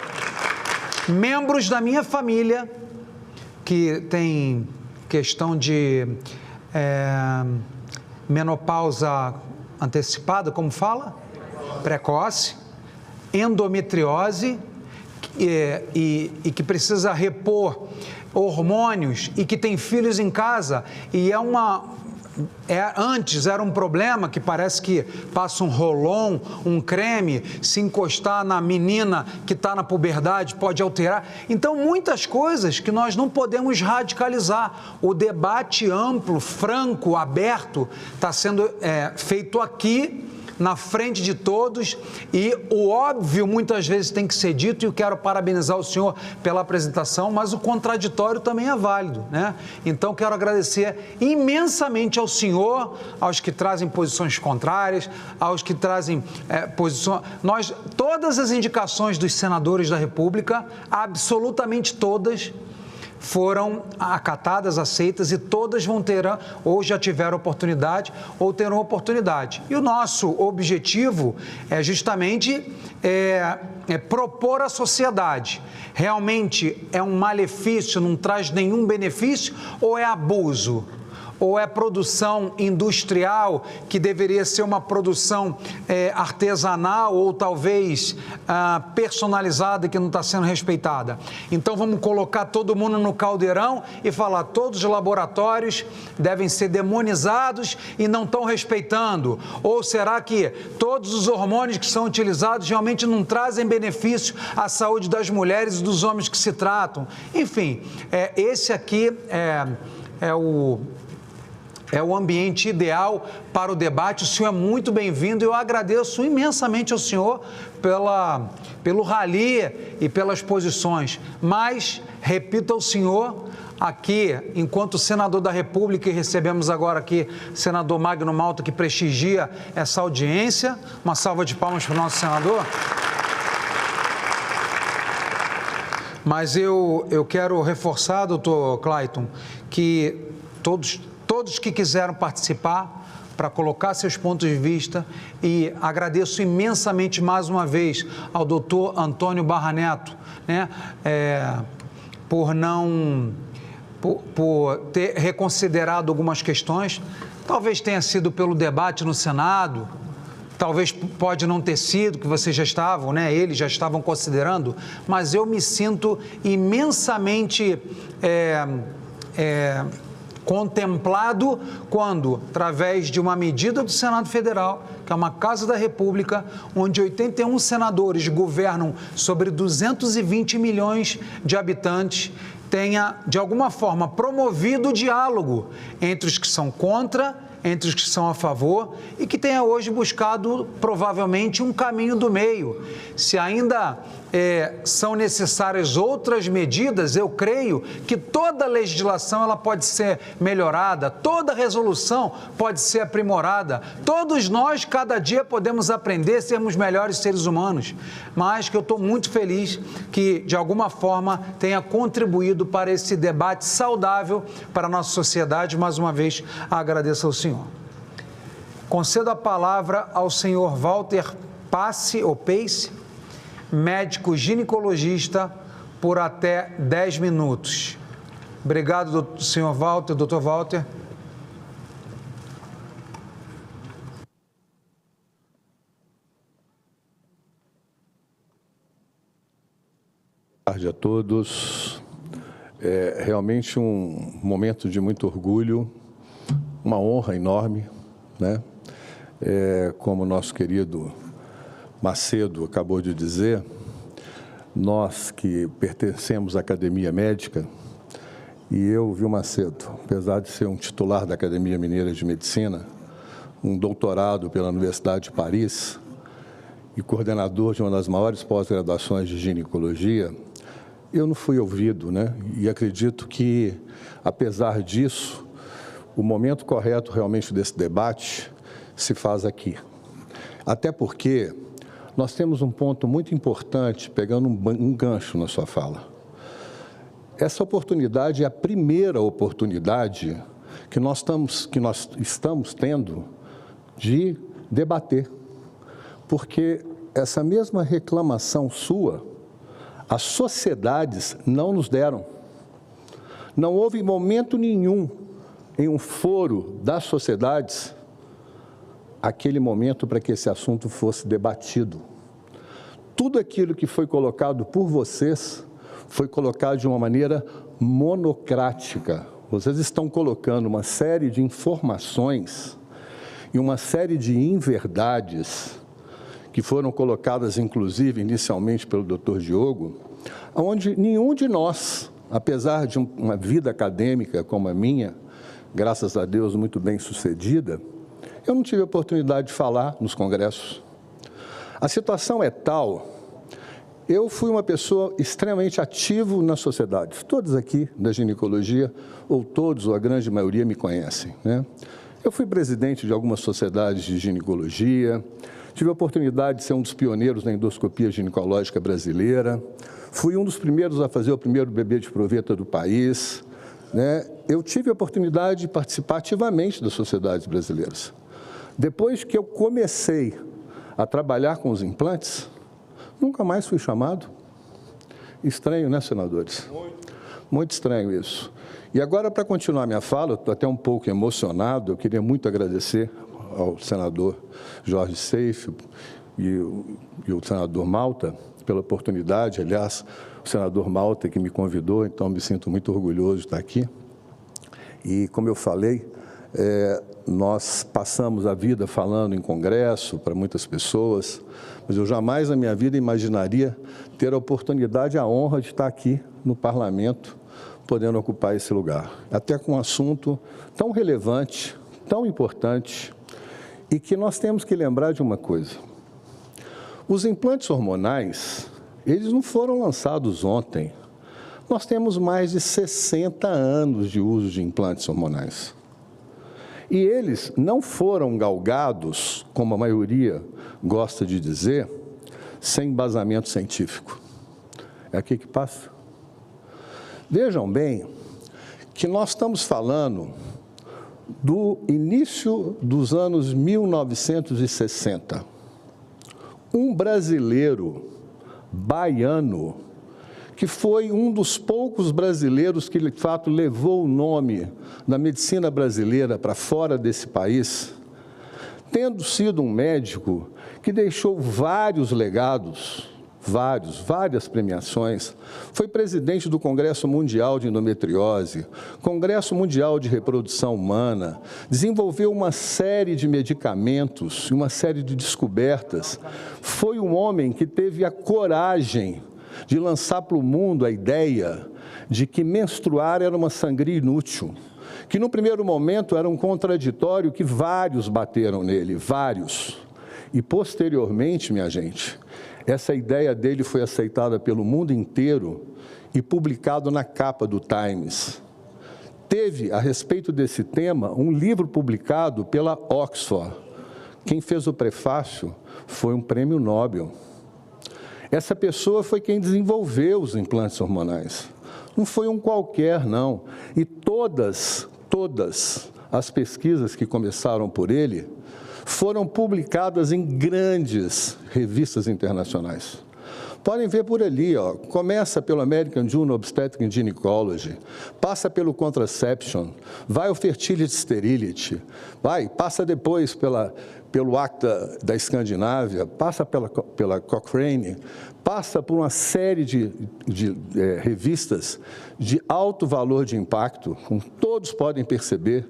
membros da minha família que tem questão de menopausa antecipada, como fala? Precoce, endometriose, e que precisa repor hormônios e que tem filhos em casa, e antes era um problema que parece que passa um Rolon, um creme, se encostar na menina que está na puberdade pode alterar. Então, muitas coisas que nós não podemos radicalizar. O debate amplo, franco, aberto, está sendo feito aqui, na frente de todos, e o óbvio muitas vezes tem que ser dito, e eu quero parabenizar o senhor pela apresentação, mas o contraditório também é válido, né? Então, quero agradecer imensamente ao senhor, aos que trazem posições contrárias, aos que trazem posições... Todas as indicações dos senadores da República, absolutamente todas, foram acatadas, aceitas, e todas vão ter, ou já tiveram oportunidade, ou terão oportunidade. E o nosso objetivo é justamente propor à sociedade. Realmente é um malefício, não traz nenhum benefício, ou é abuso? Ou é produção industrial, que deveria ser uma produção artesanal ou talvez personalizada, que não está sendo respeitada? Então vamos colocar todo mundo no caldeirão e falar: todos os laboratórios devem ser demonizados e não estão respeitando? Ou será que todos os hormônios que são utilizados realmente não trazem benefício à saúde das mulheres e dos homens que se tratam? Enfim, esse aqui é o ambiente ideal para o debate. O senhor é muito bem-vindo. Eu agradeço imensamente ao senhor pelo rally e pelas posições. Mas, repito ao senhor, aqui, enquanto senador da República, e recebemos agora aqui o senador Magno Malta, que prestigia essa audiência. Uma salva de palmas para o nosso senador. Mas eu quero reforçar, doutor Clayton, que todos que quiseram participar, para colocar seus pontos de vista, e agradeço imensamente mais uma vez ao doutor Antônio Barra Neto, né, por ter reconsiderado algumas questões. Talvez tenha sido pelo debate no Senado, talvez pode não ter sido, que vocês já estavam, né, eles já estavam considerando, mas eu me sinto imensamente contemplado quando, através de uma medida do Senado Federal, que é uma Casa da República, onde 81 senadores governam sobre 220 milhões de habitantes, tenha, de alguma forma, promovido o diálogo entre os que são contra, entre os que são a favor, e que tenha hoje buscado, provavelmente, um caminho do meio. Se ainda são necessárias outras medidas, eu creio que toda legislação ela pode ser melhorada, toda resolução pode ser aprimorada. Todos nós, cada dia, podemos aprender a sermos melhores seres humanos, mas que eu estou muito feliz que, de alguma forma, tenha contribuído para esse debate saudável para a nossa sociedade. Mais uma vez, agradeço ao senhor. Concedo a palavra ao senhor Walter Pace, médico ginecologista, por até 10 minutos. Obrigado, senhor Walter, doutor Walter. Boa tarde a todos. É realmente um momento de muito orgulho, uma honra enorme, né? Como o nosso querido Macedo acabou de dizer, nós que pertencemos à Academia Médica, e eu, Vilmar Macedo, apesar de ser um titular da Academia Mineira de Medicina, um doutorado pela Universidade de Paris e coordenador de uma das maiores pós-graduações de ginecologia, eu não fui ouvido, né? E acredito que, apesar disso, o momento correto realmente desse debate se faz aqui. Até porque nós temos um ponto muito importante, pegando um gancho na sua fala. Essa oportunidade é a primeira oportunidade que nós estamos tendo de debater. Porque essa mesma reclamação sua, as sociedades não nos deram. Não houve momento nenhum em um foro das sociedades aquele momento para que esse assunto fosse debatido. Tudo aquilo que foi colocado por vocês foi colocado de uma maneira monocrática. Vocês estão colocando uma série de informações e uma série de inverdades que foram colocadas, inclusive, inicialmente pelo Dr. Diogo, onde nenhum de nós, apesar de uma vida acadêmica como a minha, graças a Deus muito bem sucedida, eu não tive a oportunidade de falar nos congressos. A situação é tal, eu fui uma pessoa extremamente ativa na sociedade. Todos aqui da ginecologia, ou todos, ou a grande maioria, me conhecem, né? Eu fui presidente de algumas sociedades de ginecologia, tive a oportunidade de ser um dos pioneiros na endoscopia ginecológica brasileira, fui um dos primeiros a fazer o primeiro bebê de proveta do país, né? Eu tive a oportunidade de participar ativamente das sociedades brasileiras. Depois que eu comecei a trabalhar com os implantes, nunca mais fui chamado. Estranho, né, senadores? Muito estranho isso. E agora, para continuar minha fala, eu estou até um pouco emocionado, eu queria muito agradecer ao senador Jorge Seif e o senador Malta pela oportunidade. Aliás, o senador Malta que me convidou, então me sinto muito orgulhoso de estar aqui. E, como eu falei, nós passamos a vida falando em congresso para muitas pessoas, mas eu jamais na minha vida imaginaria ter a oportunidade, a honra de estar aqui no parlamento, podendo ocupar esse lugar. Até com um assunto tão relevante, tão importante, e que nós temos que lembrar de uma coisa. Os implantes hormonais, eles não foram lançados ontem. Nós temos mais de 60 anos de uso de implantes hormonais. E eles não foram galgados, como a maioria gosta de dizer, sem embasamento científico. É aqui que passa. Vejam bem que nós estamos falando do início dos anos 1960. Um brasileiro baiano, que foi um dos poucos brasileiros que, de fato, levou o nome da medicina brasileira para fora desse país, tendo sido um médico que deixou vários legados, várias premiações, foi presidente do Congresso Mundial de Endometriose, Congresso Mundial de Reprodução Humana, desenvolveu uma série de medicamentos, uma série de descobertas. Foi um homem que teve a coragem de lançar para o mundo a ideia de que menstruar era uma sangria inútil, que no primeiro momento era um contraditório que vários bateram nele, vários. E posteriormente, minha gente, essa ideia dele foi aceitada pelo mundo inteiro e publicado na capa do Times. Teve, a respeito desse tema, um livro publicado pela Oxford. Quem fez o prefácio foi um prêmio Nobel. Essa pessoa foi quem desenvolveu os implantes hormonais. Não foi um qualquer, não. E todas as pesquisas que começaram por ele foram publicadas em grandes revistas internacionais. Podem ver por ali, ó, começa pelo American Journal of Obstetrics and Gynecology, passa pelo Contraception, vai ao Fertility Sterility, passa depois pelo Acta da Escandinávia, passa pela Cochrane, passa por uma série de revistas de alto valor de impacto, como todos podem perceber.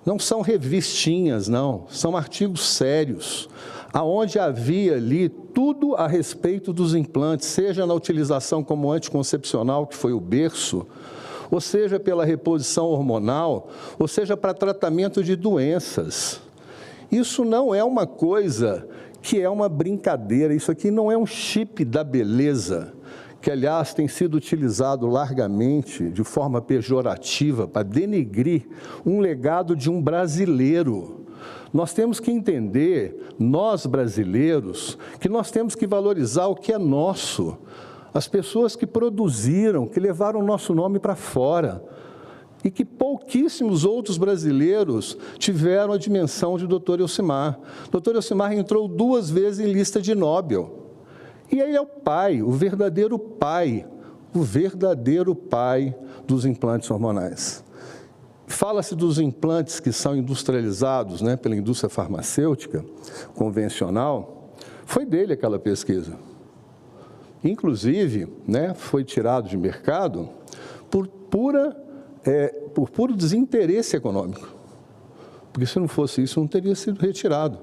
Não são revistinhas, não, são artigos sérios, aonde havia ali tudo tudo a respeito dos implantes, seja na utilização como anticoncepcional, que foi o berço, ou seja pela reposição hormonal, ou seja para tratamento de doenças. Isso não é uma coisa que é uma brincadeira, isso aqui não é um chip da beleza, que, aliás, tem sido utilizado largamente, de forma pejorativa, para denegrir um legado de um brasileiro. Nós temos que entender, nós brasileiros, que nós temos que valorizar o que é nosso. As pessoas que produziram, que levaram o nosso nome para fora. E que pouquíssimos outros brasileiros tiveram a dimensão de Dr. Elcimar. Dr. Elcimar entrou 2 vezes em lista de Nobel. E ele é o pai, o verdadeiro pai dos implantes hormonais. Fala-se dos implantes que são industrializados, né, pela indústria farmacêutica convencional. Foi dele aquela pesquisa. Inclusive, né, foi tirado de mercado por puro desinteresse econômico. Porque se não fosse isso, não teria sido retirado.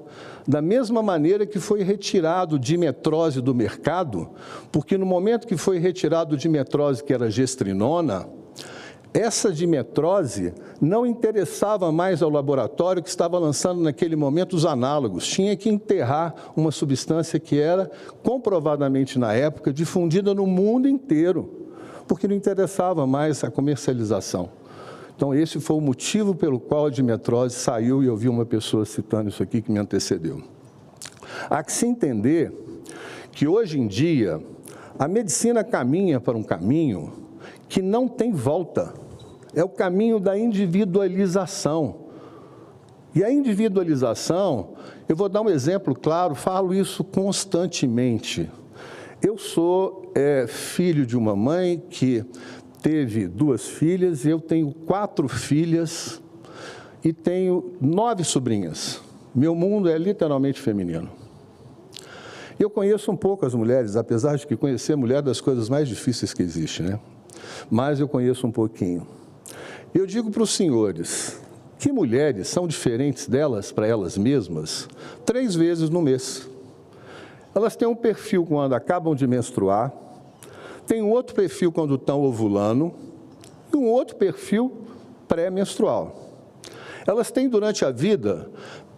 Da mesma maneira que foi retirado dimetrose do mercado, porque no momento que foi retirado dimetrose, que era gestrinona, essa dimetrose não interessava mais ao laboratório que estava lançando naquele momento os análogos. Tinha que enterrar uma substância que era, comprovadamente na época, difundida no mundo inteiro, porque não interessava mais a comercialização. Então, esse foi o motivo pelo qual a dimetrose saiu, e eu vi uma pessoa citando isso aqui que me antecedeu. Há que se entender que, hoje em dia, a medicina caminha para um caminho que não tem volta. É o caminho da individualização. E a individualização, eu vou dar um exemplo claro, falo isso constantemente. Eu sou filho de uma mãe que teve 2 filhas, eu tenho 4 filhas e tenho 9 sobrinhas. Meu mundo é literalmente feminino. Eu conheço um pouco as mulheres, apesar de que conhecer mulher é das coisas mais difíceis que existe, né? Mas eu conheço um pouquinho. Eu digo para os senhores que mulheres são diferentes delas para elas mesmas 3 vezes no mês. Elas têm um perfil quando acabam de menstruar, tem um outro perfil quando estão ovulando e um outro perfil pré-menstrual. Elas têm durante a vida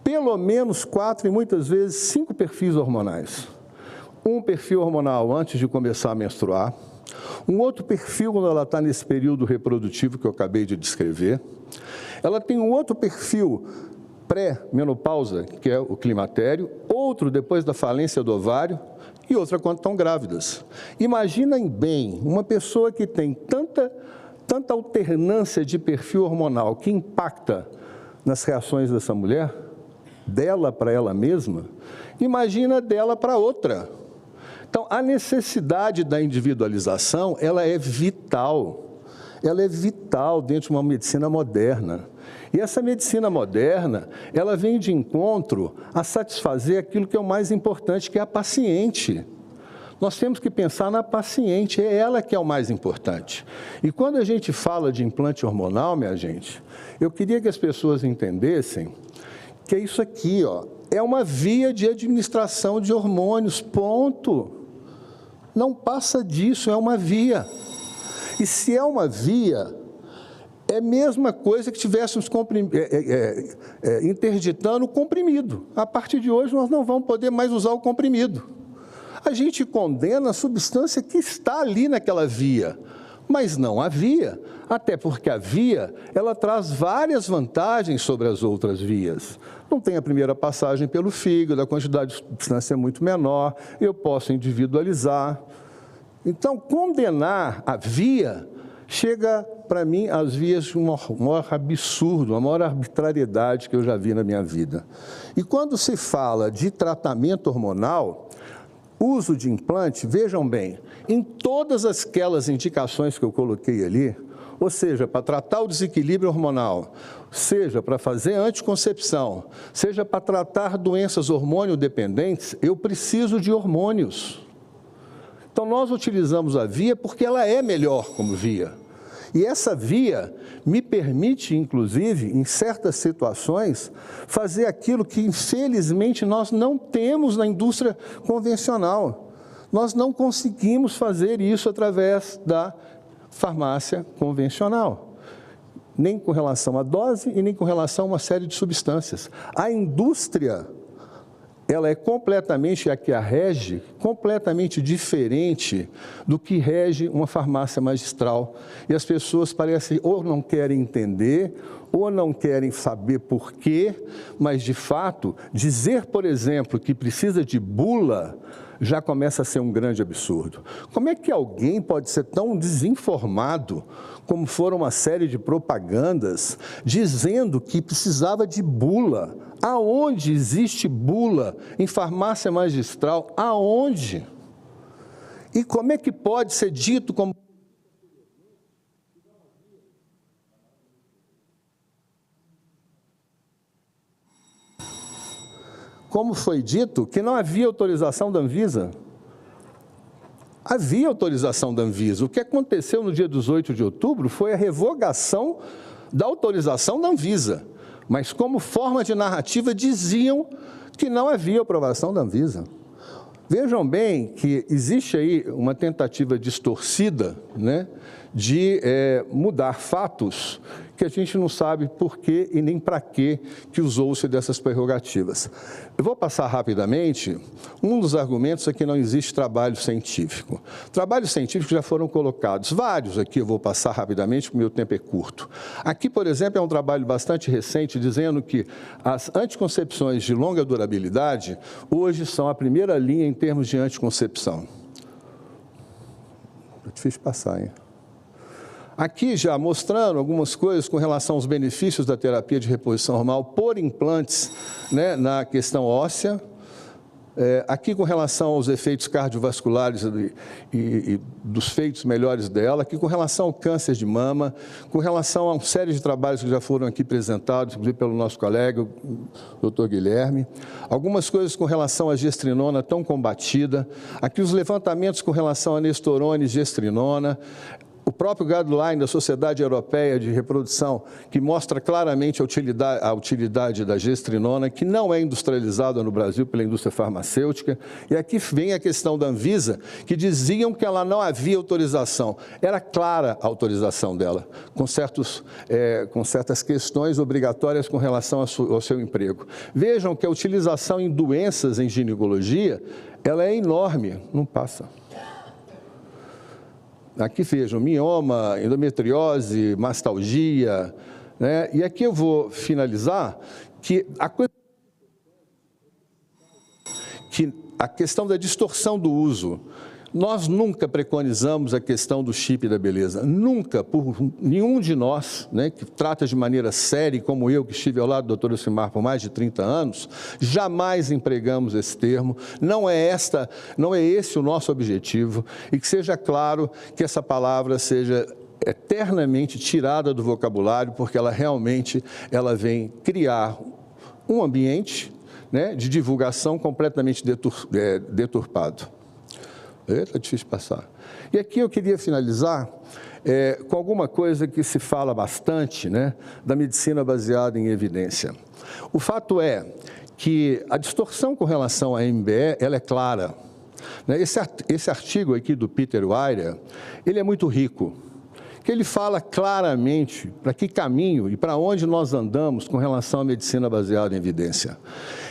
pelo menos 4 e muitas vezes 5 perfis hormonais. Um perfil hormonal antes de começar a menstruar, um outro perfil quando ela está nesse período reprodutivo que eu acabei de descrever. Ela tem um outro perfil pré-menopausa, que é o climatério, outro depois da falência do ovário, e outra quando estão grávidas. Imaginem bem, uma pessoa que tem tanta alternância de perfil hormonal que impacta nas reações dessa mulher, dela para ela mesma, imagina dela para outra. Então, a necessidade da individualização, ela é vital dentro de uma medicina moderna. E essa medicina moderna, ela vem de encontro a satisfazer aquilo que é o mais importante, que é a paciente. Nós temos que pensar na paciente, é ela que é o mais importante. E quando a gente fala de implante hormonal, minha gente, eu queria que as pessoas entendessem que é isso aqui, ó, é uma via de administração de hormônios, ponto. Não passa disso, é uma via. E se é uma via, é a mesma coisa que estivéssemos interditando o comprimido. A partir de hoje, nós não vamos poder mais usar o comprimido. A gente condena a substância que está ali naquela via, mas não a via, até porque a via, ela traz várias vantagens sobre as outras vias. Não tem a primeira passagem pelo fígado, a quantidade de substância é muito menor, eu posso individualizar. Então, condenar a via chega, para mim, às vias de um maior absurdo, uma maior arbitrariedade que eu já vi na minha vida. E quando se fala de tratamento hormonal, uso de implante, vejam bem, em todas aquelas indicações que eu coloquei ali, ou seja, para tratar o desequilíbrio hormonal, seja para fazer anticoncepção, seja para tratar doenças hormônio-dependentes, eu preciso de hormônios. Então, nós utilizamos a via porque ela é melhor como via. E essa via me permite, inclusive, em certas situações, fazer aquilo que, infelizmente, nós não temos na indústria convencional. Nós não conseguimos fazer isso através da farmácia convencional, nem com relação à dose e nem com relação a uma série de substâncias. A indústria, ela é completamente, a que a rege, completamente diferente do que rege uma farmácia magistral. E as pessoas parecem ou não querem entender, ou não querem saber por quê, mas, de fato, dizer, por exemplo, que precisa de bula, já começa a ser um grande absurdo. Como é que alguém pode ser tão desinformado como foram uma série de propagandas dizendo que precisava de bula? Aonde existe bula em farmácia magistral? Aonde? E como é que pode ser dito como... Como foi dito, que não havia autorização da Anvisa. Havia autorização da Anvisa. O que aconteceu no dia 18 de outubro foi a revogação da autorização da Anvisa. Mas, como forma de narrativa, diziam que não havia aprovação da Anvisa. Vejam bem que existe aí uma tentativa distorcida, né, de mudar fatos que a gente não sabe por quê e nem para quê que usou-se dessas prerrogativas. Eu vou passar rapidamente. Um dos argumentos é que não existe trabalho científico. Trabalhos científicos já foram colocados, vários aqui eu vou passar rapidamente, porque o meu tempo é curto. Aqui, por exemplo, é um trabalho bastante recente, dizendo que as anticoncepções de longa durabilidade hoje são a primeira linha em termos de anticoncepção. É difícil passar, hein? Aqui já mostrando algumas coisas com relação aos benefícios da terapia de reposição hormonal por implantes, né, na questão óssea. Aqui com relação aos efeitos cardiovasculares e dos feitos melhores dela, aqui com relação ao câncer de mama, com relação a uma série de trabalhos que já foram aqui apresentados, inclusive pelo nosso colega, o Dr. Guilherme. Algumas coisas com relação à gestrinona tão combatida. Aqui os levantamentos com relação a nestorona e gestrinona. O próprio guideline da Sociedade Europeia de Reprodução, que mostra claramente a utilidade da gestrinona, que não é industrializada no Brasil pela indústria farmacêutica. E aqui vem a questão da Anvisa, que diziam que ela não havia autorização. Era clara a autorização dela, com certas questões obrigatórias com relação ao seu emprego. Vejam que a utilização em doenças em ginecologia, ela é enorme, não passa. Aqui vejam, mioma, endometriose, mastalgia, né? E aqui eu vou finalizar que a questão da distorção do uso. Nós nunca preconizamos a questão do chip da beleza, nunca, por nenhum de nós, né, que trata de maneira séria, como eu, que estive ao lado do Dr. Elcimar por mais de 30 anos, jamais empregamos esse termo, não é esse o nosso objetivo, e que seja claro que essa palavra seja eternamente tirada do vocabulário, porque ela realmente vem criar um ambiente, né, de divulgação completamente deturpado. Está difícil de passar. E aqui eu queria finalizar com alguma coisa que se fala bastante, né, da medicina baseada em evidência. O fato é que a distorção com relação à MBE, ela é clara. Né? Esse artigo aqui do Peter Weirer, ele é muito rico, que ele fala claramente para que caminho e para onde nós andamos com relação à medicina baseada em evidência.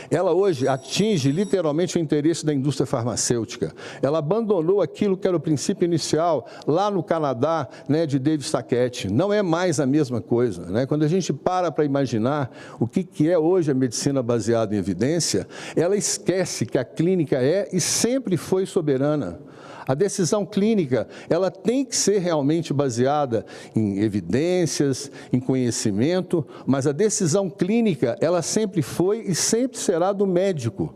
Ela hoje atinge literalmente o interesse da indústria farmacêutica. Ela abandonou aquilo que era o princípio inicial lá no Canadá, né, de David Sackett. Não é mais a mesma coisa, né? Quando a gente para imaginar o que é hoje a medicina baseada em evidência, ela esquece que a clínica é e sempre foi soberana. A decisão clínica, ela tem que ser realmente baseada em evidências, em conhecimento, mas a decisão clínica, ela sempre foi e sempre será do médico.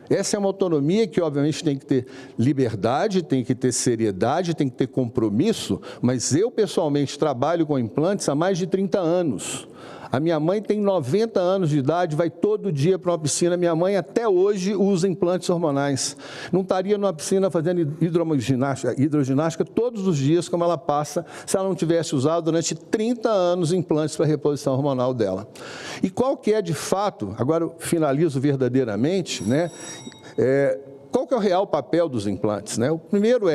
Essa é uma autonomia que, obviamente, tem que ter liberdade, tem que ter seriedade, tem que ter compromisso, mas eu, pessoalmente, trabalho com implantes há mais de 30 anos. A minha mãe tem 90 anos de idade, vai todo dia para uma piscina. Minha mãe até hoje usa implantes hormonais. Não estaria numa piscina fazendo hidroginástica todos os dias, como ela passa, se ela não tivesse usado durante 30 anos implantes para a reposição hormonal dela. E qual que é, de fato, agora eu finalizo verdadeiramente, né? Qual que é o real papel dos implantes, né? O primeiro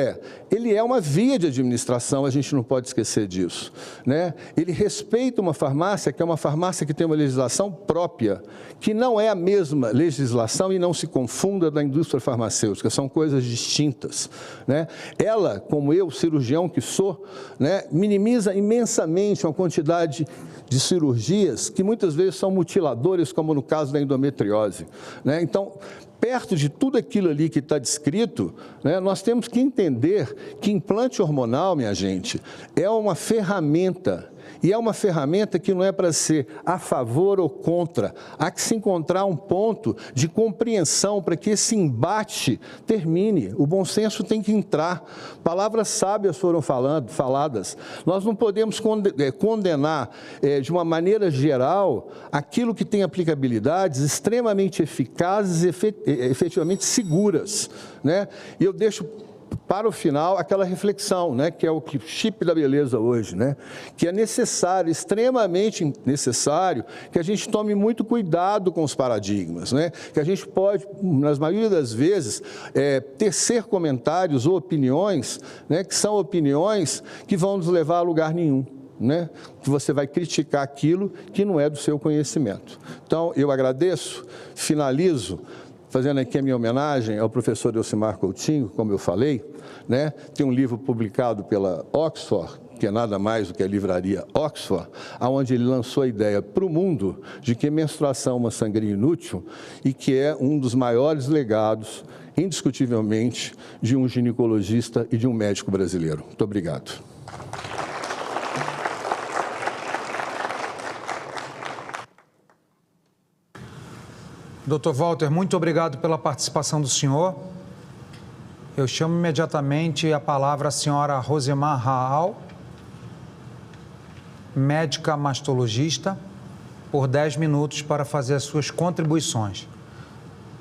ele é uma via de administração, a gente não pode esquecer disso, né? Ele respeita uma farmácia, que é uma farmácia que tem uma legislação própria, que não é a mesma legislação e não se confunda da indústria farmacêutica, são coisas distintas, né? Ela, como eu, cirurgião que sou, né, minimiza imensamente uma quantidade de cirurgias que muitas vezes são mutiladoras, como no caso da endometriose, né? Então, perto de tudo aquilo ali que está descrito, né, nós temos que entender que implante hormonal, minha gente, é uma ferramenta. E é uma ferramenta que não é para ser a favor ou contra. Há que se encontrar um ponto de compreensão para que esse embate termine. O bom senso tem que entrar. Palavras sábias foram faladas. Nós não podemos condenar de uma maneira geral aquilo que tem aplicabilidades extremamente eficazes e efetivamente seguras, né? E eu deixo para o final aquela reflexão, né, que é o chip da beleza hoje, né, que é necessário, extremamente necessário, que a gente tome muito cuidado com os paradigmas, né, que a gente pode, nas maioria das vezes, tecer comentários ou opiniões, né, que são opiniões que vão nos levar a lugar nenhum, né, que você vai criticar aquilo que não é do seu conhecimento. Então, eu agradeço, finalizo, fazendo aqui a minha homenagem ao professor Elcimar Coutinho, como eu falei, né? Tem um livro publicado pela Oxford, que é nada mais do que a livraria Oxford, onde ele lançou a ideia para o mundo de que menstruação é uma sangria inútil e que é um dos maiores legados, indiscutivelmente, de um ginecologista e de um médico brasileiro. Muito obrigado. Dr. Walter, muito obrigado pela participação do senhor. Eu chamo imediatamente a palavra a senhora Rosemar Raal, médica mastologista, por 10 minutos para fazer as suas contribuições.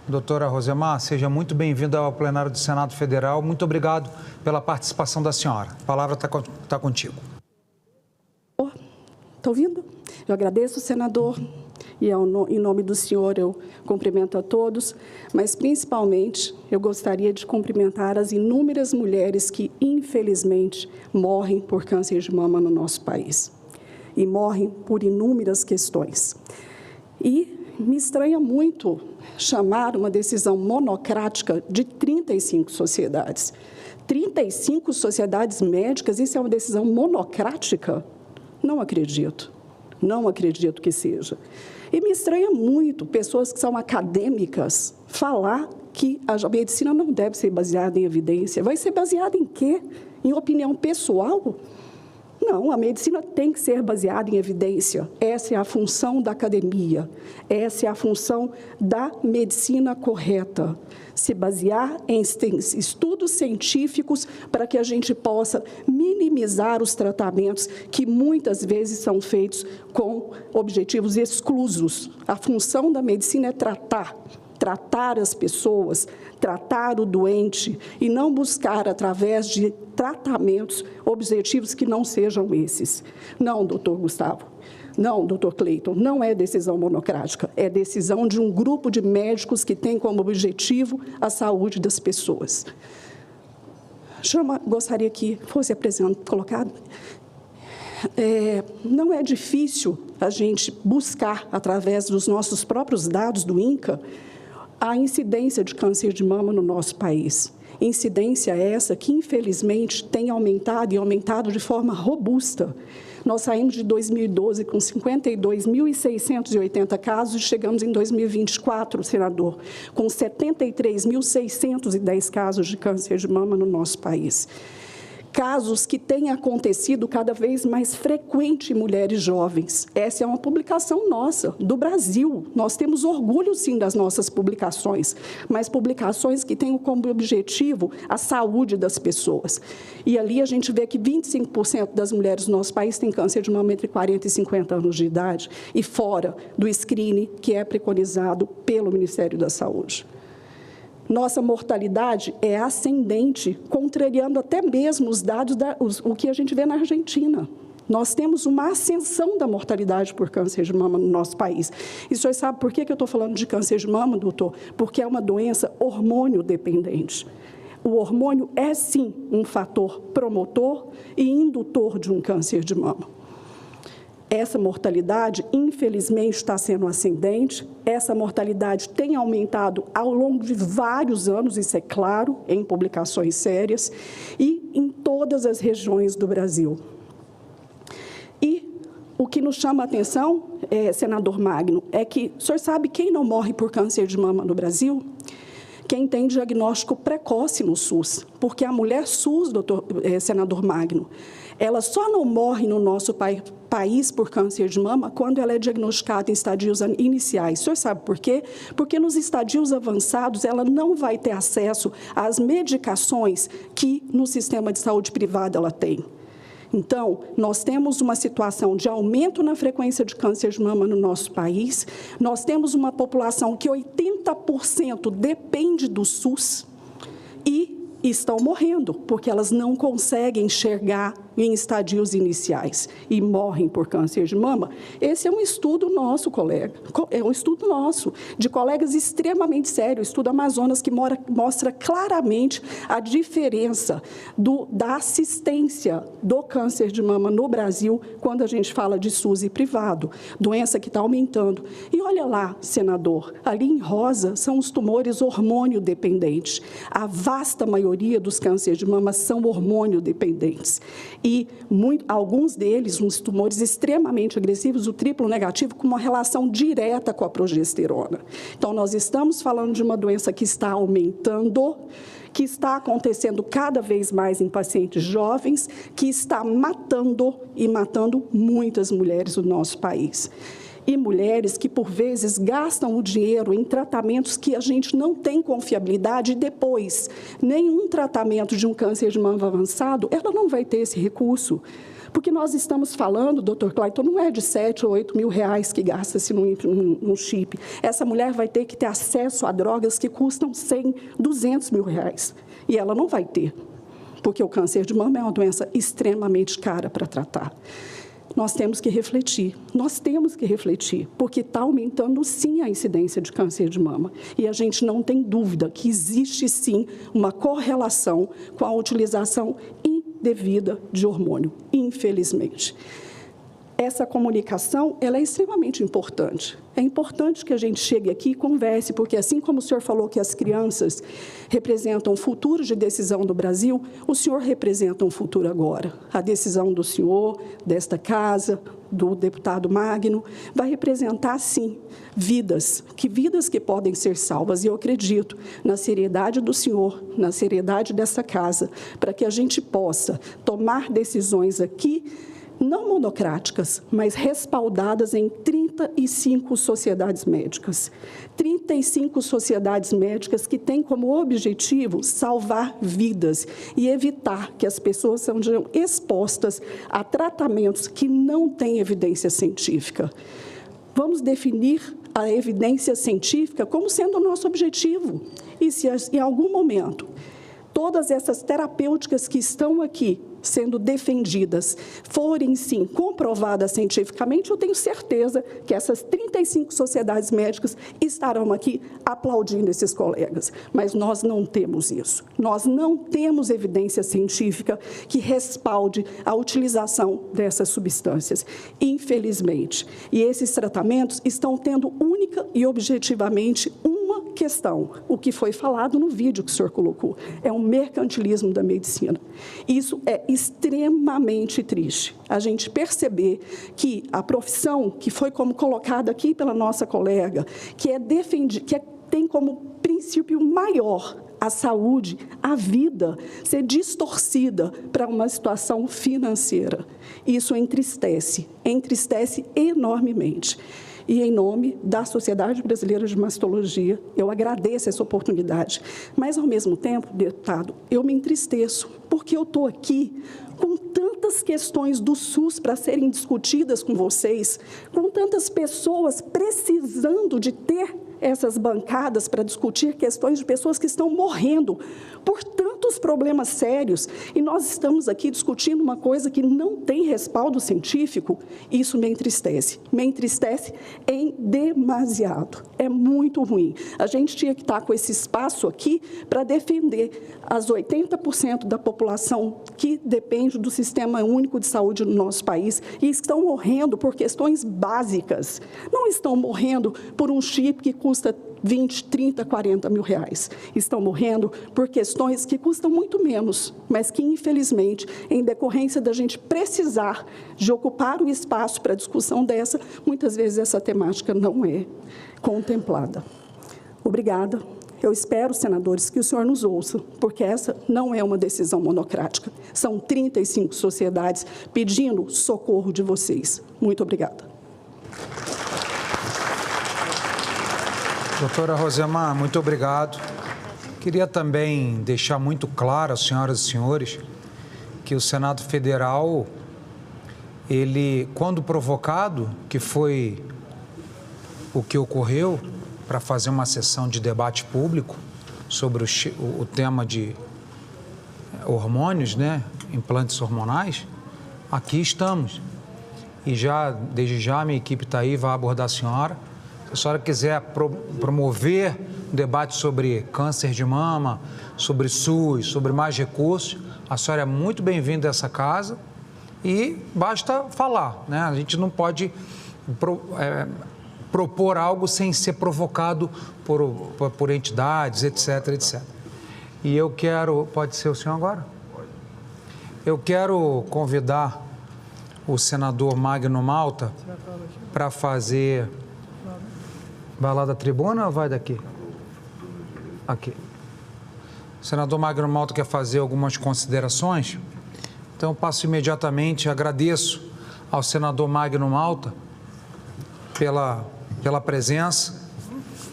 Doutora Rosemar, seja muito bem-vinda ao plenário do Senado Federal. Muito obrigado pela participação da senhora. A palavra está contigo. Está ouvindo? Eu agradeço, senador. E em nome do senhor eu cumprimento a todos, mas principalmente eu gostaria de cumprimentar as inúmeras mulheres que, infelizmente, morrem por câncer de mama no nosso país. E morrem por inúmeras questões. E me estranha muito chamar uma decisão monocrática de 35 sociedades. 35 sociedades médicas, isso é uma decisão monocrática? Não acredito. Não acredito que seja. E me estranha muito pessoas que são acadêmicas falar que a medicina não deve ser baseada em evidência. Vai ser baseada em quê? Em opinião pessoal? Não, a medicina tem que ser baseada em evidência. Essa é a função da academia. Essa é a função da medicina correta. Se basear em estudos científicos para que a gente possa minimizar os tratamentos que muitas vezes são feitos com objetivos exclusos. A função da medicina é tratar as pessoas, tratar o doente e não buscar através de tratamentos objetivos que não sejam esses. Não, doutor Gustavo. Não, doutor Cleiton, não é decisão monocrática, é decisão de um grupo de médicos que tem como objetivo a saúde das pessoas. Gostaria que fosse colocado. Não é difícil a gente buscar, através dos nossos próprios dados do INCA, a incidência de câncer de mama no nosso país. Incidência essa que, infelizmente, tem aumentado e aumentado de forma robusta. Nós saímos de 2012 com 52.680 casos e chegamos em 2024, senador, com 73.610 casos de câncer de mama no nosso país. casos que têm acontecido cada vez mais frequente em mulheres jovens. Essa é uma publicação nossa, do Brasil. Nós temos orgulho, sim, das nossas publicações, mas publicações que têm como objetivo a saúde das pessoas. E ali a gente vê que 25% das mulheres do nosso país têm câncer de mama entre 40 e 50 anos de idade, e fora do screening que é preconizado pelo Ministério da Saúde. Nossa mortalidade é ascendente, contrariando até mesmo os dados, o que a gente vê na Argentina. Nós temos uma ascensão da mortalidade por câncer de mama no nosso país. E o senhor sabe por que eu estou falando de câncer de mama, doutor? Porque é uma doença hormônio dependente. O hormônio é, sim, um fator promotor e indutor de um câncer de mama. Essa mortalidade, infelizmente, está sendo ascendente. Essa mortalidade tem aumentado ao longo de vários anos, isso é claro, em publicações sérias, e em todas as regiões do Brasil. E o que nos chama a atenção, senador Magno, é que o senhor sabe quem não morre por câncer de mama no Brasil? Quem tem diagnóstico precoce no SUS, porque a mulher SUS, senador Magno, ela só não morre no nosso país por câncer de mama quando ela é diagnosticada em estadios iniciais. O senhor sabe por quê? Porque nos estadios avançados ela não vai ter acesso às medicações que no sistema de saúde privada ela tem. Então, nós temos uma situação de aumento na frequência de câncer de mama no nosso país, nós temos uma população que 80% depende do SUS e estão morrendo, porque elas não conseguem enxergar em estadios iniciais e morrem por câncer de mama. Esse é um estudo nosso, colega, é um estudo nosso, de colegas extremamente sérios, o estudo Amazonas, que mostra claramente a diferença da assistência do câncer de mama no Brasil, quando a gente fala de SUS e privado, doença que está aumentando. E olha lá, senador, ali em rosa são os tumores hormônio dependentes. A vasta maioria dos cânceres de mama são hormônio dependentes. E alguns deles, uns tumores extremamente agressivos, o triplo negativo, com uma relação direta com a progesterona. Então, nós estamos falando de uma doença que está aumentando, que está acontecendo cada vez mais em pacientes jovens, que está matando e matando muitas mulheres do nosso país. E mulheres que, por vezes, gastam o dinheiro em tratamentos que a gente não tem confiabilidade e depois, nenhum tratamento de um câncer de mama avançado, ela não vai ter esse recurso. Porque nós estamos falando, doutor Clayton, não é de 7 ou 8 mil reais que gasta-se num chip. Essa mulher vai ter que ter acesso a drogas que custam 100, 200 mil reais. E ela não vai ter, porque o câncer de mama é uma doença extremamente cara para tratar. Nós temos que refletir, porque está aumentando sim a incidência de câncer de mama. E a gente não tem dúvida que existe sim uma correlação com a utilização indevida de hormônio, infelizmente. Essa comunicação, ela é extremamente importante. É importante que a gente chegue aqui e converse, porque assim como o senhor falou que as crianças representam o futuro de decisão do Brasil, o senhor representa um futuro agora. A decisão do senhor, desta casa, do deputado Magno, vai representar, sim, vidas que podem ser salvas. E eu acredito na seriedade do senhor, na seriedade dessa casa, para que a gente possa tomar decisões aqui, não monocráticas, mas respaldadas em 35 sociedades médicas. 35 sociedades médicas que têm como objetivo salvar vidas e evitar que as pessoas sejam expostas a tratamentos que não têm evidência científica. Vamos definir a evidência científica como sendo o nosso objetivo. E se em algum momento todas essas terapêuticas que estão aqui sendo defendidas forem, sim, comprovadas cientificamente, eu tenho certeza que essas 35 sociedades médicas estarão aqui aplaudindo esses colegas. Mas nós não temos isso. Nós não temos evidência científica que respalde a utilização dessas substâncias, infelizmente. E esses tratamentos estão tendo única e objetivamente uma questão, o que foi falado no vídeo que o senhor colocou, é um mercantilismo da medicina. Isso é extremamente triste. A gente perceber que a profissão que foi como colocada aqui pela nossa colega, que tem como princípio maior a saúde, a vida ser distorcida para uma situação financeira. Isso entristece enormemente. E, em nome da Sociedade Brasileira de Mastologia, eu agradeço essa oportunidade. Mas, ao mesmo tempo, deputado, eu me entristeço, porque eu estou aqui com tantas questões do SUS para serem discutidas com vocês, com tantas pessoas precisando de ter essas bancadas para discutir questões de pessoas que estão morrendo por tantos problemas sérios, e nós estamos aqui discutindo uma coisa que não tem respaldo científico. Isso me entristece em demasiado. É muito ruim. A gente tinha que estar com esse espaço aqui para defender as 80% da população que depende do Sistema Único de Saúde no nosso país e estão morrendo por questões básicas. Não estão morrendo por um chip que custa 20, 30, 40 mil reais. Estão morrendo por questões que custam muito menos, mas que, infelizmente, em decorrência da gente precisar de ocupar o espaço para discussão dessa, muitas vezes essa temática não é contemplada. Obrigada. Eu espero, senadores, que o senhor nos ouça, porque essa não é uma decisão monocrática. São 35 sociedades pedindo socorro de vocês. Muito obrigada. Doutora Rosemar, muito obrigado. Queria também deixar muito claro às senhoras e senhores que o Senado Federal, ele, quando provocado, que foi o que ocorreu para fazer uma sessão de debate público sobre o tema de hormônios, né, implantes hormonais, aqui estamos. E desde já, a minha equipe está aí, vai abordar a senhora. Se a senhora quiser promover um debate sobre câncer de mama, sobre SUS, sobre mais recursos, a senhora é muito bem-vinda a essa casa e basta falar, né? A gente não pode propor algo sem ser provocado por entidades, etc, etc. E eu quero... Pode ser o senhor agora? Eu quero convidar o senador Magno Malta para fazer... Vai lá da tribuna ou vai daqui? Aqui. O senador Magno Malta quer fazer algumas considerações. Então, eu passo imediatamente, agradeço ao senador Magno Malta pela presença,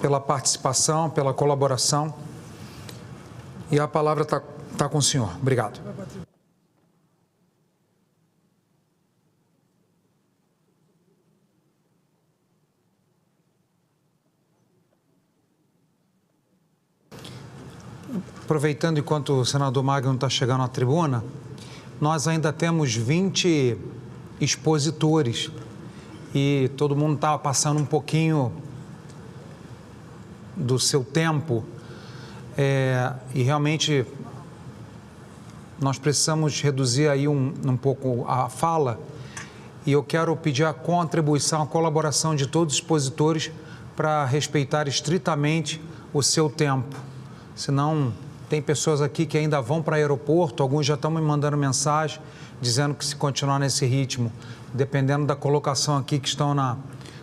pela participação, pela colaboração. E a palavra está com o senhor. Obrigado. Aproveitando enquanto o senador Magno está chegando à tribuna, nós ainda temos 20 expositores e todo mundo está passando um pouquinho do seu tempo e realmente nós precisamos reduzir aí um pouco a fala e eu quero pedir a contribuição, a colaboração de todos os expositores para respeitar estritamente o seu tempo, senão... Tem pessoas aqui que ainda vão para o aeroporto, alguns já estão me mandando mensagem dizendo que se continuar nesse ritmo, dependendo da colocação aqui que estão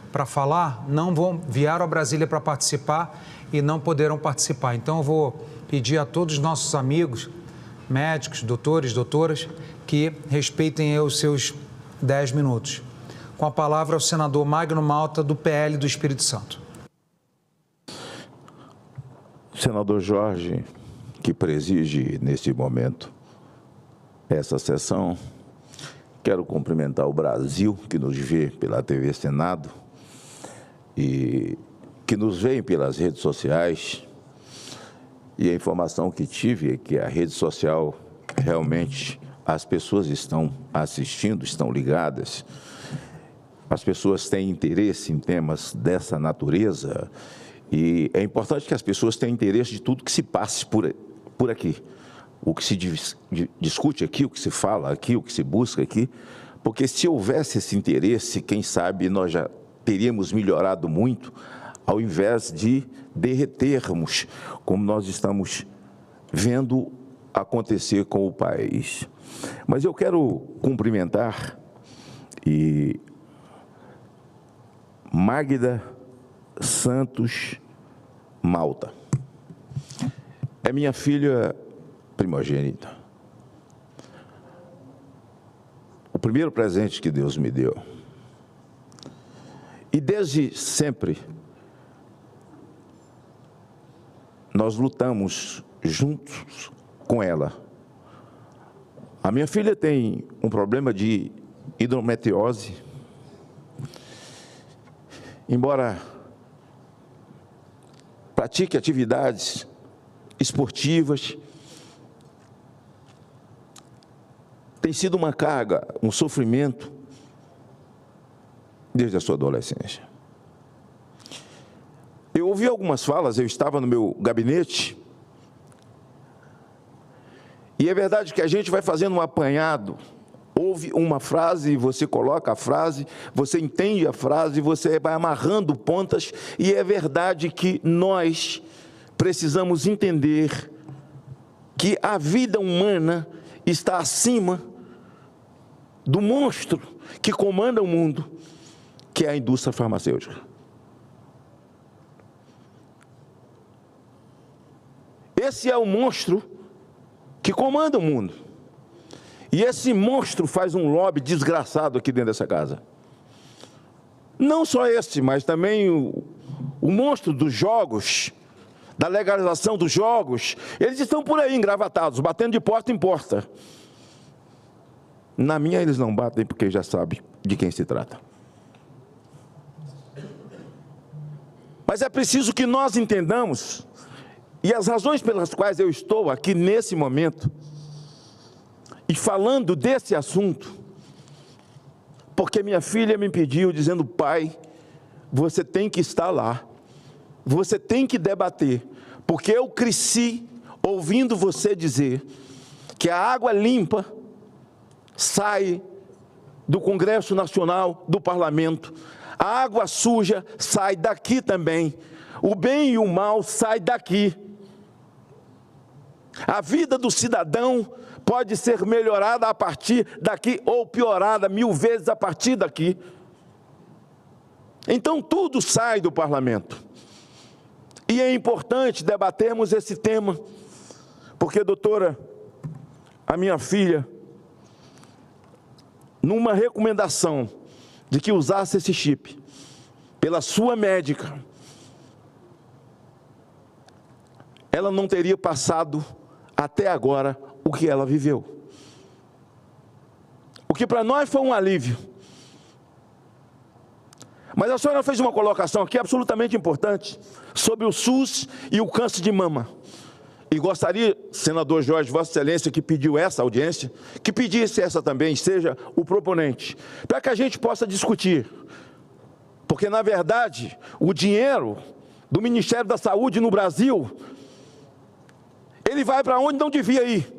para falar, vieram a Brasília para participar e não poderão participar. Então, eu vou pedir a todos os nossos amigos, médicos, doutores, doutoras, que respeitem os seus 10 minutos. Com a palavra, o senador Magno Malta, do PL do Espírito Santo. Senador Jorge, que preside neste momento essa sessão, quero cumprimentar o Brasil, que nos vê pela TV Senado e que nos vê pelas redes sociais. E a informação que tive é que a rede social, realmente, as pessoas estão assistindo, estão ligadas, as pessoas têm interesse em temas dessa natureza e é importante que as pessoas tenham interesse de tudo que se passe por aqui, o que se discute aqui, o que se fala aqui, o que se busca aqui, porque se houvesse esse interesse, quem sabe nós já teríamos melhorado muito, ao invés de derretermos, como nós estamos vendo acontecer com o país. Mas eu quero cumprimentar Magda Santos Malta. é minha filha primogênita. O primeiro presente que Deus me deu. E desde sempre, nós lutamos juntos com ela. A minha filha tem um problema de endometriose. Embora pratique atividades esportivas, tem sido uma carga, um sofrimento, desde a sua adolescência. Eu ouvi algumas falas, eu estava no meu gabinete, e é verdade que a gente vai fazendo um apanhado, ouve uma frase, você coloca a frase, você entende a frase, você vai amarrando pontas, e é verdade que nós precisamos entender que a vida humana está acima do monstro que comanda o mundo, que é a indústria farmacêutica. Esse é o monstro que comanda o mundo. E esse monstro faz um lobby desgraçado aqui dentro dessa casa. Não só esse, mas também o monstro dos jogos, da legalização dos jogos. Eles estão por aí engravatados, batendo de porta em porta. Na minha eles não batem porque já sabem de quem se trata. Mas é preciso que nós entendamos, e as razões pelas quais eu estou aqui nesse momento, e falando desse assunto, porque minha filha me pediu, dizendo: pai, você tem que estar lá, você tem que debater, porque eu cresci ouvindo você dizer que a água limpa sai do Congresso Nacional, do Parlamento, a água suja sai daqui também, o bem e o mal sai daqui. A vida do cidadão pode ser melhorada a partir daqui ou piorada 1000 vezes a partir daqui. Então tudo sai do parlamento. E é importante debatermos esse tema, porque, doutora, a minha filha, numa recomendação de que usasse esse chip, pela sua médica, ela não teria passado até agora o que ela viveu. O que para nós foi um alívio. Mas a senhora fez uma colocação aqui absolutamente importante sobre o SUS e o câncer de mama. E gostaria, senador Jorge, Vossa Excelência, que pediu essa audiência, que pedisse essa também, seja o proponente, para que a gente possa discutir. Porque, na verdade, o dinheiro do Ministério da Saúde no Brasil, ele vai para onde não devia ir.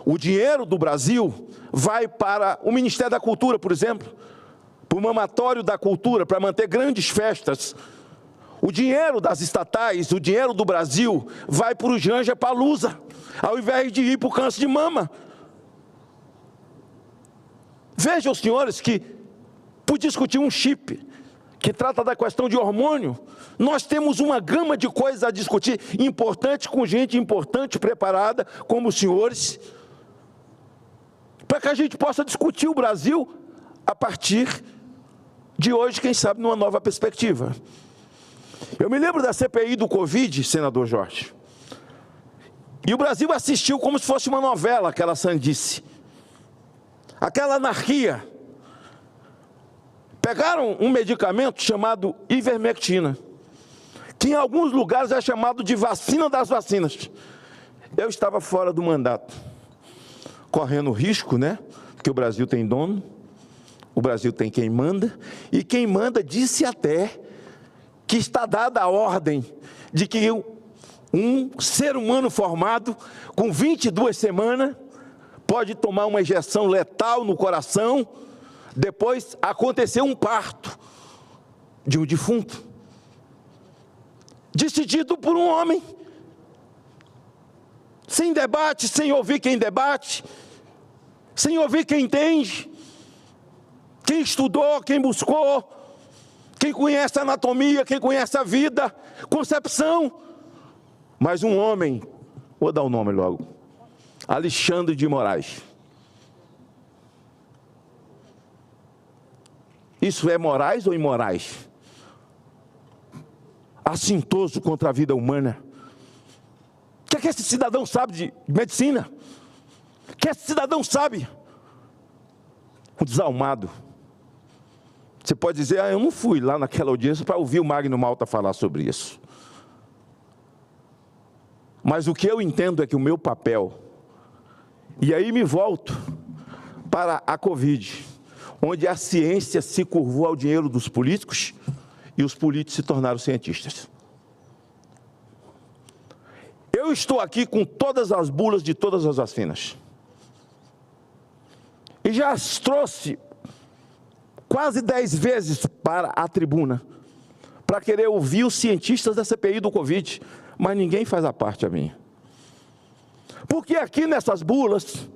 O dinheiro do Brasil vai para o Ministério da Cultura, por exemplo, para o Mamatório da Cultura, para manter grandes festas. O dinheiro das estatais, o dinheiro do Brasil, vai para o Janja Palusa, ao invés de ir para o câncer de mama. Vejam, senhores, que por discutir um chip que trata da questão de hormônio, nós temos uma gama de coisas a discutir, importante, com gente importante, preparada, como os senhores, para que a gente possa discutir o Brasil a partir de hoje, quem sabe, numa nova perspectiva. Eu me lembro da CPI do Covid, senador Jorge, e o Brasil assistiu como se fosse uma novela, aquela sandice, aquela anarquia. Pegaram um medicamento chamado ivermectina, que em alguns lugares é chamado de vacina das vacinas. Eu estava fora do mandato, correndo risco, né? Porque o Brasil tem dono, o Brasil tem quem manda, e quem manda disse até que está dada a ordem de que um ser humano formado com 22 semanas pode tomar uma injeção letal no coração, depois aconteceu um parto de um defunto, decidido por um homem, sem debate, sem ouvir quem debate, sem ouvir quem entende, quem estudou, quem buscou, quem conhece a anatomia, quem conhece a vida, concepção. Mas um homem Vou dar o nome logo. Alexandre de Moraes. Isso é morais ou imorais? Assintoso contra a vida humana. O que é que esse cidadão sabe de medicina? O que esse cidadão sabe? Um desalmado. Você pode dizer, eu não fui lá naquela audiência para ouvir o Magno Malta falar sobre isso. Mas o que eu entendo é que o meu papel, e aí me volto para a Covid, onde a ciência se curvou ao dinheiro dos políticos e os políticos se tornaram cientistas. Eu estou aqui com todas as bulas de todas as vacinas. E já as trouxe quase 10 vezes para a tribuna, para querer ouvir os cientistas da CPI do Covid, mas ninguém faz a parte a minha. Porque aqui nessas bulas,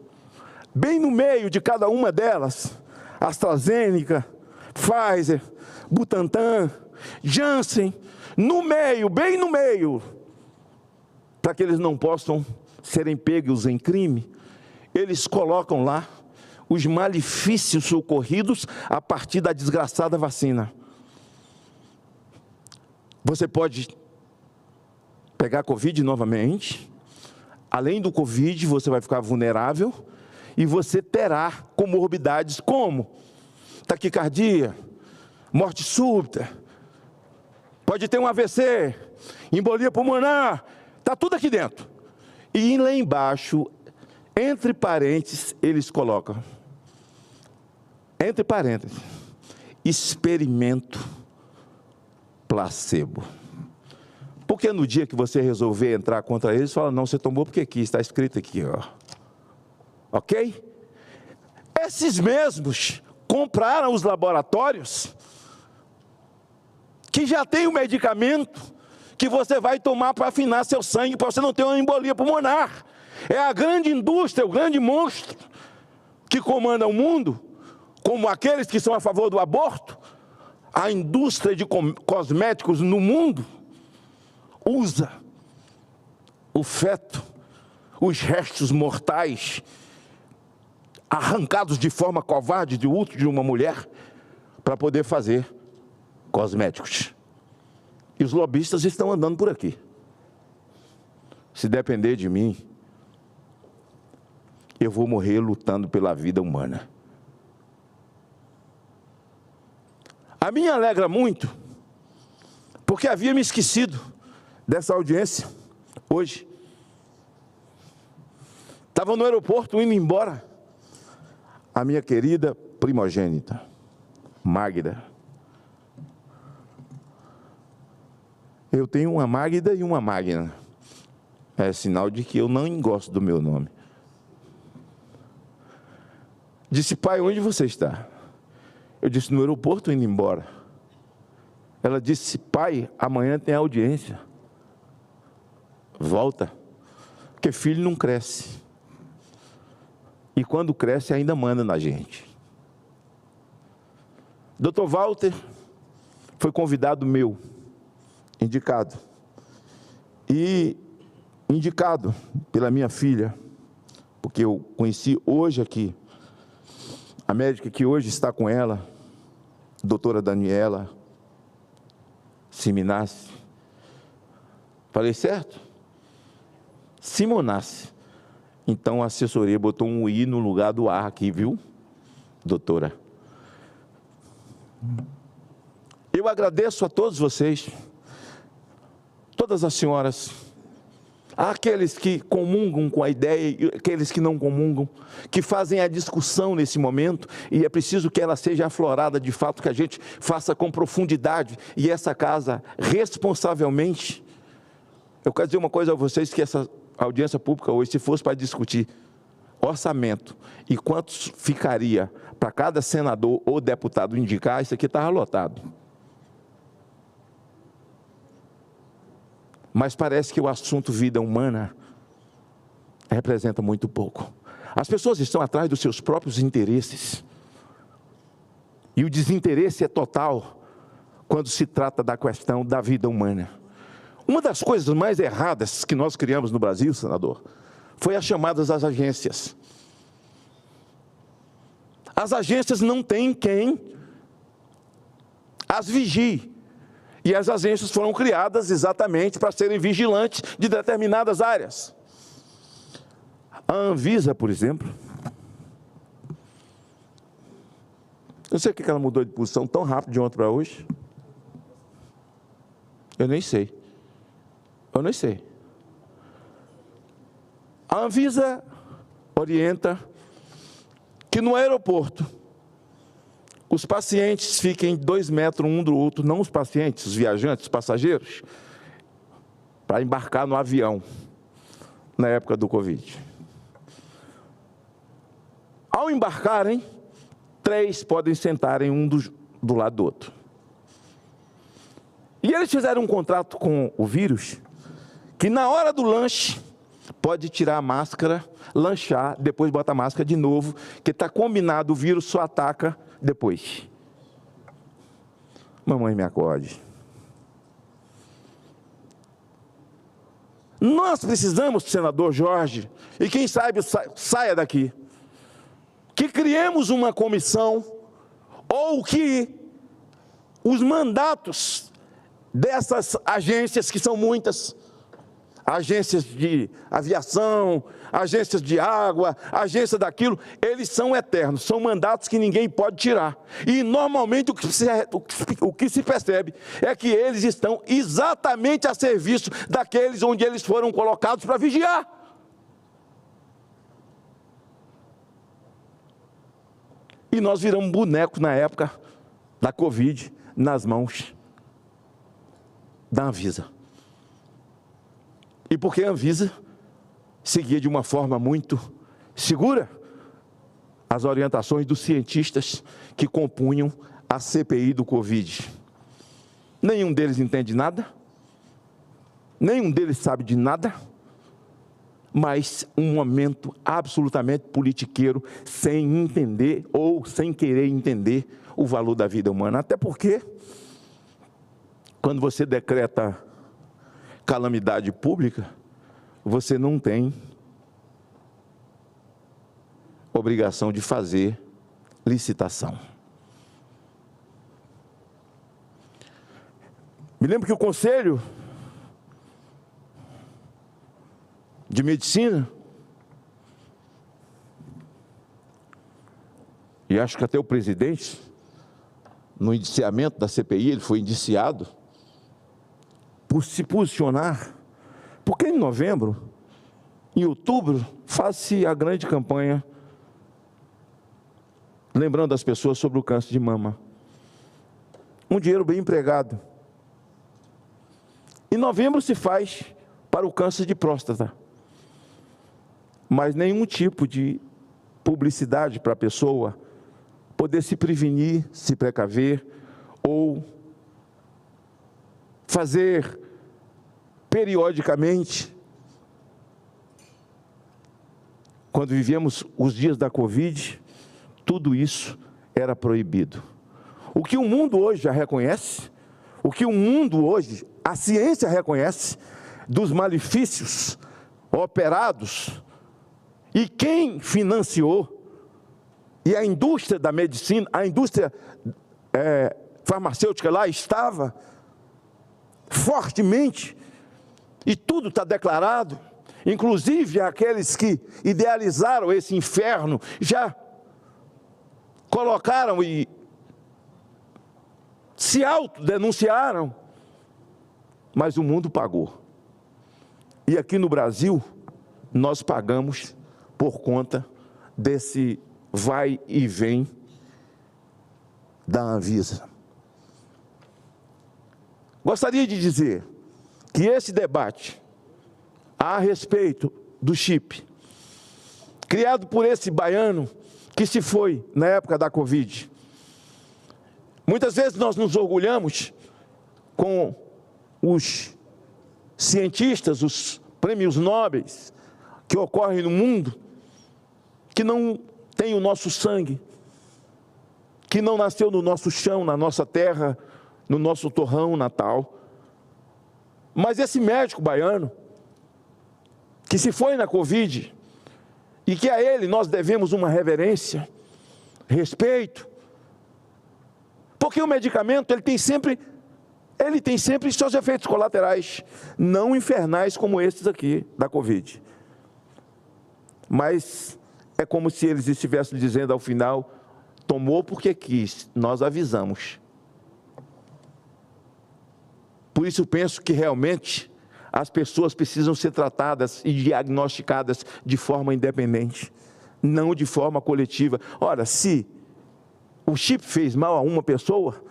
bem no meio de cada uma delas, AstraZeneca, Pfizer, Butantan, Janssen, no meio, bem no meio, para que eles não possam serem pegos em crime, eles colocam lá os malefícios ocorridos a partir da desgraçada vacina. Você pode pegar Covid novamente, além do Covid você vai ficar vulnerável e você terá comorbidades como taquicardia, morte súbita, pode ter um AVC, embolia pulmonar, está tudo aqui dentro. E lá embaixo, entre parênteses, eles colocam, entre parênteses, experimento placebo. Porque no dia que você resolver entrar contra eles, fala, não, você tomou porque aqui, está escrito aqui, ó. Ok? Esses mesmos compraram os laboratórios que já tem o medicamento que você vai tomar para afinar seu sangue, para você não ter uma embolia pulmonar. É a grande indústria, o grande monstro que comanda o mundo, como aqueles que são a favor do aborto, a indústria de cosméticos no mundo, usa o feto, os restos mortais, arrancados de forma covarde do útero de uma mulher, para poder fazer cosméticos. E os lobistas estão andando por aqui. Se depender de mim, eu vou morrer lutando pela vida humana. A mim alegra muito, porque havia me esquecido dessa audiência hoje. Estava no aeroporto indo embora. A minha querida primogênita, Magda. Eu tenho uma Magda e uma Magna. É sinal de que eu não gosto do meu nome. Disse, pai, onde você está? Eu disse, no aeroporto indo embora. Ela disse, pai, amanhã tem audiência. Volta. Porque filho não cresce. E quando cresce ainda manda na gente. Dr. Walter foi convidado meu, indicado. E indicado pela minha filha, porque eu conheci hoje aqui, a médica que hoje está com ela, doutora Daniela Simonassi. Falei certo? Simonassi. Então a assessoria botou um I no lugar do A aqui, viu, doutora? Eu agradeço a todos vocês, todas as senhoras, aqueles que comungam com a ideia e aqueles que não comungam, que fazem a discussão nesse momento, e é preciso que ela seja aflorada de fato, que a gente faça com profundidade, e essa casa, responsavelmente. Eu quero dizer uma coisa a vocês, que essa audiência pública hoje, se fosse para discutir orçamento e quantos ficaria para cada senador ou deputado indicar, isso aqui estava lotado. Mas parece que o assunto vida humana representa muito pouco. As pessoas estão atrás dos seus próprios interesses. E o desinteresse é total quando se trata da questão da vida humana. Uma das coisas mais erradas que nós criamos no Brasil, senador, foi as chamadas às agências. As agências não têm quem as vigie. E as agências foram criadas exatamente para serem vigilantes de determinadas áreas. A Anvisa, por exemplo, eu sei que ela mudou de posição tão rápido de ontem para hoje. Eu nem sei. A Anvisa orienta que no aeroporto os pacientes fiquem 2 metros um do outro, não os pacientes, os viajantes, os passageiros, para embarcar no avião na época do Covid. Ao embarcarem, 3 podem sentarem um do lado do outro. E eles fizeram um contrato com o vírus, que na hora do lanche, pode tirar a máscara, lanchar, depois bota a máscara de novo, que está combinado, o vírus só ataca depois. Mamãe, me acorde. Nós precisamos, senador Jorge, e quem sabe saia daqui, que criemos uma comissão, ou que os mandatos dessas agências, que são muitas, agências de aviação, agências de água, agência daquilo, eles são eternos, são mandatos que ninguém pode tirar. E normalmente o que se percebe é que eles estão exatamente a serviço daqueles onde eles foram colocados para vigiar. E nós viramos bonecos na época da Covid nas mãos da Anvisa. E porque a Anvisa seguia de uma forma muito segura as orientações dos cientistas que compunham a CPI do Covid. Nenhum deles entende nada, nenhum deles sabe de nada, mas um momento absolutamente politiqueiro, sem entender ou sem querer entender o valor da vida humana. Até porque, quando você decreta calamidade pública, você não tem obrigação de fazer licitação. Me lembro que o Conselho de Medicina, e acho que até o presidente, no indiciamento da CPI, ele foi indiciado por se posicionar, porque em novembro, em outubro, faz-se a grande campanha, lembrando as pessoas sobre o câncer de mama. Um dinheiro bem empregado. Em novembro se faz para o câncer de próstata, mas nenhum tipo de publicidade para a pessoa poder se prevenir, se precaver, ou fazer periodicamente. Quando vivíamos os dias da Covid, tudo isso era proibido. O que o mundo hoje já reconhece, o que o mundo hoje, a ciência reconhece, dos malefícios operados, e quem financiou, e a indústria da medicina, a indústria farmacêutica lá estava fortemente, e tudo está declarado, inclusive aqueles que idealizaram esse inferno, já colocaram e se autodenunciaram, mas o mundo pagou. E aqui no Brasil, nós pagamos por conta desse vai e vem da Anvisa. Gostaria de dizer que esse debate a respeito do chip, criado por esse baiano que se foi na época da Covid, muitas vezes nós nos orgulhamos com os cientistas, os prêmios nobres que ocorrem no mundo, que não tem o nosso sangue, que não nasceu no nosso chão, na nossa terra, no nosso torrão natal. Mas esse médico baiano, que se foi na Covid, e que a ele nós devemos uma reverência, respeito, porque o medicamento ele tem sempre seus efeitos colaterais, não infernais como esses aqui da Covid. Mas é como se eles estivessem dizendo ao final, tomou porque quis, nós avisamos. Por isso penso que realmente as pessoas precisam ser tratadas e diagnosticadas de forma independente, não de forma coletiva. Ora, se o chip fez mal a uma pessoa,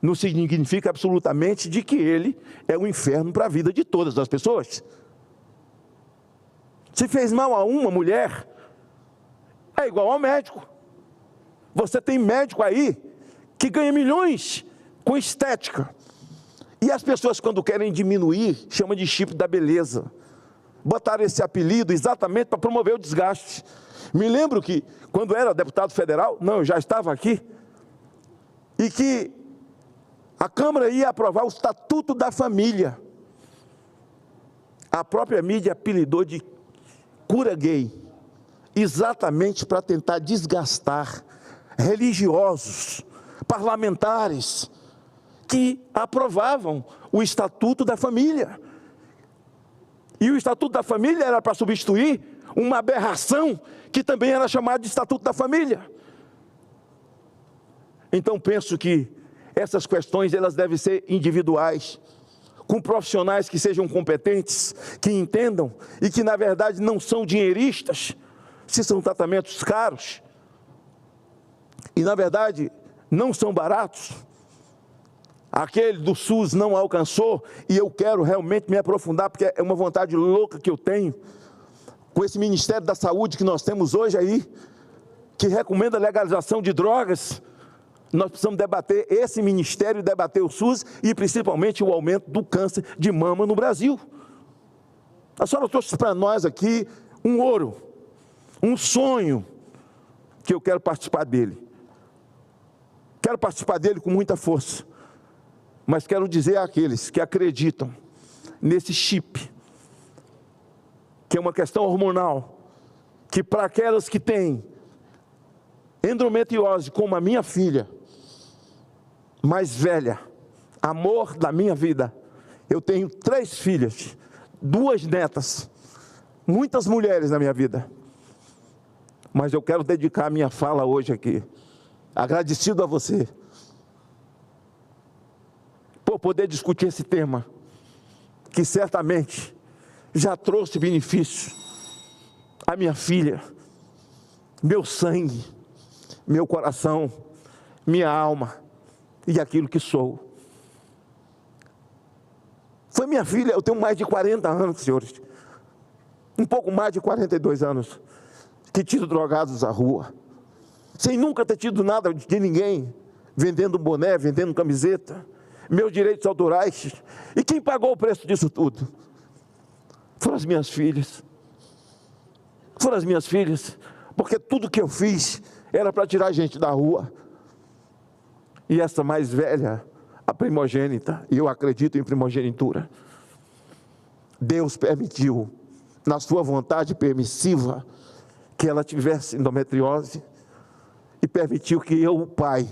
não significa absolutamente de que ele é um inferno para a vida de todas as pessoas. Se fez mal a uma mulher, é igual ao médico. Você tem médico aí que ganha milhões com estética. E as pessoas, quando querem diminuir, chamam de chip da beleza. Botaram esse apelido exatamente para promover o desgaste. Me lembro que, quando era deputado federal, eu já estava aqui, e que a Câmara ia aprovar o Estatuto da Família. A própria mídia apelidou de cura gay, exatamente para tentar desgastar religiosos, parlamentares, que aprovavam o Estatuto da Família. E o Estatuto da Família era para substituir uma aberração que também era chamada de Estatuto da Família. Então penso que essas questões elas devem ser individuais, com profissionais que sejam competentes, que entendam e que na verdade não são dinheiristas, se são tratamentos caros e na verdade não são baratos. Aquele do SUS não alcançou, e eu quero realmente me aprofundar, porque é uma vontade louca que eu tenho, com esse Ministério da Saúde que nós temos hoje aí, que recomenda a legalização de drogas. Nós precisamos debater esse ministério, debater o SUS e principalmente o aumento do câncer de mama no Brasil. A senhora trouxe para nós aqui um ouro, um sonho, que eu quero participar dele. Quero participar dele com muita força. Mas quero dizer àqueles que acreditam nesse chip, que é uma questão hormonal, que para aquelas que têm endometriose, como a minha filha, mais velha, amor da minha vida, eu tenho 3 filhas, 2 netas, muitas mulheres na minha vida, mas eu quero dedicar a minha fala hoje aqui, agradecido a você, por poder discutir esse tema, que certamente já trouxe benefício à minha filha, meu sangue, meu coração, minha alma e aquilo que sou. Foi minha filha, eu tenho mais de 40 anos, senhores, um pouco mais de 42 anos, que tiro drogados à rua, sem nunca ter tido nada de ninguém, vendendo boné, vendendo camiseta, meus direitos autorais. E quem pagou o preço disso tudo? Foram as minhas filhas. Foram as minhas filhas, porque tudo que eu fiz era para tirar a gente da rua. E essa mais velha, a primogênita, e eu acredito em primogenitura, Deus permitiu, na sua vontade permissiva, que ela tivesse endometriose, e permitiu que eu, o pai,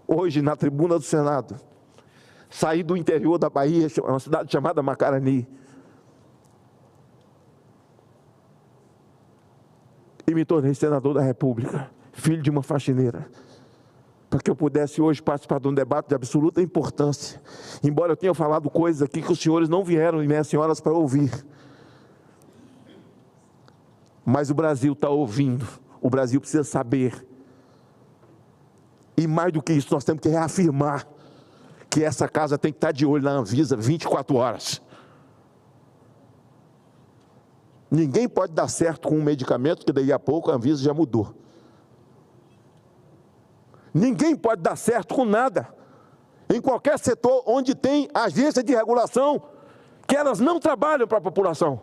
hoje na tribuna do Senado, saí do interior da Bahia, uma cidade chamada Macarani, e me tornei senador da República, filho de uma faxineira, para que eu pudesse hoje participar de um debate de absoluta importância, embora eu tenha falado coisas aqui que os senhores não vieram, e minhas senhoras, para ouvir. Mas o Brasil está ouvindo, o Brasil precisa saber. E mais do que isso, nós temos que reafirmar que essa casa tem que estar de olho na Anvisa 24 horas. Ninguém pode dar certo com um medicamento que daí a pouco a Anvisa já mudou. Ninguém pode dar certo com nada. Em qualquer setor onde tem agência de regulação, que elas não trabalham para a população.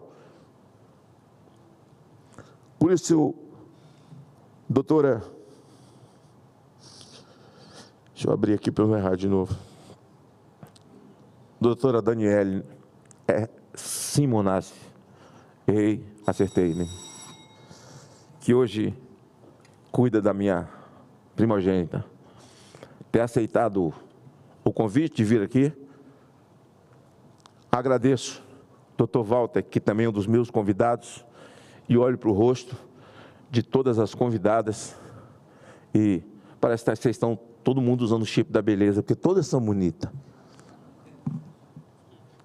Por isso, doutora, deixa eu abrir aqui para eu não errar de novo. Doutora Daniele, Simonazzi. Errei, acertei, né? Que hoje cuida da minha primogênita, ter aceitado o convite de vir aqui. Agradeço, Dr. Walter, que também é um dos meus convidados, e olho para o rosto de todas as convidadas, e parece que vocês estão todo mundo usando o chip da beleza, porque todas são bonitas.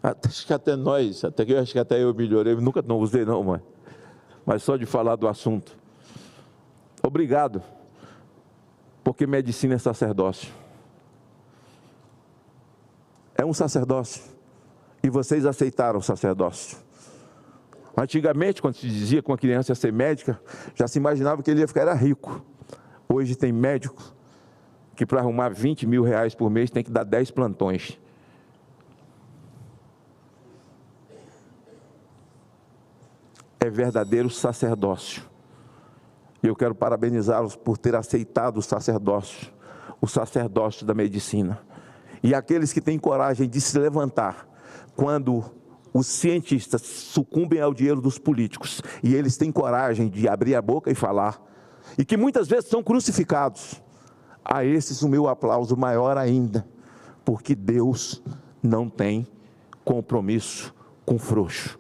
Acho que até nós, acho que até eu melhorei, nunca não usei não, mas só de falar do assunto. Obrigado, porque medicina é sacerdócio. É um sacerdócio, e vocês aceitaram o sacerdócio. Antigamente, quando se dizia que uma criança ia ser médica, já se imaginava que ele ia ficar rico. Hoje tem médico que para arrumar 20 mil reais por mês tem que dar 10 plantões. É verdadeiro sacerdócio. E eu quero parabenizá-los por ter aceitado o sacerdócio da medicina. E aqueles que têm coragem de se levantar quando os cientistas sucumbem ao dinheiro dos políticos, e eles têm coragem de abrir a boca e falar, e que muitas vezes são crucificados, a esses o meu aplauso maior ainda, porque Deus não tem compromisso com frouxo.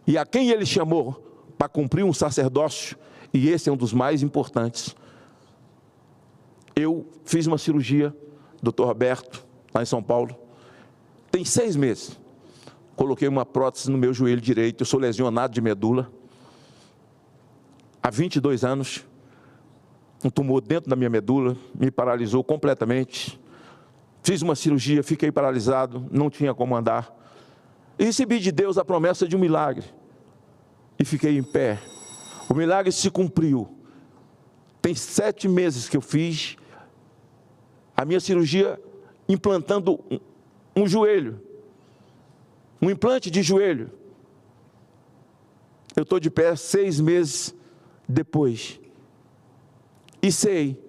E a quem Ele chamou para cumprir um sacerdócio, e esse é um dos mais importantes. Eu fiz uma cirurgia, Dr. Roberto, lá em São Paulo, tem 6 meses. Coloquei uma prótese no meu joelho direito, eu sou lesionado de medula. Há 22 anos, um tumor dentro da minha medula, me paralisou completamente. Fiz uma cirurgia, fiquei paralisado, não tinha como andar. E recebi de Deus a promessa de um milagre. E fiquei em pé. O milagre se cumpriu. Tem 7 meses que eu fiz a minha cirurgia implantando um joelho. Um implante de joelho. Eu estou de pé 6 meses depois. E sei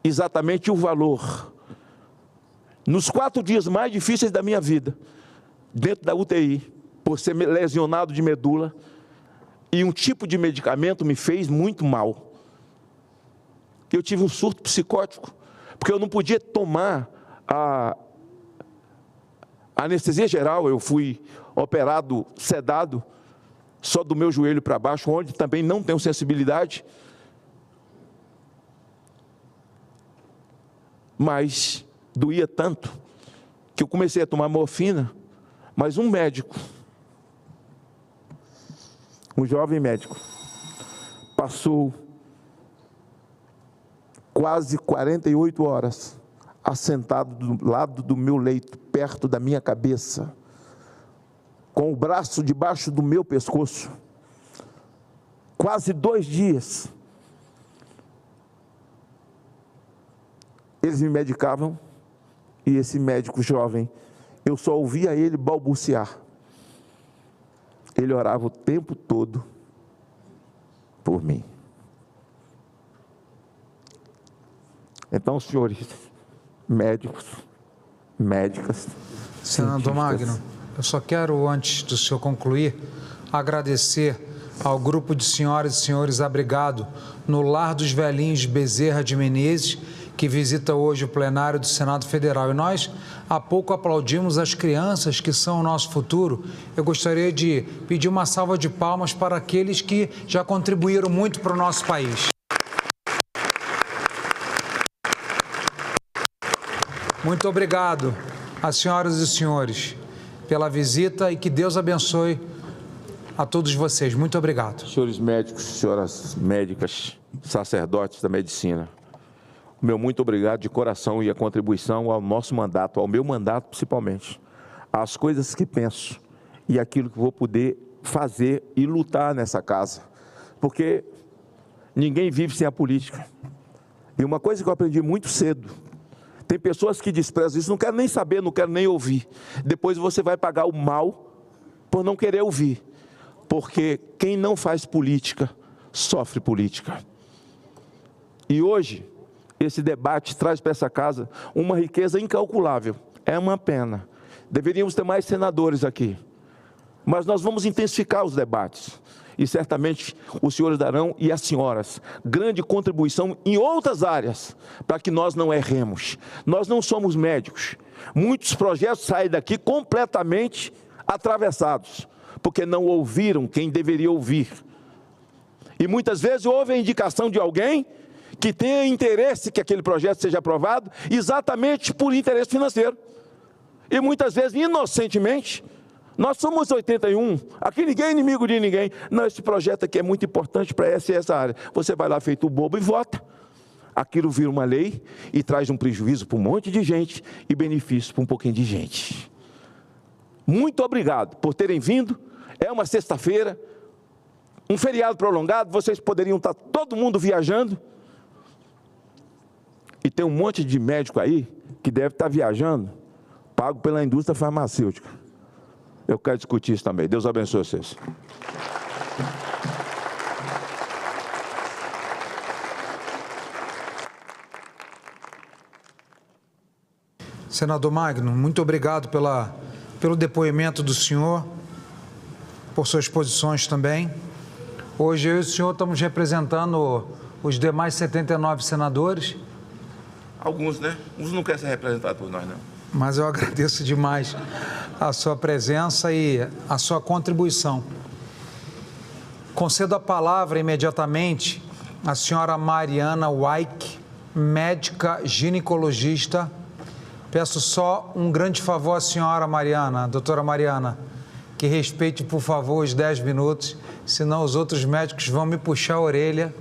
exatamente o valor. Nos 4 dias mais difíceis da minha vida, dentro da UTI, por ser lesionado de medula, e um tipo de medicamento me fez muito mal. Eu tive um surto psicótico, porque eu não podia tomar a anestesia geral. Eu fui operado, sedado, só do meu joelho para baixo, onde também não tenho sensibilidade. Mas doía tanto, que eu comecei a tomar morfina, mas um médico, um jovem médico, passou quase 48 horas assentado do lado do meu leito, perto da minha cabeça, com o braço debaixo do meu pescoço, quase 2 dias. Eles me medicavam, e esse médico jovem, eu só ouvia ele balbuciar. Ele orava o tempo todo por mim. Então, senhores médicos, médicas... Senador Magno, eu só quero, antes do senhor concluir, agradecer ao grupo de senhoras e senhores abrigado no Lar dos Velhinhos de Bezerra de Menezes, que visita hoje o plenário do Senado Federal. E nós, há pouco, aplaudimos as crianças que são o nosso futuro. Eu gostaria de pedir uma salva de palmas para aqueles que já contribuíram muito para o nosso país. Muito obrigado às senhoras e senhores pela visita, e que Deus abençoe a todos vocês. Muito obrigado. Senhores médicos, senhoras médicas, sacerdotes da medicina, o meu muito obrigado de coração, e a contribuição ao nosso mandato, ao meu mandato principalmente, às coisas que penso e aquilo que vou poder fazer e lutar nessa casa, porque ninguém vive sem a política. E uma coisa que eu aprendi muito cedo: tem pessoas que desprezam isso, não quero nem saber, não quero nem ouvir. Depois você vai pagar o mal por não querer ouvir, porque quem não faz política sofre política. E hoje esse debate traz para essa casa uma riqueza incalculável. É uma pena. Deveríamos ter mais senadores aqui, mas nós vamos intensificar os debates. E certamente os senhores darão, e as senhoras, grande contribuição em outras áreas, para que nós não erremos. Nós não somos médicos. Muitos projetos saem daqui completamente atravessados, porque não ouviram quem deveria ouvir. E muitas vezes houve a indicação de alguém que tenha interesse que aquele projeto seja aprovado, exatamente por interesse financeiro. E muitas vezes, inocentemente, nós somos 81, aqui ninguém é inimigo de ninguém. Não, esse projeto aqui é muito importante para essa e essa área. Você vai lá feito bobo e vota. Aquilo vira uma lei e traz um prejuízo para um monte de gente e benefício para um pouquinho de gente. Muito obrigado por terem vindo. É uma sexta-feira, um feriado prolongado, vocês poderiam estar todo mundo viajando. E tem um monte de médico aí que deve estar viajando, pago pela indústria farmacêutica. Eu quero discutir isso também. Deus abençoe vocês. Senador Magno, muito obrigado pelo depoimento do senhor, por suas posições também. Hoje eu e o senhor estamos representando os demais 79 senadores. Alguns, né? Uns não querem ser representados por nós, não. Mas eu agradeço demais a sua presença e a sua contribuição. Concedo a palavra imediatamente à senhora Mariana Weick, médica ginecologista. Peço só um grande favor à senhora Mariana, doutora Mariana, que respeite, por favor, os 10 minutos, senão os outros médicos vão me puxar a orelha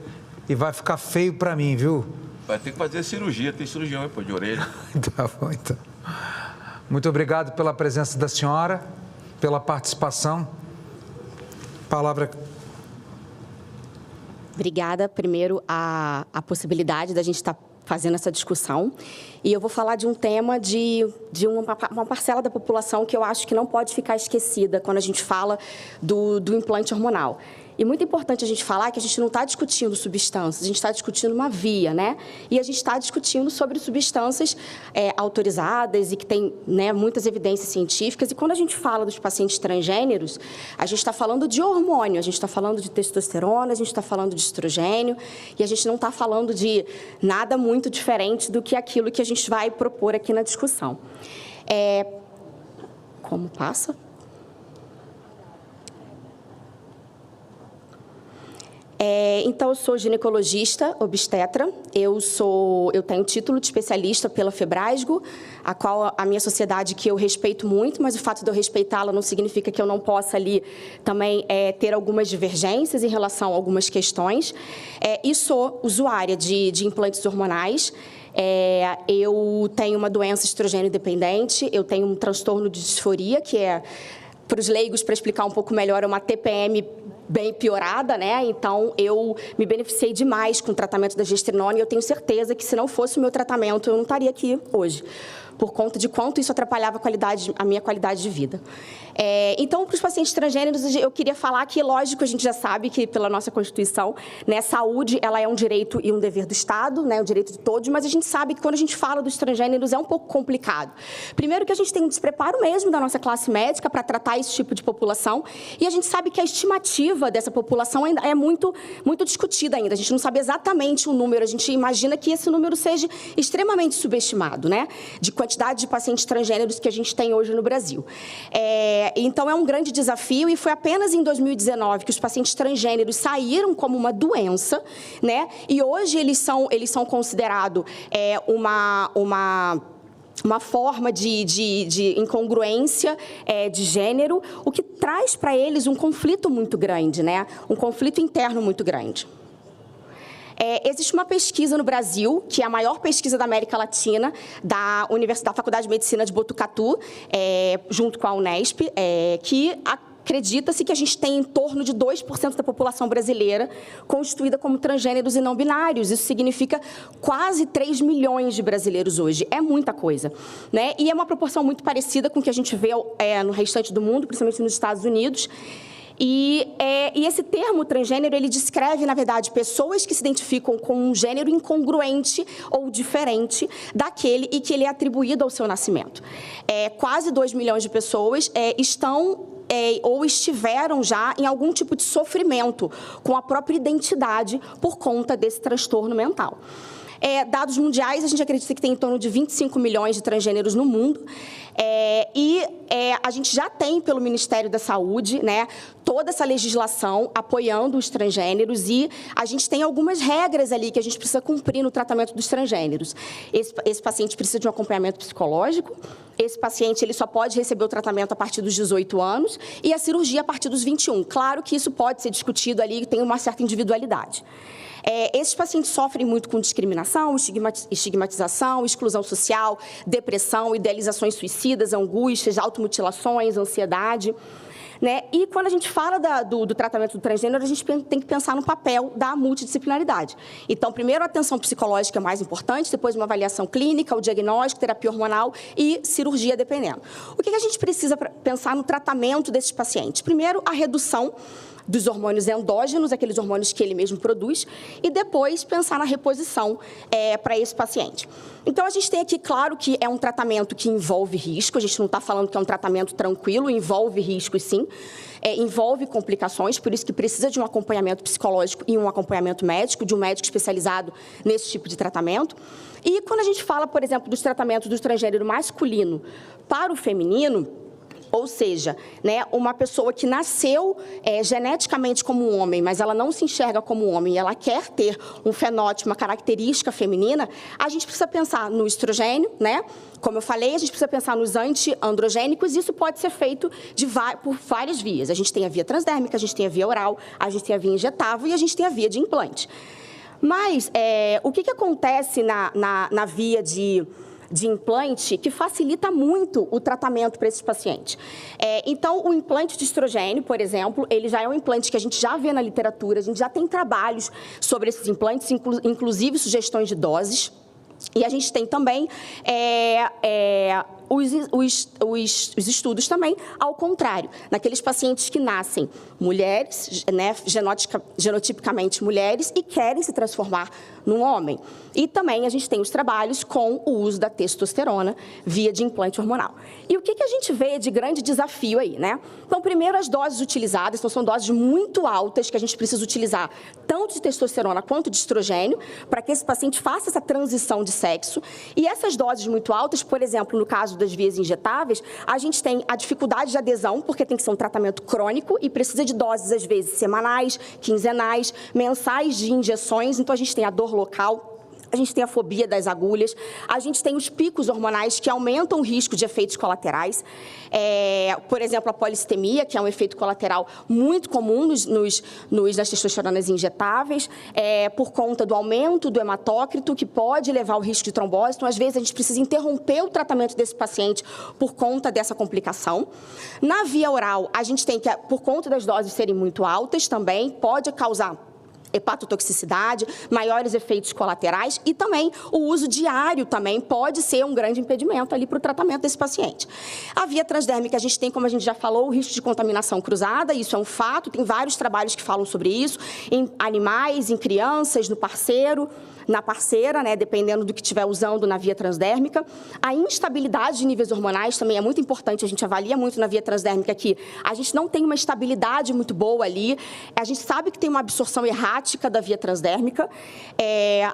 e vai ficar feio para mim, viu? Vai ter que fazer cirurgia, tem cirurgião aí, pô, de orelha. Tá bom, então. Muito obrigado pela presença da senhora, pela participação. Palavra. Obrigada, primeiro, a possibilidade da gente estar fazendo essa discussão. E eu vou falar de um tema de uma parcela da população que eu acho que não pode ficar esquecida quando a gente fala do implante hormonal. E muito importante a gente falar que a gente não está discutindo substâncias, a gente está discutindo uma via, né? E a gente está discutindo sobre substâncias autorizadas e que tem, né, muitas evidências científicas. E quando a gente fala dos pacientes transgêneros, a gente está falando de hormônio, a gente está falando de testosterona, a gente está falando de estrogênio, e a gente não está falando de nada muito diferente do que aquilo que a gente vai propor aqui na discussão. Como passa? Então, eu sou ginecologista, obstetra, eu tenho título de especialista pela Febrasgo, a qual a minha sociedade que eu respeito muito, mas o fato de eu respeitá-la não significa que eu não possa ali também ter algumas divergências em relação a algumas questões. E sou usuária de implantes hormonais. Eu tenho uma doença estrogênio dependente, eu tenho um transtorno de disforia, que é, para os leigos, para explicar um pouco melhor, é uma TPM bem piorada, né? Então, eu me beneficiei demais com o tratamento da gestrinona e eu tenho certeza que, se não fosse o meu tratamento, eu não estaria aqui hoje, por conta de quanto isso atrapalhava a minha qualidade de vida. Então, para os pacientes transgêneros, eu queria falar que, lógico, a gente já sabe que, pela nossa Constituição, né, saúde ela é um direito e um dever do Estado, né, um direito de todos, mas a gente sabe que, quando a gente fala dos transgêneros, é um pouco complicado. Primeiro que a gente tem um despreparo mesmo da nossa classe médica para tratar esse tipo de população, e a gente sabe que a estimativa dessa população ainda é muito discutida ainda. A gente não sabe exatamente o número, a gente imagina que esse número seja extremamente subestimado, né, de quantidade de pacientes transgêneros que a gente tem hoje no Brasil. Então, é um grande desafio, e foi apenas em 2019 que os pacientes transgêneros saíram como uma doença, né? E hoje eles são considerados uma forma de incongruência de gênero, o que traz para eles um conflito muito grande, né? Um conflito interno muito grande. Existe uma pesquisa no Brasil, que é a maior pesquisa da América Latina, da Faculdade de Medicina de Botucatu, junto com a Unesp, que acredita-se que a gente tem em torno de 2% da população brasileira constituída como transgêneros e não binários. Isso significa quase 3 milhões de brasileiros hoje. É muita coisa, né? E é uma proporção muito parecida com o que a gente vê no restante do mundo, principalmente nos Estados Unidos. E esse termo transgênero, ele descreve, na verdade, pessoas que se identificam com um gênero incongruente ou diferente daquele e que ele é atribuído ao seu nascimento. Quase 2 milhões de pessoas estão ou estiveram já em algum tipo de sofrimento com a própria identidade por conta desse transtorno mental. Dados mundiais, a gente acredita que tem em torno de 25 milhões de transgêneros no mundo. A gente já tem, pelo Ministério da Saúde, né, toda essa legislação apoiando os transgêneros e a gente tem algumas regras ali que a gente precisa cumprir no tratamento dos transgêneros. Esse paciente precisa de um acompanhamento psicológico, esse paciente ele só pode receber o tratamento a partir dos 18 anos e a cirurgia a partir dos 21. Claro que isso pode ser discutido ali e tem uma certa individualidade. Esses pacientes sofrem muito com discriminação, estigmatização, exclusão social, depressão, idealizações suicidas, angústias, automutilações, ansiedade. Né? E quando a gente fala do tratamento do transgênero, a gente tem que pensar no papel da multidisciplinaridade. Então, primeiro, a atenção psicológica é mais importante, depois uma avaliação clínica, o diagnóstico, terapia hormonal e cirurgia, dependendo. O que a gente precisa pensar no tratamento desses pacientes? Primeiro, a redução dos hormônios endógenos, aqueles hormônios que ele mesmo produz, e depois pensar na reposição para esse paciente. Então, a gente tem aqui, claro, que é um tratamento que envolve risco, a gente não está falando que é um tratamento tranquilo, envolve riscos, sim, envolve complicações, por isso que precisa de um acompanhamento psicológico e um acompanhamento médico, de um médico especializado nesse tipo de tratamento. E quando a gente fala, por exemplo, dos tratamentos do transgênero masculino para o feminino, ou seja, né, uma pessoa que nasceu geneticamente como um homem, mas ela não se enxerga como um homem e ela quer ter um fenótipo, uma característica feminina, a gente precisa pensar no estrogênio, né? Como eu falei, a gente precisa pensar nos anti-androgênicos e isso pode ser feito por várias vias. A gente tem a via transdérmica, a gente tem a via oral, a gente tem a via injetável e a gente tem a via de implante. Mas o que acontece na via de implante que facilita muito o tratamento para esses pacientes? Então, o implante de estrogênio, por exemplo, ele já é um implante que a gente já vê na literatura, a gente já tem trabalhos sobre esses implantes, inclusive sugestões de doses. E a gente tem também os estudos também, ao contrário, naqueles pacientes que nascem mulheres, né, genotipicamente mulheres, e querem se transformar num homem. E também a gente tem os trabalhos com o uso da testosterona via de implante hormonal. E o que a gente vê de grande desafio aí, né? Então, primeiro, as doses utilizadas, então, são doses muito altas que a gente precisa utilizar, tanto de testosterona quanto de estrogênio, para que esse paciente faça essa transição de sexo. E essas doses muito altas, por exemplo, no caso das vias injetáveis, a gente tem a dificuldade de adesão, porque tem que ser um tratamento crônico e precisa de doses, às vezes, semanais, quinzenais, mensais de injeções. Então, a gente tem a dor local, a gente tem a fobia das agulhas, a gente tem os picos hormonais que aumentam o risco de efeitos colaterais. Por exemplo, a polistemia, que é um efeito colateral muito comum nas testosteronas injetáveis, por conta do aumento do hematócrito, que pode levar ao risco de trombose. Então, às vezes, a gente precisa interromper o tratamento desse paciente por conta dessa complicação. Na via oral, a gente tem que, por conta das doses serem muito altas também, pode causar hepatotoxicidade, maiores efeitos colaterais e também o uso diário também pode ser um grande impedimento ali para o tratamento desse paciente. A via transdérmica, a gente tem, como a gente já falou, o risco de contaminação cruzada, isso é um fato, tem vários trabalhos que falam sobre isso, em animais, em crianças, no parceiro, na parceira, né, dependendo do que estiver usando na via transdérmica. A instabilidade de níveis hormonais também é muito importante, a gente avalia muito na via transdérmica que a gente não tem uma estabilidade muito boa ali, a gente sabe que tem uma absorção errática da via transdérmica.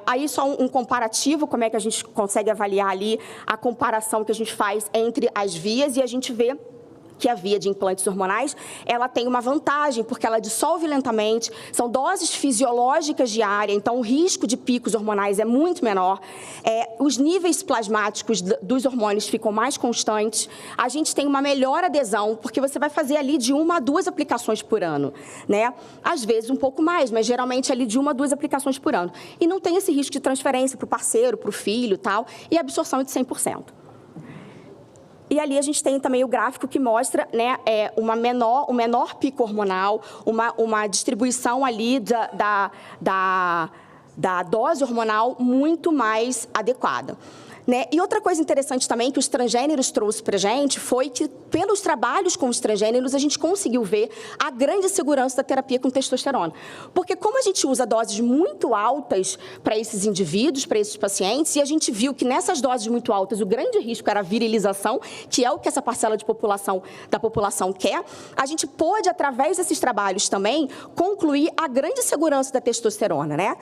Aí só um comparativo, como é que a gente consegue avaliar ali a comparação que a gente faz entre as vias e a gente vê que a via de implantes hormonais, ela tem uma vantagem, porque ela dissolve lentamente, são doses fisiológicas diárias, então o risco de picos hormonais é muito menor, os níveis plasmáticos dos hormônios ficam mais constantes, a gente tem uma melhor adesão, porque você vai fazer ali de 1 a 2 aplicações por ano, né? Às vezes um pouco mais, mas geralmente ali de 1 a 2 aplicações por ano. E não tem esse risco de transferência para o parceiro, para o filho e tal, e a absorção é de 100%. E ali a gente tem também o gráfico que mostra, né, um menor pico hormonal, uma distribuição ali da dose hormonal muito mais adequada. né? E outra coisa interessante também que os transgêneros trouxe para a gente foi que, pelos trabalhos com os transgêneros, a gente conseguiu ver a grande segurança da terapia com testosterona. Porque como a gente usa doses muito altas para esses indivíduos, para esses pacientes, e a gente viu que nessas doses muito altas o grande risco era a virilização, que é o que essa parcela da população quer, a gente pôde, através desses trabalhos também, concluir a grande segurança da testosterona, né?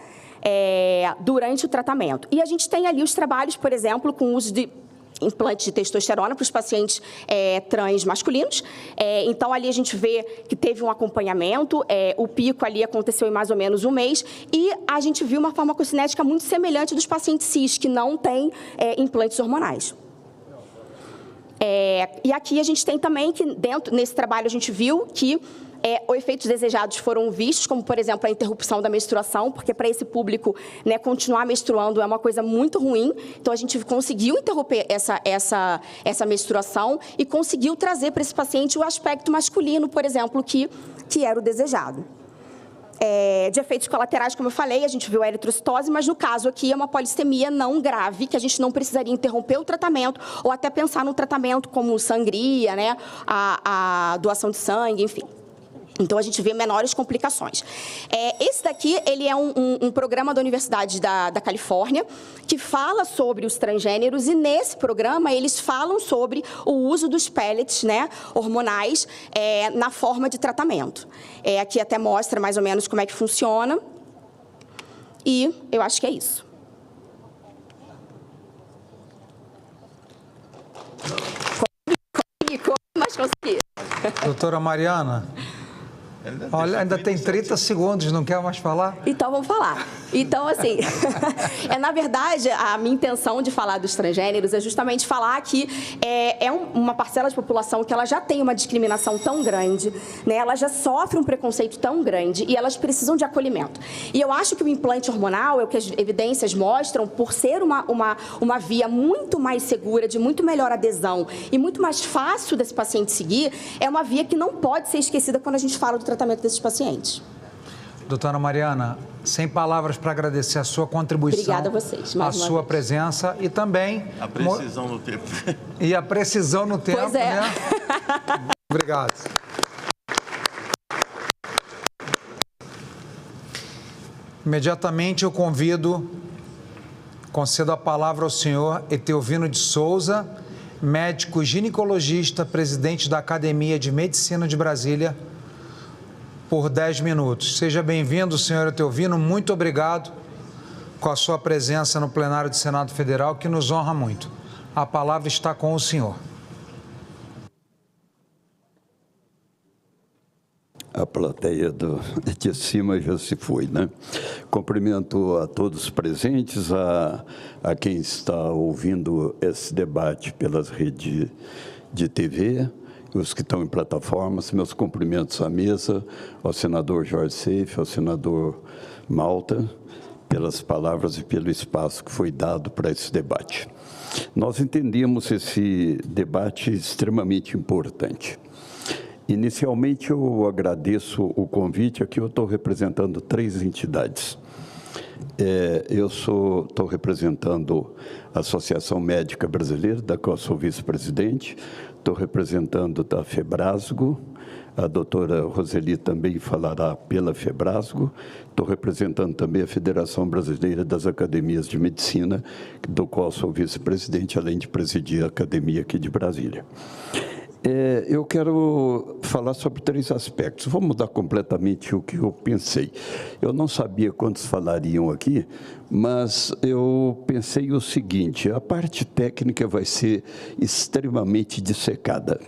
Durante o tratamento. E a gente tem ali os trabalhos, por exemplo, com o uso de implante de testosterona para os pacientes trans masculinos. Então, ali a gente vê que teve um acompanhamento, o pico ali aconteceu em mais ou menos um mês, e a gente viu uma farmacocinética muito semelhante dos pacientes cis, que não têm implantes hormonais. E aqui a gente tem também que, nesse trabalho, a gente viu que os efeitos desejados foram vistos, como, por exemplo, a interrupção da menstruação, porque para esse público, né, continuar menstruando é uma coisa muito ruim. Então, a gente conseguiu interromper essa menstruação e conseguiu trazer para esse paciente o aspecto masculino, por exemplo, que era o desejado. De efeitos colaterais, como eu falei, a gente viu a eritrocitose, mas no caso aqui é uma polissemia não grave, que a gente não precisaria interromper o tratamento ou até pensar no tratamento como sangria, né, a doação de sangue, enfim. Então, a gente vê menores complicações. Esse daqui, ele é um programa da Universidade da Califórnia, que fala sobre os transgêneros, e nesse programa eles falam sobre o uso dos pellets, né, hormonais na forma de tratamento. Aqui até mostra mais ou menos como é que funciona, e eu acho que é isso. Consegui, mas consegui. Doutora Mariana... Olha, ainda tem 30 segundos, não quer mais falar? Então, vamos falar. Então, assim, na verdade, a minha intenção de falar dos transgêneros é justamente falar que uma parcela de população que ela já tem uma discriminação tão grande, né? Ela já sofre um preconceito tão grande e elas precisam de acolhimento. E eu acho que o implante hormonal, é o que as evidências mostram, por ser uma via muito mais segura, de muito melhor adesão e muito mais fácil desse paciente seguir, é uma via que não pode ser esquecida quando a gente fala do tratamento desses pacientes. Doutora Mariana, sem palavras para agradecer a sua contribuição. Obrigada a vocês. A sua presença e também... A precisão no tempo. E a precisão no tempo, pois é. Né? Obrigado. Imediatamente eu concedo a palavra ao senhor Etelvino de Souza, médico ginecologista, presidente da Academia de Medicina de Brasília, por 10 minutos. Seja bem-vindo, senhor Etelvino. Muito obrigado com a sua presença no plenário do Senado Federal, que nos honra muito. A palavra está com o senhor. A plateia de cima já se foi, né? Cumprimento a todos os presentes, a quem está ouvindo esse debate pelas redes de TV, os que estão em plataformas, meus cumprimentos à mesa, ao senador Jorge Seife, ao senador Malta, pelas palavras e pelo espaço que foi dado para esse debate. Nós entendemos esse debate extremamente importante. Inicialmente, eu agradeço o convite. Aqui eu estou representando 3 entidades. Eu estou representando a Associação Médica Brasileira, da qual sou vice-presidente. Estou representando da Febrasgo, a doutora Roseli também falará pela Febrasgo. Estou representando também a Federação Brasileira das Academias de Medicina, do qual sou vice-presidente, além de presidir a academia aqui de Brasília. Eu quero falar sobre 3 aspectos. Vou mudar completamente o que eu pensei. Eu não sabia quantos falariam aqui, mas eu pensei o seguinte: a parte técnica vai ser extremamente dissecada.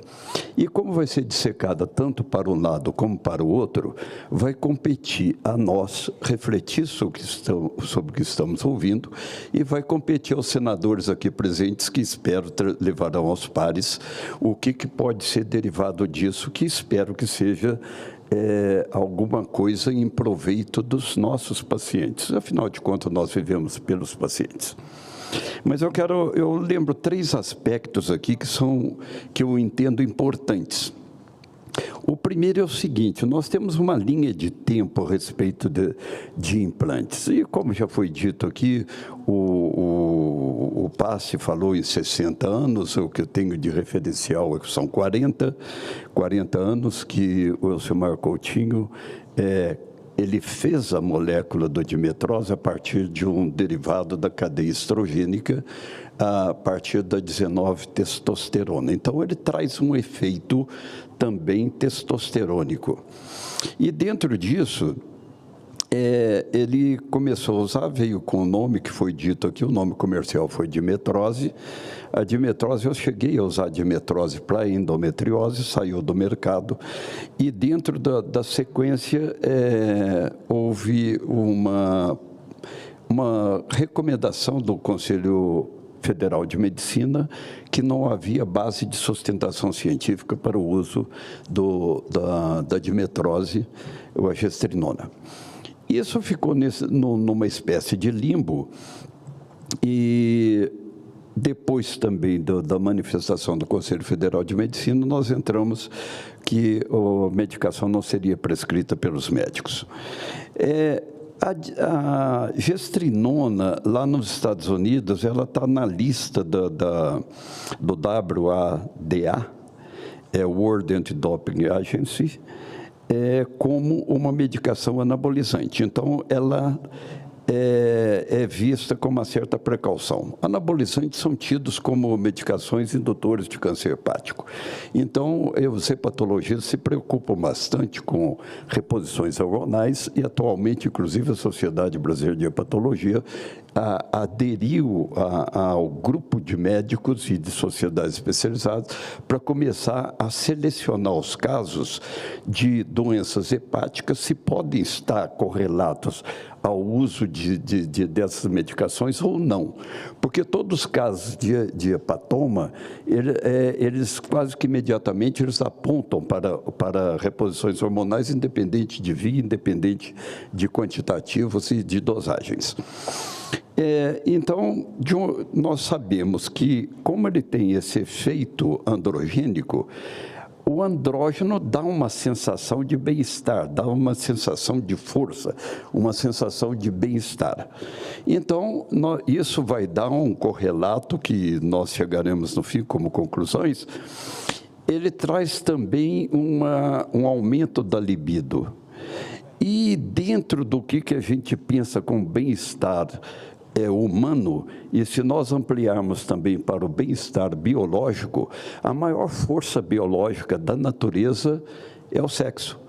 E como vai ser dissecada tanto para um lado como para o outro, vai competir a nós refletir sobre o que estamos ouvindo e vai competir aos senadores aqui presentes, que espero levarão aos pares o que pode ser derivado disso, que espero que seja alguma coisa em proveito dos nossos pacientes. Afinal de contas, nós vivemos pelos pacientes. Mas eu lembro 3 aspectos aqui que eu entendo importantes. O primeiro é o seguinte: nós temos uma linha de tempo a respeito de implantes. E, como já foi dito aqui, o PASSE falou em 60 anos, o que eu tenho de referencial é que são 40 anos que o Elcimar Coutinho ele fez a molécula do dimetrose a partir de um derivado da cadeia estrogênica, a partir da 19-testosterona. Então, ele traz um efeito também testosterônico. E dentro disso, ele começou a usar, veio com o nome que foi dito aqui, o nome comercial foi dimetrose. A dimetrose, eu cheguei a usar dimetrose para endometriose, saiu do mercado, e dentro da sequência houve uma recomendação do Conselho Federal de Medicina que não havia base de sustentação científica para o uso da dimetrose, ou a gestrinona. Isso ficou numa espécie de limbo, e depois também da manifestação do Conselho Federal de Medicina, nós entramos que a medicação não seria prescrita pelos médicos. A gestrinona, lá nos Estados Unidos, ela está na lista do WADA, World Anti-Doping Agency, como uma medicação anabolizante. Então, ela é vista com uma certa precaução. Anabolizantes são tidos como medicações indutores de câncer hepático. Então, os hepatologistas se preocupam bastante com reposições hormonais e, atualmente, inclusive, a Sociedade Brasileira de Hepatologia aderiu ao grupo de médicos e de sociedades especializadas para começar a selecionar os casos de doenças hepáticas, se podem estar correlatos ao uso dessas medicações ou não. Porque todos os casos de hepatoma, eles quase que imediatamente eles apontam para reposições hormonais, independente de via, independente de quantitativos e de dosagens. Então, nós sabemos que, como ele tem esse efeito androgênico, o andrógeno dá uma sensação de bem-estar, dá uma sensação de força, uma sensação de bem-estar. Então, isso vai dar um correlato que nós chegaremos no fim como conclusões. Ele traz também um aumento da libido. E dentro do que a gente pensa com bem-estar humano, e se nós ampliarmos também para o bem-estar biológico, a maior força biológica da natureza é o sexo.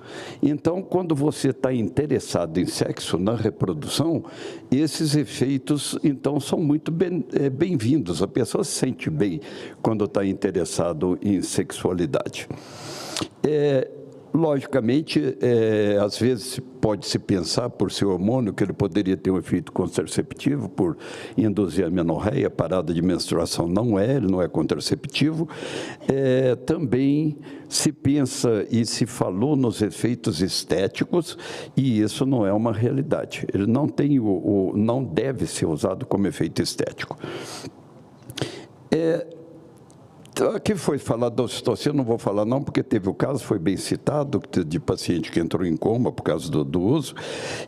Então, quando você está interessado em sexo, na reprodução, esses efeitos, então, são muito bem-vindos. A pessoa se sente bem quando está interessado em sexualidade. Logicamente, às vezes pode-se pensar, por ser hormônio, que ele poderia ter um efeito contraceptivo, por induzir a menorreia, parada de menstruação ele não é contraceptivo. Também se pensa e se falou nos efeitos estéticos, e isso não é uma realidade. Ele não tem não deve ser usado como efeito estético. Aqui foi falado da ocitocina, não vou falar não, porque teve o caso, foi bem citado, de paciente que entrou em coma por causa do uso.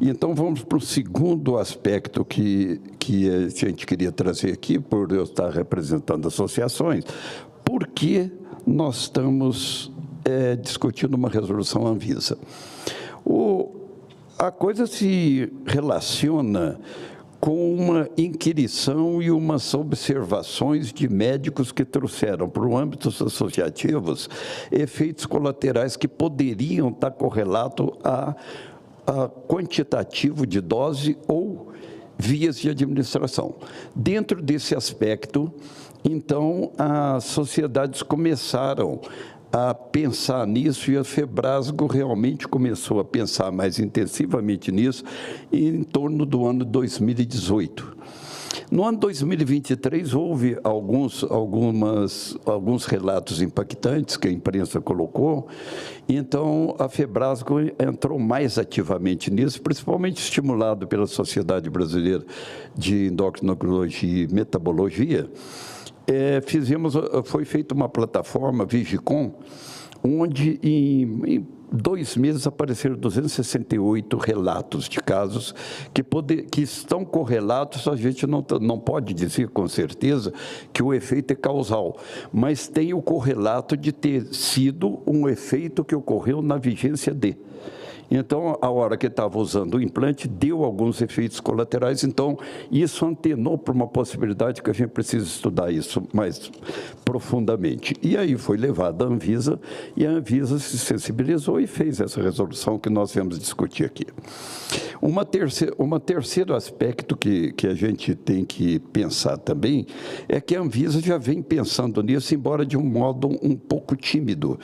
E então, vamos para o segundo aspecto que a gente queria trazer aqui, por eu estar representando associações. Por que nós estamos discutindo uma resolução Anvisa? A coisa se relaciona com uma inquirição e umas observações de médicos que trouxeram para o âmbito associativos efeitos colaterais que poderiam estar correlatos a quantitativo de dose ou vias de administração. Dentro desse aspecto, então, as sociedades começaram a pensar nisso, e a Febrasgo realmente começou a pensar mais intensivamente nisso em torno do ano 2018. No ano 2023, houve alguns relatos impactantes que a imprensa colocou, então a Febrasgo entrou mais ativamente nisso, principalmente estimulado pela Sociedade Brasileira de Endocrinologia e Metabologia. Foi feita uma plataforma, Vigicom, onde em 2 meses apareceram 268 relatos de casos que estão correlatos. A gente não pode dizer com certeza que o efeito é causal, mas tem o correlato de ter sido um efeito que ocorreu na vigência de. Então, a hora que estava usando o implante, deu alguns efeitos colaterais. Então, isso antenou para uma possibilidade que a gente precisa estudar isso mais profundamente. E aí foi levado à Anvisa, e a Anvisa se sensibilizou e fez essa resolução que nós viemos discutir aqui. Um terceiro aspecto que a gente tem que pensar também é que a Anvisa já vem pensando nisso, embora de um modo um pouco tímido,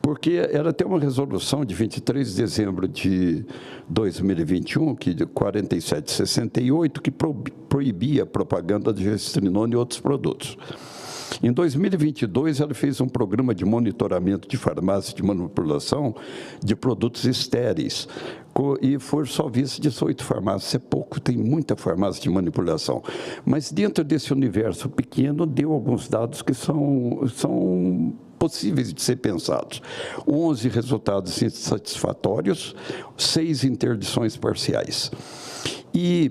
porque ela tem uma resolução de 23 de dezembro de 2021, que de 4768, que proibia a propaganda de gestrinona e outros produtos. Em 2022, ela fez um programa de monitoramento de farmácia de manipulação de produtos estéreis, e foram só vistas 18 farmácias. É pouco, tem muita farmácia de manipulação. Mas dentro desse universo pequeno, deu alguns dados que são possíveis de ser pensados. 11 resultados insatisfatórios, 6 interdições parciais. E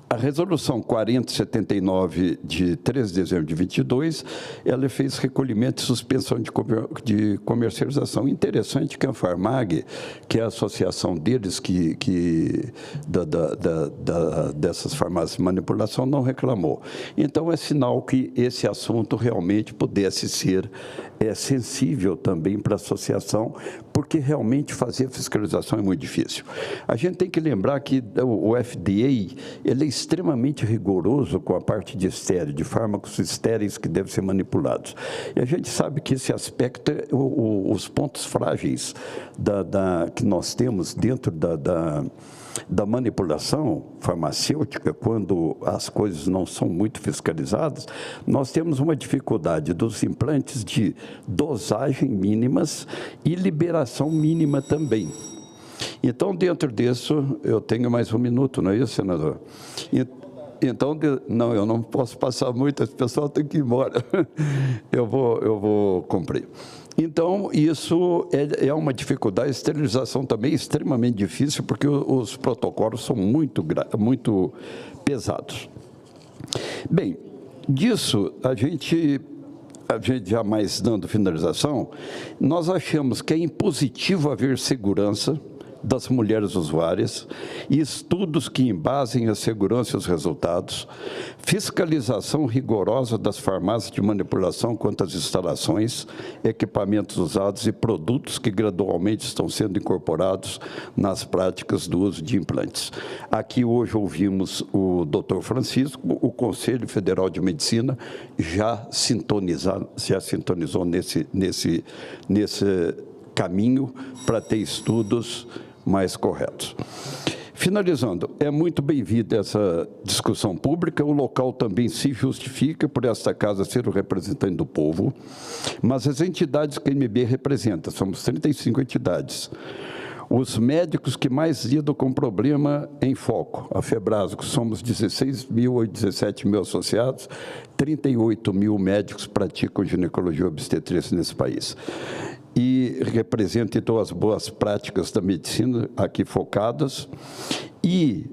a resolução 4079 de 13 de dezembro de 22, ela fez recolhimento e suspensão de comercialização. Interessante que a Anfarmag, que é a associação deles dessas farmácias de manipulação, não reclamou. Então, é sinal que esse assunto realmente pudesse ser sensível também para a associação, porque realmente fazer fiscalização é muito difícil. A gente tem que lembrar que o FDA, ele é extremamente rigoroso com a parte de estéreo, de fármacos estéreis que devem ser manipulados. E a gente sabe que esse aspecto, os pontos frágeis que nós temos dentro da manipulação farmacêutica, quando as coisas não são muito fiscalizadas, nós temos uma dificuldade dos implantes de dosagem mínimas e liberação mínima também. Então, dentro disso, eu tenho mais 1 minuto, não é isso, senador? Então, não, eu não posso passar muito, esse pessoal tem que ir embora. Eu vou cumprir. Então, isso é uma dificuldade. A esterilização também é extremamente difícil, porque os protocolos são muito pesados. Bem, disso, a gente já mais dando finalização, nós achamos que é impositivo haver segurança das mulheres usuárias e estudos que embasem a segurança e os resultados, fiscalização rigorosa das farmácias de manipulação quanto às instalações, equipamentos usados e produtos que gradualmente estão sendo incorporados nas práticas do uso de implantes. Aqui hoje ouvimos o Dr. Francisco, o Conselho Federal de Medicina já sintonizou nesse caminho para ter estudos mais corretos. Finalizando, é muito bem-vinda essa discussão pública, o local também se justifica por esta casa ser o representante do povo, mas as entidades que a MB representa, somos 35 entidades, os médicos que mais lidam com o problema em foco, a Febrasgo, somos 16 mil ou 17 mil associados, 38 mil médicos praticam ginecologia e obstetrícia nesse país. E representa, então, as boas práticas da medicina aqui focadas, e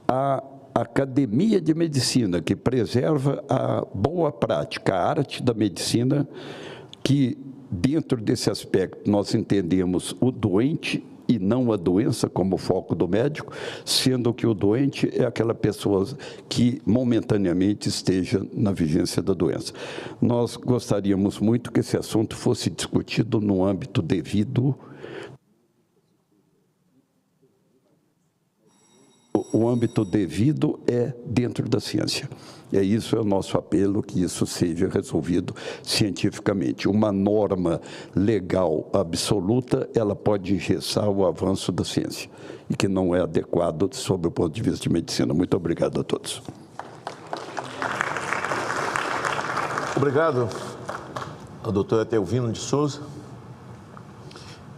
a Academia de Medicina, que preserva a boa prática, a arte da medicina, que, dentro desse aspecto, nós entendemos o doente e não a doença como foco do médico, sendo que o doente é aquela pessoa que momentaneamente esteja na vigência da doença. Nós gostaríamos muito que esse assunto fosse discutido no âmbito devido. O âmbito devido é dentro da ciência. Isso é o nosso apelo, que isso seja resolvido cientificamente. Uma norma legal absoluta, ela pode engessar o avanço da ciência, e que não é adequado sob o ponto de vista de medicina. Muito obrigado a todos. Obrigado ao doutor Etelvino de Souza.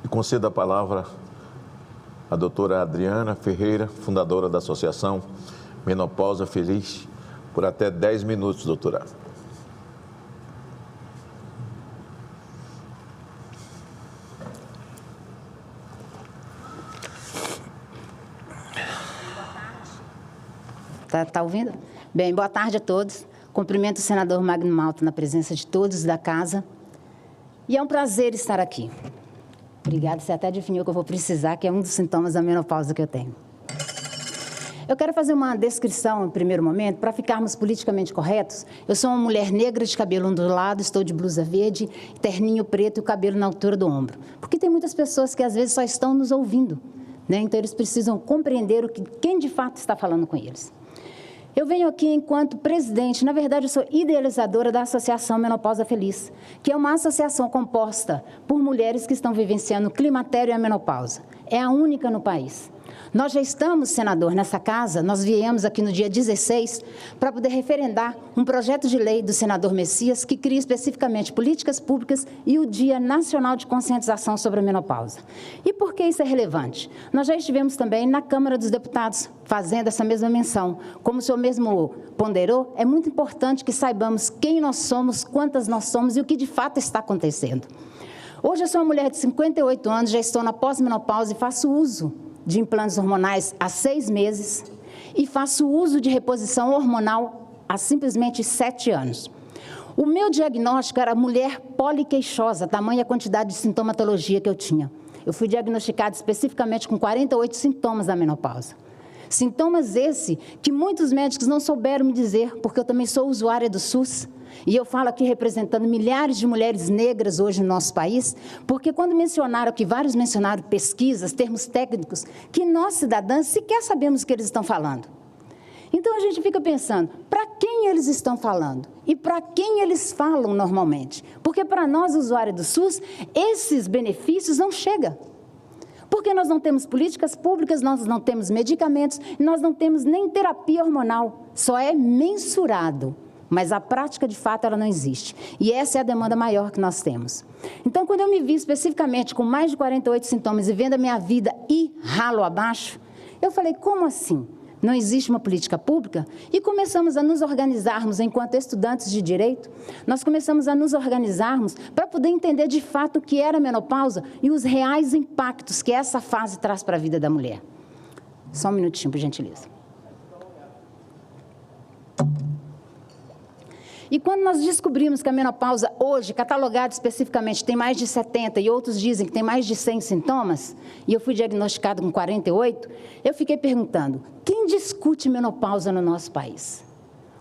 E concedo a palavra à doutora Adriana Ferreira, fundadora da Associação Menopausa Feliz, por até 10 minutos, doutora. Tá ouvindo? Bem, boa tarde a todos. Cumprimento o senador Magno Malta na presença de todos da casa. E é um prazer estar aqui. Obrigada, você até definiu que eu vou precisar, que é um dos sintomas da menopausa que eu tenho. Eu quero fazer uma descrição, em primeiro momento, para ficarmos politicamente corretos. Eu sou uma mulher negra de cabelo ondulado, estou de blusa verde, terninho preto e o cabelo na altura do ombro. Porque tem muitas pessoas que, às vezes, só estão nos ouvindo, né? Então, eles precisam compreender quem, de fato, está falando com eles. Eu venho aqui enquanto presidente, na verdade, eu sou idealizadora da Associação Menopausa Feliz, que é uma associação composta por mulheres que estão vivenciando o climatério e a menopausa. É a única no país. Nós já estamos, senador, nessa casa, nós viemos aqui no dia 16 para poder referendar um projeto de lei do senador Messias que cria especificamente políticas públicas e o Dia Nacional de Conscientização sobre a Menopausa. E por que isso é relevante? Nós já estivemos também na Câmara dos Deputados fazendo essa mesma menção. Como o senhor mesmo ponderou, é muito importante que saibamos quem nós somos, quantas nós somos e o que de fato está acontecendo. Hoje eu sou uma mulher de 58 anos, já estou na pós-menopausa e faço uso de implantes hormonais há 6 meses e faço uso de reposição hormonal há simplesmente 7 anos. O meu diagnóstico era mulher poliqueixosa, tamanha quantidade de sintomatologia que eu tinha. Eu fui diagnosticada especificamente com 48 sintomas da menopausa. Sintomas esse que muitos médicos não souberam me dizer, porque eu também sou usuária do SUS. E eu falo aqui representando milhares de mulheres negras hoje no nosso país, porque quando mencionaram, que vários mencionaram pesquisas, termos técnicos, que nós, cidadãs, sequer sabemos o que eles estão falando. Então, a gente fica pensando, para quem eles estão falando? E para quem eles falam normalmente? Porque para nós, usuários do SUS, esses benefícios não chegam. Porque nós não temos políticas públicas, nós não temos medicamentos, nós não temos nem terapia hormonal, só é mensurado. Mas a prática, de fato, ela não existe. E essa é a demanda maior que nós temos. Então, quando eu me vi especificamente com mais de 48 sintomas e vendo a minha vida ir ralo abaixo, eu falei, como assim? Não existe uma política pública? E começamos a nos organizarmos enquanto estudantes de direito. Nós começamos a nos organizarmos para poder entender, de fato, o que era a menopausa e os reais impactos que essa fase traz para a vida da mulher. Só um minutinho, por gentileza. E quando nós descobrimos que a menopausa hoje, catalogada especificamente, tem mais de 70 e outros dizem que tem mais de 100 sintomas, e eu fui diagnosticado com 48, eu fiquei perguntando, quem discute menopausa no nosso país?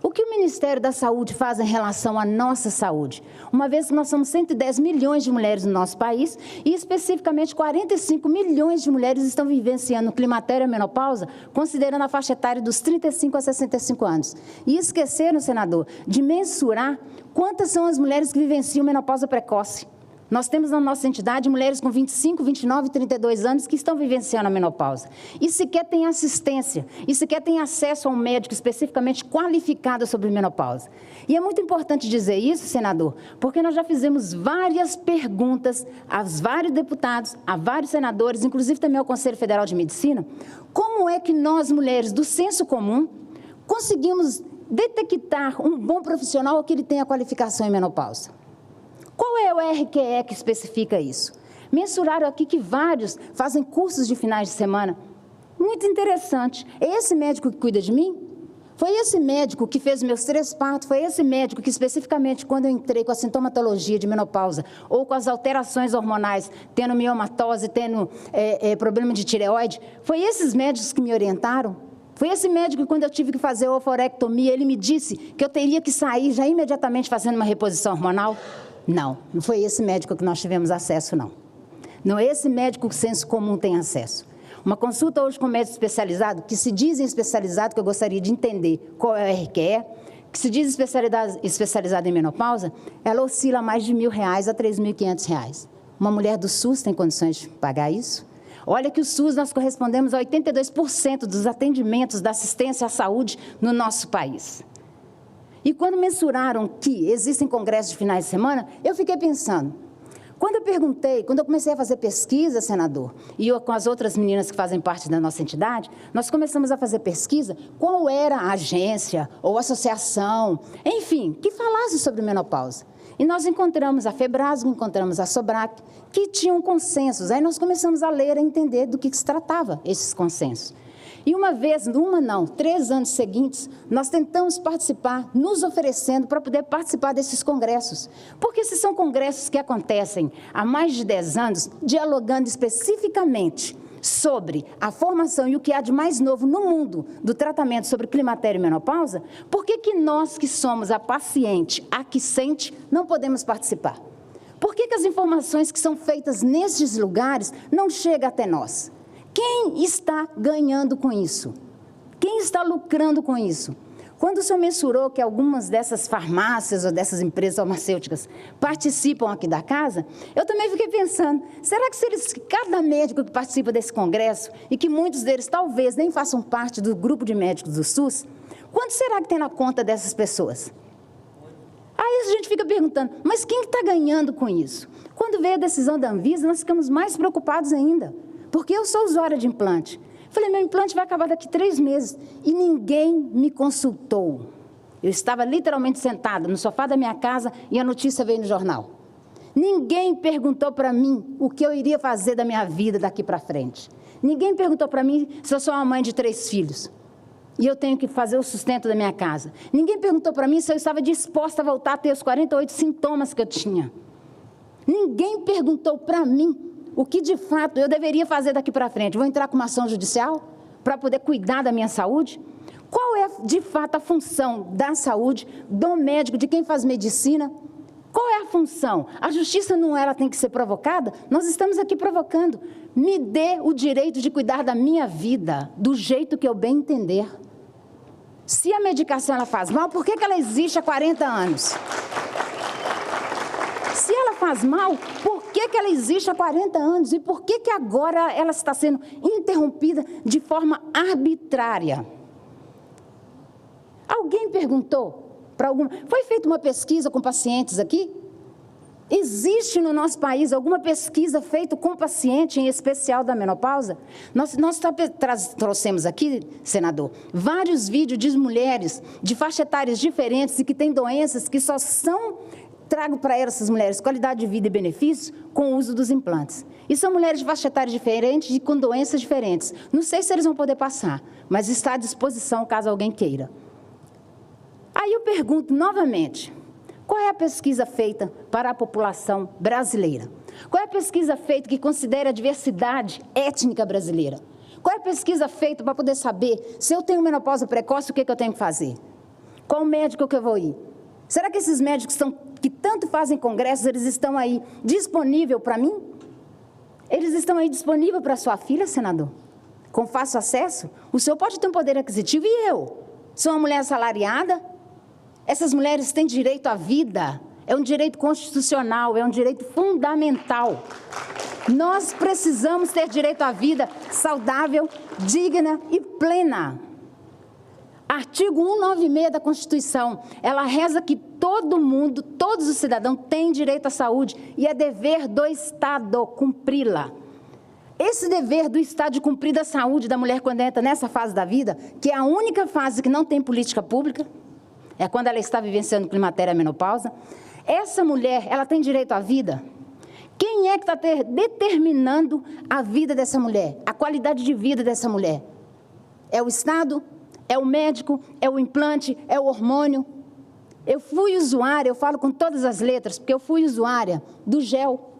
O que o Ministério da Saúde faz em relação à nossa saúde? Uma vez que nós somos 110 milhões de mulheres no nosso país e, especificamente, 45 milhões de mulheres estão vivenciando o climatério e a menopausa, considerando a faixa etária dos 35 a 65 anos. E esqueceram, senador, de mensurar quantas são as mulheres que vivenciam menopausa precoce. Nós temos na nossa entidade mulheres com 25, 29 e 32 anos que estão vivenciando a menopausa. E sequer têm assistência, e sequer têm acesso a um médico especificamente qualificado sobre menopausa. E é muito importante dizer isso, senador, porque nós já fizemos várias perguntas a vários deputados, a vários senadores, inclusive também ao Conselho Federal de Medicina, como é que nós, mulheres do senso comum, conseguimos detectar um bom profissional que ele tenha qualificação em menopausa. Qual é o RQE que especifica isso? Mensuraram aqui que vários fazem cursos de finais de semana. Muito interessante. É esse médico que cuida de mim? Foi esse médico que fez meus 3 partos? Foi esse médico que, especificamente, quando eu entrei com a sintomatologia de menopausa ou com as alterações hormonais, tendo miomatose, tendo problema de tireoide, foi esses médicos que me orientaram? Foi esse médico que, quando eu tive que fazer a oforectomia, ele me disse que eu teria que sair já imediatamente fazendo uma reposição hormonal? Não, não foi esse médico que nós tivemos acesso, não. Não é esse médico que o senso comum tem acesso. Uma consulta hoje com médico especializado, que se diz especializado, que eu gostaria de entender qual é o RQE, que se diz especializado em menopausa, ela oscila mais de R$ 1.000 a R$ 3.500. Uma mulher do SUS tem condições de pagar isso? Olha que o SUS, nós correspondemos a 82% dos atendimentos da assistência à saúde no nosso país. E quando mensuraram que existem congressos de finais de semana, eu fiquei pensando, quando eu perguntei, quando eu comecei a fazer pesquisa, senador, e eu com as outras meninas que fazem parte da nossa entidade, nós começamos a fazer pesquisa, qual era a agência ou associação, enfim, que falasse sobre menopausa. E nós encontramos a Febrasgo, encontramos a Sobrac, que tinham consensos. Aí nós começamos a ler, a entender do que se tratava esses consensos. E uma vez, 3 anos seguintes, nós tentamos participar, nos oferecendo para poder participar desses congressos. Porque esses são congressos que acontecem há mais de 10 anos, dialogando especificamente sobre a formação e o que há de mais novo no mundo do tratamento sobre climatério e menopausa. Por que nós que somos a paciente, a que sente, não podemos participar? Por que as informações que são feitas nesses lugares não chegam até nós? Quem está ganhando com isso? Quem está lucrando com isso? Quando o senhor mensurou que algumas dessas farmácias ou dessas empresas farmacêuticas participam aqui da casa, eu também fiquei pensando, será que cada médico que participa desse congresso, e que muitos deles talvez nem façam parte do grupo de médicos do SUS, quanto será que tem na conta dessas pessoas? Aí a gente fica perguntando, mas quem está ganhando com isso? Quando veio a decisão da Anvisa, nós ficamos mais preocupados ainda, porque eu sou usuária de implante. Falei, meu implante vai acabar daqui 3 meses. E ninguém me consultou. Eu estava literalmente sentada no sofá da minha casa e a notícia veio no jornal. Ninguém perguntou para mim o que eu iria fazer da minha vida daqui para frente. Ninguém perguntou para mim se eu sou uma mãe de 3 filhos e eu tenho que fazer o sustento da minha casa. Ninguém perguntou para mim se eu estava disposta a voltar a ter os 48 sintomas que eu tinha. Ninguém perguntou para mim o que, de fato, eu deveria fazer daqui para frente. Vou entrar com uma ação judicial para poder cuidar da minha saúde? Qual é, de fato, a função da saúde, do médico, de quem faz medicina? Qual é a função? A justiça não ela tem que ser provocada? Nós estamos aqui provocando. Me dê o direito de cuidar da minha vida, do jeito que eu bem entender. Se a medicação ela faz mal, por que ela existe há 40 anos? Se ela faz mal, por que ela existe há 40 anos? E por que agora ela está sendo interrompida de forma arbitrária? Alguém perguntou para alguma... Foi feita uma pesquisa com pacientes aqui? Existe no nosso país alguma pesquisa feita com paciente, em especial da menopausa? Nós trouxemos aqui, senador, vários vídeos de mulheres de faixa etárias diferentes e que têm doenças que só são... Trago para essas mulheres qualidade de vida e benefícios com o uso dos implantes. E são mulheres de faixa etária diferente e com doenças diferentes. Não sei se eles vão poder passar, mas está à disposição caso alguém queira. Aí eu pergunto novamente, qual é a pesquisa feita para a população brasileira? Qual é a pesquisa feita que considera a diversidade étnica brasileira? Qual é a pesquisa feita para poder saber se eu tenho menopausa precoce, o que eu tenho que fazer? Qual médico que eu vou ir? Será que esses médicos que tanto fazem congressos, eles estão aí disponíveis para mim? Eles estão aí disponíveis para a sua filha, senador? Com fácil acesso? O senhor pode ter um poder aquisitivo e eu? Sou uma mulher assalariada? Essas mulheres têm direito à vida. É um direito constitucional, é um direito fundamental. Nós precisamos ter direito à vida saudável, digna e plena. Artigo 196 da Constituição, ela reza que todo mundo, todos os cidadãos têm direito à saúde e é dever do Estado cumpri-la. Esse dever do Estado de cumprir a saúde da mulher quando entra nessa fase da vida, que é a única fase que não tem política pública, é quando ela está vivenciando climatério e menopausa, essa mulher, ela tem direito à vida. Quem é que está determinando a vida dessa mulher, a qualidade de vida dessa mulher? É o Estado? É o médico, é o implante, é o hormônio. Eu fui usuária, eu falo com todas as letras, porque eu fui usuária do gel,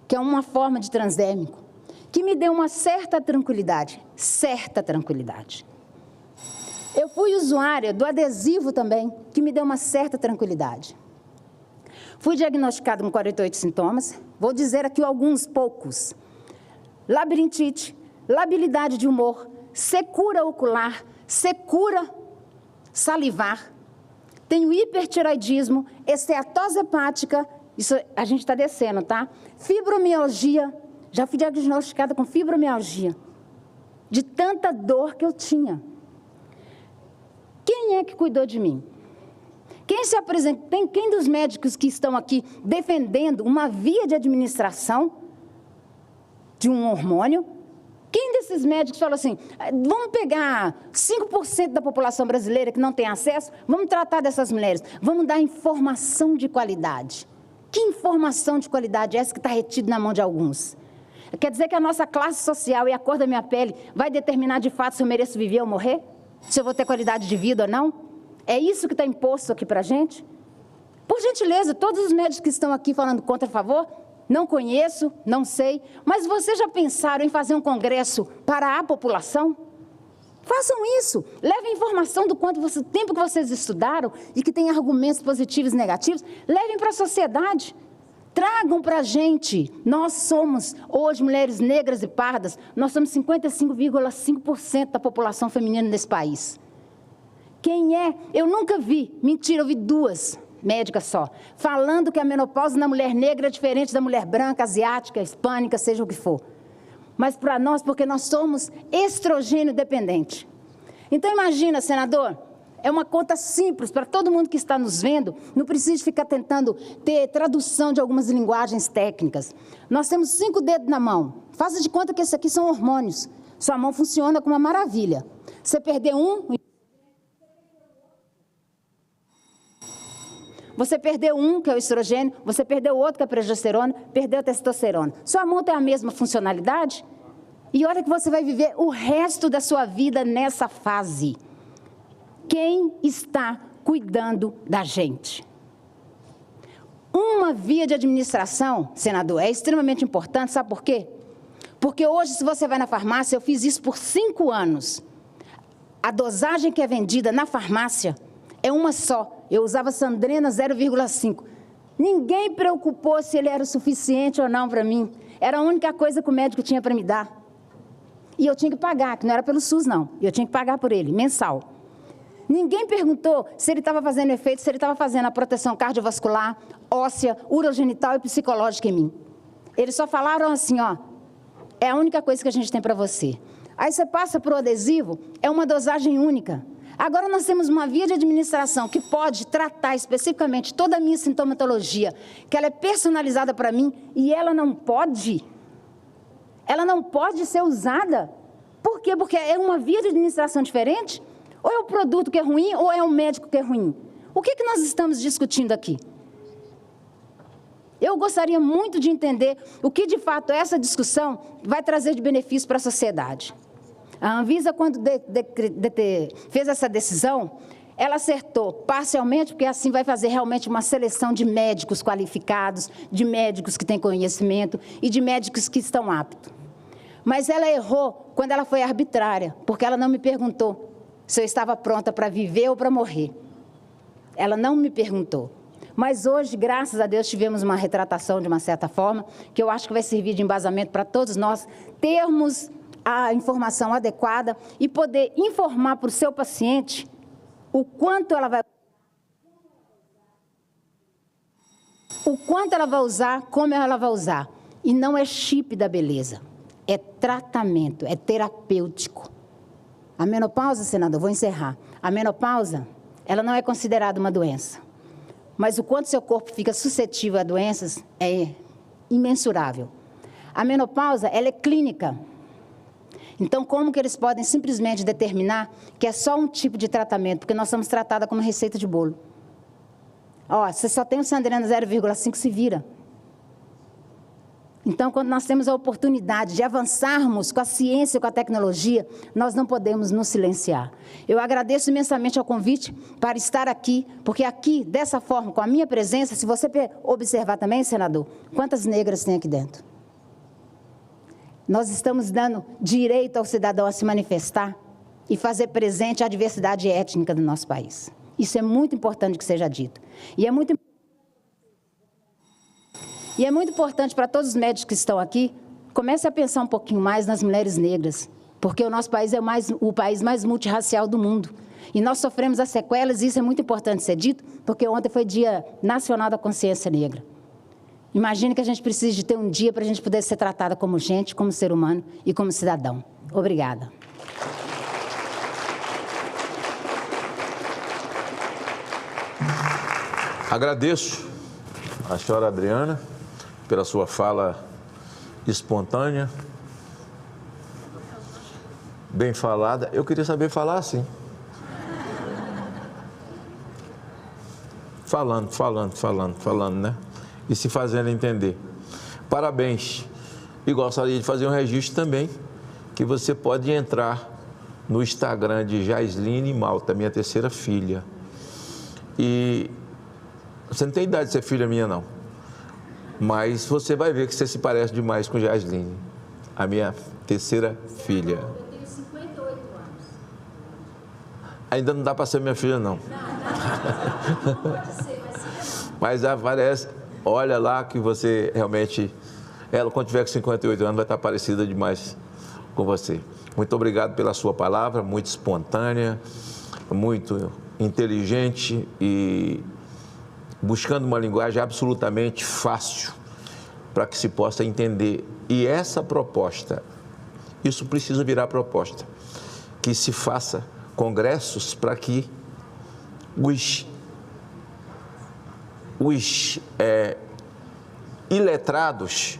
que é uma forma de transdérmico, que me deu uma certa tranquilidade. Eu fui usuária do adesivo também, que me deu uma certa tranquilidade. Fui diagnosticada com 48 sintomas, vou dizer aqui alguns poucos. Labirintite, labilidade de humor, secura ocular, secura salivar, tenho hipertiroidismo, esteatose hepática, isso a gente está descendo, tá? Fibromialgia, já fui diagnosticada com fibromialgia, de tanta dor que eu tinha. Quem é que cuidou de mim? Quem se apresenta? Quem dos médicos que estão aqui defendendo uma via de administração de um hormônio? Quem desses médicos falou assim, vamos pegar 5% da população brasileira que não tem acesso, vamos tratar dessas mulheres, vamos dar informação de qualidade. Que informação de qualidade é essa que está retida na mão de alguns? Quer dizer que a nossa classe social e a cor da minha pele vai determinar de fato se eu mereço viver ou morrer? Se eu vou ter qualidade de vida ou não? É isso que está imposto aqui para a gente? Por gentileza, todos os médicos que estão aqui falando contra a favor, não conheço, não sei, mas vocês já pensaram em fazer um congresso para a população? Façam isso, levem informação do tempo que vocês estudaram e que tem argumentos positivos e negativos, levem para a sociedade, tragam para a gente. Nós somos, hoje, mulheres negras e pardas, nós somos 55,5% da população feminina desse país. Quem é? Eu nunca vi, mentira, eu vi 2 médicas só, falando que a menopausa na mulher negra é diferente da mulher branca, asiática, hispânica, seja o que for. Mas para nós, porque nós somos estrogênio dependente. Então imagina, senador, é uma conta simples para todo mundo que está nos vendo, não precisa ficar tentando ter tradução de algumas linguagens técnicas. Nós temos 5 dedos na mão, faça de conta que esses aqui são hormônios. Sua mão funciona como uma maravilha. Você perder você perdeu um, que é o estrogênio, você perdeu o outro, que é a progesterona, perdeu a testosterona. Sua mão tem a mesma funcionalidade? E olha que você vai viver o resto da sua vida nessa fase. Quem está cuidando da gente? Uma via de administração, senador, é extremamente importante, sabe por quê? Porque hoje, se você vai na farmácia, eu fiz isso por 5 anos. A dosagem que é vendida na farmácia é uma só. Eu usava Sandrena 0,5. Ninguém preocupou se ele era o suficiente ou não para mim. Era a única coisa que o médico tinha para me dar. E eu tinha que pagar, que não era pelo SUS, não. Eu tinha que pagar por ele, mensal. Ninguém perguntou se ele estava fazendo efeito, se ele estava fazendo a proteção cardiovascular, óssea, urogenital e psicológica em mim. Eles só falaram assim, ó, é a única coisa que a gente tem para você. Aí você passa para o adesivo, é uma dosagem única. Agora nós temos uma via de administração que pode tratar especificamente toda a minha sintomatologia, que ela é personalizada para mim e ela não pode ser usada. Por quê? Porque é uma via de administração diferente? Ou é o produto que é ruim, ou é o médico que é ruim? O que nós estamos discutindo aqui? Eu gostaria muito de entender o que, de fato, essa discussão vai trazer de benefício para a sociedade. A Anvisa, quando fez essa decisão, ela acertou parcialmente, porque assim vai fazer realmente uma seleção de médicos qualificados, de médicos que têm conhecimento e de médicos que estão aptos. Mas ela errou quando ela foi arbitrária, porque ela não me perguntou se eu estava pronta para viver ou para morrer. Ela não me perguntou. Mas hoje, graças a Deus, tivemos uma retratação de uma certa forma, que eu acho que vai servir de embasamento para todos nós termos a informação adequada e poder informar para o seu paciente o quanto ela vai usar, como ela vai usar. E não é chip da beleza, é tratamento, é terapêutico. A menopausa, senador, vou encerrar. A menopausa, ela não é considerada uma doença. Mas o quanto seu corpo fica suscetível a doenças é imensurável. A menopausa, ela é clínica. Então, como que eles podem simplesmente determinar que é só um tipo de tratamento? Porque nós somos tratadas como receita de bolo. Ó, você só tem o Sandrena 0,5, se vira. Então, quando nós temos a oportunidade de avançarmos com a ciência e com a tecnologia, nós não podemos nos silenciar. Eu agradeço imensamente ao convite para estar aqui, porque aqui, dessa forma, com a minha presença, se você observar também, senador, quantas negras tem aqui dentro? Nós estamos dando direito ao cidadão a se manifestar e fazer presente a diversidade étnica do nosso país. Isso é muito importante que seja dito. E é muito importante para todos os médicos que estão aqui, comece a pensar um pouquinho mais nas mulheres negras, porque o nosso país é o país mais multirracial do mundo. E nós sofremos as sequelas, e isso é muito importante ser dito, porque ontem foi Dia Nacional da Consciência Negra. Imagine que a gente precisa de ter um dia para a gente poder ser tratada como gente, como ser humano e como cidadão. Obrigada. Agradeço a senhora Adriana pela sua fala espontânea, bem falada. Eu queria saber falar assim. Falando, né? E se fazendo entender. Parabéns. E gostaria de fazer um registro também, que você pode entrar no Instagram de Jaisline Malta, minha terceira filha. E você não tem idade de ser filha minha, não. Mas você vai ver que você se parece demais com Jaisline, a minha terceira filha. Eu tenho 58 anos. Ainda não dá para ser minha filha, não. Não pode ser, mas Mas aparece, olha lá que você realmente... Ela, quando tiver com 58 anos, vai estar parecida demais com você. Muito obrigado pela sua palavra, muito espontânea, muito inteligente e buscando uma linguagem absolutamente fácil para que se possa entender. E essa proposta, isso precisa virar proposta, que se faça congressos para que os iletrados,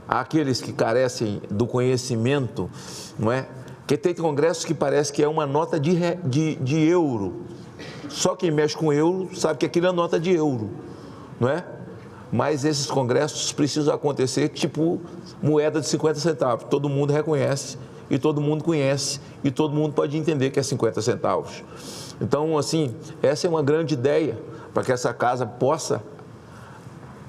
aqueles que carecem do conhecimento, não é? Que tem congressos que parece que é uma nota de euro. Só quem mexe com euro sabe que aquilo é nota de euro, não é? Mas esses congressos precisam acontecer tipo moeda de 50 centavos. Todo mundo reconhece e todo mundo conhece e todo mundo pode entender que é 50 centavos. Então, assim, essa é uma grande ideia para que essa casa possa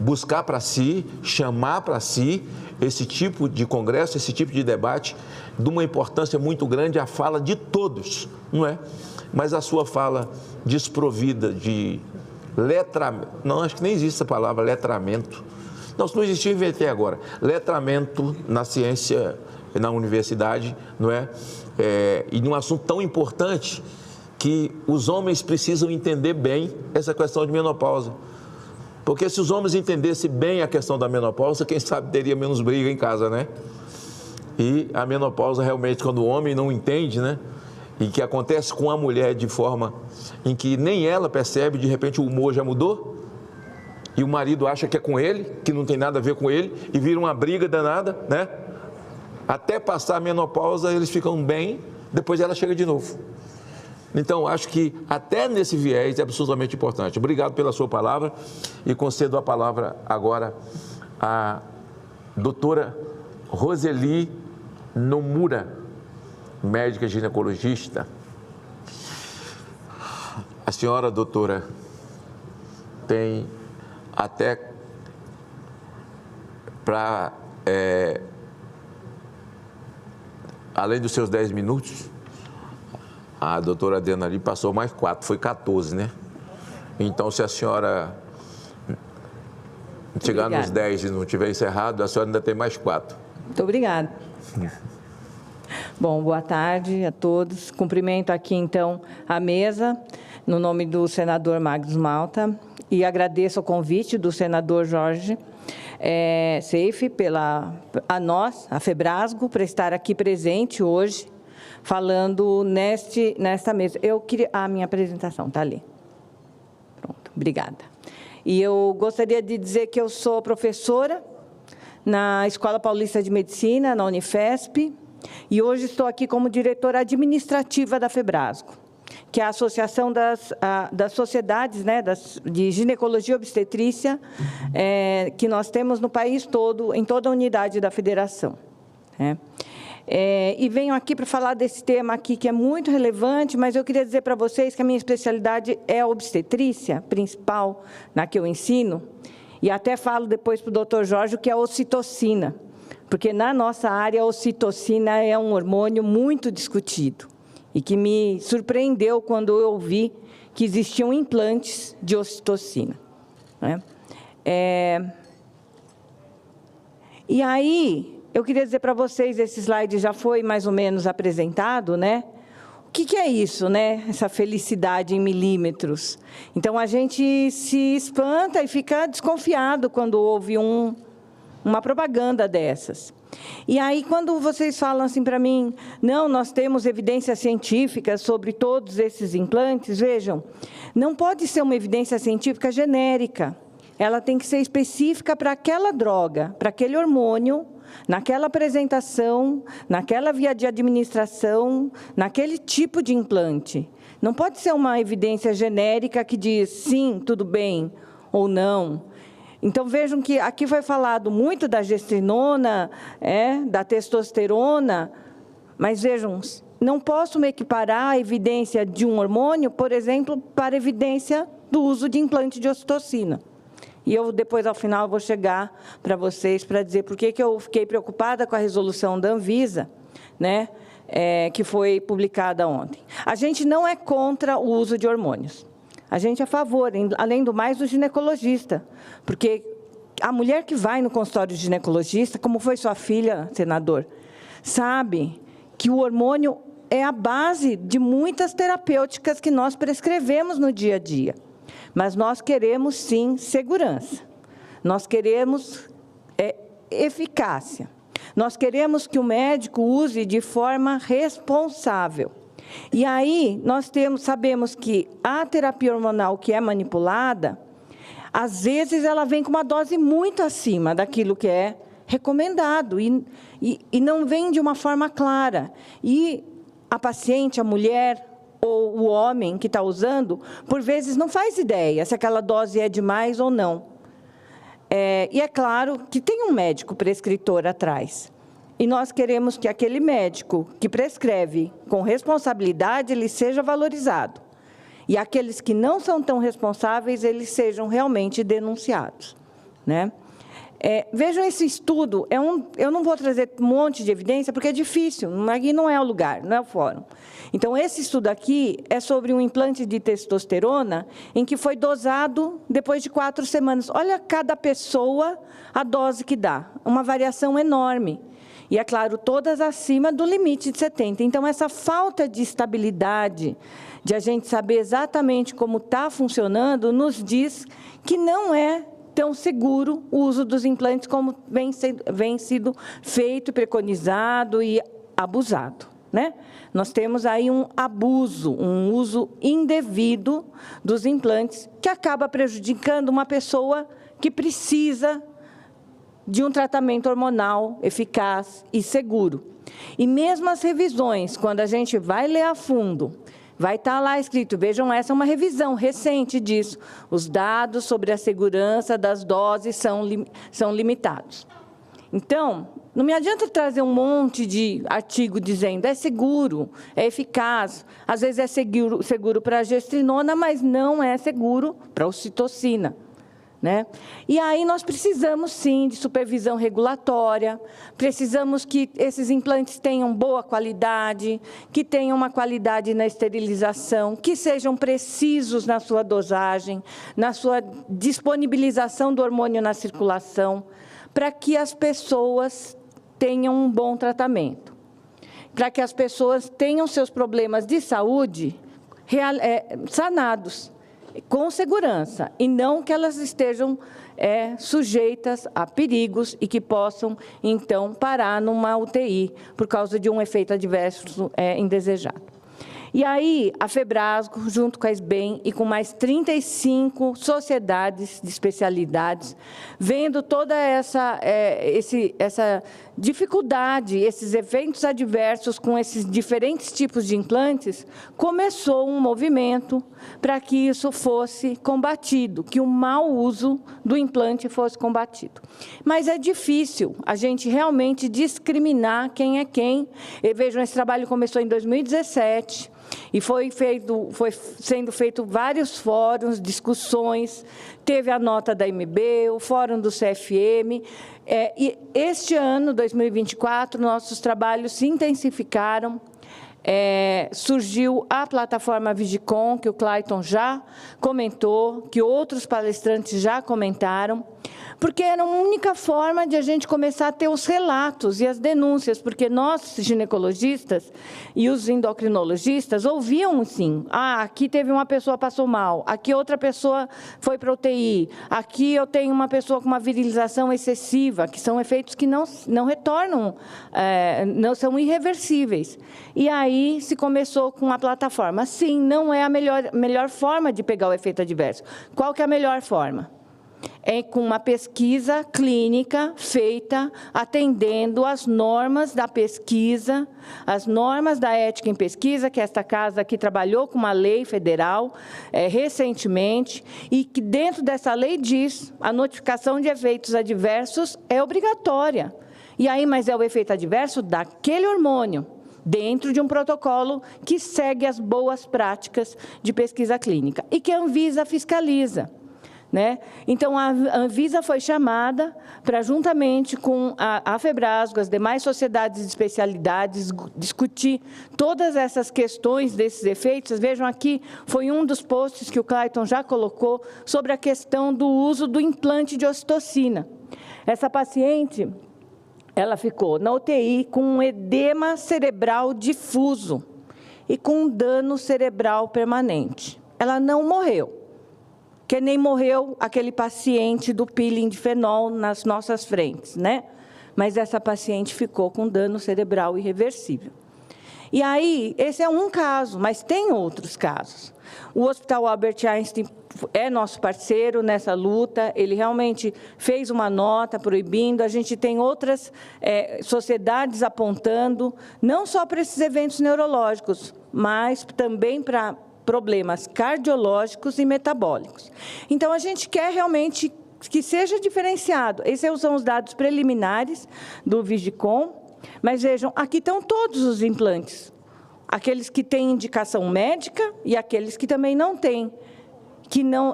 buscar para si, chamar para si esse tipo de congresso, esse tipo de debate, de uma importância muito grande a fala de todos, não é? Mas a sua fala desprovida de letramento, não, acho que nem existe essa palavra, letramento. Não, se não existia, inventei agora. Letramento na ciência, na universidade, não é? E num assunto tão importante que os homens precisam entender bem essa questão de menopausa. Porque se os homens entendessem bem a questão da menopausa, quem sabe teria menos briga em casa, né? E a menopausa realmente, quando o homem não entende, né? E que acontece com a mulher de forma em que nem ela percebe, de repente o humor já mudou, e o marido acha que é com ele, que não tem nada a ver com ele, e vira uma briga danada, né? Até passar a menopausa, eles ficam bem, depois ela chega de novo. Então, acho que até nesse viés é absolutamente importante. Obrigado pela sua palavra e concedo a palavra agora à doutora Roseli Nomura, médica ginecologista. A senhora, doutora, tem até para, além dos seus 10 minutos, a doutora Adriana ali passou mais 4, foi 14, né? Então, se a senhora chegar nos 10 e não tiver encerrado, a senhora ainda tem mais 4. Muito obrigada. Bom, boa tarde a todos. Cumprimento aqui, então, a mesa, no nome do senador Magnus Malta, e agradeço o convite do senador Jorge Seife, a nós, a Febrasgo, por estar aqui presente hoje, falando nesta mesa. Eu queria... A minha apresentação está ali. Pronto, obrigada. E eu gostaria de dizer que eu sou professora na Escola Paulista de Medicina, na Unifesp, e hoje estou aqui como diretora administrativa da Febrasgo, que é a Associação das Sociedades, né, de Ginecologia e Obstetrícia, que nós temos no país todo, em toda a unidade da federação. E venho aqui para falar desse tema aqui, que é muito relevante, mas eu queria dizer para vocês que a minha especialidade é a obstetrícia, principal, na que eu ensino, e até falo depois para o doutor Jorge o que é a ocitocina, porque na nossa área a ocitocina é um hormônio muito discutido, e que me surpreendeu quando eu ouvi que existiam implantes de ocitocina. E aí... Eu queria dizer para vocês, esse slide já foi mais ou menos apresentado, né? O que é isso, né? Essa felicidade em milímetros. Então, a gente se espanta e fica desconfiado quando ouve uma propaganda dessas. E aí, quando vocês falam assim para mim, não, nós temos evidências científicas sobre todos esses implantes, vejam, não pode ser uma evidência científica genérica. Ela tem que ser específica para aquela droga, para aquele hormônio, naquela apresentação, naquela via de administração, naquele tipo de implante. Não pode ser uma evidência genérica que diz sim, tudo bem, ou não. Então, vejam que aqui foi falado muito da gestrinona, da testosterona, mas vejam, não posso me equiparar a evidência de um hormônio, por exemplo, para a evidência do uso de implante de ocitocina. E eu, depois, ao final, vou chegar para vocês para dizer por que eu fiquei preocupada com a resolução da Anvisa, né, que foi publicada ontem. A gente não é contra o uso de hormônios. A gente é a favor, além do mais, do ginecologista, porque a mulher que vai no consultório de ginecologista, como foi sua filha, senador, sabe que o hormônio é a base de muitas terapêuticas que nós prescrevemos no dia a dia. Mas nós queremos, sim, segurança. Nós queremos eficácia. Nós queremos que o médico use de forma responsável. E aí, nós sabemos que a terapia hormonal que é manipulada, às vezes ela vem com uma dose muito acima daquilo que é recomendado e não vem de uma forma clara. E a paciente, a mulher ou o homem que está usando, por vezes não faz ideia se aquela dose é demais ou não. E é claro que tem um médico prescritor atrás. E nós queremos que aquele médico que prescreve com responsabilidade, ele seja valorizado. E aqueles que não são tão responsáveis, eles sejam realmente denunciados, né? Vejam esse estudo, eu não vou trazer um monte de evidência, porque é difícil, aqui não é o lugar, não é o fórum. Então, esse estudo aqui é sobre um implante de testosterona em que foi dosado depois de 4 semanas. Olha cada pessoa a dose que dá, uma variação enorme. E, é claro, todas acima do limite de 70. Então, essa falta de estabilidade, de a gente saber exatamente como está funcionando, nos diz que não é tão seguro o uso dos implantes como vem sido feito, preconizado e abusado, né? Nós temos aí um abuso, um uso indevido dos implantes, que acaba prejudicando uma pessoa que precisa de um tratamento hormonal eficaz e seguro. E mesmo as revisões, quando a gente vai ler a fundo, vai estar lá escrito, vejam, essa é uma revisão recente disso, os dados sobre a segurança das doses são limitados. Então, não me adianta trazer um monte de artigo dizendo é seguro, é eficaz, às vezes é seguro para a gestrinona, mas não é seguro para a ocitocina, né? E aí nós precisamos, sim, de supervisão regulatória, precisamos que esses implantes tenham boa qualidade, que tenham uma qualidade na esterilização, que sejam precisos na sua dosagem, na sua disponibilização do hormônio na circulação, para que as pessoas tenham um bom tratamento, para que as pessoas tenham seus problemas de saúde sanados, com segurança, e não que elas estejam sujeitas a perigos e que possam, então, parar numa UTI por causa de um efeito adverso indesejado. E aí, a Febrasgo, junto com a SBEM e com mais 35 sociedades de especialidades, vendo toda essa dificuldade, esses eventos adversos com esses diferentes tipos de implantes, começou um movimento para que isso fosse combatido, que o mau uso do implante fosse combatido. Mas é difícil a gente realmente discriminar quem é quem. E vejam, esse trabalho começou em 2017, e foi sendo feito vários fóruns, discussões, teve a nota da MB, o fórum do CFM, e este ano, 2024, nossos trabalhos se intensificaram, surgiu a plataforma Vigicom, que o Clayton já comentou, que outros palestrantes já comentaram, porque era a única forma de a gente começar a ter os relatos e as denúncias, porque nós, ginecologistas e os endocrinologistas, ouviam, sim, aqui teve uma pessoa que passou mal, aqui outra pessoa foi para a UTI, aqui eu tenho uma pessoa com uma virilização excessiva, que são efeitos que não retornam, não são irreversíveis. E aí se começou com a plataforma. Sim, não é a melhor forma de pegar o efeito adverso. Qual que é a melhor forma? com uma pesquisa clínica feita atendendo às normas da pesquisa, as normas da ética em pesquisa, que esta casa aqui trabalhou com uma lei federal recentemente, e que dentro dessa lei diz a notificação de efeitos adversos é obrigatória. E aí, mas é o efeito adverso daquele hormônio, dentro de um protocolo que segue as boas práticas de pesquisa clínica e que a Anvisa fiscaliza. Então, a Anvisa foi chamada para, juntamente com a Febrasgo, as demais sociedades de especialidades, discutir todas essas questões desses efeitos. Vejam aqui, foi um dos posts que o Clayton já colocou sobre a questão do uso do implante de ocitocina. Essa paciente, ela ficou na UTI com um edema cerebral difuso e com um dano cerebral permanente. Ela não morreu. Que nem morreu aquele paciente do peeling de fenol nas nossas frentes, Mas essa paciente ficou com dano cerebral irreversível. E aí, esse é um caso, mas tem outros casos. O Hospital Albert Einstein é nosso parceiro nessa luta, ele realmente fez uma nota proibindo, a gente tem outras sociedades apontando, não só para esses eventos neurológicos, mas também para problemas cardiológicos e metabólicos. Então, a gente quer realmente que seja diferenciado. Esses são os dados preliminares do Vigicom, mas vejam, aqui estão todos os implantes, aqueles que têm indicação médica e aqueles que também não têm,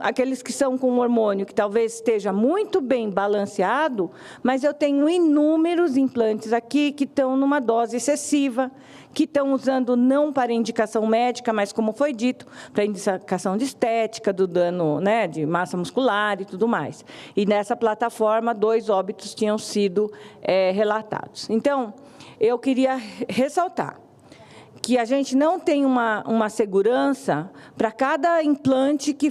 aqueles que são com hormônio que talvez esteja muito bem balanceado, mas eu tenho inúmeros implantes aqui que estão numa dose excessiva, que estão usando não para indicação médica, mas, como foi dito, para indicação de estética, do dano de massa muscular e tudo mais. E nessa plataforma, 2 óbitos tinham sido relatados. Então, eu queria ressaltar que a gente não tem uma segurança para cada implante que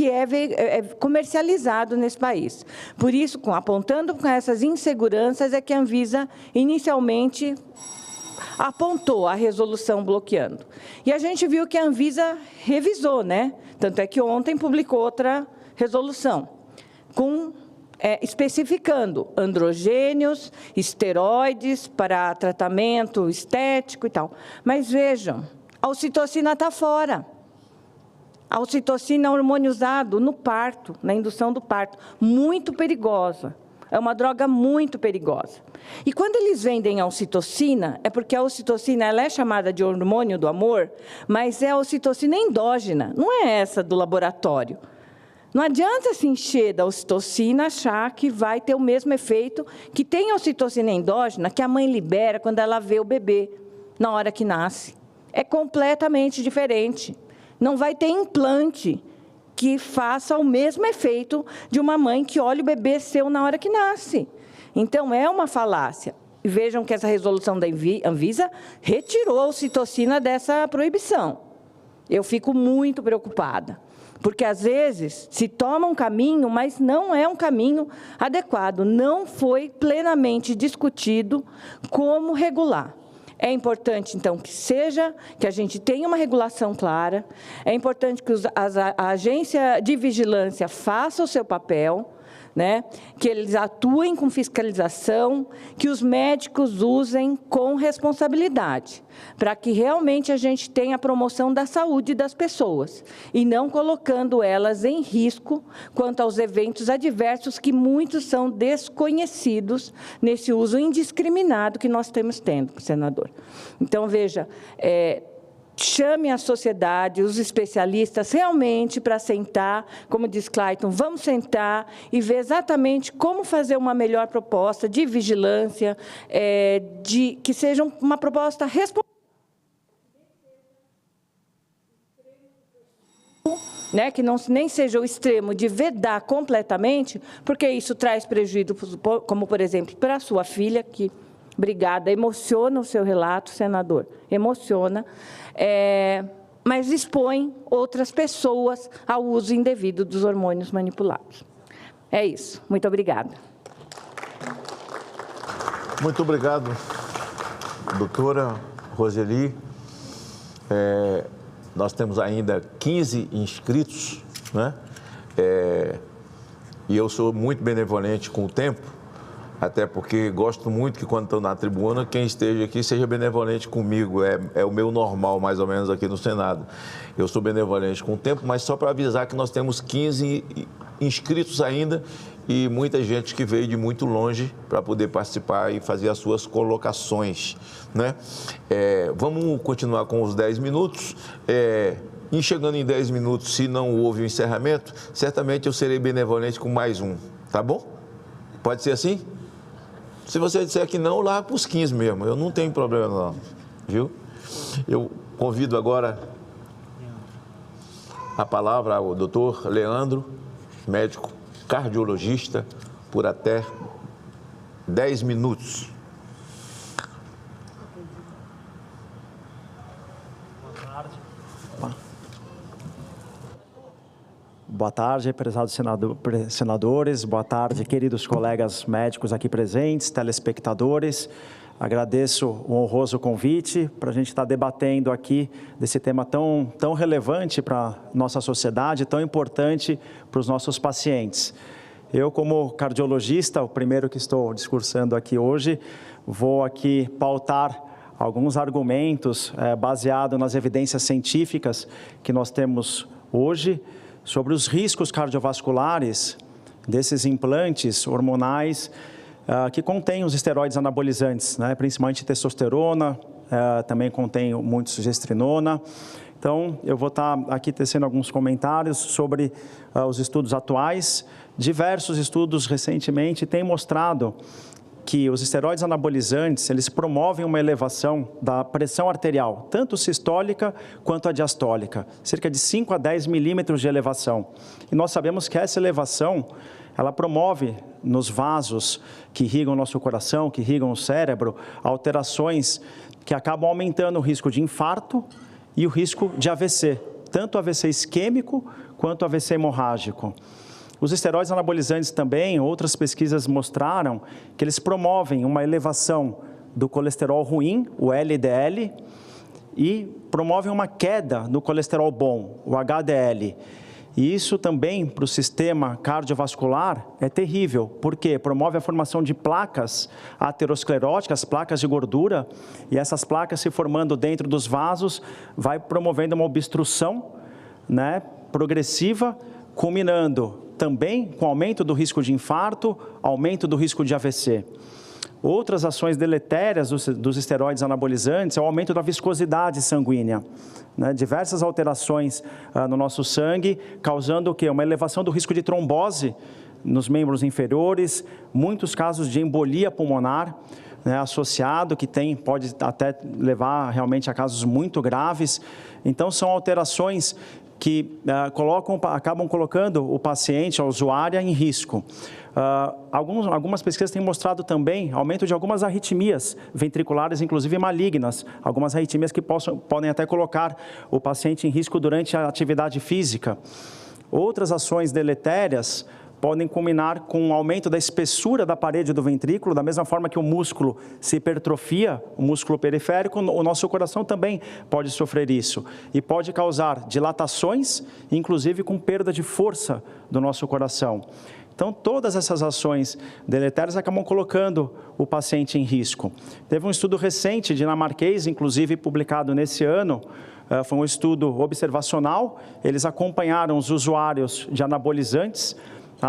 é comercializado nesse país. Por isso, apontando com essas inseguranças, é que a Anvisa, inicialmente, apontou a resolução bloqueando. E a gente viu que a Anvisa revisou, Tanto é que ontem publicou outra resolução, especificando androgênios, esteroides para tratamento estético e tal. Mas vejam, a ocitocina está fora. A ocitocina é um hormônio usado no parto, na indução do parto, muito perigosa. É uma droga muito perigosa. E quando eles vendem a ocitocina, é porque a ocitocina ela é chamada de hormônio do amor, mas é a ocitocina endógena, não é essa do laboratório. Não adianta se encher da ocitocina, achar que vai ter o mesmo efeito que tem a ocitocina endógena, que a mãe libera quando ela vê o bebê, na hora que nasce. É completamente diferente. Não vai ter implante que faça o mesmo efeito de uma mãe que olha o bebê seu na hora que nasce. Então, é uma falácia. E vejam que essa resolução da Anvisa retirou a ocitocina dessa proibição. Eu fico muito preocupada, porque, às vezes, se toma um caminho, mas não é um caminho adequado, não foi plenamente discutido como regular. É importante, então, que a gente tenha uma regulação clara, é importante que a agência de vigilância faça o seu papel, que eles atuem com fiscalização, que os médicos usem com responsabilidade, para que realmente a gente tenha a promoção da saúde das pessoas, e não colocando elas em risco quanto aos eventos adversos que muitos são desconhecidos nesse uso indiscriminado que nós estamos tendo, senador. Então, veja, chame a sociedade, os especialistas, realmente para sentar, como diz Clayton, vamos sentar e ver exatamente como fazer uma melhor proposta de vigilância, que seja uma proposta responsável, que nem seja o extremo de vedar completamente, porque isso traz prejuízo, como, por exemplo, para a sua filha, que... Obrigada. Emociona o seu relato, senador. Emociona. Mas expõe outras pessoas ao uso indevido dos hormônios manipulados. É isso. Muito obrigada. Muito obrigado, doutora Roseli. Nós temos ainda 15 inscritos, e eu sou muito benevolente com o tempo, até porque gosto muito que quando estou na tribuna, quem esteja aqui seja benevolente comigo, é o meu normal, mais ou menos, aqui no Senado. Eu sou benevolente com o tempo, mas só para avisar que nós temos 15 inscritos ainda e muita gente que veio de muito longe para poder participar e fazer as suas colocações, né? Vamos continuar com os 10 minutos. E chegando em 10 minutos, se não houve o encerramento, certamente eu serei benevolente com mais um, tá bom? Pode ser assim? Se você disser que não, lá para os 15 mesmo, eu não tenho problema não, viu? Eu convido agora a palavra ao doutor Leandro, médico cardiologista, por até 10 minutos. Boa tarde, prezados senadores, boa tarde, queridos colegas médicos aqui presentes, telespectadores. Agradeço o honroso convite para a gente estar debatendo aqui desse tema tão relevante para a nossa sociedade, tão importante para os nossos pacientes. Eu, como cardiologista, o primeiro que estou discursando aqui hoje, vou aqui pautar alguns argumentos baseados nas evidências científicas que nós temos hoje, sobre os riscos cardiovasculares desses implantes hormonais que contêm os esteroides anabolizantes, né? Principalmente testosterona, também contém muitos gestrinona. Então, eu vou estar aqui tecendo alguns comentários sobre os estudos atuais. Diversos estudos recentemente têm mostrado que os esteroides anabolizantes, eles promovem uma elevação da pressão arterial, tanto sistólica quanto a diastólica, cerca de 5 a 10 milímetros de elevação. E nós sabemos que essa elevação, ela promove nos vasos que irrigam o nosso coração, que irrigam o cérebro, alterações que acabam aumentando o risco de infarto e o risco de AVC, tanto AVC isquêmico quanto AVC hemorrágico. Os esteroides anabolizantes também, outras pesquisas mostraram que eles promovem uma elevação do colesterol ruim, o LDL, e promovem uma queda do colesterol bom, o HDL. E isso também, para o sistema cardiovascular, é terrível, porque promove a formação de placas ateroscleróticas, placas de gordura, e essas placas se formando dentro dos vasos, vai promovendo uma obstrução, né, progressiva, culminando também com aumento do risco de infarto, aumento do risco de AVC. Outras ações deletérias dos esteroides anabolizantes é o aumento da viscosidade sanguínea, né? Diversas alterações no nosso sangue, causando o quê? Uma elevação do risco de trombose nos membros inferiores, muitos casos de embolia pulmonar, né, associado, que pode até levar realmente a casos muito graves. Então, são alterações que acabam colocando o paciente, a usuária, em risco. Algumas pesquisas têm mostrado também aumento de algumas arritmias ventriculares, inclusive malignas, algumas arritmias que podem até colocar o paciente em risco durante a atividade física. Outras ações deletérias podem culminar com um aumento da espessura da parede do ventrículo, da mesma forma que o músculo se hipertrofia, o músculo periférico, o nosso coração também pode sofrer isso. E pode causar dilatações, inclusive com perda de força do nosso coração. Então, todas essas ações deletérias acabam colocando o paciente em risco. Teve um estudo recente, dinamarquês, inclusive publicado nesse ano, foi um estudo observacional, eles acompanharam os usuários de anabolizantes,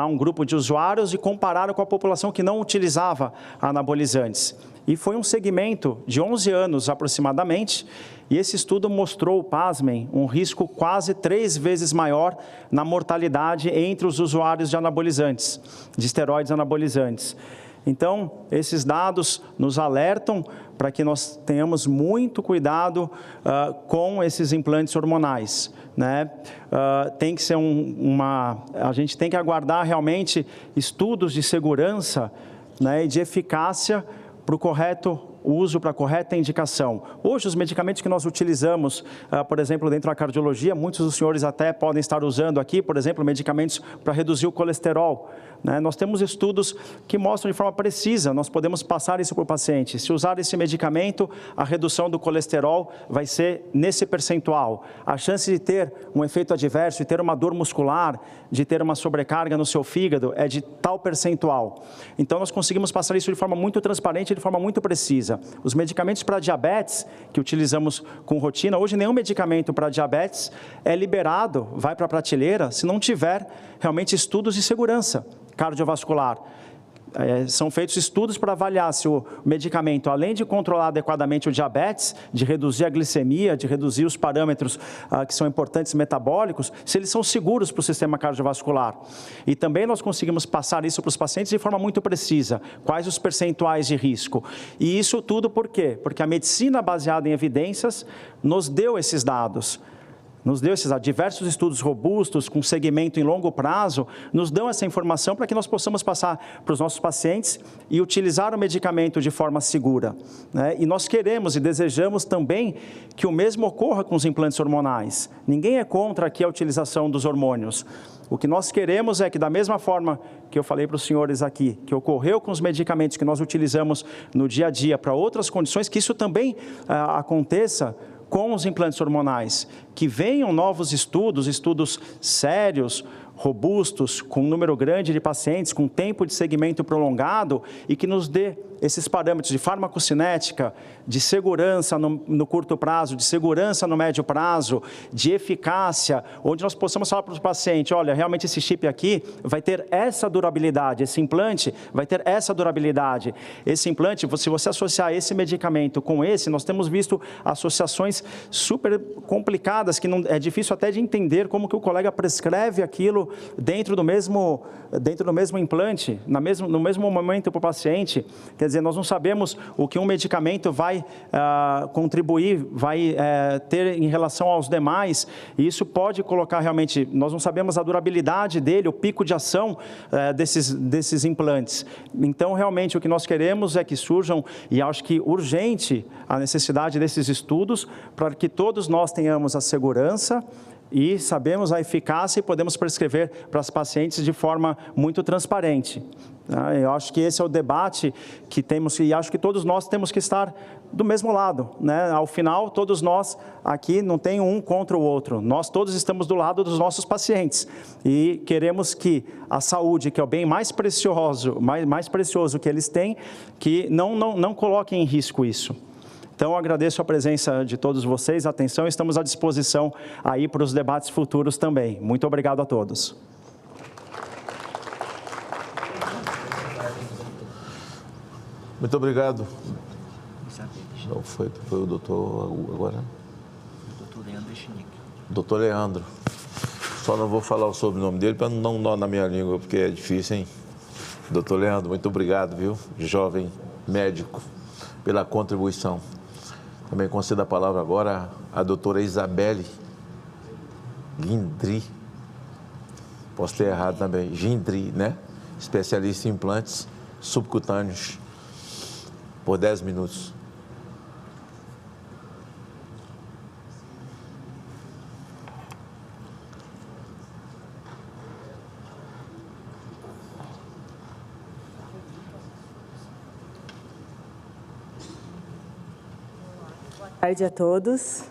um grupo de usuários, e compararam com a população que não utilizava anabolizantes. E foi um segmento de 11 anos aproximadamente, e esse estudo mostrou, pasmem, um risco quase 3 vezes maior na mortalidade entre os usuários de anabolizantes, de esteroides anabolizantes. Então, esses dados nos alertam para que nós tenhamos muito cuidado com esses implantes hormonais, né? Tem que ser a gente tem que aguardar realmente estudos de segurança, né, e de eficácia para o correto uso, para a correta indicação. Hoje, os medicamentos que nós utilizamos, por exemplo, dentro da cardiologia, muitos dos senhores até podem estar usando aqui, por exemplo, medicamentos para reduzir o colesterol, né? Nós temos estudos que mostram de forma precisa, nós podemos passar isso para o paciente. Se usar esse medicamento, a redução do colesterol vai ser nesse percentual. A chance de ter um efeito adverso, de ter uma dor muscular, de ter uma sobrecarga no seu fígado, é de tal percentual. Então, nós conseguimos passar isso de forma muito transparente, de forma muito precisa. Os medicamentos para diabetes, que utilizamos com rotina, hoje nenhum medicamento para diabetes é liberado, vai para a prateleira, se não tiver realmente estudos de segurança cardiovascular. São feitos estudos para avaliar se o medicamento, além de controlar adequadamente o diabetes, de reduzir a glicemia, de reduzir os parâmetros que são importantes metabólicos, se eles são seguros para o sistema cardiovascular. E também nós conseguimos passar isso para os pacientes de forma muito precisa, quais os percentuais de risco. E isso tudo por quê? Porque a medicina baseada em evidências nos deu esses dados. Diversos estudos robustos, com segmento em longo prazo, nos dão essa informação para que nós possamos passar para os nossos pacientes e utilizar o medicamento de forma segura, né? E nós queremos e desejamos também que o mesmo ocorra com os implantes hormonais. Ninguém é contra aqui a utilização dos hormônios. O que nós queremos é que, da mesma forma que eu falei para os senhores aqui, que ocorreu com os medicamentos que nós utilizamos no dia a dia para outras condições, que isso também aconteça com os implantes hormonais, que venham novos estudos sérios, robustos, com um número grande de pacientes, com tempo de segmento prolongado e que nos dê esses parâmetros de farmacocinética, de segurança no curto prazo, de segurança no médio prazo, de eficácia, onde nós possamos falar para o paciente, olha, realmente esse chip aqui vai ter essa durabilidade, esse implante vai ter essa durabilidade. Esse implante, se você associar esse medicamento com esse, nós temos visto associações super complicadas, que não, é difícil até de entender como que o colega prescreve aquilo dentro do mesmo implante, no mesmo momento para o paciente. Quer dizer, nós não sabemos o que um medicamento vai contribuir, vai ter em relação aos demais, e isso pode colocar realmente, nós não sabemos a durabilidade dele, o pico de ação desses implantes. Então, realmente, o que nós queremos é que surjam, e acho que urgente, a necessidade desses estudos, para que todos nós tenhamos a segurança e sabemos a eficácia e podemos prescrever para os pacientes de forma muito transparente. Eu acho que esse é o debate que temos, e acho que todos nós temos que estar do mesmo lado, né? Ao final, todos nós aqui não tem um contra o outro, nós todos estamos do lado dos nossos pacientes e queremos que a saúde, que é o bem mais precioso que eles têm, que não coloquem em risco isso. Então, eu agradeço a presença de todos vocês, a atenção, e estamos à disposição aí para os debates futuros também. Muito obrigado a todos. Muito obrigado. Não foi o doutor agora? Doutor Leandro Schnick. Doutor Leandro. Só não vou falar o sobrenome dele para não dar um nó na minha língua, porque é difícil, hein? Doutor Leandro, muito obrigado, viu? Jovem médico, pela contribuição. Também concedo a palavra agora à doutora Isabelle Guindry. Posso ter errado também. Guindry, né? Especialista em implantes subcutâneos. Por 10 minutos. Boa tarde a todos.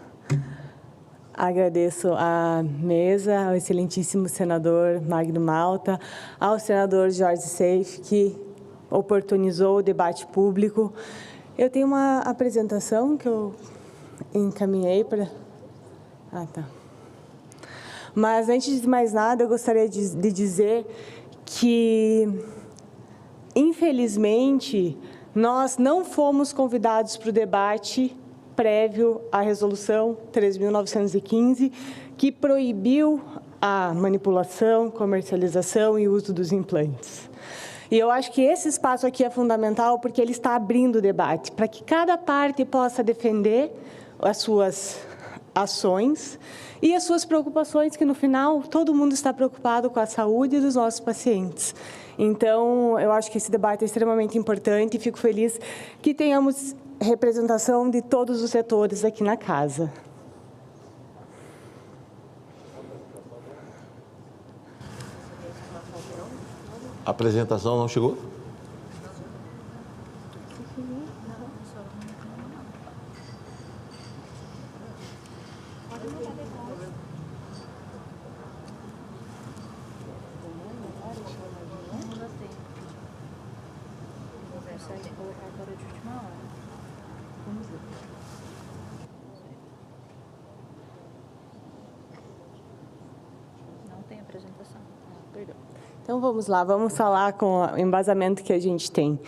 Agradeço à mesa, ao excelentíssimo senador Magno Malta, ao senador Jorge Seife, que oportunizou o debate público. Eu tenho uma apresentação que eu encaminhei para... Mas, antes de mais nada, eu gostaria de dizer que, infelizmente, nós não fomos convidados para o debate prévio à Resolução 3.915, que proibiu a manipulação, comercialização e uso dos implantes. E eu acho que esse espaço aqui é fundamental porque ele está abrindo o debate, para que cada parte possa defender as suas ações e as suas preocupações, que no final todo mundo está preocupado com a saúde dos nossos pacientes. Então, eu acho que esse debate é extremamente importante e fico feliz que tenhamos representação de todos os setores aqui na casa. A apresentação não chegou? Então, vamos lá, vamos falar com o embasamento que a gente tem.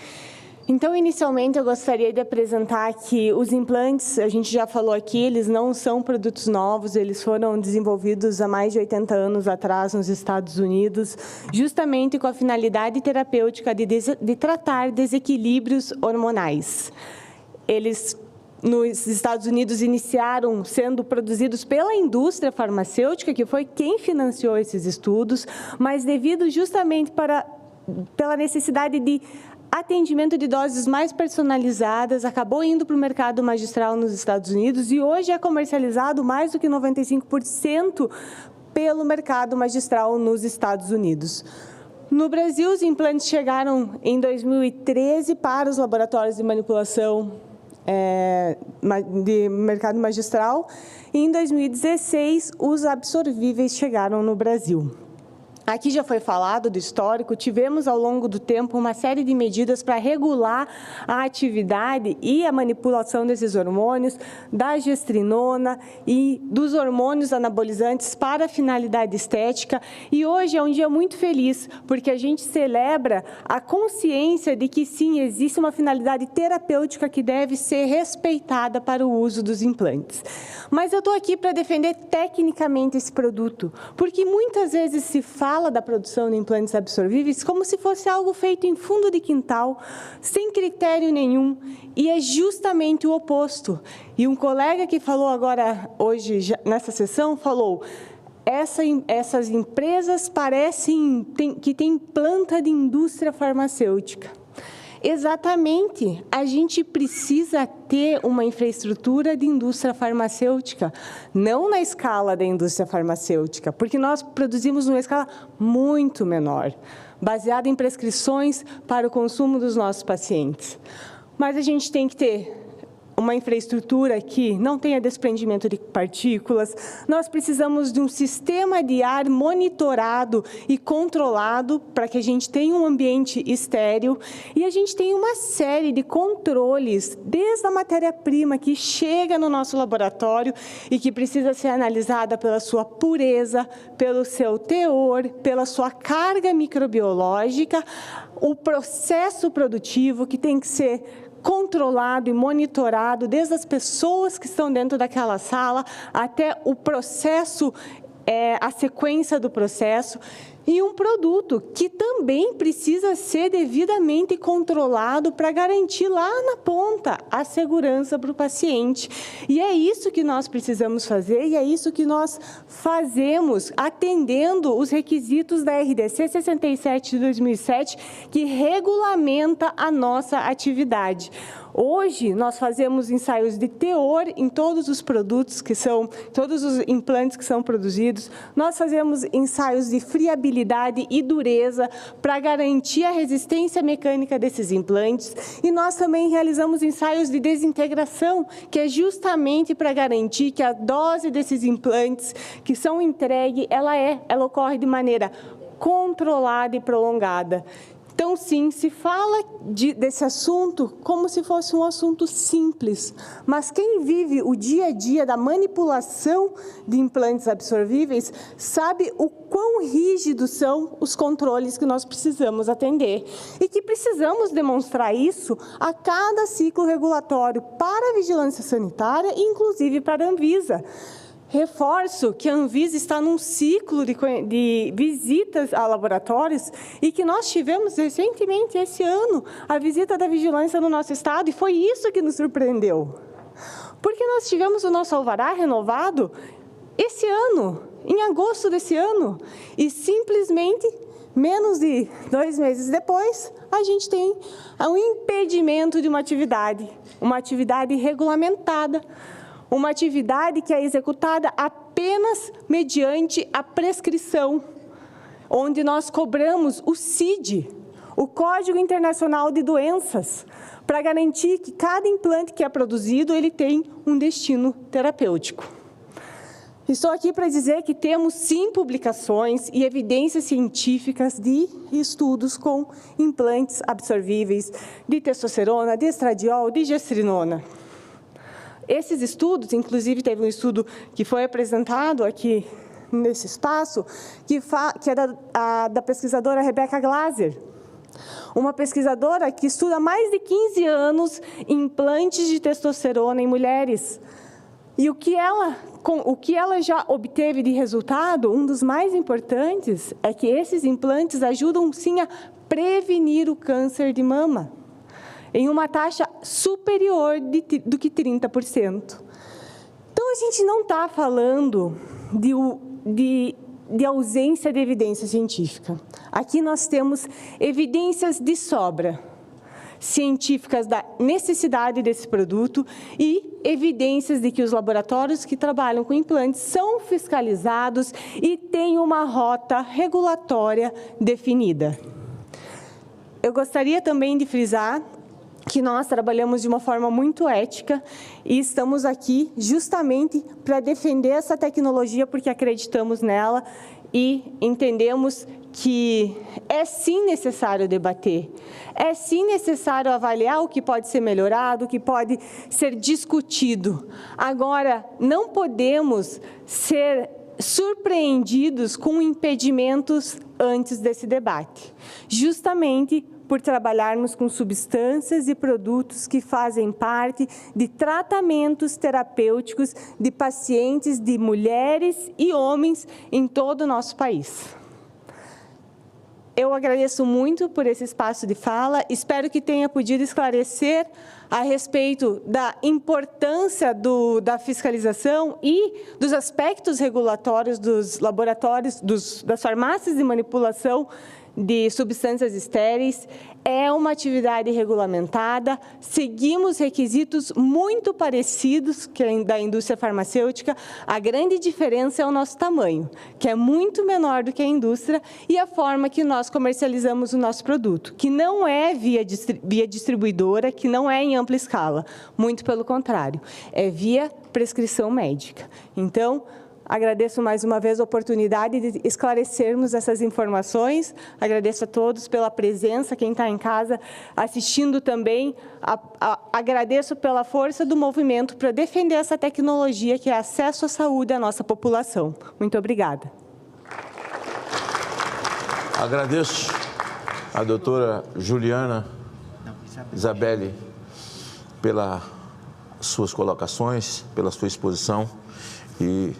Então, inicialmente, eu gostaria de apresentar que os implantes, a gente já falou aqui, eles não são produtos novos, eles foram desenvolvidos há mais de 80 anos atrás nos Estados Unidos, justamente com a finalidade terapêutica de tratar desequilíbrios hormonais. Eles, nos Estados Unidos, iniciaram sendo produzidos pela indústria farmacêutica, que foi quem financiou esses estudos, mas devido justamente pela necessidade de atendimento de doses mais personalizadas, acabou indo para o mercado magistral nos Estados Unidos e hoje é comercializado mais do que 95% pelo mercado magistral nos Estados Unidos. No Brasil, os implantes chegaram em 2013 para os laboratórios de manipulação de mercado magistral e em 2016 os absorvíveis chegaram no Brasil. Aqui já foi falado do histórico, tivemos ao longo do tempo uma série de medidas para regular a atividade e a manipulação desses hormônios, da gestrinona e dos hormônios anabolizantes para finalidade estética. E hoje é um dia muito feliz, porque a gente celebra a consciência de que sim, existe uma finalidade terapêutica que deve ser respeitada para o uso dos implantes. Mas eu estou aqui para defender tecnicamente esse produto, porque muitas vezes se fala da produção de implantes absorvíveis como se fosse algo feito em fundo de quintal, sem critério nenhum, e é justamente o oposto. E um colega que falou agora, hoje, nessa sessão, falou: essas empresas parecem que têm planta de indústria farmacêutica. Exatamente, a gente precisa ter uma infraestrutura de indústria farmacêutica, não na escala da indústria farmacêutica, porque nós produzimos numa escala muito menor, baseada em prescrições para o consumo dos nossos pacientes. Mas a gente tem que ter uma infraestrutura que não tenha desprendimento de partículas, nós precisamos de um sistema de ar monitorado e controlado para que a gente tenha um ambiente estéril e a gente tem uma série de controles, desde a matéria-prima que chega no nosso laboratório e que precisa ser analisada pela sua pureza, pelo seu teor, pela sua carga microbiológica, o processo produtivo que tem que ser controlado e monitorado, desde as pessoas que estão dentro daquela sala até o processo, a sequência do processo, e um produto que também precisa ser devidamente controlado para garantir lá na ponta a segurança para o paciente. E é isso que nós precisamos fazer e é isso que nós fazemos, atendendo os requisitos da RDC 67 de 2007, que regulamenta a nossa atividade. Hoje, nós fazemos ensaios de teor em todos os produtos todos os implantes que são produzidos. Nós fazemos ensaios de friabilidade e dureza para garantir a resistência mecânica desses implantes. E nós também realizamos ensaios de desintegração, que é justamente para garantir que a dose desses implantes que são entregues, ela ocorre de maneira controlada e prolongada. Então, sim, se fala desse assunto como se fosse um assunto simples, mas quem vive o dia a dia da manipulação de implantes absorvíveis sabe o quão rígidos são os controles que nós precisamos atender e que precisamos demonstrar isso a cada ciclo regulatório para a vigilância sanitária e, inclusive, para a Anvisa. Reforço que a Anvisa está num ciclo de visitas a laboratórios e que nós tivemos recentemente, esse ano, a visita da vigilância no nosso estado, e foi isso que nos surpreendeu. Porque nós tivemos o nosso alvará renovado esse ano, em agosto desse ano, e simplesmente, menos de 2 meses depois, a gente tem um impedimento de uma atividade regulamentada, uma atividade que é executada apenas mediante a prescrição. onde nós cobramos o CID, o Código Internacional de Doenças, para garantir que cada implante que é produzido, ele tem um destino terapêutico. Estou aqui para dizer que temos, sim, publicações e evidências científicas de estudos com implantes absorvíveis de testosterona, de estradiol, de gestrinona. Esses estudos, inclusive teve um estudo que foi apresentado aqui nesse espaço, que é da pesquisadora Rebecca Glaser, uma pesquisadora que estuda há mais de 15 anos implantes de testosterona em mulheres. E o que ela já obteve de resultado, um dos mais importantes, é que esses implantes ajudam, sim, a prevenir o câncer de mama, em uma taxa superior do que 30%. Então, a gente não está falando de ausência de evidência científica. Aqui nós temos evidências de sobra, científicas da necessidade desse produto e evidências de que os laboratórios que trabalham com implantes são fiscalizados e têm uma rota regulatória definida. Eu gostaria também de frisar que nós trabalhamos de uma forma muito ética e estamos aqui justamente para defender essa tecnologia porque acreditamos nela e entendemos que é sim necessário debater, é sim necessário avaliar o que pode ser melhorado, o que pode ser discutido. Agora, não podemos ser surpreendidos com impedimentos antes desse debate, justamente por trabalharmos com substâncias e produtos que fazem parte de tratamentos terapêuticos de pacientes, de mulheres e homens em todo o nosso país. Eu agradeço muito por esse espaço de fala, espero que tenha podido esclarecer a respeito da importância da fiscalização e dos aspectos regulatórios dos laboratórios, das farmácias de manipulação de substâncias estéreis. É uma atividade regulamentada, seguimos requisitos muito parecidos que da indústria farmacêutica. A grande diferença é o nosso tamanho, que é muito menor do que a indústria, e a forma que nós comercializamos o nosso produto, que não é via distribuidora, que não é em ampla escala, muito pelo contrário, é via prescrição médica. Então, agradeço mais uma vez a oportunidade de esclarecermos essas informações. Agradeço a todos pela presença, quem está em casa assistindo também. Agradeço pela força do movimento para defender essa tecnologia que é acesso à saúde à nossa população. Muito obrigada. Agradeço a doutora Juliana Isabelle pelas suas colocações, pela sua exposição e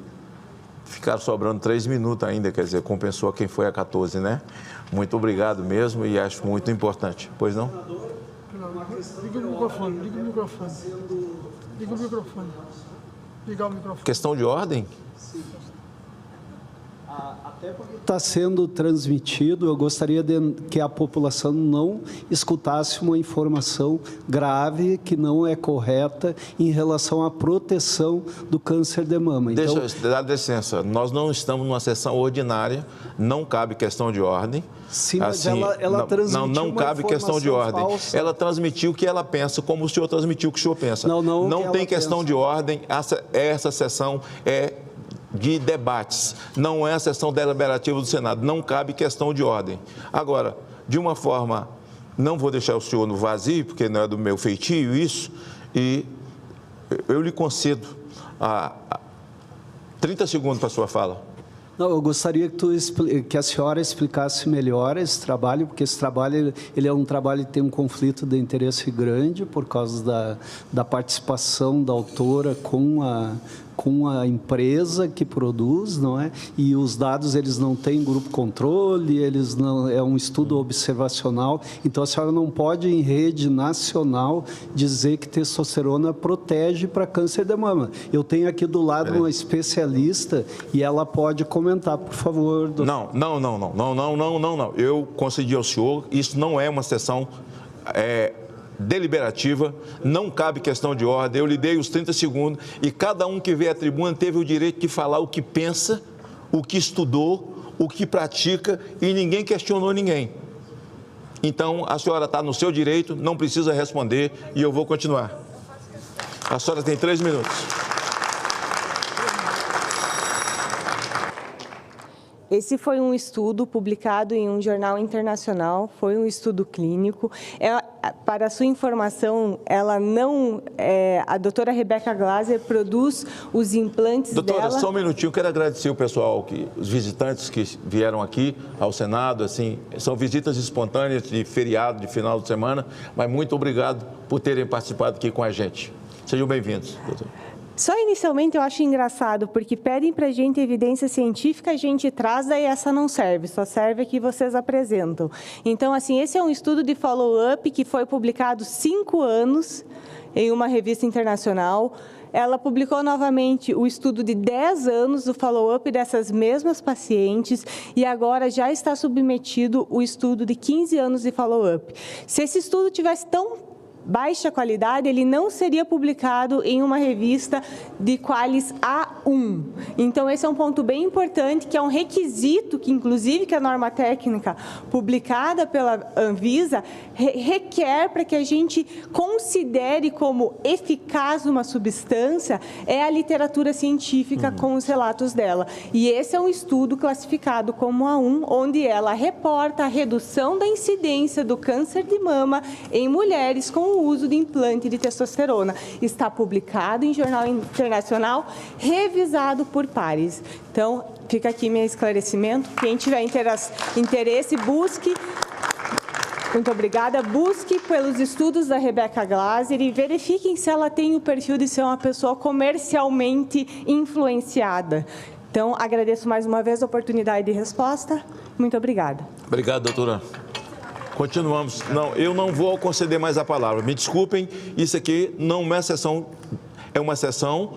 ficaram sobrando 3 minutos ainda, quer dizer, compensou a quem foi a 14, né? Muito obrigado mesmo e acho muito importante. Pois não? Liga o microfone, liga o microfone. Liga o microfone. Liga o microfone. Questão de ordem? Sim. Até porque está sendo transmitido, eu gostaria que a população não escutasse uma informação grave que não é correta em relação à proteção do câncer de mama. Então, dá licença, nós não estamos numa sessão ordinária, não cabe questão de ordem. Sim, mas assim, ela transmitiu não cabe questão de ordem. Falsa. Ela transmitiu o que ela pensa, como o senhor transmitiu o que o senhor pensa. Não tem questão de ordem, essa sessão é de debates, não é a sessão deliberativa do Senado, não cabe questão de ordem. Agora, de uma forma, não vou deixar o senhor no vazio, porque não é do meu feitio isso, e eu lhe concedo 30 segundos para a sua fala. Não, eu gostaria que a senhora explicasse melhor esse trabalho, porque esse trabalho ele é um trabalho que tem um conflito de interesse grande por causa da participação da autora com a empresa que produz, não é? E os dados, eles não têm grupo controle, eles não, é um estudo observacional, então a senhora não pode, em rede nacional, dizer que testosterona protege para câncer de mama. Eu tenho aqui do lado uma especialista e ela pode comentar, por favor. Doutor. Não. Eu concedi ao senhor, isso não é uma sessão deliberativa, não cabe questão de ordem, eu lhe dei os 30 segundos e cada um que veio à tribuna teve o direito de falar o que pensa, o que estudou, o que pratica e ninguém questionou ninguém. Então, a senhora está no seu direito, não precisa responder e eu vou continuar. A senhora tem 3 minutos. Esse foi um estudo publicado em um jornal internacional, foi um estudo clínico. Para a sua informação, a doutora Rebeca Glaser produz os implantes Doutora, dela. só um minutinho, quero agradecer o pessoal, os visitantes que vieram aqui ao Senado, assim, são visitas espontâneas de feriado, de final de semana, mas muito obrigado por terem participado aqui com a gente. Sejam bem-vindos, doutora. Só inicialmente eu acho engraçado, porque pedem para a gente evidência científica, a gente traz, daí essa não serve, só serve a que vocês apresentam. Então, assim, esse é um estudo de follow-up que foi publicado 5 anos em uma revista internacional. Ela publicou novamente o estudo de 10 anos do follow-up dessas mesmas pacientes e agora já está submetido o estudo de 15 anos de follow-up. Se esse estudo tivesse tão baixa qualidade, ele não seria publicado em uma revista de Qualis A1. Então, esse é um ponto bem importante, que é um requisito que, inclusive, que a norma técnica publicada pela Anvisa requer para que a gente considere como eficaz uma substância, é a literatura científica com os relatos dela. E esse é um estudo classificado como A1, onde ela reporta a redução da incidência do câncer de mama em mulheres com o uso de implante de testosterona. Está publicado em jornal internacional, revisado por pares. Então, fica aqui meu esclarecimento. Quem tiver interesse, busque. Muito obrigada. Busque pelos estudos da Rebeca Glaser e verifiquem se ela tem o perfil de ser uma pessoa comercialmente influenciada. Então, agradeço mais uma vez a oportunidade de resposta. Muito obrigada. Obrigado, doutora. Continuamos. Não, eu não vou conceder mais a palavra. Me desculpem, isso aqui não é uma sessão, é uma sessão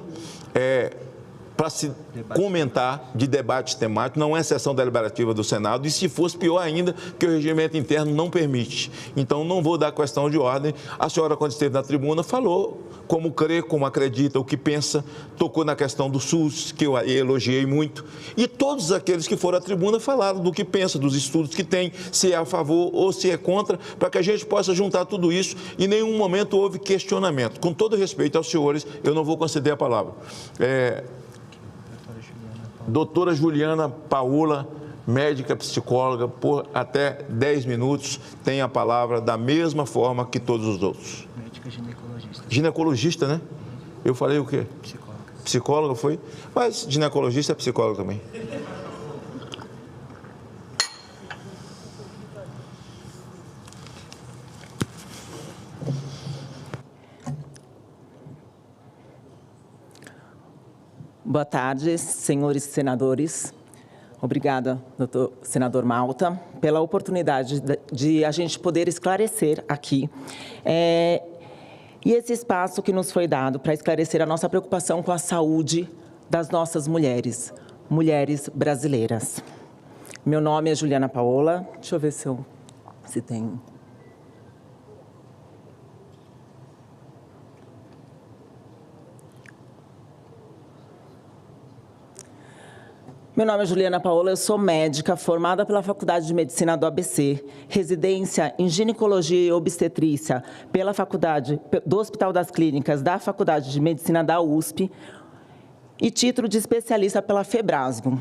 para se comentar de debate temático, não é sessão deliberativa do Senado, e se fosse pior ainda, que o regimento interno não permite. Então, não vou dar questão de ordem. A senhora, quando esteve na tribuna, falou como crê, como acredita, o que pensa, tocou na questão do SUS, que eu elogiei muito, e todos aqueles que foram à tribuna falaram do que pensa, dos estudos que tem, se é a favor ou se é contra, para que a gente possa juntar tudo isso, e em nenhum momento houve questionamento. Com todo respeito aos senhores, eu não vou conceder a palavra. Doutora Juliana Paola, médica psicóloga, por até 10 minutos, tem a palavra da mesma forma que todos os outros. Médica ginecologista. Ginecologista, né? Eu falei o quê? Psicóloga. Psicóloga foi? Mas ginecologista é psicóloga também. Boa tarde, senhores senadores. Obrigada, doutor senador Malta, pela oportunidade de a gente poder esclarecer aqui. E esse espaço que nos foi dado para esclarecer a nossa preocupação com a saúde das nossas mulheres brasileiras. Meu nome é Juliana Paola. Deixa eu ver se tem... Meu nome é Juliana Paola, eu sou médica formada pela Faculdade de Medicina do ABC, residência em ginecologia e obstetrícia pela Faculdade do Hospital das Clínicas da Faculdade de Medicina da USP e título de especialista pela Febrasgo.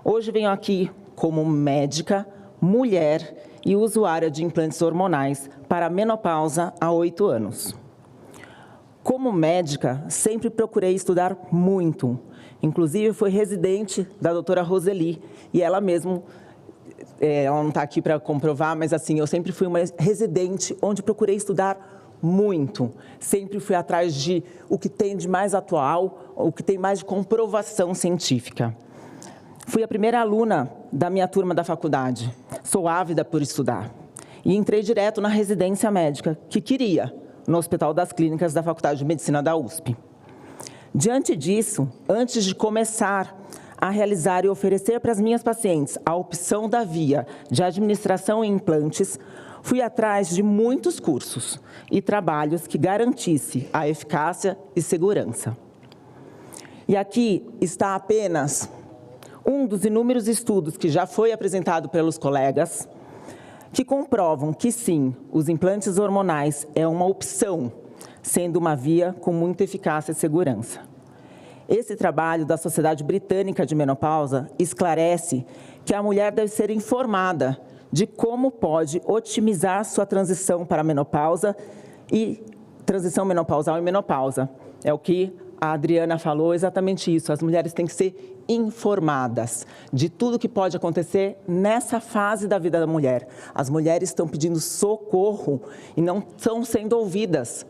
Hoje venho aqui como médica, mulher e usuária de implantes hormonais para a menopausa há 8 anos. Como médica, sempre procurei estudar muito. Inclusive, fui residente da doutora Roseli, e ela mesmo, ela não está aqui para comprovar, mas assim, eu sempre fui uma residente onde procurei estudar muito. Sempre fui atrás de o que tem de mais atual, o que tem mais de comprovação científica. Fui a primeira aluna da minha turma da faculdade. Sou ávida por estudar. E entrei direto na residência médica, que queria, no Hospital das Clínicas da Faculdade de Medicina da USP. Diante disso, antes de começar a realizar e oferecer para as minhas pacientes a opção da via de administração em implantes, fui atrás de muitos cursos e trabalhos que garantissem a eficácia e segurança. E aqui está apenas um dos inúmeros estudos que já foi apresentado pelos colegas, que comprovam que sim, os implantes hormonais é uma opção, sendo uma via com muita eficácia e segurança. Esse trabalho da Sociedade Britânica de Menopausa esclarece que a mulher deve ser informada de como pode otimizar sua transição para a menopausa e transição menopausal e menopausa. É o que a Adriana falou, exatamente isso. As mulheres têm que ser informadas de tudo que pode acontecer nessa fase da vida da mulher. As mulheres estão pedindo socorro e não estão sendo ouvidas.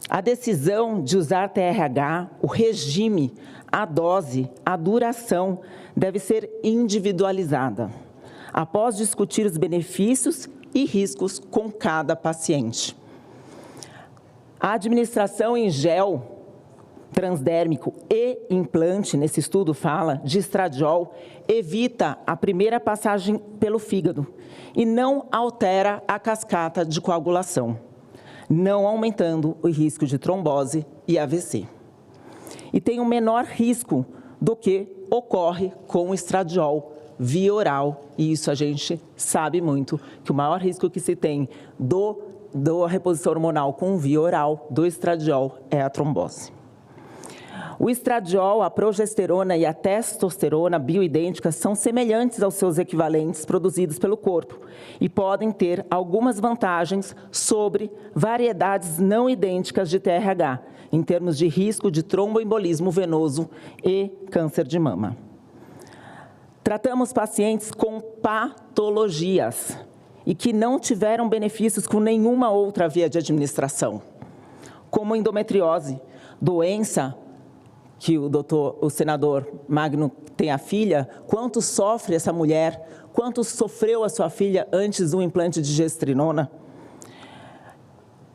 A decisão de usar TRH, o regime, a dose, a duração, deve ser individualizada, após discutir os benefícios e riscos com cada paciente. A administração em gel transdérmico e implante, nesse estudo fala, de estradiol, evita a primeira passagem pelo fígado e não altera a cascata de coagulação, não aumentando o risco de trombose e AVC. E tem um menor risco do que ocorre com o estradiol via oral, e isso a gente sabe muito, que o maior risco que se tem da reposição hormonal com via oral do estradiol é a trombose. O estradiol, a progesterona e a testosterona bioidênticas são semelhantes aos seus equivalentes produzidos pelo corpo e podem ter algumas vantagens sobre variedades não idênticas de TRH, em termos de risco de tromboembolismo venoso e câncer de mama. Tratamos pacientes com patologias e que não tiveram benefícios com nenhuma outra via de administração, como endometriose, doença que o senador Magno tem a filha, quanto sofre essa mulher, quanto sofreu a sua filha antes do implante de gestrinona.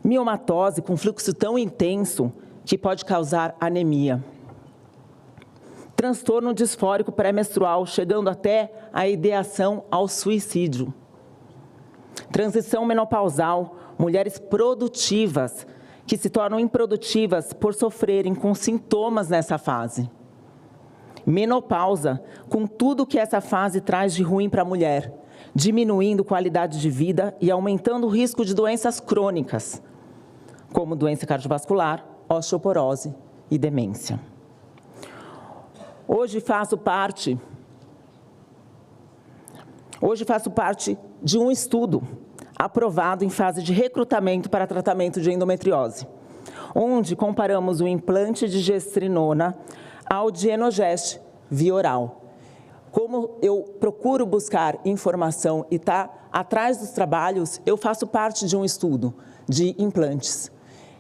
Miomatose com fluxo tão intenso que pode causar anemia. Transtorno disfórico pré-menstrual, chegando até a ideação ao suicídio. Transição menopausal, mulheres produtivas, que se tornam improdutivas por sofrerem com sintomas nessa fase. Menopausa, com tudo que essa fase traz de ruim para a mulher, diminuindo qualidade de vida e aumentando o risco de doenças crônicas, como doença cardiovascular, osteoporose e demência. Hoje faço parte de um estudo aprovado em fase de recrutamento para tratamento de endometriose, onde comparamos o implante de gestrinona ao de Enogest via oral. Como eu procuro buscar informação e estar atrás dos trabalhos, eu faço parte de um estudo de implantes.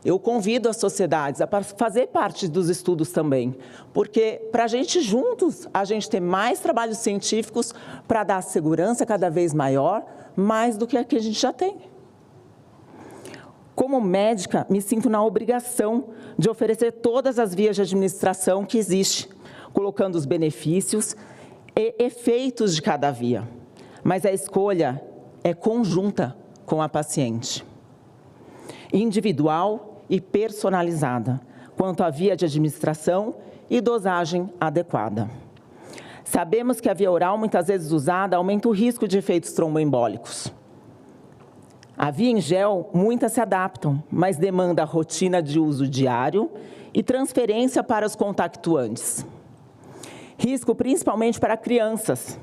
Eu convido as sociedades a fazer parte dos estudos também, porque para a gente juntos, a gente ter mais trabalhos científicos para dar segurança cada vez maior, mais do que a que a gente já tem. Como médica, me sinto na obrigação de oferecer todas as vias de administração que existem, colocando os benefícios e efeitos de cada via. Mas a escolha é conjunta com a paciente, individual e personalizada, quanto à via de administração e dosagem adequada. Sabemos que a via oral, muitas vezes usada, aumenta o risco de efeitos tromboembólicos. A via em gel, muitas se adaptam, mas demanda rotina de uso diário e transferência para os compactuantes. Risco principalmente para crianças.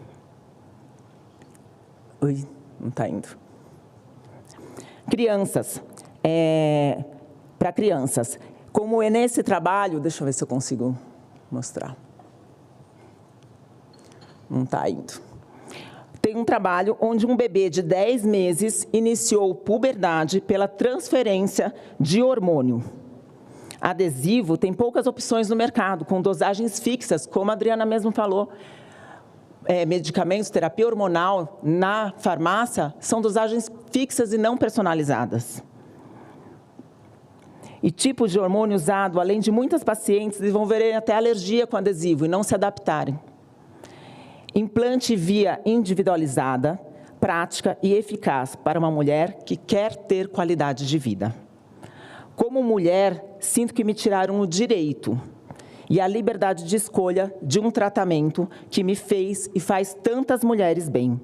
Ui, não está indo. Crianças. Para crianças. Como é nesse trabalho, deixa eu ver se eu consigo mostrar. Não está indo. Tem um trabalho onde um bebê de 10 meses iniciou puberdade pela transferência de hormônio. Adesivo tem poucas opções no mercado, com dosagens fixas, como a Adriana mesmo falou. Medicamentos, terapia hormonal na farmácia são dosagens fixas e não personalizadas. E tipos de hormônio usado, além de muitas pacientes desenvolverem até alergia com adesivo e não se adaptarem. Implante via individualizada, prática e eficaz para uma mulher que quer ter qualidade de vida. Como mulher, sinto que me tiraram o direito e a liberdade de escolha de um tratamento que me fez e faz tantas mulheres bem.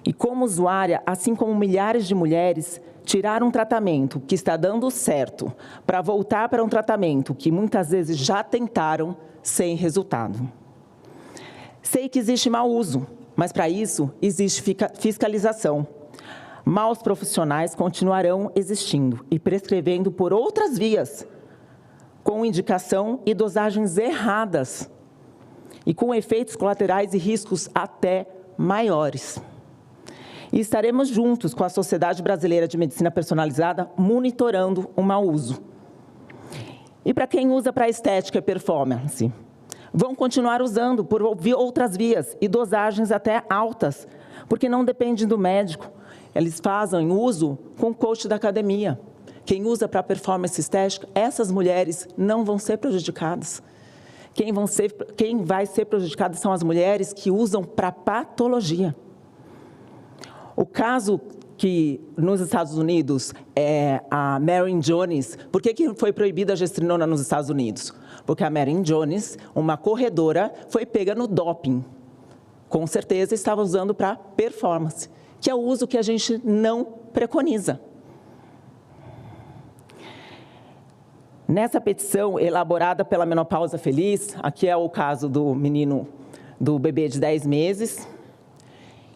E como usuária, assim como milhares de mulheres, tirar um tratamento que está dando certo para voltar para um tratamento que muitas vezes já tentaram sem resultado. Sei que existe mau uso, mas para isso existe fiscalização. Maus profissionais continuarão existindo e prescrevendo por outras vias, com indicação e dosagens erradas, e com efeitos colaterais e riscos até maiores. E estaremos juntos com a Sociedade Brasileira de Medicina Personalizada, monitorando o mau uso. E para quem usa para estética e performance, vão continuar usando por outras vias e dosagens até altas, porque não depende do médico. Eles fazem uso com o coach da academia. Quem usa para performance estética, essas mulheres não vão ser prejudicadas. Quem vai ser prejudicado são as mulheres que usam para patologia. O caso que nos Estados Unidos é a Mary Jones. Por que foi proibida a gestrinona nos Estados Unidos? Porque a Mary Jones, uma corredora, foi pega no doping. Com certeza estava usando para performance, que é o uso que a gente não preconiza. Nessa petição elaborada pela Menopausa Feliz, aqui é o caso do menino, do bebê de 10 meses,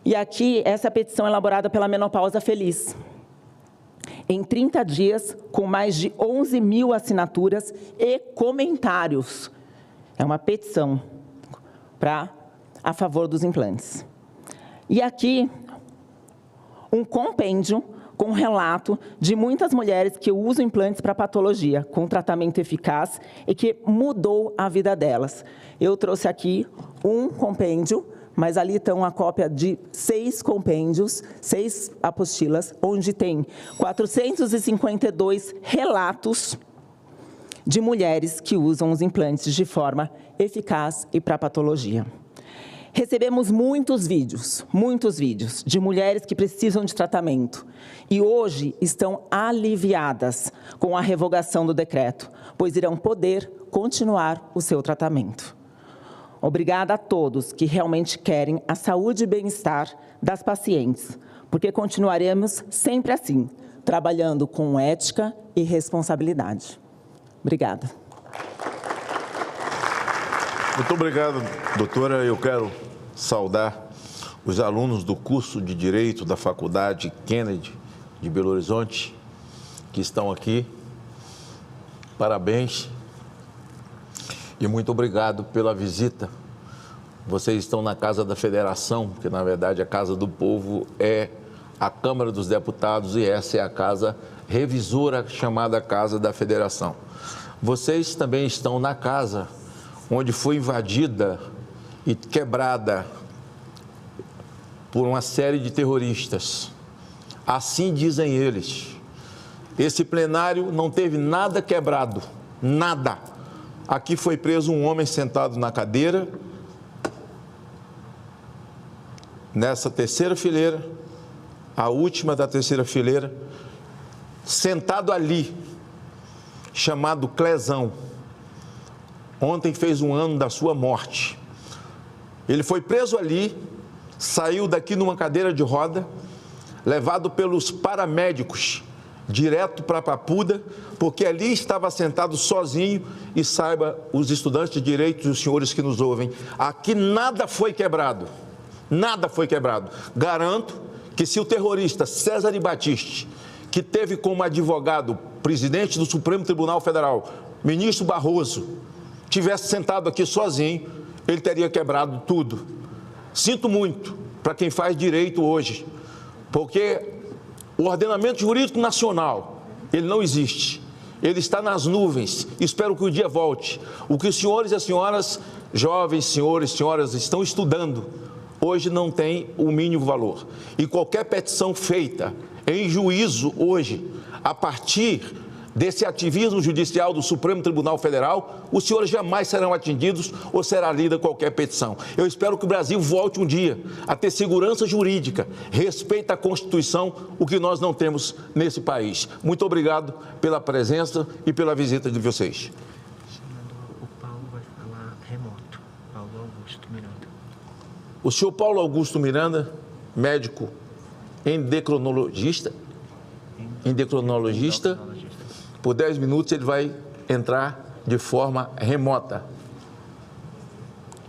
e aqui essa petição elaborada pela Menopausa Feliz. Em 30 dias, com mais de 11 mil assinaturas e comentários. É uma petição a favor dos implantes. E aqui, um compêndio com relato de muitas mulheres que usam implantes para patologia, com tratamento eficaz e que mudou a vida delas. Eu trouxe aqui um compêndio, mas ali estão a cópia de 6 compêndios, 6 apostilas, onde tem 452 relatos de mulheres que usam os implantes de forma eficaz e para patologia. Recebemos muitos vídeos de mulheres que precisam de tratamento e hoje estão aliviadas com a revogação do decreto, pois irão poder continuar o seu tratamento. Obrigada a todos que realmente querem a saúde e bem-estar das pacientes, porque continuaremos sempre assim, trabalhando com ética e responsabilidade. Obrigada. Muito obrigado, doutora. Eu quero saudar os alunos do curso de Direito da Faculdade Kennedy de Belo Horizonte, que estão aqui. Parabéns. E muito obrigado pela visita. Vocês estão na Casa da Federação, que na verdade a Casa do Povo é a Câmara dos Deputados e essa é a casa revisora chamada Casa da Federação. Vocês também estão na casa onde foi invadida e quebrada por uma série de terroristas. Assim dizem eles. Esse plenário não teve nada quebrado, nada. Aqui foi preso um homem sentado na cadeira, nessa terceira fileira, a última da terceira fileira, sentado ali, chamado Clezão. Ontem fez 1 ano da sua morte. Ele foi preso ali, saiu daqui numa cadeira de roda, levado pelos paramédicos, direto para Papuda, porque ali estava sentado sozinho, e saiba, os estudantes de direito e os senhores que nos ouvem, aqui nada foi quebrado, nada foi quebrado. Garanto que se o terrorista César Battisti, que teve como advogado o presidente do Supremo Tribunal Federal, ministro Barroso, tivesse sentado aqui sozinho, ele teria quebrado tudo. Sinto muito para quem faz direito hoje, porque o ordenamento jurídico nacional, ele não existe. Ele está nas nuvens. Espero que o dia volte. O que os senhores e as senhoras, jovens, senhores e senhoras, estão estudando, hoje não tem o mínimo valor. E qualquer petição feita em juízo hoje, a partir desse ativismo judicial do Supremo Tribunal Federal, os senhores jamais serão atendidos ou será lida qualquer petição. Eu espero que o Brasil volte um dia a ter segurança jurídica, respeito à Constituição, o que nós não temos nesse país. Muito obrigado pela presença e pela visita de vocês. O senhor Paulo Augusto Miranda, médico endocrinologista, por 10 minutos ele vai entrar de forma remota.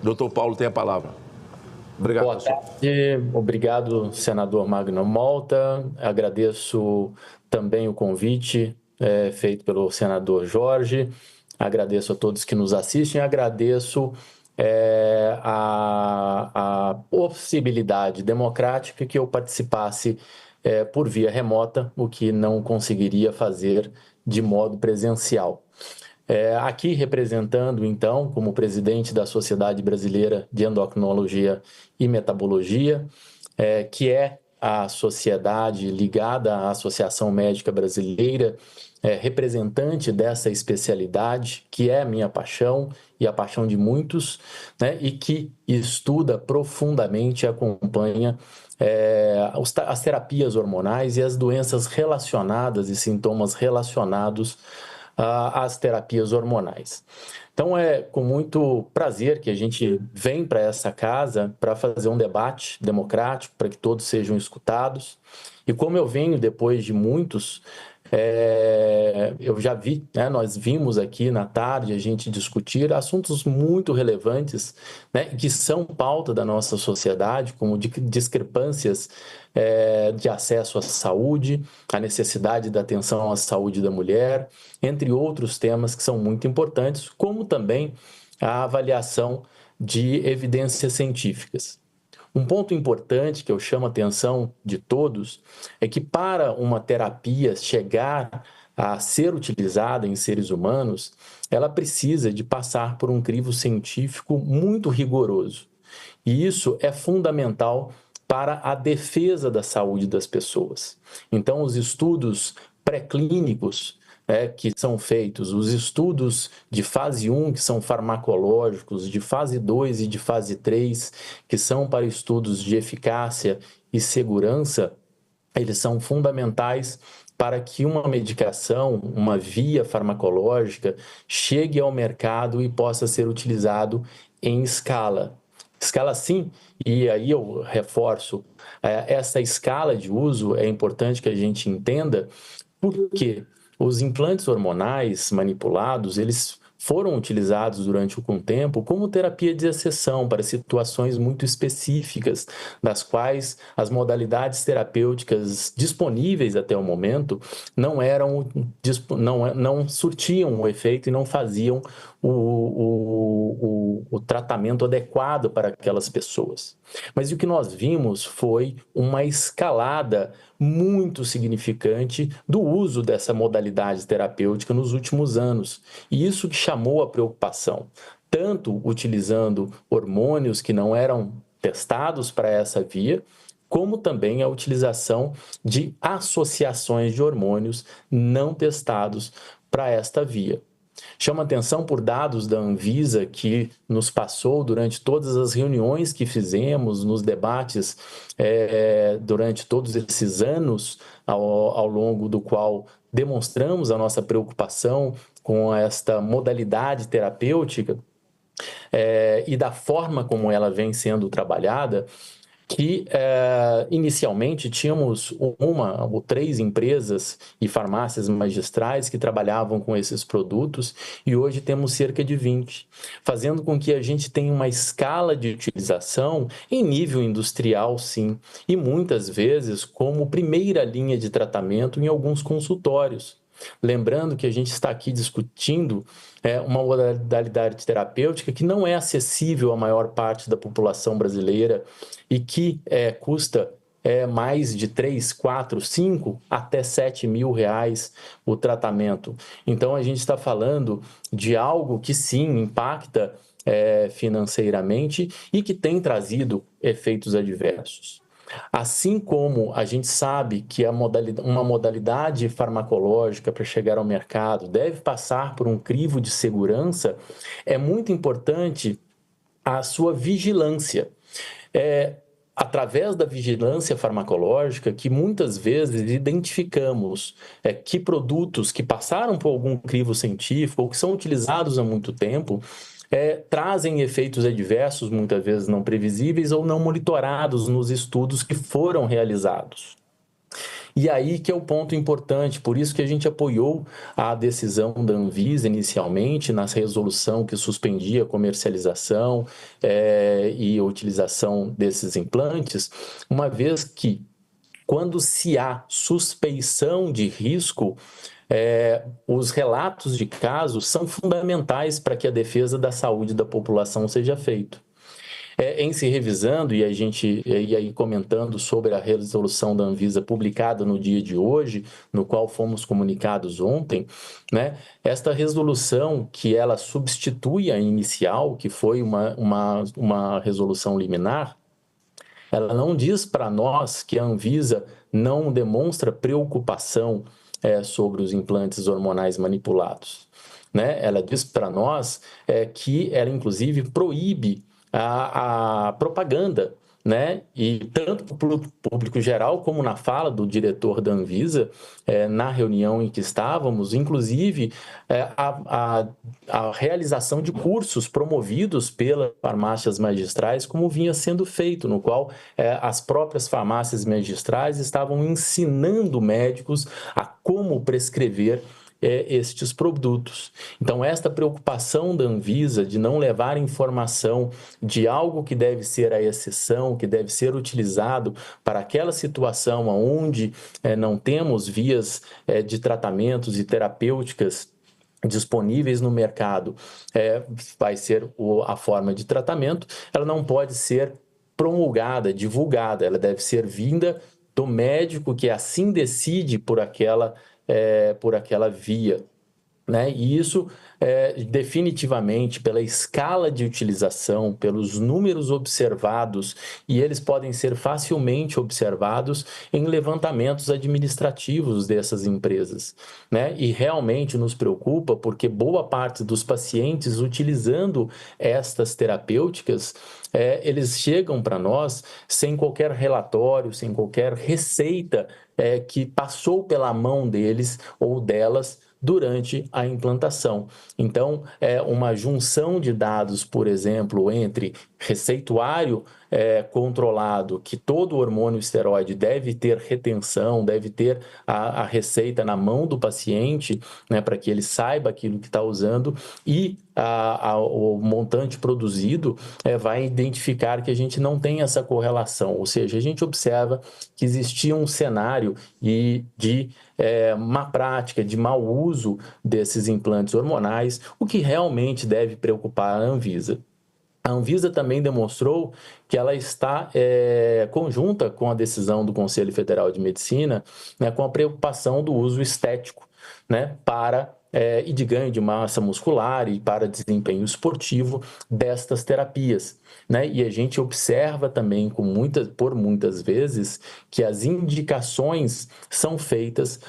Doutor Paulo tem a palavra. Obrigado. Boa tarde. Obrigado, senador Magno Malta. Agradeço também o convite feito pelo senador Jorge. Agradeço a todos que nos assistem. Agradeço a possibilidade democrática que eu participasse por via remota, o que não conseguiria fazer de modo presencial. Aqui representando, então, como presidente da Sociedade Brasileira de Endocrinologia e Metabologia, que é a sociedade ligada à Associação Médica Brasileira, representante dessa especialidade, que é a minha paixão e a paixão de muitos, né, e que estuda profundamente e acompanha as terapias hormonais e as doenças relacionadas e sintomas relacionados às terapias hormonais. Então, é com muito prazer que a gente vem para essa casa para fazer um debate democrático, para que todos sejam escutados. E como eu venho depois de muitos, eu já vi, né, nós vimos aqui na tarde a gente discutir assuntos muito relevantes, né, que são pauta da nossa sociedade, como discrepâncias de acesso à saúde, a necessidade da atenção à saúde da mulher, entre outros temas que são muito importantes, como também a avaliação de evidências científicas. Um ponto importante que eu chamo a atenção de todos é que para uma terapia chegar a ser utilizada em seres humanos, ela precisa de passar por um crivo científico muito rigoroso. E isso é fundamental para a defesa da saúde das pessoas. Então, os estudos pré-clínicos que são feitos, os estudos de fase 1, que são farmacológicos, de fase 2 e de fase 3, que são para estudos de eficácia e segurança, eles são fundamentais para que uma medicação, uma via farmacológica, chegue ao mercado e possa ser utilizado em escala. Escala sim, e aí eu reforço, essa escala de uso é importante que a gente entenda, porque os implantes hormonais manipulados, eles foram utilizados durante algum tempo como terapia de exceção para situações muito específicas, das quais as modalidades terapêuticas disponíveis até o momento não surtiam o efeito e não faziam o tratamento adequado para aquelas pessoas. Mas o que nós vimos foi uma escalada muito significante do uso dessa modalidade terapêutica nos últimos anos. E isso que chamou a preocupação, tanto utilizando hormônios que não eram testados para essa via, como também a utilização de associações de hormônios não testados para esta via. Chama atenção por dados da Anvisa que nos passou durante todas as reuniões que fizemos, nos debates durante todos esses anos ao longo do qual demonstramos a nossa preocupação com esta modalidade terapêutica e da forma como ela vem sendo trabalhada, que inicialmente tínhamos uma ou 3 empresas e farmácias magistrais que trabalhavam com esses produtos e hoje temos cerca de 20, fazendo com que a gente tenha uma escala de utilização em nível industrial, sim, e muitas vezes como primeira linha de tratamento em alguns consultórios. Lembrando que a gente está aqui discutindo uma modalidade terapêutica que não é acessível à maior parte da população brasileira e que custa mais de 3, 4, 5 até 7 mil reais o tratamento. Então a gente está falando de algo que sim impacta financeiramente e que tem trazido efeitos adversos. Assim como a gente sabe que uma modalidade farmacológica para chegar ao mercado deve passar por um crivo de segurança, é muito importante a sua vigilância. Através da vigilância farmacológica que muitas vezes identificamos que produtos que passaram por algum crivo científico ou que são utilizados há muito tempo trazem efeitos adversos, muitas vezes não previsíveis ou não monitorados nos estudos que foram realizados. E aí que é o ponto importante, por isso que a gente apoiou a decisão da Anvisa inicialmente, na resolução que suspendia a comercialização e a utilização desses implantes, uma vez que, quando se há suspeição de risco, os relatos de casos são fundamentais para que a defesa da saúde da população seja feita. Em se revisando e aí comentando sobre a resolução da Anvisa publicada no dia de hoje, no qual fomos comunicados ontem, né, esta resolução que ela substitui a inicial, que foi uma resolução liminar, ela não diz para nós que a Anvisa não demonstra preocupação sobre os implantes hormonais manipulados, né? Ela diz para nós que ela, inclusive, proíbe a propaganda, né? E tanto para o público geral, como na fala do diretor da Anvisa, na reunião em que estávamos, inclusive a realização de cursos promovidos pelas farmácias magistrais, como vinha sendo feito, no qual as próprias farmácias magistrais estavam ensinando médicos a como prescrever estes produtos. Então, esta preocupação da Anvisa de não levar informação de algo que deve ser a exceção, que deve ser utilizado para aquela situação onde não temos vias de tratamentos e terapêuticas disponíveis no mercado, vai ser a forma de tratamento, ela não pode ser promulgada, divulgada, ela deve ser vinda do médico que assim decide por aquela via, né? E isso, definitivamente, pela escala de utilização, pelos números observados, e eles podem ser facilmente observados em levantamentos administrativos dessas empresas, né? E realmente nos preocupa porque boa parte dos pacientes utilizando estas terapêuticas, eles chegam para nós sem qualquer relatório, sem qualquer receita que passou pela mão deles ou delas durante a implantação. Então, uma junção de dados, por exemplo, entre receituário controlado, que todo hormônio esteroide deve ter retenção, deve ter a receita na mão do paciente, né, para que ele saiba aquilo que está usando, e o montante produzido vai identificar que a gente não tem essa correlação, ou seja, a gente observa que existia um cenário de má prática, de mau uso desses implantes hormonais, o que realmente deve preocupar a Anvisa. A Anvisa também demonstrou que ela está conjunta com a decisão do Conselho Federal de Medicina, né, com a preocupação do uso estético, né, e de ganho de massa muscular e para desempenho esportivo destas terapias, né? E a gente observa também por muitas vezes que as indicações são feitas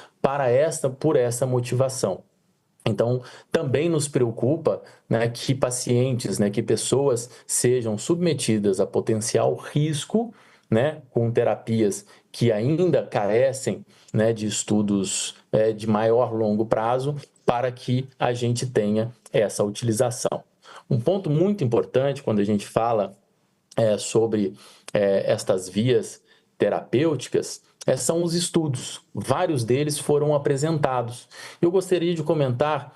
por essa motivação. Então, também nos preocupa, né, que pacientes, né, que pessoas sejam submetidas a potencial risco, né, com terapias que ainda carecem, né, de estudos de maior longo prazo, para que a gente tenha essa utilização. Um ponto muito importante quando a gente fala sobre estas vias terapêuticas são os estudos. Vários deles foram apresentados. Eu gostaria de comentar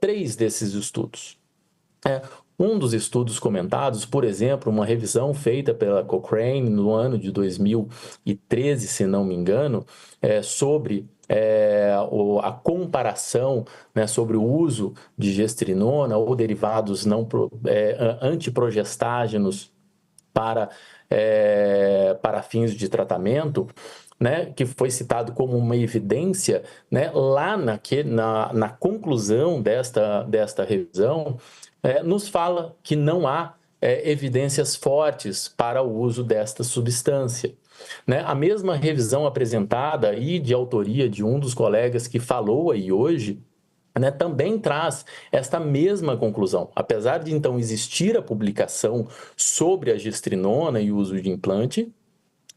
3 desses estudos. Um dos estudos comentados, por exemplo, uma revisão feita pela Cochrane no ano de 2013, se não me engano, sobre a comparação, né, sobre o uso de gestrinona ou derivados antiprogestágenos para fins de tratamento, né, que foi citado como uma evidência, né, lá na conclusão desta revisão, nos fala que não há evidências fortes para o uso desta substância. Né? A mesma revisão apresentada e de autoria de um dos colegas que falou aí hoje, né, também traz esta mesma conclusão. Apesar de então existir a publicação sobre a gestrinona e o uso de implante,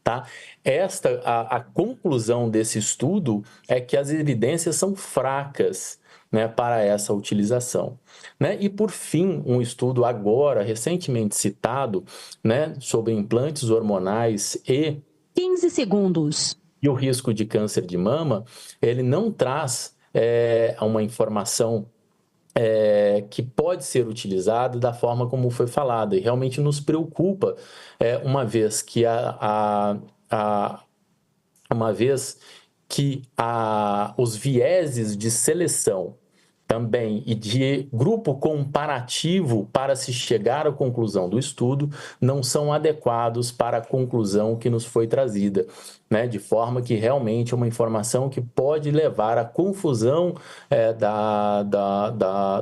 Tá? A conclusão desse estudo é que as evidências são fracas, né, para essa utilização. Né? E, por fim, um estudo agora, recentemente citado, né, sobre implantes hormonais e 15 segundos. E o risco de câncer de mama, ele não traz uma informação que pode ser utilizada da forma como foi falada, e realmente nos preocupa, uma vez que os vieses de seleção também e de grupo comparativo para se chegar à conclusão do estudo não são adequados para a conclusão que nos foi trazida, né? De forma que realmente é uma informação que pode levar à confusão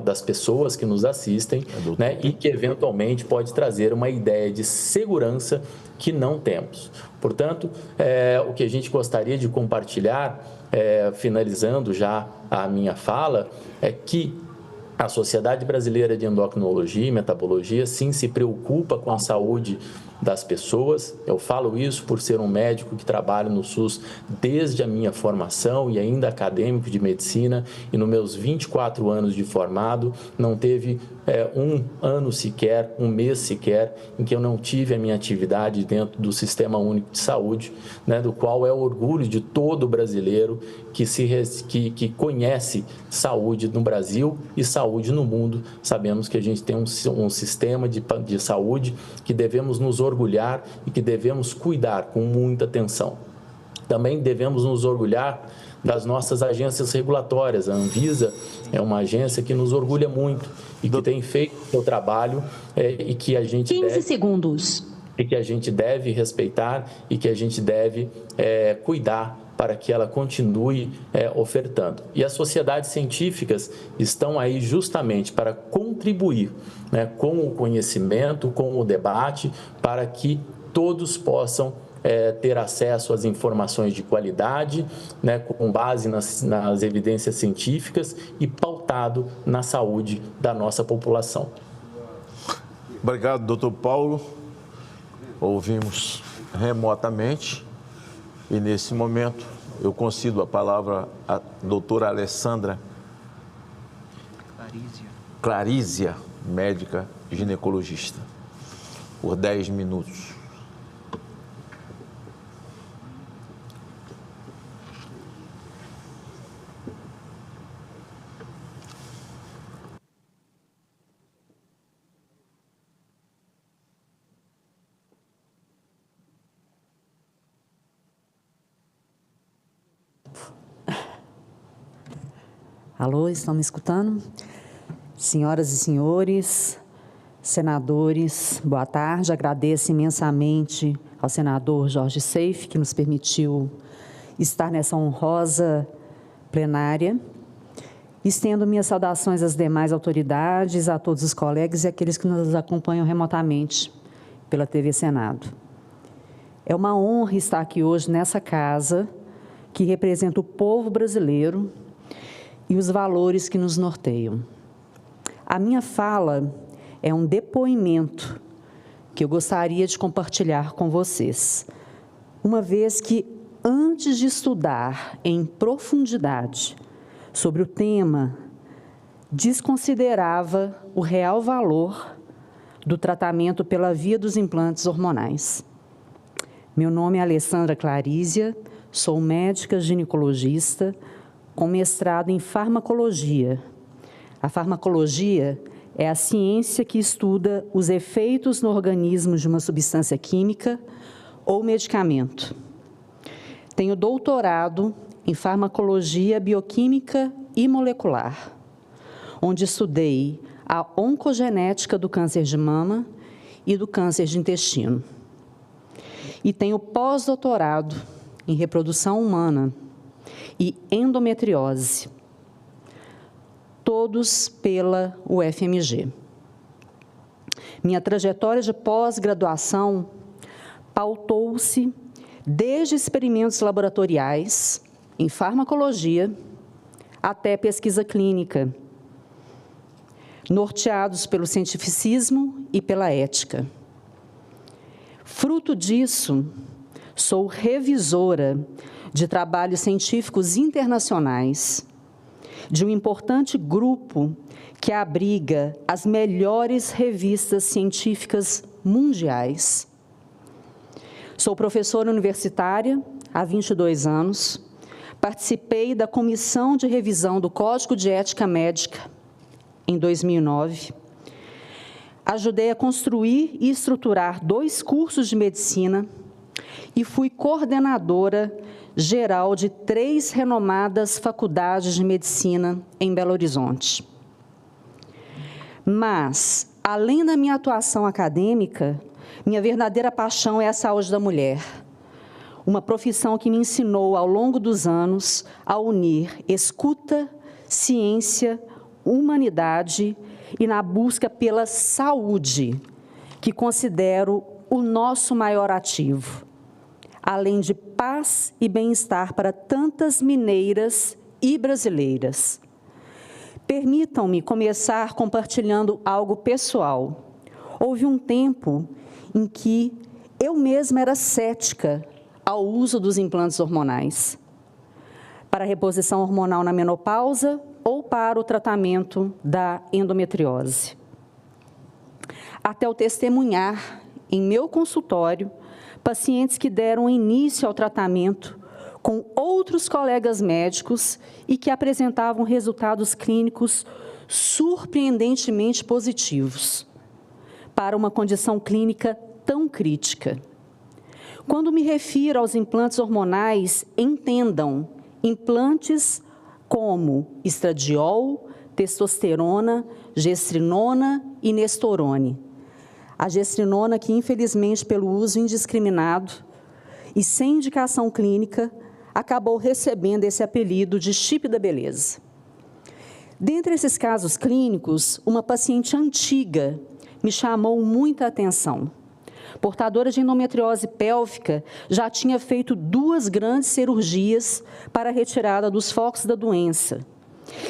das pessoas que nos assistem, né? E que eventualmente pode trazer uma ideia de segurança que não temos. Portanto, o que a gente gostaria de compartilhar, finalizando já a minha fala, é que a Sociedade Brasileira de Endocrinologia e Metabologia, sim, se preocupa com a saúde das pessoas. Eu falo isso por ser um médico que trabalha no SUS desde a minha formação e ainda acadêmico de medicina, e nos meus 24 anos de formado, não teve um ano sequer, um mês sequer, em que eu não tive a minha atividade dentro do Sistema Único de Saúde, né, do qual é o orgulho de todo brasileiro que conhece saúde no Brasil e saúde no mundo. Sabemos que a gente tem um sistema de saúde que devemos nos orgulhar e que devemos cuidar com muita atenção. Também devemos nos orgulhar das nossas agências regulatórias. A Anvisa é uma agência que nos orgulha muito e que tem feito o seu trabalho e que a gente 15 segundos. E que a gente deve respeitar e que a gente deve cuidar para que ela continue ofertando. E as sociedades científicas estão aí justamente para contribuir, né, com o conhecimento, com o debate, para que todos possam ter acesso às informações de qualidade, né, com base nas evidências científicas e pautado na saúde da nossa população. Obrigado, doutor Paulo. Ouvimos remotamente e, nesse momento, eu concedo a palavra à doutora Alessandra Clarízia, médica ginecologista, por 10 minutos. Alô, estão me escutando? Senhoras e senhores, senadores, boa tarde. Agradeço imensamente ao senador Jorge Seife, que nos permitiu estar nessa honrosa plenária. Estendo minhas saudações às demais autoridades, a todos os colegas e aqueles que nos acompanham remotamente pela TV Senado. É uma honra estar aqui hoje nessa casa que representa o povo brasileiro e os valores que nos norteiam. A minha fala é um depoimento que eu gostaria de compartilhar com vocês, uma vez que, antes de estudar em profundidade sobre o tema, desconsiderava o real valor do tratamento pela via dos implantes hormonais. Meu nome é Alessandra Clarízia, sou médica ginecologista, com mestrado em farmacologia. A farmacologia é a ciência que estuda os efeitos no organismo de uma substância química ou medicamento. Tenho doutorado em farmacologia bioquímica e molecular, onde estudei a oncogenética do câncer de mama e do câncer de intestino. E tenho pós-doutorado em reprodução humana e endometriose, todos pela UFMG. Minha trajetória de pós-graduação pautou-se desde experimentos laboratoriais em farmacologia até pesquisa clínica, norteados pelo cientificismo e pela ética. Fruto disso, Sou revisora de trabalhos científicos internacionais de um importante grupo que abriga as melhores revistas científicas mundiais. Sou professora universitária há 22 anos, participei da Comissão de Revisão do Código de Ética Médica em 2009, ajudei a construir e estruturar 2 cursos de medicina e fui coordenadora geral de 3 renomadas faculdades de medicina em Belo Horizonte. Mas, além da minha atuação acadêmica, minha verdadeira paixão é a saúde da mulher, uma profissão que me ensinou ao longo dos anos a unir escuta, ciência, humanidade e na busca pela saúde, que considero o nosso maior ativo, além de paz e bem-estar para tantas mineiras e brasileiras. Permitam-me começar compartilhando algo pessoal. Houve um tempo em que eu mesma era cética ao uso dos implantes hormonais, para a reposição hormonal na menopausa ou para o tratamento da endometriose. Até o testemunhar, em meu consultório, pacientes que deram início ao tratamento com outros colegas médicos e que apresentavam resultados clínicos surpreendentemente positivos para uma condição clínica tão crítica. Quando me refiro aos implantes hormonais, entendam implantes como estradiol, testosterona, gestrinona e nestorone. A gestrinona que, infelizmente, pelo uso indiscriminado e sem indicação clínica, acabou recebendo esse apelido de chip da beleza. Dentre esses casos clínicos, uma paciente antiga me chamou muita atenção. Portadora de endometriose pélvica, já tinha feito 2 grandes cirurgias para a retirada dos focos da doença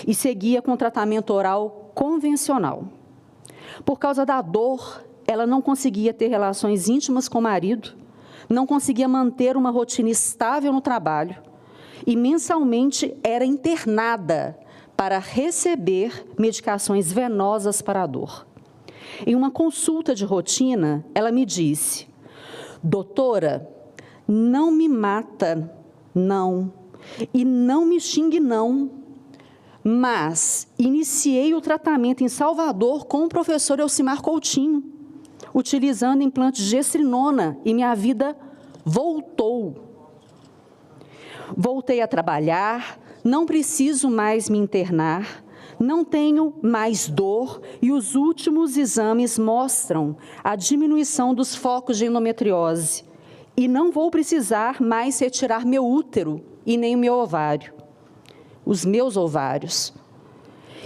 e seguia com tratamento oral convencional. Por causa da dor, ela não conseguia ter relações íntimas com o marido, não conseguia manter uma rotina estável no trabalho e mensalmente era internada para receber medicações venosas para a dor. Em uma consulta de rotina, ela me disse: doutora, não me mata, não, e não me xingue, não, mas iniciei o tratamento em Salvador com o professor Elcimar Coutinho, utilizando implantes de gestrinona, e minha vida voltou. Voltei a trabalhar, não preciso mais me internar, não tenho mais dor e os últimos exames mostram a diminuição dos focos de endometriose e não vou precisar mais retirar meu útero e nem o meu ovário, os meus ovários.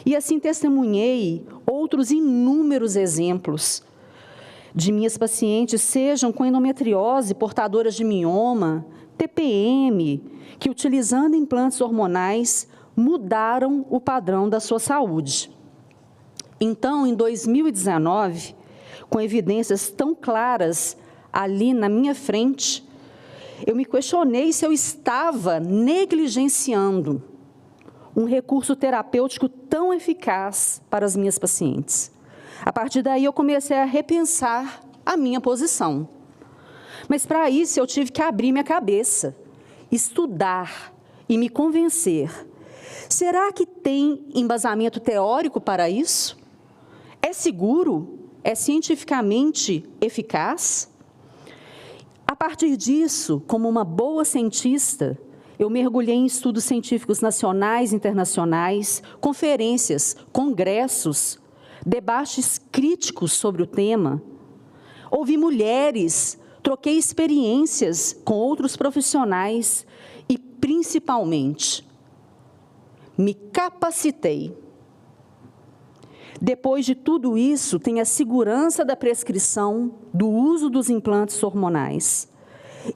E assim testemunhei outros inúmeros exemplos de minhas pacientes, sejam com endometriose, portadoras de mioma, TPM, que utilizando implantes hormonais mudaram o padrão da sua saúde. Então, em 2019, com evidências tão claras ali na minha frente, eu me questionei se eu estava negligenciando um recurso terapêutico tão eficaz para as minhas pacientes. A partir daí, eu comecei a repensar a minha posição. Mas, para isso, eu tive que abrir minha cabeça, estudar e me convencer. Será que tem embasamento teórico para isso? É seguro? É cientificamente eficaz? A partir disso, como uma boa cientista, eu mergulhei em estudos científicos nacionais e internacionais, conferências, congressos, debates críticos sobre o tema. Ouvi mulheres, troquei experiências com outros profissionais e, principalmente, me capacitei. Depois de tudo isso, tem a segurança da prescrição do uso dos implantes hormonais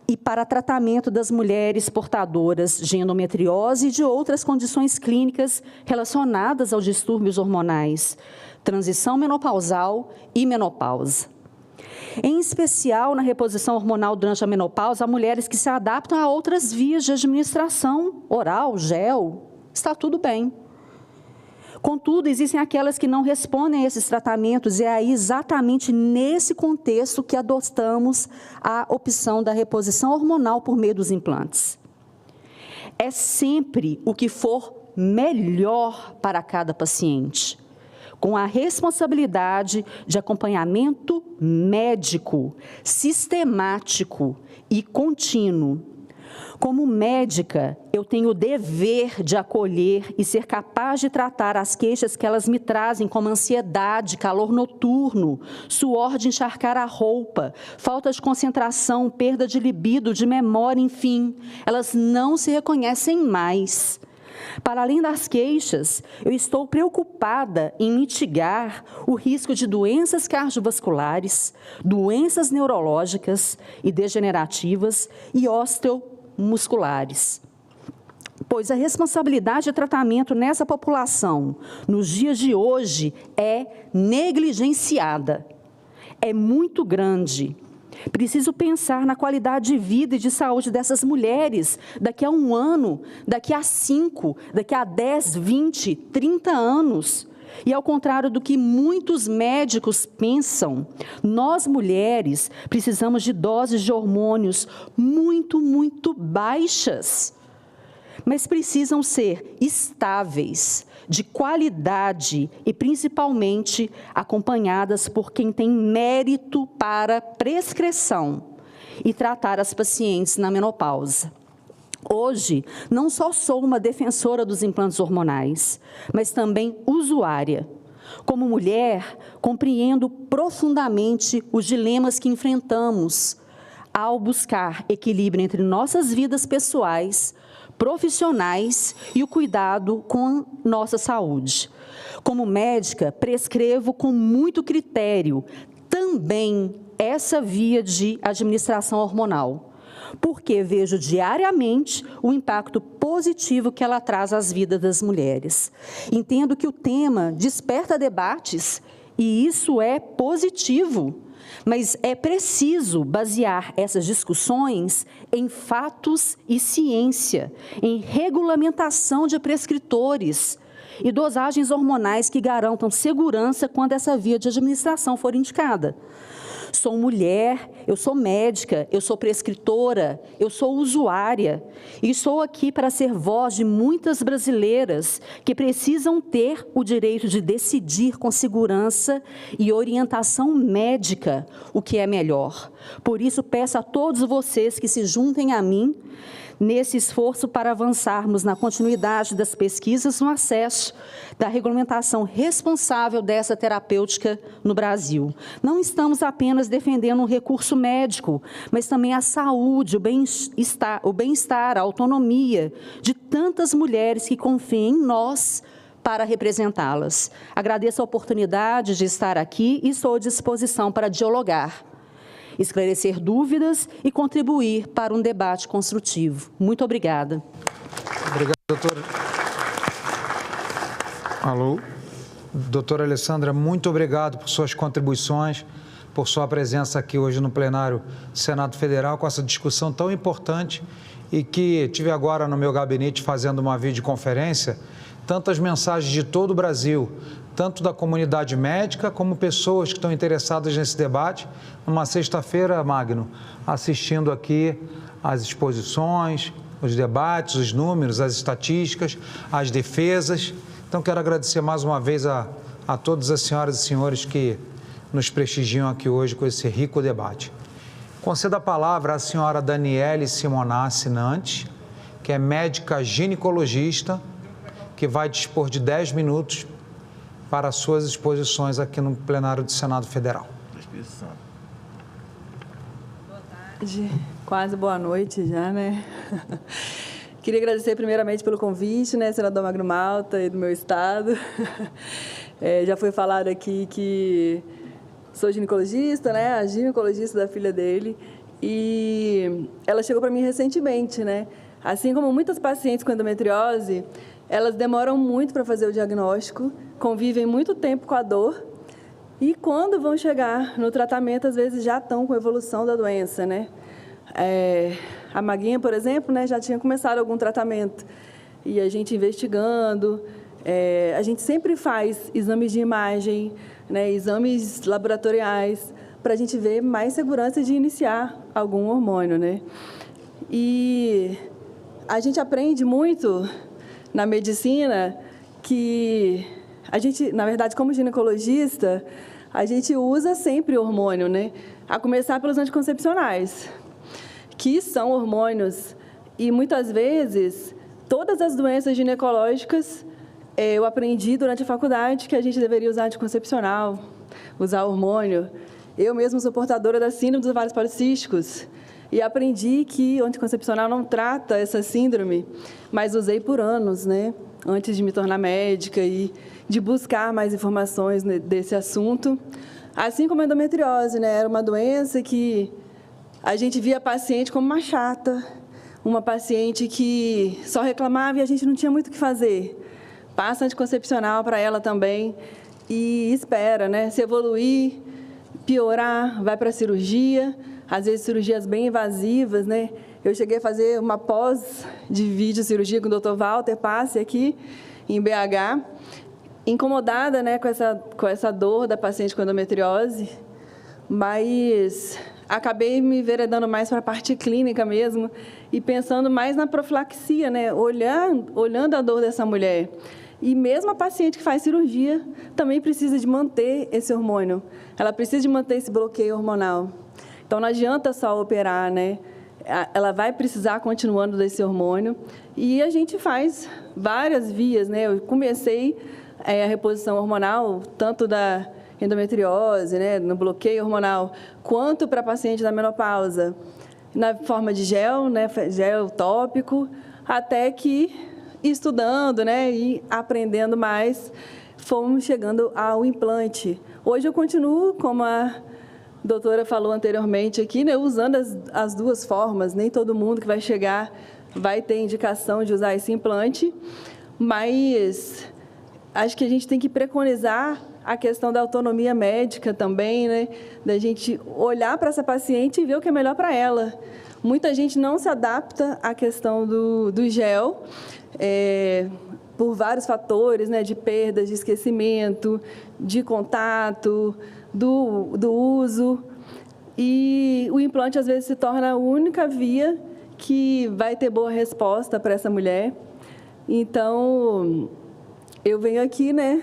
e para tratamento das mulheres portadoras de endometriose e de outras condições clínicas relacionadas aos distúrbios hormonais, transição menopausal e menopausa. Em especial, na reposição hormonal durante a menopausa, há mulheres que se adaptam a outras vias de administração, oral, gel, está tudo bem. Contudo, existem aquelas que não respondem a esses tratamentos e é aí exatamente nesse contexto que adotamos a opção da reposição hormonal por meio dos implantes. É sempre o que for melhor para cada paciente, com a responsabilidade de acompanhamento médico, sistemático e contínuo. Como médica, eu tenho o dever de acolher e ser capaz de tratar as queixas que elas me trazem, como ansiedade, calor noturno, suor de encharcar a roupa, falta de concentração, perda de libido, de memória, enfim. Elas não se reconhecem mais. Para além das queixas, eu estou preocupada em mitigar o risco de doenças cardiovasculares, doenças neurológicas e degenerativas e osteomusculares. Pois a responsabilidade de tratamento nessa população, nos dias de hoje, é negligenciada. É muito grande. Preciso pensar na qualidade de vida e de saúde dessas mulheres daqui a 1 ano, daqui a 5, daqui a 10, 20, 30 anos. E ao contrário do que muitos médicos pensam, nós mulheres precisamos de doses de hormônios muito, muito baixas. Mas precisam ser estáveis, de qualidade e, principalmente, acompanhadas por quem tem mérito para prescrição e tratar as pacientes na menopausa. Hoje, não só sou uma defensora dos implantes hormonais, mas também usuária. Como mulher, compreendo profundamente os dilemas que enfrentamos ao buscar equilíbrio entre nossas vidas pessoais, profissionais e o cuidado com nossa saúde. Como médica, prescrevo com muito critério também essa via de administração hormonal, porque vejo diariamente o impacto positivo que ela traz às vidas das mulheres. Entendo que o tema desperta debates e isso é positivo. Mas é preciso basear essas discussões em fatos e ciência, em regulamentação de prescritores e dosagens hormonais que garantam segurança quando essa via de administração for indicada. Sou mulher, eu sou médica, eu sou prescritora, eu sou usuária e estou aqui para ser voz de muitas brasileiras que precisam ter o direito de decidir com segurança e orientação médica o que é melhor. Por isso, peço a todos vocês que se juntem a mim nesse esforço para avançarmos na continuidade das pesquisas no acesso da regulamentação responsável dessa terapêutica no Brasil. Não estamos apenas defendendo um recurso médico, mas também a saúde, o bem-estar, a autonomia de tantas mulheres que confiam em nós para representá-las. Agradeço a oportunidade de estar aqui e estou à disposição para dialogar, esclarecer dúvidas e contribuir para um debate construtivo. Muito obrigada. Obrigado, doutora. Alô? Doutora Alessandra, muito obrigado por suas contribuições, por sua presença aqui hoje no plenário do Senado Federal com essa discussão tão importante e que tive agora no meu gabinete fazendo uma videoconferência, tantas mensagens de todo o Brasil, tanto da comunidade médica como pessoas que estão interessadas nesse debate, numa sexta-feira, Magno, assistindo aqui às exposições, os debates, os números, as estatísticas, as defesas. Então, quero agradecer mais uma vez a todas as senhoras e senhores que nos prestigiam aqui hoje com esse rico debate. Concedo a palavra à senhora Daniele Simonassi Nantes, que é médica ginecologista, que vai dispor de 10 minutos para as suas exposições aqui no plenário do Senado Federal. Boa tarde, quase boa noite já, né? Queria agradecer primeiramente pelo convite, né, senador Magno Malta e do meu estado. Já foi falado aqui que sou ginecologista, né, a ginecologista da filha dele, e ela chegou para mim recentemente, né? Assim como muitas pacientes com endometriose, elas demoram muito para fazer o diagnóstico, convivem muito tempo com a dor E quando vão chegar no tratamento, às vezes já estão com evolução da doença, né? A Maguinha, por exemplo, né, já tinha começado algum tratamento. E a gente investigando, a gente sempre faz exames de imagem, né, exames laboratoriais, para a gente ver mais segurança de iniciar algum hormônio, né? E a gente aprende muito na medicina que a gente, na verdade, como ginecologista, a gente usa sempre hormônio, né? A começar pelos anticoncepcionais, que são hormônios. E, muitas vezes, todas as doenças ginecológicas, eu aprendi durante a faculdade que a gente deveria usar anticoncepcional, usar hormônio. Eu mesma sou portadora da síndrome dos ovários policísticos e aprendi que o anticoncepcional não trata essa síndrome, mas usei por anos, né? Antes de me tornar médica e de buscar mais informações desse assunto. Assim como a endometriose, né? Era uma doença que a gente via a paciente como uma chata, uma paciente que só reclamava e a gente não tinha muito o que fazer. Passa anticoncepcional para ela também e espera, né? Se evoluir, piorar, vai para a cirurgia, às vezes cirurgias bem invasivas, né? Eu cheguei a fazer uma pós de videocirurgia com o Dr. Walter Passe aqui em BH, incomodada, né, com essa dor da paciente com endometriose, mas acabei me enveredando mais para a parte clínica mesmo e pensando mais na profilaxia, né, olhando a dor dessa mulher. E mesmo a paciente que faz cirurgia também precisa de manter esse hormônio, ela precisa de manter esse bloqueio hormonal. Então, não adianta só operar, né? Ela vai precisar continuando desse hormônio e a gente faz várias vias, né? Eu comecei a reposição hormonal, tanto da endometriose, né, no bloqueio hormonal, quanto para paciente da menopausa, na forma de gel, né, gel tópico, até que estudando, né, e aprendendo mais, fomos chegando ao implante. Hoje eu continuo, como a doutora falou anteriormente aqui, né, usando as duas formas. Nem todo mundo que vai chegar vai ter indicação de usar esse implante, mas acho que a gente tem que preconizar a questão da autonomia médica também, né, da gente olhar para essa paciente e ver o que é melhor para ela. Muita gente não se adapta à questão do gel, por vários fatores, né, de perdas, de esquecimento, de contato, do uso, e o implante às vezes se torna a única via que vai ter boa resposta para essa mulher. Então, eu venho aqui, né,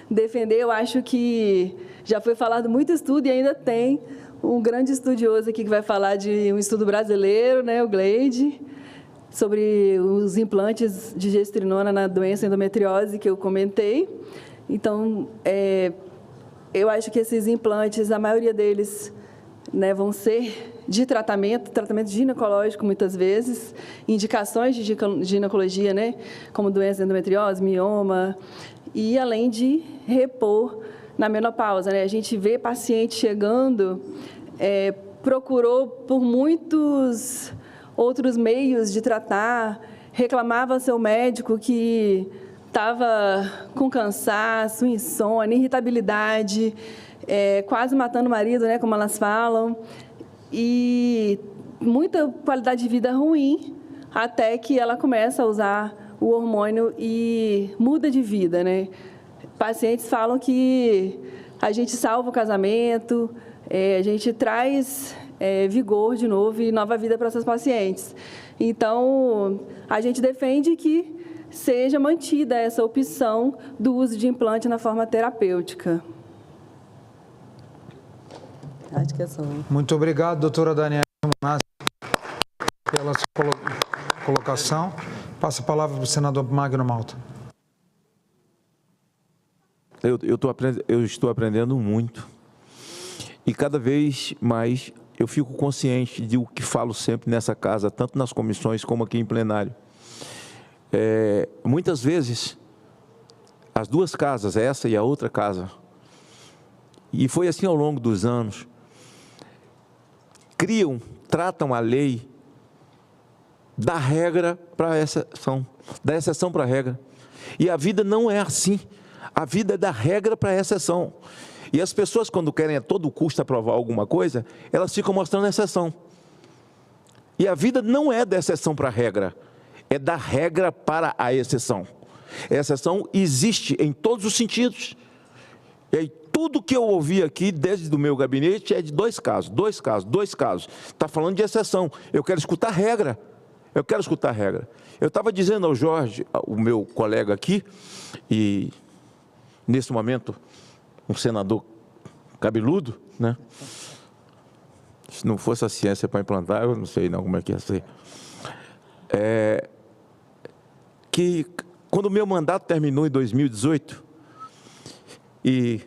defender. Eu acho que já foi falado muito estudo e ainda tem um grande estudioso aqui que vai falar de um estudo brasileiro, né, o Gleide, sobre os implantes de gestrinona na doença endometriose que eu comentei. Então, eu acho que esses implantes, a maioria deles, né, vão ser de tratamento ginecológico muitas vezes, indicações de ginecologia, né, como doença endometriose, mioma, e além de repor na menopausa, né? A gente vê paciente chegando, procurou por muitos outros meios de tratar, reclamava ao seu médico que estava com cansaço, insônia, irritabilidade, quase matando o marido, né, como elas falam, e muita qualidade de vida ruim, até que ela começa a usar o hormônio e muda de vida, né? Pacientes falam que a gente salva o casamento, a gente traz vigor de novo e nova vida para essas pacientes. Então, a gente defende que seja mantida essa opção do uso de implante na forma terapêutica. Acho que é só. Muito obrigado, doutora Daniela Munassi, pela sua colocação. Passo a palavra para o senador Magno Malta. Eu estou aprendendo muito e cada vez mais eu fico consciente de o que falo sempre nessa casa, tanto nas comissões como aqui em plenário. Muitas vezes, as duas casas, essa e a outra casa, e foi assim ao longo dos anos, tratam a lei da regra para a exceção, da exceção para a regra. E a vida não é assim. A vida é da regra para a exceção. E as pessoas, quando querem a todo custo aprovar alguma coisa, elas ficam mostrando exceção. E a vida não é da exceção para a regra, é da regra para a exceção. A exceção existe em todos os sentidos. E aí, tudo que eu ouvi aqui, desde o meu gabinete, é de dois casos. Está falando de exceção. Eu quero escutar regra. Eu estava dizendo ao Jorge, o meu colega aqui, e nesse momento, um senador cabeludo, né? Se não fosse a ciência para implantar, eu não sei não como é que ia ser. Que quando o meu mandato terminou em 2018, e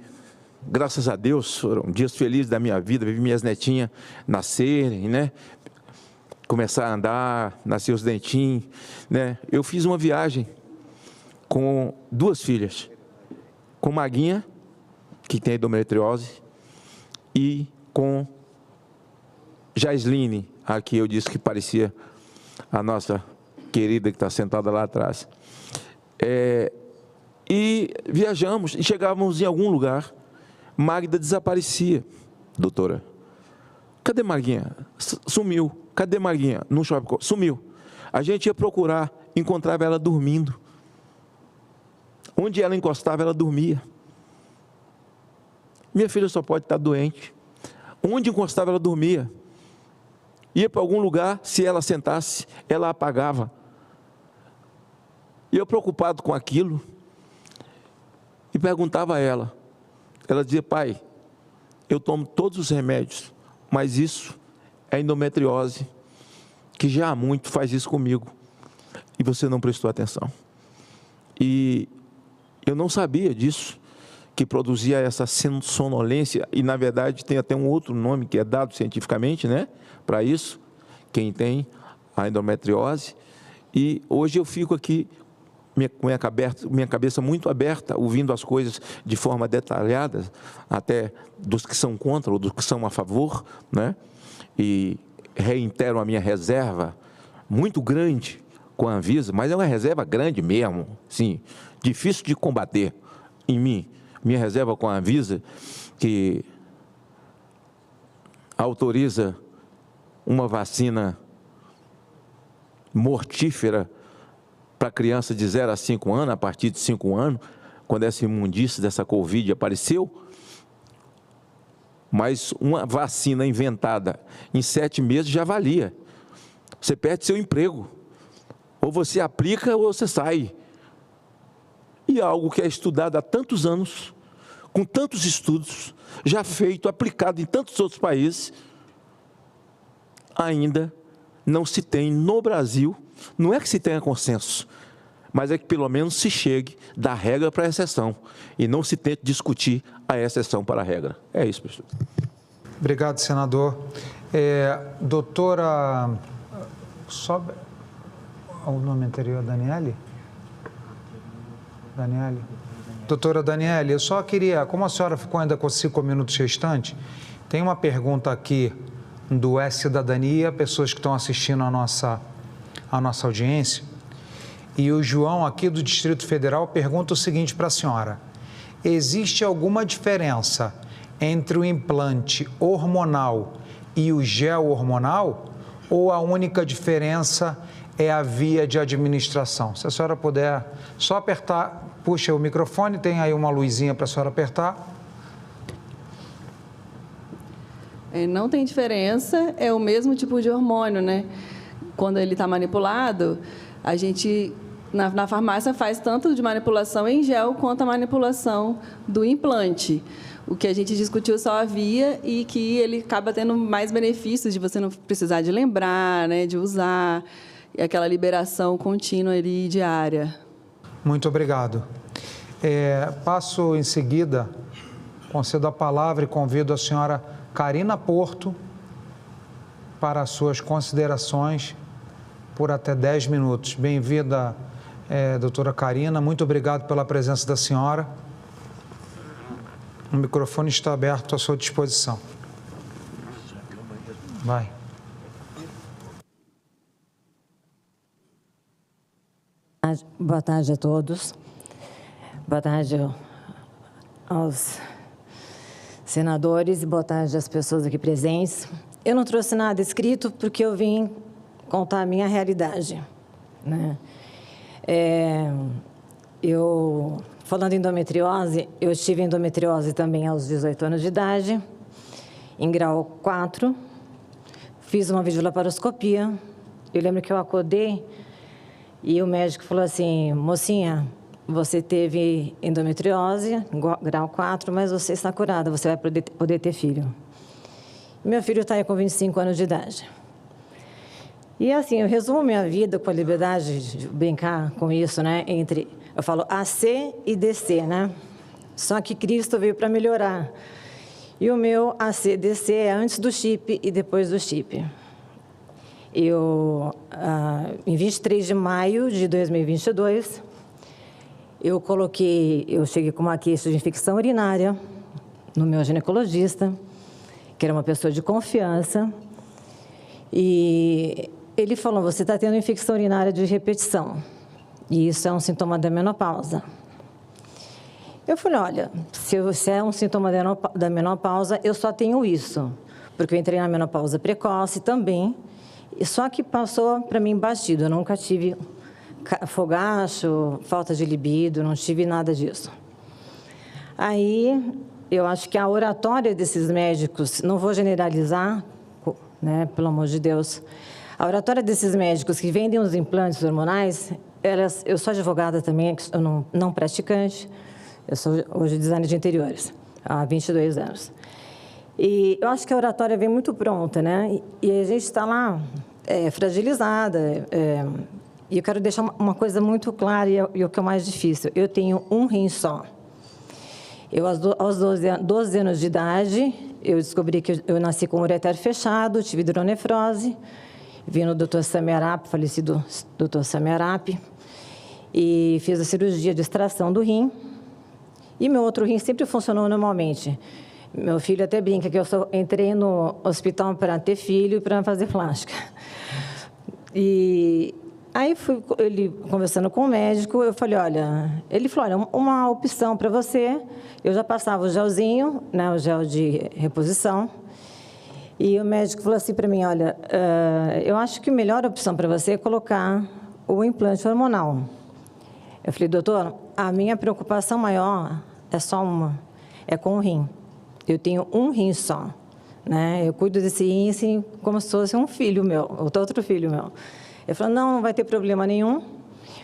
graças a Deus foram dias felizes da minha vida, vi minhas netinhas nascerem, né? Começar a andar, nascer os dentinhos, né? Eu fiz uma viagem com 2 filhas, com Maguinha, que tem endometriose, e com Jaisline, a que eu disse que parecia a nossa querida que está sentada lá atrás. E viajamos e chegávamos em algum lugar, Magda desaparecia, doutora. Cadê Maguinha? Sumiu. Cadê Maguinha? No shopping, sumiu. A gente ia procurar, encontrava ela dormindo. Onde ela encostava, ela dormia. Minha filha só pode estar doente. Onde encostava, ela dormia. Ia para algum lugar, se ela sentasse, ela apagava. E eu preocupado com aquilo, e perguntava a ela. Ela dizia: pai, eu tomo todos os remédios, mas isso é endometriose, que já há muito faz isso comigo, e você não prestou atenção. E eu não sabia disso, que produzia essa sonolência, e na verdade tem até um outro nome que é dado cientificamente, né, para isso, quem tem a endometriose. E hoje eu fico aqui com minha cabeça muito aberta, ouvindo as coisas de forma detalhada, até dos que são contra ou dos que são a favor, né? E reitero a minha reserva muito grande com a Anvisa, mas é uma reserva grande mesmo, sim, difícil de combater em mim. Minha reserva com a Anvisa, que autoriza uma vacina mortífera para criança de 0 a 5 anos, a partir de 5 anos, quando essa imundície dessa Covid apareceu. Mas uma vacina inventada em 7 meses já valia. Você perde seu emprego. Ou você aplica ou você sai. E algo que é estudado há tantos anos, com tantos estudos, já feito, aplicado em tantos outros países, ainda não se tem no Brasil. Não é que se tenha consenso, mas é que pelo menos se chegue da regra para a exceção e não se tente discutir a exceção para a regra. É isso, professor. Obrigado, senador. Doutora, sobe o nome anterior, Daniele? Daniele? Doutora Daniele, eu só queria, como a senhora ficou ainda com 5 minutos restantes, tem uma pergunta aqui do E-Cidadania, pessoas que estão assistindo a nossa audiência, e o João, aqui do Distrito Federal, pergunta o seguinte para a senhora: existe alguma diferença entre o implante hormonal e o gel hormonal, ou a única diferença é a via de administração? Se a senhora puder só apertar, puxa o microfone, tem aí uma luzinha para a senhora apertar. Não tem diferença, é o mesmo tipo de hormônio, né? Quando ele está manipulado, a gente, na farmácia, faz tanto de manipulação em gel quanto a manipulação do implante. O que a gente discutiu só a via e que ele acaba tendo mais benefícios de você não precisar de lembrar, né, de usar, e aquela liberação contínua ali diária. Muito obrigado. Passo em seguida, concedo a palavra e convido a senhora Karina Porto para as suas considerações por até 10 minutos. Bem-vinda, doutora Karina, muito obrigado pela presença da senhora. O microfone está aberto à sua disposição. Vai. Boa tarde a todos. Boa tarde aos senadores, boa tarde às pessoas aqui presentes. Eu não trouxe nada escrito porque eu vim contar a minha realidade, né? Falando em endometriose, eu tive endometriose também aos 18 anos de idade, em grau 4, fiz uma videolaparoscopia. Eu lembro que eu acordei e o médico falou assim: mocinha, você teve endometriose, grau 4, mas você está curada, você vai poder ter filho. Meu filho está aí com 25 anos de idade. E assim, eu resumo minha vida com a liberdade de brincar com isso, né? Entre, eu falo AC e DC, né? Só que Cristo veio para melhorar. E o meu AC/DC é antes do chip e depois do chip. Em 23 de maio de 2022, eu cheguei com uma queixa de infecção urinária no meu ginecologista, que era uma pessoa de confiança, e ele falou: você está tendo infecção urinária de repetição, e isso é um sintoma da menopausa. Eu falei: olha, se é um sintoma da menopausa, eu só tenho isso, porque eu entrei na menopausa precoce também, só que passou para mim batido, eu nunca tive fogacho, falta de libido, não tive nada disso. Aí, eu acho que a oratória desses médicos, não vou generalizar, né, pelo amor de Deus, a oratória desses médicos que vendem os implantes hormonais, eu sou advogada também, eu não praticante, eu sou hoje designer de interiores, há 22 anos. E eu acho que a oratória vem muito pronta, né? E a gente está lá fragilizada. E eu quero deixar uma coisa muito clara, e o que é o mais difícil: eu tenho um rim só. Eu, aos 12 anos de idade, eu descobri que eu nasci com o ureter fechado, tive hidronefrose, vim no Dr. Samiarap, falecido Dr. Samiarap, e fiz a cirurgia de extração do rim. E meu outro rim sempre funcionou normalmente. Meu filho até brinca que eu entrei no hospital para ter filho e para fazer plástica. E aí, ele conversando com o médico, eu falei: olha... Ele falou: olha, uma opção para você... Eu já passava o gelzinho, né, o gel de reposição, e o médico falou assim para mim: olha, eu acho que a melhor opção para você é colocar o implante hormonal. Eu falei: doutor, a minha preocupação maior é só uma, é com o rim. Eu tenho um rim só, né? Eu cuido desse rim assim, como se fosse um filho meu, outro filho meu. Ele falou: não vai ter problema nenhum.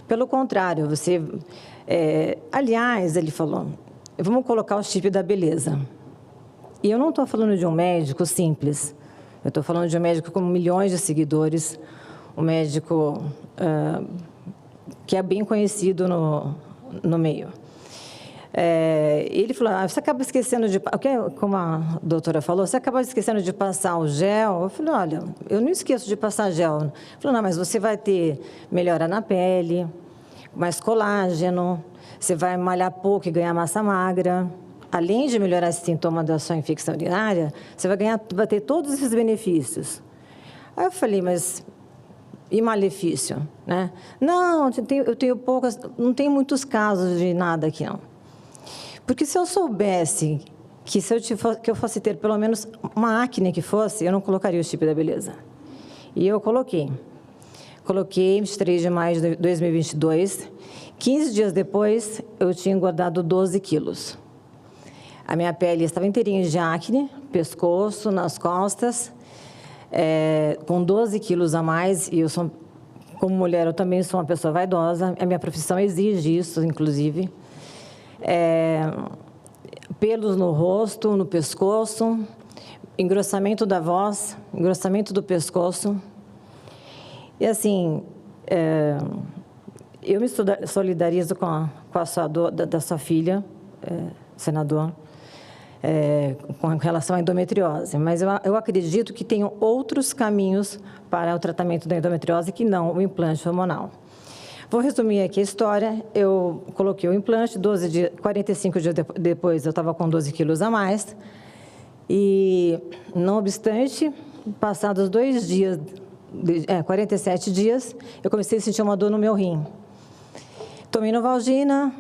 Pelo contrário, você... aliás, ele falou: vamos colocar o chip da beleza. E eu não estou falando de um médico simples. Eu estou falando de um médico com milhões de seguidores, um médico que é bem conhecido no meio. Ele falou: você acaba esquecendo de... Como a doutora falou, você acaba esquecendo de passar o gel. Eu falei: olha, eu não esqueço de passar gel. Ele falou: não, mas você vai ter melhora na pele, mais colágeno, você vai malhar pouco e ganhar massa magra. Além de melhorar esse sintoma da sua infecção urinária, você vai ter todos esses benefícios. Aí eu falei: mas... e malefício, né? Não, eu tenho poucas... Não tem muitos casos de nada aqui, não. Porque se eu soubesse que que eu fosse ter pelo menos uma acne que fosse, eu não colocaria o chip da beleza. E eu coloquei. Coloquei 23 de maio de 2022. 15 dias depois, eu tinha engordado 12 quilos. A minha pele estava inteirinha de acne, pescoço, nas costas, com 12 quilos a mais. E eu sou, como mulher, eu também sou uma pessoa vaidosa. A minha profissão exige isso, inclusive. Pelos no rosto, no pescoço, engrossamento da voz, engrossamento do pescoço. E assim, eu me solidarizo com a sua dor, da sua filha, senador, com relação à endometriose, mas eu acredito que tem outros caminhos para o tratamento da endometriose que não o implante hormonal. Vou resumir aqui a história. Eu coloquei o implante, 45 dias depois eu estava com 12 quilos a mais. E, não obstante, passados 47 dias, eu comecei a sentir uma dor no meu rim. Tomei Novalgina,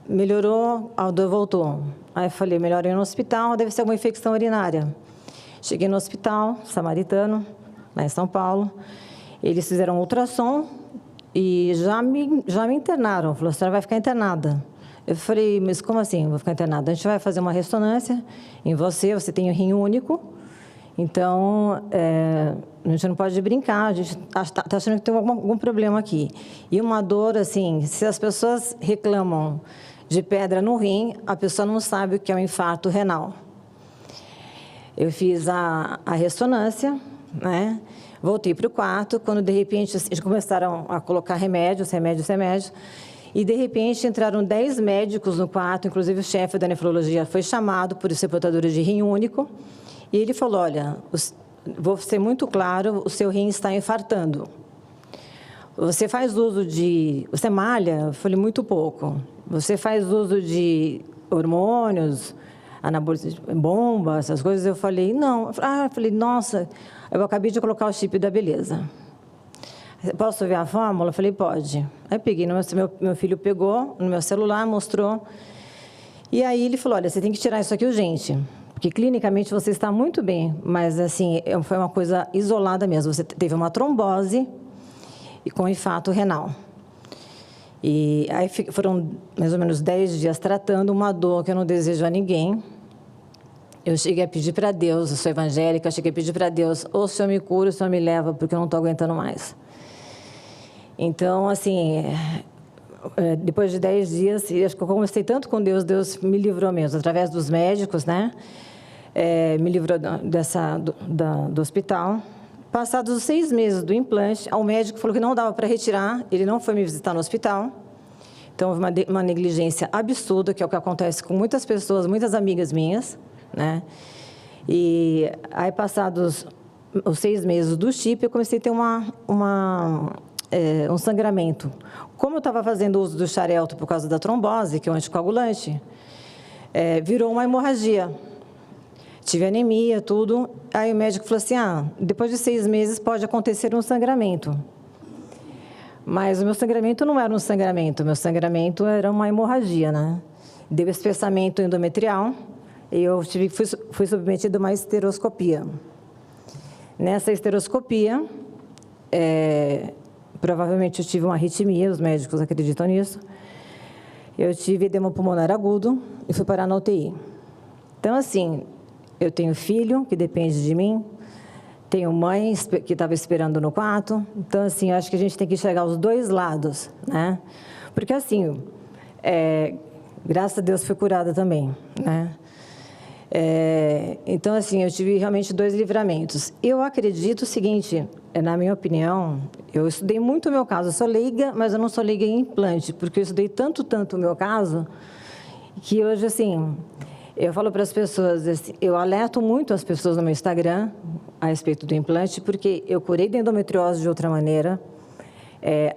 melhorou, a dor voltou. Aí eu falei, melhor ir no hospital, deve ser alguma infecção urinária. Cheguei no hospital samaritano, lá em São Paulo. Eles fizeram um ultrassom e já me internaram. Falou, a senhora vai ficar internada. Eu falei, mas como assim vou ficar internada? A gente vai fazer uma ressonância em você tem um rim único. Então, a gente não pode brincar, a gente está achando que tem algum problema aqui. E uma dor, assim, se as pessoas reclamam de pedra no rim, a pessoa não sabe o que é um infarto renal. Eu fiz a ressonância, né? Voltei para o quarto, quando, de repente, eles começaram a colocar remédios, e, de repente, entraram 10 médicos no quarto, inclusive o chefe da nefrologia foi chamado por ser portador de rim único, e ele falou, olha, vou ser muito claro, o seu rim está infartando. Você faz uso de... Você malha? Eu falei, muito pouco. Você faz uso de hormônios, anabolizantes, bomba, essas coisas? Eu falei, não. Eu falei, nossa, eu acabei de colocar o chip da beleza. Posso ver a fórmula? Eu falei, pode. Aí peguei, meu filho pegou no meu celular, mostrou. E aí ele falou, olha, você tem que tirar isso aqui urgente. Porque clinicamente você está muito bem, mas assim, foi uma coisa isolada mesmo. Você teve uma trombose e com infarto renal. E aí foram mais ou menos 10 dias tratando uma dor que eu não desejo a ninguém. Eu cheguei a pedir para Deus, eu sou evangélica, cheguei a pedir para Deus, ou o Senhor me cura, ou o Senhor me leva, porque eu não estou aguentando mais. Então, assim, depois de 10 dias, acho que eu comecei tanto com Deus, Deus me livrou mesmo, através dos médicos, né? Me livrou do hospital. Passados os 6 meses do implante, o médico falou que não dava para retirar, ele não foi me visitar no hospital. Então, houve uma negligência absurda, que é o que acontece com muitas pessoas, muitas amigas minhas, né? E aí, passados os 6 meses do chip, eu comecei a ter um sangramento. Como eu estava fazendo uso do Xarelto por causa da trombose, que é um anticoagulante, virou uma hemorragia. Tive anemia, tudo. Aí o médico falou assim, depois de 6 meses pode acontecer um sangramento. Mas o meu sangramento não era um sangramento, o meu sangramento era uma hemorragia, né? Deu espessamento endometrial e eu fui submetida a uma esteroscopia. Nessa esteroscopia, provavelmente eu tive uma arritmia, os médicos acreditam nisso. Eu tive edema pulmonar agudo e fui parar na UTI. Então, assim, eu tenho filho que depende de mim, tenho mãe que estava esperando no quarto. Então, assim, eu acho que a gente tem que enxergar os dois lados, né? Porque, assim, graças a Deus fui curada também, né? Então, assim, eu tive realmente 2 livramentos. Eu acredito o seguinte, na minha opinião, eu estudei muito o meu caso. Eu sou leiga, mas eu não sou leiga em implante, porque eu estudei tanto o meu caso, que hoje, assim, eu falo para as pessoas, assim, eu alerto muito as pessoas no meu Instagram a respeito do implante, porque eu curei de endometriose de outra maneira.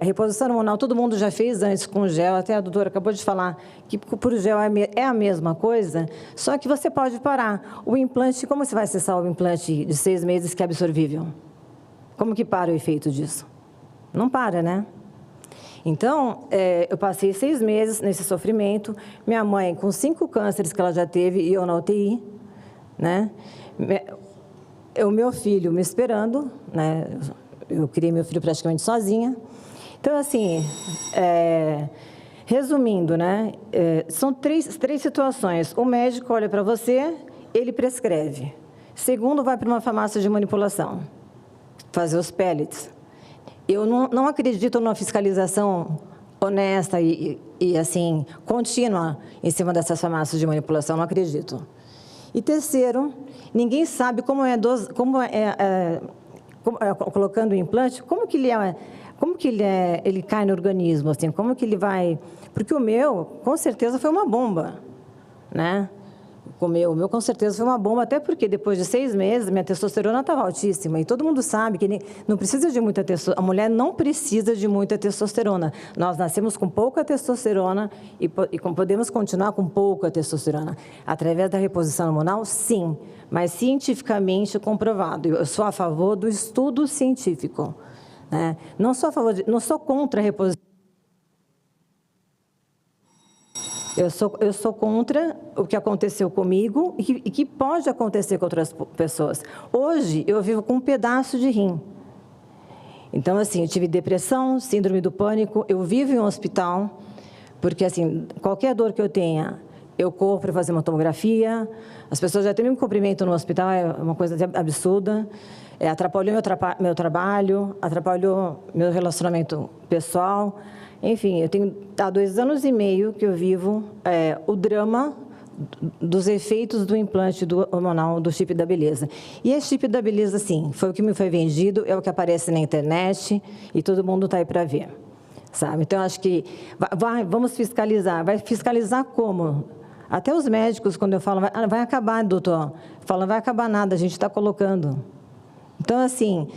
A reposição hormonal, todo mundo já fez antes com gel, até a doutora acabou de falar que por gel é a mesma coisa, só que você pode parar. O implante, como você vai acessar o implante de 6 meses que é absorvível? Como que para o efeito disso? Não para, né? Então, eu passei 6 meses nesse sofrimento, minha mãe com 5 cânceres que ela já teve e eu na UTI, né? O meu filho me esperando, né? Eu criei meu filho praticamente sozinha. Então, assim, resumindo, né? São três situações. O médico olha para você, ele prescreve. Segundo, vai para uma farmácia de manipulação, fazer os pellets. Eu não acredito numa fiscalização honesta e assim, contínua em cima dessas farmácias de manipulação, não acredito. E terceiro, ninguém sabe colocando o implante, como que ele cai no organismo, assim, como que ele vai... Porque o meu, com certeza, foi uma bomba, né? O meu, com certeza, foi uma bomba, até porque depois de 6 meses, minha testosterona estava altíssima, e todo mundo sabe que não precisa de muita testosterona, a mulher não precisa de muita testosterona. Nós nascemos com pouca testosterona e podemos continuar com pouca testosterona. Através da reposição hormonal, sim, mas cientificamente comprovado. Eu sou a favor do estudo científico, né? Não sou contra a reposição. Eu sou contra o que aconteceu comigo e que pode acontecer com outras pessoas. Hoje, eu vivo com um pedaço de rim. Então, assim, eu tive depressão, síndrome do pânico, eu vivo em um hospital, porque, assim, qualquer dor que eu tenha, eu corro para fazer uma tomografia, as pessoas já têm um cumprimento no hospital, é uma coisa absurda, atrapalhou meu trabalho, atrapalhou meu relacionamento pessoal. Enfim, eu tenho há 2 anos e meio que eu vivo o drama dos efeitos do implante hormonal do chip da beleza. E esse chip da beleza, sim, foi o que me foi vendido, é o que aparece na internet e todo mundo está aí para ver, sabe? Então, acho que vamos fiscalizar. Vai fiscalizar como? Até os médicos, quando eu falo, vai acabar, doutor, falam, vai acabar nada, a gente está colocando. Então, assim,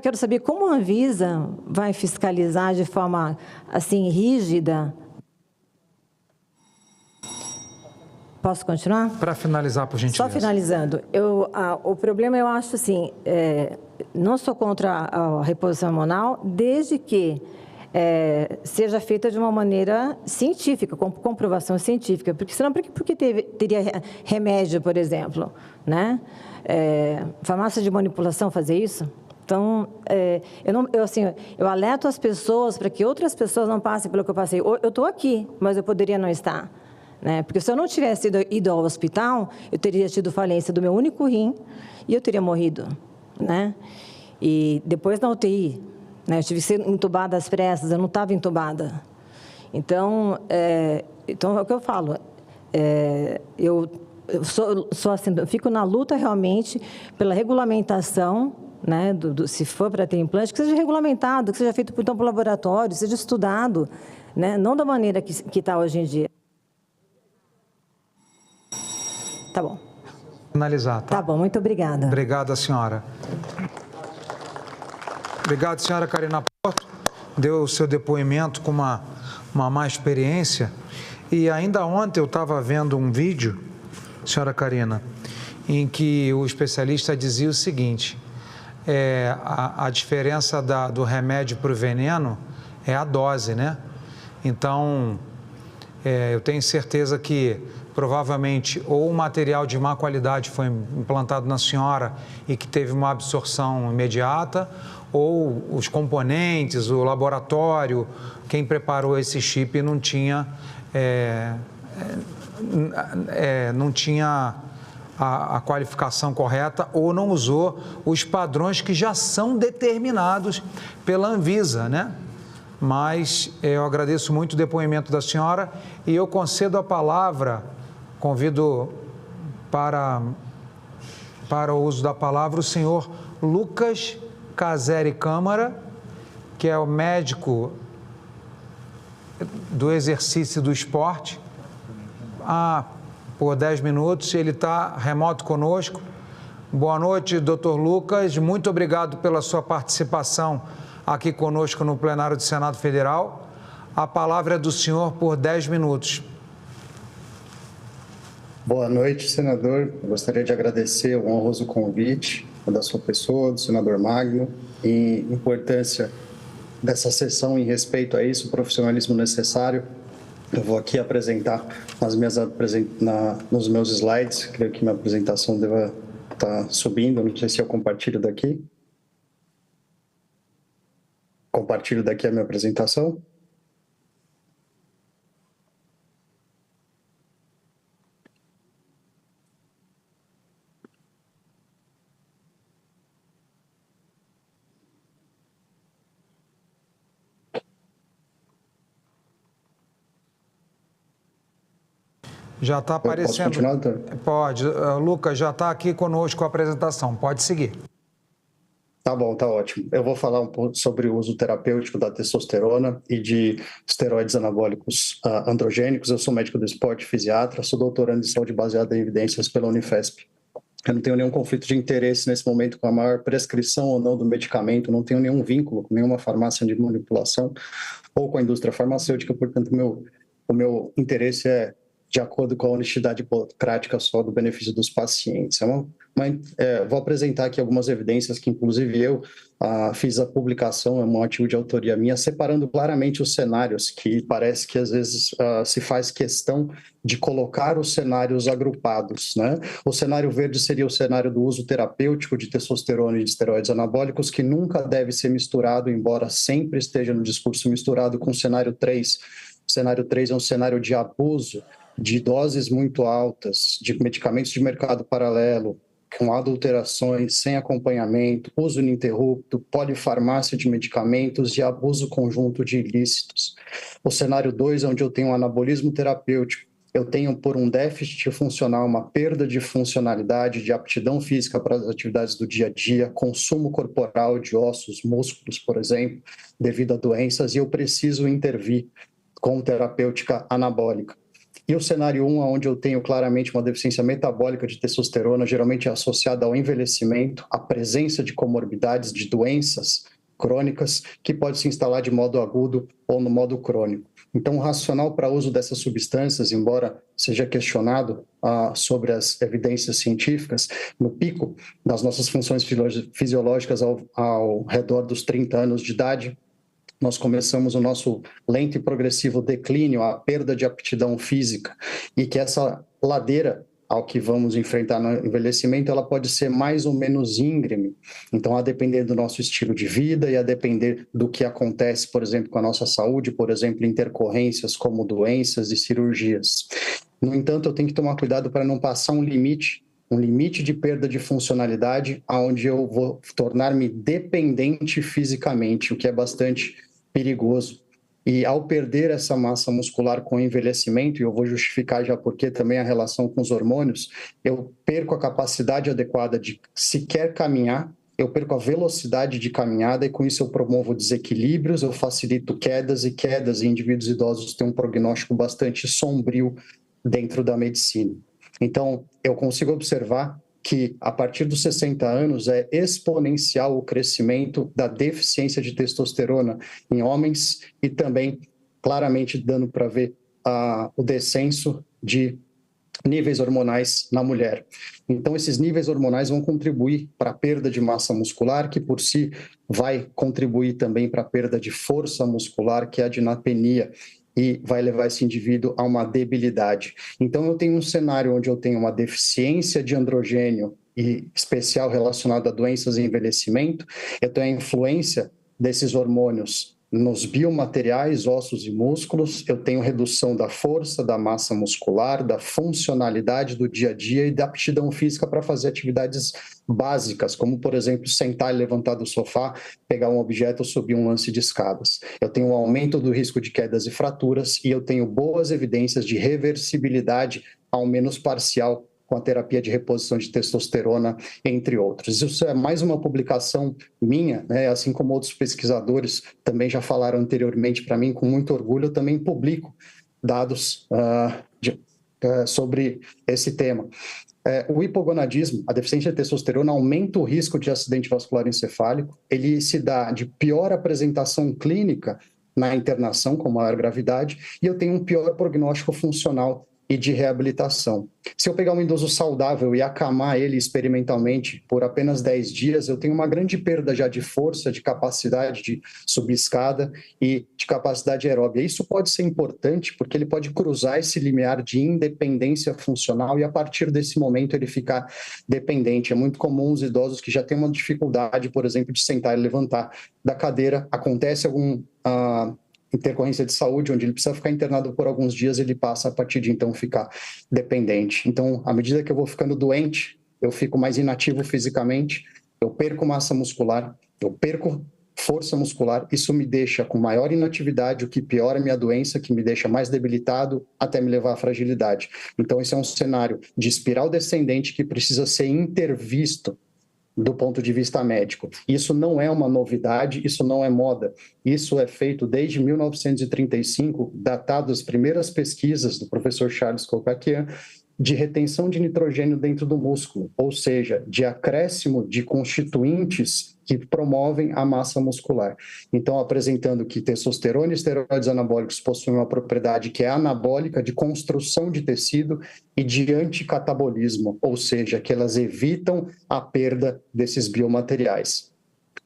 quero saber como a Anvisa vai fiscalizar de forma, assim, rígida. Posso continuar? Para finalizar, por gentileza. Só finalizando. O problema, eu acho, assim, não sou contra a reposição hormonal, desde que seja feita de uma maneira científica, com comprovação científica. Porque senão, por que teria remédio, por exemplo, né? Farmácia de manipulação fazer isso? Então, eu alerto as pessoas para que outras pessoas não passem pelo que eu passei. Eu estou aqui, mas eu poderia não estar, né? Porque se eu não tivesse ido ao hospital, eu teria tido falência do meu único rim e eu teria morrido, né? E depois na UTI, né? Eu tive que ser entubada às pressas, eu não estava entubada. Então, é o que eu falo. Eu sou assim, eu fico na luta realmente pela regulamentação, né, se for para ter implante, que seja regulamentado, que seja feito por laboratório, seja estudado, né, não da maneira que está hoje em dia. Tá bom. Finalizar, tá? Tá bom, muito obrigada. Obrigado, senhora. Obrigado, senhora Karina Porto. Deu o seu depoimento com uma má experiência. E ainda ontem eu estava vendo um vídeo, senhora Karina, em que o especialista dizia o seguinte: a diferença do remédio para o veneno é a dose, né? Então, eu tenho certeza que provavelmente ou o material de má qualidade foi implantado na senhora e que teve uma absorção imediata, ou os componentes, o laboratório, quem preparou esse chip não tinha a qualificação correta ou não usou os padrões que já são determinados pela Anvisa, né? Mas eu agradeço muito o depoimento da senhora e eu concedo a palavra, convido para o uso da palavra o senhor Lucas Caseri Câmara, que é o médico do exercício do esporte, por 10 minutos. Ele está remoto conosco. Boa noite, doutor Lucas. Muito obrigado pela sua participação aqui conosco no plenário do Senado Federal. A palavra é do senhor por 10 minutos. Boa noite, senador. Eu gostaria de agradecer o honroso convite da sua pessoa, do senador Magno, e importância dessa sessão em respeito a isso, o profissionalismo necessário. Eu vou aqui apresentar nos meus slides, creio que minha apresentação deva estar subindo, não sei se eu compartilho daqui. Compartilho daqui a minha apresentação. Já está aparecendo. Posso continuar, doutor? Pode. Lucas, já está aqui conosco a apresentação. Pode seguir. Tá bom, tá ótimo. Eu vou falar um pouco sobre o uso terapêutico da testosterona e de esteroides anabólicos androgênicos. Eu sou médico do esporte, fisiatra, sou doutorando em saúde baseada em evidências pela Unifesp. Eu não tenho nenhum conflito de interesse nesse momento com a maior prescrição ou não do medicamento, não tenho nenhum vínculo com nenhuma farmácia de manipulação ou com a indústria farmacêutica, portanto, o meu interesse é de acordo com a honestidade burocrática só do benefício dos pacientes. Vou apresentar aqui algumas evidências que, inclusive, eu fiz a publicação, é um artigo de autoria minha, separando claramente os cenários, que parece que, às vezes, se faz questão de colocar os cenários agrupados, né? O cenário verde seria o cenário do uso terapêutico de testosterona e de esteroides anabólicos, que nunca deve ser misturado, embora sempre esteja no discurso misturado com o cenário 3. O cenário 3 é um cenário de abuso de doses muito altas, de medicamentos de mercado paralelo, com adulterações, sem acompanhamento, uso ininterrupto, polifarmácia de medicamentos e abuso conjunto de ilícitos. O cenário 2, onde eu tenho um anabolismo terapêutico, eu tenho, por um déficit funcional, uma perda de funcionalidade, de aptidão física para as atividades do dia a dia, consumo corporal de ossos, músculos, por exemplo, devido a doenças, e eu preciso intervir com terapêutica anabólica. E o cenário 1, onde eu tenho claramente uma deficiência metabólica de testosterona, geralmente associada ao envelhecimento, à presença de comorbidades, de doenças crônicas, que pode se instalar de modo agudo ou no modo crônico. Então, o racional para uso dessas substâncias, embora seja questionado sobre as evidências científicas, no pico das nossas funções fisiológicas ao redor dos 30 anos de idade, nós começamos o nosso lento e progressivo declínio, a perda de aptidão física, e que essa ladeira ao que vamos enfrentar no envelhecimento, ela pode ser mais ou menos íngreme. Então, a depender do nosso estilo de vida e a depender do que acontece, por exemplo, com a nossa saúde, por exemplo, intercorrências como doenças e cirurgias. No entanto, eu tenho que tomar cuidado para não passar um limite de perda de funcionalidade, onde eu vou tornar-me dependente fisicamente, o que é bastante perigoso. E ao perder essa massa muscular com o envelhecimento, e eu vou justificar já porque também a relação com os hormônios, eu perco a capacidade adequada de sequer caminhar, eu perco a velocidade de caminhada e com isso eu promovo desequilíbrios, eu facilito quedas e indivíduos idosos têm um prognóstico bastante sombrio dentro da medicina. Então, eu consigo observar que a partir dos 60 anos é exponencial o crescimento da deficiência de testosterona em homens e também claramente dando para ver o descenso de níveis hormonais na mulher. Então, esses níveis hormonais vão contribuir para a perda de massa muscular, que por si vai contribuir também para a perda de força muscular, que é a dinapenia, e vai levar esse indivíduo a uma debilidade. Então, eu tenho um cenário onde eu tenho uma deficiência de androgênio, e especial relacionada a doenças e envelhecimento, eu tenho a influência desses hormônios nos biomateriais, ossos e músculos, eu tenho redução da força, da massa muscular, da funcionalidade do dia a dia e da aptidão física para fazer atividades básicas, como, por exemplo, sentar e levantar do sofá, pegar um objeto ou subir um lance de escadas. Eu tenho um aumento do risco de quedas e fraturas e eu tenho boas evidências de reversibilidade, ao menos parcial, com a terapia de reposição de testosterona, entre outros. Isso é mais uma publicação minha, né? Assim como outros pesquisadores também já falaram anteriormente para mim, com muito orgulho, eu também publico dados sobre esse tema. O hipogonadismo, a deficiência de testosterona, aumenta o risco de acidente vascular encefálico, ele se dá de pior apresentação clínica na internação, com maior gravidade, e eu tenho um pior prognóstico funcional e de reabilitação. Se eu pegar um idoso saudável e acamar ele experimentalmente por apenas 10 dias, eu tenho uma grande perda já de força, de capacidade de subir escada e de capacidade aeróbica. Isso pode ser importante porque ele pode cruzar esse limiar de independência funcional e a partir desse momento ele ficar dependente. É muito comum os idosos que já têm uma dificuldade, por exemplo, de sentar e levantar da cadeira, acontece algum intercorrência de saúde, onde ele precisa ficar internado por alguns dias, ele passa a partir de então ficar dependente. Então, à medida que eu vou ficando doente, eu fico mais inativo fisicamente, eu perco massa muscular, eu perco força muscular, isso me deixa com maior inatividade, o que piora a minha doença, que me deixa mais debilitado, até me levar à fragilidade. Então, esse é um cenário de espiral descendente que precisa ser intervisto do ponto de vista médico. Isso não é uma novidade, isso não é moda. Isso é feito desde 1935, datado as primeiras pesquisas do professor Charles Cocaquian, de retenção de nitrogênio dentro do músculo, ou seja, de acréscimo de constituintes que promovem a massa muscular. Então, apresentando que testosterona e esteroides anabólicos possuem uma propriedade que é anabólica, de construção de tecido e de anticatabolismo, ou seja, que elas evitam a perda desses biomateriais.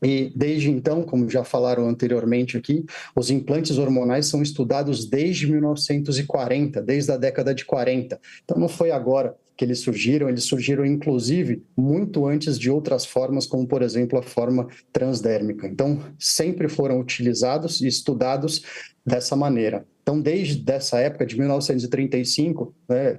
E desde então, como já falaram anteriormente aqui, os implantes hormonais são estudados desde 1940, desde a década de 40. Então não foi agora que eles surgiram inclusive muito antes de outras formas, como por exemplo a forma transdérmica. Então sempre foram utilizados e estudados dessa maneira. Então, desde essa época, de 1935,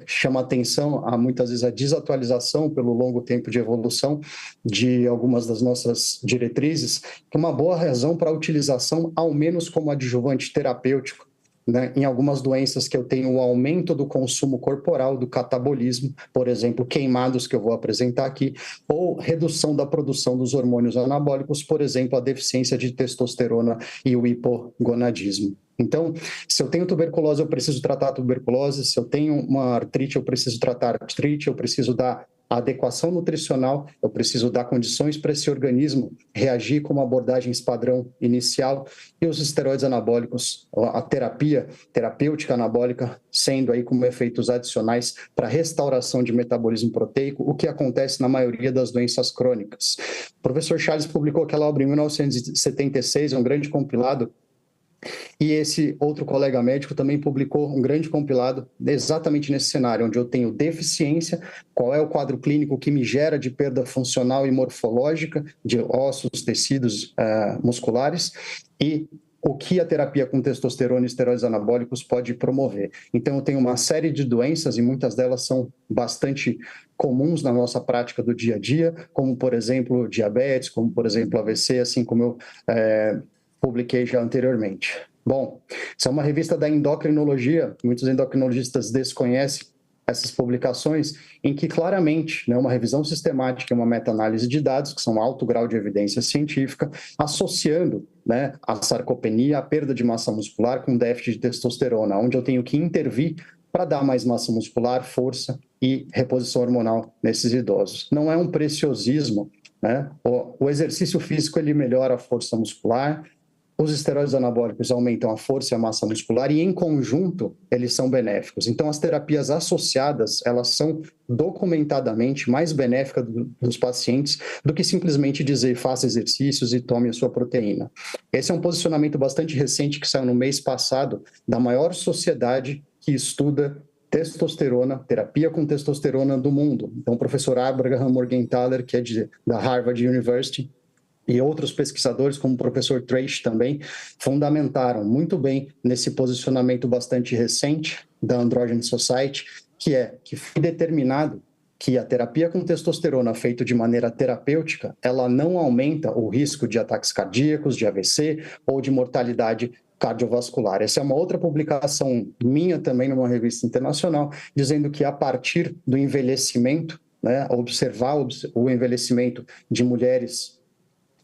chama atenção a muitas vezes a desatualização pelo longo tempo de evolução de algumas das nossas diretrizes, que uma boa razão para a utilização, ao menos como adjuvante terapêutico, né, em algumas doenças que eu tenho o aumento do consumo corporal, do catabolismo, por exemplo, queimados que eu vou apresentar aqui, ou redução da produção dos hormônios anabólicos, por exemplo, a deficiência de testosterona e o hipogonadismo. Então, se eu tenho tuberculose, eu preciso tratar a tuberculose. Se eu tenho uma artrite, eu preciso tratar a artrite. Eu preciso dar adequação nutricional, eu preciso dar condições para esse organismo reagir como abordagens padrão inicial. E os esteroides anabólicos, a terapêutica anabólica, sendo aí como efeitos adicionais para restauração de metabolismo proteico, o que acontece na maioria das doenças crônicas. O professor Charles publicou aquela obra em 1976, um grande compilado. E esse outro colega médico também publicou um grande compilado exatamente nesse cenário, onde eu tenho deficiência, qual é o quadro clínico que me gera de perda funcional e morfológica de ossos, tecidos musculares, e o que a terapia com testosterona e esteroides anabólicos pode promover. Então, eu tenho uma série de doenças, e muitas delas são bastante comuns na nossa prática do dia a dia, como, por exemplo, diabetes, como, por exemplo, AVC, assim como eu publiquei já anteriormente. Bom, isso é uma revista da endocrinologia, muitos endocrinologistas desconhecem essas publicações, em que claramente, uma revisão sistemática e uma meta-análise de dados, que são alto grau de evidência científica, associando a sarcopenia, a perda de massa muscular com déficit de testosterona, onde eu tenho que intervir para dar mais massa muscular, força e reposição hormonal nesses idosos. Não é um preciosismo, o exercício físico ele melhora a força muscular, os esteroides anabólicos aumentam a força e a massa muscular e, em conjunto, eles são benéficos. Então, as terapias associadas, elas são documentadamente mais benéficas dos pacientes do que simplesmente dizer faça exercícios e tome a sua proteína. Esse é um posicionamento bastante recente que saiu no mês passado da maior sociedade que estuda testosterona, terapia com testosterona do mundo. Então, o professor Abraham Morgenthaler, que é da Harvard University, e outros pesquisadores, como o professor Trace também, fundamentaram muito bem nesse posicionamento bastante recente da Androgen Society, que foi determinado que a terapia com testosterona feita de maneira terapêutica, ela não aumenta o risco de ataques cardíacos, de AVC ou de mortalidade cardiovascular. Essa é uma outra publicação minha também numa revista internacional, dizendo que a partir do envelhecimento, observar o envelhecimento de mulheres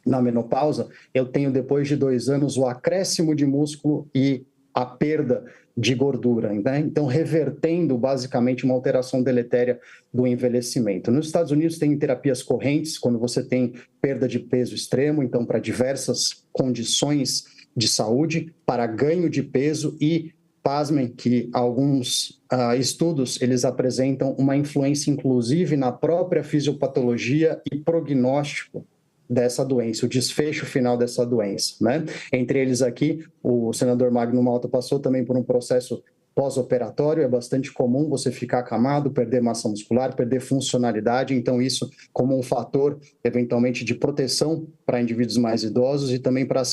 na menopausa, eu tenho depois de 2 anos o acréscimo de músculo e a perda de gordura, então revertendo basicamente uma alteração deletéria do envelhecimento. Nos Estados Unidos tem terapias correntes, quando você tem perda de peso extremo, então para diversas condições de saúde, para ganho de peso e, pasmem, que alguns estudos eles apresentam uma influência inclusive na própria fisiopatologia e prognóstico dessa doença, o desfecho final dessa doença, Entre eles aqui, o senador Magno Malta passou também por um processo pós-operatório, é bastante comum você ficar acamado, perder massa muscular, perder funcionalidade, então isso como um fator, eventualmente, de proteção para indivíduos mais idosos e também para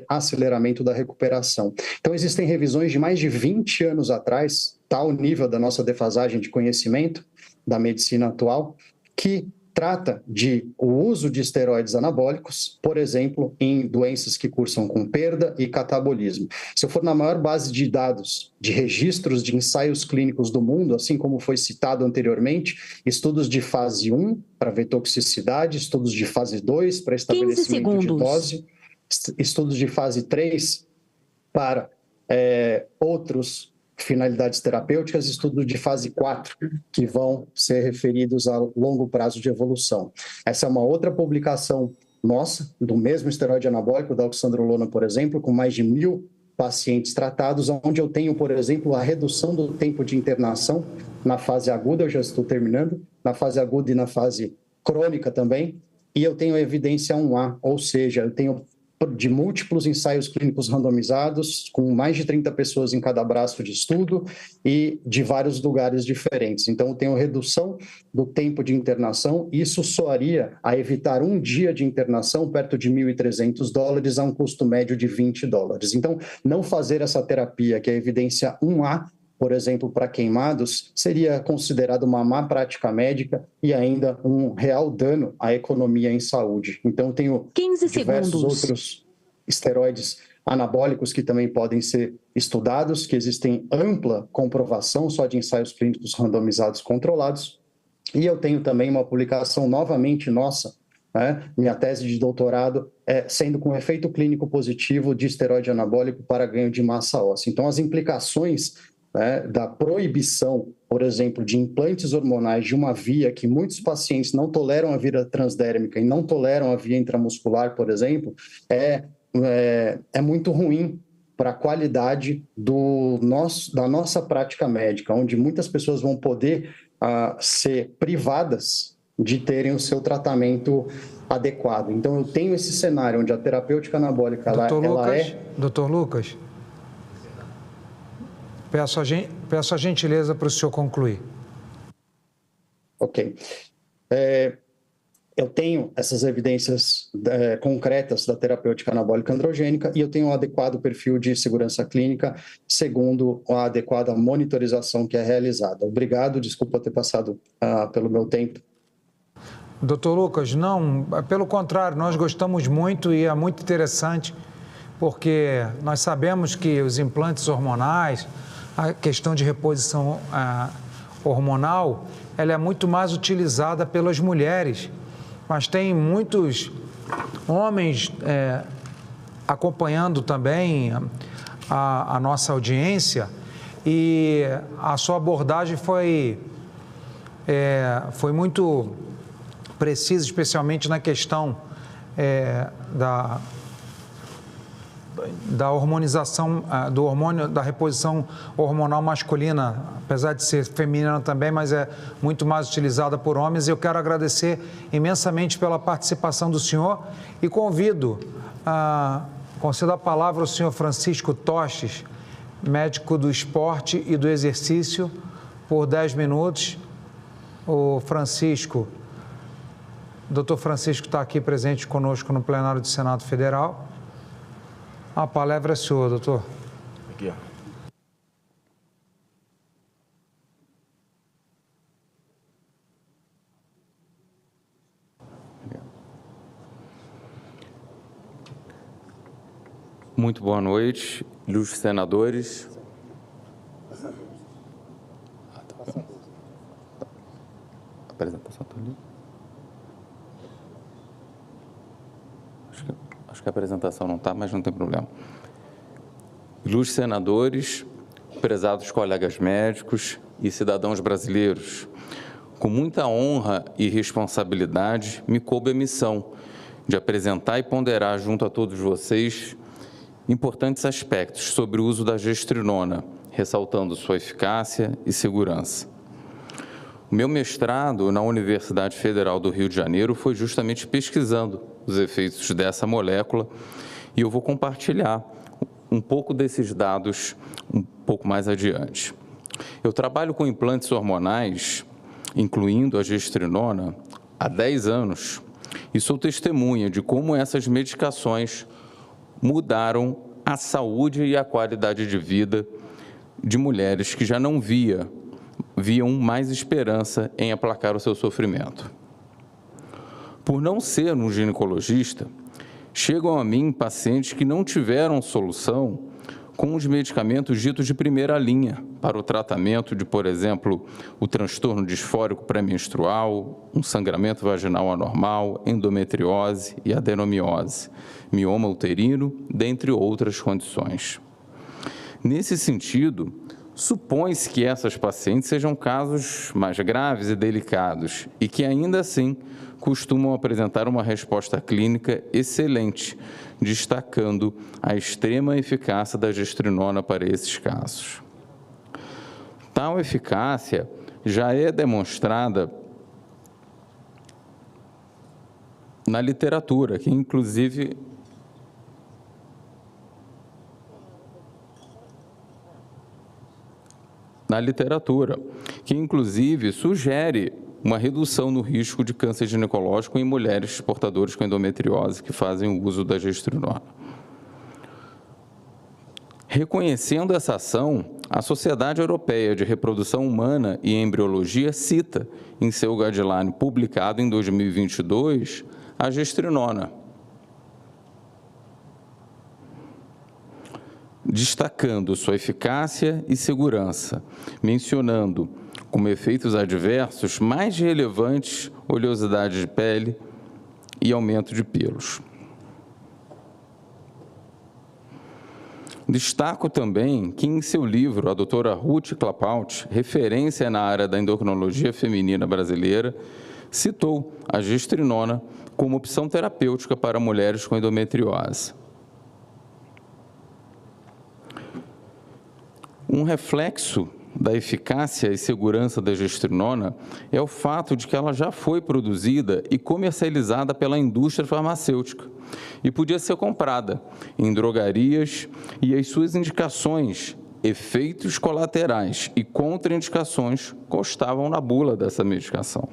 aceleramento da recuperação. Então, existem revisões de mais de 20 anos atrás, tal nível da nossa defasagem de conhecimento da medicina atual, que trata de o uso de esteroides anabólicos, por exemplo, em doenças que cursam com perda e catabolismo. Se eu for na maior base de dados de registros de ensaios clínicos do mundo, assim como foi citado anteriormente, estudos de fase 1 para ver toxicidade, estudos de fase 2 para estabelecimento de dose, estudos de fase 3 para outros finalidades terapêuticas, estudos de fase 4, que vão ser referidos a longo prazo de evolução. Essa é uma outra publicação nossa, do mesmo esteroide anabólico, da oxandrolona, por exemplo, com mais de 1.000 pacientes tratados, onde eu tenho, por exemplo, a redução do tempo de internação na fase aguda, eu já estou terminando, na fase aguda e na fase crônica também, e eu tenho evidência 1A, ou seja, eu tenho de múltiplos ensaios clínicos randomizados, com mais de 30 pessoas em cada braço de estudo e de vários lugares diferentes. Então, eu tenho redução do tempo de internação, isso soaria a evitar um dia de internação perto de $1.300 a um custo médio de $20. Então, não fazer essa terapia, que é a evidência 1A, por exemplo, para queimados, seria considerado uma má prática médica e ainda um real dano à economia em saúde. Então, tenho diversos outros esteroides anabólicos que também podem ser estudados, que existem ampla comprovação só de ensaios clínicos randomizados controlados. E eu tenho também uma publicação novamente nossa, né? Minha tese de doutorado sendo com efeito clínico positivo de esteroide anabólico para ganho de massa óssea. Então, as implicações da proibição, por exemplo, de implantes hormonais de uma via que muitos pacientes não toleram a via transdérmica e não toleram a via intramuscular, por exemplo, é muito ruim para a qualidade da nossa prática médica, onde muitas pessoas vão poder ser privadas de terem o seu tratamento adequado. Então, eu tenho esse cenário onde a terapêutica anabólica, Dr. Lucas, peço a gentileza para o senhor concluir. Ok. Eu tenho essas evidências concretas da terapêutica anabólica androgênica e eu tenho um adequado perfil de segurança clínica segundo a adequada monitorização que é realizada. Obrigado, desculpa ter passado pelo meu tempo. Doutor Lucas, não, pelo contrário, nós gostamos muito e é muito interessante, porque nós sabemos que os implantes hormonais, a questão de reposição hormonal, ela é muito mais utilizada pelas mulheres, mas tem muitos homens acompanhando também a nossa audiência e a sua abordagem foi muito precisa, especialmente na questão da hormonização, do hormônio, da reposição hormonal masculina, apesar de ser feminina também, mas é muito mais utilizada por homens. Eu quero agradecer imensamente pela participação do senhor e concedo a palavra ao senhor Francisco Toches, médico do esporte e do exercício, por 10 minutos. O Francisco, doutor Francisco está aqui presente conosco no plenário do Senado Federal. A palavra é sua, doutor. Aqui, ó. Muito boa noite, ilustres senadores. A apresentação está ali. Acho que a apresentação não está, mas não tem problema. Ilustres senadores, prezados colegas médicos e cidadãos brasileiros, com muita honra e responsabilidade, me coube a missão de apresentar e ponderar junto a todos vocês importantes aspectos sobre o uso da gestrinona, ressaltando sua eficácia e segurança. O meu mestrado na Universidade Federal do Rio de Janeiro foi justamente pesquisando os efeitos dessa molécula e eu vou compartilhar um pouco desses dados um pouco mais adiante. Eu trabalho com implantes hormonais, incluindo a gestrinona, há 10 anos e sou testemunha de como essas medicações mudaram a saúde e a qualidade de vida de mulheres que já não viam mais esperança em aplacar o seu sofrimento. Por não ser um ginecologista, chegam a mim pacientes que não tiveram solução com os medicamentos ditos de primeira linha para o tratamento de, por exemplo, o transtorno disfórico pré-menstrual, um sangramento vaginal anormal, endometriose e adenomiose, mioma uterino, dentre outras condições. Nesse sentido, Supõe-se que essas pacientes sejam casos mais graves e delicados e que, ainda assim, costumam apresentar uma resposta clínica excelente, destacando a extrema eficácia da gestrinona para esses casos. Tal eficácia já é demonstrada na literatura, que inclusive sugere uma redução no risco de câncer ginecológico em mulheres portadoras com endometriose que fazem o uso da gestrinona. Reconhecendo essa ação, a Sociedade Europeia de Reprodução Humana e Embriologia cita, em seu guideline publicado em 2022, a gestrinona, destacando sua eficácia e segurança, mencionando como efeitos adversos mais relevantes oleosidade de pele e aumento de pelos. Destaco também que, em seu livro, a doutora Ruth Klapaut, referência na área da endocrinologia feminina brasileira, citou a gestrinona como opção terapêutica para mulheres com endometriose. Um reflexo da eficácia e segurança da gestrinona é o fato de que ela já foi produzida e comercializada pela indústria farmacêutica e podia ser comprada em drogarias, e as suas indicações, efeitos colaterais e contraindicações constavam na bula dessa medicação.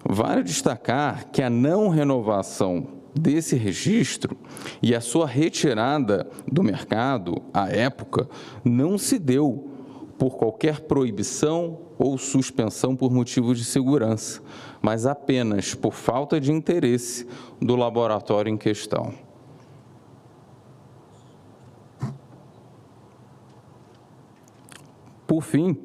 Vale destacar que a não renovação desse registro e a sua retirada do mercado, à época, não se deu por qualquer proibição ou suspensão por motivos de segurança, mas apenas por falta de interesse do laboratório em questão. Por fim,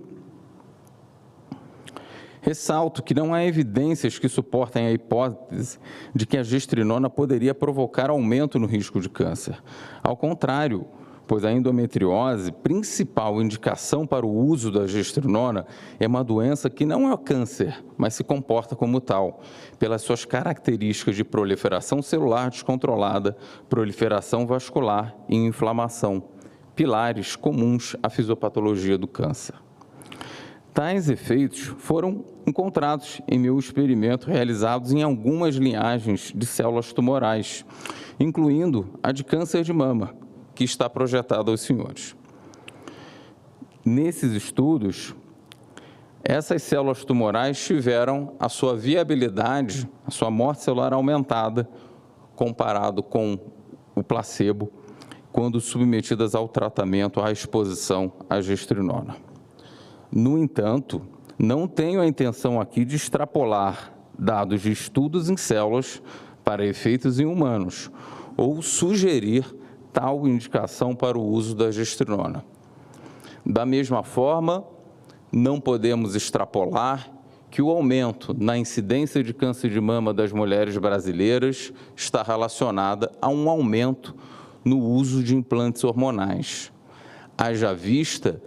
ressalto que não há evidências que suportem a hipótese de que a gestrinona poderia provocar aumento no risco de câncer. Ao contrário, pois a endometriose, principal indicação para o uso da gestrinona, é uma doença que não é câncer, mas se comporta como tal, pelas suas características de proliferação celular descontrolada, proliferação vascular e inflamação, pilares comuns à fisiopatologia do câncer. Tais efeitos foram encontrados em meu experimento realizados em algumas linhagens de células tumorais, incluindo a de câncer de mama, que está projetada aos senhores. Nesses estudos, essas células tumorais tiveram a sua viabilidade, a sua morte celular aumentada, comparado com o placebo, quando submetidas ao tratamento, à exposição à gestrinona. No entanto, não tenho a intenção aqui de extrapolar dados de estudos em células para efeitos em humanos, ou sugerir tal indicação para o uso da gestrinona. Da mesma forma, não podemos extrapolar que o aumento na incidência de câncer de mama das mulheres brasileiras está relacionada a um aumento no uso de implantes hormonais. Haja vista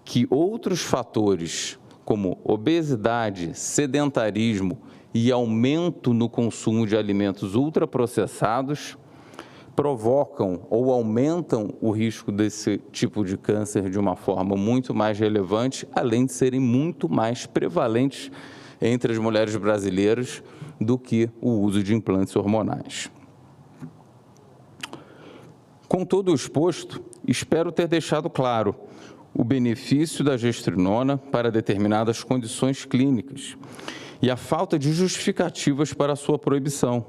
que outros fatores, como obesidade, sedentarismo e aumento no consumo de alimentos ultraprocessados, provocam ou aumentam o risco desse tipo de câncer de uma forma muito mais relevante, além de serem muito mais prevalentes entre as mulheres brasileiras do que o uso de implantes hormonais. Com todo o exposto, espero ter deixado claro o benefício da gestrinona para determinadas condições clínicas e a falta de justificativas para a sua proibição,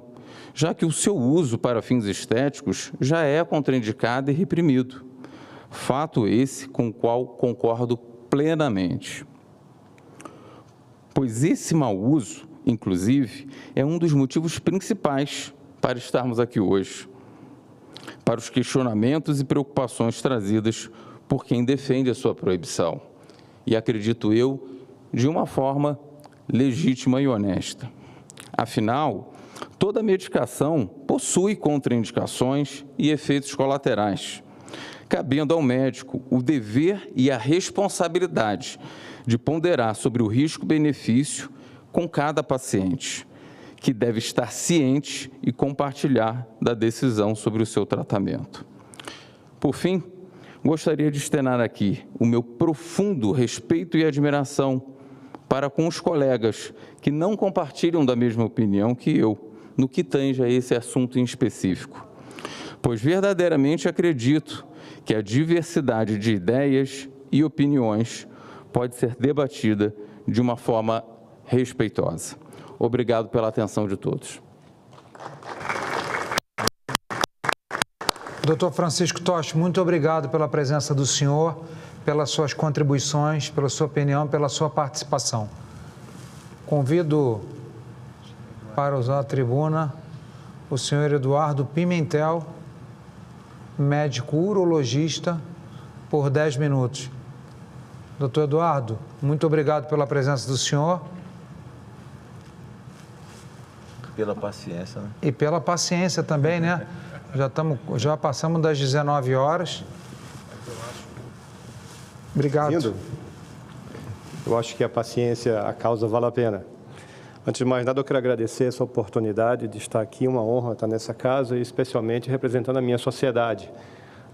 já que o seu uso para fins estéticos já é contraindicado e reprimido. Fato esse com o qual concordo plenamente. Pois esse mau uso, inclusive, é um dos motivos principais para estarmos aqui hoje, para os questionamentos e preocupações trazidas por quem defende a sua proibição, e acredito eu, de uma forma legítima e honesta. Afinal, toda medicação possui contraindicações e efeitos colaterais. cabendo ao médico o dever e a responsabilidade de ponderar sobre o risco-benefício com cada paciente, que deve estar ciente e compartilhar da decisão sobre o seu tratamento. Por fim, gostaria de externar aqui o meu profundo respeito e admiração para com os colegas que não compartilham da mesma opinião que eu, no que tange a esse assunto em específico, pois verdadeiramente acredito que a diversidade de ideias e opiniões pode ser debatida de uma forma respeitosa. Obrigado pela atenção de todos. Dr. Francisco Tosti, muito obrigado pela presença do senhor, pelas suas contribuições, pela sua opinião, pela sua participação. Convido para usar a tribuna o senhor Eduardo Pimentel, médico urologista, por 10 minutos. Doutor Eduardo, muito obrigado pela presença do senhor. Pela paciência, né? E pela paciência também, né? Já passamos das 19 horas. Obrigado. Eu acho que a paciência, a causa vale a pena. Antes de mais nada, eu quero agradecer essa oportunidade de estar aqui, uma honra estar nessa casa e especialmente representando a minha sociedade,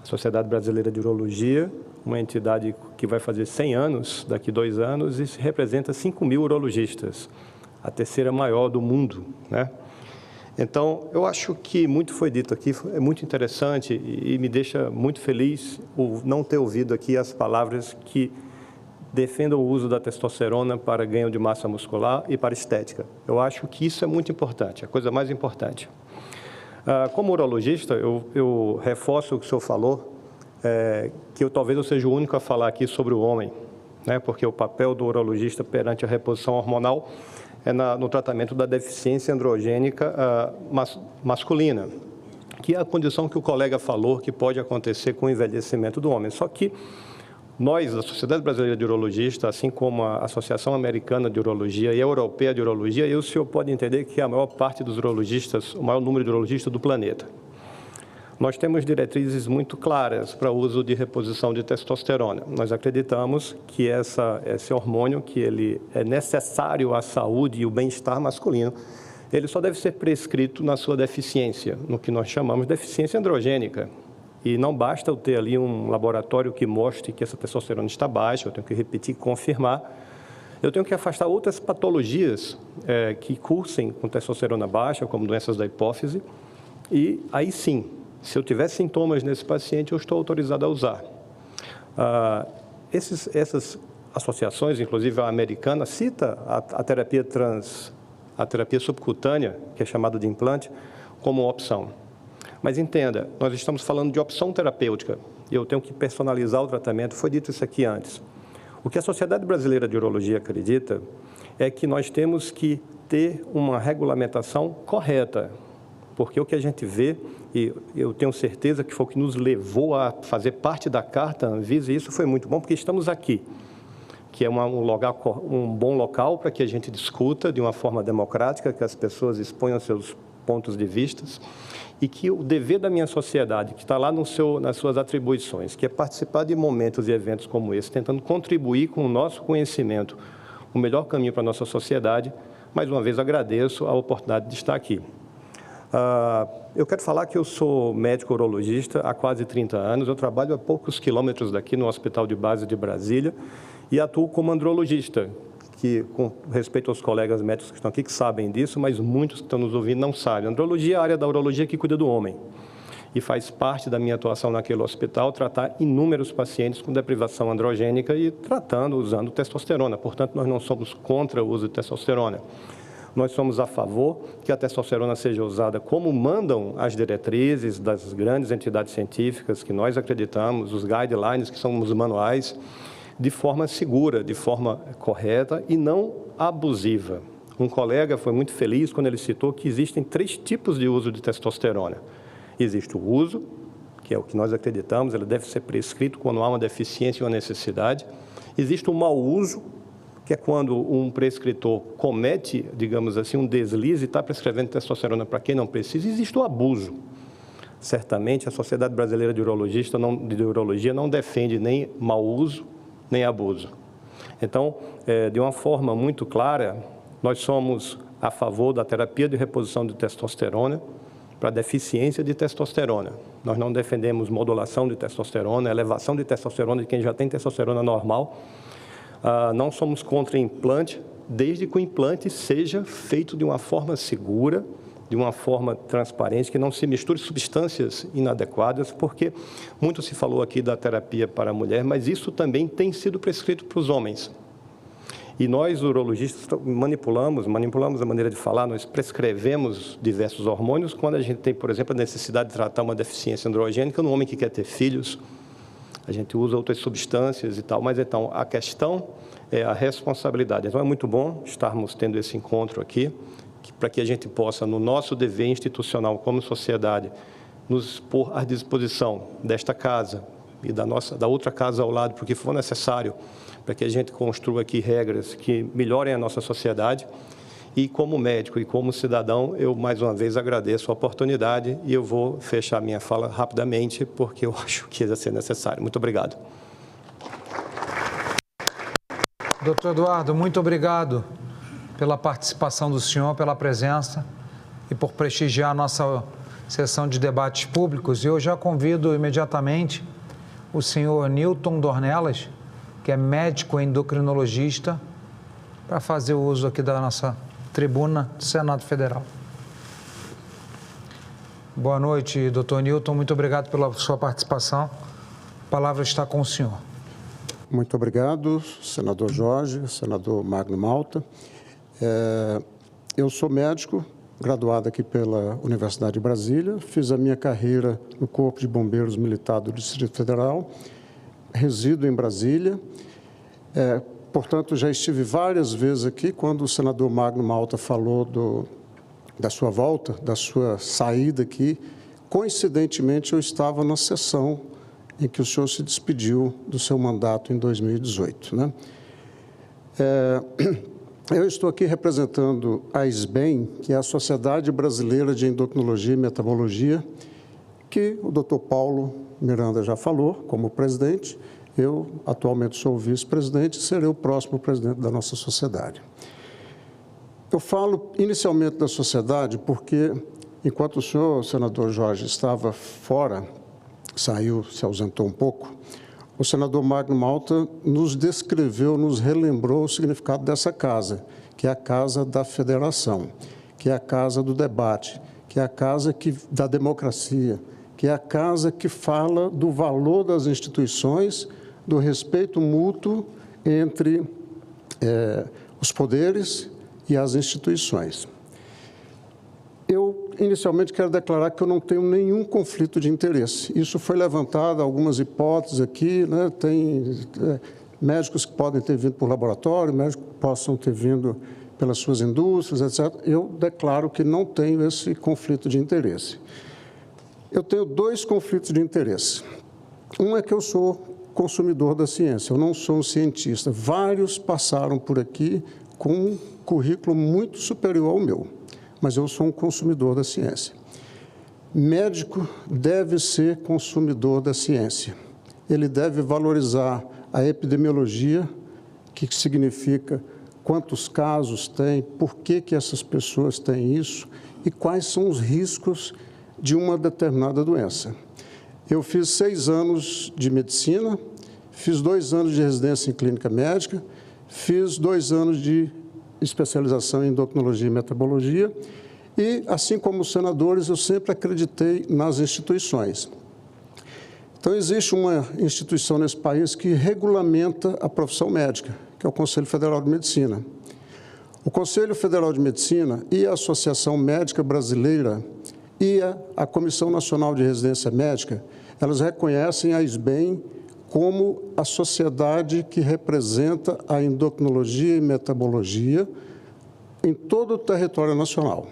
a Sociedade Brasileira de Urologia, uma entidade que vai fazer 100 anos, daqui 2 anos, e representa 5.000 urologistas, a terceira maior do mundo, né? Então, eu acho que muito foi dito aqui, é muito interessante e me deixa muito feliz o não ter ouvido aqui as palavras que defendam o uso da testosterona para ganho de massa muscular e para estética. Eu acho que isso é muito importante, a coisa mais importante. Como urologista, eu reforço o que o senhor falou, que talvez eu seja o único a falar aqui sobre o homem, né? Porque o papel do urologista perante a reposição hormonal é no tratamento da deficiência androgênica masculina, que é a condição que o colega falou que pode acontecer com o envelhecimento do homem. Só que nós, a Sociedade Brasileira de Urologistas, assim como a Associação Americana de Urologia e a Europeia de Urologia, o senhor pode entender que a maior parte dos urologistas, o maior número de urologistas do planeta. Nós temos diretrizes muito claras para o uso de reposição de testosterona. Nós acreditamos que esse hormônio, que ele é necessário à saúde e o bem-estar masculino, ele só deve ser prescrito na sua deficiência, no que nós chamamos de deficiência androgênica. E não basta eu ter ali um laboratório que mostre que essa testosterona está baixa, eu tenho que repetir e confirmar. Eu tenho que afastar outras patologias que cursem com testosterona baixa, como doenças da hipófise, e aí sim, se eu tiver sintomas nesse paciente, eu estou autorizado a usar. Essas associações, inclusive a americana, cita a terapia subcutânea, que é chamada de implante, como opção. Mas entenda, nós estamos falando de opção terapêutica, e eu tenho que personalizar o tratamento, foi dito isso aqui antes. O que a Sociedade Brasileira de Urologia acredita é que nós temos que ter uma regulamentação correta, porque o que a gente vê, e eu tenho certeza que foi o que nos levou a fazer parte da Carta Anvisa, e isso foi muito bom, porque estamos aqui, que é um bom local para que a gente discuta de uma forma democrática, que as pessoas exponham seus pontos de vista, e que o dever da minha sociedade, que está lá nas suas atribuições, que é participar de momentos e eventos como esse, tentando contribuir com o nosso conhecimento, o melhor caminho para a nossa sociedade. Mais uma vez, agradeço a oportunidade de estar aqui. Eu quero falar que eu sou médico urologista há quase 30 anos, eu trabalho a poucos quilômetros daqui no Hospital de Base de Brasília e atuo como andrologista, que, com respeito aos colegas médicos que estão aqui, que sabem disso, mas muitos que estão nos ouvindo não sabem. Andrologia é a área da urologia que cuida do homem. E faz parte da minha atuação naquele hospital tratar inúmeros pacientes com deprivação androgênica e usando testosterona. Portanto, nós não somos contra o uso de testosterona. Nós somos a favor que a testosterona seja usada como mandam as diretrizes das grandes entidades científicas que nós acreditamos, os guidelines, que são os manuais, de forma segura, de forma correta e não abusiva. Um colega foi muito feliz quando ele citou que existem 3 tipos de uso de testosterona. Existe o uso, que é o que nós acreditamos, ele deve ser prescrito quando há uma deficiência ou uma necessidade. Existe o mau uso, que é quando um prescritor comete, digamos assim, um deslize e está prescrevendo testosterona para quem não precisa. Existe o abuso. certamente a Sociedade Brasileira de Urologia não defende nem mau uso, nem abuso. Então, de uma forma muito clara, nós somos a favor da terapia de reposição de testosterona para deficiência de testosterona. Nós não defendemos modulação de testosterona, elevação de testosterona de quem já tem testosterona normal. Não somos contra implante, desde que o implante seja feito de uma forma segura, de uma forma transparente, que não se misture substâncias inadequadas, porque muito se falou aqui da terapia para a mulher, mas isso também tem sido prescrito para os homens. E nós, urologistas, manipulamos a maneira de falar, nós prescrevemos diversos hormônios quando a gente tem, por exemplo, a necessidade de tratar uma deficiência androgênica no homem que quer ter filhos. A gente usa outras substâncias e tal, mas então a questão é a responsabilidade. Então é muito bom estarmos tendo esse encontro aqui, para que a gente possa, no nosso dever institucional como sociedade, nos pôr à disposição desta casa e da outra casa ao lado, porque for necessário, para que a gente construa aqui regras que melhorem a nossa sociedade. E como médico e como cidadão, eu mais uma vez agradeço a oportunidade e eu vou fechar minha fala rapidamente, porque eu acho que ia ser necessário. Muito obrigado. Doutor Eduardo, muito obrigado pela participação do senhor, pela presença e por prestigiar a nossa sessão de debates públicos. E eu já convido imediatamente o senhor Newton Dornelas, que é médico endocrinologista, para fazer o uso aqui da nossa tribuna do Senado Federal. Boa noite, doutor Newton. Muito obrigado pela sua participação. A palavra está com o senhor. Muito obrigado, senador Jorge, senador Magno Malta. Eu sou médico, graduado aqui pela Universidade de Brasília, fiz a minha carreira no Corpo de Bombeiros Militar do Distrito Federal, resido em Brasília, portanto, já estive várias vezes aqui, quando o senador Magno Malta falou da sua volta, da sua saída aqui, coincidentemente eu estava na sessão em que o senhor se despediu do seu mandato em 2018, né? Eu estou aqui representando a SBEM, que é a Sociedade Brasileira de Endocrinologia e Metabologia, que o Dr. Paulo Miranda já falou como presidente. Eu, atualmente, sou o vice-presidente e serei o próximo presidente da nossa sociedade. Eu falo inicialmente da sociedade porque, enquanto o senhor, senador Jorge, estava fora, saiu, se ausentou um pouco, o senador Magno Malta nos descreveu, nos relembrou o significado dessa casa, que é a casa da federação, que é a casa do debate, que é a casa da democracia, que é a casa que fala do valor das instituições, do respeito mútuo entre os poderes e as instituições. Eu, inicialmente, quero declarar que eu não tenho nenhum conflito de interesse. Isso foi levantado, algumas hipóteses aqui, né? Tem médicos que podem ter vindo por laboratório, médicos que possam ter vindo pelas suas indústrias, etc. Eu declaro que não tenho esse conflito de interesse. Eu tenho dois conflitos de interesse. Um é que eu sou consumidor da ciência, eu não sou um cientista. Vários passaram por aqui com um currículo muito superior ao meu, mas eu sou um consumidor da ciência. Médico deve ser consumidor da ciência. Ele deve valorizar a epidemiologia, que significa quantos casos tem, por que essas pessoas têm isso e quais são os riscos de uma determinada doença. Eu fiz 6 anos de medicina, fiz 2 anos de residência em clínica médica, fiz 2 anos de especialização em endocrinologia e metabologia e, assim como os senadores, eu sempre acreditei nas instituições. Então, existe uma instituição nesse país que regulamenta a profissão médica, que é o Conselho Federal de Medicina. O Conselho Federal de Medicina e a Associação Médica Brasileira e a Comissão Nacional de Residência Médica, elas reconhecem a SBEM como a sociedade que representa a endocrinologia e metabologia em todo o território nacional.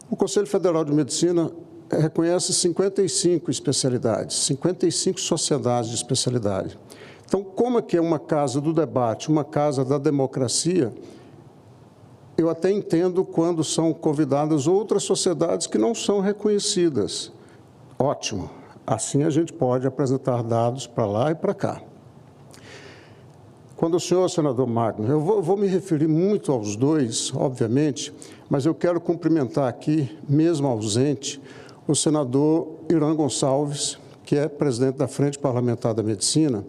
O Conselho Federal de Medicina reconhece 55 especialidades, 55 sociedades de especialidade. Então, como é que é uma casa do debate, uma casa da democracia, eu até entendo quando são convidadas outras sociedades que não são reconhecidas Ótimo. Assim a gente pode apresentar dados para lá e para cá. Quando o senhor, senador Magno, eu vou me referir muito aos dois, obviamente, mas eu quero cumprimentar aqui, mesmo ausente, o senador Irã Gonçalves, que é presidente da Frente Parlamentar da Medicina,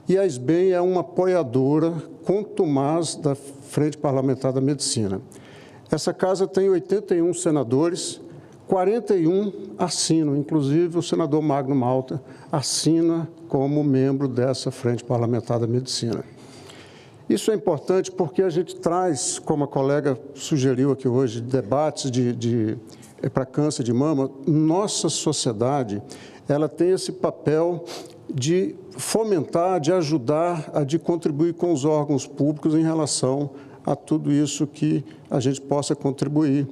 e a SBEM é uma apoiadora contumaz da Frente Parlamentar da Medicina. Essa casa tem 81 senadores, 41 assinam, inclusive o senador Magno Malta assina como membro dessa Frente Parlamentar da Medicina. Isso é importante porque a gente traz, como a colega sugeriu aqui hoje, debates para câncer de mama. Nossa sociedade, ela tem esse papel de fomentar, de ajudar, de contribuir com os órgãos públicos em relação a tudo isso que a gente possa contribuir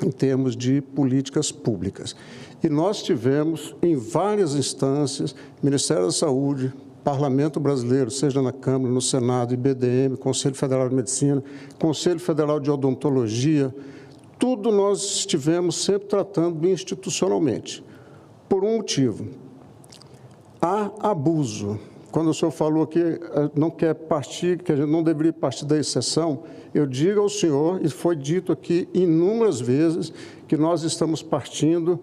em termos de políticas públicas. E nós tivemos, em várias instâncias, Ministério da Saúde, Parlamento Brasileiro, seja na Câmara, no Senado, IBDM, Conselho Federal de Medicina, Conselho Federal de Odontologia, tudo nós estivemos sempre tratando institucionalmente. Por um motivo, há abuso. Quando o senhor falou que não quer partir, que a gente não deveria partir da exceção, eu digo ao senhor, e foi dito aqui inúmeras vezes, que nós estamos partindo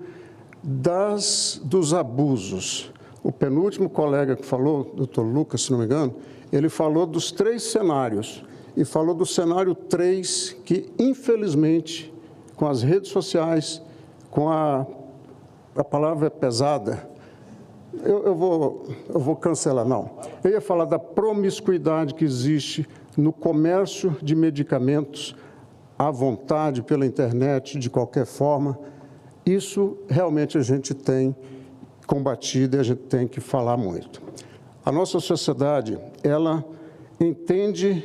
dos abusos. O penúltimo colega que falou, doutor Lucas, se não me engano, ele falou dos 3 cenários, e falou do cenário 3, que, infelizmente, com as redes sociais, com a palavra é pesada, eu vou cancelar, não. Eu ia falar da promiscuidade que existe no comércio de medicamentos à vontade, pela internet, de qualquer forma. Isso realmente a gente tem combatido e a gente tem que falar muito. A nossa sociedade, ela entende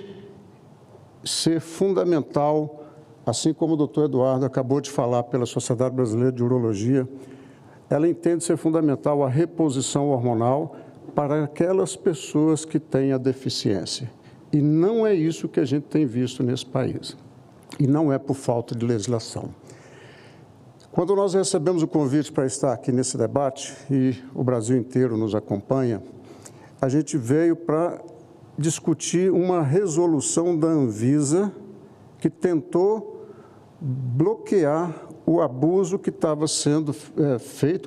ser fundamental, assim como o doutor Eduardo acabou de falar pela Sociedade Brasileira de Urologia, ela entende ser fundamental a reposição hormonal para aquelas pessoas que têm a deficiência. E não é isso que a gente tem visto nesse país. E não é por falta de legislação. Quando nós recebemos o convite para estar aqui nesse debate, e o Brasil inteiro nos acompanha, a gente veio para discutir uma resolução da Anvisa que tentou bloquear o abuso que estava sendo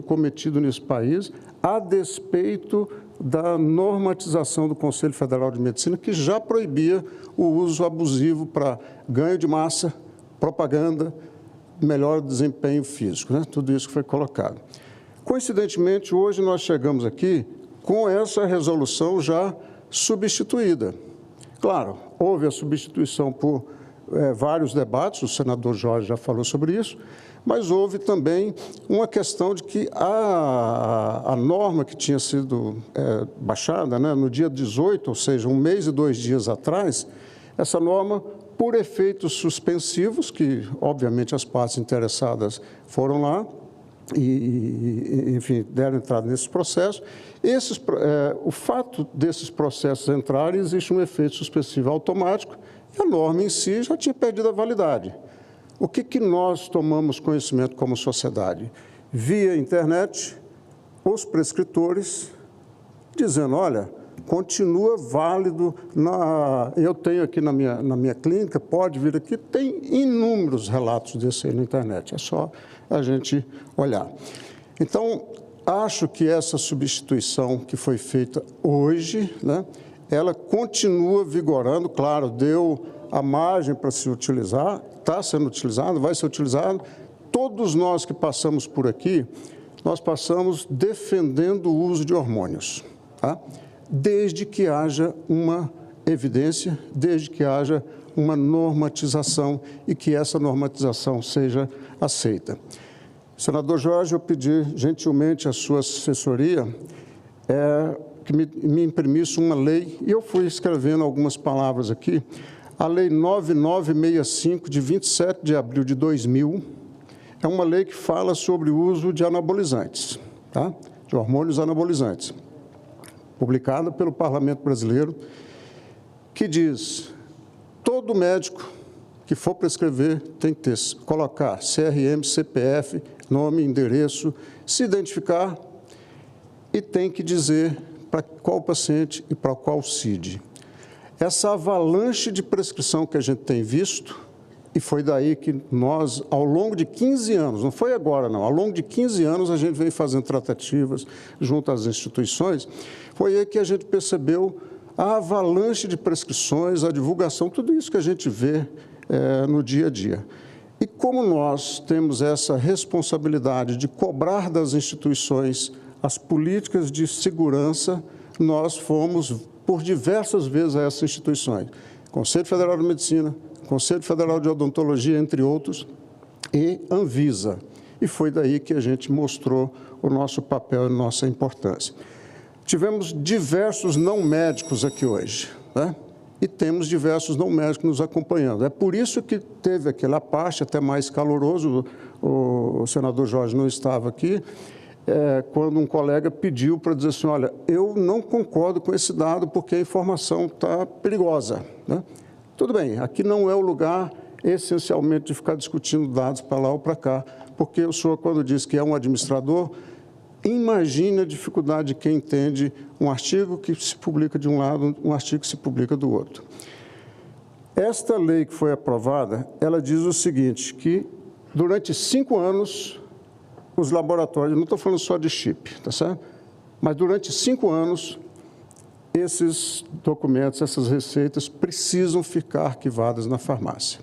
cometido nesse país, a despeito da normatização do Conselho Federal de Medicina, que já proibia o uso abusivo para ganho de massa, propaganda, melhor desempenho físico, né? Tudo isso que foi colocado. Coincidentemente, hoje nós chegamos aqui com essa resolução já substituída. Claro, houve a substituição por vários debates, o senador Jorge já falou sobre isso, mas houve também uma questão de que a norma que tinha sido baixada, né, no dia 18, ou seja, 1 mês e 2 dias atrás, essa norma, por efeitos suspensivos, que obviamente as partes interessadas foram lá e enfim, deram entrada nesse processo. O fato desses processos entrarem, existe um efeito suspensivo automático e a norma em si já tinha perdido a validade. O que nós tomamos conhecimento como sociedade? Via internet, os prescritores dizendo, olha, continua válido, eu tenho aqui na minha clínica, pode vir aqui, tem inúmeros relatos desse aí na internet, é só a gente olhar. Então, acho que essa substituição que foi feita hoje, né, ela continua vigorando, claro, deu a margem para se utilizar, está sendo utilizado, vai ser utilizado. Todos nós que passamos por aqui, nós passamos defendendo o uso de hormônios, tá? Desde que haja uma evidência, desde que haja uma normatização e que essa normatização seja aceita. Senador Jorge, eu pedi gentilmente à sua assessoria que me imprimisse uma lei, e eu fui escrevendo algumas palavras aqui. A Lei 9965, de 27 de abril de 2000, é uma lei que fala sobre o uso de anabolizantes, tá? De hormônios anabolizantes, publicada pelo Parlamento Brasileiro, que diz, todo médico que for prescrever tem que colocar CRM, CPF, nome, endereço se identificar e tem que dizer para qual paciente e para qual CID. Essa avalanche de prescrição que a gente tem visto, e foi daí que nós, ao longo de 15 anos, não foi agora não, ao longo de 15 anos a gente vem fazendo tratativas junto às instituições, foi aí que a gente percebeu a avalanche de prescrições, a divulgação, tudo isso que a gente vê no dia a dia. E como nós temos essa responsabilidade de cobrar das instituições as políticas de segurança, nós fomos por diversas vezes a essas instituições. Conselho Federal de Medicina, Conselho Federal de Odontologia, entre outros, e Anvisa. E foi daí que a gente mostrou o nosso papel e nossa importância. Tivemos diversos não médicos aqui hoje, né? E temos diversos não médicos nos acompanhando. É por isso que teve aquela parte até mais caloroso, o senador Jorge não estava aqui, quando um colega pediu para dizer assim, olha, eu não concordo com esse dado porque a informação está perigosa, né? Tudo bem, aqui não é o lugar, essencialmente, de ficar discutindo dados para lá ou para cá, porque o senhor, quando diz que é um administrador, imagine a dificuldade de quem entende um artigo que se publica de um lado, um artigo que se publica do outro. Esta lei que foi aprovada, ela diz o seguinte, que durante 5 anos, os laboratórios, não estou falando só de chip, tá certo? Mas durante 5 anos, esses documentos, essas receitas precisam ficar arquivadas na farmácia.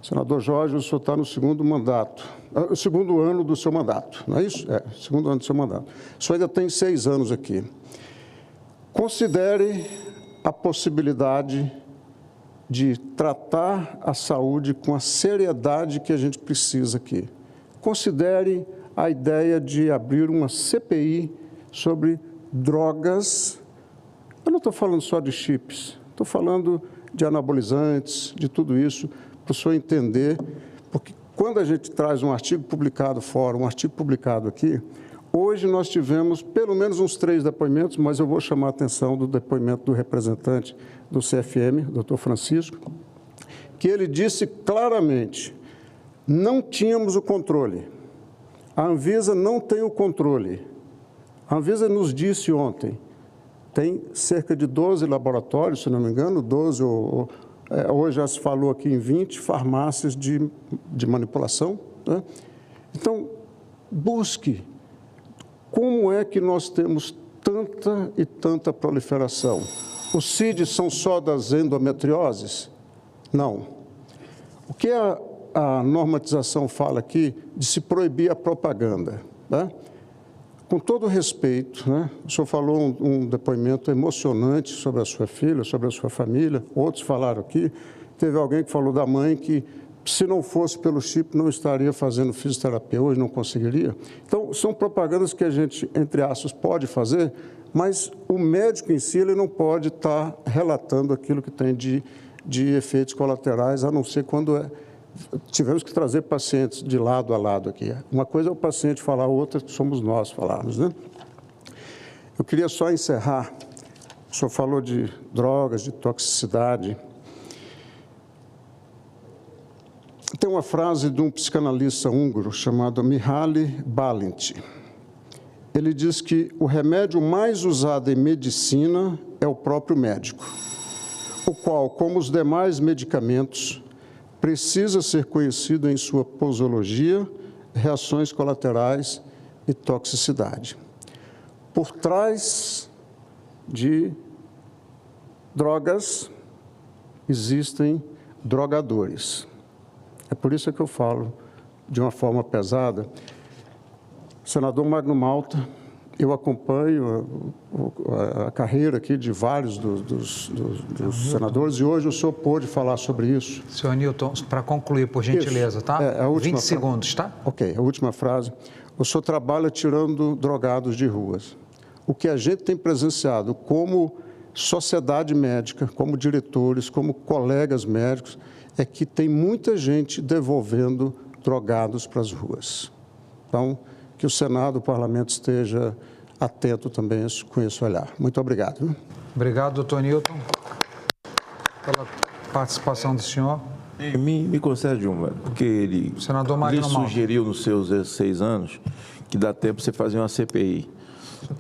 Senador Jorge, o senhor está no segundo mandato, o segundo ano do seu mandato, não é isso? É, segundo ano do seu mandato. O senhor ainda tem 6 anos aqui. Considere a possibilidade de tratar a saúde com a seriedade que a gente precisa aqui. Considere a ideia de abrir uma CPI sobre drogas. Eu não estou falando só de chips, estou falando de anabolizantes, de tudo isso, para o senhor entender, porque quando a gente traz um artigo publicado fora, um artigo publicado aqui, hoje nós tivemos pelo menos uns 3 depoimentos, mas eu vou chamar a atenção do depoimento do representante do CFM, doutor Francisco, que ele disse claramente, não tínhamos o controle, a Anvisa não tem o controle. A Anvisa nos disse ontem, tem cerca de 12 laboratórios, se não me engano, 12 hoje já se falou aqui em 20 farmácias de manipulação, né? Então, busque como é que nós temos tanta e tanta proliferação. Os CIDs são só das endometrioses? Não. O que a normatização fala aqui de se proibir a propaganda, né? Com todo respeito, né? O senhor falou um depoimento emocionante sobre a sua filha, sobre a sua família, outros falaram aqui, teve alguém que falou da mãe que, se não fosse pelo chip, não estaria fazendo fisioterapia, hoje não conseguiria. Então, são propagandas que a gente, entre aspas, pode fazer, mas o médico em si, ele não pode estar relatando aquilo que tem de efeitos colaterais, a não ser quando tivemos que trazer pacientes de lado a lado aqui. Uma coisa é o paciente falar, outra somos nós falarmos, né? Eu queria só encerrar, o senhor falou de drogas, de toxicidade. Tem uma frase de um psicanalista húngaro chamado Mihaly Bálint. Ele diz que o remédio mais usado em medicina é o próprio médico, o qual, como os demais medicamentos, precisa ser conhecido em sua posologia, reações colaterais e toxicidade. Por trás de drogas, existem drogadores. É por isso que eu falo de uma forma pesada. Senador Magno Malta, eu acompanho a carreira aqui de vários dos senadores e hoje o senhor pôde falar sobre isso. Senhor Newton, para concluir, por gentileza, tá? A última 20 segundos, tá? Ok, a última frase. O senhor trabalha tirando drogados de ruas. O que a gente tem presenciado como sociedade médica, como diretores, como colegas médicos, é que tem muita gente devolvendo drogados para as ruas. Então, que o Senado, o Parlamento esteja atento também com esse olhar. Muito obrigado. Obrigado, doutor Newton, pela participação do senhor. Me concede uma, porque ele sugeriu nos seus 16 anos que dá tempo você fazer uma CPI.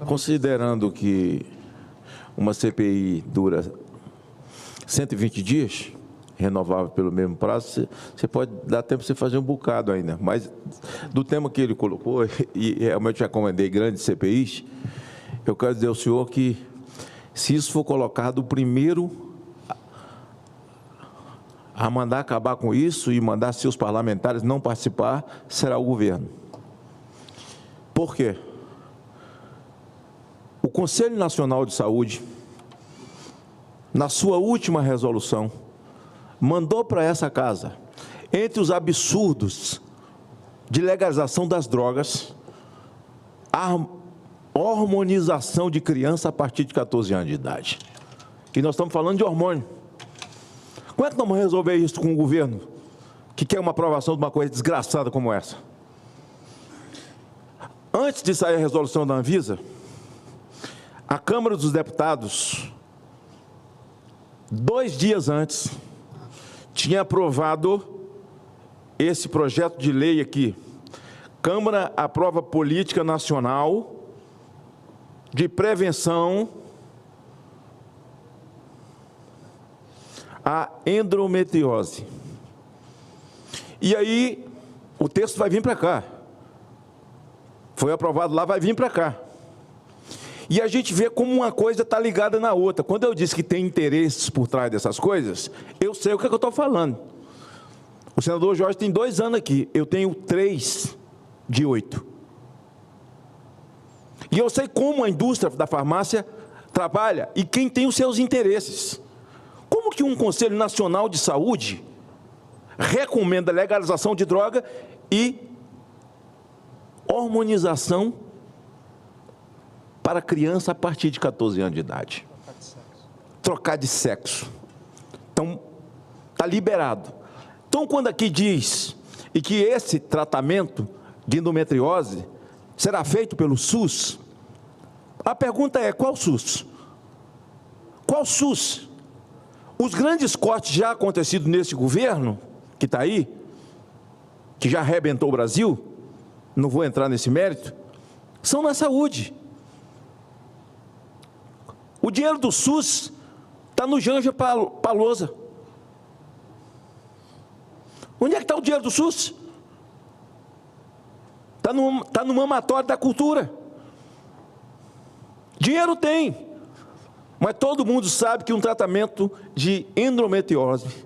Considerando que uma CPI dura 120 dias, renovável pelo mesmo prazo, você pode dar tempo para você fazer um bocado ainda. Mas do tema que ele colocou, e realmente já comandei grandes CPIs, eu quero dizer ao senhor que, se isso for colocado, o primeiro a mandar acabar com isso e mandar seus parlamentares não participar será o governo. Por quê? O Conselho Nacional de Saúde, na sua última resolução, mandou para essa casa, entre os absurdos de legalização das drogas, a hormonização de criança a partir de 14 anos de idade. E nós estamos falando de hormônio. Como é que nós vamos resolver isso com o governo, que quer uma aprovação de uma coisa desgraçada como essa? Antes de sair a resolução da Anvisa, a Câmara dos Deputados, 2 dias antes, tinha aprovado esse projeto de lei aqui. Câmara aprova política nacional de prevenção à endometriose. E aí, o texto vai vir para cá. Foi aprovado lá, vai vir para cá. E a gente vê como uma coisa está ligada na outra. Quando eu disse que tem interesses por trás dessas coisas, eu sei o que é que eu estou falando. O senador Jorge tem 2 anos aqui, eu tenho 3 de 8. E eu sei como a indústria da farmácia trabalha e quem tem os seus interesses. Como que um Conselho Nacional de Saúde recomenda legalização de droga e hormonização para criança a partir de 14 anos de idade? Trocar de sexo. Então, está liberado. Então, quando aqui diz e que esse tratamento de endometriose será feito pelo SUS, a pergunta é: qual SUS? Qual SUS? Os grandes cortes já acontecidos nesse governo, que está aí, que já arrebentou o Brasil, não vou entrar nesse mérito, são na saúde. O dinheiro do SUS está no Janja Palousa. Onde é que está o dinheiro do SUS? Está no mamatório da cultura. Dinheiro tem, mas todo mundo sabe que um tratamento de endometriose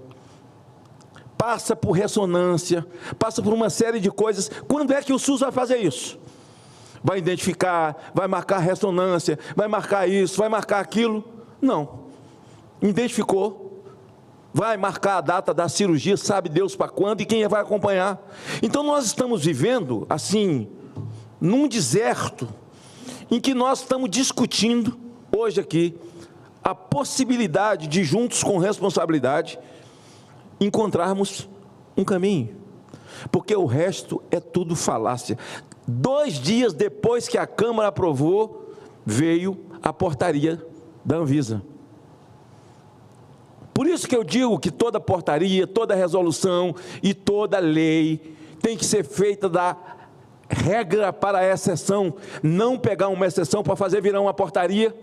passa por ressonância, passa por uma série de coisas. Quando é que o SUS vai fazer isso? Vai identificar, vai marcar ressonância, vai marcar isso, vai marcar aquilo? Não. Identificou, vai marcar a data da cirurgia, sabe Deus para quando e quem vai acompanhar. Então nós estamos vivendo, assim, num deserto, em que nós estamos discutindo, hoje aqui, a possibilidade de, juntos com responsabilidade, encontrarmos um caminho. Porque o resto é tudo falácia. 2 dias depois que a Câmara aprovou, veio a portaria da Anvisa. Por isso que eu digo que toda portaria, toda resolução e toda lei tem que ser feita da regra para a exceção, não pegar uma exceção para fazer virar uma portaria,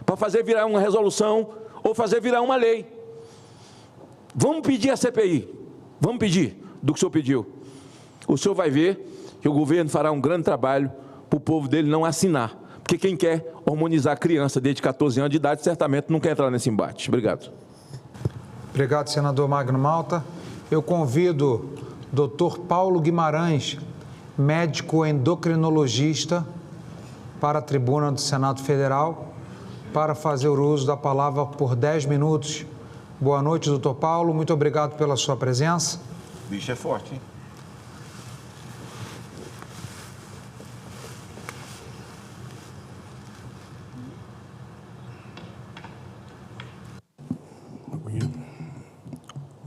para fazer virar uma resolução ou fazer virar uma lei. Vamos pedir a CPI, vamos pedir do que o senhor pediu. O senhor vai ver que o governo fará um grande trabalho para o povo dele não assinar, porque quem quer hormonizar a criança desde 14 anos de idade certamente não quer entrar nesse embate. Obrigado. Obrigado, senador Magno Malta. Eu convido o Dr. Paulo Guimarães, médico endocrinologista, para a tribuna do Senado Federal, para fazer o uso da palavra por 10 minutos. Boa noite, doutor Paulo. Muito obrigado pela sua presença. O bicho é forte, hein?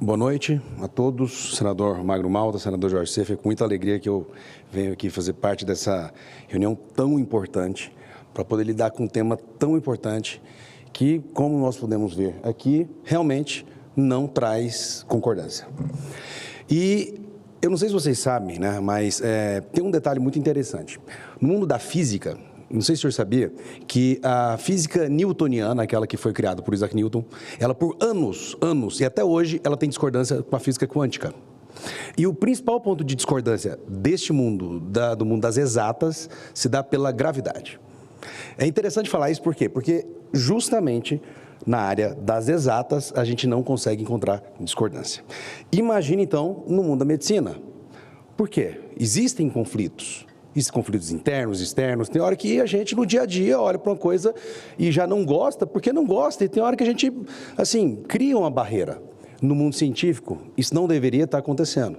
Boa noite a todos, senador Magno Malta, senador Jorge Seife. É com muita alegria que eu venho aqui fazer parte dessa reunião tão importante, para poder lidar com um tema tão importante que, como nós podemos ver aqui, realmente não traz concordância. E eu não sei se vocês sabem, né, mas tem um detalhe muito interessante. No mundo da física, não sei se o senhor sabia, que a física newtoniana, aquela que foi criada por Isaac Newton, ela por anos, e até hoje, ela tem discordância com a física quântica. E o principal ponto de discordância deste mundo, do mundo das exatas, se dá pela gravidade. É interessante falar isso por quê? Porque justamente na área das exatas a gente não consegue encontrar discordância. Imagine então no mundo da medicina. Por quê? Existem conflitos. Existem conflitos internos, externos. Tem hora que a gente no dia a dia olha para uma coisa e já não gosta porque não gosta. E tem hora que a gente, assim, cria uma barreira. No mundo científico, isso não deveria estar acontecendo.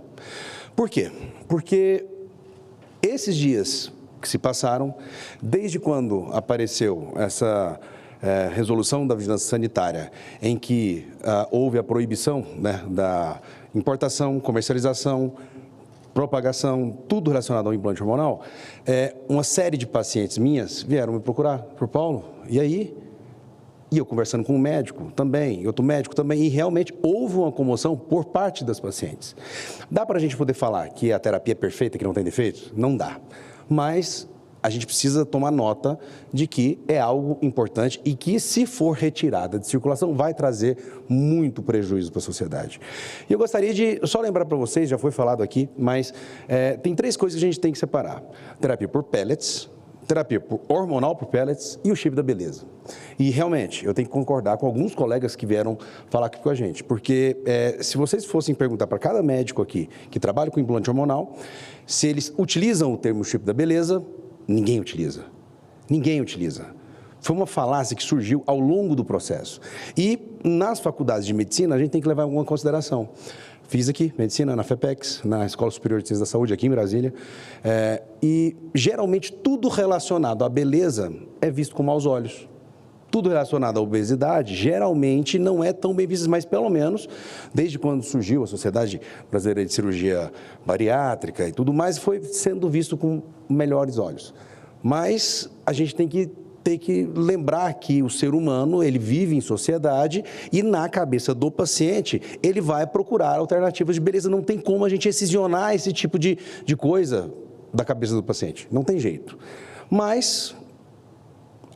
Por quê? Porque esses dias que se passaram, desde quando apareceu essa resolução da vigilância sanitária, em que houve a proibição, né, da importação, comercialização, propagação, tudo relacionado ao implante hormonal, uma série de pacientes minhas vieram me procurar, por Paulo, e aí? E eu conversando com um médico também, outro médico também, e realmente houve uma comoção por parte das pacientes. Dá para a gente poder falar que a terapia é perfeita, que não tem defeitos? Não dá. Mas a gente precisa tomar nota de que é algo importante e que, se for retirada de circulação, vai trazer muito prejuízo para a sociedade. E eu gostaria de só lembrar para vocês, já foi falado aqui, mas tem 3 coisas que a gente tem que separar. Terapia por pellets, terapia hormonal por pellets e o chip da beleza. E realmente, eu tenho que concordar com alguns colegas que vieram falar aqui com a gente, porque se vocês fossem perguntar para cada médico aqui que trabalha com implante hormonal, se eles utilizam o termo chip da beleza, ninguém utiliza. Ninguém utiliza. Foi uma falácia que surgiu ao longo do processo. E nas faculdades de medicina, a gente tem que levar alguma consideração. Fiz aqui medicina na FEPEX, na Escola Superior de Ciências da Saúde, aqui em Brasília, e geralmente tudo relacionado à beleza é visto com maus olhos. Tudo relacionado à obesidade, geralmente não é tão bem visto, mas pelo menos desde quando surgiu a Sociedade Brasileira de Cirurgia Bariátrica e tudo mais, foi sendo visto com melhores olhos. Mas a gente tem que lembrar que o ser humano, ele vive em sociedade e na cabeça do paciente, ele vai procurar alternativas de beleza. Não tem como a gente excisionar esse tipo de coisa da cabeça do paciente. Não tem jeito. Mas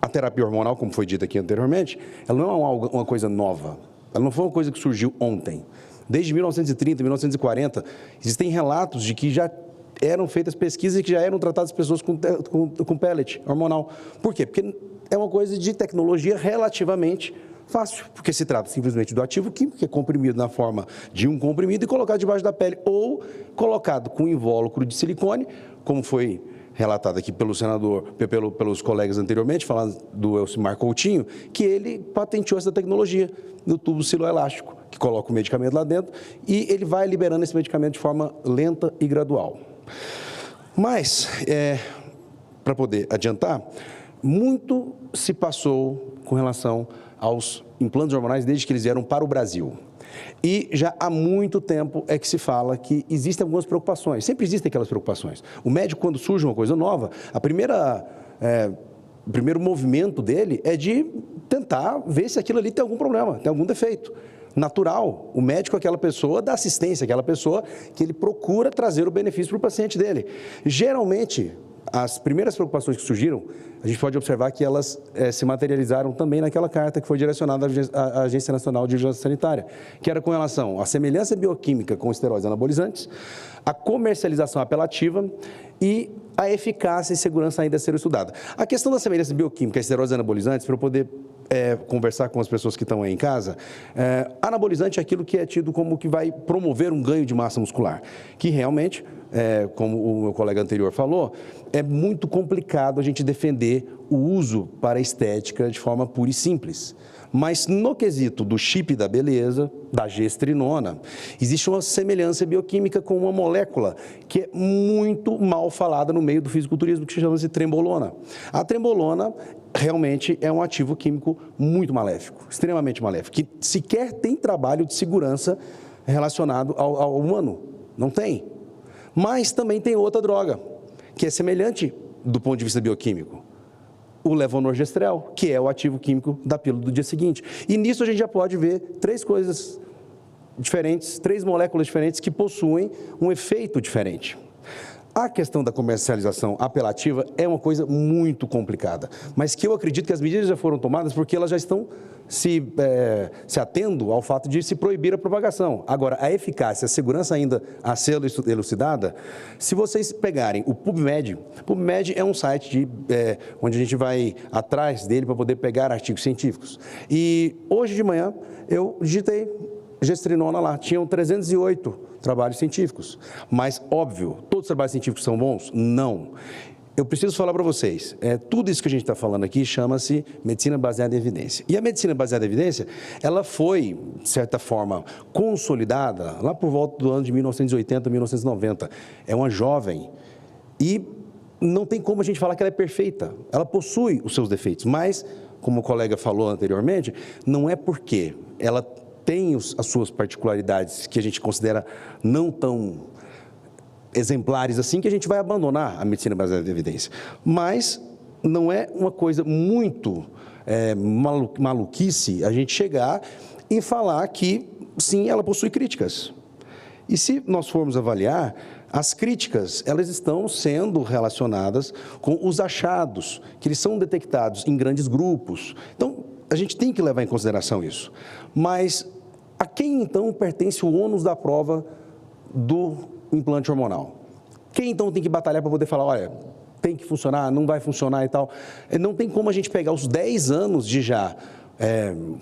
a terapia hormonal, como foi dito aqui anteriormente, ela não é uma coisa nova. Ela não foi uma coisa que surgiu ontem. Desde 1930, 1940, existem relatos de que já eram feitas pesquisas e que já eram tratadas pessoas com pellet hormonal. Por quê? Porque é uma coisa de tecnologia relativamente fácil, porque se trata simplesmente do ativo químico, que é comprimido na forma de um comprimido e colocado debaixo da pele, ou colocado com invólucro de silicone, como foi relatado aqui pelo senador, pelos colegas anteriormente, falando do Elcimar Coutinho, que ele patenteou essa tecnologia no tubo siloelástico, que coloca o medicamento lá dentro e ele vai liberando esse medicamento de forma lenta e gradual. Mas, para poder adiantar, muito se passou com relação aos implantes hormonais desde que eles vieram para o Brasil. E já há muito tempo é que se fala que existem algumas preocupações, sempre existem aquelas preocupações. O médico, quando surge uma coisa nova, o primeiro movimento dele é de tentar ver se aquilo ali tem algum problema, tem algum defeito. Natural, o médico é aquela pessoa da assistência, aquela pessoa que ele procura trazer o benefício para o paciente dele. Geralmente, as primeiras preocupações que surgiram, a gente pode observar que elas se materializaram também naquela carta que foi direcionada à Agência Nacional de Vigilância Sanitária, que era com relação à semelhança bioquímica com esteroides anabolizantes, a comercialização apelativa e a eficácia e segurança ainda a ser estudada. A questão da semelhança bioquímica e esteroides anabolizantes, para eu poder conversar com as pessoas que estão aí em casa, anabolizante é aquilo que é tido como que vai promover um ganho de massa muscular, que realmente, como o meu colega anterior falou, é muito complicado a gente defender o uso para a estética de forma pura e simples. Mas no quesito do chip da beleza, da gestrinona, existe uma semelhança bioquímica com uma molécula que é muito mal falada no meio do fisiculturismo, que se chama de trembolona. A trembolona realmente é um ativo químico muito maléfico, extremamente maléfico, que sequer tem trabalho de segurança relacionado ao humano. Não tem. Mas também tem outra droga, que é semelhante do ponto de vista bioquímico. O levonorgestrel, que é o ativo químico da pílula do dia seguinte. E nisso a gente já pode ver 3 coisas diferentes, 3 moléculas diferentes que possuem um efeito diferente. A questão da comercialização apelativa é uma coisa muito complicada, mas que eu acredito que as medidas já foram tomadas porque elas já estão se atendo ao fato de se proibir a propagação. Agora, a eficácia, a segurança ainda a ser elucidada, se vocês pegarem o PubMed é um site onde a gente vai atrás dele para poder pegar artigos científicos. E hoje de manhã eu digitei gestrinona lá, tinham 308 trabalhos científicos. Mas, óbvio, todos os trabalhos científicos são bons? Não. Eu preciso falar para vocês, tudo isso que a gente está falando aqui chama-se medicina baseada em evidência. E a medicina baseada em evidência, ela foi, de certa forma, consolidada lá por volta do ano de 1980, 1990. É uma jovem e não tem como a gente falar que ela é perfeita. Ela possui os seus defeitos, mas, como o colega falou anteriormente, não é porque ela tem as suas particularidades que a gente considera não tão exemplares assim que a gente vai abandonar a medicina baseada em evidência. Mas não é uma coisa muito maluquice a gente chegar e falar que, sim, ela possui críticas. E se nós formos avaliar, as críticas, elas estão sendo relacionadas com os achados, que eles são detectados em grandes grupos. Então, a gente tem que levar em consideração isso. Mas a quem, então, pertence o ônus da prova do implante hormonal? Quem, então, tem que batalhar para poder falar, olha, tem que funcionar, não vai funcionar e tal? Não tem como a gente pegar os 10 anos de já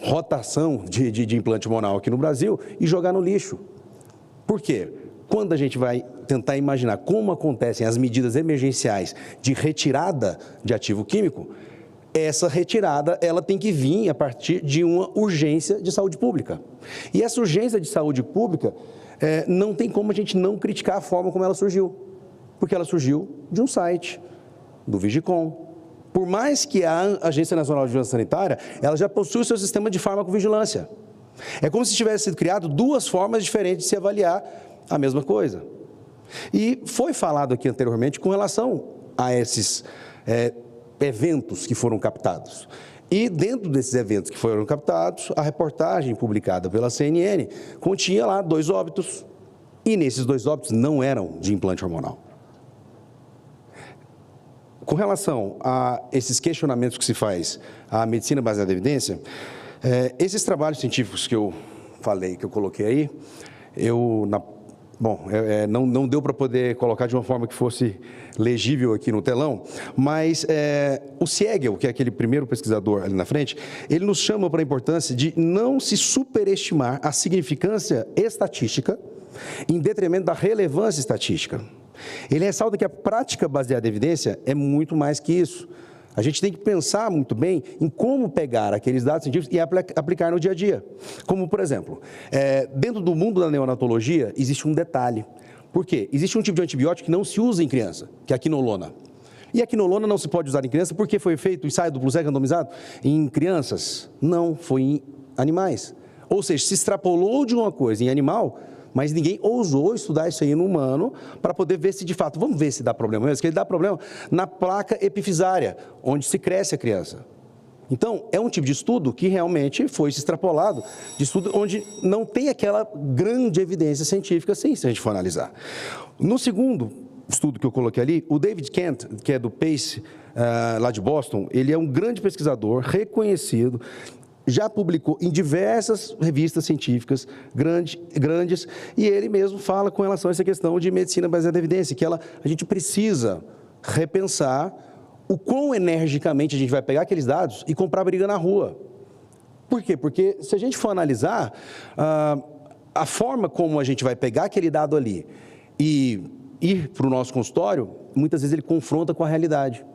rotação de implante hormonal aqui no Brasil e jogar no lixo. Por quê? Quando a gente vai tentar imaginar como acontecem as medidas emergenciais de retirada de ativo químico, essa retirada ela tem que vir a partir de uma urgência de saúde pública. E essa urgência de saúde pública não tem como a gente não criticar a forma como ela surgiu. Porque ela surgiu de um site, do Vigicom. Por mais que a Agência Nacional de Vigilância Sanitária, ela já possui o seu sistema de farmacovigilância. É como se tivesse sido criado 2 formas diferentes de se avaliar a mesma coisa. E foi falado aqui anteriormente com relação a esses eventos que foram captados. E dentro desses eventos que foram captados, a reportagem publicada pela CNN continha lá 2 óbitos, e nesses 2 óbitos não eram de implante hormonal. Com relação a esses questionamentos que se faz à medicina baseada em evidência, esses trabalhos científicos que eu falei, que eu coloquei aí, não deu para poder colocar de uma forma que fosse legível aqui no telão, mas o Siegel, que é aquele primeiro pesquisador ali na frente, ele nos chama para a importância de não se superestimar a significância estatística em detrimento da relevância estatística. Ele ressalta que a prática baseada em evidência é muito mais que isso. A gente tem que pensar muito bem em como pegar aqueles dados científicos e aplicar no dia a dia. Como, por exemplo, dentro do mundo da neonatologia, existe um detalhe. Por quê? Existe um tipo de antibiótico que não se usa em criança, que é a quinolona. E a quinolona não se pode usar em criança porque foi feito o ensaio duplo cego randomizado em crianças? Não, foi em animais. Ou seja, se extrapolou de uma coisa em animal, mas ninguém ousou estudar isso aí no humano para poder ver se de fato, vamos ver se dá problema mesmo, que ele dá problema na placa epifisária, onde se cresce a criança. Então, é um tipo de estudo que realmente foi extrapolado, de estudo onde não tem aquela grande evidência científica, sim, se a gente for analisar. No segundo estudo que eu coloquei ali, o David Kent, que é do Pace, lá de Boston, ele é um grande pesquisador, reconhecido, já publicou em diversas revistas científicas grandes, e ele mesmo fala com relação a essa questão de medicina baseada em evidência, que a gente precisa repensar o quão energicamente a gente vai pegar aqueles dados e comprar briga na rua. Por quê? Porque se a gente for analisar a forma como a gente vai pegar aquele dado ali e ir para o nosso consultório, muitas vezes ele confronta com a realidade.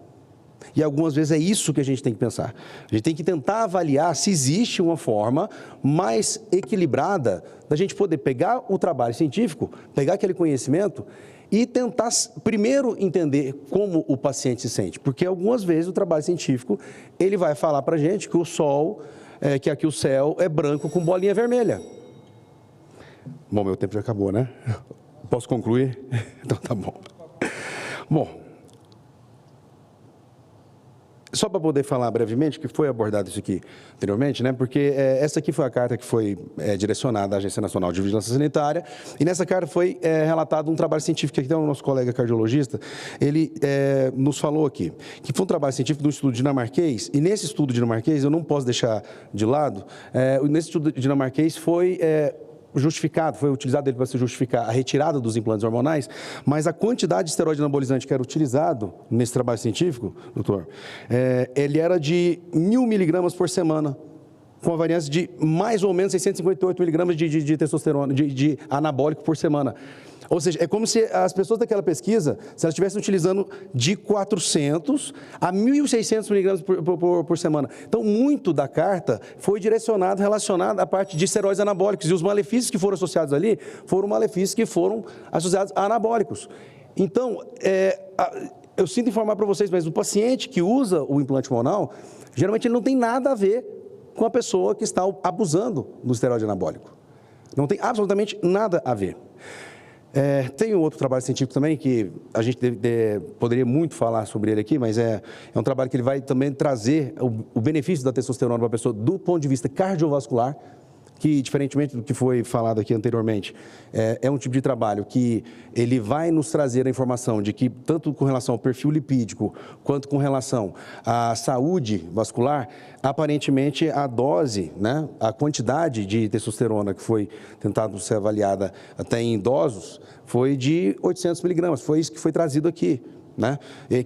E algumas vezes é isso que a gente tem que pensar. A gente tem que tentar avaliar se existe uma forma mais equilibrada da gente poder pegar o trabalho científico, pegar aquele conhecimento e tentar primeiro entender como o paciente se sente. Porque algumas vezes o trabalho científico, ele vai falar para a gente que o sol, que aqui o céu é branco com bolinha vermelha. Bom, meu tempo já acabou, né? Posso concluir? Então tá bom. Bom, Só para poder falar brevemente, que foi abordado isso aqui anteriormente, né? Porque essa aqui foi a carta que foi direcionada à Agência Nacional de Vigilância Sanitária, e nessa carta foi relatado um trabalho científico, que aqui o nosso colega cardiologista, ele nos falou aqui, que foi um trabalho científico do estudo dinamarquês, e nesse estudo dinamarquês, eu não posso deixar de lado, nesse estudo dinamarquês foi justificado, foi utilizado ele para se justificar a retirada dos implantes hormonais, mas a quantidade de esteroide anabolizante que era utilizado nesse trabalho científico, doutor, ele era de 1.000 miligramas por semana, com a variância de mais ou menos 658 miligramas de testosterona, de anabólico por semana. Ou seja, é como se as pessoas daquela pesquisa, se elas estivessem utilizando de 400 a 1.600 miligramas por semana. Então, muito da carta foi direcionado, relacionado à parte de esteroides anabólicos. E os malefícios que foram associados ali foram malefícios que foram associados a anabólicos. Então, eu sinto informar para vocês, mas o paciente que usa o implante hormonal, geralmente ele não tem nada a ver com a pessoa que está abusando do esteroide anabólico. Não tem absolutamente nada a ver. Tem um outro trabalho científico também que a gente poderia muito falar sobre ele aqui, mas é um trabalho que ele vai também trazer o benefício da testosterona para a pessoa do ponto de vista cardiovascular, que, diferentemente do que foi falado aqui anteriormente, é um tipo de trabalho que ele vai nos trazer a informação de que, tanto com relação ao perfil lipídico, quanto com relação à saúde vascular, aparentemente a dose, né, a quantidade de testosterona que foi tentado ser avaliada até em idosos, foi de 800 miligramas, foi isso que foi trazido aqui. Né,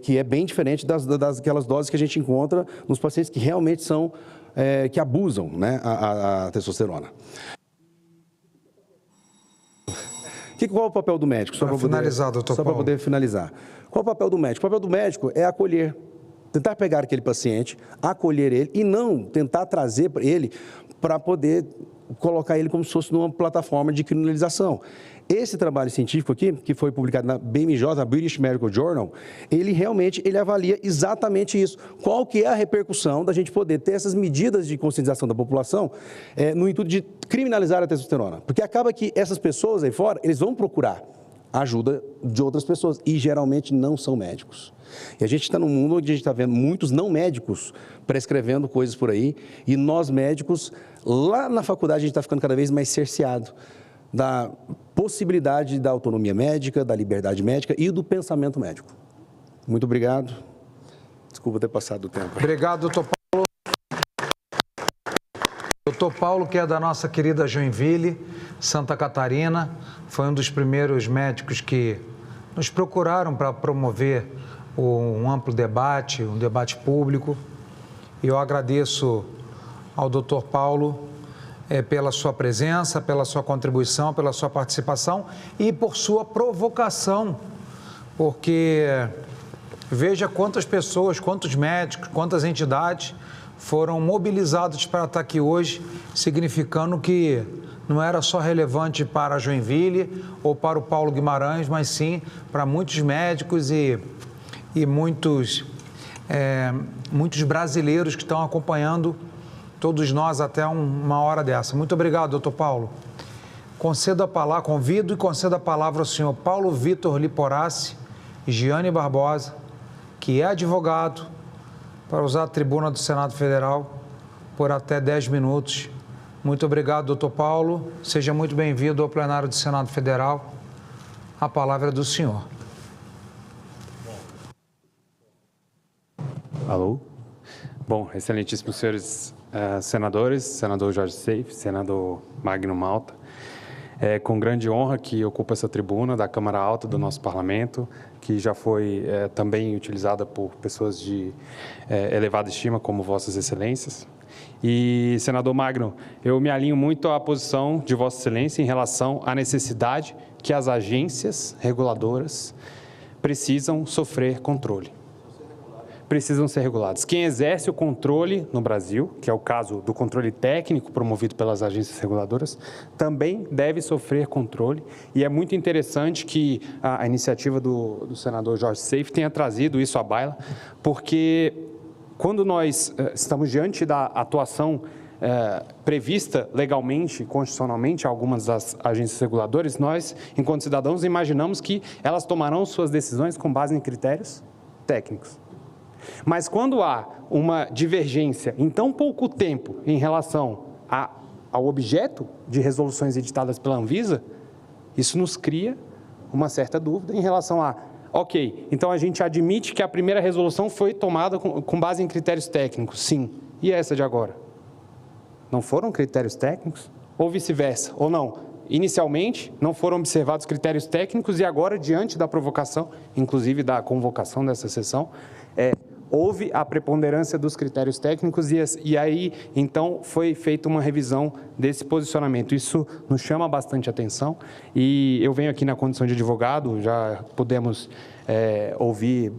que é bem diferente daquelas doses que a gente encontra nos pacientes que realmente são que abusam, né, a testosterona. Qual é o papel do médico? Só para finalizar, doutor Paulo. Só para poder finalizar. Qual é o papel do médico? O papel do médico é acolher, tentar pegar aquele paciente, acolher ele e não tentar trazer ele para poder colocar ele como se fosse numa plataforma de criminalização. Esse trabalho científico aqui, que foi publicado na BMJ, na British Medical Journal, ele avalia exatamente isso. Qual que é a repercussão da gente poder ter essas medidas de conscientização da população no intuito de criminalizar a testosterona? Porque acaba que essas pessoas aí fora, eles vão procurar ajuda de outras pessoas e geralmente não são médicos. E a gente está num mundo onde a gente está vendo muitos não médicos prescrevendo coisas por aí e nós médicos, lá na faculdade, a gente está ficando cada vez mais cerceado da possibilidade da autonomia médica, da liberdade médica e do pensamento médico. Muito obrigado. Desculpa ter passado o tempo. Obrigado, doutor Paulo. Doutor Paulo, que é da nossa querida Joinville, Santa Catarina, foi um dos primeiros médicos que nos procuraram para promover um amplo debate, um debate público. E eu agradeço ao doutor Paulo pela sua presença, pela sua contribuição, pela sua participação e por sua provocação, porque veja quantas pessoas, quantos médicos, quantas entidades foram mobilizados para estar aqui hoje, significando que não era só relevante para a Joinville ou para o Paulo Guimarães, mas sim para muitos médicos e muitos brasileiros que estão acompanhando todos nós até uma hora dessa. Muito obrigado, doutor Paulo. Convido e concedo a palavra ao senhor Paulo Vitor Liporassi Gianni Barbosa, que é advogado, para usar a tribuna do Senado Federal por até 10 minutos. Muito obrigado, doutor Paulo. Seja muito bem-vindo ao plenário do Senado Federal. A palavra é do senhor. Alô? Bom, excelentíssimos senhores senadores, senador Jorge Seife, senador Magno Malta, é com grande honra que ocupo essa tribuna da Câmara Alta do nosso parlamento, que já foi também utilizada por pessoas de elevada estima, como vossas excelências. E, senador Magno, eu me alinho muito à posição de vossa excelência em relação à necessidade que as agências reguladoras precisam sofrer controle. Precisam ser regulados. Quem exerce o controle no Brasil, que é o caso do controle técnico promovido pelas agências reguladoras, também deve sofrer controle. E é muito interessante que a iniciativa do senador Jorge Seife tenha trazido isso à baila, porque quando nós estamos diante da atuação prevista legalmente, constitucionalmente, algumas das agências reguladoras, nós, enquanto cidadãos, imaginamos que elas tomarão suas decisões com base em critérios técnicos. Mas quando há uma divergência em tão pouco tempo em relação ao objeto de resoluções editadas pela Anvisa, isso nos cria uma certa dúvida em relação a, ok, então a gente admite que a primeira resolução foi tomada com base em critérios técnicos, sim. E essa de agora? Não foram critérios técnicos? Ou vice-versa? Ou não? Inicialmente, não foram observados critérios técnicos e agora, diante da provocação, inclusive da convocação dessa sessão, houve a preponderância dos critérios técnicos e aí, então, foi feita uma revisão desse posicionamento. Isso nos chama bastante atenção e eu venho aqui na condição de advogado, já pudemos ouvir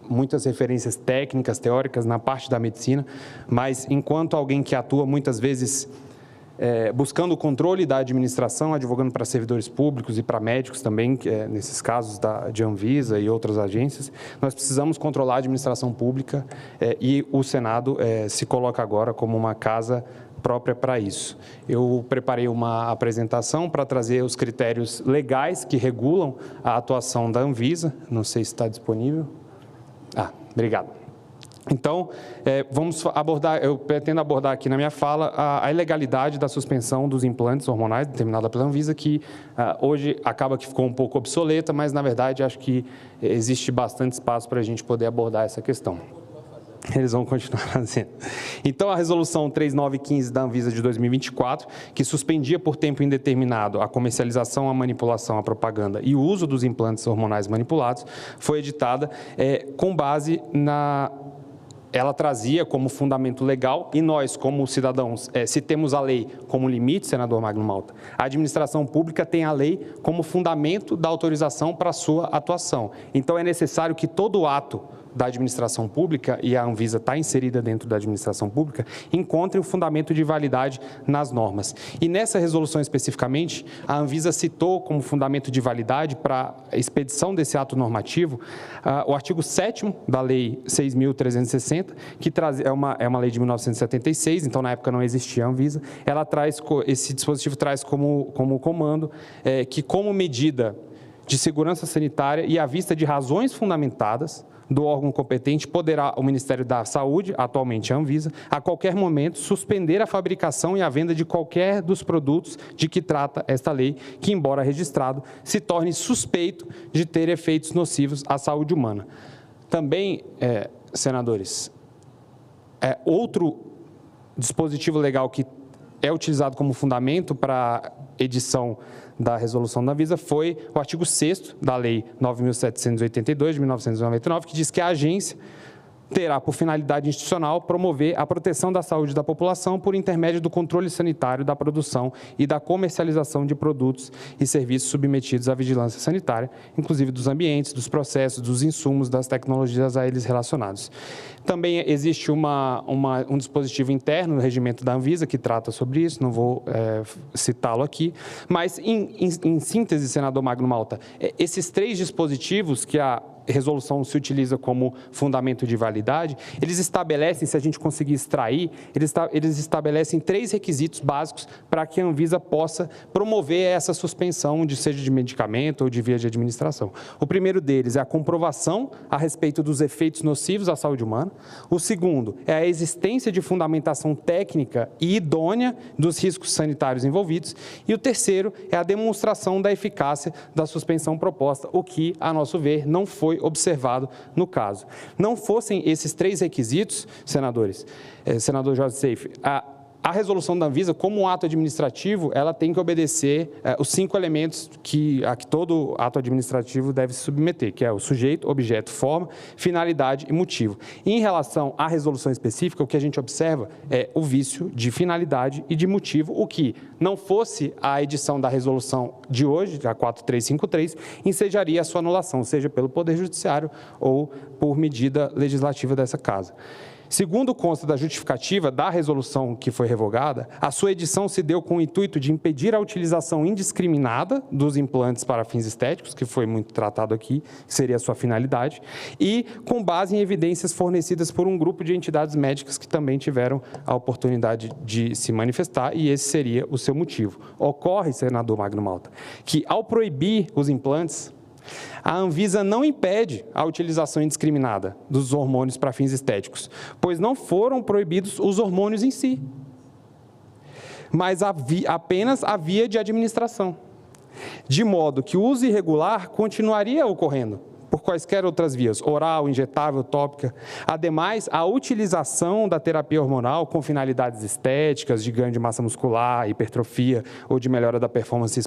muitas referências técnicas, teóricas na parte da medicina, mas enquanto alguém que atua muitas vezes buscando o controle da administração, advogando para servidores públicos e para médicos também, nesses casos de Anvisa e outras agências, nós precisamos controlar a administração pública e o Senado se coloca agora como uma casa própria para isso. Eu preparei uma apresentação para trazer os critérios legais que regulam a atuação da Anvisa, não sei se está disponível. Obrigado. Então, vamos abordar, eu pretendo abordar aqui na minha fala a ilegalidade da suspensão dos implantes hormonais determinada pela Anvisa, que hoje acaba que ficou um pouco obsoleta, mas, na verdade, acho que existe bastante espaço para a gente poder abordar essa questão. Eles vão continuar fazendo. Então, a resolução 3915 da Anvisa de 2024, que suspendia por tempo indeterminado a comercialização, a manipulação, a propaganda e o uso dos implantes hormonais manipulados, foi editada com base ela trazia como fundamento legal, e nós, como cidadãos, se temos a lei como limite, senador Magno Malta, a administração pública tem a lei como fundamento da autorização para a sua atuação. Então, é necessário que todo ato da administração pública, e a Anvisa está inserida dentro da administração pública, encontre o fundamento de validade nas normas. E nessa resolução especificamente, a Anvisa citou como fundamento de validade para a expedição desse ato normativo o artigo 7º da Lei 6.360, que é uma lei de 1976, então na época não existia a Anvisa. Ela traz, esse dispositivo traz como comando que, como medida de segurança sanitária e à vista de razões fundamentadas do órgão competente, poderá o Ministério da Saúde, atualmente a Anvisa, a qualquer momento suspender a fabricação e a venda de qualquer dos produtos de que trata esta lei, que, embora registrado, se torne suspeito de ter efeitos nocivos à saúde humana. Também, senadores, outro dispositivo legal que é utilizado como fundamento para edição da resolução da Anvisa foi o artigo 6º da Lei 9.782, de 1999, que diz que a agência terá por finalidade institucional promover a proteção da saúde da população por intermédio do controle sanitário da produção e da comercialização de produtos e serviços submetidos à vigilância sanitária, inclusive dos ambientes, dos processos, dos insumos, das tecnologias a eles relacionados. Também existe um dispositivo interno no regimento da Anvisa que trata sobre isso, não vou citá-lo aqui, mas em síntese, senador Magno Malta, esses três dispositivos que a resolução se utiliza como fundamento de validade, eles estabelecem, se a gente conseguir extrair, eles estabelecem 3 requisitos básicos para que a Anvisa possa promover essa suspensão, seja de medicamento ou de via de administração. O primeiro deles é a comprovação a respeito dos efeitos nocivos à saúde humana. O segundo é a existência de fundamentação técnica e idônea dos riscos sanitários envolvidos. E o terceiro é a demonstração da eficácia da suspensão proposta, o que, a nosso ver, não foi observado no caso. Não fossem esses 3 requisitos, senadores, senador Jorge Seife, a resolução da Anvisa, como um ato administrativo, ela tem que obedecer os 5 elementos a que todo ato administrativo deve se submeter, que é o sujeito, objeto, forma, finalidade e motivo. E em relação à resolução específica, o que a gente observa é o vício de finalidade e de motivo, o que não fosse a edição da resolução de hoje, a 4353, ensejaria a sua anulação, seja pelo Poder Judiciário ou por medida legislativa dessa Casa. Segundo consta da justificativa da resolução que foi revogada, a sua edição se deu com o intuito de impedir a utilização indiscriminada dos implantes para fins estéticos, que foi muito tratado aqui, que seria a sua finalidade, e com base em evidências fornecidas por um grupo de entidades médicas que também tiveram a oportunidade de se manifestar, e esse seria o seu motivo. Ocorre, senador Magno Malta, que ao proibir os implantes, A Anvisa não impede a utilização indiscriminada dos hormônios para fins estéticos, pois não foram proibidos os hormônios em si, mas apenas a via de administração, de modo que o uso irregular continuaria ocorrendo por quaisquer outras vias, oral, injetável, tópica. Ademais, a utilização da terapia hormonal com finalidades estéticas, de ganho de massa muscular, hipertrofia ou de melhora da performance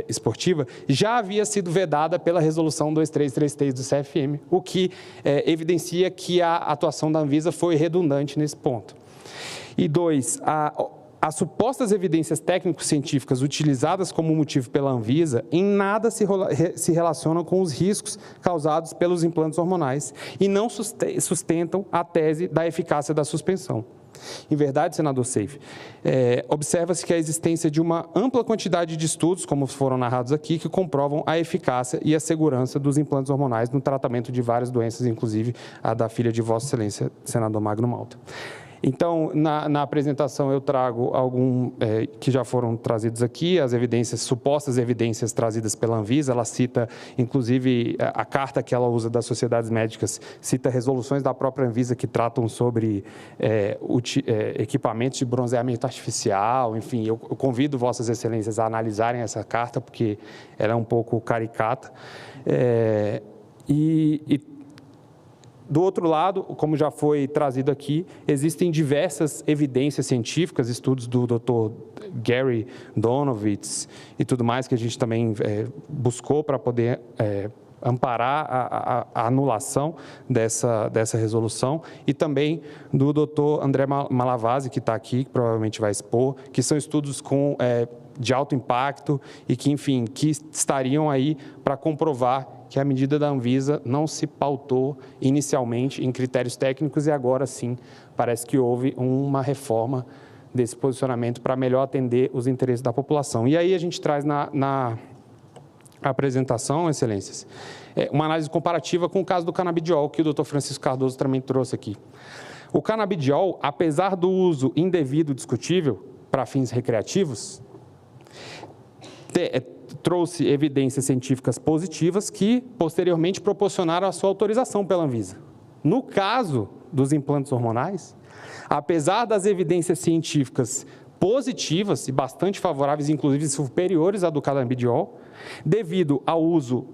esportiva, já havia sido vedada pela Resolução 2333 do CFM, o que evidencia que a atuação da Anvisa foi redundante nesse ponto. E 2, as supostas evidências técnico-científicas utilizadas como motivo pela Anvisa em nada se relacionam com os riscos causados pelos implantes hormonais e não sustentam a tese da eficácia da suspensão. Em verdade, senador Seif, observa-se que a existência de uma ampla quantidade de estudos, como foram narrados aqui, que comprovam a eficácia e a segurança dos implantes hormonais no tratamento de várias doenças, inclusive a da filha de Vossa Excelência, senador Magno Malta. Então, na apresentação, eu trago alguns que já foram trazidos aqui, as evidências, supostas evidências trazidas pela Anvisa. Ela cita, inclusive, a carta que ela usa das sociedades médicas, cita resoluções da própria Anvisa que tratam sobre equipamentos de bronzeamento artificial. Enfim, eu convido Vossas Excelências a analisarem essa carta, porque ela é um pouco caricata. Do outro lado, como já foi trazido aqui, existem diversas evidências científicas, estudos do Dr. Gary Donovitz e tudo mais, que a gente também buscou para poder amparar a anulação dessa resolução, e também do Dr. André Malavasi, que está aqui, que provavelmente vai expor, que são estudos de alto impacto e que, enfim, que estariam aí para comprovar que a medida da Anvisa não se pautou inicialmente em critérios técnicos e agora sim parece que houve uma reforma desse posicionamento para melhor atender os interesses da população. E aí a gente traz na apresentação, Excelências, uma análise comparativa com o caso do canabidiol, que o Dr. Francisco Cardoso também trouxe aqui. O canabidiol, apesar do uso indevido discutível para fins recreativos, trouxe evidências científicas positivas que, posteriormente, proporcionaram a sua autorização pela Anvisa. No caso dos implantes hormonais, apesar das evidências científicas positivas e bastante favoráveis, inclusive superiores à do canabidiol, devido ao uso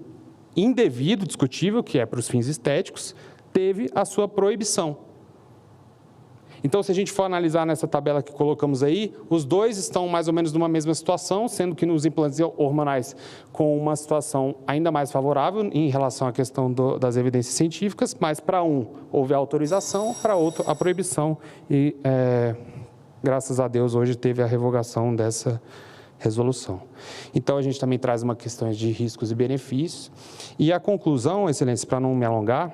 indevido, discutível, que é para os fins estéticos, teve a sua proibição. Então, se a gente for analisar nessa tabela que colocamos aí, os dois estão mais ou menos numa mesma situação, sendo que nos implantes hormonais com uma situação ainda mais favorável em relação à questão das evidências científicas, mas para um houve a autorização, para outro a proibição e, graças a Deus, hoje teve a revogação dessa resolução. Então, a gente também traz uma questão de riscos e benefícios. E a conclusão, Excelência, para não me alongar,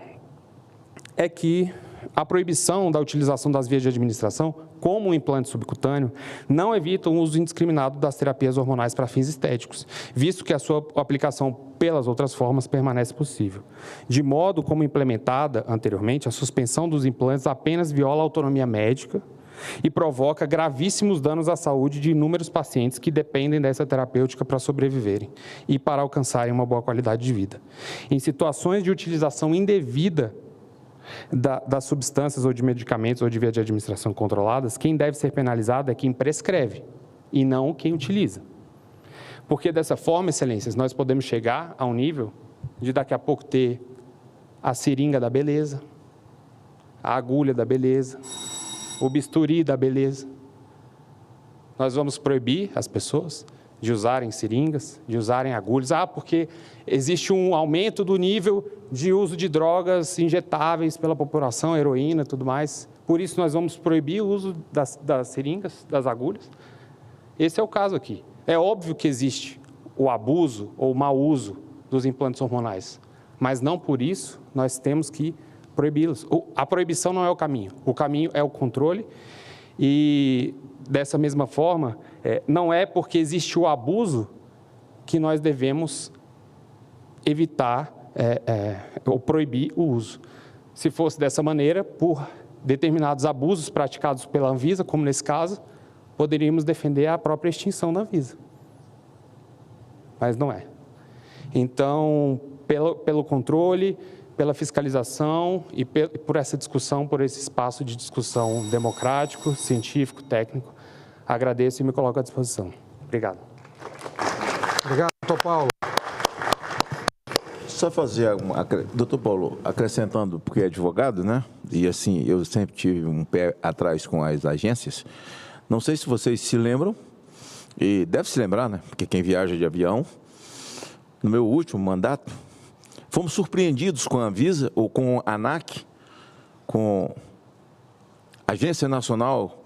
é que a proibição da utilização das vias de administração, como o implante subcutâneo, não evita o uso indiscriminado das terapias hormonais para fins estéticos, visto que a sua aplicação pelas outras formas permanece possível. De modo como implementada anteriormente, a suspensão dos implantes apenas viola a autonomia médica e provoca gravíssimos danos à saúde de inúmeros pacientes que dependem dessa terapêutica para sobreviverem e para alcançarem uma boa qualidade de vida. Em situações de utilização indevida das substâncias ou de medicamentos ou de via de administração controladas, quem deve ser penalizado é quem prescreve e não quem utiliza. Porque dessa forma, Excelências, nós podemos chegar a um nível de daqui a pouco ter a seringa da beleza, a agulha da beleza, o bisturi da beleza. Nós vamos proibir as pessoas de usarem seringas, de usarem agulhas. Porque existe um aumento do nível de uso de drogas injetáveis pela população, heroína e tudo mais. Por isso, nós vamos proibir o uso das seringas, das agulhas. Esse é o caso aqui. É óbvio que existe o abuso ou o mau uso dos implantes hormonais, mas não por isso nós temos que proibi-los. A proibição não é o caminho é o controle. E, dessa mesma forma, não é porque existe o abuso que nós devemos evitar ou proibir o uso. Se fosse dessa maneira, por determinados abusos praticados pela Anvisa, como nesse caso, poderíamos defender a própria extinção da Anvisa. Mas não é. Então, pelo controle, pela fiscalização e por essa discussão, por esse espaço de discussão democrático, científico, técnico. Agradeço e me coloco à disposição. Obrigado. Obrigado, doutor Paulo. Só fazer doutor Paulo, acrescentando, porque é advogado, né? E assim, eu sempre tive um pé atrás com as agências. Não sei se vocês se lembram, e deve se lembrar, né? Porque quem viaja de avião, no meu último mandato, fomos surpreendidos com a Anvisa, ou com a ANAC, com a Agência Nacional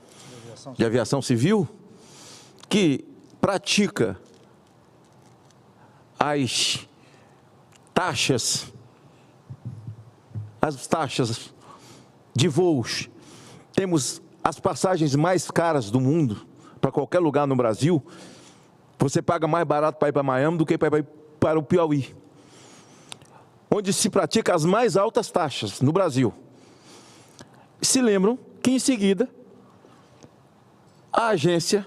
de Aviação Civil, que pratica as taxas de voos. Temos as passagens mais caras do mundo, para qualquer lugar no Brasil. Você paga mais barato para ir para Miami do que para ir para o Piauí, onde se pratica as mais altas taxas no Brasil. Se lembram que, em seguida, a agência,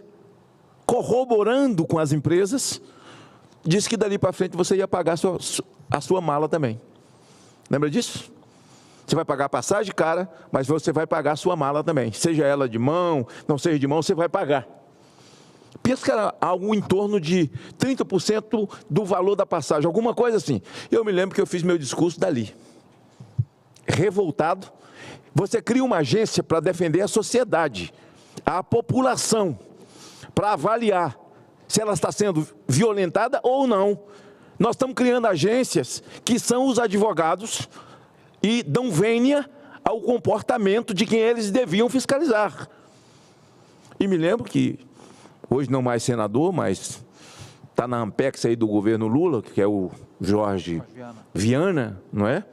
corroborando com as empresas, disse que dali para frente você ia pagar a sua mala também. Lembra disso? Você vai pagar a passagem cara, mas você vai pagar a sua mala também. Seja ela de mão, não seja de mão, você vai pagar. Penso que era algo em torno de 30% do valor da passagem, alguma coisa assim. Eu me lembro que eu fiz meu discurso dali. Revoltado. Você cria uma agência para defender a sociedade, a população, para avaliar se ela está sendo violentada ou não. Nós estamos criando agências que são os advogados e dão vênia ao comportamento de quem eles deviam fiscalizar. E me lembro que, hoje não mais senador, mas está na Ampex aí do governo Lula, que é o Jorge Viana, não é?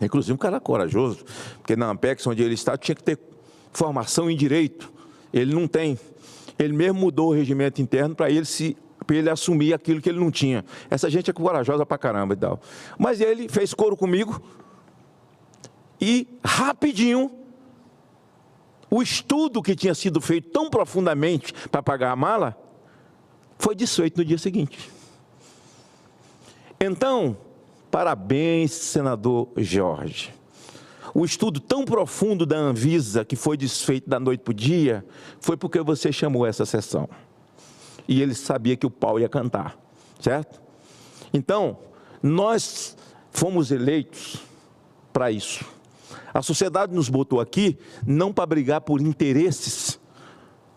Inclusive um cara corajoso, porque na Ampex, onde ele está, tinha que ter formação em direito. Ele não tem. Ele mesmo mudou o regimento interno para ele assumir aquilo que ele não tinha. Essa gente é corajosa pra caramba e tal. Mas ele fez coro comigo e, rapidinho, o estudo que tinha sido feito tão profundamente para pagar a mala foi desfeito no dia seguinte. Então, parabéns, senador Jorge. O estudo tão profundo da Anvisa, que foi desfeito da noite para o dia, foi porque você chamou essa sessão. E ele sabia que o pau ia cantar, certo? Então, nós fomos eleitos para isso. A sociedade nos botou aqui não para brigar por interesses,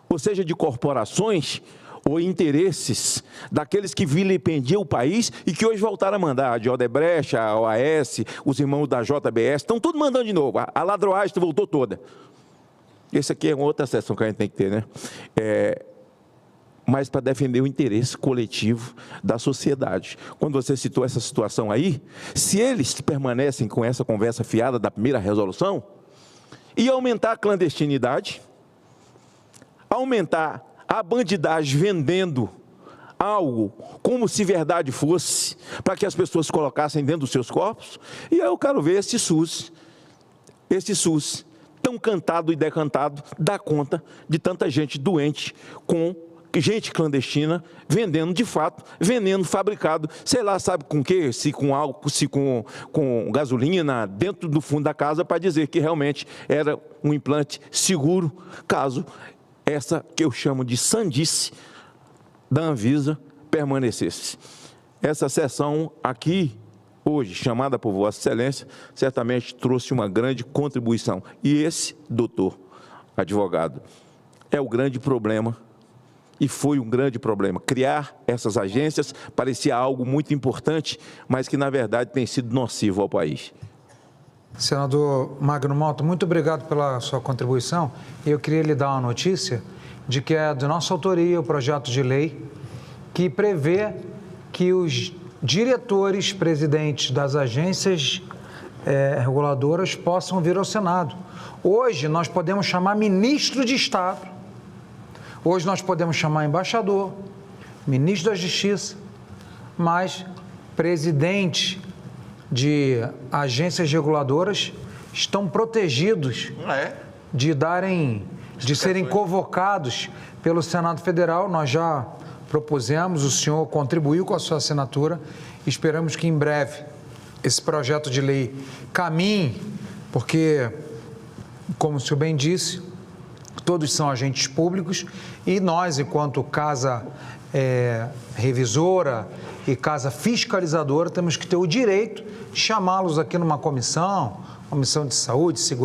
ou seja, de corporações ou interesses daqueles que vilipendiam o país e que hoje voltaram a mandar, de Odebrecht, a OAS, os irmãos da JBS, estão tudo mandando de novo. A ladroagem voltou toda. Essa aqui é uma outra sessão que a gente tem que ter, né? Mas para defender o interesse coletivo da sociedade. Quando você citou essa situação aí, se eles permanecem com essa conversa fiada da primeira resolução, ia aumentar a clandestinidade, aumentar a bandidagem vendendo algo como se verdade fosse, para que as pessoas colocassem dentro dos seus corpos, e eu quero ver esse SUS tão cantado e decantado, dar conta de tanta gente doente com gente clandestina, vendendo de fato, veneno fabricado, sei lá, sabe com quê? Se com álcool, se com gasolina, dentro do fundo da casa, para dizer que realmente era um implante seguro, caso essa que eu chamo de sandice da Anvisa permanecesse. Essa sessão aqui, hoje, chamada por Vossa Excelência, certamente trouxe uma grande contribuição. E esse, doutor advogado, é o grande problema. E foi um grande problema. Criar essas agências parecia algo muito importante, mas que, na verdade, tem sido nocivo ao país. Senador Magno Malta, muito obrigado pela sua contribuição. Eu queria lhe dar uma notícia de que é de nossa autoria o projeto de lei que prevê que os diretores, presidentes das agências reguladoras possam vir ao Senado. Hoje, nós podemos chamar ministro de Estado. Hoje nós podemos chamar embaixador, ministro da Justiça, mas presidente de agências reguladoras estão protegidos de serem convocados pelo Senado Federal. Nós já propusemos, o senhor contribuiu com a sua assinatura, esperamos que em breve esse projeto de lei caminhe, porque, como o senhor bem disse, todos são agentes públicos e nós, enquanto casa revisora e casa fiscalizadora, temos que ter o direito de chamá-los aqui numa comissão de saúde, segurança,